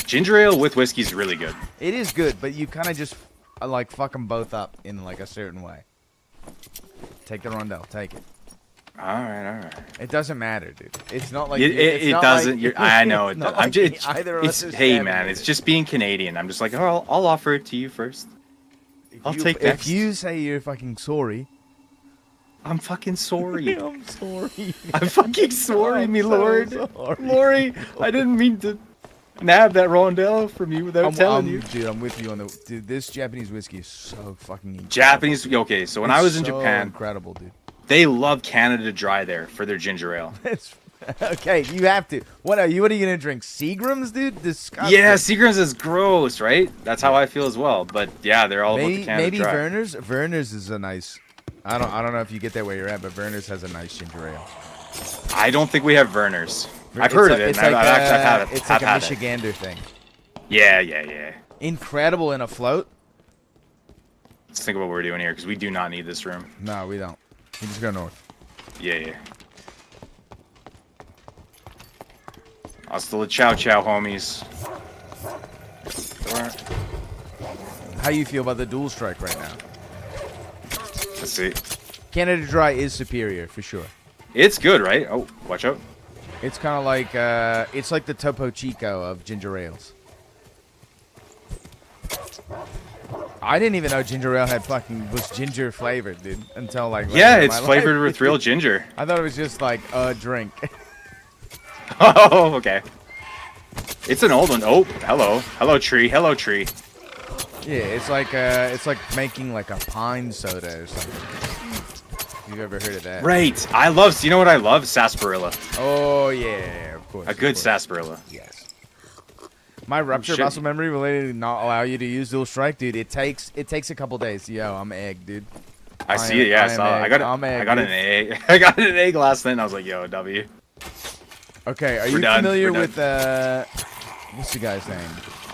Ginger ale with whiskey is really good. It is good, but you kind of just like fuck them both up in like a certain way. Take the rondelle. Take it. All right. It doesn't matter, dude. It's not like it doesn't. Like, I know it. Not I'm like just. either of us are Hey, stabbing man, it. it's just being Canadian. I'm just like, oh, I'll offer it to you first. I'll take next. If you say you're fucking sorry, I'm fucking sorry. I'm sorry. I'm fucking sorry, me lord. Sorry. Lori, I didn't mean to nab that rondelle from you without telling you. Dude, I'm with you on the. Dude, this Japanese whiskey is so fucking incredible. Japanese. Okay, so when I was in so Japan, incredible, dude. They love Canada Dry there for their ginger ale. Okay, you have to. What are you gonna drink? Seagrams, dude? Disgusting. Yeah, Seagrams is gross, right? That's how I feel as well. But yeah, they're all about the Canada maybe Dry. Werner's. Werner's is a nice. I don't know if you get that where you're at, but Werner's has a nice ginger ale. I don't think we have Werner's. I've heard of it. I've had it. It's like a Michigander thing. Yeah. Incredible in a float. Let's think about what we're doing here, because we do not need this room. No, we don't. We just go north. Yeah. Hasta la chow, homies. How you feel about the dual strike right now? Let's see. Canada Dry is superior for sure. It's good, right? Oh, watch out. It's kind of like it's like the Topo Chico of ginger ales. I didn't even know ginger ale was ginger flavored, dude. Until like yeah, later in it's my flavored life. with real ginger. I thought it was just like a drink. Oh, okay. It's an old one. Oh, hello tree. Yeah, it's like making like a pine soda or something. You've ever heard of that? Right. I love. You know what I love? Sarsaparilla. Oh yeah, of course. A good sarsaparilla. Yes. My rupture shit. muscle memory will literally not allow you to use dual strike, dude. It takes a couple days. Yo, I'm egg, dude. I see it. Yeah, I saw it. I got an egg. I got an egg last night, and I was like, "Yo, W." Okay, are We're you done. familiar We're with what's the guy's name?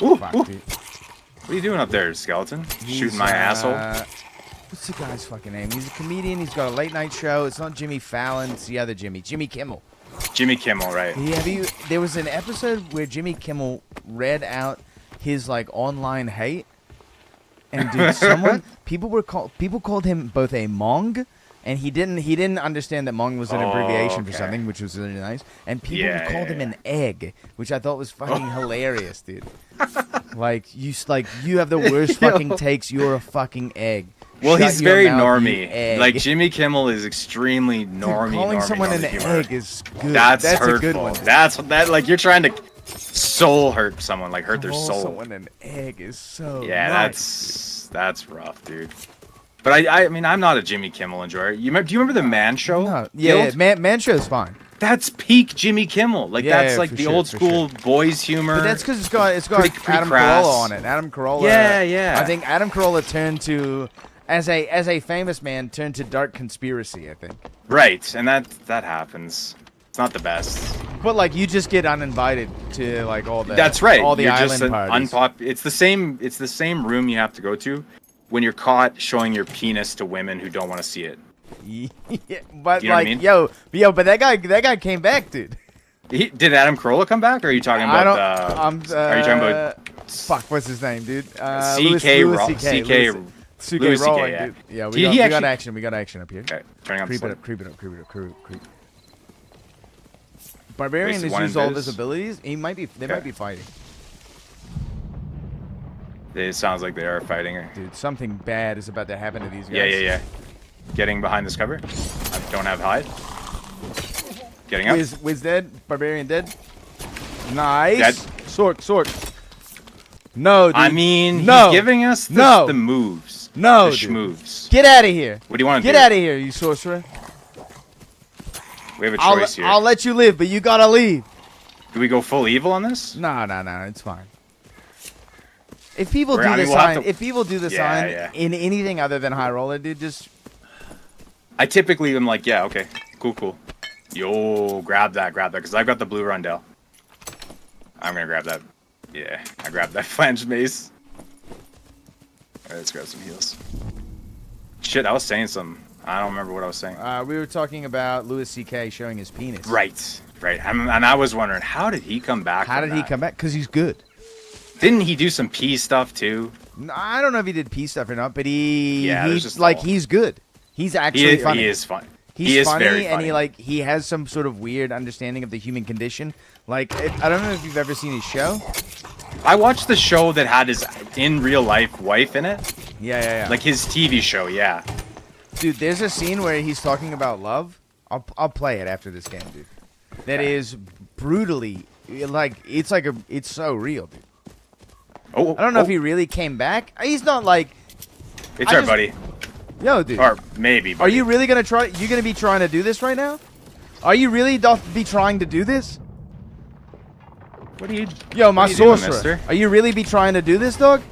Ooh, Fuck, ooh. dude. What are you doing up there, skeleton? He's, Shooting my asshole? What's the guy's fucking name? He's a comedian. He's got a late night show. It's not Jimmy Fallon. It's the other Jimmy. Jimmy Kimmel. Jimmy Kimmel, right? There was an episode where Jimmy Kimmel read out his like online hate, and dude, people called him both a Mong, and he didn't understand that Mong was an abbreviation for something, which was really nice, and people called him an egg, which I thought was fucking hilarious, dude. You have the worst fucking takes. You're a fucking egg. Well, Shut he's your very mouth, normie. you egg. Like Jimmy Kimmel is extremely normie. Calling someone an humor. egg is good. That's hurtful. a good one. Dude. That like you're trying to soul hurt someone, like hurt their Call soul. someone an egg is so. Yeah, nice. that's rough, dude. But I mean, I'm not a Jimmy Kimmel enjoyer. Do you remember the Man Show? No, yeah, Man Show's fine. That's peak Jimmy Kimmel. Like that's like for the sure, old for school boys humor. But that's because it's got Pretty Adam crass. Carolla on it. Adam Carolla. Yeah. I think Adam Carolla turned to, as a famous man, turned to dark conspiracy. I think. Right, and that happens. It's not the best. But like you just get uninvited to like all the. That's right. All the You're island just an parties. It's the same room you have to go to when you're caught showing your penis to women who don't want to see it. Yeah, but You know what I like mean? yo, but that guy came back, dude. Did Adam Carolla come back, or are you talking I about? don't. Are you talking about? Fuck, what's his name, dude? CK Louis Ro- CK. CK Louis CK, Rowling, yeah. dude. Yeah, He we got actually- action. We got action up here. Okay, turning on the Creep it slide. up, creep it up, creep it up, creep. Barbarian Wasted has one used all of invis. his abilities. They might be fighting. It sounds like they are fighting. Dude, something bad is about to happen to these guys. Yeah. Getting behind this cover. I don't have hide. Getting up. Wiz dead. Barbarian dead. Nice. Dead. Sork. No, dude. I mean, no. he's giving us the moves. No, the dude. schmoves. Get out of here. What do you want to do? Get out of here, you sorcerer. We have a choice here. I'll let you live, but you gotta leave. Do we go full evil on this? No, it's fine. If people We'll do have to- if people do the Yeah, sign yeah. in anything other than high roller, dude, just I typically am like, yeah, okay, cool. Yo, grab that, because I've got the blue rondel. I'm gonna grab that. Yeah, I grabbed that flange mace. Alright, let's grab some heals. Shit, I was saying something. I don't remember what I was saying. we were talking about Louis C.K. showing his penis. Right. And I was wondering, how did he come back? How did he come back? Because he's good. Didn't he do some pee stuff too? No, I don't know if he did pee stuff or not, but there's just he's good. He's actually funny. He is fun. He's He is funny, very and funny. he has some sort of weird understanding of the human condition. Like I don't know if you've ever seen his show. I watched the show that had his in real life wife in it. Yeah. Like his TV show, yeah. Dude, there's a scene where he's talking about love. I'll play it after this game, dude. That is brutally it's so real, dude. Oh, I don't know if he really came back. He's not like. It's our buddy. Yo, dude. Or maybe. Are you really gonna try? You gonna be trying to do this right now? Are you really be trying to do this? What are you? Yo, my what are you doing, sorcerer. mister? Are you really be trying to do this, dog?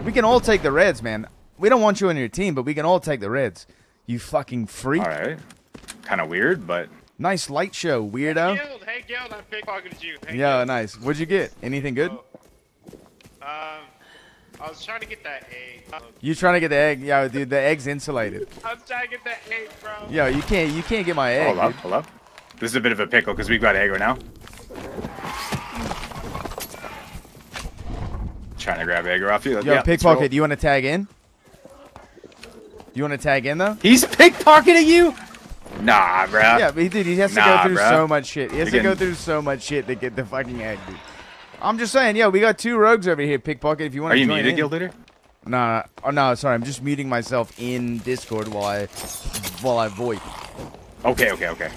We can all take the Reds, man. We don't want you on your team, but we can all take the Reds. You fucking freak. All right. Kind of weird, but. Nice light show, weirdo. Hey, Guild, I pickpocketed you. Hey, Yeah, Guild. nice. What'd you get? Anything good? I was trying to get that egg. You trying to get the egg? Yo, dude, the egg's insulated. I was trying to get that egg, bro. Yo, you can't get my egg. Hold up. This is a bit of a pickle because we've got aggro now. Trying to grab aggro off you. Yo, Yeah, pickpocket, you want to tag in? You want to tag in though? He's pickpocketing you? Nah, bro. Yeah, but dude, he has to go through bruh. so much shit. He has to go through so much shit to get the fucking egg, dude. I'm just saying, yo, we got 2 rogues over here, pickpocket. If you want Are to you join muted, in. guild leader? No, no, sorry. I'm just muting myself in Discord while I VoIP. Okay.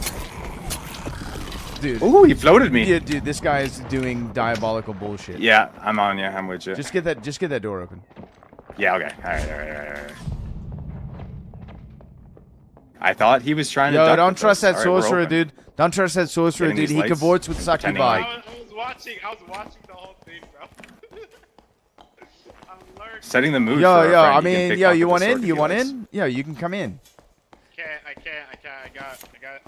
Dude. Ooh, he floated me. Yeah, dude, this guy is doing diabolical bullshit. Yeah, I'm on you. I'm with you. Just get that door open. Yeah, okay. All right. I thought he was trying to duck don't with trust us. that All right, we're sorcerer, open. dude. Don't trust that sorcerer, Getting dude. these He lights cavorts with and sucky pretending bike. I was watching the whole thing, bro. Setting the mood. Yo, for our yo, friend. I You can mean, pick yo, off you with want the in? sword You if he want likes. in? Yo, you can come in. I can't. I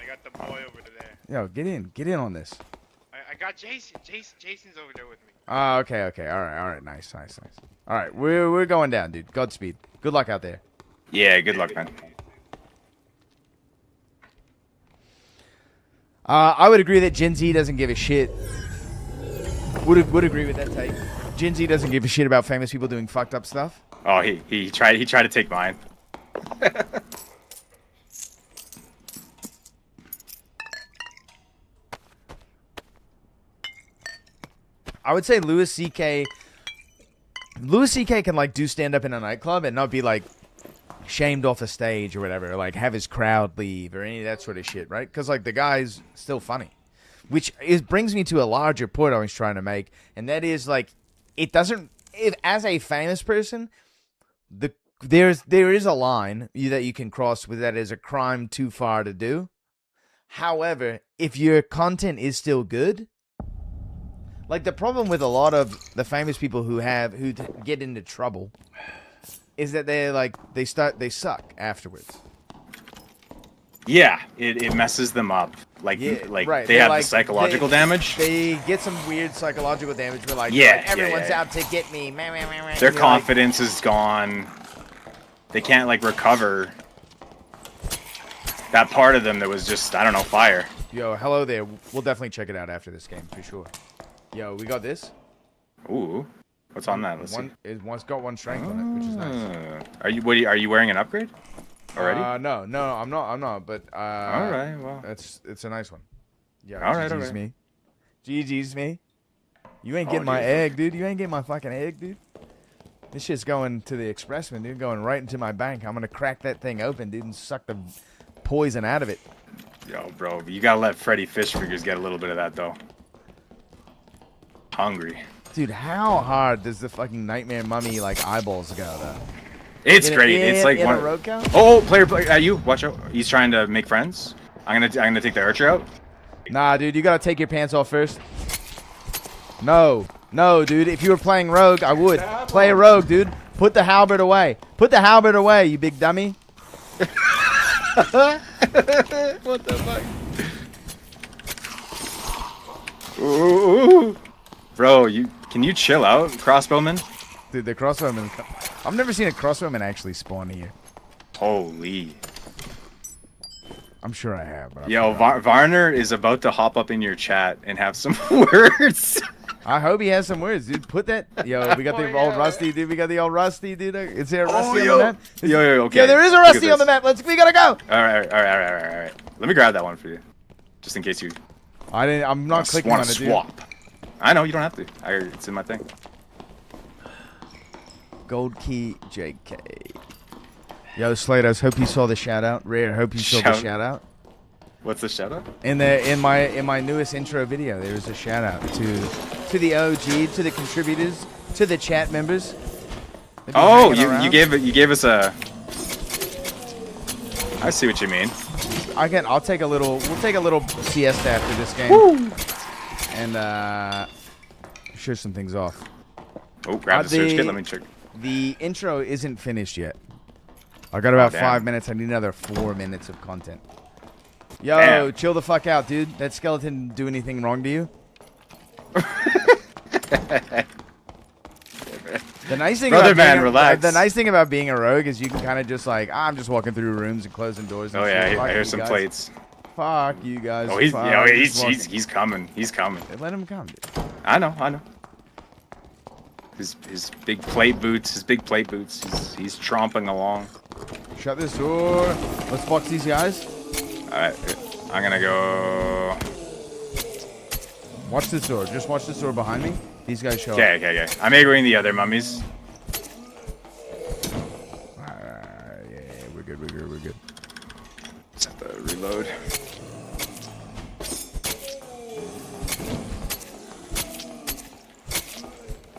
got the boy over there. Yo, get in. Get in on this. I got Jason. Jason's over there with me. Oh, okay. All right. Nice. All right, we're going down, dude. Godspeed. Good luck out there. Yeah, good luck, man. I would agree that Gen Z doesn't give a shit. Would agree with that take. Gen Z doesn't give a shit about famous people doing fucked up stuff. Oh, he tried to take mine. I would say Louis C.K. can like do stand up in a nightclub and not be like shamed off a stage or whatever, or like have his crowd leave or any of that sort of shit, right? Because like the guy's still funny, which brings me to a larger point I was trying to make, and that is like it doesn't. If as a famous person, there is a line that you can cross with that is a crime too far to do. However, if your content is still good. Like the problem with a lot of the famous people who get into trouble is that they suck afterwards. Yeah, it messes them up. Like Right. they have the psychological damage. They get some weird psychological damage. Where everyone's out to get me. Their confidence is gone. They can't like recover that part of them that was just fire. Yo, hello there. We'll definitely check it out after this game for sure. Yo, we got this. Ooh, what's on that? Let's see. One's got one strength on it, which is nice. Are you wearing an upgrade already? No, I'm not. But all right, well, it's a nice one. Yeah, all right, GG's all right. me. GG's me. You ain't getting my egg, dude. You ain't getting my fucking egg, dude. This shit's going to the expressman, dude. Going right into my bank. I'm gonna crack that thing open, dude, and suck the poison out of it. Yo, bro, you gotta let Freddy Fish Fingers get a little bit of that though. Hungry. Dude, how hard does the fucking Nightmare Mummy like eyeballs go though? It's great. It's like in one. a road count? Oh, player, you watch out. He's trying to make friends. I'm gonna take the archer out. Nah, dude, you gotta take your pants off first. No, dude. If you were playing rogue, I would play a rogue, dude. Put the halberd away. Put the halberd away, you big dummy. What the fuck? Ooh. Bro, can you chill out, crossbowman? Dude, the crossbowman. I've never seen a crossbowman actually spawn here. Holy. I'm sure I have. But Yo, Varner is about to hop up in your chat and have some words. I hope he has some words, dude. Put that. Yo, we got the old Rusty, dude. We got the old Rusty, dude. Is there a Rusty on the map? Yo, okay. Yeah, there is a Rusty on the map. We gotta go. All right. Let me grab that one for you, just in case you. I'm not clicking on it, dude. Swap. I know you don't have to. It's in my thing. Gold key, JK. Yo, Slatos, hope you saw the shout out. Rare, hope you saw the shout out. What's the shout out? In my newest intro video, there is a shout out to the OG, to the contributors, to the chat members. Oh, you gave us a. I see what you mean. We'll take a little siesta after this game. Woo! And show some things off. Oh, grab the search kit. Let me check. The intro isn't finished yet. I got about damn. 5 minutes. I need another 4 minutes of content. Yo, Damn. chill the fuck out, dude. That skeleton didn't do anything wrong to you? The nice thing the nice thing about being a rogue is you can kind of just like, I'm just walking through rooms and closing doors. And Oh shit. yeah, Fuck I hear you some guys. plates. Fuck you guys. Oh, he's Fuck. he's coming. He's coming. Let him come, dude. I know. His big plate boots. He's tromping along. Shut this door. Let's box these guys. Alright, I'm gonna go. Watch this door. Just watch this door behind me. These guys show up. Okay. I'm aggroing the other mummies. Yeah, we're good. Just have to reload.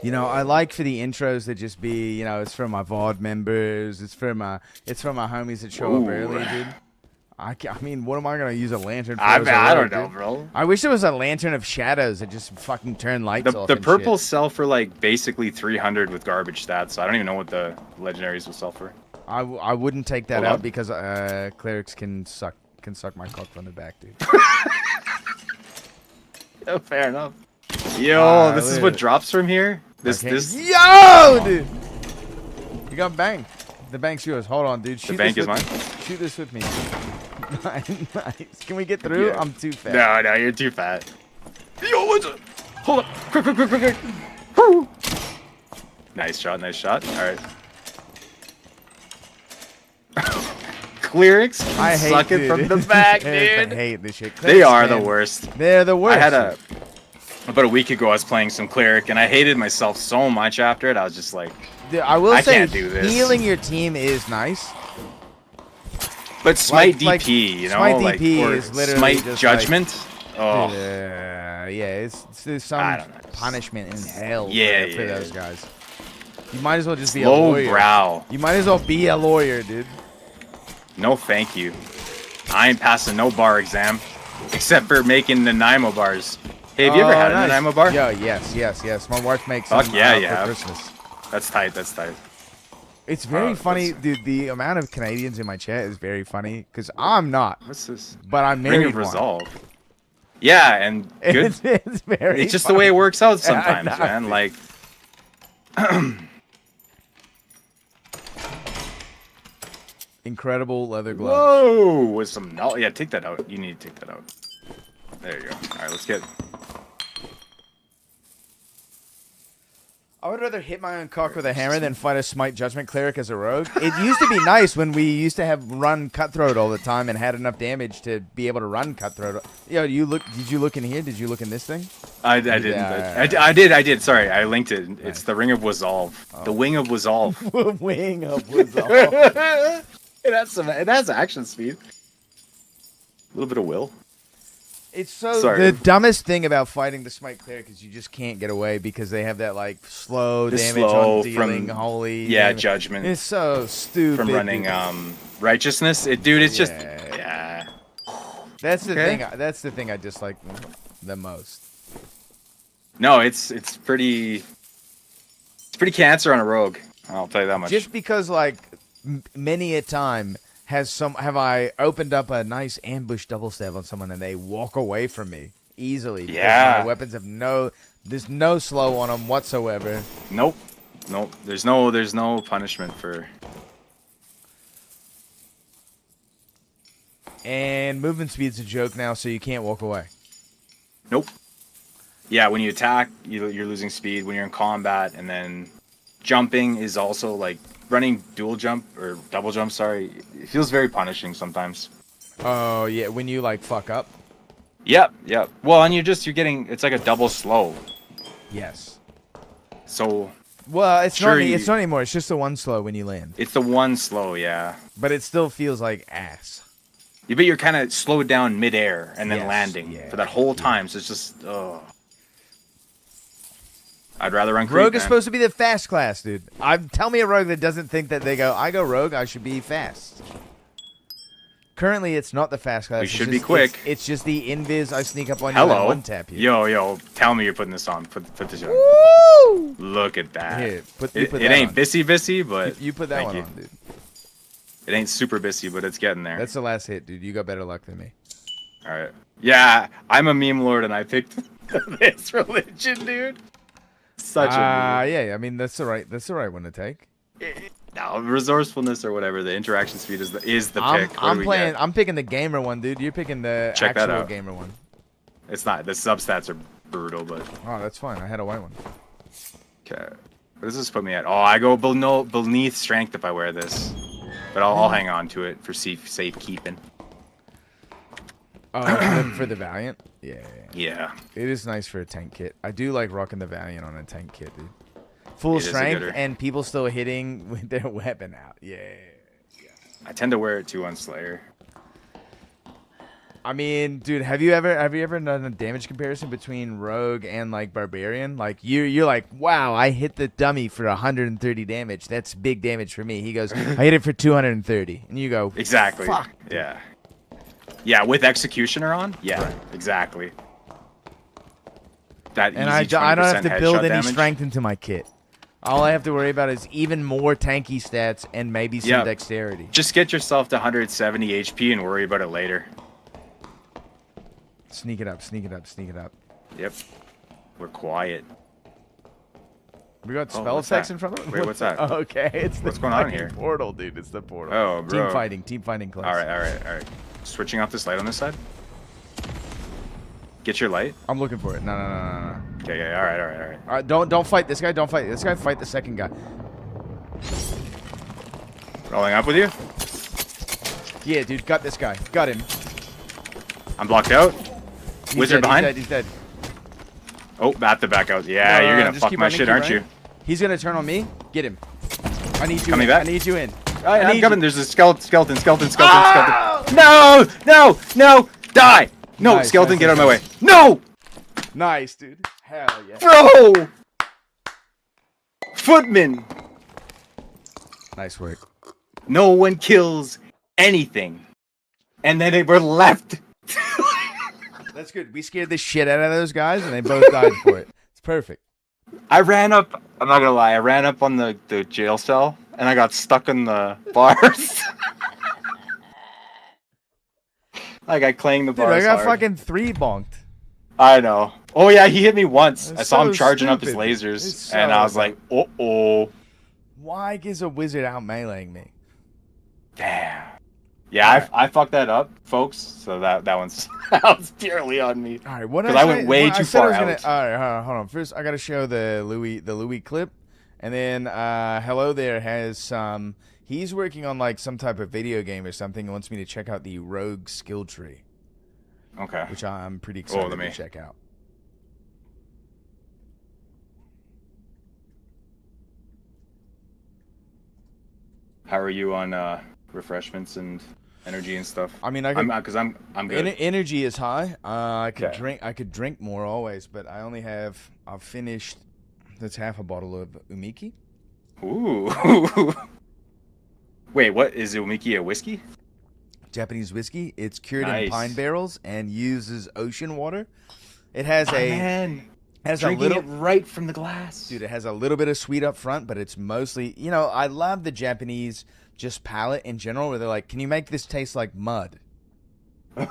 You know, I like for the intros to just be, you know, it's for my VOD members, it's for my homies that show up early, dude. I mean, what am I gonna use a lantern for? I don't dude? know, bro. I wish there was a lantern of shadows that just fucking turn lights off. The and purple shit. sell for like basically 300 with garbage stats, so I don't even know what the legendaries will sell for. I wouldn't take that Hold out on. because clerics can suck my cock from the back, dude. Oh, fair enough. Yo, this is what drops from here. This. Yo, dude. You got bank. The bank's yours. Hold on, dude. Shoot bank this is with mine? me. Shoot this with me. Nice. Can we get through? Yeah. I'm too fat. No, you're too fat. Yo, what's up? Hold up. Quick. Woo. Nice shot. All right. Clerics I hate suck it from the back, I dude. hate this shit. They Clerics, are the man. worst. They're the worst. I had about a week ago, I was playing some cleric, and I hated myself so much after it. I was just like, Dude, I will I say can't do this. healing your team is nice. But Smite Like, DP, you know, Smite like DP or is literally Smite just Judgment. Oh, yeah, there's some punishment in hell for those guys. You might as well just be a Slow lawyer. brow. You might as well be a lawyer, dude. No, thank you. I ain't passing no bar exam, except for making Nanaimo bars. Hey, have you ever had a Nanaimo bar? Yo, yes. My wife makes Fuck some yeah, for yeah. Christmas. That's tight. It's very funny, dude. The amount of Canadians in my chat is very funny because I'm not. What's this? But I'm Ring married. of Resolve. Yeah, and good. It's very. It's just the way it works out Yeah, I sometimes, know. man. Like, Incredible leather gloves. whoa, with some yeah, take that out. You need to take that out. There you go. All right, let's get. I would rather hit my own cock with a hammer than fight a Smite Judgment Cleric as a rogue. It used to be nice when we used to have run Cutthroat all the time and had enough damage to be able to run Cutthroat. Yo, did you look in here? Did you look in this thing? I didn't. Yeah. I did. Sorry, I linked it. It's the Ring of Resolve. The Wing of Resolve. Wing of Resolve. It has action speed. A little bit of will. It's so Sorry. the dumbest thing about fighting the Smite Cleric is you just can't get away because they have that like slow The damage slow on dealing from- holy. yeah, damage. judgment. It's so stupid. From running dude. righteousness. Dude, it's just yeah. That's the Okay. thing. That's the thing I dislike the most. No, it's pretty cancer on a rogue. I'll tell you that much. Just because like many a time have I opened up a nice ambush double stab on someone and they walk away from me easily. because Yeah. my weapons have there's no slow on them whatsoever. Nope. There's no punishment for. And movement speed's a joke now, so you can't walk away. Nope. Yeah, when you attack, you're losing speed. When you're in combat, and then jumping is also like running dual jump or double jump. Sorry, it feels very punishing sometimes. Oh yeah, when you like fuck up. Yep. Well, and you're getting it's like a double slow. Yes. So. Well, it's Sure, not anymore. It's just the one slow when you land. It's the one slow, yeah. But it still feels like ass. Yeah, but you're kind of slowed down midair and then Yes, landing yeah, for that whole time. So it's just, I'd rather run creep, Rogue is man. supposed to be the fast class, dude. Tell me a rogue that doesn't think that I go rogue, I should be fast. Currently, it's not the fast class. We it's should be just- quick. It's just the invis. I sneak up on you and Hello. one tap you. Yo, tell me you're putting this on. Put this on. Woo! Look at that. Here, it put it that ain't on. bissy, but You put that thank one you. on, dude. It ain't super bissy, but it's getting there. That's the last hit, dude. You got better luck than me. All right. Yeah, I'm a meme lord, and I picked this religion, dude. Such a meme. Yeah. I mean, that's the right one to take. No, resourcefulness or whatever. The interaction speed is the pick. What do we get? I'm picking the gamer one, dude. You're picking the Check that actual out. gamer one. It's not. The substats are brutal, but. Oh, that's fine. I had a white one. Okay. What does this put me at? Oh, I go beneath strength if I wear this. But I'll hang on to it for safekeeping. Oh, for the Valiant? Yeah. Yeah. It is nice for a tank kit. I do like rocking the Valiant on a tank kit, dude. Full It is a strength gooder. and people still hitting with their weapon out. Yeah. I tend to wear it too on Slayer. I mean, dude, have you ever done a damage comparison between Rogue and like Barbarian? Like you're like, wow, I hit the dummy for 130 damage. That's big damage for me. He goes, I hit it for 230, and you go, Exactly. Fuck. Yeah. Yeah, with Executioner on? Yeah, exactly. That And easy I don't have 20% to build headshot any damage. strength into my kit. All I have to worry about is even more tanky stats and maybe some Yeah. dexterity. Just get yourself to 170 HP and worry about it later. Sneak it up, sneak it up, sneak it up. Yep. We're quiet. We got Oh, spell what's effects that? in front of it? Wait, what's that? Oh, okay, it's the What's going on fucking here? portal, dude. It's the portal. Oh, bro. Team fighting class. All right. Switching off this light on this side. Get your light. I'm looking for it. No. Okay, all right. All right, don't fight this guy. Don't fight this guy. Fight the second guy. Rolling up with you. Yeah, dude, got this guy. Got him. I'm blocked out. He's Wizard dead, behind. He's dead. Oh, I have to back out. Yeah, No, you're gonna just fuck keep my running, shit, keep aren't running. you? He's gonna turn on me. Get him. I need you. Coming in. back? I need you in. I'm need coming. you. There's a skeleton. Ah! No! Die! No, Nice, skeleton, nice, get out of my way. nice. No! Nice, dude. Hell yeah. Bro! Footman! Nice work. No one kills anything. And then they were left. That's good. We scared the shit out of those guys, and they both died for it. It's perfect. I ran up, I'm not gonna lie, I ran up on the jail cell, and I got stuck in the bars. Like, I clanged the Dude, bars I got hard. fucking 3 bonked. I know. Oh yeah, he hit me once. That's I saw him so charging up his stupid. lasers, It's and so I was like, uh-oh. Why is a wizard out meleeing me? Damn. Yeah, I fucked that up, folks. So that one's that was purely on me. All right, what Because I went way too far out. All right, hold on. First, I gotta show the Louis clip, and then Hello There has some. He's working on like some type of video game or something. And wants me to check out the Rogue skill tree. Okay. Which I'm pretty excited let me- to check out. How are you on refreshments and energy and stuff? I mean, I could, because I'm good. Energy is high. I could Okay. drink more always, but I only have. I've finished. That's half a bottle of Umiki. Ooh. Wait, what is Umiki, a whiskey? Japanese whiskey. It's cured in Nice. pine barrels and uses ocean water. It has Oh, a man. has Drinking a little it right from the glass. Dude, it has a little bit of sweet up front, but it's mostly, I love the Japanese just palate in general where they're like, "Can you make this taste like mud?" they're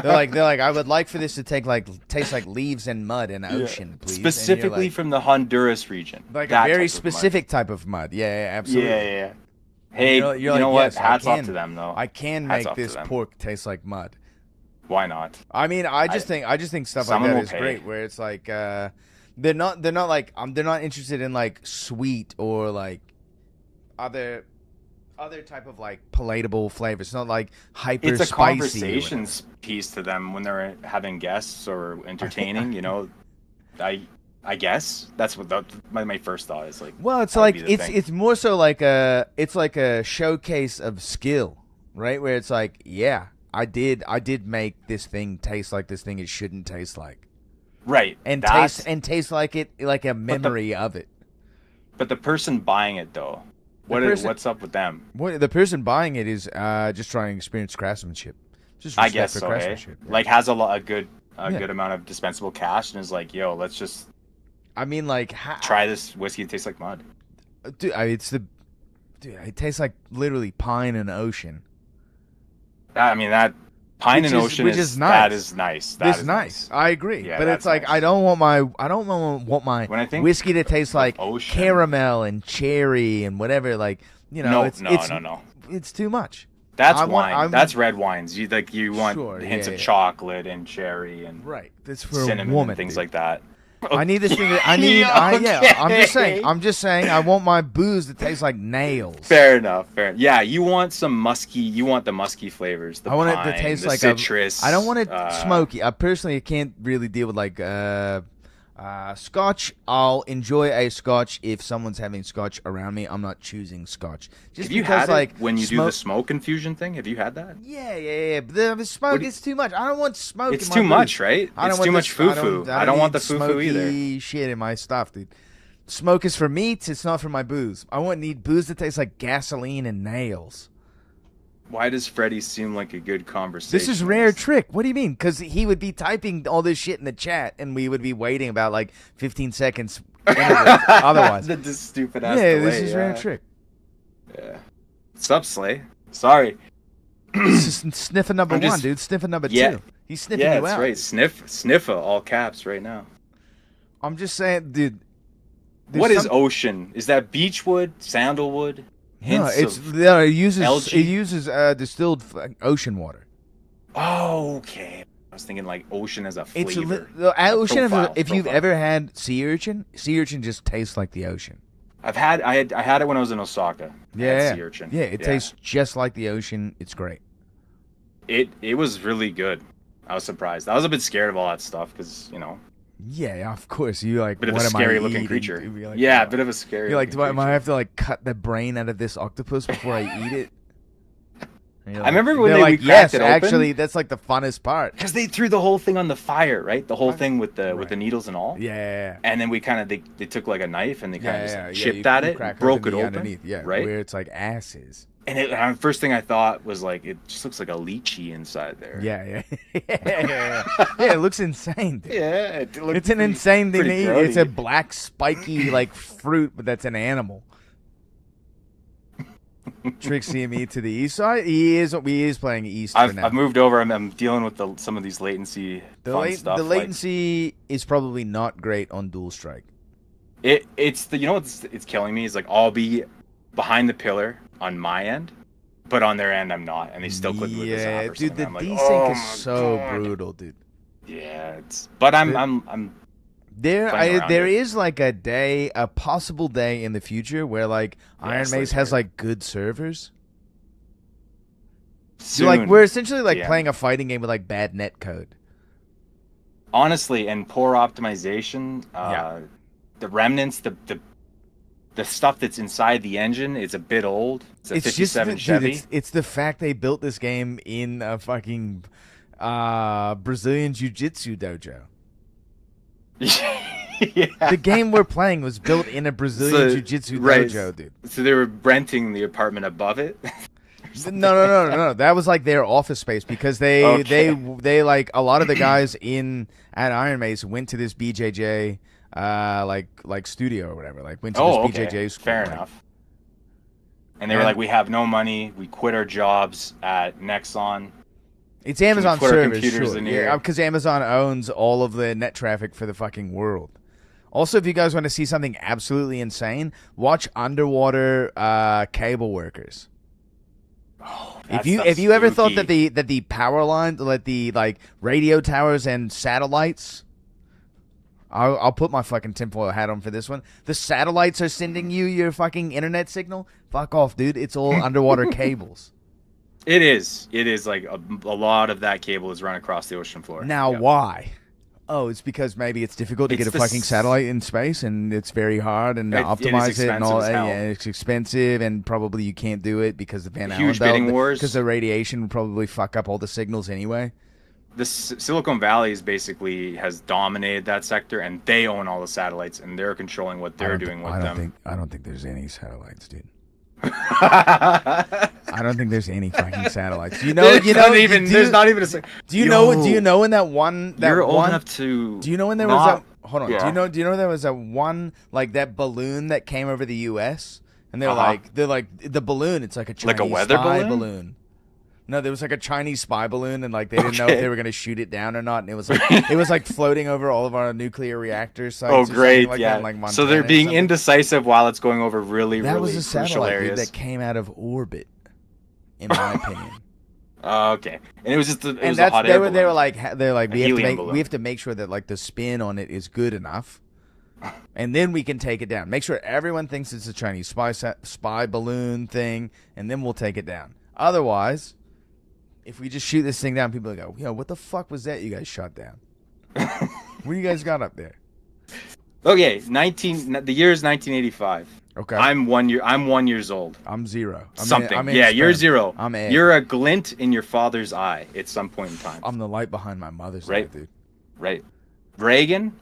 like, I would like for this to taste like leaves and mud in ocean, please. And you're Specifically like, from the Honduras region. like That a very type of mud. specific type of mud. Yeah, absolutely. Yeah. Hey, You're you like, know what? "Yes, I Hats off can- to them, though. I can Hats make off to this them. pork taste like mud. Why not? I mean, I just think stuff like Someone that will is pay. great. Where it's like they're not like they're not interested in like sweet or like other type of like palatable flavors. It's not like hyper It's a spicy. or conversation piece to them when they're having guests or entertaining. I guess that's what my first thought is like. Well, it's that would like be the thing. it's more so like a showcase of skill, right? Where it's like, yeah, I did make this thing taste like this thing it shouldn't taste like. Right. And that's- taste like it, like a memory of it. But the person buying it though, what's up with them? The person buying it is just trying to experience craftsmanship. Just I respect guess for so. Hey? craftsmanship. Like has a good Yeah. good amount of dispensable cash and is like, yo, let's just. I mean, like, try this whiskey. It tastes like mud. Dude, it tastes like literally pine and ocean. I mean that pine Which and is- ocean which is is nice. that is nice. That It's is nice. I agree. Yeah, but that's it's like nice. I don't want my When I think whiskey to taste like ocean- caramel and cherry and whatever. Like No, it's no. It's too much. That's I wine. want- That's red wines. You want Sure, hints yeah, of yeah. chocolate and cherry and Right. That's for a cinnamon woman, and things dude. like that. I need this thing. Yeah. I'm just saying. I want my booze to taste like nails. Fair enough. Yeah, you want some musky. You want the musky flavors. The I want pine, it to taste the like citrus. I don't want it smoky. I personally can't really deal with like Scotch, I'll enjoy a scotch if someone's having scotch around me. I'm not choosing scotch. Just Have you because, had like, it when you do the smoke infusion thing? Have you had that? Yeah. But the smoke is too much. I don't want smoke. It's in my too booze. much, right? I don't It's want too much this- foo-foo. I don't want need the foo-foo either. smoky shit in my stuff, dude. Smoke is for meat. It's not for my booze. I need booze that tastes like gasoline and nails. Why does Freddy seem like a good conversation? This is rare trick. What do you mean? Because he would be typing all this shit in the chat, and we would be waiting about like 15 seconds. Otherwise, this stupid ass. yeah, delay, this is rare trick. Yeah. What's up, Slay? Sorry. This is sniffer number I'm just- one, dude. Sniffer number Yeah. two. He's sniffing Yeah, you that's out. right. Sniffer, all caps right now. I'm just saying, dude. What is ocean? Is that beechwood, sandalwood? No, Hints it uses algae? distilled ocean water. Oh, okay. I was thinking like ocean as a It's flavor. the ocean. Profile, If you've profile. ever had sea urchin just tastes like the ocean. I had it when I was in Osaka. I had Yeah, sea urchin. yeah. It tastes just like the ocean. It's great. It was really good. I was surprised. I was a bit scared of all that stuff because Yeah, of course. You like bit of what a am I scary looking eating? creature. You'd be like, Yeah, oh. a bit of a scary. You're like, looking am I have to like cut the brain out of this octopus before I eat it? And you're I remember when they're we like, cracked yes, it open. actually, that's like the funnest part. Because they threw the whole thing on the fire, right? The whole thing with the needles and all. Yeah. And then we kind of they took like a knife and they kind of just Yeah, chipped you- at you it, crack broke it the open, underneath. Yeah, right? where it's like asses. And first thing I thought was like it just looks like a lychee inside there. Yeah. Yeah, it looks insane. Dude. Yeah, it looks it's an pretty- insane thing to pretty eat. grody. It's a black spiky like fruit, but that's an animal. Trick's CME to the east side. He is playing east for now. I've moved over. I'm dealing with some of these latency fun stuff. The like- latency is probably not great on Dual Strike. It's the it's killing me is like I'll be behind the pillar on my end, but on their end I'm not, and they still click with the zap or dude, something. the I'm like, desync oh is my so God. brutal, dude. Yeah, but I'm There playing around there it. is like a possible day in the future where like Iron Slay's Maze has here. like good servers. Soon, Like we're essentially like yeah. playing a fighting game with like bad net code. honestly, and poor optimization. The remnants, the stuff that's inside the engine is a bit old. It's a 57 Chevy. It's the fact they built this game in a fucking Brazilian Jiu-Jitsu dojo. The game we're playing was built in a Brazilian Jiu-Jitsu right, dojo, dude. So they were renting the apartment above it. No. That was like their office space because they like a lot of the guys at Iron Maze went to this BJJ like studio or whatever. Like went to this BJJ school. Fair like- enough. And they were like, we have no money. We quit our jobs at Nexon. It's Amazon put our servers, computers sure. in Yeah, here? because Amazon owns all of the net traffic for the fucking world. Also, if you guys want to see something absolutely insane, watch Underwater Cable Workers. If you ever thought that the power lines, like the radio towers and satellites, I'll put my fucking tinfoil hat on for this one. The satellites are sending you your fucking internet signal. Fuck off, dude. It's all underwater cables. It is like a lot of that cable is run across the ocean floor. Now, Yep. why? Oh, it's because maybe it's difficult to It's get a the fucking s- satellite in space, and it's very hard and It is optimize it and all. expensive as hell. Yeah, it's expensive, and probably you can't do it because the Van Allen Huge belt, bidding wars. because the radiation would probably fuck up all the signals anyway. The Silicon Valley is basically has dominated that sector, and they own all the satellites, and they're controlling what they're doing with them. I don't think there's any satellites, dude. I don't think there's any fucking satellites. There's not even a sec- Do you know? Do Yo. you know in that one? That You're old one, enough to Do you know when there not- was that? Hold on. Yeah. Do you know there was that one like that balloon that came over the U.S. and they're Uh-huh. like the balloon. It's like a Chinese Like a weather spy balloon? No, there was like a Chinese spy balloon, and like they didn't know if Okay. they were gonna shoot it down or not. And it was like floating over all of our nuclear reactor sites. Oh, or something great! like Yeah. that in, like, So Montana they're or being something. indecisive while it's going over really, That really was a crucial satellite, dude, areas. that came out of orbit, in my opinion. Okay, and it was just it And was a that's hot they air were balloon. like A we helium balloon. have to make sure that like the spin on it is good enough, and then we can take it down. Make sure everyone thinks it's a Chinese spy balloon thing, and then we'll take it down. Otherwise, if we just shoot this thing down, people will go, "Yo, what the fuck was that you guys shot down? What do you guys got up there?" Okay, the year is 1985. Okay. I'm 1 year. I'm 1 year old. I'm 0. Something. Yeah, you're sperm. 0. I'm egg. You're a glint in your father's eye at some point in time. I'm the light behind my mother's Right. eye, dude. Right. Reagan.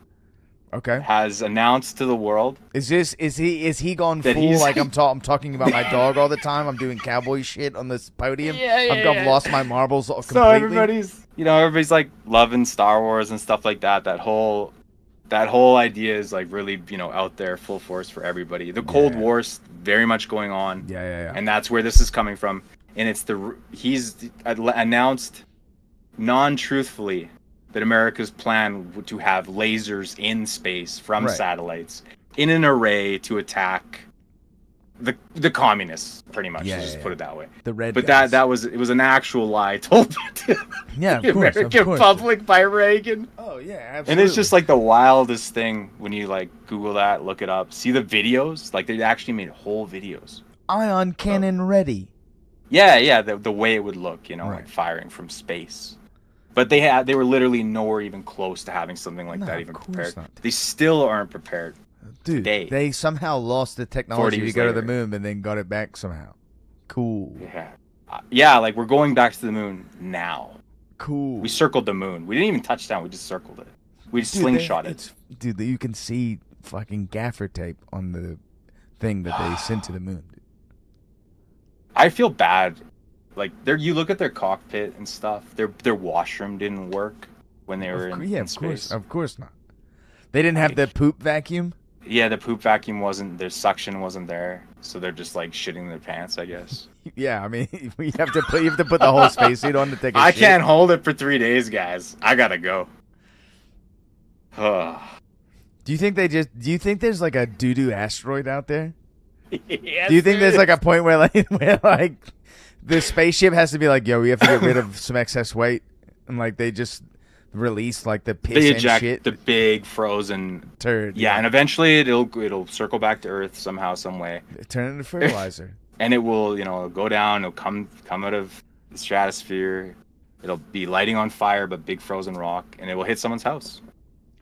Okay. Has announced to the world. Is he gone that full he's- like I'm talking about my dog all the time? I'm doing cowboy shit on this podium. Yeah, I've lost my marbles completely. So everybody's like loving Star Wars and stuff like that. That whole idea is like really out there, full force for everybody. The Cold War's very much going on. Yeah. And that's where this is coming from. And it's he's announced non-truthfully that America's plan to have lasers in space from Right. satellites in an array to attack the communists, pretty much. Yeah, Let's just yeah, put it that way. The red But guys. it was an actual lie told to Yeah, of the course, of American course. public by Reagan. Oh yeah, absolutely. And it's just like the wildest thing when you like Google that, look it up, see the videos. Like they actually made whole videos. Ion cannon ready. Yeah, the way it would look, like firing from space. But they were literally nowhere even close to having something like that even prepared. not. They still aren't prepared. Dude, today. they somehow lost the 40 technology to years go to the later. moon and then got it back somehow. Cool. Yeah, like we're going back to the moon now. Cool. We circled the moon. We didn't even touch down. We just circled it. We just slingshot it. Dude, you can see fucking gaffer tape on the thing that they sent to the moon. Dude. I feel bad. Like you look at their cockpit and stuff. Their washroom didn't work when they were in space. Of course not. They didn't have the poop vacuum. Yeah, the poop vacuum wasn't. Their suction wasn't there, so they're just like shitting their pants, I guess. Yeah, I mean, you have to put the whole spacesuit on to take a I shit. can't hold it for 3 days, guys. I gotta go. Do you think there's like a doo-doo asteroid out there? Yes, Do you think there there's like is. a point where like the spaceship has to be like, yo, we have to get rid of some excess weight, and like they just release like the piss They and eject shit the big frozen turd. Yeah, and eventually it'll circle back to Earth somehow, some way. Turn it into fertilizer. And it will, go down. It'll come out of the stratosphere. It'll be lighting on fire, but big frozen rock, and it will hit someone's house.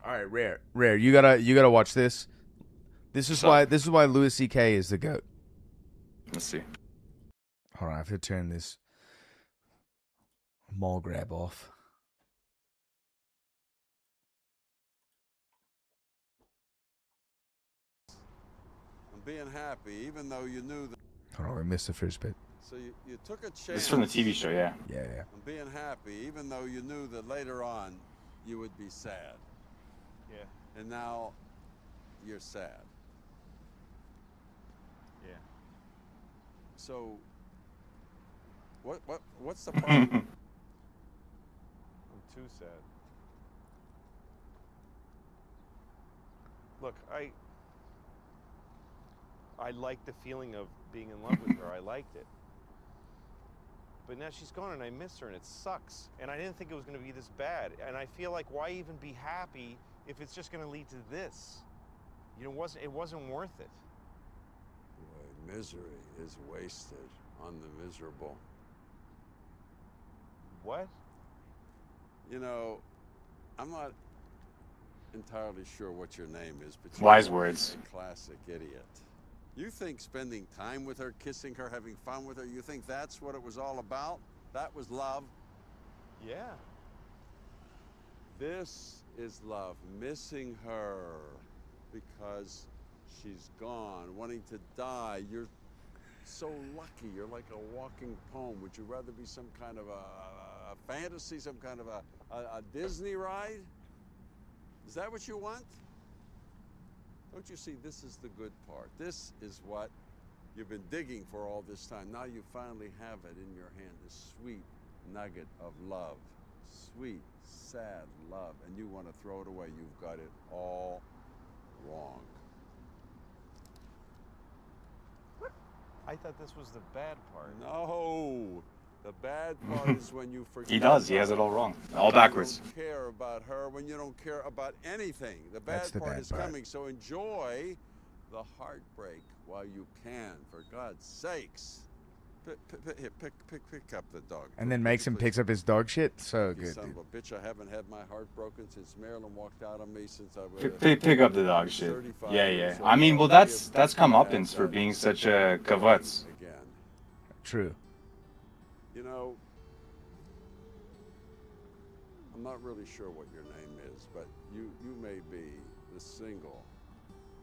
All right, rare. You gotta watch this. This is why Louis C.K. is the GOAT. Let's see. Hold on, I have to turn this mall grab off. And being happy, even though you knew that. Hold on, we missed the first bit. So you took a chance. This is from the TV show, yeah. Yeah. And being happy, even though you knew that later on you would be sad. Yeah. And now you're sad. Yeah. So what's the problem? I'm too sad. Look, I liked the feeling of being in love with her. I liked it. But now she's gone and I miss her and it sucks. And I didn't think it was going to be this bad. And I feel like why even be happy if it's just going to lead to this? It wasn't worth it. Boy, misery is wasted on the miserable. What? I'm not entirely sure what your name is, but Wise you're words. a classic idiot. You think spending time with her, kissing her, having fun with her, you think that's what it was all about? That was love? Yeah. This is love, missing her because she's gone, wanting to die. You're so lucky. You're like a walking poem. Would you rather be some kind of a fantasy, some kind of a Disney ride? Is that what you want? Don't you see, this is the good part. This is what you've been digging for all this time. Now you finally have it in your hand, this sweet nugget of love. Sweet, sad love. And you want to throw it away. You've got it all wrong. I thought this was the bad part. No. The bad part is when you forget. He does. He has it all wrong. All backwards. When you don't care about her, when you don't care about anything. The bad That's the part bad is part. coming. So enjoy the heartbreak while you can, for God's sakes. Pick up the dog. And then makes him picks up his dog shit. So You good, son dude. of a bitch! I haven't had my heart broken since Marilyn walked out on me since I was. Pick up the dog shit. 35 Yeah, years yeah. I mean, well, old. that's comeuppance for being such a kavutz. Again. True. You know, I'm not really sure what your name is, but you may be the single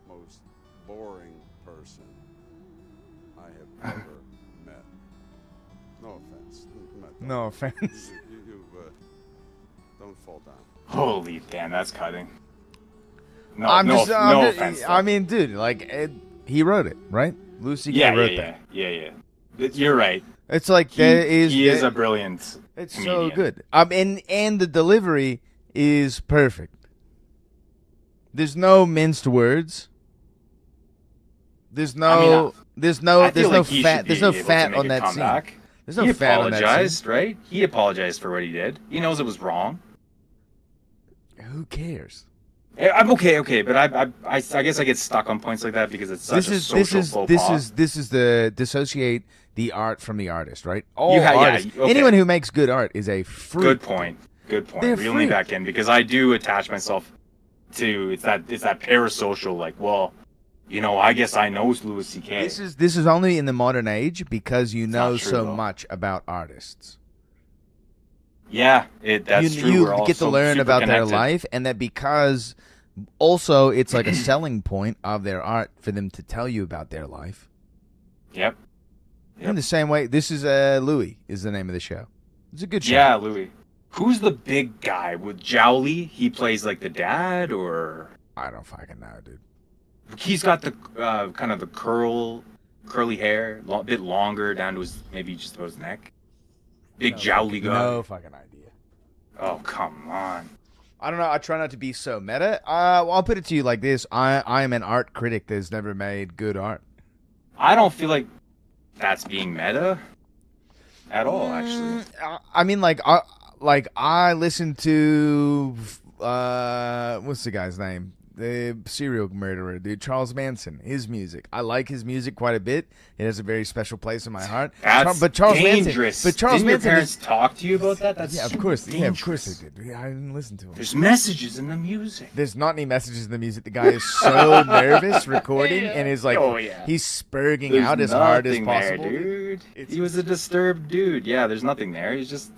most boring person I have ever met. No offense. No offense. Don't fall down. Holy damn, that's cutting. No, I'm no, just, no I'm just- offense. I mean, dude, like he wrote it, right? Lucy Yeah, wrote yeah, that. yeah. You're right. It's like he is a brilliant. It's comedian. so good. And the delivery is perfect. There's no minced words. There's no there's no I feel like he fat should there's be no able to fat make on a that comeback. scene. There's no He fat on that apologized, scene. right? He apologized for what he did. He knows it was wrong. Who cares? I'm okay, but I guess I get stuck on points like that because it's such a social faux pas. This is the dissociate the art from the artist, right? All You ha- yeah, artists, okay. anyone who makes good art is a freak. Good point. Good point. They're Reel me freak. back in because I do attach myself to it's that parasocial like, well, you know, I guess I know Louis C.K. This is only in the modern age because you know not true, so though. much about artists. Yeah, that's true. You We're all get to so learn super about their connected. life, and that because also it's like a selling point of their art for them to tell you about their life. Yep. In the same way, this is Louis is the name of the show. It's a good show. Yeah, Louis. Who's the big guy with Jowly? He plays like the dad, or I don't fucking know, dude. He's got the kind of the curly hair, a bit longer down to his maybe just about his neck. Big jowly guy. No fucking idea. Oh come on. I don't know. I try not to be so meta. Well, I'll put it to you like this: I am an art critic that's never made good art. I don't feel like that's being meta at all, actually. I mean, I listen to what's the guy's name? The serial murderer, dude, Charles Manson. His music, I like his music quite a bit. It has a very special place in my heart. That's but Charles dangerous. Manson, but Charles Didn't your Manson parents is, talk to you about that? That's yeah, of super course, dangerous. they did. I didn't listen to him. There's messages in the music. There's not any messages in the music. The guy is so nervous recording and is like, Oh, yeah. he's spurging There's out as hard as nothing there, possible. dude. He was a disturbed dude. Yeah, there's nothing there. It's just.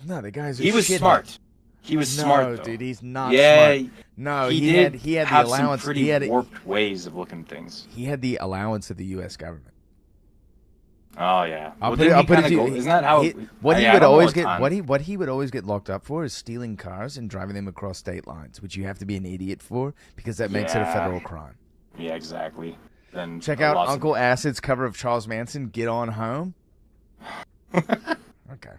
No, the guy's a He was shithead. smart. He was No, smart, though. dude, he's not Yeah, smart. No, he he did had have the allowance. some pretty He had warped ways of looking at things. He had the allowance of the U.S. government. Oh yeah. I'll Well, put it. didn't I'll he put it kinda to go- you. Isn't that how? What he I would don't know always a get? ton. What he would always get locked up for is stealing cars and driving them across state lines, which you have to be an idiot for because that makes it a Yeah. federal crime. Yeah, exactly. Then Check out lots of- Uncle Acid's cover of Charles Manson. Get on home. Okay.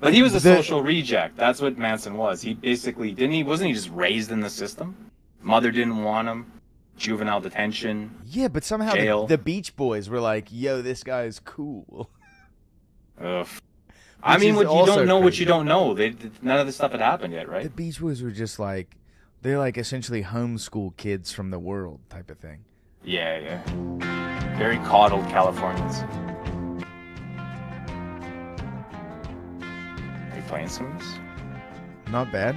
But he was a The- social reject. That's what Manson was. He basically wasn't he just raised in the system? Mother didn't want him. Juvenile detention. Yeah, but somehow Jail. the Beach Boys were like, "Yo, this guy's cool." Ugh. I Which mean, is what you also don't know, what crazy. you don't know. None of this stuff had happened yet, The right? Beach Boys were just like, they're like essentially homeschool kids from the world type of thing. Yeah, yeah. Very coddled Californians. Are you playing some of this? Not bad.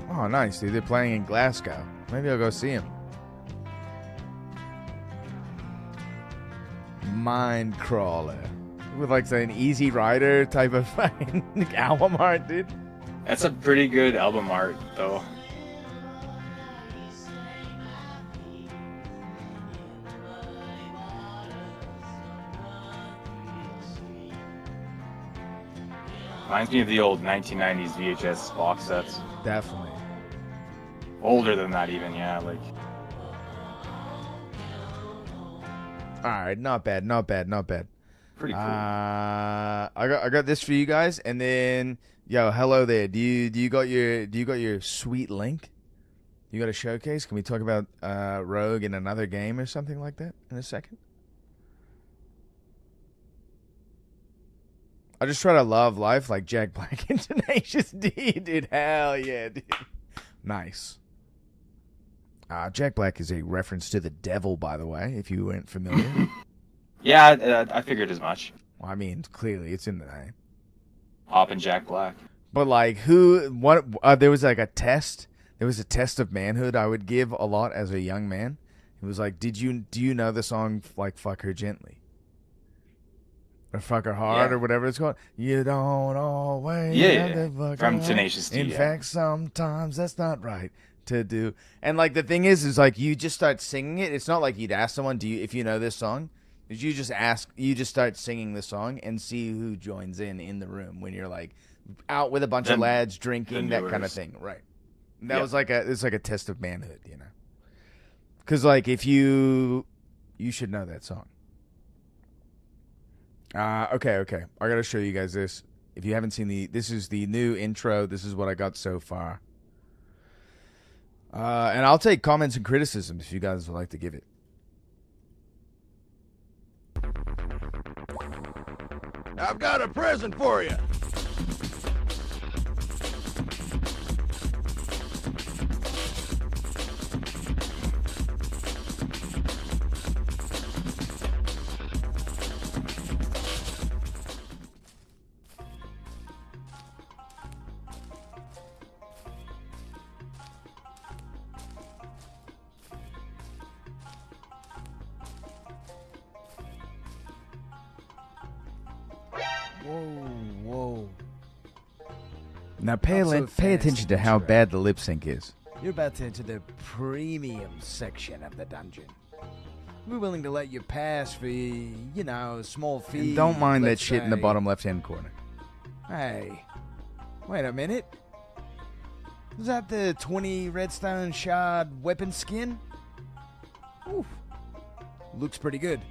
Oh, nice, dude. They're playing in Glasgow. Maybe I'll go see him. Mindcrawler. With like an Easy Rider type of fucking album art, dude. That's a pretty good album art, though. Reminds me of the old 1990s VHS box sets. Definitely. Older than that, even, yeah. Like, All right, not bad, not bad, not bad. Pretty cool. I got this for you guys, and then yo, hello there. Do you got your sweet link? You got a showcase? Can we talk about Rogue in another game or something like that in a second? I just try to love life like Jack Black and Tenacious D, dude. Hell yeah, dude. Nice. Jack Black is a reference to the devil, by the way, if you weren't familiar. Yeah, I figured as much. Well, I mean, clearly it's in the name. Hoppin' Jack Black. But like, there was like a test. There was a test of manhood I would give a lot as a young man. It was like, do you know the song like "Fuck Her Gently" or "Fuck Her Hard" or whatever it's called? You don't always have to fuck From her. Tenacious D. In yeah. fact, sometimes that's not right to do. And like the thing is like you just start singing it. It's not like you'd ask someone, if you know this song? You just start singing the song and see who joins in the room when you're like out with a bunch of lads drinking, that kind of thing, right? And that was like it's like a test of manhood, you know. Because like if you should know that song. Okay. I gotta show you guys this. If you haven't seen this is the new intro. This is what I got so far. And I'll take comments and criticisms if you guys would like to give it. I've got a present for you. Whoa. Now pay attention to how bad the lip sync is. You're about to enter the premium section of the dungeon. We're willing to let you pass for, a small fee. And don't mind that let's shit in the say. bottom left-hand corner. Hey, wait a minute. Is that the 20 redstone shard weapon skin? Oof. Looks pretty good.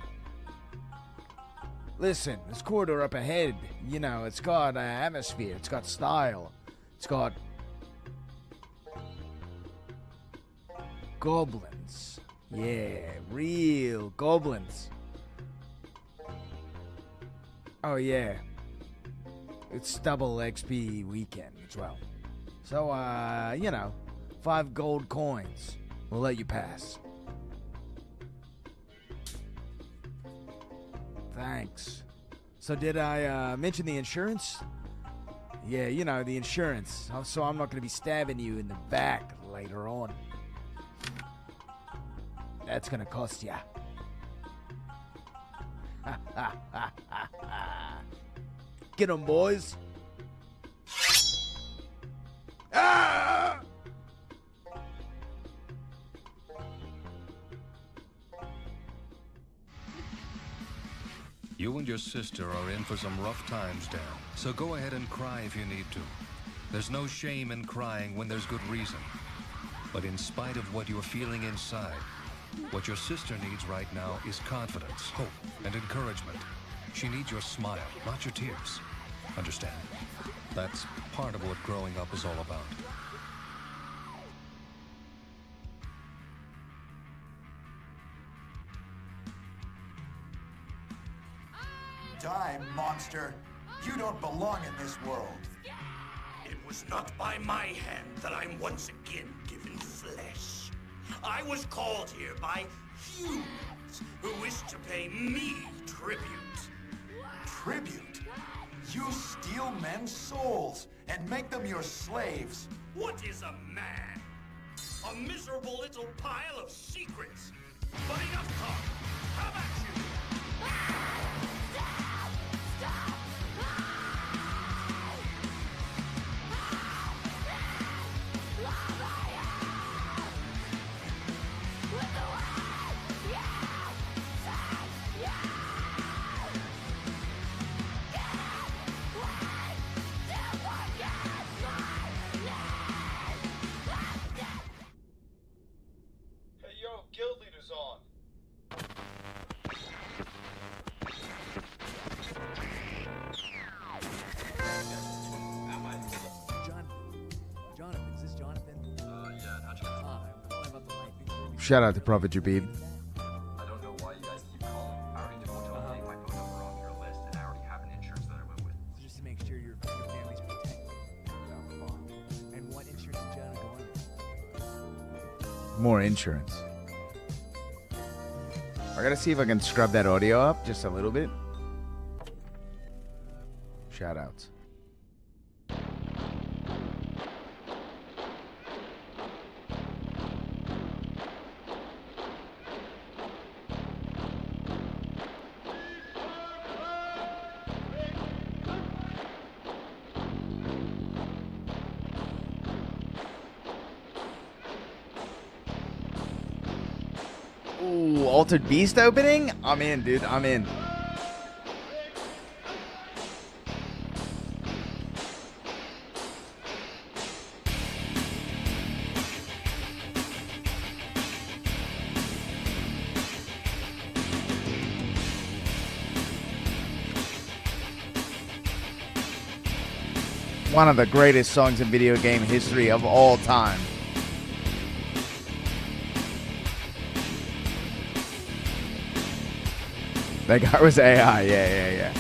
Listen, this corridor up ahead, it's got atmosphere, it's got style, it's got goblins. Yeah, real goblins. Oh yeah, it's double XP weekend as well. So, 5 gold coins. We'll let you pass. Thanks. So did I mention the insurance? Yeah, the insurance. So I'm not going to be stabbing you in the back later on. That's going to cost ya. Get 'em, boys. Ah! You and your sister are in for some rough times, Dan. So go ahead and cry if you need to. There's no shame in crying when there's good reason. But in spite of what you're feeling inside, what your sister needs right now is confidence, hope, and encouragement. She needs your smile, not your tears. Understand? That's part of what growing up is all about. Die, monster. You don't belong in this world. It was not by my hand that I'm once again given flesh. I was called here by humans who wish to pay me tribute. Tribute? You steal men's souls and make them your slaves. What is a man? A miserable little pile of secrets. But enough talk. How about you? Hey, yo, guild leader's on. Jonathan, is this Jonathan? Yeah, how'd you get Shout out to Prophet Jabib. I don't know why you guys keep calling. I already did one paying my phone number off your list, and I already have an insurance that I went with. More insurance. I gotta see if I can scrub that audio up just a little bit. Shout outs. Ooh, Altered Beast opening? I'm in, dude. I'm in. One of the greatest songs in video game history of all time. That guy was AI, yeah.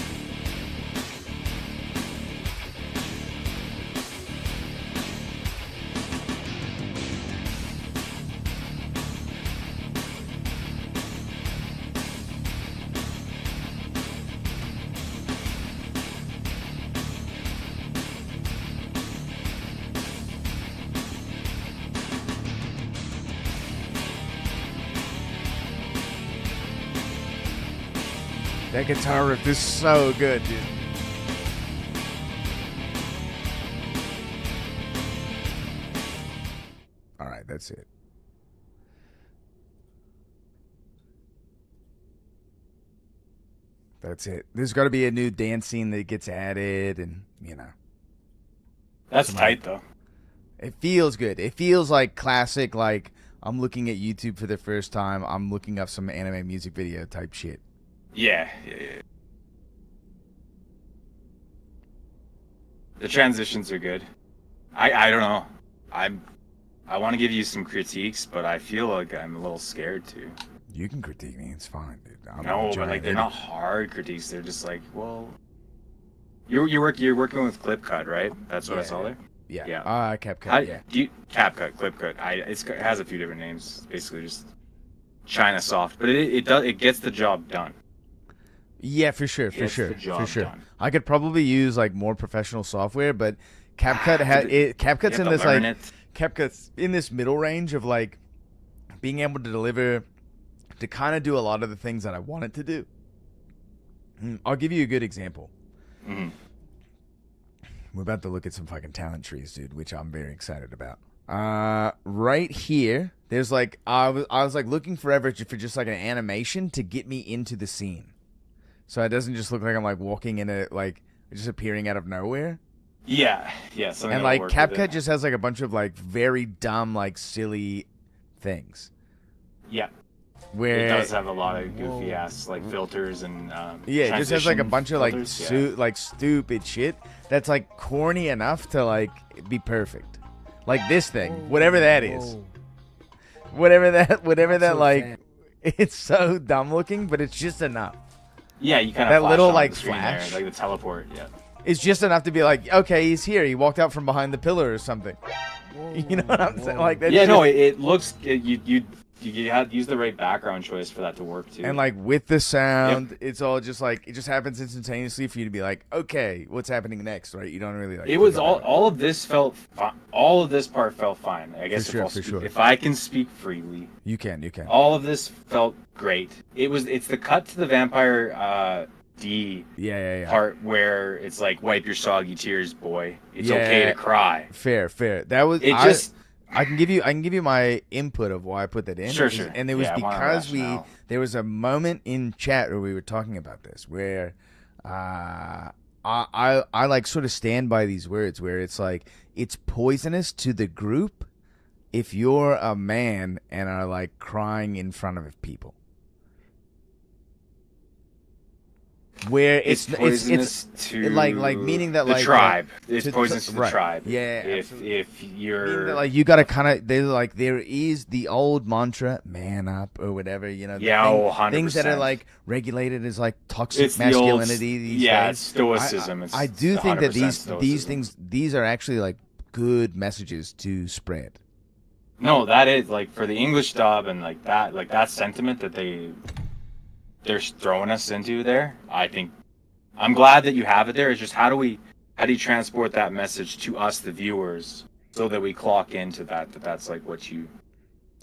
That guitar riff is so good, dude. All right, that's it. That's it. There's got to be a new dance scene that gets added, and you know. That's tight, though. It feels good. It feels like classic. Like I'm looking at YouTube for the first time. I'm looking up some anime music video type shit. Yeah. The transitions are good. I don't know. I want to give you some critiques, but I feel like I'm a little scared too. You can critique me. It's fine, dude. No, but like they're not hard critiques. They're just like, well, you're working with ClipCut, right? That's what I saw there. Yeah. CapCut. CapCut, ClipCut. It has a few different names. Basically, just China soft, but it gets the job done. Yeah, for sure. I could probably use like more professional software, but CapCut CapCut's in this like CapCut's in this middle range of like being able to deliver to kind of do a lot of the things that I want it to do. I'll give you a good example. Mm-hmm. We're about to look at some fucking talent trees, dude, which I'm very excited about. Right here, there's like I was like looking forever for just like an animation to get me into the scene. So it doesn't just look like I'm like walking in it, like just appearing out of nowhere. Yeah. And like CapCut just has like a bunch of like very dumb, like silly things. Yeah. Where it does have a lot of goofy ass like filters and it just has like a bunch of like filters, like stupid shit that's like corny enough to like be perfect. Like this thing, whatever that is. Whatever that like it's so dumb looking, but it's just enough. Yeah, you kind of that little on like the screen flash, there, like the teleport. Yeah, it's just enough to be like, okay, he's here. He walked out from behind the pillar or something. You know what I'm saying? Like that. Yeah, no, it looks you had to use the right background choice for that to work too. And like with the sound, it's all just like it just happens instantaneously for you to be like, okay, what's happening next, right? You don't really like. It was all of this felt fine. All of this part felt fine. I guess if I can speak freely, you can. All of this felt great. It's the cut to the vampire D part where it's like wipe your soggy tears, boy. It's okay to cry. Fair. That was I can give you my input of why I put that in. Sure. And it was because there was a moment in chat where we were talking about this where I like sort of stand by these words where it's like it's poisonous to the group if you're a man and are like crying in front of people. Where it's poisonous to like meaning that the like tribe. Like, it's poisonous to the tribe. Yeah. If you're that, like you gotta kind of there is the old mantra man up or whatever, you know. Things that are like regulated as like toxic masculinity. These days. It's stoicism. I do think that these things are actually like good messages to spread. No, that is like for the English dub and like that sentiment that they're throwing us into there. I think I'm glad that you have it there. It's just how do you transport that message to us, the viewers, so that we clock into that's like what you.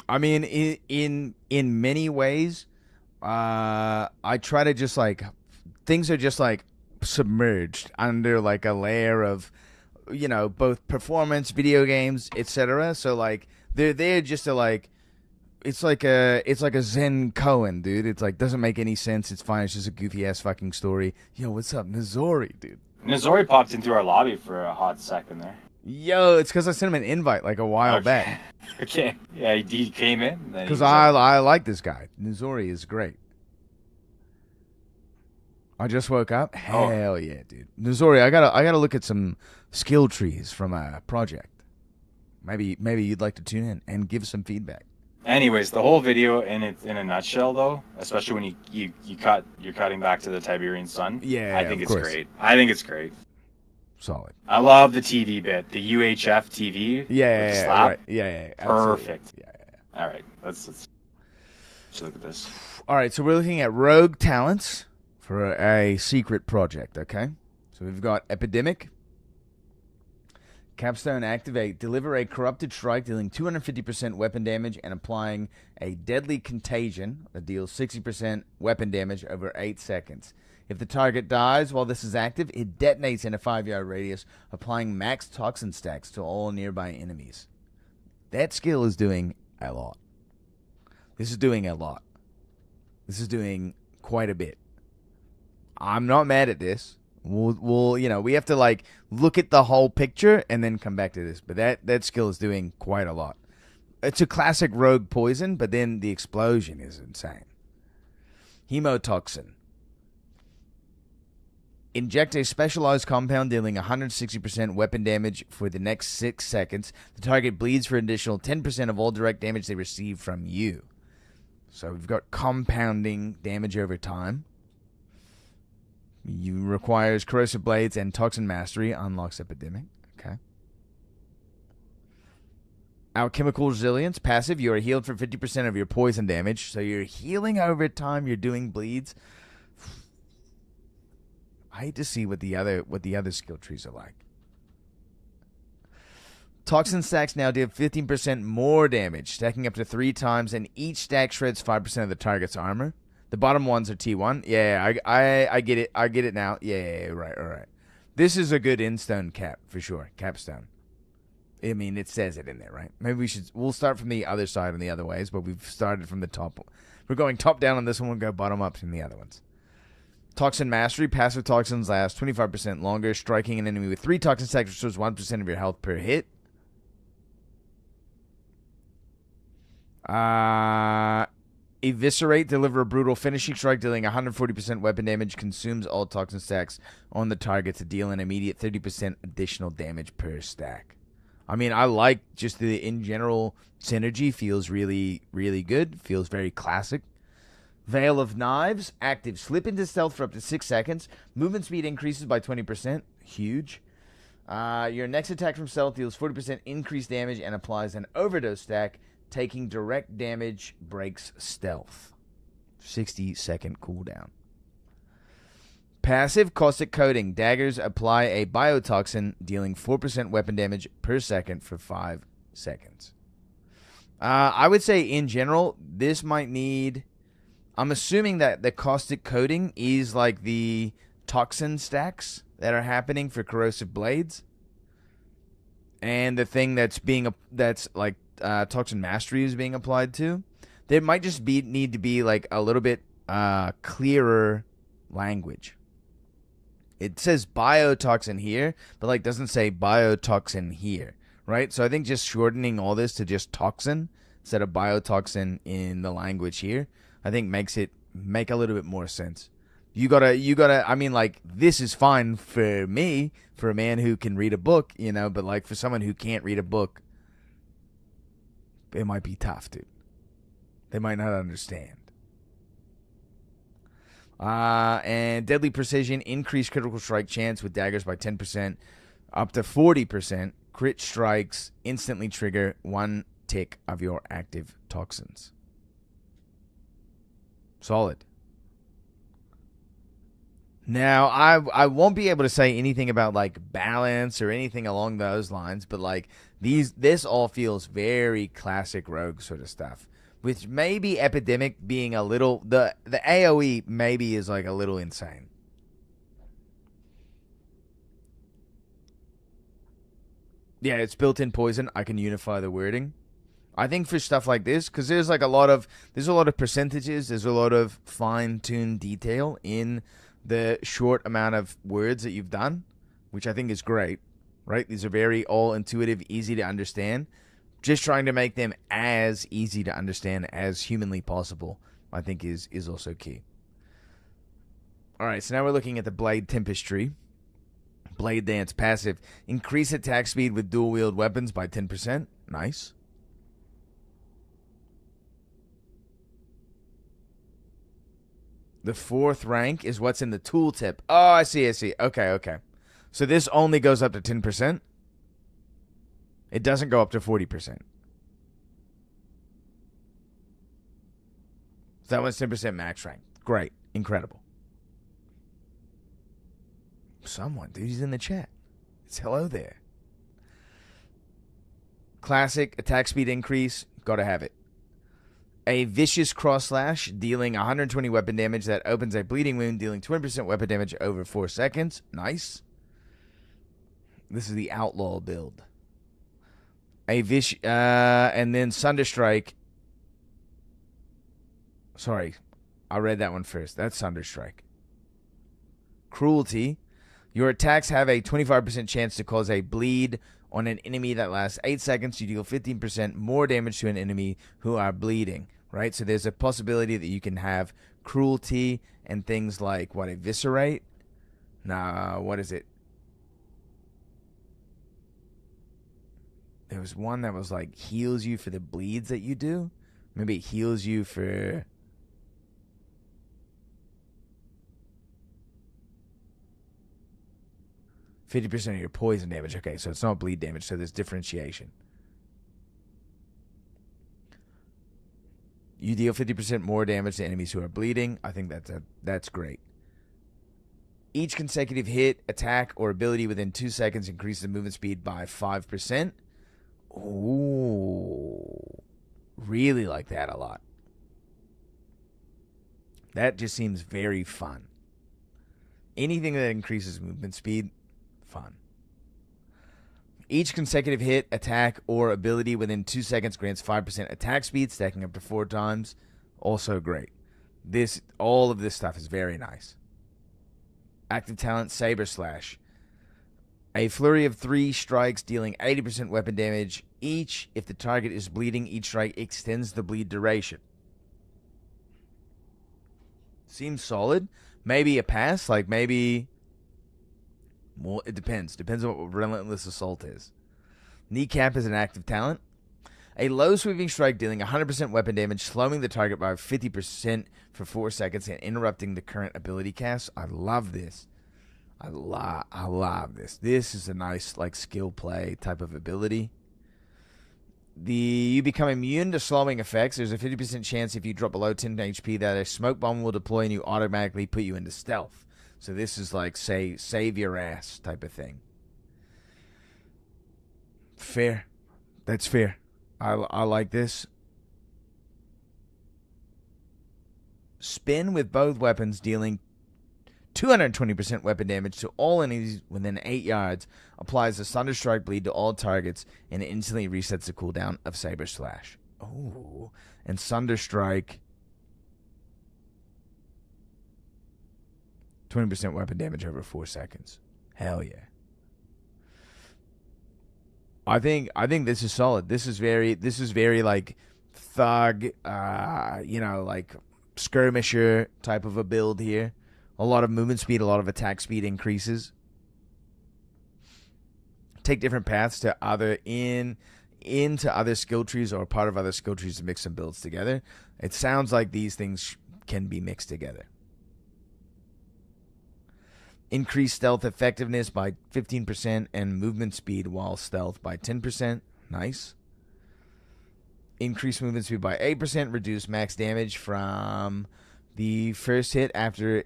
I mean, in many ways, I try to just like things are just like submerged under like a layer of, you know, both performance, video games, etc. So like they're there just to like, it's like a Zen koan, dude. It's like doesn't make any sense. It's fine. It's just a goofy ass fucking story. Yo, what's up, Nizori, dude? Nizori popped into our lobby for a hot second there. Yo, it's because I sent him an invite like a while back. Okay, yeah, he came in. Because I like this guy. Nizori is great. I just woke up. Hell yeah, dude. Nizori, I gotta look at some skill trees from a project. Maybe you'd like to tune in and give some feedback. Anyways, the whole video in a nutshell, though, especially when you're cutting back to the Tiberian Sun. Yeah, I think of it's course. great. I think it's great. Solid. I love the TV bit, the UHF TV. Yeah, with the slap. right. Yeah, absolutely. Perfect. Yeah. All right, let's look at this. All right, so we're looking at rogue talents for a secret project, okay? So we've got Epidemic. Capstone activate. Deliver a corrupted strike dealing 250% weapon damage and applying a deadly contagion that deals 60% weapon damage over 8 seconds. If the target dies while this is active, it detonates in a 5-yard radius, applying max toxin stacks to all nearby enemies. That skill is doing a lot. This is doing a lot. This is doing quite a bit. I'm not mad at this. We'll you know, we have to like look at the whole picture and then come back to this. But that skill is doing quite a lot. It's a classic rogue poison, but then the explosion is insane. Hemotoxin. Inject a specialized compound dealing 160% weapon damage for the next 6 seconds. The target bleeds for an additional 10% of all direct damage they receive from you. So we've got compounding damage over time. You requires corrosive blades and toxin mastery. Unlocks Epidemic. Okay. Alchemical resilience. Passive. You are healed for 50% of your poison damage. So you're healing over time. You're doing bleeds. I hate to see what the other skill trees are like. Toxin stacks now deal 15% more damage, stacking up to 3 times, and each stack shreds 5% of the target's armor. The bottom ones are T1. Yeah, I get it. I get it now. Yeah, right, all right. This is a good in-stone cap, for sure. Capstone. I mean, it says it in there, right? Maybe we'll start from the other side and the other ways, but we've started from the top. We're going top down on this one. We'll go bottom up in the other ones. Toxin Mastery. Passive toxins last 25% longer. Striking an enemy with 3 toxin stacks restores 1% of your health per hit. Eviscerate. Deliver a brutal finishing strike dealing 140% weapon damage. Consumes all toxin stacks on the target to deal an immediate 30% additional damage per stack. I mean, I like just the in general synergy. Feels really, really good. Feels very classic. Veil of Knives. Active. Slip into stealth for up to 6 seconds. Movement speed increases by 20%. Huge. Your next attack from stealth deals 40% increased damage and applies an overdose stack. Taking direct damage breaks stealth. 60-second cooldown. Passive. Caustic Coating. Daggers apply a biotoxin dealing 4% weapon damage per second for 5 seconds. I would say in general, this might need... I'm assuming that the Caustic Coating is like the toxin stacks that are happening for corrosive blades. And the thing that's like Toxin Mastery is being applied to. There might just need to be like a little bit clearer language. It says biotoxin here, but like doesn't say biotoxin here, right? So I think just shortening all this to just toxin instead of biotoxin in the language here, I think makes it make a little bit more sense. You gotta, I mean, like, this is fine for me, for a man who can read a book, you know, but like for someone who can't read a book, it might be tough, dude. They might not understand. And Deadly Precision. Increase critical strike chance with daggers by 10%, up to 40%. Crit strikes instantly trigger 1 tick of your active toxins. Solid. Now, I won't be able to say anything about like balance or anything along those lines, but like this all feels very classic Rogue sort of stuff. With maybe Epidemic being a little, the AoE maybe is like a little insane. Yeah, it's built-in poison. I can unify the wording. I think for stuff like this, because there's a lot of percentages, there's a lot of fine-tuned detail in the short amount of words that you've done, which I think is great, right? These are very all intuitive, easy to understand. Just trying to make them as easy to understand as humanly possible, I think is also key. All right, so now we're looking at the Blade Tempestry. Blade Dance passive. Increase attack speed with dual-wield weapons by 10%. Nice. The 4th rank is what's in the tooltip. Oh, I see. Okay. So this only goes up to 10%? It doesn't go up to 40%. So that one's 10% max rank. Great. Incredible. Someone, dude, he's in the chat. It's hello there. Classic attack speed increase. Gotta have it. A vicious cross slash, dealing 120 weapon damage that opens a bleeding wound, dealing 20% weapon damage over 4 seconds. Nice. This is the outlaw build. A and then Sunderstrike. Sorry, I read that one first. That's Sunderstrike. Cruelty. Your attacks have a 25% chance to cause a bleed on an enemy that lasts 8 seconds. You deal 15% more damage to an enemy who are bleeding, right? So there's a possibility that you can have cruelty and things like, what, eviscerate? Nah, what is it? There was one that was like heals you for the bleeds that you do. Maybe it heals you for... %50 of your poison damage. Okay, so it's not bleed damage, so there's differentiation. You deal 50% more damage to enemies who are bleeding. I think that's great. Each consecutive hit, attack, or ability within 2 seconds increases the movement speed by 5%. Ooh. Really like that a lot. That just seems very fun. Anything that increases movement speed, fun. Each consecutive hit, attack, or ability within 2 seconds grants 5% attack speed, stacking up to 4 times. Also great. All of this stuff is very nice. Active talent, Saber Slash. A flurry of 3 strikes dealing 80% weapon damage each. If the target is bleeding, each strike extends the bleed duration. Seems solid. Maybe a pass, like maybe... Well, it depends. Depends on what Relentless Assault is. Kneecap is an active talent. A low sweeping strike dealing 100% weapon damage, slowing the target by 50% for 4 seconds and interrupting the current ability cast. I love this. I love this. This is a nice like skill play type of ability. You become immune to slowing effects. There's a 50% chance if you drop below 10 HP that a smoke bomb will deploy and you automatically put you into stealth. So this is like, say, save your ass type of thing. Fair. That's fair. I like this. Spin with both weapons, dealing 220% weapon damage to all enemies within 8 yards. Applies a Sunderstrike bleed to all targets and instantly resets the cooldown of Saber Slash. Oh, and Sunderstrike... 20% weapon damage over 4 seconds. Hell yeah. I think this is solid. This is very like thug, like skirmisher type of a build here. A lot of movement speed, a lot of attack speed increases. Take different paths to into other skill trees or part of other skill trees to mix some builds together. It sounds like these things can be mixed together. Increase stealth effectiveness by 15% and movement speed while stealth by 10%. Nice. Increase movement speed by 8%. Reduce max damage from the first hit after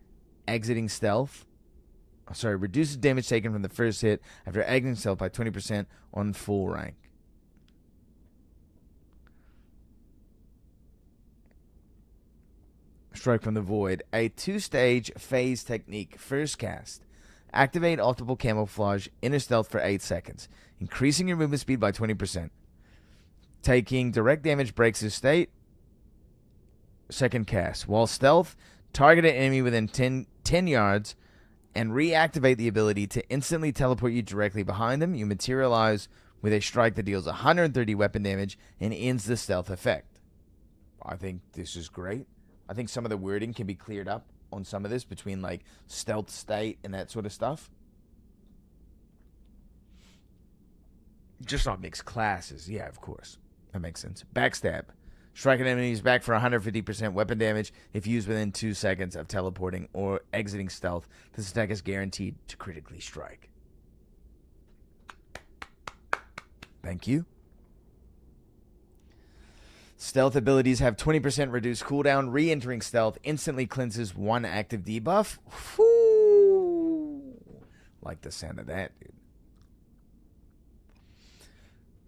exiting stealth. Sorry, reduces damage taken from the first hit after exiting stealth by 20% on full rank. Strike from the Void. A 2-stage phase technique. First cast. Activate Optimal Camouflage Inner Stealth for 8 seconds, increasing your movement speed by 20%. Taking direct damage breaks his state. Second cast. While stealth, target an enemy within 10 yards and reactivate the ability to instantly teleport you directly behind them. You materialize with a strike that deals 130 weapon damage and ends the stealth effect. I think this is great. I think some of the wording can be cleared up on some of this between like stealth state and that sort of stuff. Just not mixed classes. Yeah, of course. That makes sense. Backstab. Strike an enemy's back for 150% weapon damage if used within 2 seconds of teleporting or exiting stealth. This attack is guaranteed to critically strike. Thank you. Stealth abilities have 20% reduced cooldown. Re-entering stealth instantly cleanses 1 active debuff. Whoo! Like the sound of that, dude.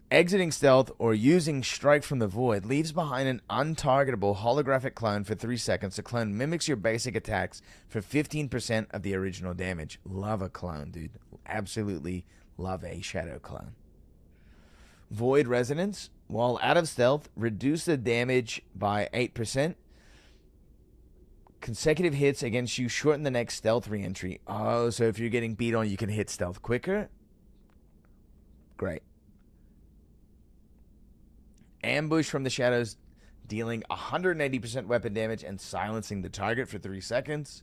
Exiting stealth or using Strike from the Void leaves behind an untargetable holographic clone for 3 seconds. The clone mimics your basic attacks for 15% of the original damage. Love a clone, dude. Absolutely love a shadow clone. Void Resonance. While out of stealth, reduce the damage by 8%. Consecutive hits against you shorten the next stealth re-entry. Oh, so if you're getting beat on, you can hit stealth quicker? Great. Ambush from the shadows, dealing 180% weapon damage and silencing the target for 3 seconds.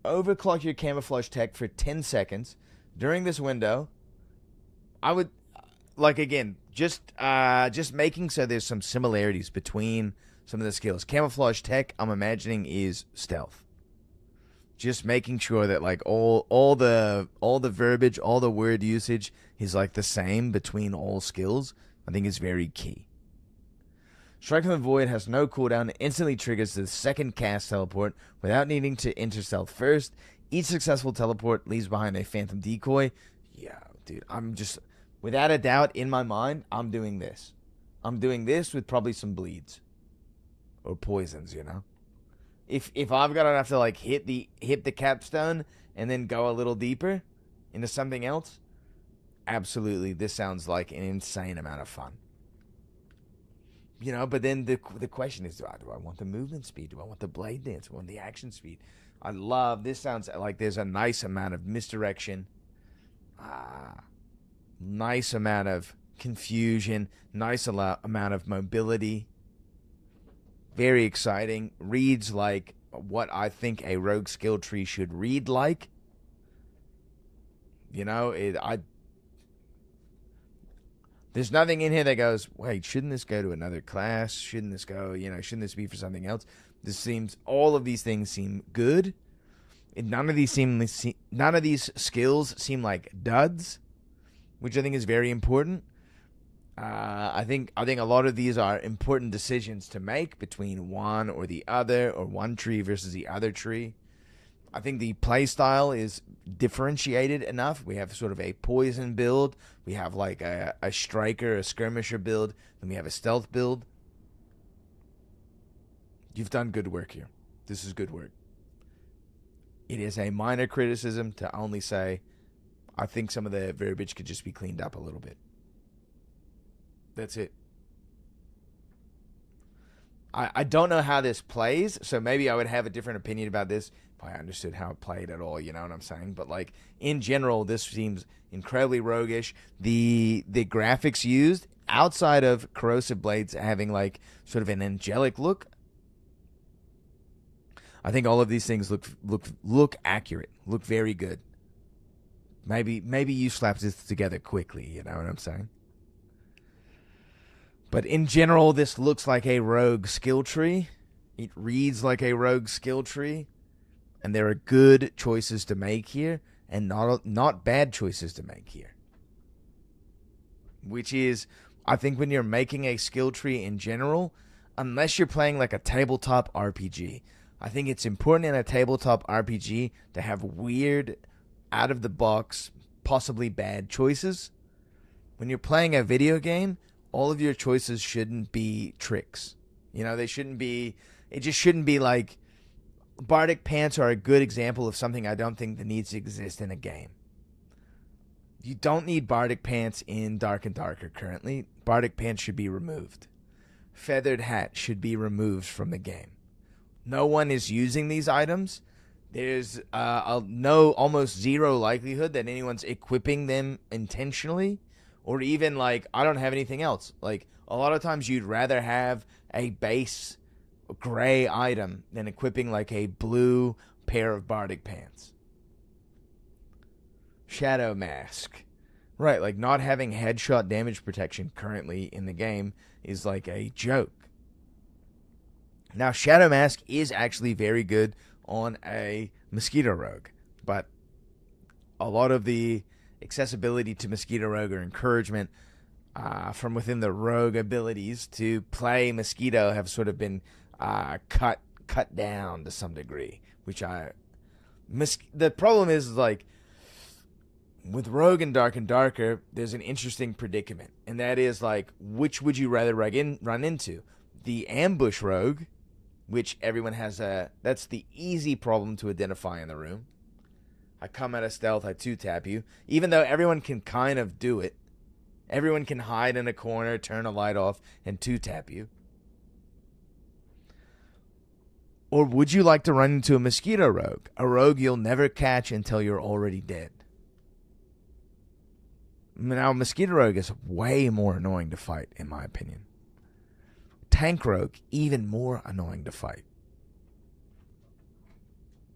Overclock your camouflage tech for 10 seconds. During this window, I would, like, again, just making so there's some similarities between some of the skills. Camouflage tech, I'm imagining, is stealth. Just making sure that like all the verbiage, all the word usage is like the same between all skills, I think is very key. Strike from the Void has no cooldown. It instantly triggers the second cast teleport without needing to enter stealth first. Each successful teleport leaves behind a phantom decoy. Yeah, dude, I'm just, without a doubt in my mind, I'm doing this. I'm doing this with probably some bleeds or poisons, you know. If I've got enough to like hit the capstone and then go a little deeper into something else, absolutely, this sounds like an insane amount of fun. You know, but then the question is, do I want the movement speed? Do I want the blade dance? Do I want the action speed? I love, this sounds like there's a nice amount of misdirection, nice amount of confusion, nice amount of mobility. Very exciting. Reads like what I think a rogue skill tree should read like. You know, there's nothing in here that goes, wait, shouldn't this go to another class? Shouldn't this go, shouldn't this be for something else? All of these things seem good. And none of these skills seem like duds, which I think is very important. I think a lot of these are important decisions to make between one or the other, or one tree versus the other tree. I think the play style is differentiated enough. We have sort of a poison build. We have like a striker, a skirmisher build. Then we have a stealth build. You've done good work here. This is good work. It is a minor criticism to only say, I think some of the verbiage could just be cleaned up a little bit. That's it. I don't know how this plays, so maybe I would have a different opinion about this if I understood how it played at all, you know what I'm saying? But like, in general, this seems incredibly roguish. The graphics used, outside of Corrosive Blades having like sort of an angelic look, I think all of these things look accurate, look very good. Maybe you slapped this together quickly, you know what I'm saying? But in general, this looks like a rogue skill tree. It reads like a rogue skill tree. And there are good choices to make here, and not bad choices to make here. Which is I think when you're making a skill tree in general, unless you're playing like a tabletop RPG, I think it's important in a tabletop RPG to have weird, out of the box, possibly bad choices. When you're playing a video game, all of your choices shouldn't be tricks. You know, they shouldn't be, it just shouldn't be like, Bardic Pants are a good example of something I don't think that needs to exist in a game. You don't need Bardic Pants in Dark and Darker currently. Bardic Pants should be removed. Feathered Hat should be removed from the game. No one is using these items. There's almost zero likelihood that anyone's equipping them intentionally, or even like, I don't have anything else. Like, a lot of times you'd rather have a base gray item than equipping like a blue pair of Bardic Pants. Shadow Mask. Right, like not having headshot damage protection currently in the game is like a joke. Now, Shadow Mask is actually very good on a Mosquito Rogue, but a lot of the accessibility to Mosquito Rogue or encouragement from within the Rogue abilities to play Mosquito have sort of been cut down to some degree, which the problem is like with Rogue and Darker, there's an interesting predicament, and that is like, which would you rather run into? The Ambush Rogue, which everyone has that's the easy problem to identify in the room. I come out of stealth, I 2-tap you, even though everyone can kind of do it. Everyone can hide in a corner, turn a light off, and 2-tap you. Or would you like to run into a Mosquito Rogue? A rogue you'll never catch until you're already dead. Now, Mosquito Rogue is way more annoying to fight, in my opinion. Tank Rogue, even more annoying to fight.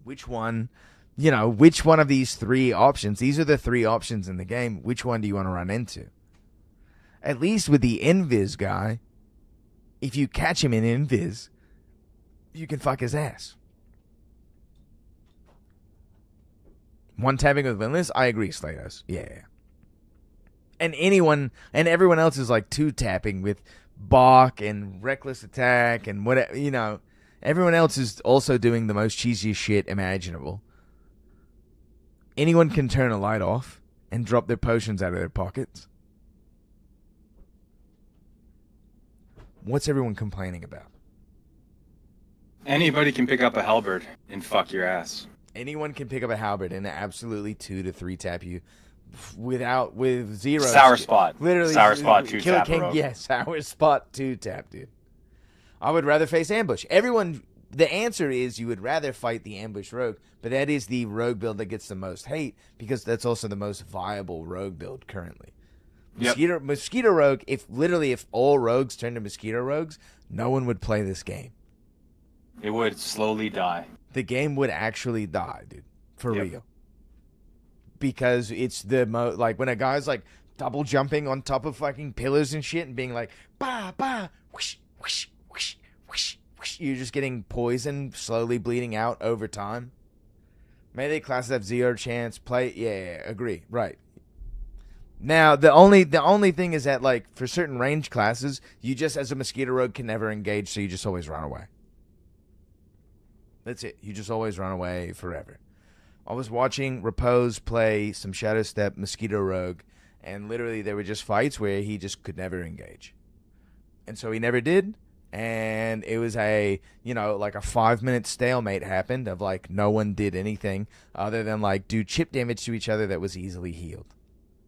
Which one of these three options, these are the three options in the game, which one do you want to run into? At least with the Invis guy, if you catch him in Invis, you can fuck his ass. One tapping with Windless? I agree, Slatos. Yeah. And everyone else is like 2-tapping with Balk and Reckless Attack and whatever, you know. Everyone else is also doing the most cheesiest shit imaginable. Anyone can turn a light off and drop their potions out of their pockets. What's everyone complaining about? Anybody can pick up a halberd and fuck your ass. Anyone can pick up a halberd and absolutely 2 to 3 tap you with zero. Sour spot. Literally. Sour spot 2 Killer tap. King, yes, sour spot 2 tap, dude. I would rather face ambush. The answer is you would rather fight the ambush rogue, but that is the rogue build that gets the most hate because that's also the most viable rogue build currently. Yep. Mosquito Rogue, if all rogues turned to Mosquito Rogues, no one would play this game. It would slowly die. The game would actually die, dude. For real. Because it's like when a guy's like double jumping on top of fucking pillars and shit and being like, bah, bah, whoosh, whoosh, whoosh, whoosh, whoosh. You're just getting poisoned, slowly bleeding out over time. Melee classes have 0 chance. Agree. Right. Now, the only thing is that, like, for certain range classes, you just, as a Mosquito Rogue, can never engage, so you just always run away. That's it. You just always run away forever. I was watching Repose play some Shadow Step Mosquito Rogue, and literally there were just fights where he just could never engage. And so he never did, and it was like a 5-minute stalemate happened of, like, no one did anything other than, like, do chip damage to each other that was easily healed.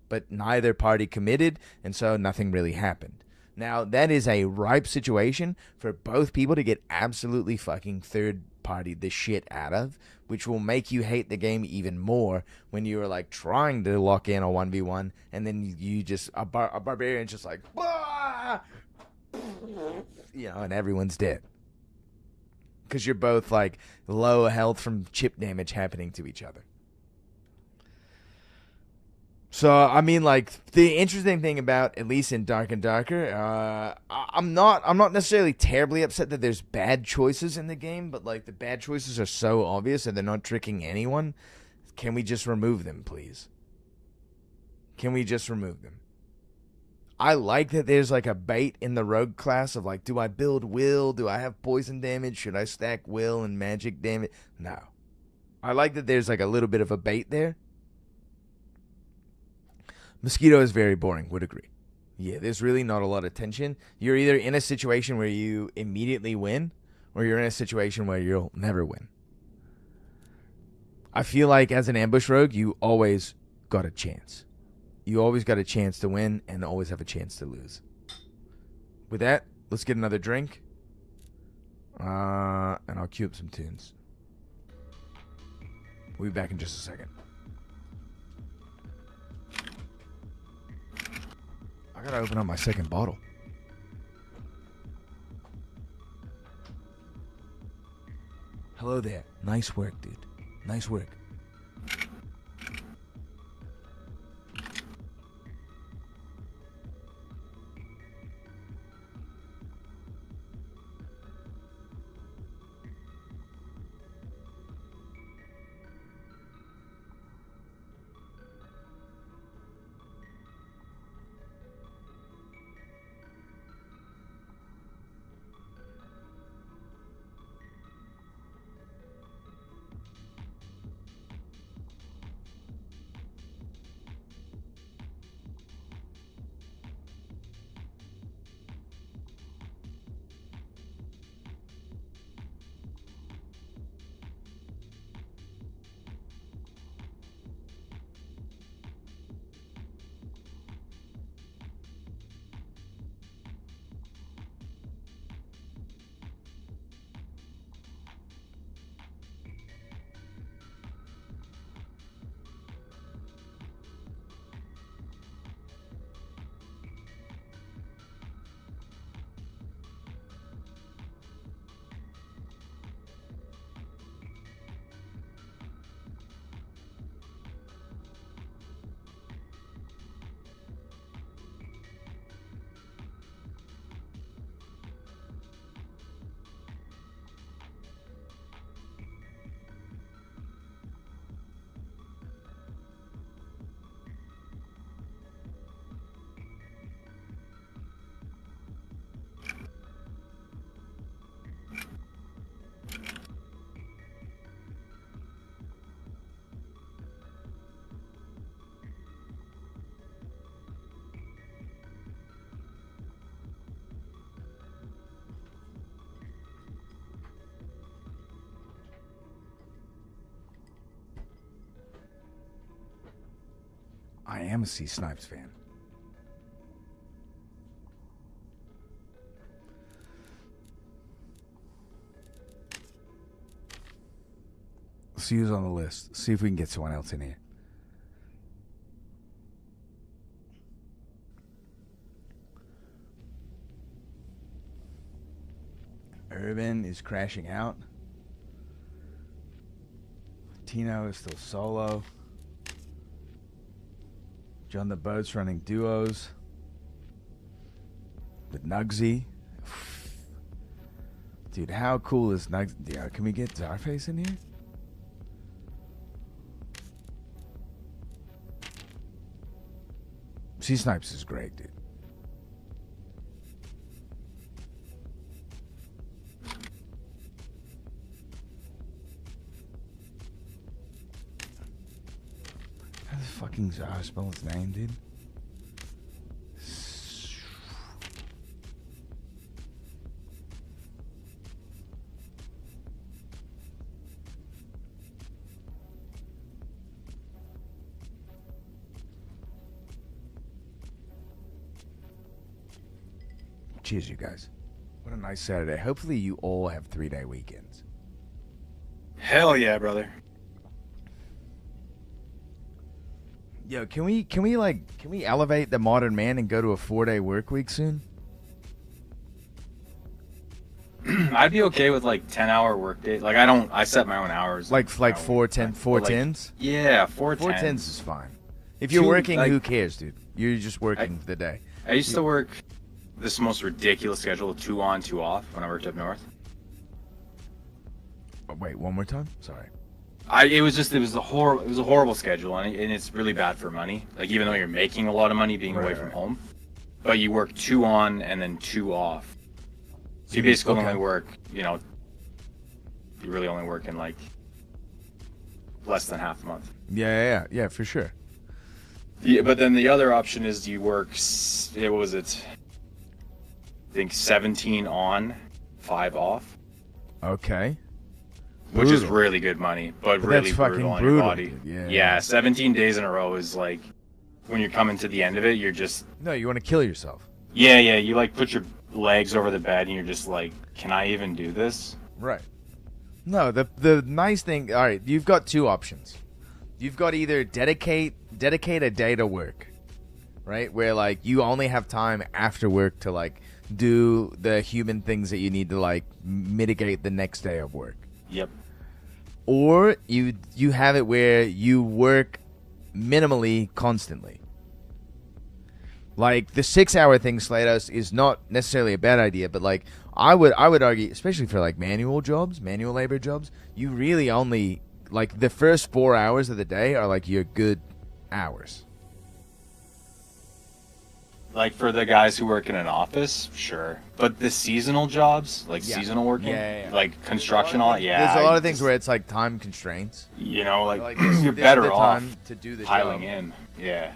But neither party committed, and so nothing really happened. Now, that is a ripe situation for both people to get absolutely fucking third-partied the shit out of, which will make you hate the game even more when you are, like, trying to lock in a 1v1, and then you just, a barbarian just like, bah! And everyone's dead. Because you're both, like, low health from chip damage happening to each other. So, I mean, like, the interesting thing about, at least in Dark and Darker, I'm not necessarily terribly upset that there's bad choices in the game, but, like, the bad choices are so obvious and they're not tricking anyone. Can we just remove them, please? Can we just remove them? I like that there's like a bait in the rogue class of like, do I build will? Do I have poison damage? Should I stack will and magic damage? No. I like that there's like a little bit of a bait there. Mosquito is very boring, would agree. Yeah, there's really not a lot of tension. You're either in a situation where you immediately win, or you're in a situation where you'll never win. I feel like as an ambush rogue, you always got a chance. You always got a chance to win and always have a chance to lose. With that, let's get another drink. And I'll cue up some tunes. We'll be back in just a second. I gotta open up my second bottle. Hello there. Nice work, dude. Nice work. I am a C. Snipes fan. Let's see who's on the list. See if we can get someone else in here. Urban is crashing out. Tino is still solo. John the Boat's running duos with Nugsy. Dude, how cool is Nugsy? Yeah, can we get Czarface in here? C Snipes is great, dude. How the fucking Zara spell his name, dude? Cheers, you guys. What a nice Saturday. Hopefully you all have 3-day weekends. Hell yeah, brother. Yo, can we elevate the modern man and go to a 4-day work week soon? I'd be okay with like 10-hour workday. Like I set my own hours. Like 4-10s? Yeah, 4 10s is fine. If you're working, who cares, dude? You're just working for the day. I used to work this most ridiculous schedule, 2 on, 2 off when I worked up north. Oh, wait, one more time? Sorry. It was a horrible schedule, and it's really bad for money. Like even though you're making a lot of money being away from home. but you work 2 on and then 2 off. So you basically only work, you know, you really only work in like less than half a month. Yeah, for sure. Yeah, but then the other option is you work, what was it? I think 17 on, 5 off. Okay. Which is really good money, but really that's fucking brutal on brutal, your body. dude. Yeah, 17 days in a row is like, when you're coming to the end of it, you're just... No, you want to kill yourself. Yeah, you like put your legs over the bed and you're just like, can I even do this? Right. No, the nice thing, all right, you've got 2 options. You've got either dedicate a day to work, right? Where like you only have time after work to like do the human things that you need to like mitigate the next day of work. Yep. Or you have it where you work minimally constantly. Like the 6-hour thing, Slatos, is not necessarily a bad idea, but like I would argue, especially for like manual labor jobs, you really only like the first 4 hours of the day are like your good hours. Like for the guys who work in an office, sure. But the seasonal jobs, like seasonal working, like construction, all There's a lot of things where it's like time constraints. You know, like this you're is better the off time to do the piling job. in. Yeah.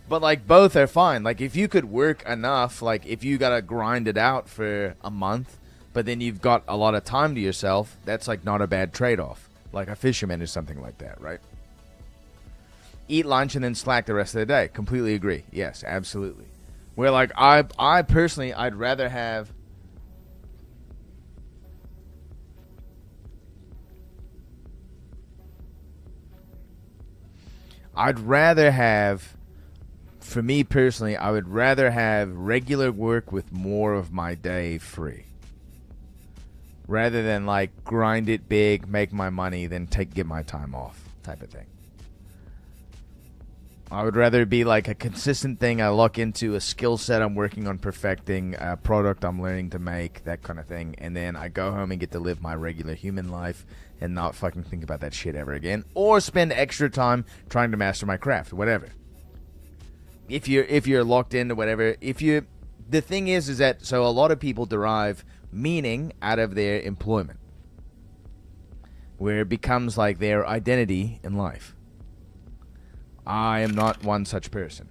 But like both are fine. Like if you could work enough, like if you gotta grind it out for a month, but then you've got a lot of time to yourself, that's like not a bad trade-off. Like a fisherman or something like that, right? Eat lunch and then slack the rest of the day. Completely agree. Yes, absolutely. Where like I personally, I'd rather have for me personally, I would rather have regular work with more of my day free. Rather than like grind it big, make my money, then get my time off type of thing. I would rather be like a consistent thing I look into, a skill set I'm working on perfecting, a product I'm learning to make, that kind of thing, and then I go home and get to live my regular human life and not fucking think about that shit ever again, or spend extra time trying to master my craft, whatever. If you're locked into whatever, the thing is that so a lot of people derive meaning out of their employment, where it becomes like their identity in life. I am not one such person.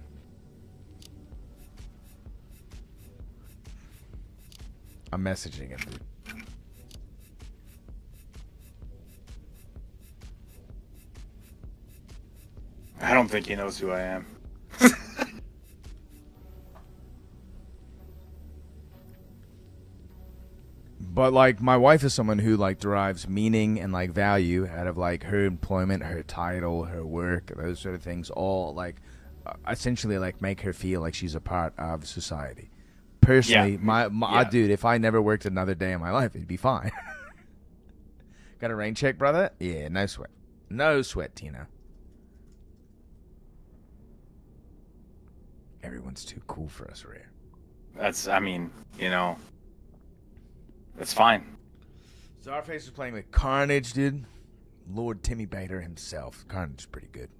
I'm messaging him, dude. I don't think he knows who I am. But like my wife is someone who like derives meaning and like value out of like her employment, her title, her work, those sort of things, all like essentially like make her feel like she's a part of society. Personally, dude, if I never worked another day in my life, it'd be fine. Got a rain check, brother? Yeah, no sweat. No sweat, Tina. Everyone's too cool for us, Rare. That's, I mean, you know, that's fine. Czarface is playing with Carnage, dude. Lord Timmy Bader himself. Carnage is pretty good.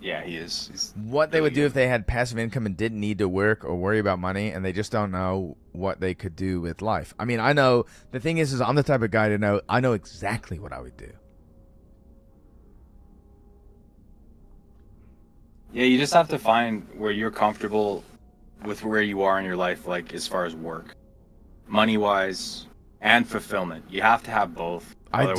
Yeah, he is. He's what they would do if they had passive income and didn't need to work or worry about money, and they just don't know what they could do with life. I mean, I know, the thing is I'm the type of guy to know, I know exactly what I would do. Yeah, you just have to find where you're comfortable with where you are in your life, like as far as work, money-wise, and fulfillment. You have to have both. I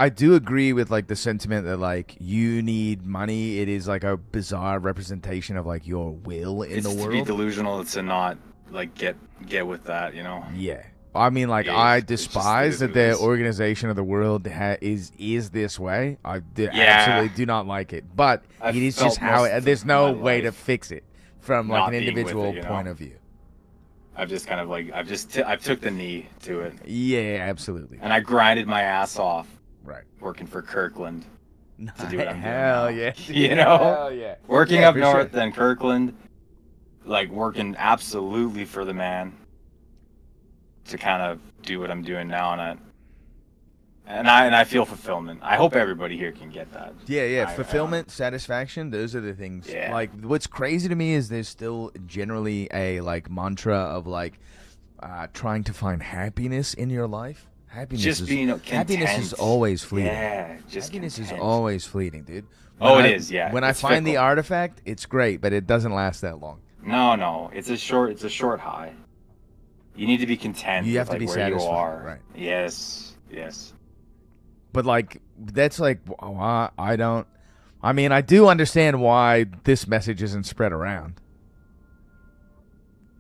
do agree with like the sentiment that like you need money. It is like a bizarre representation of like your will in the world. It's to be delusional. It's to not like get with that, you know. Yeah, I mean, like I despise that the organization of the world is this way. I absolutely do not like it, but it is just how there's no way to fix it from like an individual point of view. I've just kind of like I've took the knee to it. Yeah, absolutely. And I grinded my ass off. Right. Working for Kirkland to do what I'm doing Hell now. yeah. You know? Hell yeah. Working Yeah, up for north, sure. then Kirkland, like working absolutely for the man to kind of do what I'm doing now, and And I feel fulfillment. I hope everybody here can get that. Yeah. Fulfillment, satisfaction, those are the things. Yeah. Like, what's crazy to me is there's still generally a, like, mantra of, like, trying to find happiness in your life. Happiness is always fleeting. Yeah, just happiness content. is always fleeting, dude. It is, yeah. When It's I find the fickle. artifact, it's great, but it doesn't last that long. No, it's a short high. You need to be content. You have with, to be like, where you satisfied, are. right. Yes. But, like, that's like, I mean, I do understand why this message isn't spread around.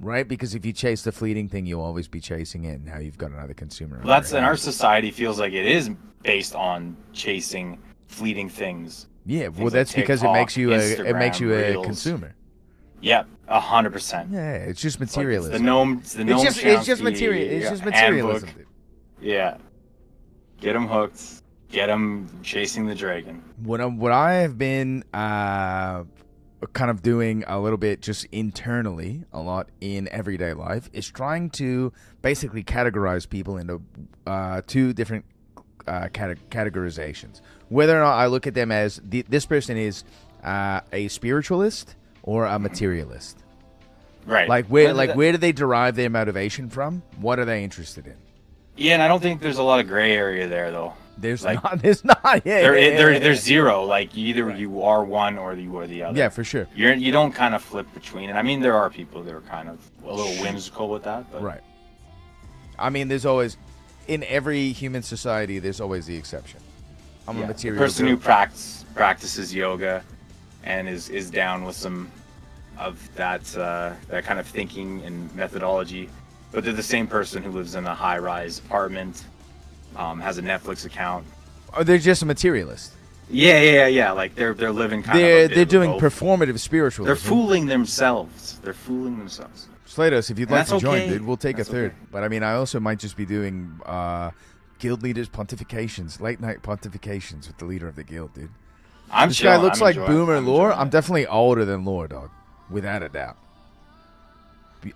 Right? Because if you chase the fleeting thing, you'll always be chasing it. Now you've got another consumer. Well, that's and our society feels like it is based on chasing fleeting things. Yeah, well, Things that's like because TikTok, it makes you a Reels. consumer. Yep, 100%. Yeah, it's just It's like, materialism. it's the Noam It's just Chomsky material. It's just handbook. materialism. Dude. Yeah. Get them hooked. Get them chasing the dragon. What I have been kind of doing a little bit just internally, a lot in everyday life, is trying to basically categorize people into two different categorizations. Whether or not I look at them as this person is a spiritualist or a materialist. Right. Like where do they derive their motivation from? What are they interested in? Yeah, and I don't think there's a lot of gray area there, though. There's like, not. There's not. Yeah. There's zero. Like either you are one or you are the other. Yeah, for sure. You don't kind of flip between it. I mean, there are people that are kind of a little whimsical with that, but Right. I mean, there's always, in every human society, there's always the exception. I'm a the material person dude. who practices yoga and is down with some of that kind of thinking and methodology, but they're the same person who lives in a high-rise apartment, has a Netflix account. Or they're just a materialist. Yeah. Like they're living kind of. They're doing performative spiritualism. They're fooling themselves. Slatos, if you'd like That's to join, okay. dude, we'll take That's a third. okay. But I mean, I also might just be doing guild leaders pontifications, late night pontifications with the leader of the guild, dude. This guy looks like Boomer Lore. I'm definitely older than Lore, dog, without a doubt.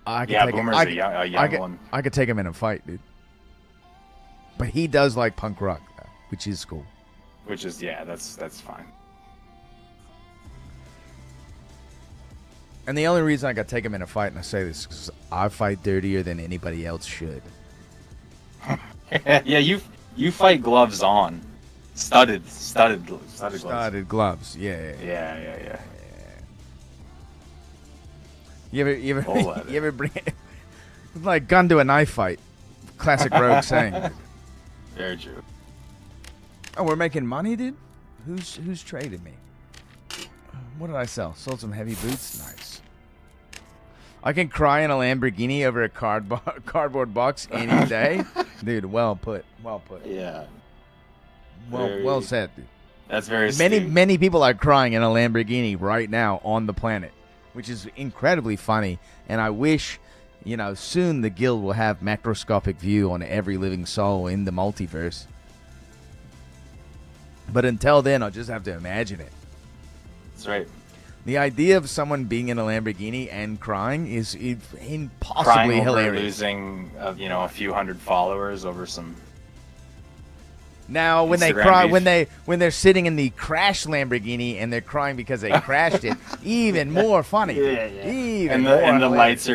Boomer's a young one. I could take him in a fight, dude. But he does like punk rock, which is cool. Which is that's fine. And the only reason I got to take him in a fight, and I say this because I fight dirtier than anybody else should. Yeah, you fight gloves on, studded gloves. Studded gloves, yeah. You ever bring like gun to a knife fight? Classic Rogue saying. Very true. Oh, we're making money, dude. Who's traded me? What did I sell? Sold some heavy boots. Nice. I can cry in a Lamborghini over a cardboard box any day, dude. Well put. Yeah. Well said, dude. That's very astute. Many people are crying in a Lamborghini right now on the planet, which is incredibly funny. And I wish, soon the guild will have macroscopic view on every living soul in the multiverse. But until then, I'll just have to imagine it. That's right. The idea of someone being in a Lamborghini and crying is impossibly Crying over hilarious. losing, a few hundred followers over some. Now, when they Instagram cry, beef. when they're sitting in the crashed Lamborghini and they're crying because they crashed it, even more funny. Even more And the hilarious.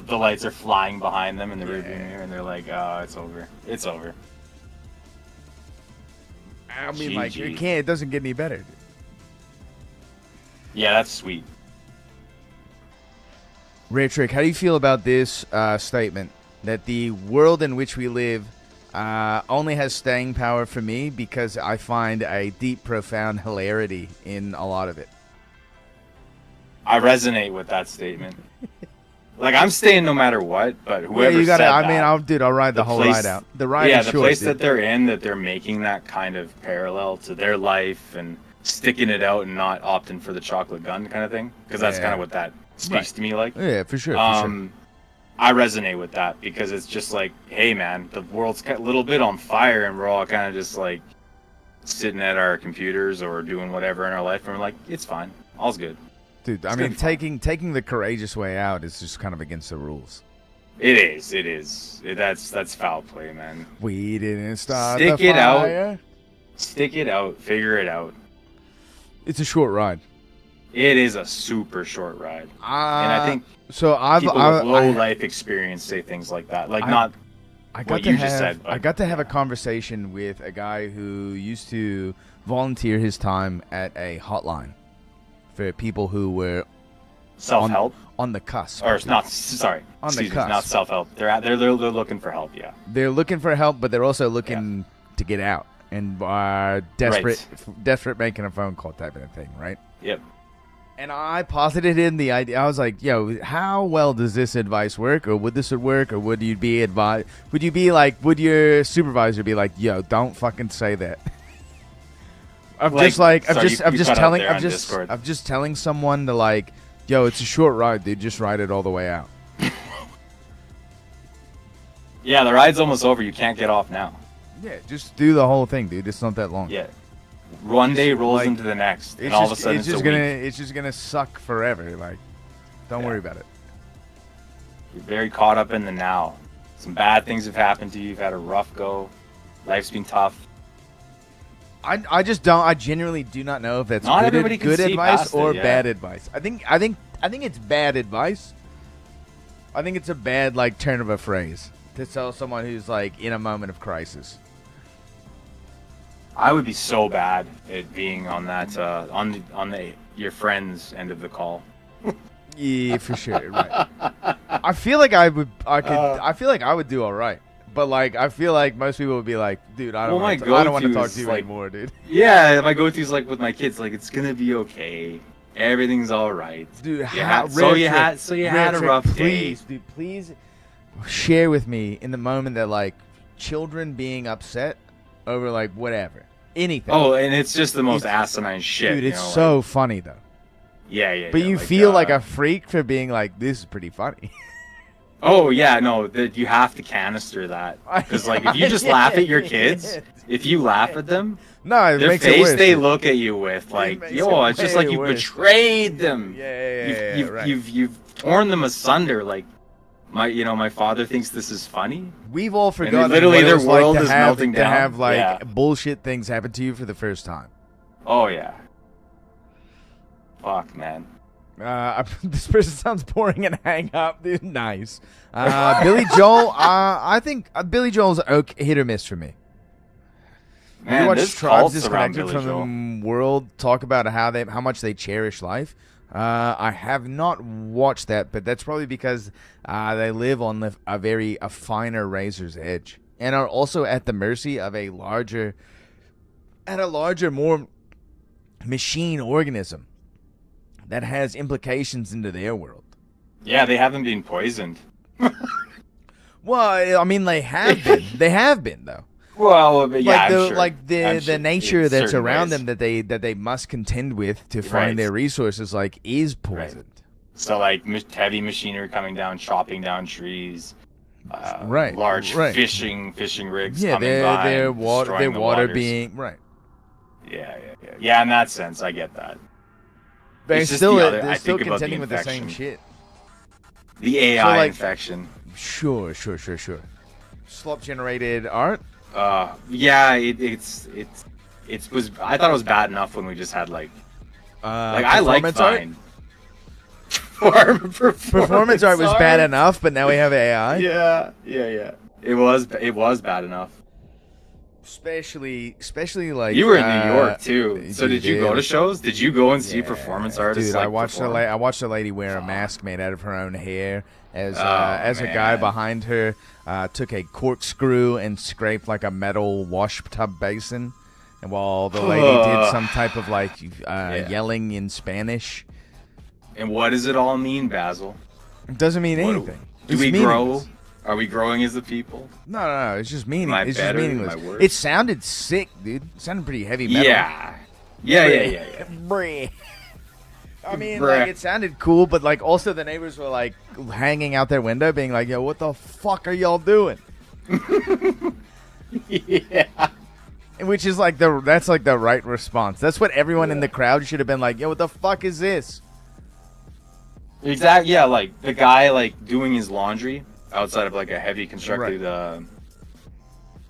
lights are flying behind them in the rearview mirror, and they're like, "Oh, it's over. It's over." I mean, like, GG. it doesn't get any better. Yeah, that's sweet. Rare Trick, how do you feel about this statement that the world in which we live only has staying power for me because I find a deep, profound hilarity in a lot of it? I resonate with that statement. Like, I'm staying no matter what, but whoever you gotta, said I that, mean, I'll ride the whole place- ride out. The ride yeah, is the short, place dude. that they're in, that they're making that kind of parallel to their life and sticking it out and not opting for the chocolate gun kind of thing, because that's Yeah. kind of what that speaks Right. to me like. Yeah, for sure. I resonate with that because it's just like, hey man, the world's got a little bit on fire and we're all kind of just like sitting at our computers or doing whatever in our life, and we're like, it's fine, all's good. Dude, I It's mean, gonna be fine. taking the courageous way out is just kind of against the rules. It is. That's foul play, man. We didn't start Stick the it fire. out. Stick it out. Figure it out. It's a short ride. It is a super short ride, and I think so. people with low life experience say things like that. Like not what you just said. But I got to have a conversation with a guy who used to volunteer his time at a hotline for people who were self-help on the cusp, or not. Sorry, on the excuse me, cusp. not self-help. They're looking for help. Yeah, They're looking for help, but they're also looking to get out and are desperate making a phone call type of thing, right? Yep. And I posited in the idea. I was like, "Yo, how well does this advice work, or would this work, or would you be advised? Would you be like, would your supervisor be like, yo, don't fucking say that?" I'm just telling someone to like, "Yo, it's a short ride, dude. Just ride it all the way out." Yeah, the ride's almost over. You can't get off now. Yeah, just do the whole thing, dude. It's not that long. Yeah. One day rolls into the next, and all of a sudden it's a week. It's just gonna suck forever. Like, don't worry about it. You're very caught up in the now. Some bad things have happened to you. You've had a rough go. Life's been tough. I just don't. I genuinely do not know if that's Not everybody can good see advice past or it, yeah. bad advice. I think it's bad advice. I think it's a bad like turn of a phrase to tell someone who's like in a moment of crisis. I would be so bad at being on that on your friend's end of the call. Yeah, for sure. Right. I feel like I feel like I would do all right. But like, I feel like most people would be like, "Dude, I don't want to talk to you anymore, dude." Yeah, my go-to is like with my kids, like it's gonna be okay. Everything's all right, dude. You had a rough please, day. Dude, please share with me in the moment that like children being upset over like whatever, anything. Oh, and it's just the most asinine shit. Dude, it's you know, so funny though. Yeah. But you feel like a freak for being like, "This is pretty funny." Oh yeah, no, that you have to canister that because like if you just laugh at your kids, if you laugh at them, no, the makes it face worse, they dude. look at you with, like, yo, it's just like you betrayed them. You've torn them asunder. Like my father thinks this is funny. We've all forgotten. Literally, what it their was like world to is have, melting to down. have like Yeah. bullshit things happen to you for the first time. Oh yeah. Fuck, man. This person sounds boring and hang up, dude. Nice. Billy Joel. I think Billy Joel's hit or miss for me. Man, you watch there's Tribes cults Disconnected around from Billy the World talk about how much they cherish life. I have not watched that, but that's probably because they live on a finer razor's edge and are also at the mercy of a larger, more machine organism that has implications into their world. Yeah, they haven't been poisoned. Well, I mean, they have been. They have been though. Well, yeah, the nature that's around them that they must contend with to find their resources is poisoned. Right. So like heavy machinery coming down, chopping down trees. Large fishing rigs coming by. Their and water destroying the waters. being right. Yeah. In that sense, I get that. But It's just they're I still think about contending with the same infection. shit. The AI infection. Sure. Slop generated art. Yeah, it's I thought it was bad enough when we just had I like Vine. Performance art was bad enough, but now we have AI. Yeah. It was bad enough. Especially like you were in New York too. So did you go to shows? Did you go and see performance artists? Dude, I watched a lady wear a mask made out of her own hair as a guy behind her took a corkscrew and scraped like a metal wash tub basin, and while the lady did some type of yelling in Spanish. And what does it all mean, Basil? It doesn't mean anything. Do we grow? Are we growing as a people? No. It's just meaningless. It's better? just Am meaningless. I worse? It sounded sick, dude. It sounded pretty heavy metal. Yeah. Breh. I mean, it sounded cool, but also the neighbors were hanging out their window, being like, "Yo, what the fuck are y'all doing?" Yeah. Which is that's the right response. That's what everyone in the crowd should have been like, "Yo, what the fuck is this?" Exactly. Yeah, the guy doing his laundry outside of like a heavy constructed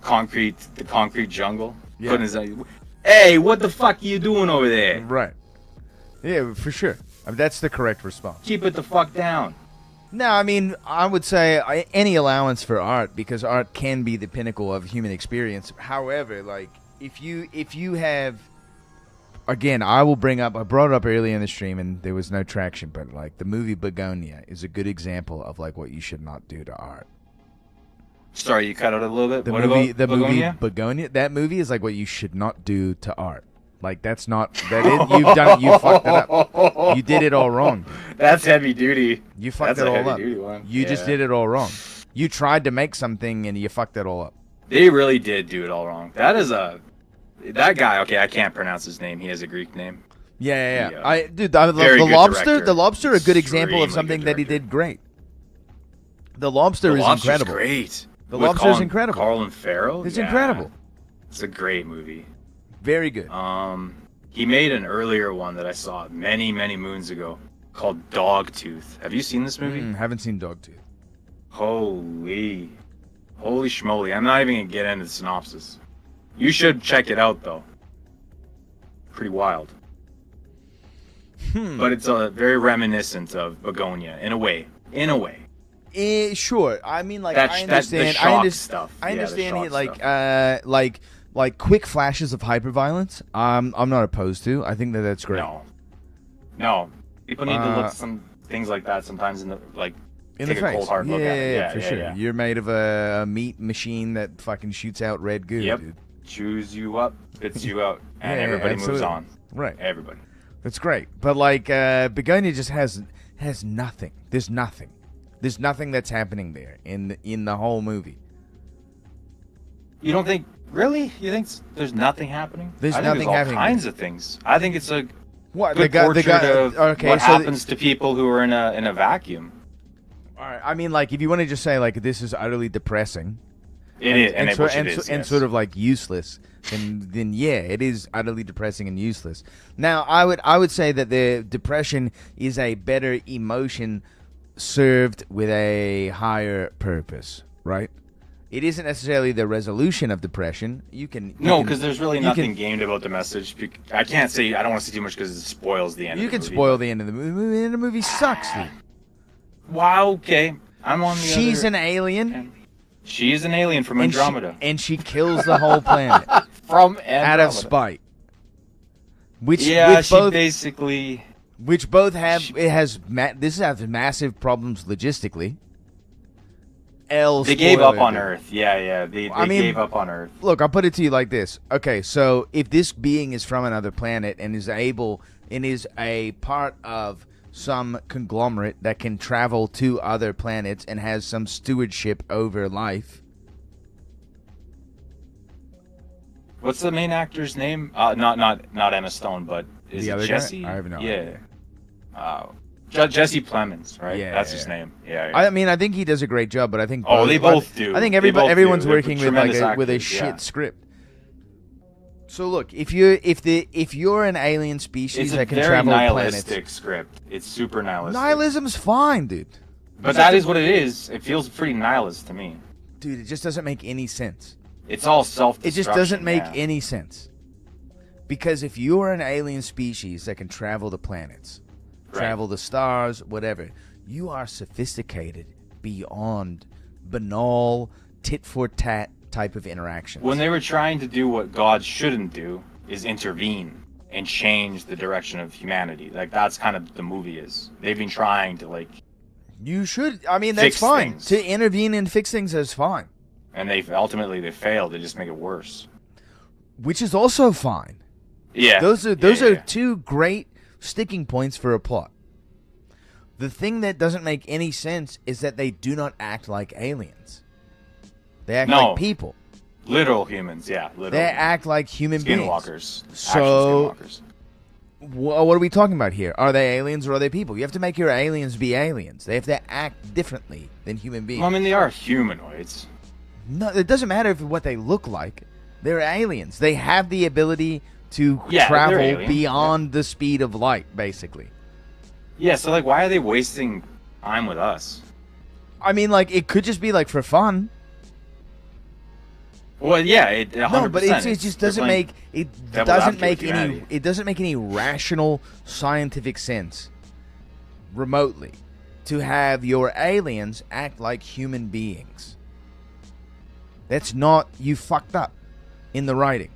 concrete jungle. Yeah. Putting his, hey, what the fuck are you doing over there? Right. Yeah, for sure. I mean, that's the correct response. Keep it the fuck down. No, I mean, I would say any allowance for art, because art can be the pinnacle of human experience. However, like, if you have, again, I brought it up earlier in the stream and there was no traction, but like the movie Begonia is a good example of like what you should not do to art. Sorry, you cut out a little bit. The What movie, about Begonia? Begonia, that movie is like what you should not do to art. Like that's not you've done it. You fucked it up. You did it all wrong. That's heavy duty. You fucked That's it a all heavy up. duty one. You just Yeah. did it all wrong. You tried to make something and you fucked it all up. They really did do it all wrong. That guy. Okay, I can't pronounce his name. He has a Greek name. Yeah. Yeah. The Very good lobster. director. The lobster, a good example of Extremely something good that he did great. The lobster The is Lobster's incredible. great. The With lobster is Colin- incredible. Colin Farrell. It's Yeah. incredible. It's a great movie. Very good. He made an earlier one that I saw many, many moons ago called Dogtooth. Have you seen this movie? Haven't seen Dogtooth. Holy schmoly. I'm not even going to get into the synopsis. You should check it out, though. Pretty wild. But it's very reminiscent of Begonia, in a way. Sure. I mean, like, That I sh- that- understand. the shock stuff. I Yeah, the understand shock it. Like quick flashes of hyperviolence. I'm not opposed to. I think that's great. No. People need to look Uh, at some things like that sometimes in the, like, In take the a face. cold hard look at it. Yeah, for sure. Yeah. You're made of a meat machine that fucking shoots out red goo, Yep. dude. Chews you up, spits you out, and Yeah, everybody moves absolutely. on. Right. Everybody. That's great. But like Begonia just has nothing. There's nothing. There's nothing that's happening there in the whole movie. You don't think, really? You think there's nothing happening? There's I think nothing there's all happening. kinds of things. I think it's a What, good the guy- portrait of okay, what so the- happens to people who are in a vacuum. All right. I mean, like, if you want to just say like this is utterly depressing, It is, and sort, which it is, and yes. sort of like useless, then yeah, it is utterly depressing and useless. Now, I would say that the depression is a better emotion served with a higher purpose, right? It isn't necessarily the resolution of depression. No, because there's really nothing gained about the message. I can't say, I don't want to say too much because it spoils the end You of the can movie. spoil the end of the movie. And the movie sucks, dude. Wow, okay. I'm on the She's other... an alien. She's an alien from and she- Andromeda. and she kills the whole planet From out Andromeda. of spite. Which Yeah, which she both basically... which both have this has massive problems logistically. They gave up on Earth. Yeah. They I mean, gave up on Earth. Look, I'll put it to you like this. Okay, so if this being is from another planet and is a part of some conglomerate that can travel to other planets and has some stewardship over life. What's the main actor's name? Not Emma Stone, but is The it other guy? Jesse? I have no idea. Jesse Plemons, right? Yeah, That's yeah, his yeah. name. Yeah. I mean, I think he does a great job, but I think They both do. I think They both do. everyone's They're working with like tremendous with a actors, shit yeah. script. So look, if you're an alien species It's a that can very travel nihilistic planets, script. It's super nihilistic. nihilism's fine, dude. But that is what it is. It feels pretty nihilist to me. Dude, it just doesn't make any sense. It's all self-destruction. It just doesn't make yeah. any sense. Because if you're an alien species that can travel to planets, travel to stars, whatever, you are sophisticated beyond banal tit-for-tat type of interactions. When they were trying to do what God shouldn't do, is intervene and change the direction of humanity. Like, that's kind of the movie is. They've been trying to, like... You should... I mean, that's fix fine. things. To intervene and fix things is fine. And they failed. They just make it worse. Which is also fine. Yeah. Those are Yeah. two great sticking points for a plot. The thing that doesn't make any sense is that they do not act like aliens. They act No. like people. Literal humans, yeah. Literal They act like human beings. Skinwalkers. So, Action skinwalkers. what are we talking about here? Are they aliens or are they people? You have to make your aliens be aliens. They have to act differently than human beings. Well, I mean, they are humanoids. No, it doesn't matter what they look like. They're aliens. They have the ability to Yeah, travel they're alien, beyond the speed of light, basically. Yeah, so, like, why are they wasting time with us? I mean, like, it could just be like for fun. Well, yeah, it 100%. No, but it just doesn't make it doesn't make any rational scientific sense remotely to have your aliens act like human beings. That's not, you fucked up in the writing.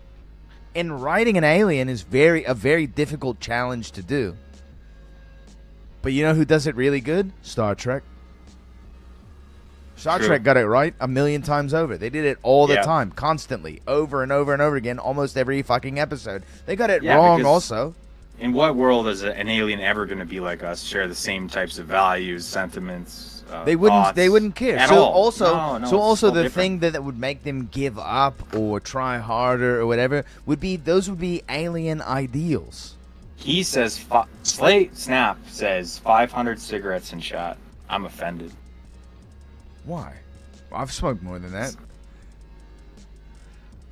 And writing an alien is a very difficult challenge to do. But you know who does it really good? Star Trek. Star Trek got it right 1,000,000 times over. They did it all the time, constantly, over and over and over again, almost every fucking episode. They got it wrong also. In what world is an alien ever going to be like us, share the same types of values, sentiments, They wouldn't care. At So all. also the thing that would make them give up or try harder or whatever would be alien ideals. He says, Snap says 500 cigarettes in chat. I'm offended. Why? I've smoked more than that.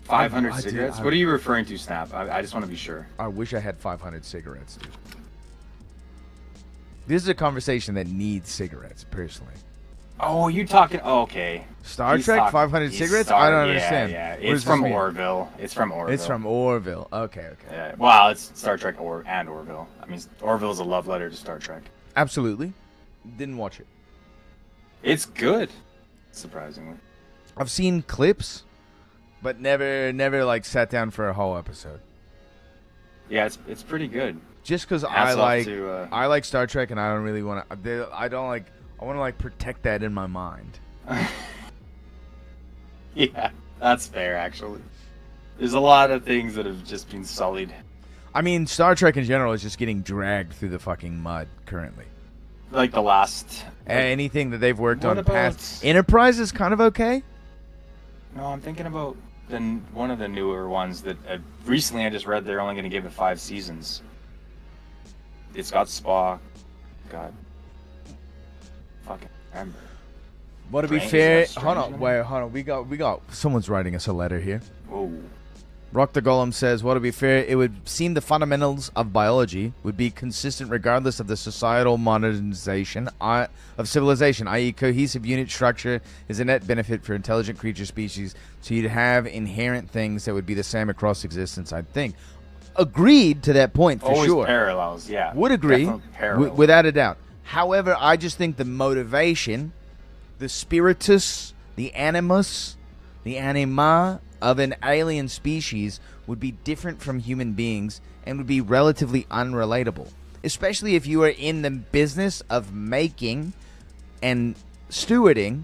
500 cigarettes? What are you referring to, Snap? I just want to be sure. I wish I had 500 cigarettes, dude. This is a conversation that needs cigarettes, personally. Oh, you talking? Oh, okay. Star Trek, 500 cigarettes? I don't understand. Yeah, What it's does from this mean? Orville. It's from Orville. It's from Orville. Okay. Yeah. Wow, it's Star Trek and Orville. I mean, Orville's a love letter to Star Trek. Absolutely. Didn't watch it. It's good, surprisingly. I've seen clips, but never like sat down for a whole episode. Yeah, it's pretty good. Just because I like Star Trek and I don't really want to. I want to like protect that in my mind. Yeah, that's fair. Actually, there's a lot of things that have just been sullied. I mean, Star Trek in general is just getting dragged through the fucking mud currently. Like the last. Anything that they've worked What on about- past. Enterprise is kind of okay. No, I'm thinking about one of the newer ones that recently I just read. They're only going to give it 5 seasons. It's got Spock. God. Fucking remember. Well, to be Strange, fair, is that hold strange on, wait, hold on. We got someone's writing us a letter here. Whoa. Rock the Golem says, well, to be fair, it would seem the fundamentals of biology would be consistent regardless of the societal modernization of civilization, i.e. cohesive unit structure is a net benefit for intelligent creature species, so you'd have inherent things that would be the same across existence, I'd think. Agreed to that point, for Always sure. parallels, yeah. Would agree, Definitely parallels. without a doubt. However, I just think the motivation, the spiritus, the animus, the anima of an alien species would be different from human beings and would be relatively unrelatable. Especially if you are in the business of making and stewarding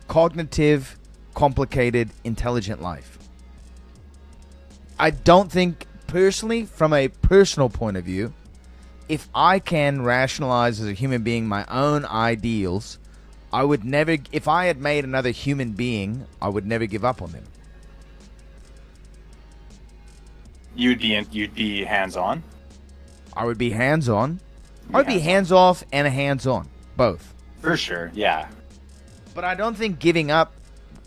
cognitive, complicated, intelligent life. I don't think, personally, from a personal point of view, if I can rationalize as a human being my own ideals, I would never, if I had made another human being, I would never give up on them. You'd be hands-on? I would be hands-on. I'd be hands-off and hands-on. Both. For sure, yeah. But I don't think giving up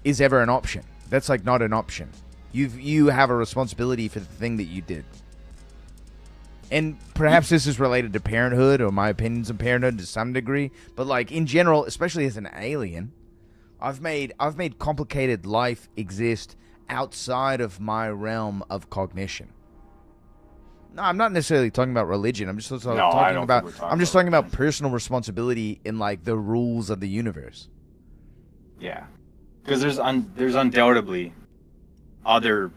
is ever an option. That's like not an option. You have a responsibility for the thing that you did. And perhaps this is related to parenthood or my opinions of parenthood to some degree, but like in general, especially as an alien, I've made complicated life exist outside of my realm of cognition. No, I'm not necessarily talking about religion. I'm just talking about personal responsibility in like the rules of the universe. Yeah. Because there's undoubtedly other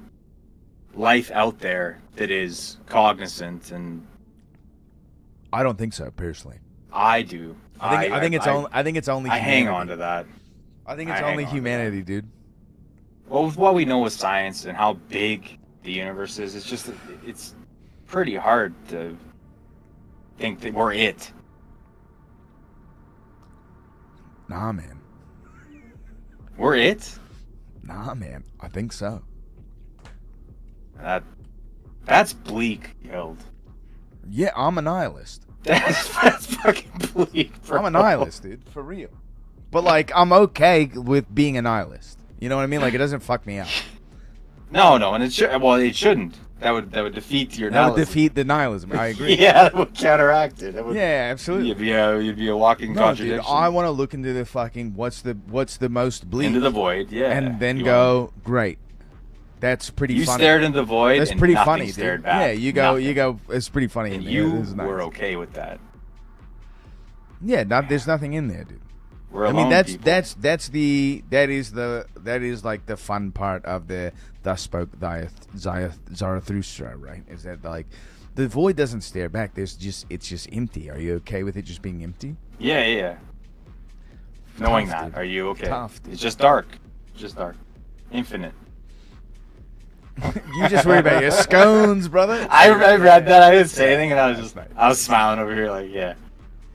life out there that is cognizant, and I don't think so personally. I do. I think it's only I hang humanity. on to that. I think it's only humanity, dude. Well, with what we know with science and how big the universe is, it's pretty hard to think that we're it. Nah, man. We're it? Nah, man. I think so. That's bleak, Hild. Yeah, I'm a nihilist. That's fucking bleak, bro. I'm a nihilist, dude. For real. But, like, I'm okay with being a nihilist. You know what I mean? Like, it doesn't fuck me out. No, and it shouldn't. That would defeat your That would nihilism. defeat the nihilism. I agree. Yeah, that would counteract it. That would, Yeah, absolutely. You'd be a walking No, contradiction. dude, I want to look into the fucking what's the most bleak Into the void, yeah. and then You go great. That's pretty You funny. stared into the void That's and pretty nothing funny, dude. stared back. Yeah, you go. Nothing. It's pretty funny. And in there. you It is nice. were okay with that. Yeah, there's nothing in there, dude. We're I mean, alone, that's people. that is like the fun part of the Thus Spoke Zarathustra, right? Is that like the void doesn't stare back. It's just empty. Are you okay with it just being empty? Yeah. Knowing Tough, that, dude. are you okay? Tough, dude. It's just dark. Just dark. Infinite. You just worry about your scones, brother. I read that. I didn't say anything, and I was smiling over here, like, yeah.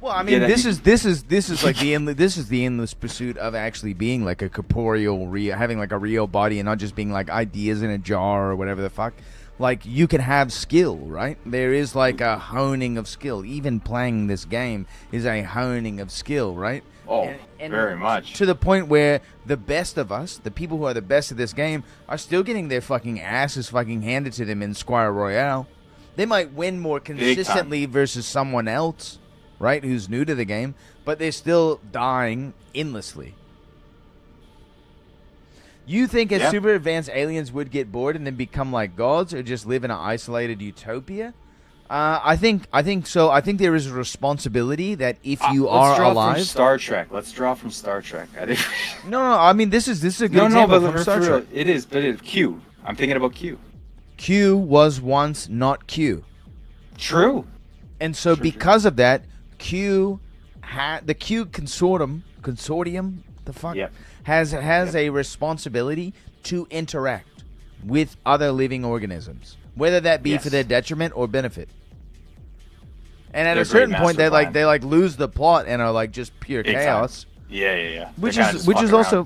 Well, I mean, Yeah, this is like the endless pursuit of actually being like a corporeal, having like a real body, and not just being like ideas in a jar or whatever the fuck. Like you can have skill, right? There is like a honing of skill. Even playing this game is a honing of skill, right? Oh, very much. To the point where the best of us, the people who are the best at this game, are still getting their fucking asses fucking handed to them in Squire Royale. They might win more consistently versus someone else, right, who's new to the game, but they're still dying endlessly. You think as super advanced aliens would get bored and then become like gods, or just live in an isolated utopia? I think so. I think there is a responsibility that if you Let's are draw alive. from Star Trek. Let's draw from Star Trek. No. I mean, this is a good example but from Star Trek. it is. But Q. I'm thinking about Q. Q was once not Q. True. And so because of that, the Q consortium, the fuck, has a responsibility to interact with other living organisms, whether that be for their detriment or benefit. And at They're a certain great point, master they lose the plot and are like just pure Big time. chaos. Yeah. Which They're kinda is just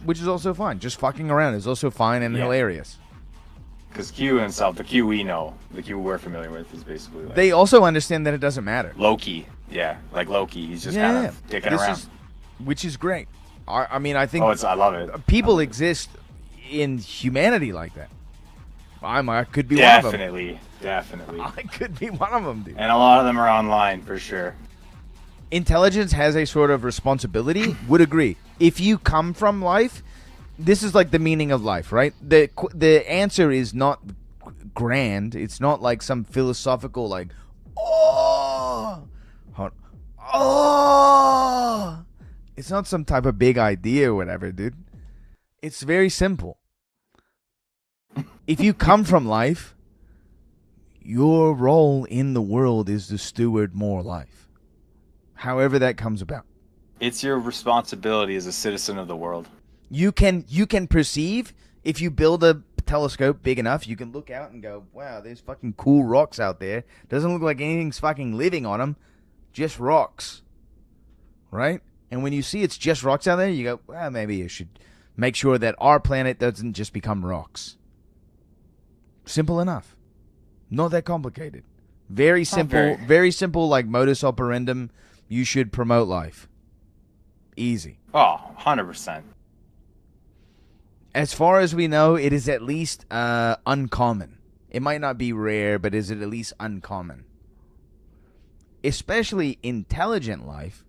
which is also fine. Just fucking around is also fine and hilarious. Because Q himself, the Q we know, the Q we're familiar with, is basically like They also understand that it doesn't matter. Loki. Yeah, like Loki. He's just kind of dicking around. Which is great. I mean, I think. I love it. People exist in humanity like that. I could be Definitely. I could be one of them, dude. And a lot of them are online for sure. Intelligence has a sort of responsibility. Would agree. If you come from life, this is like the meaning of life, right? The answer is not grand. It's not like some philosophical like, it's not some type of big idea or whatever, dude. It's very simple. If you come from life, your role in the world is to steward more life. However that comes about. It's your responsibility as a citizen of the world. You can perceive, if you build a telescope big enough, you can look out and go, wow, there's fucking cool rocks out there. Doesn't look like anything's fucking living on them. Just rocks. Right? And when you see it's just rocks out there, you go, well, maybe you should make sure that our planet doesn't just become rocks. Simple enough. Not that complicated. Very simple, very simple, like modus operandum. You should promote life. Easy. Oh, 100%. As far as we know, it is at least uncommon. It might not be rare, but is it at least uncommon? Especially intelligent life.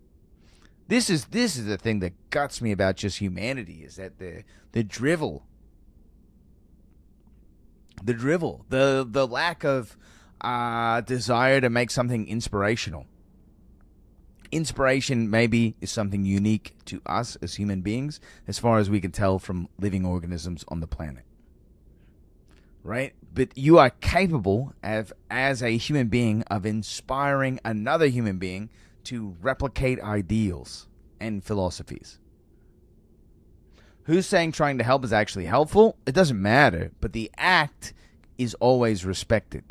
This is the thing that guts me about just humanity, is that the drivel. The lack of desire to make something inspirational. Inspiration maybe is something unique to us as human beings, as far as we can tell from living organisms on the planet. Right? But you are capable of, as a human being, of inspiring another human being to replicate ideals and philosophies. Who's saying trying to help is actually helpful? It doesn't matter, but the act is always respected.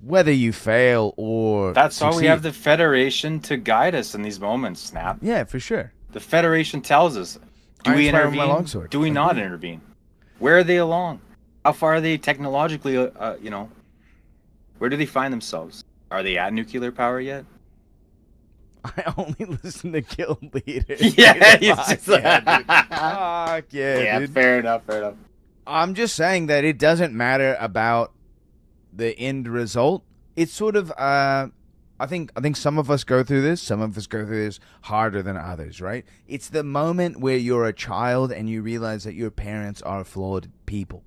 Whether you fail or That's why we succeed. have the Federation to guide us in these moments, Snap. Yeah, for sure. The Federation tells us, do I we inspire with my intervene? longsword. Do we not intervene? Where are they along? How far are they technologically, where do they find themselves? Are they at nuclear power yet? I only listen to Guild Leaders. Yeah, it's Fuck just yeah, dude. Fuck yeah, Yeah, dude. fair enough. I'm just saying that it doesn't matter about the end result. It's sort of I think some of us go through this. Some of us go through this harder than others, right? It's the moment where you're a child and you realize that your parents are flawed people.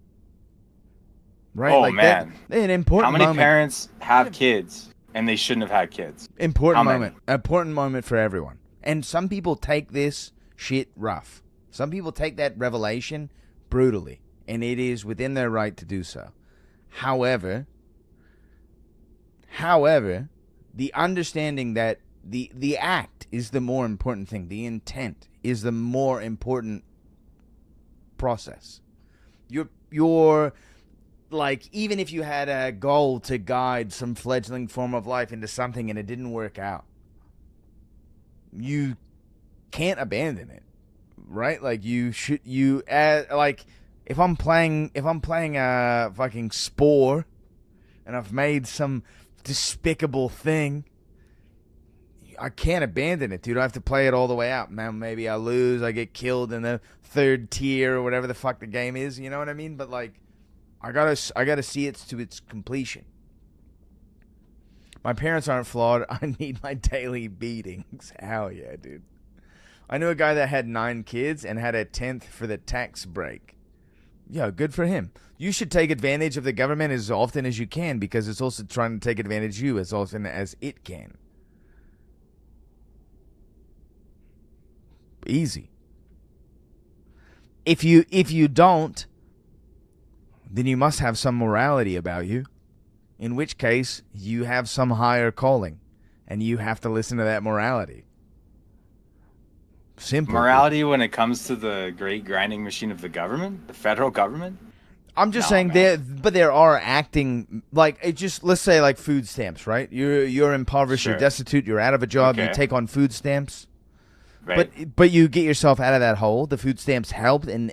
Right? Oh, like man. an important How many moment. parents have kids and they shouldn't have had kids? Important How many? moment. Important moment for everyone. And some people take this shit rough. Some people take that revelation brutally, and it is within their right to do so. However, the understanding that the act is the more important thing. The intent is the more important process. You're like, even if you had a goal to guide some fledgling form of life into something and it didn't work out, you can't abandon it, right? Like like if I'm playing a fucking Spore and I've made some despicable thing, I can't abandon it, dude. I have to play it all the way out. Man, maybe I lose, I get killed in the 3rd tier or whatever the fuck the game is, you know what I mean? But like, I gotta see it to its completion. My parents aren't flawed. I need my daily beatings. Hell yeah, dude. I knew a guy that had 9 kids and had a 10th for the tax break. Yeah, good for him. You should take advantage of the government as often as you can, because it's also trying to take advantage of you as often as it can. Easy. If you don't, then you must have some morality about you. In which case, you have some higher calling, and you have to listen to that morality. Simple. Morality when it comes to the great grinding machine of the government, the federal government. I'm just saying there are acting like it. Just let's say like food stamps, right? You're impoverished, Sure. you're destitute, you're out of a job, you Okay. take on food stamps. Right. But you get yourself out of that hole. The food stamps helped, and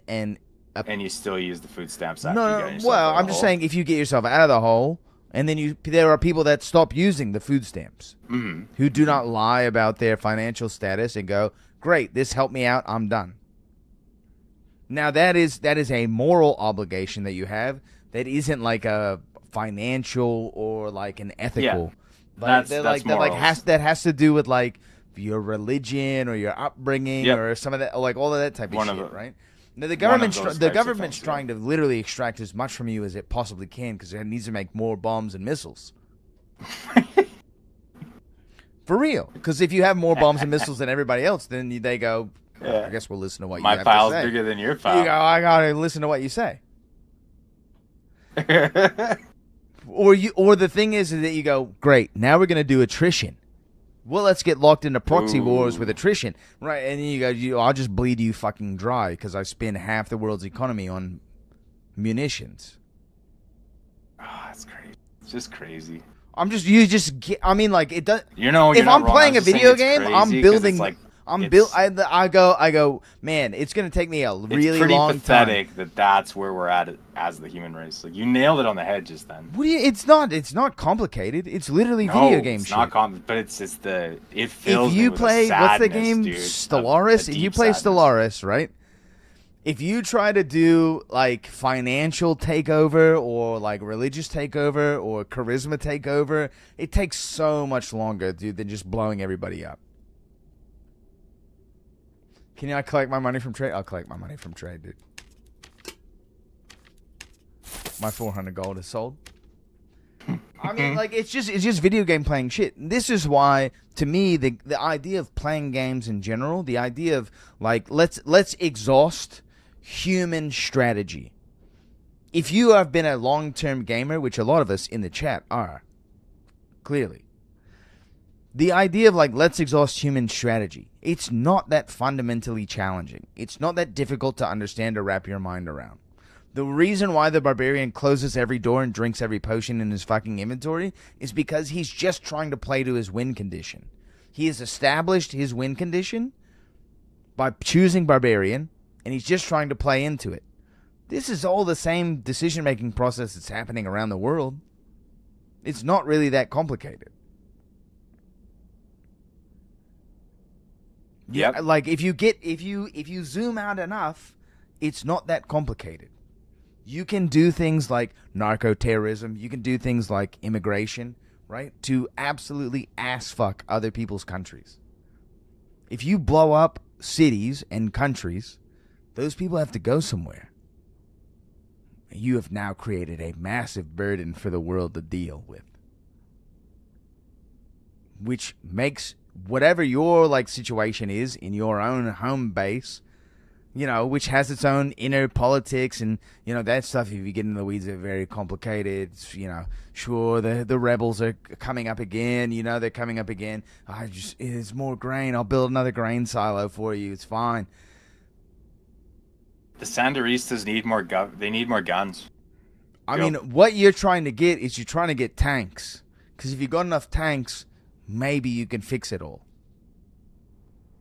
you still use the food stamps after no, you no, get yourself well, out of I'm the just hole. saying if you get yourself out of the hole, and then there are people that stop using the food stamps, who do not lie about their financial status and go, "Great, this helped me out. I'm done." Now that is a moral obligation that you have. That isn't like a financial or like an ethical. That's that has to do with like your religion or your upbringing Yep. or some of that, like all of that type of shit, right? Now the one of government's those the types of government's things, trying to literally extract as much from you as it possibly can because it needs to make more bombs and missiles. For real, because if you have more bombs and missiles than everybody else, then they go, Yeah. I guess we'll listen to what My you have file's to say. bigger than your You file. go, I gotta listen to what you say. Or the thing is that you go, great, now we're gonna do attrition. Well, let's get locked into proxy wars with attrition, right? And then you go, I'll just bleed you fucking dry because I spend half the world's economy on munitions. Oh, that's crazy. It's just crazy. I mean, like it does. You know, if you're not I'm wrong. playing I'm a just video saying game, it's I'm crazy 'cause building. it's like, I go, man, it's gonna take me a really it's pretty long pathetic time. that's where we're at as the human race. Like you nailed it on the head just then. What do you? It's not complicated. It's literally video game it's shit. not but it fills If me you with play, a what's the sadness, game? dude, Stellaris. a If you deep play sadness. Stellaris, right? If you try to do like financial takeover or like religious takeover or charisma takeover, it takes so much longer, dude, than just blowing everybody up. Can I collect my money from trade? I'll collect my money from trade, dude. My 400 gold is sold. I mean, like it's just video game playing shit. This is why, to me, the idea of playing games in general, the idea of like let's exhaust human strategy. If you have been a long-term gamer, which a lot of us in the chat are, clearly, the idea of like let's exhaust human strategy, it's not that fundamentally challenging. It's not that difficult to understand or wrap your mind around. The reason why the barbarian closes every door and drinks every potion in his fucking inventory is because he's just trying to play to his win condition. He has established his win condition by choosing barbarian, and he's just trying to play into it. This is all the same decision-making process that's happening around the world. It's not really that complicated. Yep. Yeah, like if you zoom out enough, it's not that complicated. You can do things like narco-terrorism. You can do things like immigration, right? To absolutely ass-fuck other people's countries. If you blow up cities and countries, those people have to go somewhere. You have now created a massive burden for the world to deal with. Which makes whatever your like situation is in your own home base, you know, which has its own inner politics and, you know, that stuff, if you get in the weeds, are very complicated. It's, you know, sure, the rebels are coming up again. You know, they're coming up again. It's more grain. I'll build another grain silo for you. It's fine. The Sandinistas need more they need more guns. I mean, what you're trying to get is you're trying to get tanks. Because if you've got enough tanks, maybe you can fix it all.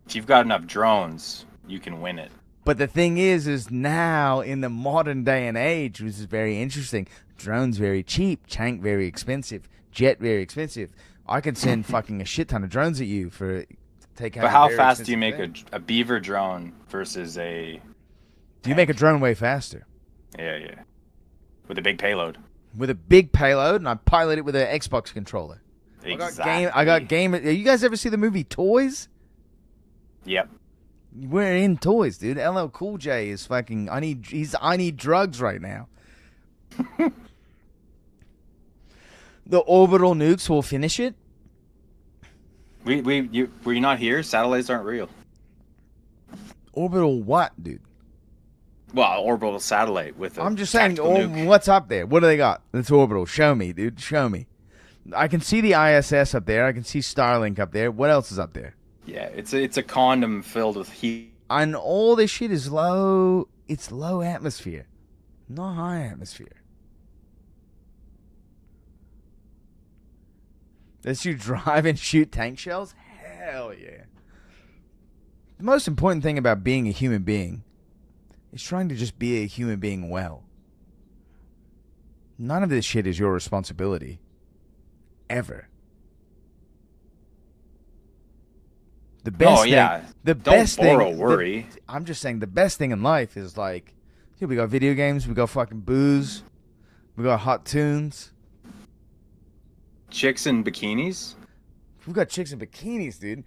If you've got enough drones, you can win it. But the thing is now in the modern day and age, which is very interesting, drones very cheap, tank very expensive, jet very expensive. I can send fucking a shit ton of drones at you for take out. But how fast do you make a beaver drone versus a? Do you make a drone way faster? Yeah. With a big payload. With a big payload, and I pilot it with an Xbox controller. Exactly. I got game. You guys ever see the movie Toys? Yep. We're in Toys, dude. LL Cool J is fucking. I need drugs right now. The orbital nukes will finish it. Were you not here? Satellites aren't real. Orbital what, dude? Well, orbital satellite with a I'm just saying, nuke. what's up there? What do they got? It's orbital. Show me, dude. Show me. I can see the ISS up there. I can see Starlink up there. What else is up there? Yeah, it's a condom filled with heat. And all this shit is low. It's low atmosphere, not high atmosphere. Does you drive and shoot tank shells? Hell yeah. The most important thing about being a human being is trying to just be a human being well. None of this shit is your responsibility. Ever. The best thing, the Don't best borrow thing, worry. I'm just saying the best thing in life is like, dude, we got video games, we got fucking booze, we got hot tunes. Chicks in bikinis? We got chicks in bikinis, dude.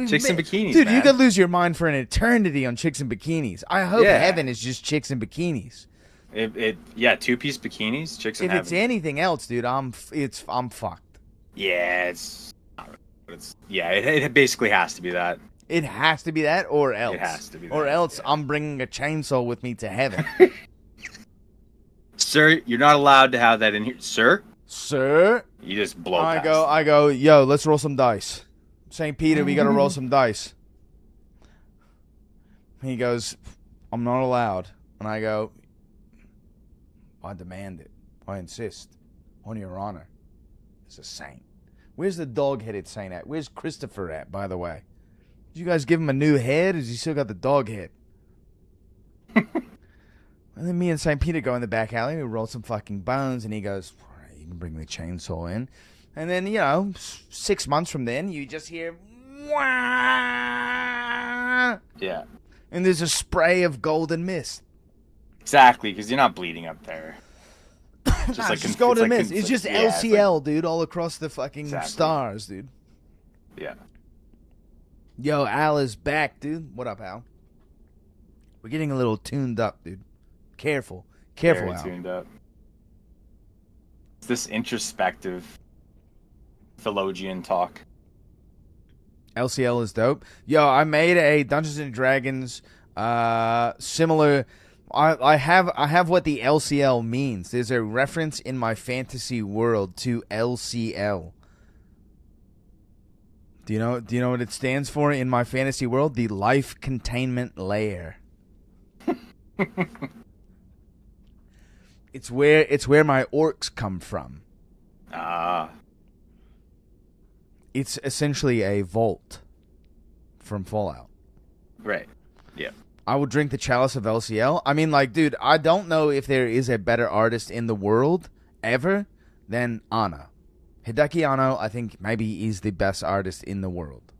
Chicks in bikinis, dude. man. You could lose your mind for an eternity on chicks in bikinis. I hope Yeah. heaven is just chicks in bikinis. Yeah, two-piece bikinis, chicks in If heaven. it's anything else, dude, I'm fucked. Yeah, it basically has to be that. It has to be that, or else. It has to be or that, else I'm bringing a chainsaw with me to heaven. Sir, you're not allowed to have that in here. Sir? You just blow I past. go, yo, let's roll some dice. St. Peter, we gotta roll some dice. He goes, I'm not allowed. And I go, I demand it. I insist. On your honor. As a saint. Where's the dog-headed saint at? Where's Christopher at, by the way? Did you guys give him a new head, or has he still got the dog head? And then me and St. Peter go in the back alley, we roll some fucking bones, and he goes, all right, you can bring the chainsaw in. And then, 6 months from then, you just hear, wah! Yeah. And there's a spray of golden mist. Exactly, because you're not bleeding up there. It's just golden mist. It's just LCL, dude, all across the fucking stars, dude. Yeah. Yo, Al is back, dude. What up, Al? We're getting a little tuned up, dude. Careful. Careful, Very Al. tuned up. It's this introspective theologian talk. LCL is dope. Yo, I made a Dungeons and Dragons similar. I have what the LCL means. There's a reference in my fantasy world to LCL. Do you know what it stands for in my fantasy world? The Life Containment Layer. It's where my orcs come from. Ah. It's essentially a vault from Fallout. Right. Yeah. I would drink the chalice of LCL. I mean, like, dude, I don't know if there is a better artist in the world ever than Anno. Hideki Anno, I think, maybe is the best artist in the world.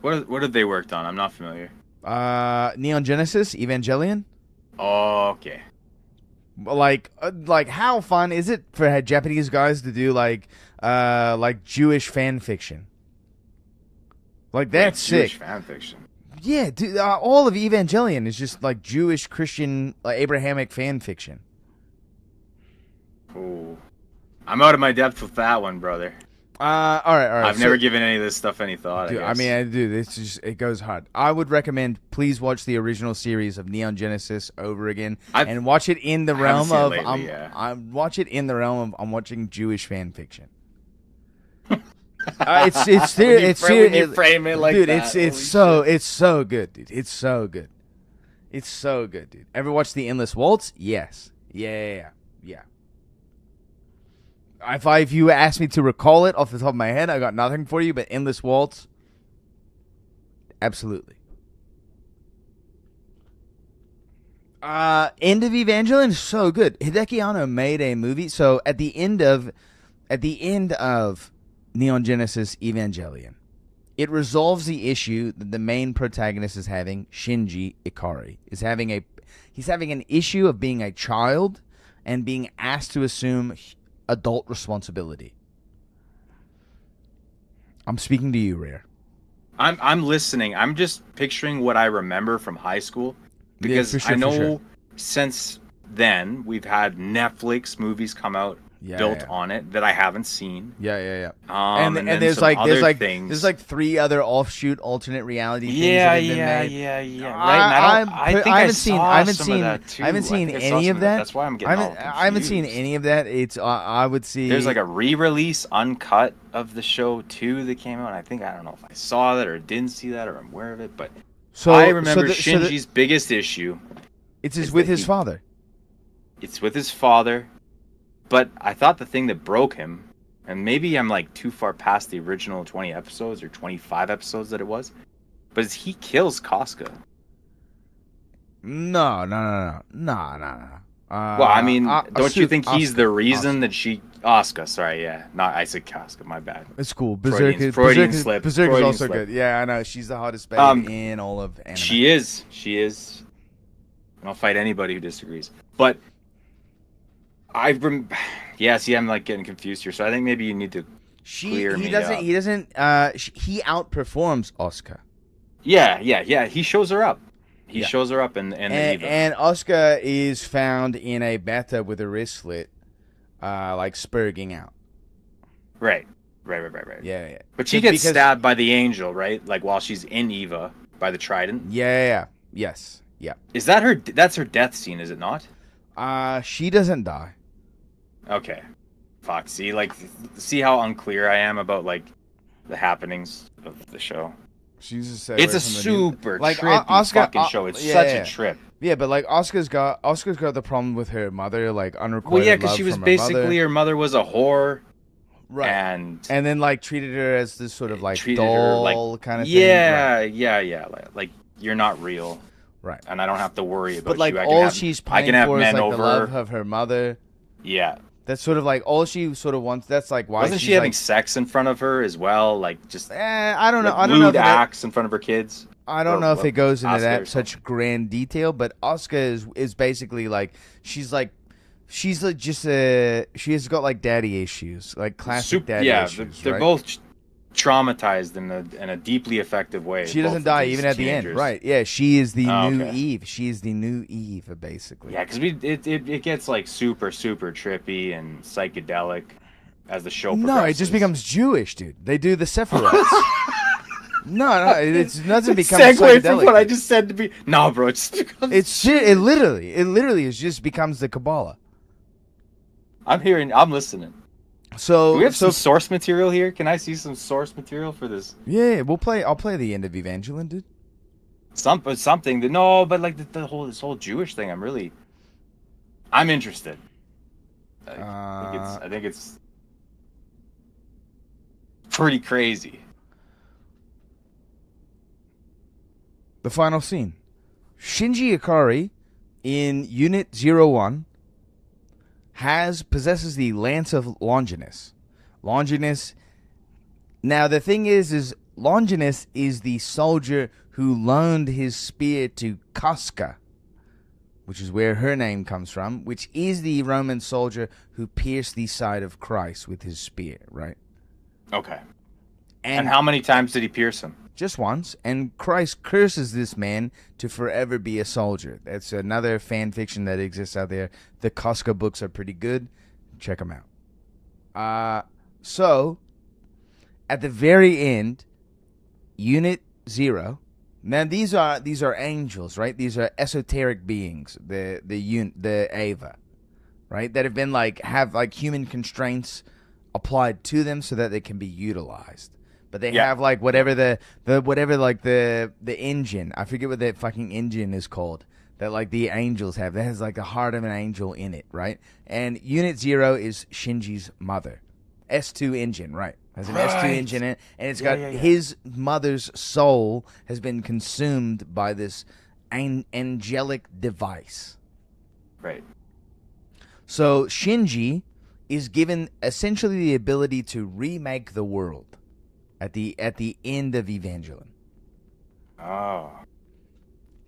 What have they worked on? I'm not familiar. Neon Genesis, Evangelion. Okay. Like how fun is it for Japanese guys to do like Jewish fan fiction? Like that's Jewish sick. fan fiction. Yeah, dude, all of Evangelion is just like Jewish Christian Abrahamic fan fiction. Ooh. I'm out of my depth with that one, brother. All right. I've never given any of this stuff any thought. Dude, I guess. it goes hard. I would recommend please watch the original series of Neon Genesis over again and watch it in the realm of watch it in the realm of I'm watching Jewish fan fiction. It's when you frame it like dude, that, it's so good, dude. It's so good. It's so good, dude. Ever watch The Endless Waltz? Yes. Yeah. If you asked me to recall it off the top of my head, I got nothing for you, but Endless Waltz, absolutely. End of Evangelion is so good. Hideki Anno made a movie. So at the end of Neon Genesis Evangelion, it resolves the issue that the main protagonist is having. Shinji Ikari is having an issue of being a child and being asked to assume adult responsibility. I'm speaking to you, Rare. I'm listening. I'm just picturing what I remember from high school because I know since then we've had Netflix movies come out built on it that I haven't seen. Yeah. And there's things. like 3 other offshoot alternate reality things. Yeah. Right. I think I haven't seen any of that. That's why I'm getting all confused. I haven't seen any of that. It's I would see. There's like a re-release uncut of the show too that came out. I don't know if I saw that or didn't see that or I'm aware of it, but I remember Shinji's biggest issue. It's with his father. It's with his father. But I thought the thing that broke him, and maybe I'm like too far past the original 20 episodes or 25 episodes that it was, but is he kills Casca. No. Well, I mean, don't you think he's the reason that she... Asuka, sorry, yeah. Not I said Casca, my bad. It's cool. Freudian slip. Berserk is also good. Yeah, I know. She's the hottest babe in all of anime. She is. I'll fight anybody who disagrees. But... see, I'm like getting confused here, so I think maybe you need to clear me up. He outperforms Asuka. Yeah. He shows her up. He shows her up in the Eva. And Asuka is found in a bathtub with her wrist slit, like spurging out. Right. Yeah. But she gets stabbed by the angel, right? Like while she's in Eva by the trident. Yeah. Yes. Yeah. Is that her? That's her death scene, is it not? She doesn't die. Okay. Fuck. See how unclear I am about like the happenings of the show. It's a super trippy fucking show. It's such a trip. Yeah, but like Asuka's got the problem with her mother, like unrequited Well, yeah, because love she was from basically her mother was a whore. Right. And then like treated her as this sort of like doll kind of thing. Yeah. Like you're not real. Right. And I don't have to worry about but like you. all she's playing for is like over. the love of her mother. Yeah. That's sort of like all she sort of wants. That's like why wasn't she having sex in front of her as well? Like just I don't know. I don't know. Lewd acts in front of her kids. I don't know if it goes into that such grand detail, but Asuka is basically like she has got like daddy issues, like classic daddy issues. They're both traumatized in a deeply effective way. She doesn't die even at the end, right? Yeah, she is the new Eve. She is the new Eve, basically. Yeah, because it gets like super trippy and psychedelic as the show progresses. No, it just becomes Jewish, dude. They do the Sephiroth. No, it doesn't become psychedelic. From what I just said to be no, bro. It literally just becomes the Kabbalah. I'm listening. So do we have some source material here? Can I see some source material for this? Yeah, I'll play the end of Evangelion, dude. Something that but like this whole Jewish thing. I'm interested. I think it's pretty crazy. The final scene: Shinji Ikari in Unit 01 possesses the Lance of Longinus. Longinus. Now the thing is Longinus is the soldier who loaned his spear to Casca which is where her name comes from, which is the Roman soldier who pierced the side of Christ with his spear, right? Okay. And how many times did he pierce him? Just once. And Christ curses this man to forever be a soldier. That's another fan fiction that exists out there. The Costco books are pretty good. Check them out. So, at the very end, Unit 0. Now these are angels, right? These are esoteric beings, the Ava, right? That have been have human constraints applied to them so that they can be utilized. But they have whatever the engine. I forget what that fucking engine is called. That the angels have. That has the heart of an angel in it, right? And Unit 0 is Shinji's mother. S2 engine, right? Has an S2 engine in it, and it's got his mother's soul has been consumed by this angelic device. Right. So Shinji is given essentially the ability to remake the world at the end of Evangelion. Oh.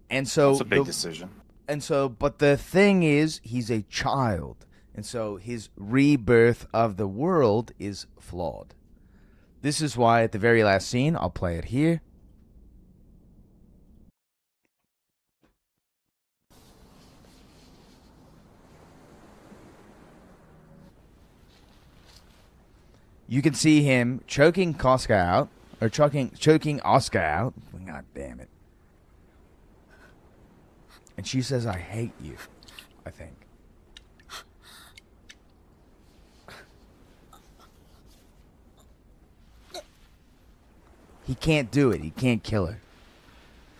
And so that's a big decision. And so, but the thing is, he's a child, and so his rebirth of the world is flawed. This is why at the very last scene, I'll play it here. You can see him choking Casca out, or choking Oscar out. God damn it. And she says, I hate you, I think. He can't do it. He can't kill her.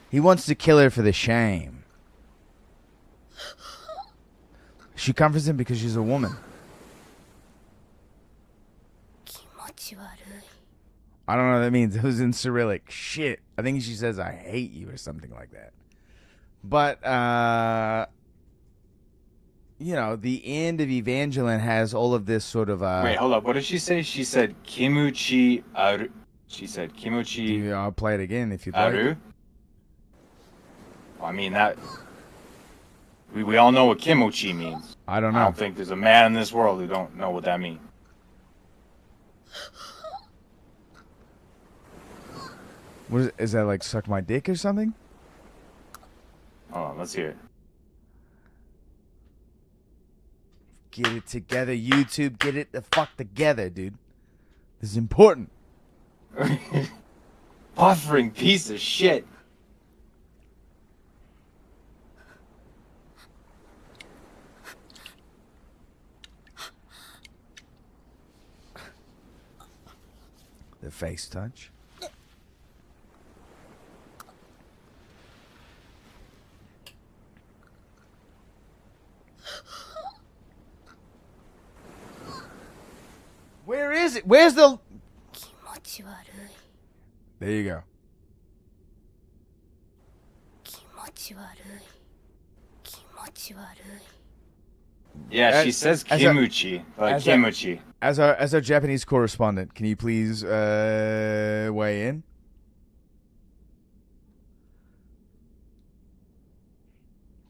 He wants to kill her for the shame. She comforts him because she's a woman. I don't know what that means. It was in Cyrillic. Shit. I think she says, I hate you or something like that. But, the end of Evangelion has all of this sort of... Wait, hold up. What did she say? She said, Kimuchi Aru. She said, Kimuchi... I'll play it again if you'd Aru? like. Well, I mean, that... We all know what Kimuchi means. I don't know. I don't think there's a man in this world who don't know what that means. What is that like suck my dick or something? Hold on, let's hear it. Get it together, YouTube. Get it the fuck together, dude. This is important. Buffering piece of shit. The face touch. Where is it? Where's the... There you go. Yeah, she says Kimuchi, but Kimuchi. As our Japanese correspondent, can you please weigh in?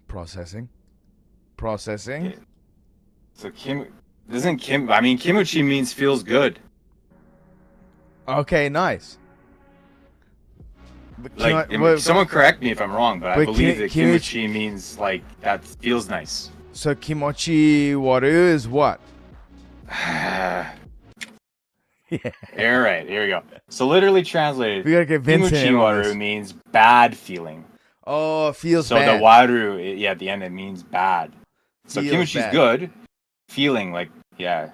Processing. Yeah. So Kimuchi means feels good. Okay, nice. But someone correct me if I'm wrong, but I believe that Kimuchi means that feels nice. So Kimochi Waru is what? Yeah. All right, here we go. So literally translated, We gotta get Vincent Kimochi in on Waru this. means bad feeling. Oh, it feels So bad. the Waru, at the end it means bad. So Feels Kimuchi's bad. good, feeling yeah.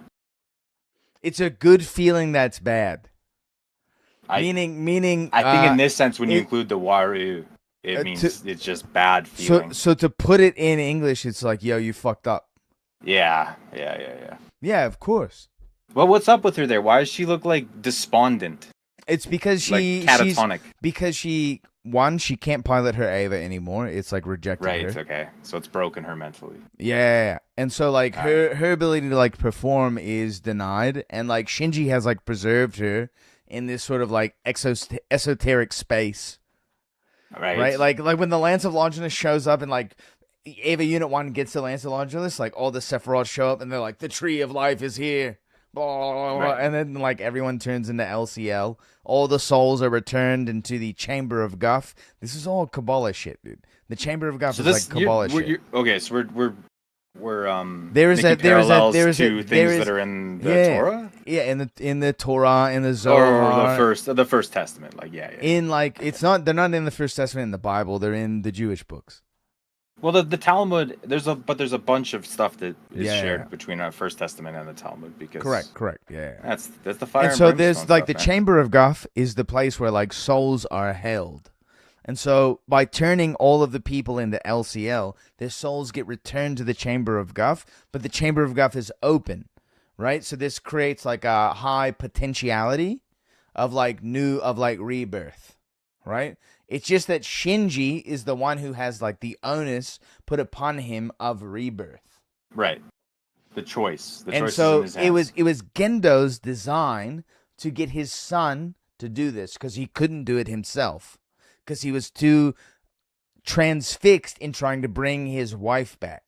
It's a good feeling that's bad. I Meaning. I think in this sense, when you include the Waru, it means it's just bad feeling. So to put it in English, it's like, yo, you fucked up. Yeah. Yeah, of course. Well, what's up with her there? Why does she look like despondent? It's because she's catatonic. Because she can't pilot her Ava anymore. It's like rejected Right. her. Okay. So it's broken her mentally. Yeah, and so her ability to perform is denied, and Shinji has preserved her in this sort of esoteric space. Right. Right. Like when the Lance of Longinus shows up and Eva Unit 1 gets to Lancelot list, like all the Sephiroth show up and they're like, the tree of life is here. Blah, blah, blah, blah. Right. And then like everyone turns into LCL. All the souls are returned into the Chamber of Guff. This is all Kabbalah shit, dude. The Chamber of Guff So is this, like Kabbalah you're- shit. you're- okay, so we're There is making a there is a parallels there is to a things there is, that are in the yeah, Torah Yeah, in the Torah, in the Zohar, or the first Testament. Like yeah. in like it's not they're not in the First Testament in the Bible. They're in the Jewish books. Well, the Talmud, there's a bunch of stuff that is Yeah, shared yeah. between our First Testament and the Talmud because Correct, yeah. That's the fire. And so and there's brimstone like the stuff, man. Chamber of Guff is the place where like souls are held. And so by turning all of the people into LCL, their souls get returned to the Chamber of Guff, but the Chamber of Guff is open, right? So this creates like a high potentiality of like rebirth, right? It's just that Shinji is the one who has like the onus put upon him of rebirth. Right. The choice. The And choice so is in his hands. it was Gendo's design to get his son to do this because he couldn't do it himself because he was too transfixed in trying to bring his wife back.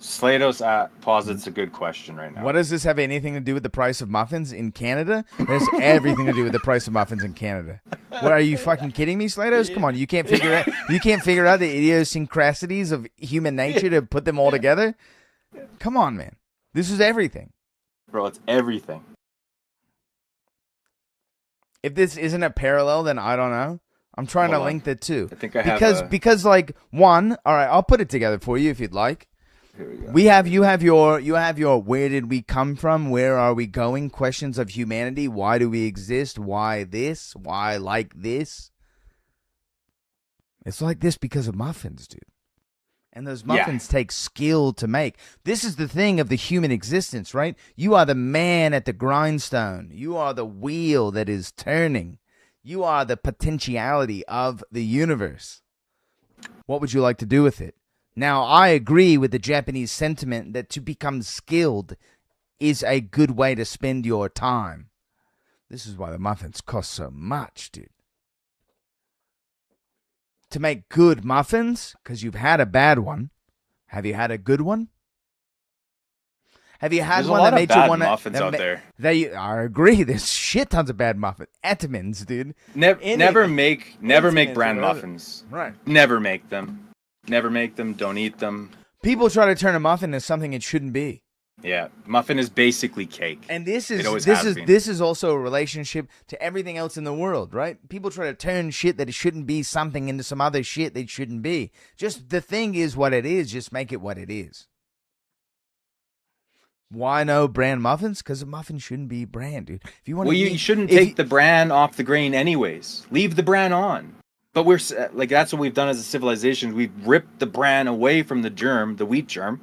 Slados posits a good question right now. What does this have anything to do with the price of muffins in Canada? It has everything to do with the price of muffins in Canada. What are you fucking kidding me, Slados? Come on, you can't figure out the idiosyncrasies of human nature to put them all together? Come on, man. This is everything. Bro, it's everything. If this isn't a parallel, then I don't know. I'm trying Hold to on. link the two. I think I have because like one, all right, I'll put it together for you if you'd like. Here we go. You have your where did we come from? Where are we going? Questions of humanity. Why do we exist? Why this? Why like this? It's like this because of muffins, dude. And those muffins take skill to make. This is the thing of the human existence, right? You are the man at the grindstone. You are the wheel that is turning. You are the potentiality of the universe. What would you like to do with it? Now, I agree with the Japanese sentiment that to become skilled is a good way to spend your time. This is why the muffins cost so much, dude. To make good muffins, because you've had a bad one. Have you had a good one? Have you had There's a one lot that of made bad you want muffins out there. I agree. There's shit tons of bad muffins. Etemans, dude. Never make Entenmann's brand or whatever. muffins. Right. Never make them. Never make them. Don't eat them. People try to turn a muffin into something it shouldn't be. Yeah, muffin is basically cake. And this It always is has been. this is also a relationship to everything else in the world, right? People try to turn shit that it shouldn't be something into some other shit that it shouldn't be. Just the thing is what it is. Just make it what it is. Why no brand muffins? Because a muffin shouldn't be brand, dude. If you want Well, to, you shouldn't take the bran off the grain anyways. Leave the bran on. But we're like that's what we've done as a civilization. We've ripped the bran away from the germ, the wheat germ,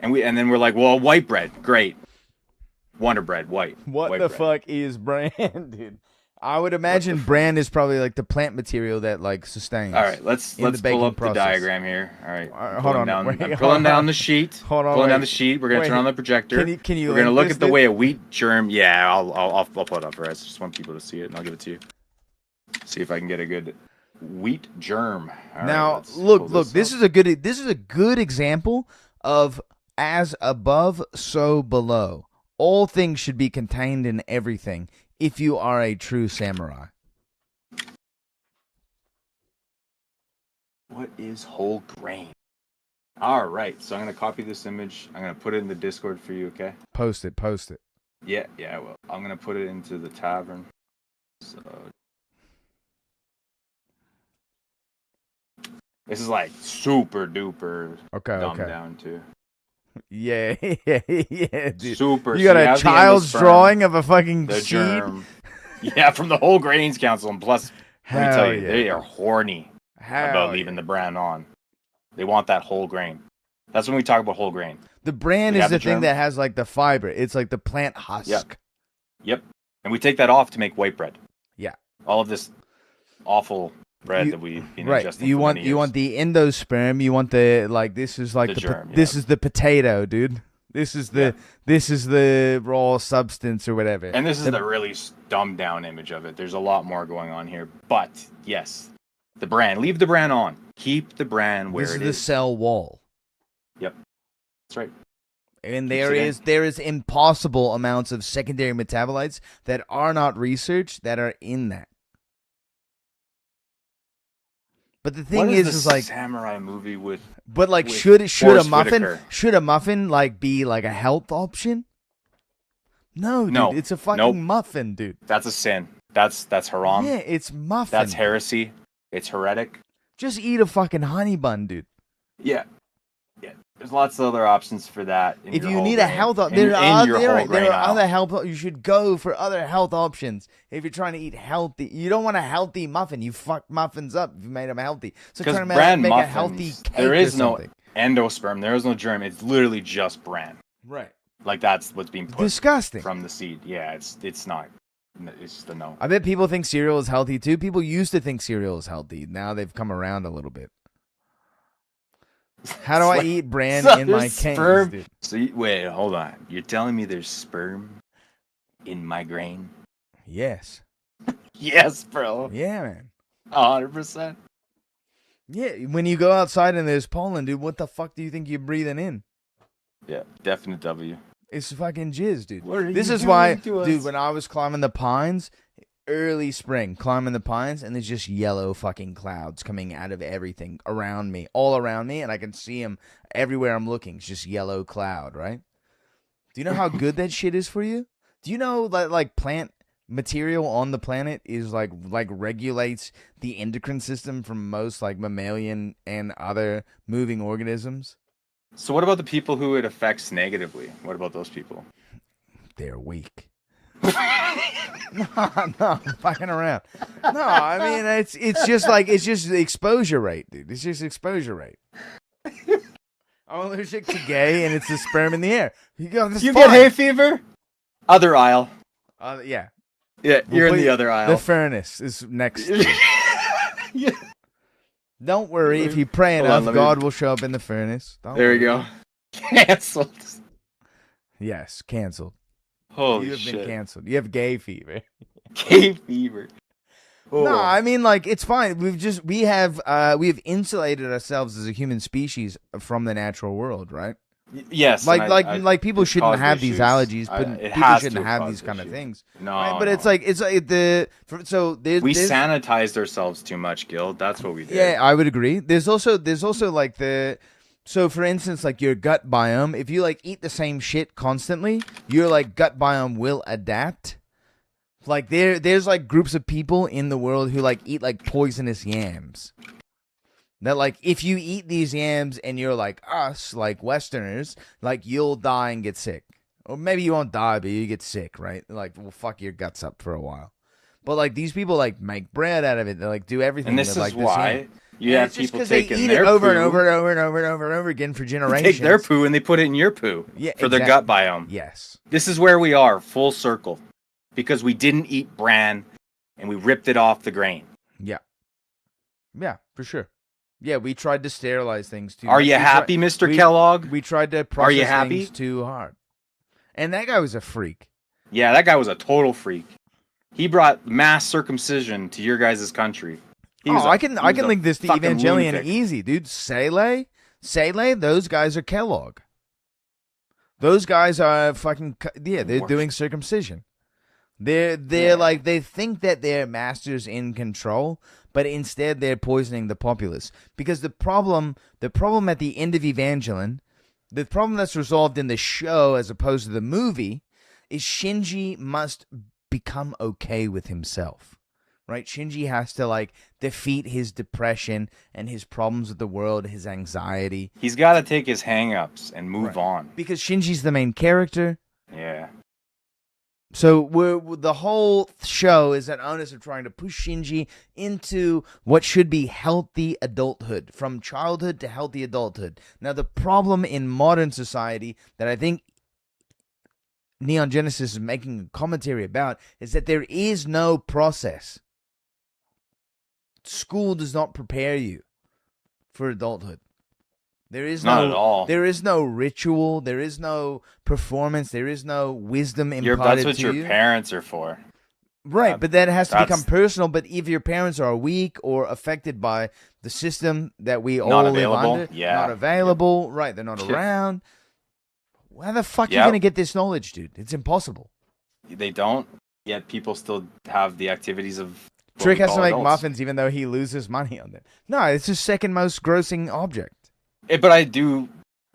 and then we're like, well, white bread, great. Wonder bread, white. What white the bread. fuck is bran, dude? I would imagine bran is probably like the plant material that like sustains. All right, let's in the pull baking up process. the diagram here. All right, hold on, Down, wait, I'm hold pulling down on. the sheet. Hold on, pulling down wait. the sheet. We're gonna turn Wait. on the projector. Can you We're gonna link look this, at the dude? way a wheat germ. Yeah, I'll put it up for us. Just want people to see it, and I'll give it to you. See if I can get a good wheat germ. All right, Now, let's look, pull this is a good example of as above, so below. All things should be contained in everything if you are a true samurai. What is whole grain? All right, so I'm gonna copy this image. I'm gonna put it in the Discord for you. Okay? Post it. Yeah, I will. I'm gonna put it into the tavern. So this is like super duper dumbed down too. Yeah, dude. Super. You got so a have the child's endosperm, drawing of a fucking the seed? germ. Yeah, from the Whole Grains Council, and plus, let me Hell tell you, yeah. they are horny Hell about leaving the bran on. They want that whole grain. That's when we talk about whole grain. The bran We is have the the thing germ. that has like the fiber. It's like the plant husk. Yep. And we take that off to make white bread. Yeah. All of this awful bread that we've been Right. ingesting. You for want many you years. want the endosperm. You want the like. This is like The the germ, this is the potato, dude. This is the raw substance or whatever. And this is the really dumbed down image of it. There's a lot more going on here. But yes, the bran. Leave the bran on. Keep the brand where This is it the is. cell wall. Yep, that's right. And Keeps it there is impossible amounts of secondary metabolites that are not researched that are in that. But the thing What is the like samurai movie with. But like, with should a Forrest muffin Whitaker? like be like a health option? No, dude, No, it's a fucking nope. muffin, dude. That's a sin. That's haram. Yeah, it's muffin. That's heresy. It's heretic. Just eat a fucking honey bun, dude. Yeah. Yeah. There's lots of other options for that. in If your you whole need a grain- health, in- there in are your whole grain aisle. other health. You should go for other health options if you're trying to eat healthy. You don't want a healthy muffin. You fuck muffins up if you made them healthy. So Because trying to bran make muffins, a healthy cake there is or no something. endosperm. There is no germ. It's literally just bran. Right. Like that's what's being put Disgusting. from the seed. Yeah, it's not. It's just a no. I bet people think cereal is healthy too. People used to think cereal is healthy. Now they've come around a little bit. How do I eat bran So in my there's canes, sperm. dude? So wait, hold on. You're telling me there's sperm in my grain? Yes. Yes, bro. Yeah, man. 100%. Yeah, when you go outside and there's pollen, dude, what the fuck do you think you're breathing in? Yeah, definite W. It's fucking jizz, dude. What are This you is why, doing to us? dude, when I was climbing the pines, early spring, climbing the pines, and there's just yellow fucking clouds coming out of everything around me, all around me, and I can see them everywhere I'm looking. It's just yellow cloud, right? Do you know how good that shit is for you? Do you know that like plant material on the planet is like regulates the endocrine system from most like mammalian and other moving organisms? So what about the people who it affects negatively? What about those people? They're weak. No, I'm fucking around. No, I mean it's just the exposure rate, dude. It's just exposure rate. I'm allergic to gay, and it's the sperm in the air. You go. You get hay fever? Other aisle. Yeah. Yeah, We'll you're in put the you- other aisle. The furnace is next. To you. Don't worry. If you pray Hold enough, on, let me- God will show up in the furnace. Don't There we worry. go. Canceled. Yes, canceled. Holy You have been shit. canceled. You have gay fever. Gay fever. Oh. No, I mean like it's fine. We have insulated ourselves as a human species from the natural world, right? Yes. Like and like people it shouldn't caused have these issues. allergies, but It people has shouldn't to have cause these kind of issues. things. No, right? But no. it's like there's We there's- sanitized ourselves too much, Guild. That's what we did. Yeah, I would agree. There's also like so for instance, like your gut biome, if you like eat the same shit constantly, your like gut biome will adapt. Like there's like groups of people in the world who like eat like poisonous yams. That like if you eat these yams and you're like us, like Westerners, like you'll die and get sick. Or maybe you won't die, but you get sick, right? Like we'll fuck your guts up for a while. But like these people like make bread out of it. They like do everything. And this with, is like, why yam. you And have it's just people 'cause they taking eat their it over and poo- over and over and over and over and over again for They generations. take their poo and they put it in your poo Yeah, for their exact- gut biome. Yes. This is where we are, full circle. Because we didn't eat bran and we ripped it off the grain. Yeah. Yeah, for sure. Yeah, we tried to sterilize things too. Are much. you happy, Mr. Kellogg? We tried to process Are you happy? things too hard. And that guy was a freak. Yeah, that guy was a total freak. He brought mass circumcision to your guys' country. He was Oh, a- I can he was a link this to fucking Evangelion lunatic. easy, dude. Sele, those guys are Kellogg. Those guys are fucking they're doing circumcision. They're like they think that they're masters in control, but instead they're poisoning the populace. Because the problem at the end of Evangelion, the problem that's resolved in the show as opposed to the movie, is Shinji must become okay with himself. Right? Shinji has to like defeat his depression and his problems with the world, his anxiety. He's got to take his hang-ups and move on. Because Shinji's the main character. Yeah. So the whole show is that onus of trying to push Shinji into what should be healthy adulthood, from childhood to healthy adulthood. Now, the problem in modern society that I think Neon Genesis is making a commentary about is that there is no process. School does not prepare you for adulthood. There is Not no, at all. There is no ritual. There is no performance. There is no wisdom imparted That's what to your you. parents are for. Right, but that has to That's- become personal. But if your parents are weak or affected by the system that we all Not live available, under, yeah. not available, right? They're not Yeah. around. How the fuck are you Yep. gonna get this knowledge, dude? It's impossible. They don't. Yet people still have the activities of. what Trick we has to call make adults. muffins, even though he loses money on it. No, it's his second most grossing object. But I do.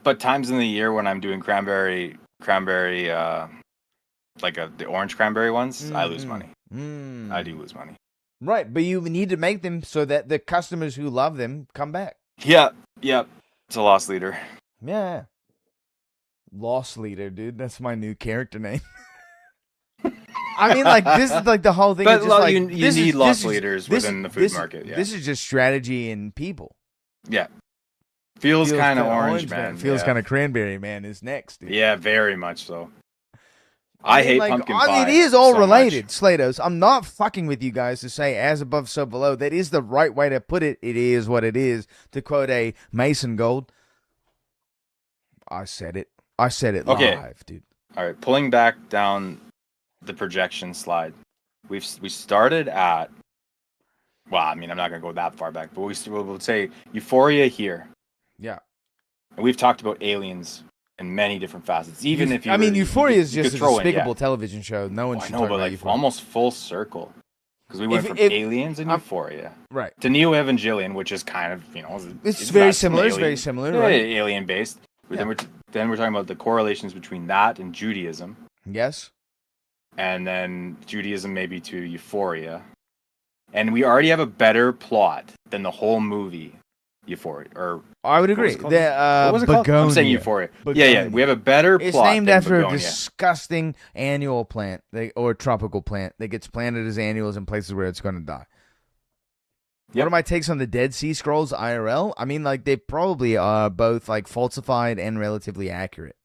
But times in the year when I'm doing cranberry, like the orange cranberry ones, I lose money. I do lose money. Right, but you need to make them so that the customers who love them come back. Yep. It's a loss leader. Yeah. Loss leader, dude. That's my new character name. I mean, like, this is like the whole thing. But is just like, you this need is- loss this is- leaders this within is- the food market. Yeah. This is just strategy in people. Yeah. Feels kind of kinda orange, man. Feels yeah. kind of cranberry man is next, dude. Yeah, very much so. I mean, hate like, pumpkin I pie. mean, it is all so related, much. Slatos. I'm not fucking with you guys to say as above, so below. That is the right way to put it. It is what it is. To quote a Mason Gold. I said it. I said it Okay. live, dude. All right, pulling back down the projection slide. We started at. Well, I mean, I'm not gonna go that far back, but we'll say Euphoria here. Yeah. And we've talked about aliens in many different facets. Even if you, I mean, were- you Euphoria could- is you just could a throw in, despicable yeah. television show. No one I should know, talk but about like Euphoria. almost full circle, because we went from aliens and Euphoria, right, to Neo Evangelion, which is kind of It's very similar, it's very similar, right. Alien based. But then we're talking about the correlations between that and Judaism. Yes. And then Judaism maybe to Euphoria, and we already have a better plot than the whole movie Euphoria. Or I would what was agree. it called? The, What was it called? I'm saying Begonia. Euphoria. Yeah, Begonia. we have a better It's plot. named than after a Begonia. disgusting annual plant or tropical plant that gets planted as annuals in places where it's going to die. What are my takes on the Dead Sea Scrolls IRL? I mean, like, they probably are both, like, falsified and relatively accurate.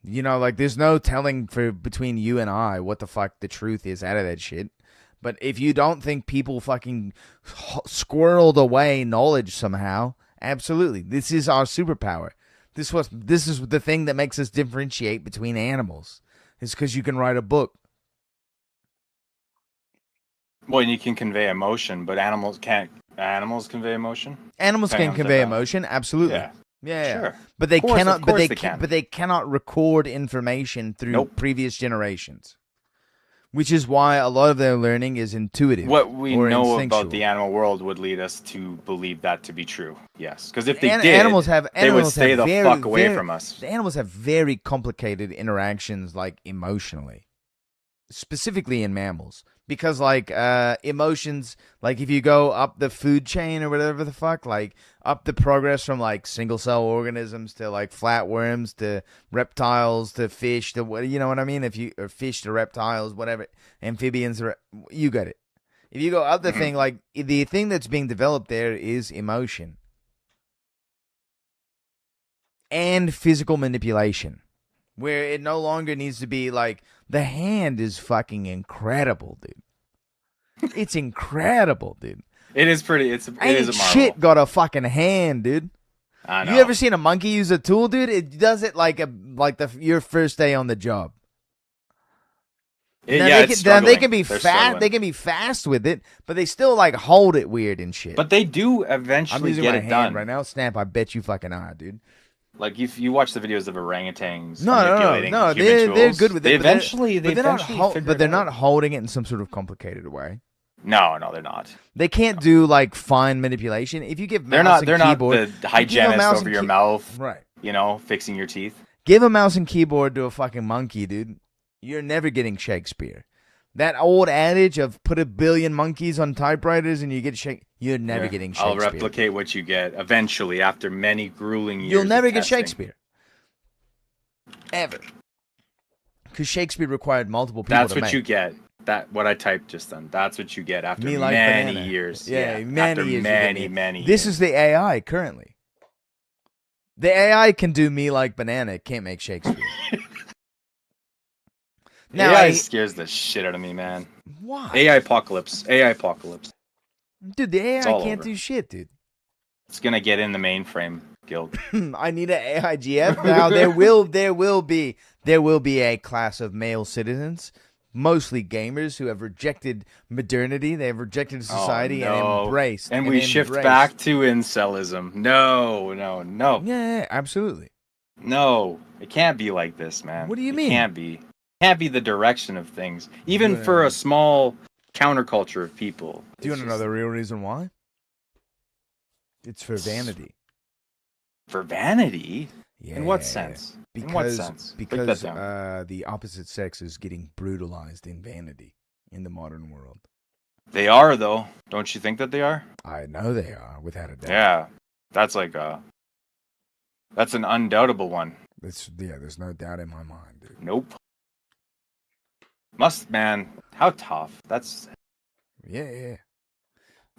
You know, like, there's no telling between you and I what the fuck the truth is out of that shit. But if you don't think people fucking squirreled away knowledge somehow, absolutely. This is our superpower. This is the thing that makes us differentiate between animals. It's because you can write a book. Well, and you can convey emotion, but animals can't. Animals convey emotion. Animals Depending can on convey the- emotion, absolutely. Yeah. Yeah. Sure. But they Of course- cannot. of But course they they can. can. But they cannot record information through previous generations. Which is why a lot of their learning is intuitive. What we or know instinctual. about the animal world would lead us to believe that to be true. Yes, because if they An- did, animals have they would animals stay have the very, fuck away very- from us. The animals have very complicated interactions, like emotionally, specifically in mammals, because like emotions, like if you go up the food chain or whatever the fuck, like up the progress from like single cell organisms to like flatworms to reptiles to fish to what, you know what I mean? Or fish to reptiles, whatever, amphibians, you got it. If you go up the thing, like the thing that's being developed there is emotion and physical manipulation, where it no longer needs to be like the hand is fucking incredible, dude. It's incredible, dude. It is pretty. It is a Ain't marvel. shit got a fucking hand, dude. I know. You ever seen a monkey use a tool, dude? It does it like your first day on the job. It- Now, yeah, they it's can, now they struggling. can be They're fast. struggling. They can be fast with it, but they still like hold it weird and shit. But they do I'm eventually using get my it hand done. right now. Snap! I bet you fucking are, dude. Like if you watch the videos of orangutans No, manipulating no. human They're tools, good with it. They but they're- eventually, but they're not figure but it they're out. not holding it in some sort of complicated way. No, they're not. They can't do like fine manipulation. If you give mouse They're not. and They're not keyboard, the you give a hygienist mouse over and your key- mouth. Right. You know, fixing your teeth. Give a mouse and keyboard to a fucking monkey, dude. You're never getting Shakespeare. That old adage of put a billion monkeys on typewriters and you get You're never Yeah. getting Shakespeare. I'll replicate what you get eventually after many grueling years. You'll never of get testing. Shakespeare. Ever. Because Shakespeare required multiple people That's to what make. you get. That what I typed just then. That's what you get after Me like many banana. years. Yeah, many after years. you many, get me. many. This years. is the AI currently. The AI can do me like banana. It can't make Shakespeare. Now, AI I- scares the shit out of me, man. Why? AI apocalypse. AI apocalypse. Dude, the It's AI all can't over. do shit, dude. It's gonna get in the mainframe guild. I need an AIGF. Now there will be a class of male citizens mostly gamers who have rejected modernity. They have rejected society Oh, no. and embraced. And we shift back to incelism. No. Yeah, absolutely. No, it can't be like this, man. What do you It mean? Can't be. Can't be the direction of things, even Yeah. for a small counterculture of people. Do you want to know the real reason why? It's for vanity. For vanity? Yeah. In what sense? In what Because sense? Break that down. the opposite sex is getting brutalized in vanity in the modern world. They are, though. Don't you think that they are? I know they are, without a doubt. Yeah, that's like that's an undoubtable one. There's no doubt in my mind, dude. Nope. Man, how tough. That's Yeah.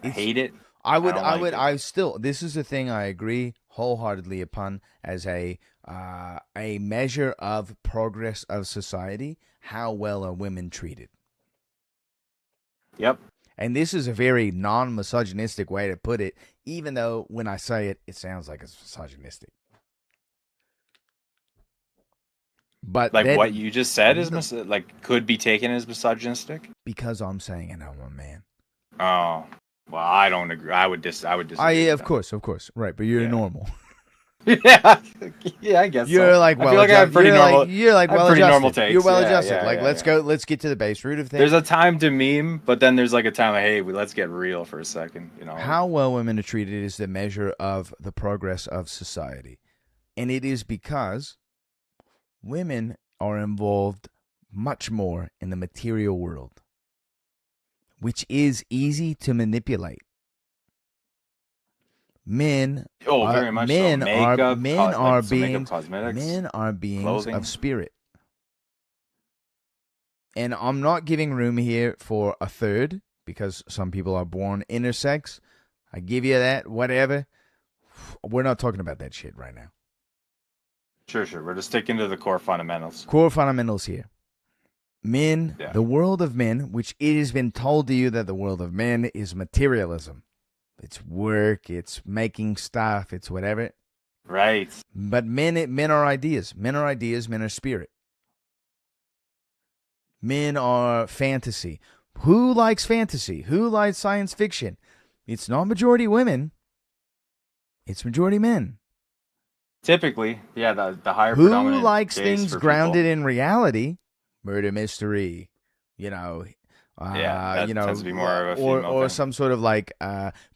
I hate it. This is a thing I agree wholeheartedly upon as a measure of progress of society. How well are women treated? Yep. And this is a very non-misogynistic way to put it, even though when I say it, it sounds like it's misogynistic. But Like what you just said is could be taken as misogynistic. Because I'm saying it, I'm a man. Oh, well, I don't agree. I would disagree. Yeah, of course, right. But you're normal. yeah, I guess You're so. like I feel like I have pretty normal. You're like I have well pretty adjusted. normal takes. You're well Yeah, adjusted. yeah, Like yeah, let's get to the base root of things. There's a time to meme, but then there's like a time like, hey, let's get real for a second. You know, How well women are treated is the measure of the progress of society. And it is because women are involved much more in the material world, which is easy to manipulate. Men, very much so. men are Makeup, beings, cosmetics, men are beings clothing. of spirit. And I'm not giving room here for a third, because some people are born intersex. I give you that, whatever. We're not talking about that shit right now. Sure. We're just sticking to the core fundamentals. Core fundamentals here. Men, the world of men, which it has been told to you that the world of men is materialism. It's work, it's making stuff, it's whatever. Right. But men are ideas. Men are ideas, men are spirit. Men are fantasy. Who likes fantasy? Who likes science fiction? It's not majority women. It's majority men. Typically, yeah, the higher Who predominant likes gaze things for grounded people. in reality? Murder mystery, you know. That tends to be more of a or female thing. some sort of like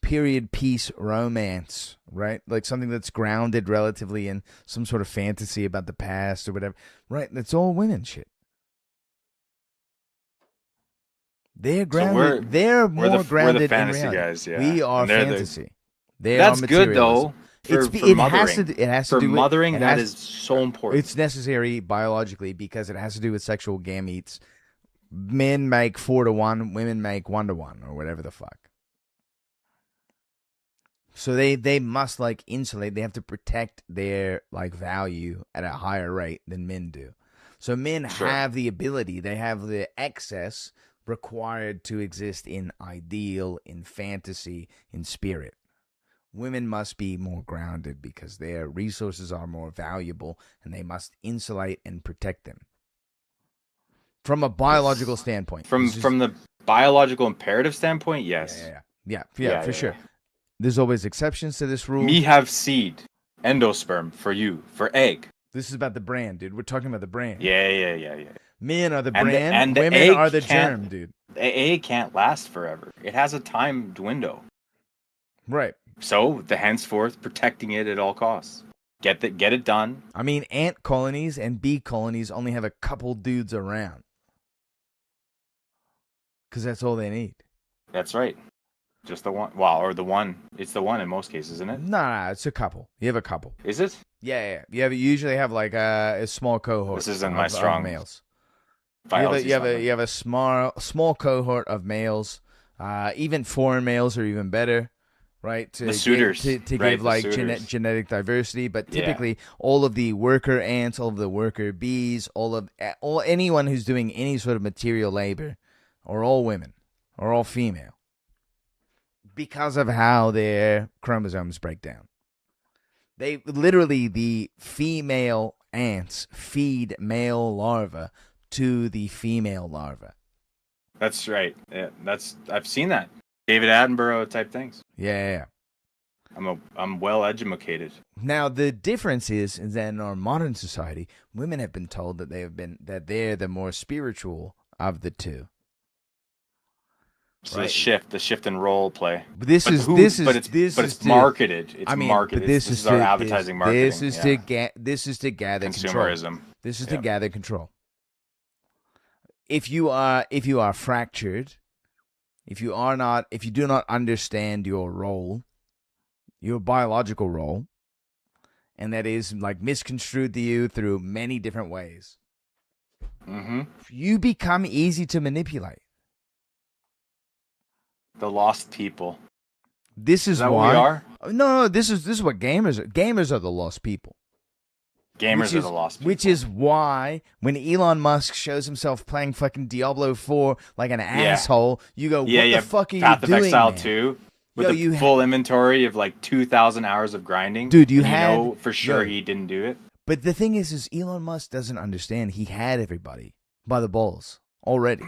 period piece romance, right? Like something that's grounded relatively in some sort of fantasy about the past or whatever, right? That's all women shit. They're grounded. They're more grounded we're the fantasy in reality. guys, yeah. We are And they're the- fantasy. They That's are good, materialism. though, It for has mothering. to. It has to For do with mothering, it that has- is so important. It's necessary biologically because it has to do with sexual gametes. Men make 4-to-1, women make 1-to-1, or whatever the fuck. So they must like insulate. They have to protect their like value at a higher rate than men do. So men have the ability. They have the excess required to exist in ideal, in fantasy, in spirit. Women must be more grounded because their resources are more valuable and they must insulate and protect them. From a biological standpoint. From the biological imperative standpoint, yes. Yeah, for sure. There's always exceptions to this rule. Me have seed, endosperm for you, for egg. This is about the brand, dude. We're talking about the brand. Yeah. Men are the And brand, the women egg are the can't- germ, dude. The egg can't last forever. It has a timed window. Right. So, henceforth, protecting it at all costs. Get it done. I mean, ant colonies and bee colonies only have a couple dudes around. Because that's all they need. That's right. Just the one. Well, or the one. It's the one in most cases, isn't it? Nah, it's a couple. You have a couple. Is it? Yeah. You usually have like a small cohort. This isn't of, my strong of males. biology You have a small cohort of males. Even foreign males are even better, right? The suitors, to right, give the like suitors. genetic diversity, but Yeah. typically all of the worker ants, all of the worker bees, all anyone who's doing any sort of material labor, are all women, are all female, because of how their chromosomes break down. The female ants feed male larvae to the female larva. That's right. Yeah, I've seen that. David Attenborough type things. Yeah. I'm well educated. Now the difference is that in our modern society, women have been told that they're the more spiritual of the two. So the shift in role play. But it's marketed. It's marketed. This is our advertising marketing. This is to gather consumerism. Control. This is to gather control. If you are fractured, if you do not understand your role, your biological role, and that is like misconstrued to you through many different ways, you become easy to manipulate. The lost people. This is that why what we are? No, this is what gamers are. Gamers are the lost people. Gamers are the lost people. Which is why when Elon Musk shows himself playing fucking Diablo 4 like an asshole, you go, what the fuck are Path you doing, of Exile man? 2 with the full inventory of like 2,000 hours of grinding. Dude, you know for sure he didn't do it. But the thing is Elon Musk doesn't understand. He had everybody by the balls already.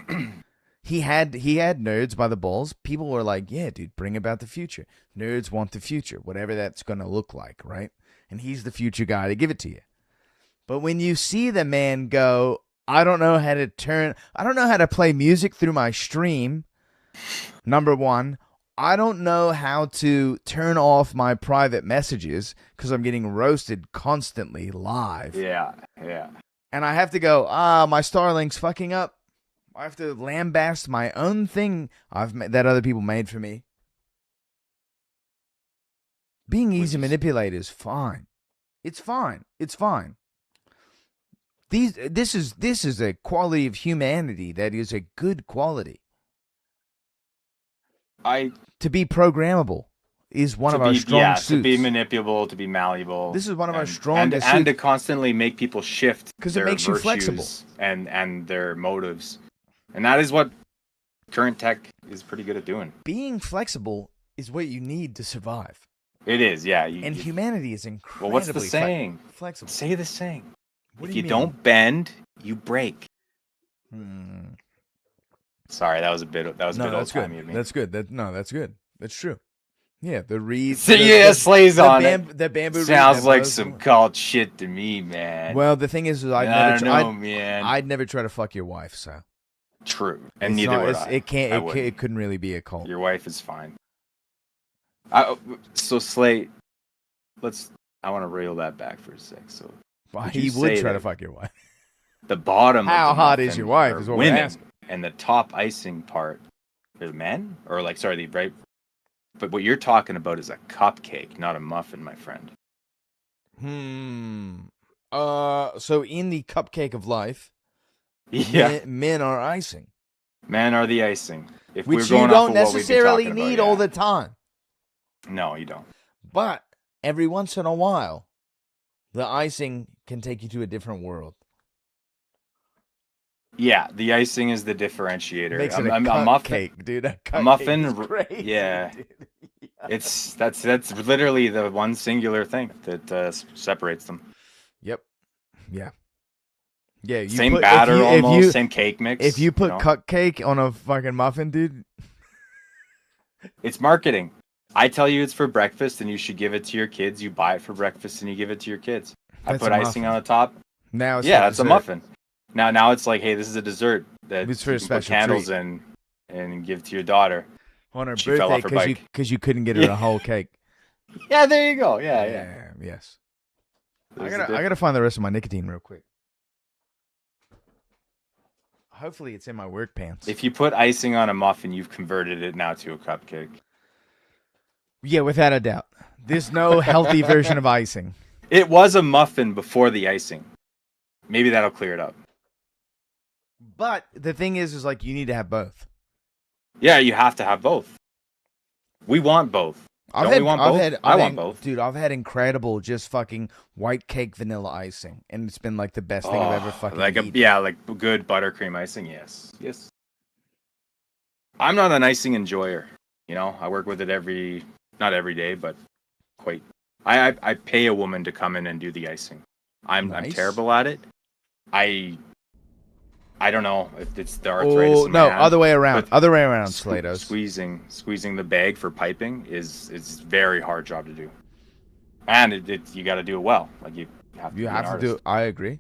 He had nerds by the balls. People were like, yeah, dude, bring about the future. Nerds want the future, whatever that's going to look like, right? And he's the future guy to give it to you. But when you see the man go, I don't know how to play music through my stream, number one. I don't know how to turn off my private messages because I'm getting roasted constantly live. Yeah. And I have to go, my Starlink's fucking up. I have to lambast my own thing that other people made for me. Being easy to manipulate is fine. It's fine. This is a quality of humanity that is a good quality. To be programmable is one of our strong suits. To be manipulable, to be malleable. This is one of our strongest and to constantly make people shift because it makes you flexible and their motives. And that is what current tech is pretty good at doing. Being flexible is what you need to survive. It is, yeah. Humanity is incredibly well, what's the saying? Flexible. Say the saying. What if do you don't bend, you break. Hmm. Sorry, that was a bit old-timey of me. That's good. That's good. That's true. Yeah, the reeds. Slays on it. The bamboo sounds like some cult shit to me, man. Well, the thing is man. I'd never try to fuck your wife, so. True, and neither would I. It couldn't really be a cult. Your wife is fine. So Slate, I want to reel that back for a sec. So he would try to fuck your wife. The bottom. How hot is your wife? Is what women, we're asking. And the top icing part is men, or right. But what you're talking about is a cupcake, not a muffin, my friend. So in the cupcake of life. Yeah. Men are icing. Men are the icing. If Which we're going you don't off of what necessarily we've been need about, all the time. No, you don't. But every once in a while, the icing can take you to a different world. Yeah, the icing is the differentiator. Makes it a muffin, dude. A muffin, is crazy, yeah. Dude. That's literally the one singular thing that separates them. Yep. Yeah. Yeah, same batter almost, same cake mix. If you put cupcake on a fucking muffin, dude. It's marketing. I tell you it's for breakfast and you should give it to your kids. You buy it for breakfast and you give it to your kids. I put icing on the top. Now it's it's a muffin. Now it's like, hey, this is a dessert that it's for you a special put candles treat. in and give to your daughter. On her She fell off her birthday bike. because you couldn't get her a whole cake. Yeah, there you go. Yeah. Yes. There's I the gotta find the rest of my nicotine real quick. Hopefully it's in my work pants. If you put icing on a muffin, you've converted it now to a cupcake. Yeah, without a doubt. There's no healthy version of icing. It was a muffin before the icing. Maybe that'll clear it up. But the thing is like you need to have both. Yeah, you have to have both. We want both. Don't we want both? I want both. Dude, I've had incredible just fucking white cake vanilla icing. And it's been like the best thing I've ever fucking eaten. Like good buttercream icing, yes. I'm not an icing enjoyer. You know, I work with it not every day, but quite. I pay a woman to come in and do the icing. I'm terrible at it. I don't know if it's the arthritis. Oh in my no, hand, other way around. but Other way around, Slatos. Squeezing the bag for piping is very hard job to do, and you got to do it well. Like you have to. You be an have to artist. do. I agree.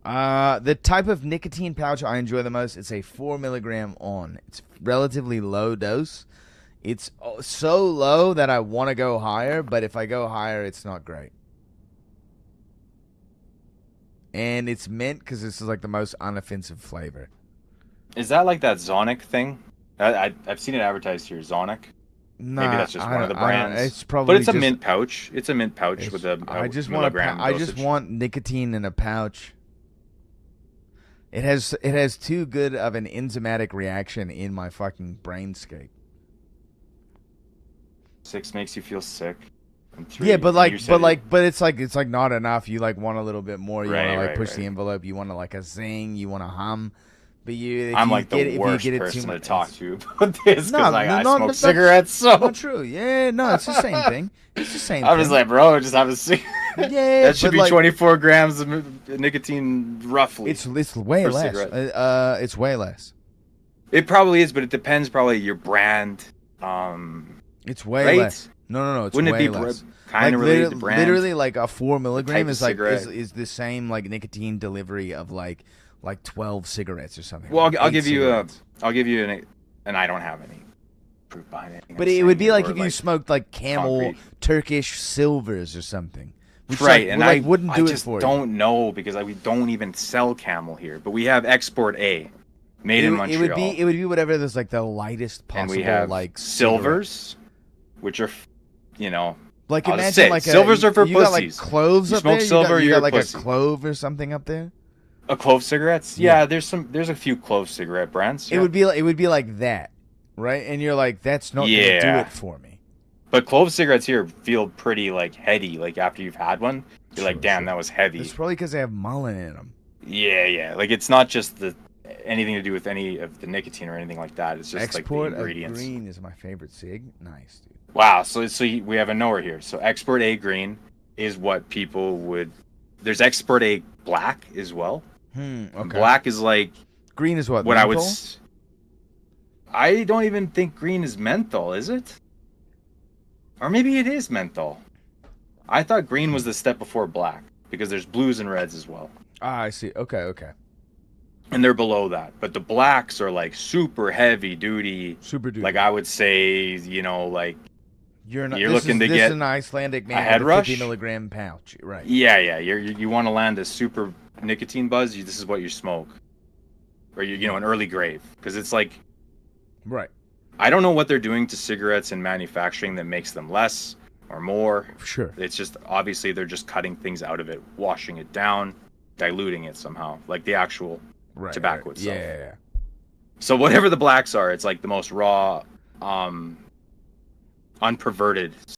The type of nicotine pouch I enjoy the most, it's a 4 milligram on. It's relatively low dose. It's so low that I want to go higher, but if I go higher, it's not great. And it's mint because this is like the most unoffensive flavor. Is that like that Zonic thing? I've seen it advertised here. Zonic. Nah, Maybe that's just one of the brands. It's probably but it's a just- mint pouch. It's a mint pouch with a I just want milligram I just dosage. want nicotine in a pouch. It has too good of an enzymatic reaction in my fucking brainscape. 6 makes you feel sick. And 3, Yeah, but you said it's like not enough. You like want a little bit more. You want to like Right, push right. the envelope. You want to like a zing. You want to hum. But if I'm you like get, the if worst you get it person too to much, talk to about this because I smoke that's cigarettes. So not true. Yeah, no, it's the same thing. It's the same. I'm just thing. like, bro, just have a cigarette. Yeah, that should but be like- 24 grams of nicotine roughly. It's way per less. cigarette. It's way less. It probably is, but it depends probably your brand. It's way right? less. No, it's Wouldn't way it be less. kind of related to brand? Literally, like a 4 milligram of is like cigarette. is the same like nicotine delivery of like 12 cigarettes or something. Well, like I'll 8 give you cigarettes. and I don't have any proof behind it. But it would be like if you smoked like Camel concrete. Turkish Silvers or something. Which Right, like, and like, I wouldn't do I it just for you. don't know because we don't even sell Camel here, but we have Export A, made in Montreal. It would be whatever there's like the lightest and possible we have like silvers, which are, Like I'll just imagine say, like silvers are for you got like pussies. cloves You up smoke there. silver, you you're got a like pussy. a clove or something up there. A clove cigarettes? Yeah. Yeah, there's a few clove cigarette brands. It would be like that, right? And you're like, that's not gonna do Yeah. it for me. But clove cigarettes here feel pretty like heady. Like after you've had one, you're like, damn, that was heavy. It's probably because they have mullen in them. Yeah. Like it's not just anything to do with any of the nicotine or anything like that. It's just Export like the ingredients. of green is my favorite cig. Nice, dude. Wow. So we have a knower here. So Export A green is what people would. There's Export A black as well. Okay. Black is like green is what? What I would. menthol? I don't even think green is menthol, is it? Or maybe it is menthol. I thought green was the step before black because there's blues and reds as well. Ah, I see. Okay. And they're below that. But the blacks are like super heavy duty. Super duty. Like I would say, like You're looking to this get is an Icelandic man a head with rush. 50 milligram pouch, right? Yeah. You want to land a super nicotine buzz. This is what you smoke, or an early grave, because it's like, right. I don't know what they're doing to cigarettes and manufacturing that makes them less or more. Sure. It's just obviously they're just cutting things out of it, washing it down, diluting it somehow, like the actual tobacco itself. Yeah. So whatever the blacks are, it's like the most raw, unperverted